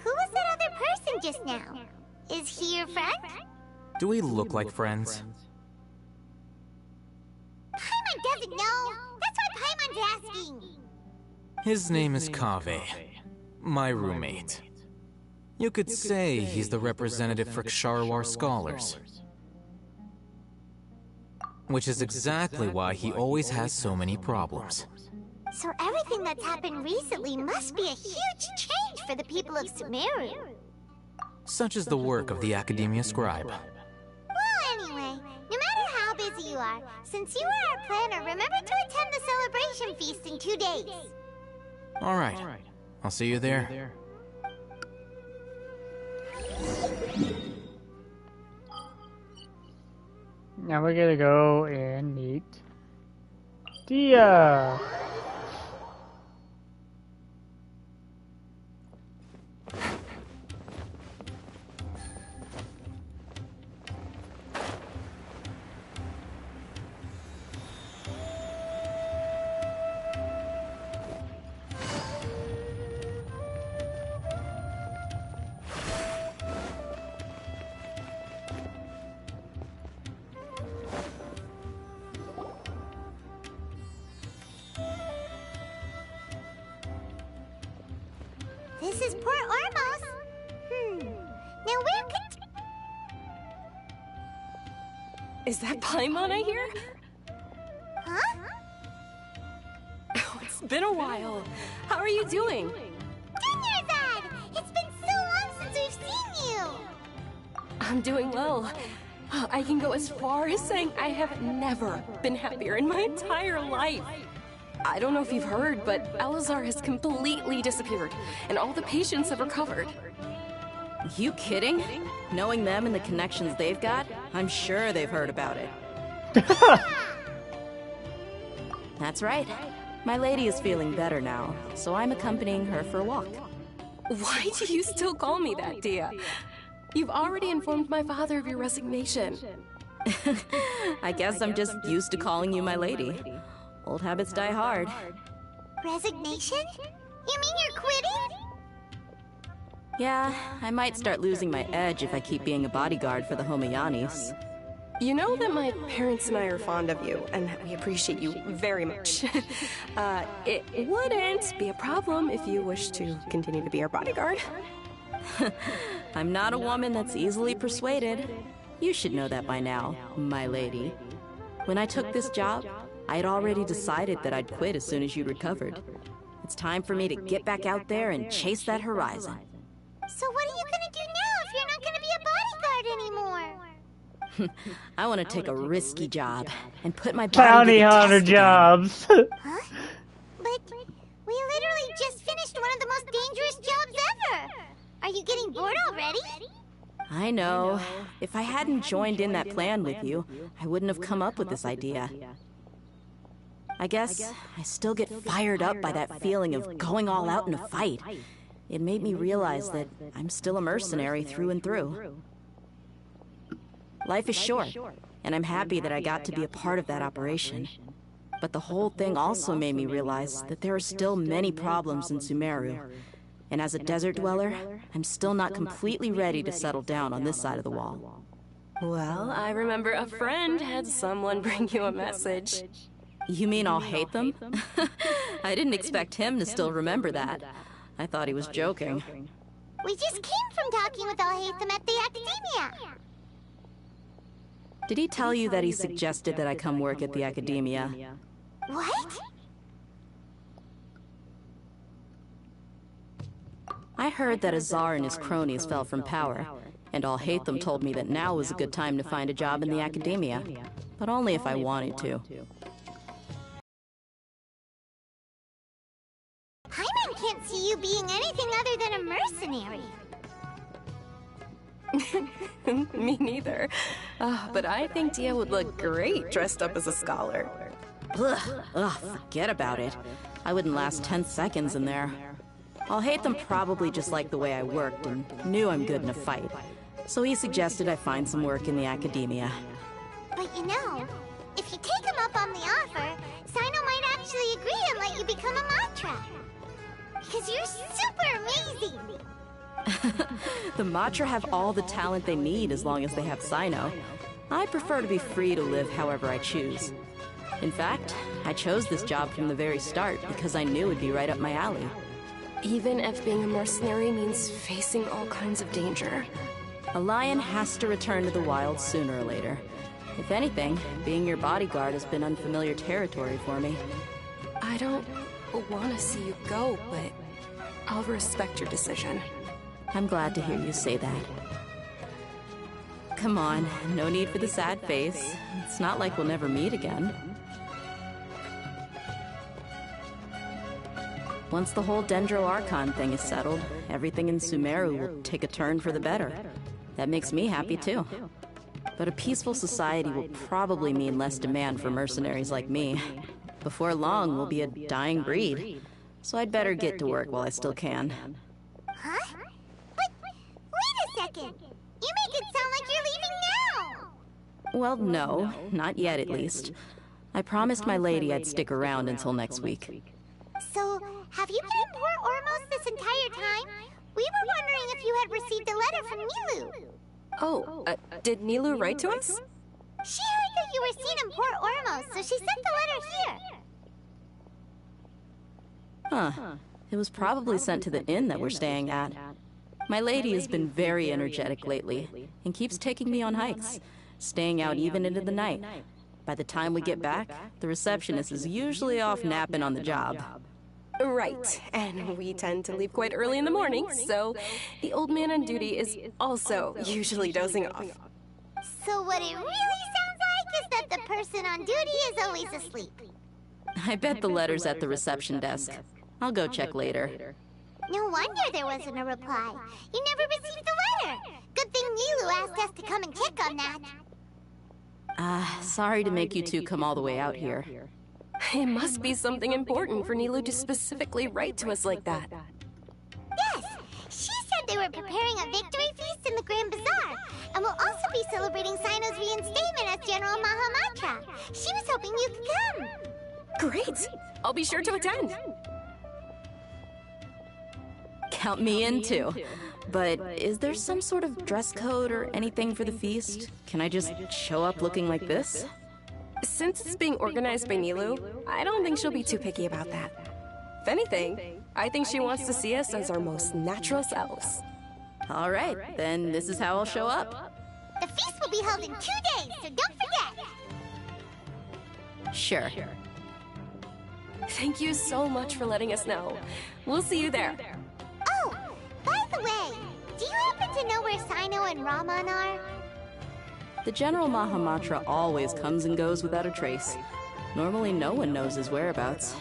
who was that other person just now? Is he your friend? Do we look like friends? Paimon doesn't know. That's why Paimon's asking. His name is Kaveh, my roommate. You could say he's the representative for Ksharawar scholars. Which is exactly why he always has so many problems. So everything that's happened recently must be a huge change for the people of Sumeru. Such is the work of the Academia Scribe. Well, anyway, no matter how busy you are, since you are our planner, remember to attend the celebration feast in 2 days. Alright, I'll see you there. Now we're gonna go and meet Dia. This is Port Ormos. Now where could... Is that Paimon I hear? Huh? Oh, it's been a while. How are you doing? Dinyarzad! It's been so long since we've seen you! I'm doing well. I can go as far as saying I have never been happier in my entire life. I don't know if you've heard, but Elazar has completely disappeared, and all the patients have recovered. You kidding? Knowing them and the connections they've got, I'm sure they've heard about it. That's right. My lady is feeling better now, so I'm accompanying her for a walk. Why do you still call me that, Dia? You've already informed my father of your resignation. I guess I'm just used to calling you my lady. Old habits die hard. Resignation? You mean you're quitting? Yeah, I might start losing my edge if I keep being a bodyguard for the Homayanis. You know that my parents and I are fond of you, and that we appreciate you very much. It wouldn't be a problem if you wish to continue to be our bodyguard. I'm not a woman that's easily persuaded. You should know that by now, my lady. When I took this job, I'd already decided that I'd quit as soon as you recovered. It's time for me to get back out there and chase that horizon. So what are you gonna do now if you're not gonna be a bodyguard anymore? I want to take a risky job and put my bounty hunter jobs. Huh? But we literally just finished one of the most dangerous jobs ever. Are you getting bored already? I know. If I hadn't joined in that plan with you, I wouldn't have come up with this idea. I guess I still get fired up by that feeling of going all out in a fight. It made me realize that I'm still a mercenary through and through. Life is short, and I'm happy that I got to be a part of that operation. But the whole thing also made me realize that there are still many problems in Sumeru. And as a desert dweller, I'm still not completely ready to settle down on this side of the wall. Well, I remember a friend had someone bring you a message. You mean I'll hate them? I didn't expect him to still remember that. I thought he was joking. We just came from talking with Al-Haytham at the Academia. Did he tell you that he suggested that I come work at the Academia? What? I heard that Azar and his cronies fell from power, and Al-Haytham told me that now was a good time to find a job in the Academia, but only if I wanted to. Paimon can't see you being anything other than a mercenary. Me neither. But I think Dia would look great dressed up as a scholar. Ugh, forget about it. I wouldn't last 10 seconds in there. Al-Haytham probably just liked the way I worked and knew I'm good in a fight. So he suggested I find some work in the Academia. But you know, if you take him up on the offer, Sino might actually agree and let you become a Matra. Because you're super amazing! The Matra have all the talent they need as long as they have Sino. I prefer to be free to live however I choose. In fact, I chose this job from the very start because I knew it'd be right up my alley. Even if being a mercenary means facing all kinds of danger. A lion has to return to the wild sooner or later. If anything, being your bodyguard has been unfamiliar territory for me. I don't want to see you go, but I'll respect your decision. I'm glad to hear you say that. Come on, no need for the sad face. It's not like we'll never meet again. Once the whole Dendro Archon thing is settled, everything in Sumeru will take a turn for the better. That makes me happy too. But a peaceful society will probably mean less demand for mercenaries like me. Before long, we'll be a dying breed. So I'd better get to work while I still can. Huh? But wait a second! You make it sound like you're leaving now! Well, no, not yet at least. I promised my lady I'd stick around until next week. So, have you been in Port Ormos this entire time? We were wondering if you had received a letter from Nilou. Oh, did Nilou write to us? She heard that you were seen in Port Ormos, so she sent the letter here. Huh. It was probably sent to the inn that we're staying at. My lady has been very energetic lately, and keeps taking me on hikes, staying out even into the night. By the time we get back, the receptionist is usually off napping on the job. Right, and we tend to leave quite early in the morning, so the old man on duty is also usually dozing off. So what it really sounds like is that the person on duty is always asleep. I bet the letter's at the reception desk. I'll go check later. No wonder there wasn't a reply. You never received the letter. Good thing Nilou asked us to come and check on that. Sorry to make you two come all the way out here. It must be something important for Nilou to specifically write to us like that. Yes! She said they were preparing a victory feast in the Grand Bazaar, and will also be celebrating Sino's reinstatement as General Mahamatra. She was hoping you could come. Great! I'll be sure to attend. Count me in too. But is there some sort of dress code or anything for the feast? Can I just show up looking like this? Since it's being organized by Nilou, I don't think she'll be too picky about that. If anything, I think she wants to see us as our most natural selves. All right, then this is how I'll show up. The feast will be held in 2 days, so don't forget! Sure. Thank you so much for letting us know. We'll see you there. Oh, by the way, do you happen to know where Sino and Raman are? The General Mahamatra always comes and goes without a trace. Normally no one knows his whereabouts.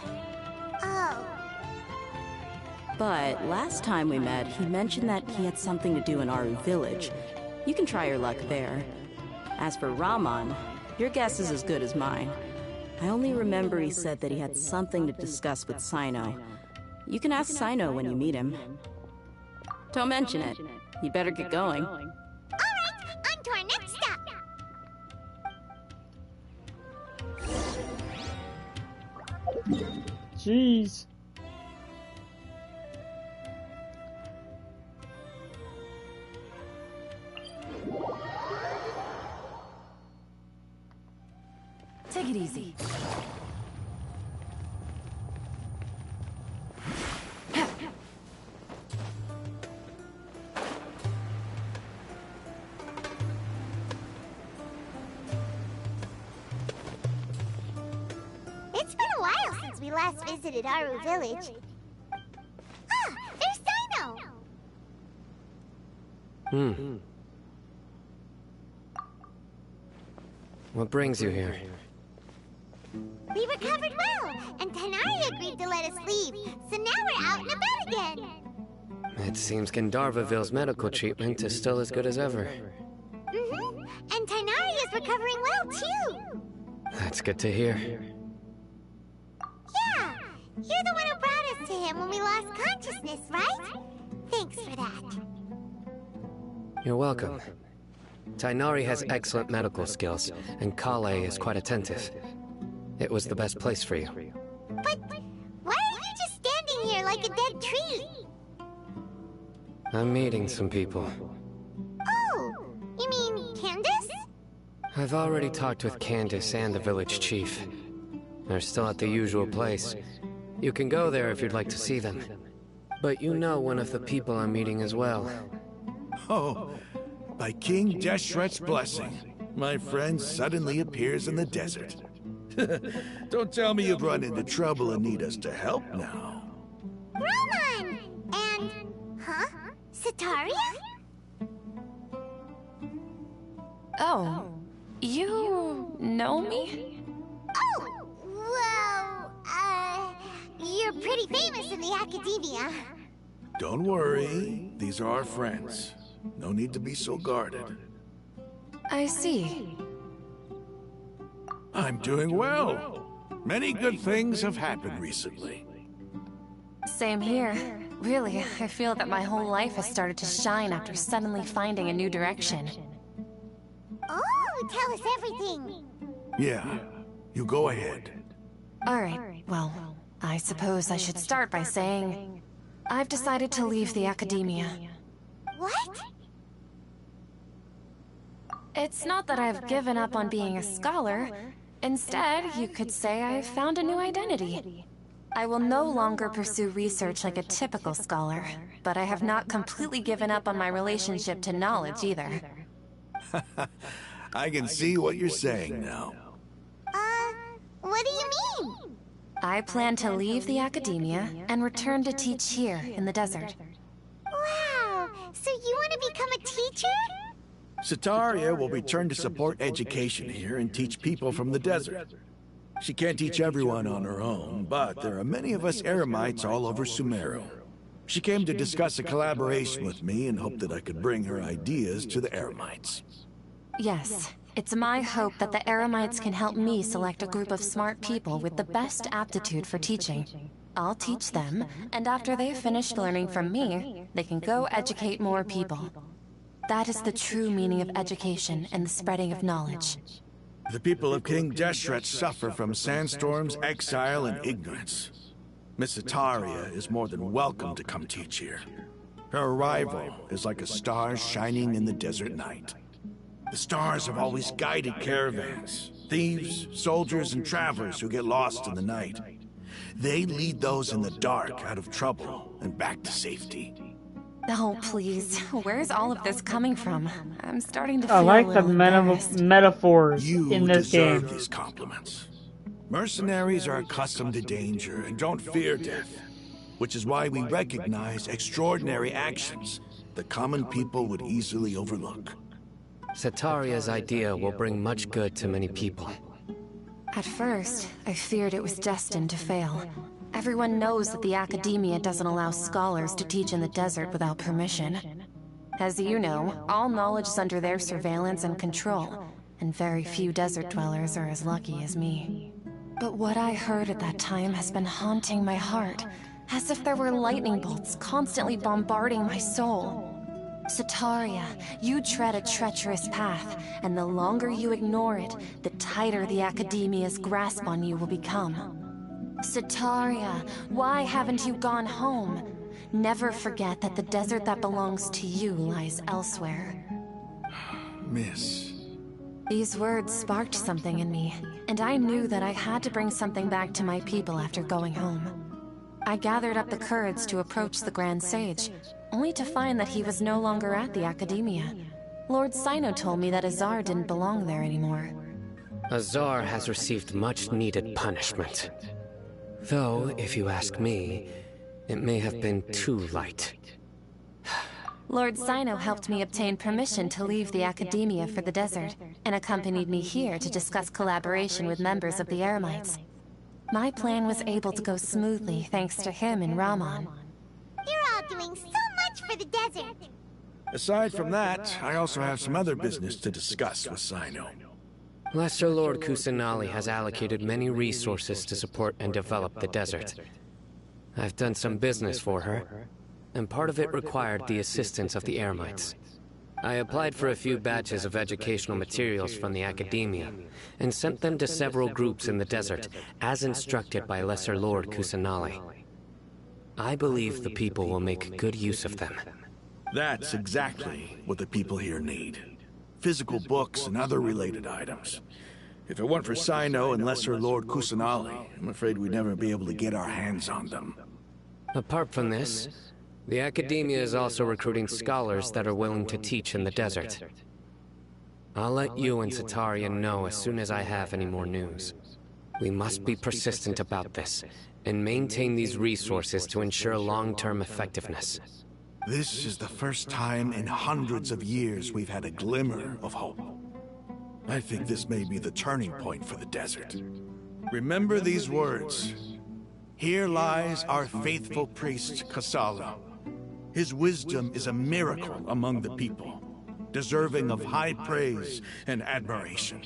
Oh. But last time we met, he mentioned that he had something to do in Aru village. You can try your luck there. As for Raman, your guess is as good as mine. I only remember he said that he had something to discuss with Sino. You can ask Sino when you meet him. Don't mention it. You better get going. All right, on to our next stop. Jeez. Take it easy. It's been a while since we last visited Aru village. Ah, there's Sino! What brings you here? We recovered well, and Tanari agreed to let us leave, so now we're out and about again. It seems Gandharvaville's medical treatment is still as good as ever. Mm-hmm, and Tanari is recovering well, too. That's good to hear. Yeah, you're the one who brought us to him when we lost consciousness, right? Thanks for that. You're welcome. Tainari has excellent medical skills, and Kale is quite attentive. It was the best place for you. But why are you just standing here like a dead tree? I'm meeting some people. Oh, you mean Candace? I've already talked with Candace and the village chief. They're still at the usual place. You can go there if you'd like to see them. But you know one of the people I'm meeting as well. Oh, by King Deshret's blessing, my friend suddenly appears in the desert. Don't tell me you've run into trouble and need us to help now. Roman! And... huh? Sataria? Oh, you know me? Oh, well, you're pretty famous in the academia. Don't worry, these are our friends. No need to be so guarded. I see. I'm doing well. Many good things have happened recently. Same here. Really, I feel that my whole life has started to shine after suddenly finding a new direction. Oh, tell us everything. Yeah, you go ahead. Alright, well, I suppose I should start by saying I've decided to leave the academia. What? It's not that I've given up on being a scholar. Instead, you could say I've found a new identity. I will no longer pursue research like a typical scholar, but I have not completely given up on my relationship to knowledge either. I can see what you're saying now. What do you mean? I plan to leave the academia and return to teach here in the desert. Wow, so you want to become a teacher? Sataria will return to support education here and teach people from the desert. She can't teach everyone on her own, but there are many of us Eremites all over Sumeru. She came to discuss a collaboration with me and hoped that I could bring her ideas to the Eremites. Yes, it's my hope that the Eremites can help me select a group of smart people with the best aptitude for teaching. I'll teach them, and after they've finished learning from me, they can go educate more people. That is the true meaning of education and the spreading of knowledge. The people of King Deshret suffer from sandstorms, exile, and ignorance. Miss Itaria is more than welcome to come teach here. Her arrival is like a star shining in the desert night. The stars have always guided caravans, thieves, soldiers, and travelers who get lost in the night. They lead those in the dark out of trouble and back to safety. Oh, please. Where's all of this coming from? I'm starting to feel I like a the little embarrassed. metaphors You in this deserve game. these compliments. Mercenaries are accustomed to danger and don't fear death, which is why we recognize extraordinary actions that common people would easily overlook. Sataria's idea will bring much good to many people. At first, I feared it was destined to fail. Everyone knows that the Academia doesn't allow scholars to teach in the desert without permission. As you know, all knowledge is under their surveillance and control, and very few desert dwellers are as lucky as me. But what I heard at that time has been haunting my heart, as if there were lightning bolts constantly bombarding my soul. Sataria, you tread a treacherous path, and the longer you ignore it, the tighter the Academia's grasp on you will become. Sataria, why haven't you gone home? Never forget that the desert that belongs to you lies elsewhere. Miss. These words sparked something in me, and I knew that I had to bring something back to my people after going home. I gathered up the courage to approach the Grand Sage, only to find that he was no longer at the Academia. Lord Sino told me that Azar didn't belong there anymore. Azar has received much-needed punishment. Though, if you ask me, it may have been too light. Lord Sino helped me obtain permission to leave the Academia for the desert, and accompanied me here to discuss collaboration with members of the Eremites. My plan was able to go smoothly thanks to him and Rahman. You're all doing so much for the desert. Aside from that, I also have some other business to discuss with Sino. Lesser Lord Kusanali has allocated many resources to support and develop the desert. I've done some business for her, and part of it required the assistance of the Eremites. I applied for a few batches of educational materials from the Academia, and sent them to several groups in the desert, as instructed by Lesser Lord Kusanali. I believe the people will make good use of them. That's exactly what the people here need. Physical books and other related items. If it weren't for Sino and Lesser Lord Kusanali, I'm afraid we'd never be able to get our hands on them. Apart from this, the Academia is also recruiting scholars that are willing to teach in the desert. I'll let you and Sataria know as soon as I have any more news. We must be persistent about this, and maintain these resources to ensure long-term effectiveness. This is the first time in hundreds of years we've had a glimmer of hope. I think this may be the turning point for the desert. Remember these words. Here lies our faithful priest, Kasala. His wisdom is a miracle among the people, deserving of high praise and admiration.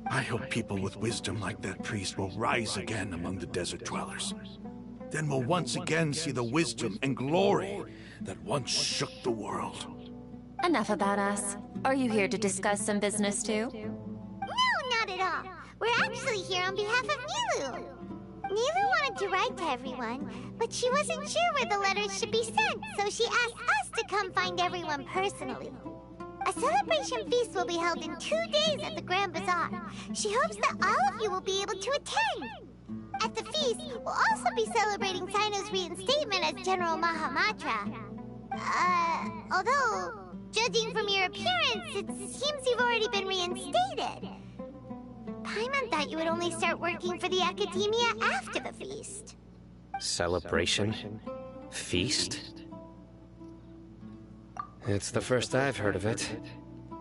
I hope people with wisdom like that priest will rise again among the desert dwellers. Then we'll once again see the wisdom and glory that once shook the world. Enough about us. Are you here to discuss some business too? No, not at all. We're actually here on behalf of Nilu. Nilu wanted to write to everyone, but she wasn't sure where the letters should be sent, so she asked us to come find everyone personally. A celebration feast will be held in 2 days at the Grand Bazaar. She hopes that all of you will be able to attend. At the feast, we'll also be celebrating Sino's reinstatement as General Mahamatra. Although, judging from your appearance, it seems you've already been reinstated. Paimon thought you would only start working for the Academia after the feast. Celebration? Feast? It's the first I've heard of it.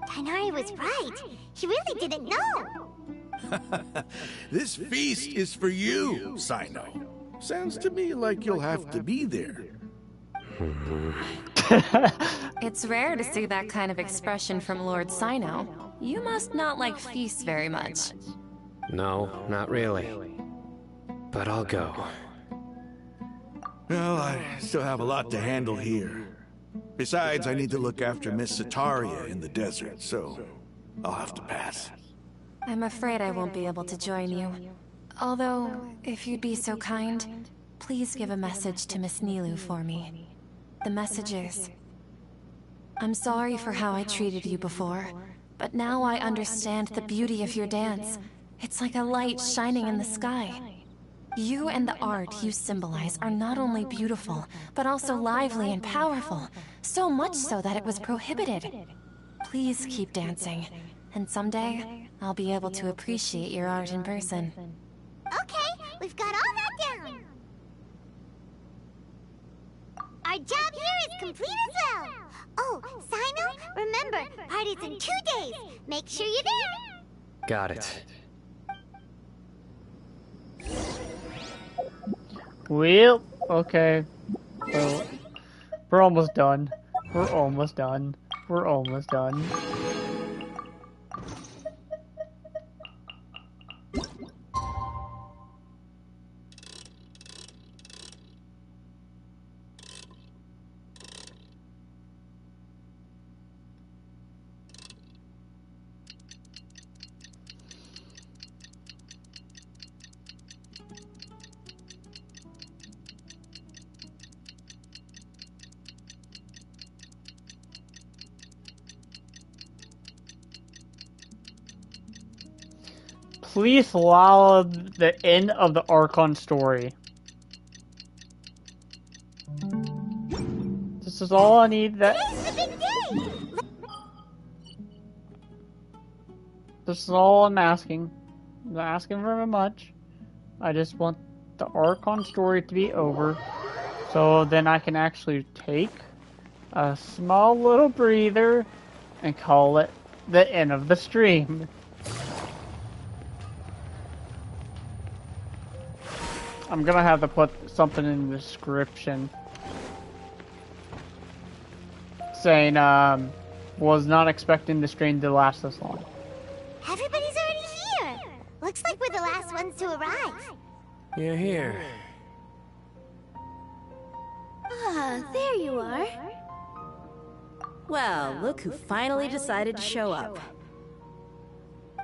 Tighnari was right. He really didn't know. This feast is for you, Sino. Sounds to me like you'll have to be there. It's rare to see that kind of expression from Lord Sino. You must not like feasts very much. No, not really. But I'll go. Well, I still have a lot to handle here. Besides, I need to look after Miss Sataria in the desert, so I'll have to pass. I'm afraid I won't be able to join you. Although, if you'd be so kind, please give a message to Miss Nilou for me. The message is, I'm sorry for how I treated you before, but now I understand the beauty of your dance. It's like a light shining in the sky. You and the art you symbolize are not only beautiful, but also lively and powerful. So much so that it was prohibited. Please keep dancing, and someday I'll be able to appreciate your art in person. Okay, we've got all that down. Our job here is complete as well. Oh, Sino, remember, party's in 2 days. Make sure you're there. Got it. Well, okay. So, we're almost done. We're almost done. We're almost done. Please allow the end of the Archon story. This is all I need. This is all I'm asking. I'm not asking very much. I just want the Archon story to be over, so then I can actually take a small little breather and call it the end of the stream. I'm gonna have to put something in the description saying, was not expecting the stream to last this long. Everybody's already here. Looks like we're the last ones to arrive. You're here. Ah, there you are. Well, look who finally decided to show up.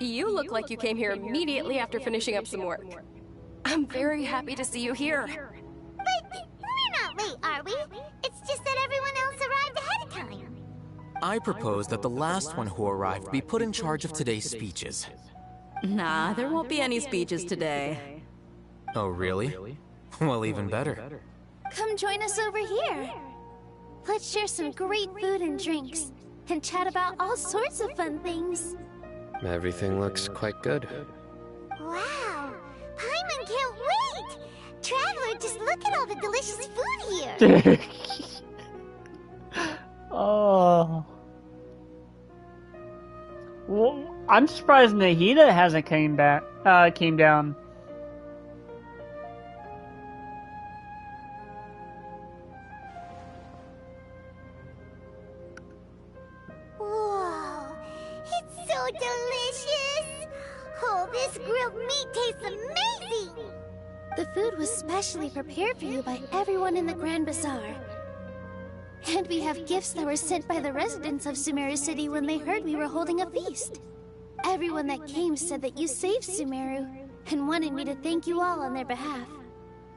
You look like you came here immediately after finishing up some work. I'm very happy to see you here. But we're not late, are we? It's just that everyone else arrived ahead of time. I propose that the last one who arrived be put in charge of today's speeches. Nah, there won't be any speeches today. Oh, really? Well, even better. Come join us over here. Let's share some great food and drinks, and chat about all sorts of fun things. Everything looks quite good. Wow, Paimon can't wait! Traveler, just look at all the delicious food here! Oh. Well, I'm surprised Nahida hasn't came down. Whoa, it's so delicious! Oh, this grilled meat tastes amazing! The food was specially prepared for you by everyone in the Grand Bazaar. And we have gifts that were sent by the residents of Sumeru City when they heard we were holding a feast. Everyone that came said that you saved Sumeru, and wanted me to thank you all on their behalf.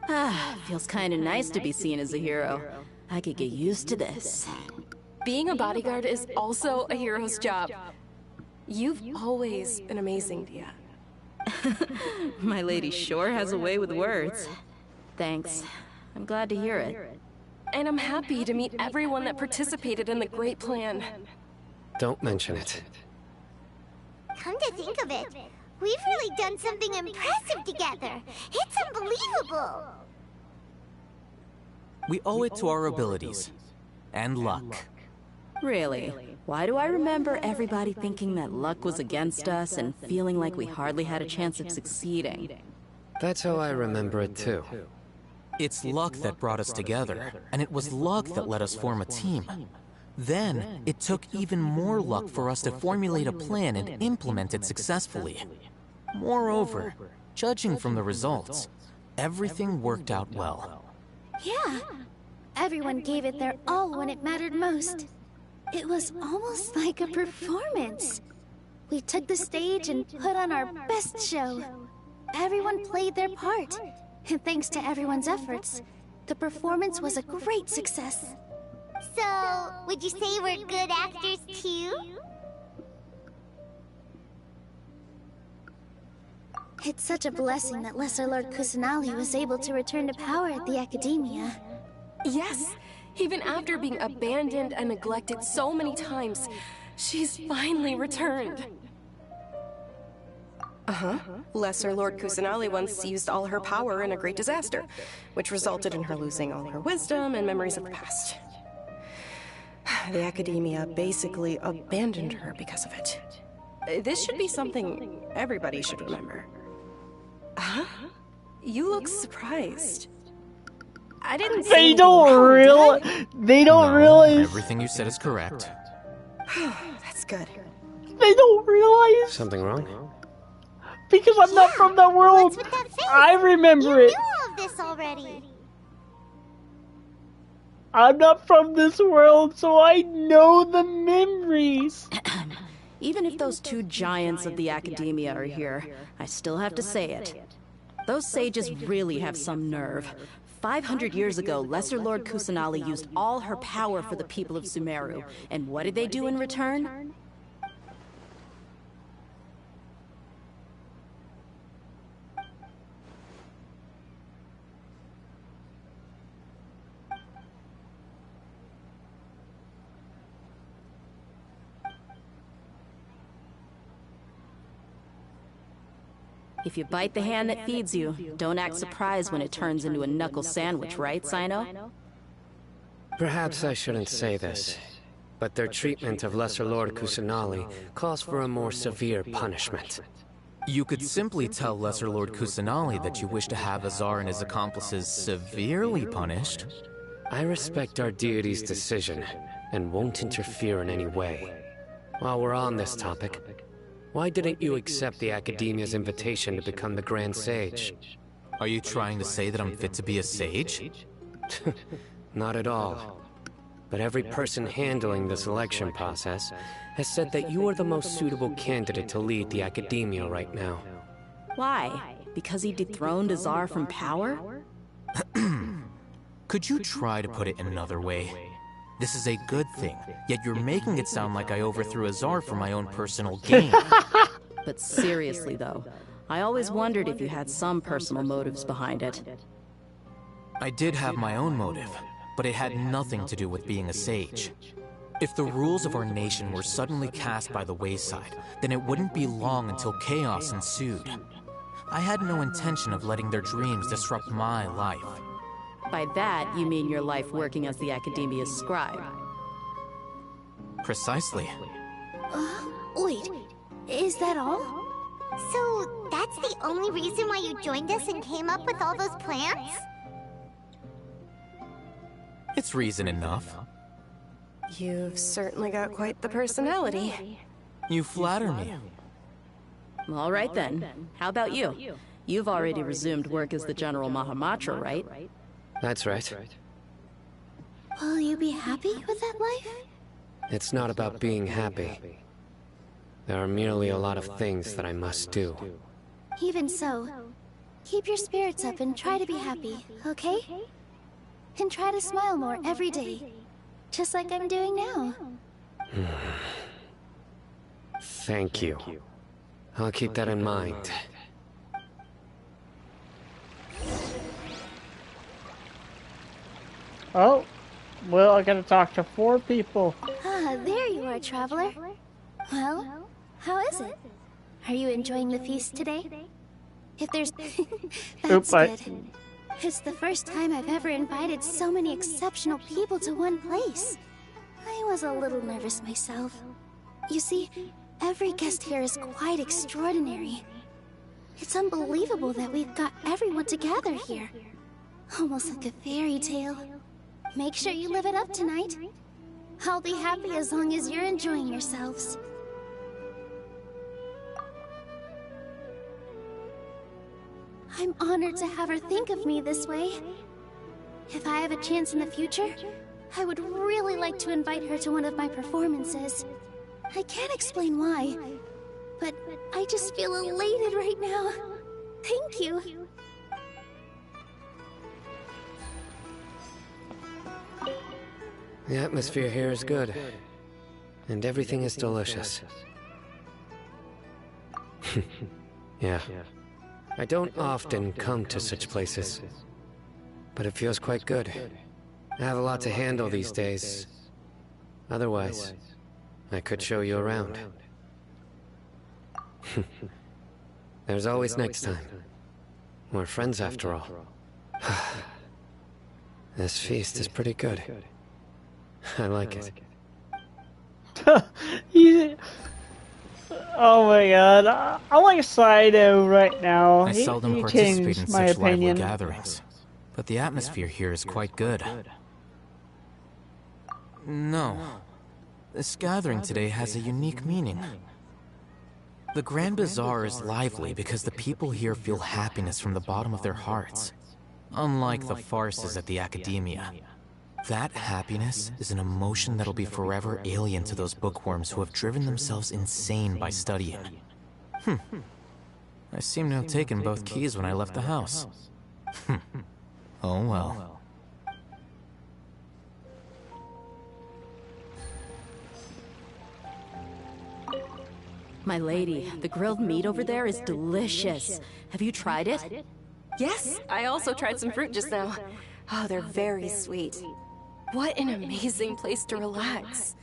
Ah, feels kinda nice to be seen as a hero. I could get used to this. Being a bodyguard is also a hero's job. You've always been amazing, Dia. My lady sure has a way with words. Thanks. I'm glad to hear it. And I'm happy to meet everyone that participated in the great plan. Don't mention it. Come to think of it, we've really done something impressive together. It's unbelievable! We owe it to our abilities. And luck. Really? Why do I remember everybody thinking that luck was against us and feeling like we hardly had a chance of succeeding? That's how I remember it too. It's luck that brought us together, and it was luck that let us form a team. Then, it took even more luck for us to formulate a plan and implement it successfully. Moreover, judging from the results, everything worked out well. Yeah, everyone gave it their all when it mattered most. It was almost like a performance. We took the stage and put on our best show. Everyone played their part, and thanks to everyone's efforts, the performance was a great success. So, would you say we're good actors too? It's such a blessing that Lesser Lord Kusanali was able to return to power at the Academia. Yes, even after being abandoned and neglected so many times, she's finally returned. Lesser Lord Kusanali once used all her power in a great disaster, which resulted in her losing all her wisdom and memories of the past. The Academia basically abandoned her because of it. This should be something everybody should remember. Huh? You look surprised. I didn't say They don't realize. They don't realize. Everything you said is correct. That's good. They don't realize. Something wrong? Because I'm not from that world. I remember it. You knew all of this already. I'm not from this world, so I know the memories. Even if those two giants of the Academia are here, I still have to say it. Those sages really have some nerve. 500 years ago, Lesser Lord Kusanali used all her power for the people of Sumeru. And what did they do in return? If you bite the hand that feeds you, don't act surprised when it turns into a knuckle sandwich, right, Sino? Perhaps I shouldn't say this, but their treatment of Lesser Lord Kusanali calls for a more severe punishment. You could simply tell Lesser Lord Kusanali that you wish to have Azar and his accomplices severely punished. I respect our deity's decision, and won't interfere in any way. While we're on this topic, why didn't you accept the Academia's invitation to become the Grand Sage? Are you trying to say that I'm fit to be a sage? Not at all. But every person handling the selection process has said that you are the most suitable candidate to lead the Academia right now. Why? Because he dethroned Azar from power? Could you try to put it another way? This is a good thing, yet you're making it sound like I overthrew Azar for my own personal gain. But seriously, though, I always wondered if you had some personal motives behind it. I did have my own motive, but it had nothing to do with being a sage. If the rules of our nation were suddenly cast by the wayside, then it wouldn't be long until chaos ensued. I had no intention of letting their dreams disrupt my life. By that, you mean your life working as the Academia's scribe. Precisely. Wait, is that all? So, that's the only reason why you joined us and came up with all those plans? It's reason enough. You've certainly got quite the personality. You flatter me. All right then. How about you? You've already resumed work as the General Mahamatra, right? That's right. Will you be happy with that life? It's not about being happy. There are merely a lot of things that I must do. Even so, keep your spirits up and try to be happy, okay? And try to smile more every day, just like I'm doing now. Thank you. I'll keep that in mind. Oh, well, I gotta talk to 4 people. Ah, there you are, traveler. Well, how is it? Are you enjoying the feast today? If there's... That's good. It's the first time I've ever invited so many exceptional people to one place. I was a little nervous myself. You see, every guest here is quite extraordinary. It's unbelievable that we've got everyone together here. Almost like a fairy tale. Make sure you live it up tonight. I'll be happy as long as you're enjoying yourselves. I'm honored to have her think of me this way. If I have a chance in the future, I would really like to invite her to one of my performances. I can't explain why, but I just feel elated right now. Thank you. The atmosphere here is good, and everything is delicious. Yeah. I don't often come to such places, but it feels quite good. I have a lot to handle these days. Otherwise, I could show you around. There's always next time. We're friends after all. This feast is pretty good. I like it. Oh my god, I like Saito right now. I seldom he participate in changed my such lively opinion. gatherings, but the atmosphere here is quite good. No. This gathering today has a unique meaning. The Grand Bazaar is lively because the people here feel happiness from the bottom of their hearts. Unlike the farces at the Academia. That happiness is an emotion that'll be forever alien to those bookworms who have driven themselves insane by studying. I seem to have taken both keys when I left the house. Oh well. My lady, the grilled meat over there is delicious. Have you tried it? Yes, I also tried some fruit just now. Oh, they're very sweet. What an amazing place to relax.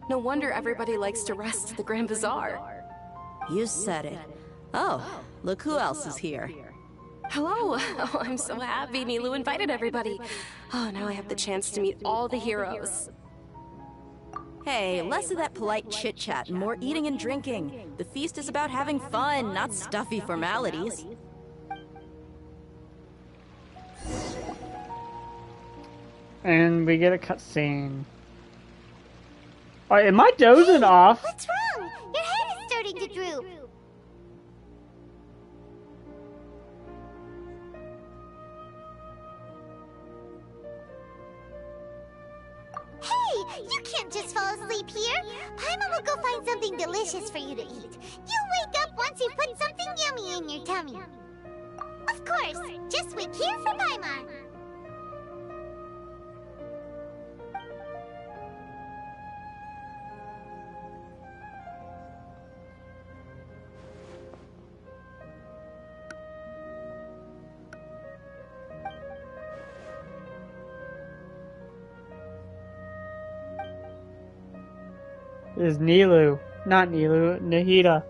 No wonder everybody likes to rest at the Grand Bazaar. You said it. Oh, look who else is here. Hello. Oh, I'm so happy Nilu invited everybody. Oh, now I have the chance to meet all the heroes. Hey, less of that polite chit-chat and more eating and drinking. The feast is about having fun, not stuffy formalities. And we get a cutscene. Am I dozing off? What's wrong? Your head is starting to droop. Hey, you can't just fall asleep here. Paimon will go find something delicious for you to eat. You'll wake up once you put something yummy in your tummy. Of course, just wait here for Paimon. Is Nilu. Not Nilu, Nahida.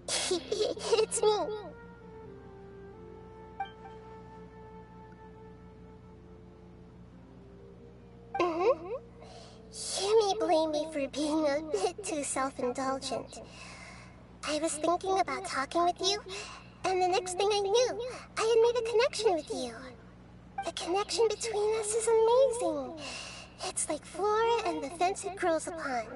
It's me. You may blame me for being a bit too self-indulgent. I was thinking about talking with you, and the next thing I knew, I had made a connection with you. The connection between us is amazing. It's like flora and the fence it grows upon.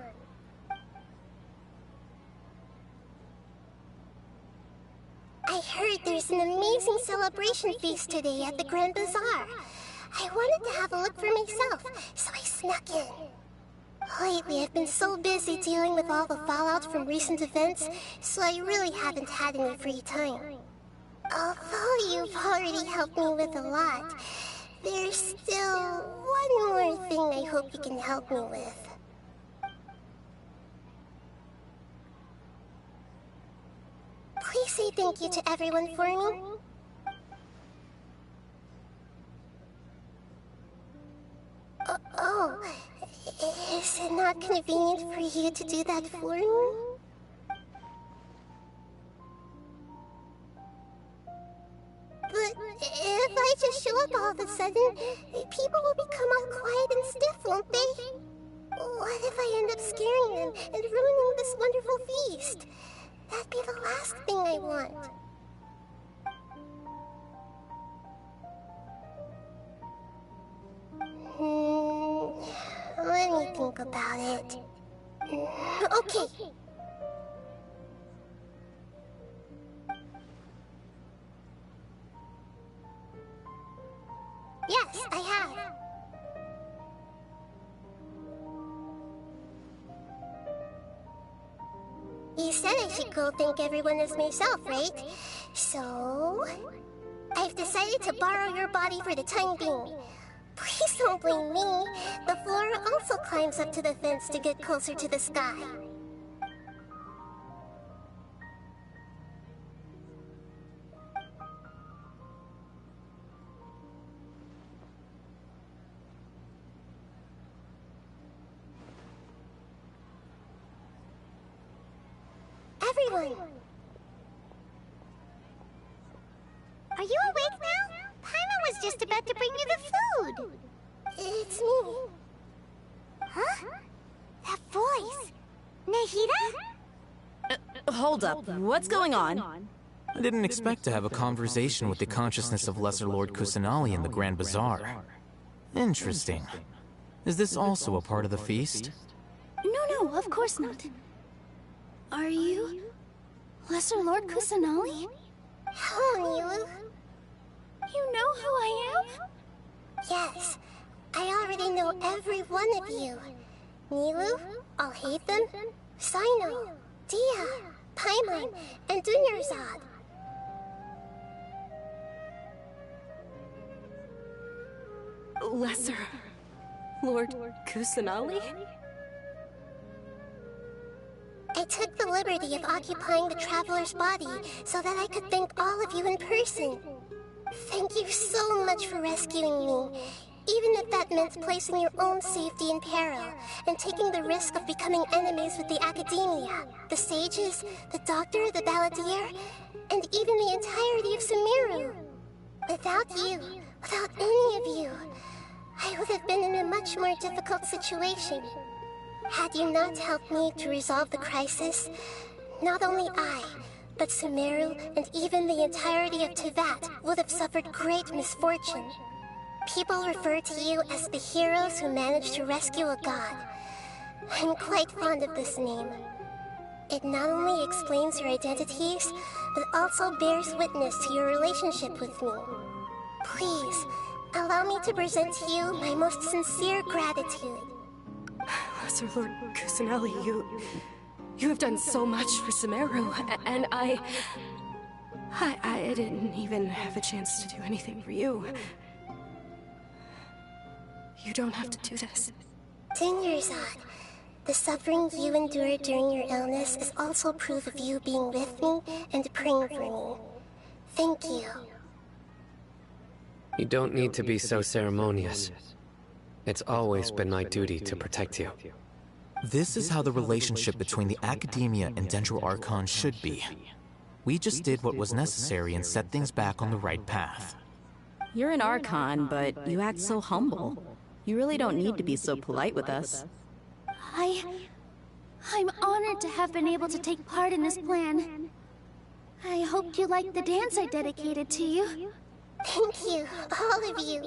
I heard there's an amazing celebration feast today at the Grand Bazaar. I wanted to have a look for myself, so I snuck in. Lately, I've been so busy dealing with all the fallout from recent events, so I really haven't had any free time. Although you've already helped me with a lot, there's still one more thing I hope you can help me with. Please say thank you to everyone for me. Oh, is it not convenient for you to do that for me? But if I just show up all of a sudden, people will become all quiet and stiff, won't they? What if I end up scaring them and ruining this wonderful feast? That'd be the last thing I want. Let me think about it. Okay. Yes, I have. You said I should go thank everyone as myself, right? So... I've decided to borrow your body for the time being. Please don't blame me. The flora also climbs up to the fence to get closer to the sky. Everyone! Are you awake now? Paimon was just about to bring you the food. It's me. Huh? That voice. Nahida? Hold up. What's going on? I didn't expect to have a conversation with the consciousness of Lesser Lord Kusanali in the Grand Bazaar. Interesting. Is this also a part of the feast? No, of course not. Are you... Lesser Lord Kusanali? Hello, Nilu. You know who I am? Yes. I already know every one of you. Nilu, Alhaitham, Sino, Dia, Paimon, and Dunyarzad. Lesser Lord Kusanali? I took the liberty of occupying the Traveler's body so that I could thank all of you in person. Thank you so much for rescuing me, even if that meant placing your own safety in peril and taking the risk of becoming enemies with the Academia, the sages, the doctor, the balladeer, and even the entirety of Sumeru. Without you, without any of you, I would have been in a much more difficult situation. Had you not helped me to resolve the crisis, not only I, but Sumeru and even the entirety of Teyvat would have suffered great misfortune. People refer to you as the heroes who managed to rescue a god. I'm quite fond of this name. It not only explains your identities, but also bears witness to your relationship with me. Please, allow me to present to you my most sincere gratitude. Lesser Lord Kusanali, you have done so much for Sumeru, and I didn't even have a chance to do anything for you. You don't have to do this. Dunyarzad, the suffering you endured during your illness is also proof of you being with me and praying for me. Thank you. You don't need to be so ceremonious. It's always been my duty to protect you. This is how the relationship between the Academia and Dendro Archon should be. We just did what was necessary and set things back on the right path. You're an Archon, but you act so humble. You really don't need to be so polite with us. I'm honored to have been able to take part in this plan. I hoped you liked the dance I dedicated to you. Thank you, all of you.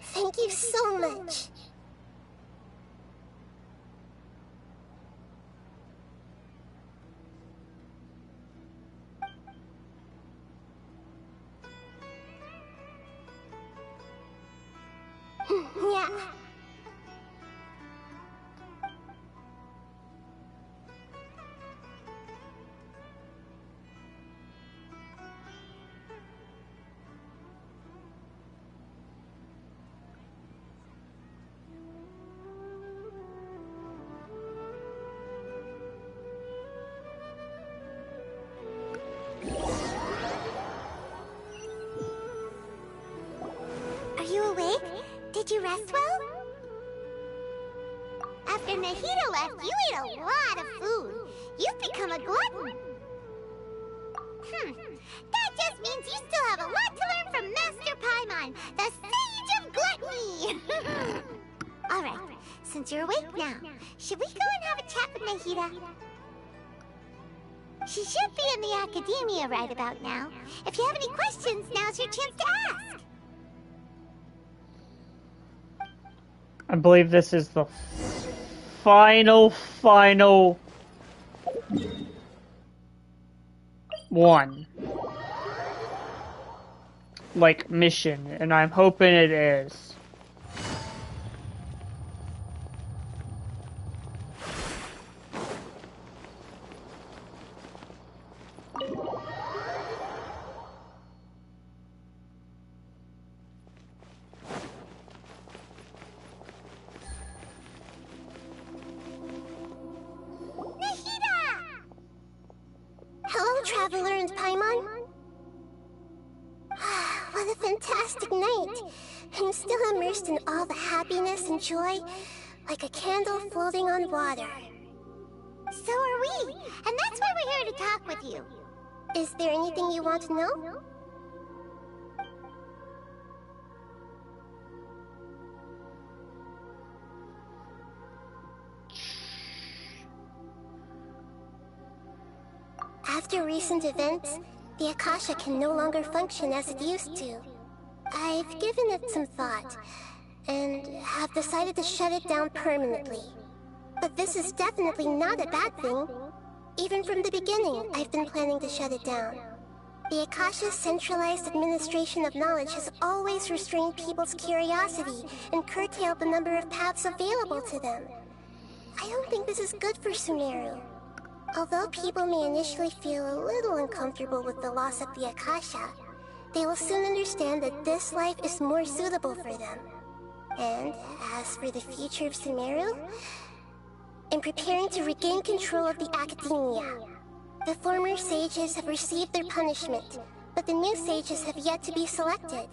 Thank you so much. Yeah. Are you awake? Did you rest well? After Nahida left, you ate a lot of food. You've become a glutton. That just means you still have a lot to learn from Master Paimon, the Sage of Gluttony. Alright, since you're awake now, should we go and have a chat with Nahida? She should be in the Academia right about now. If you have any questions, now's your chance to ask. I believe this is the final one. Like, mission, and I'm hoping it is. Traveler and Paimon? What a fantastic night! I'm still immersed in all the happiness and joy, like a candle floating on water. So are we, and that's why we're here to talk with you. Is there anything you want to know? After recent events, the Akasha can no longer function as it used to. I've given it some thought, and have decided to shut it down permanently. But this is definitely not a bad thing. Even from the beginning, I've been planning to shut it down. The Akasha's centralized administration of knowledge has always restrained people's curiosity and curtailed the number of paths available to them. I don't think this is good for Sumeru. Although people may initially feel a little uncomfortable with the loss of the Akasha, they will soon understand that this life is more suitable for them. And as for the future of Sumeru, I'm preparing to regain control of the Academia. The former sages have received their punishment, but the new sages have yet to be selected.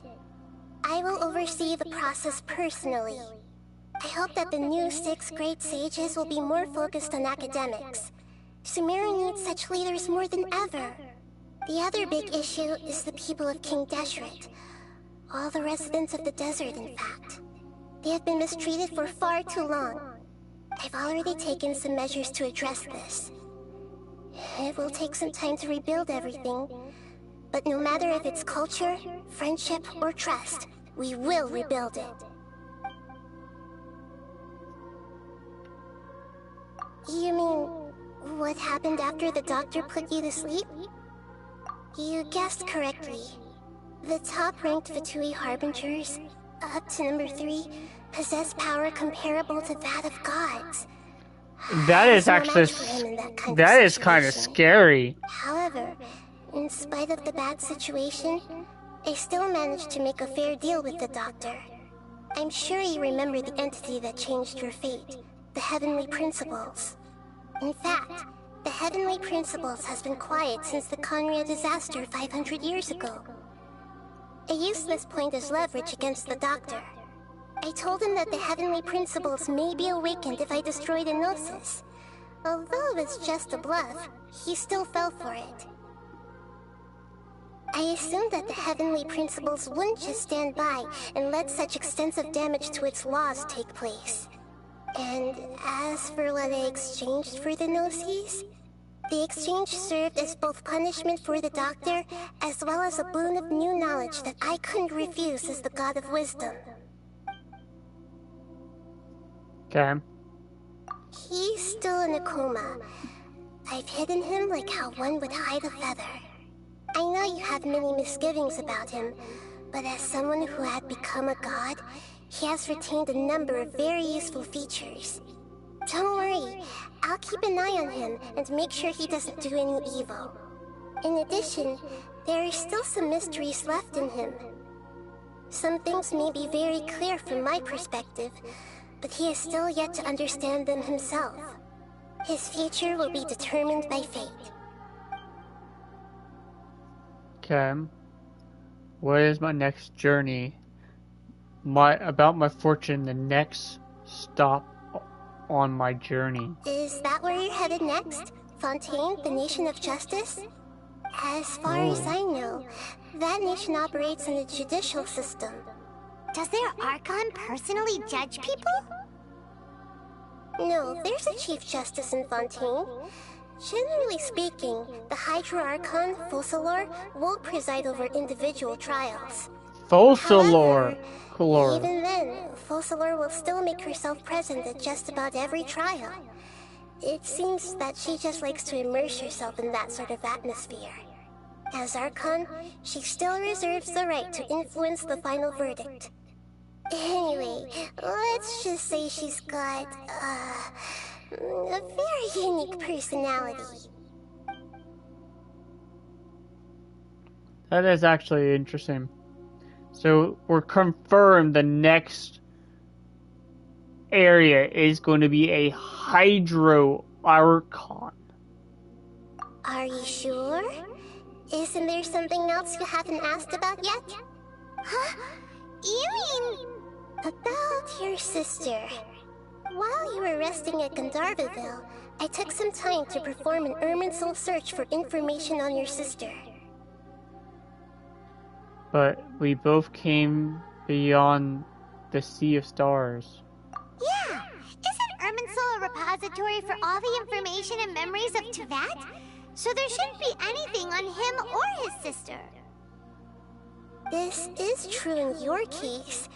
I will oversee the process personally. I hope that the new 6 great sages will be more focused on academics. Sumeru needs such leaders more than ever. The other big issue is the people of King Deshret. All the residents of the desert, in fact. They have been mistreated for far too long. I've already taken some measures to address this. It will take some time to rebuild everything, but no matter if it's culture, friendship, or trust, we will rebuild it. You mean, what happened after the doctor put you to sleep? You guessed correctly. The top-ranked Fatui Harbingers, up to number 3, possess power comparable to that of gods. That is actually... that is kind of scary. However, in spite of the bad situation, I still managed to make a fair deal with the doctor. I'm sure you remember the entity that changed your fate, the Heavenly Principles. In fact, the Heavenly Principles has been quiet since the Conria disaster 500 years ago. I used this point as leverage against the doctor. I told him that the Heavenly Principles may be awakened if I destroy the Gnosis. Although it's just a bluff, he still fell for it. I assumed that the Heavenly Principles wouldn't just stand by and let such extensive damage to its laws take place. And as for what I exchanged for the Gnosis, the exchange served as both punishment for the doctor, as well as a boon of new knowledge that I couldn't refuse as the God of Wisdom. Okay. He's still in a coma. I've hidden him like how one would hide a feather. I know you have many misgivings about him, but as someone who had become a god, he has retained a number of very useful features. Don't worry, I'll keep an eye on him and make sure he doesn't do any evil. In addition, there are still some mysteries left in him. Some things may be very clear from my perspective, but he is still yet to understand them himself. His future will be determined by fate. Okay. What is my next journey? About my fortune, the next stop on my journey. Is that where you're headed next? Fontaine, the Nation of Justice? As far as I know, that nation operates in a judicial system. Does their Archon personally judge people? No, there's a Chief Justice in Fontaine. Generally speaking, the Hydra Archon, Focalor, won't preside over individual trials. Focalor! Even then, Focalor will still make herself present at just about every trial. It seems that she just likes to immerse herself in that sort of atmosphere. As Archon, she still reserves the right to influence the final verdict. Anyway, let's just say she's got, a very unique personality. That is actually interesting. So, we're confirmed the next area is going to be a Hydro Archon. Are you sure? Isn't there something else you haven't asked about yet? Huh? You mean... About your sister. While you were resting at Gandharvaville, I took some time to perform an Irminsul search for information on your sister. But we both came beyond the Sea of Stars. Yeah! Isn't Irminsul a repository for all the information and memories of Teyvat? So there shouldn't be anything on him or his sister. This is true in your case.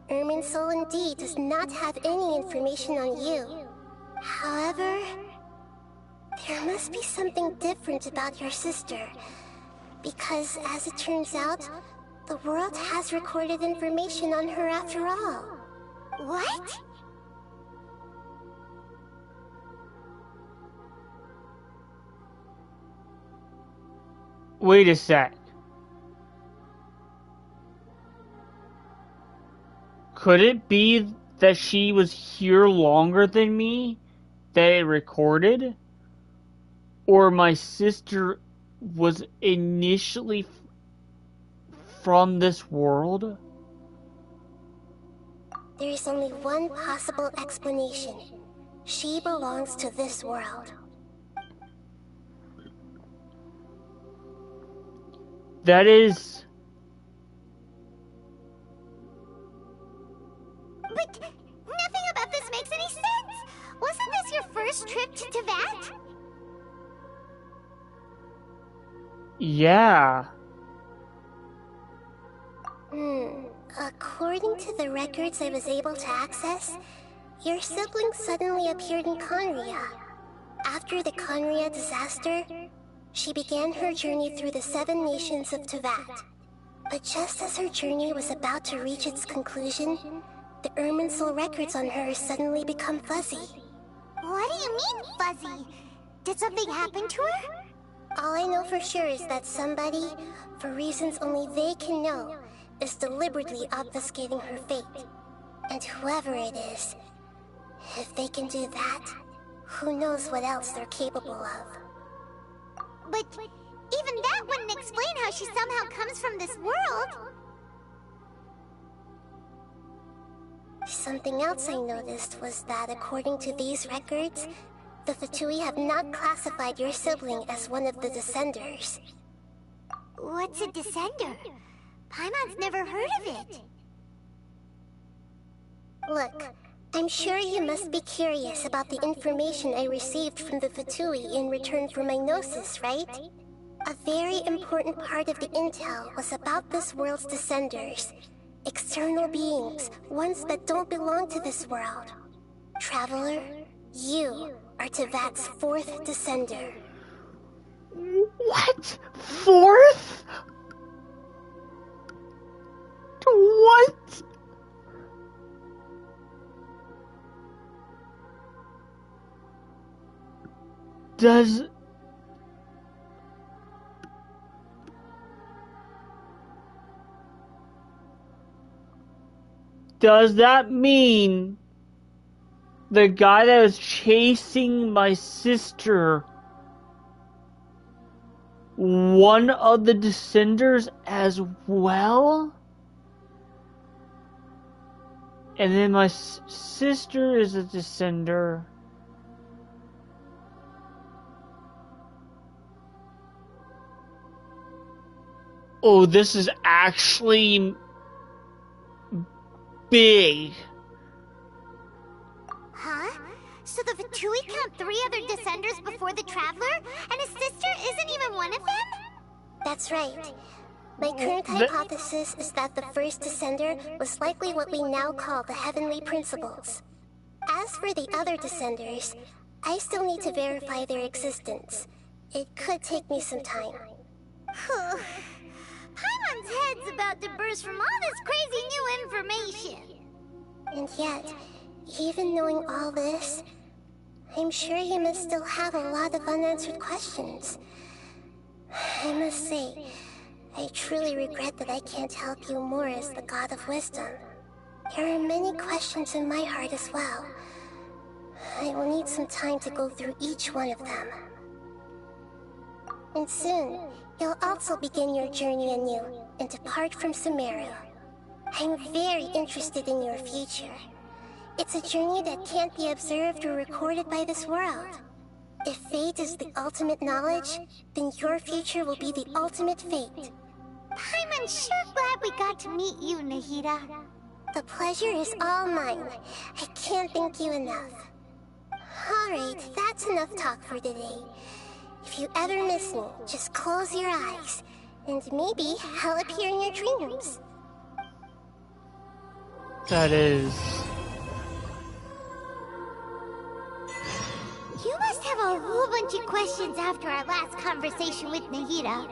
Irminsul indeed does not have any information on you. However, there must be something different about your sister. Because, as it turns out, the world has recorded information on her after all. What? Wait a sec. Could it be that she was here longer than me? That it recorded? Or my sister was initially from this world? There is only one possible explanation. She belongs to this world. That is... But nothing about this makes any sense! Wasn't this your first trip to Teyvat? Yeah. According to the records I was able to access, your sibling suddenly appeared in Conria. After the Conria disaster, she began her journey through the 7 nations of Teyvat. But just as her journey was about to reach its conclusion, the Irminsul records on her suddenly become fuzzy. What do you mean, fuzzy? Did something happen to her? All I know for sure is that somebody, for reasons only they can know, is deliberately obfuscating her fate. And whoever it is, if they can do that, who knows what else they're capable of. But even that wouldn't explain how she somehow comes from this world. Something else I noticed was that according to these records, the Fatui have not classified your sibling as one of the Descenders. What's a Descender? Paimon's never heard of it. Look, I'm sure you must be curious about the information I received from the Fatui in return for my gnosis, right? A very important part of the intel was about this world's Descenders. External beings, ones that don't belong to this world. Traveler, you are Teyvat's 4th Descender. What? 4th? What? Does that mean the guy that was chasing my sister, one of the Descenders as well? And then my sister is a Descender. Oh, this is actually big. Huh? So the Fatui count 3 other Descenders before the Traveler? And his sister isn't even one of them? That's right. My current hypothesis is that the first Descender was likely what we now call the Heavenly Principles. As for the other Descenders, I still need to verify their existence. It could take me some time. Paimon's head's about to burst from all this crazy new information. And yet, even knowing all this, I'm sure you must still have a lot of unanswered questions. I must say, I truly regret that I can't help you more as the God of Wisdom. There are many questions in my heart as well. I will need some time to go through each one of them. And soon, You'll also begin your journey anew and depart from Sumeru. I'm very interested in your future. It's a journey that can't be observed or recorded by this world. If fate is the ultimate knowledge, then your future will be the ultimate fate. I'm sure glad we got to meet you, Nahida. The pleasure is all mine. I can't thank you enough. Alright, that's enough talk for today. If you ever miss me, just close your eyes, and maybe I'll appear in your dreams. That is... You must have a whole bunch of questions after our last conversation with Nahida.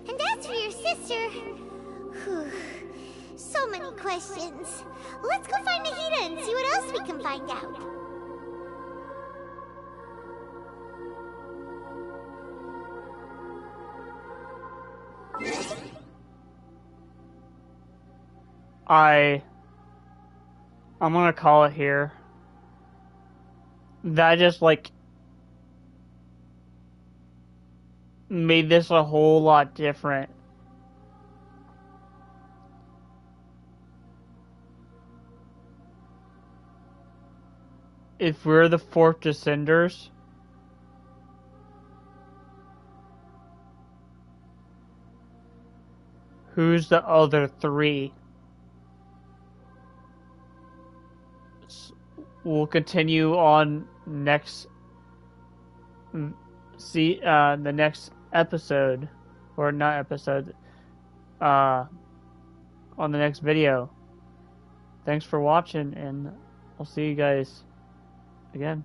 And as for your sister... Whew, so many questions. Let's go find Nahida and see what else we can find out. I'm gonna call it here. That just, like, made this a whole lot different. If we're the fourth Descenders, who's the other three? We'll continue on next... the next episode. Or not episode. On the next video. Thanks for watching, and I'll see you guys again.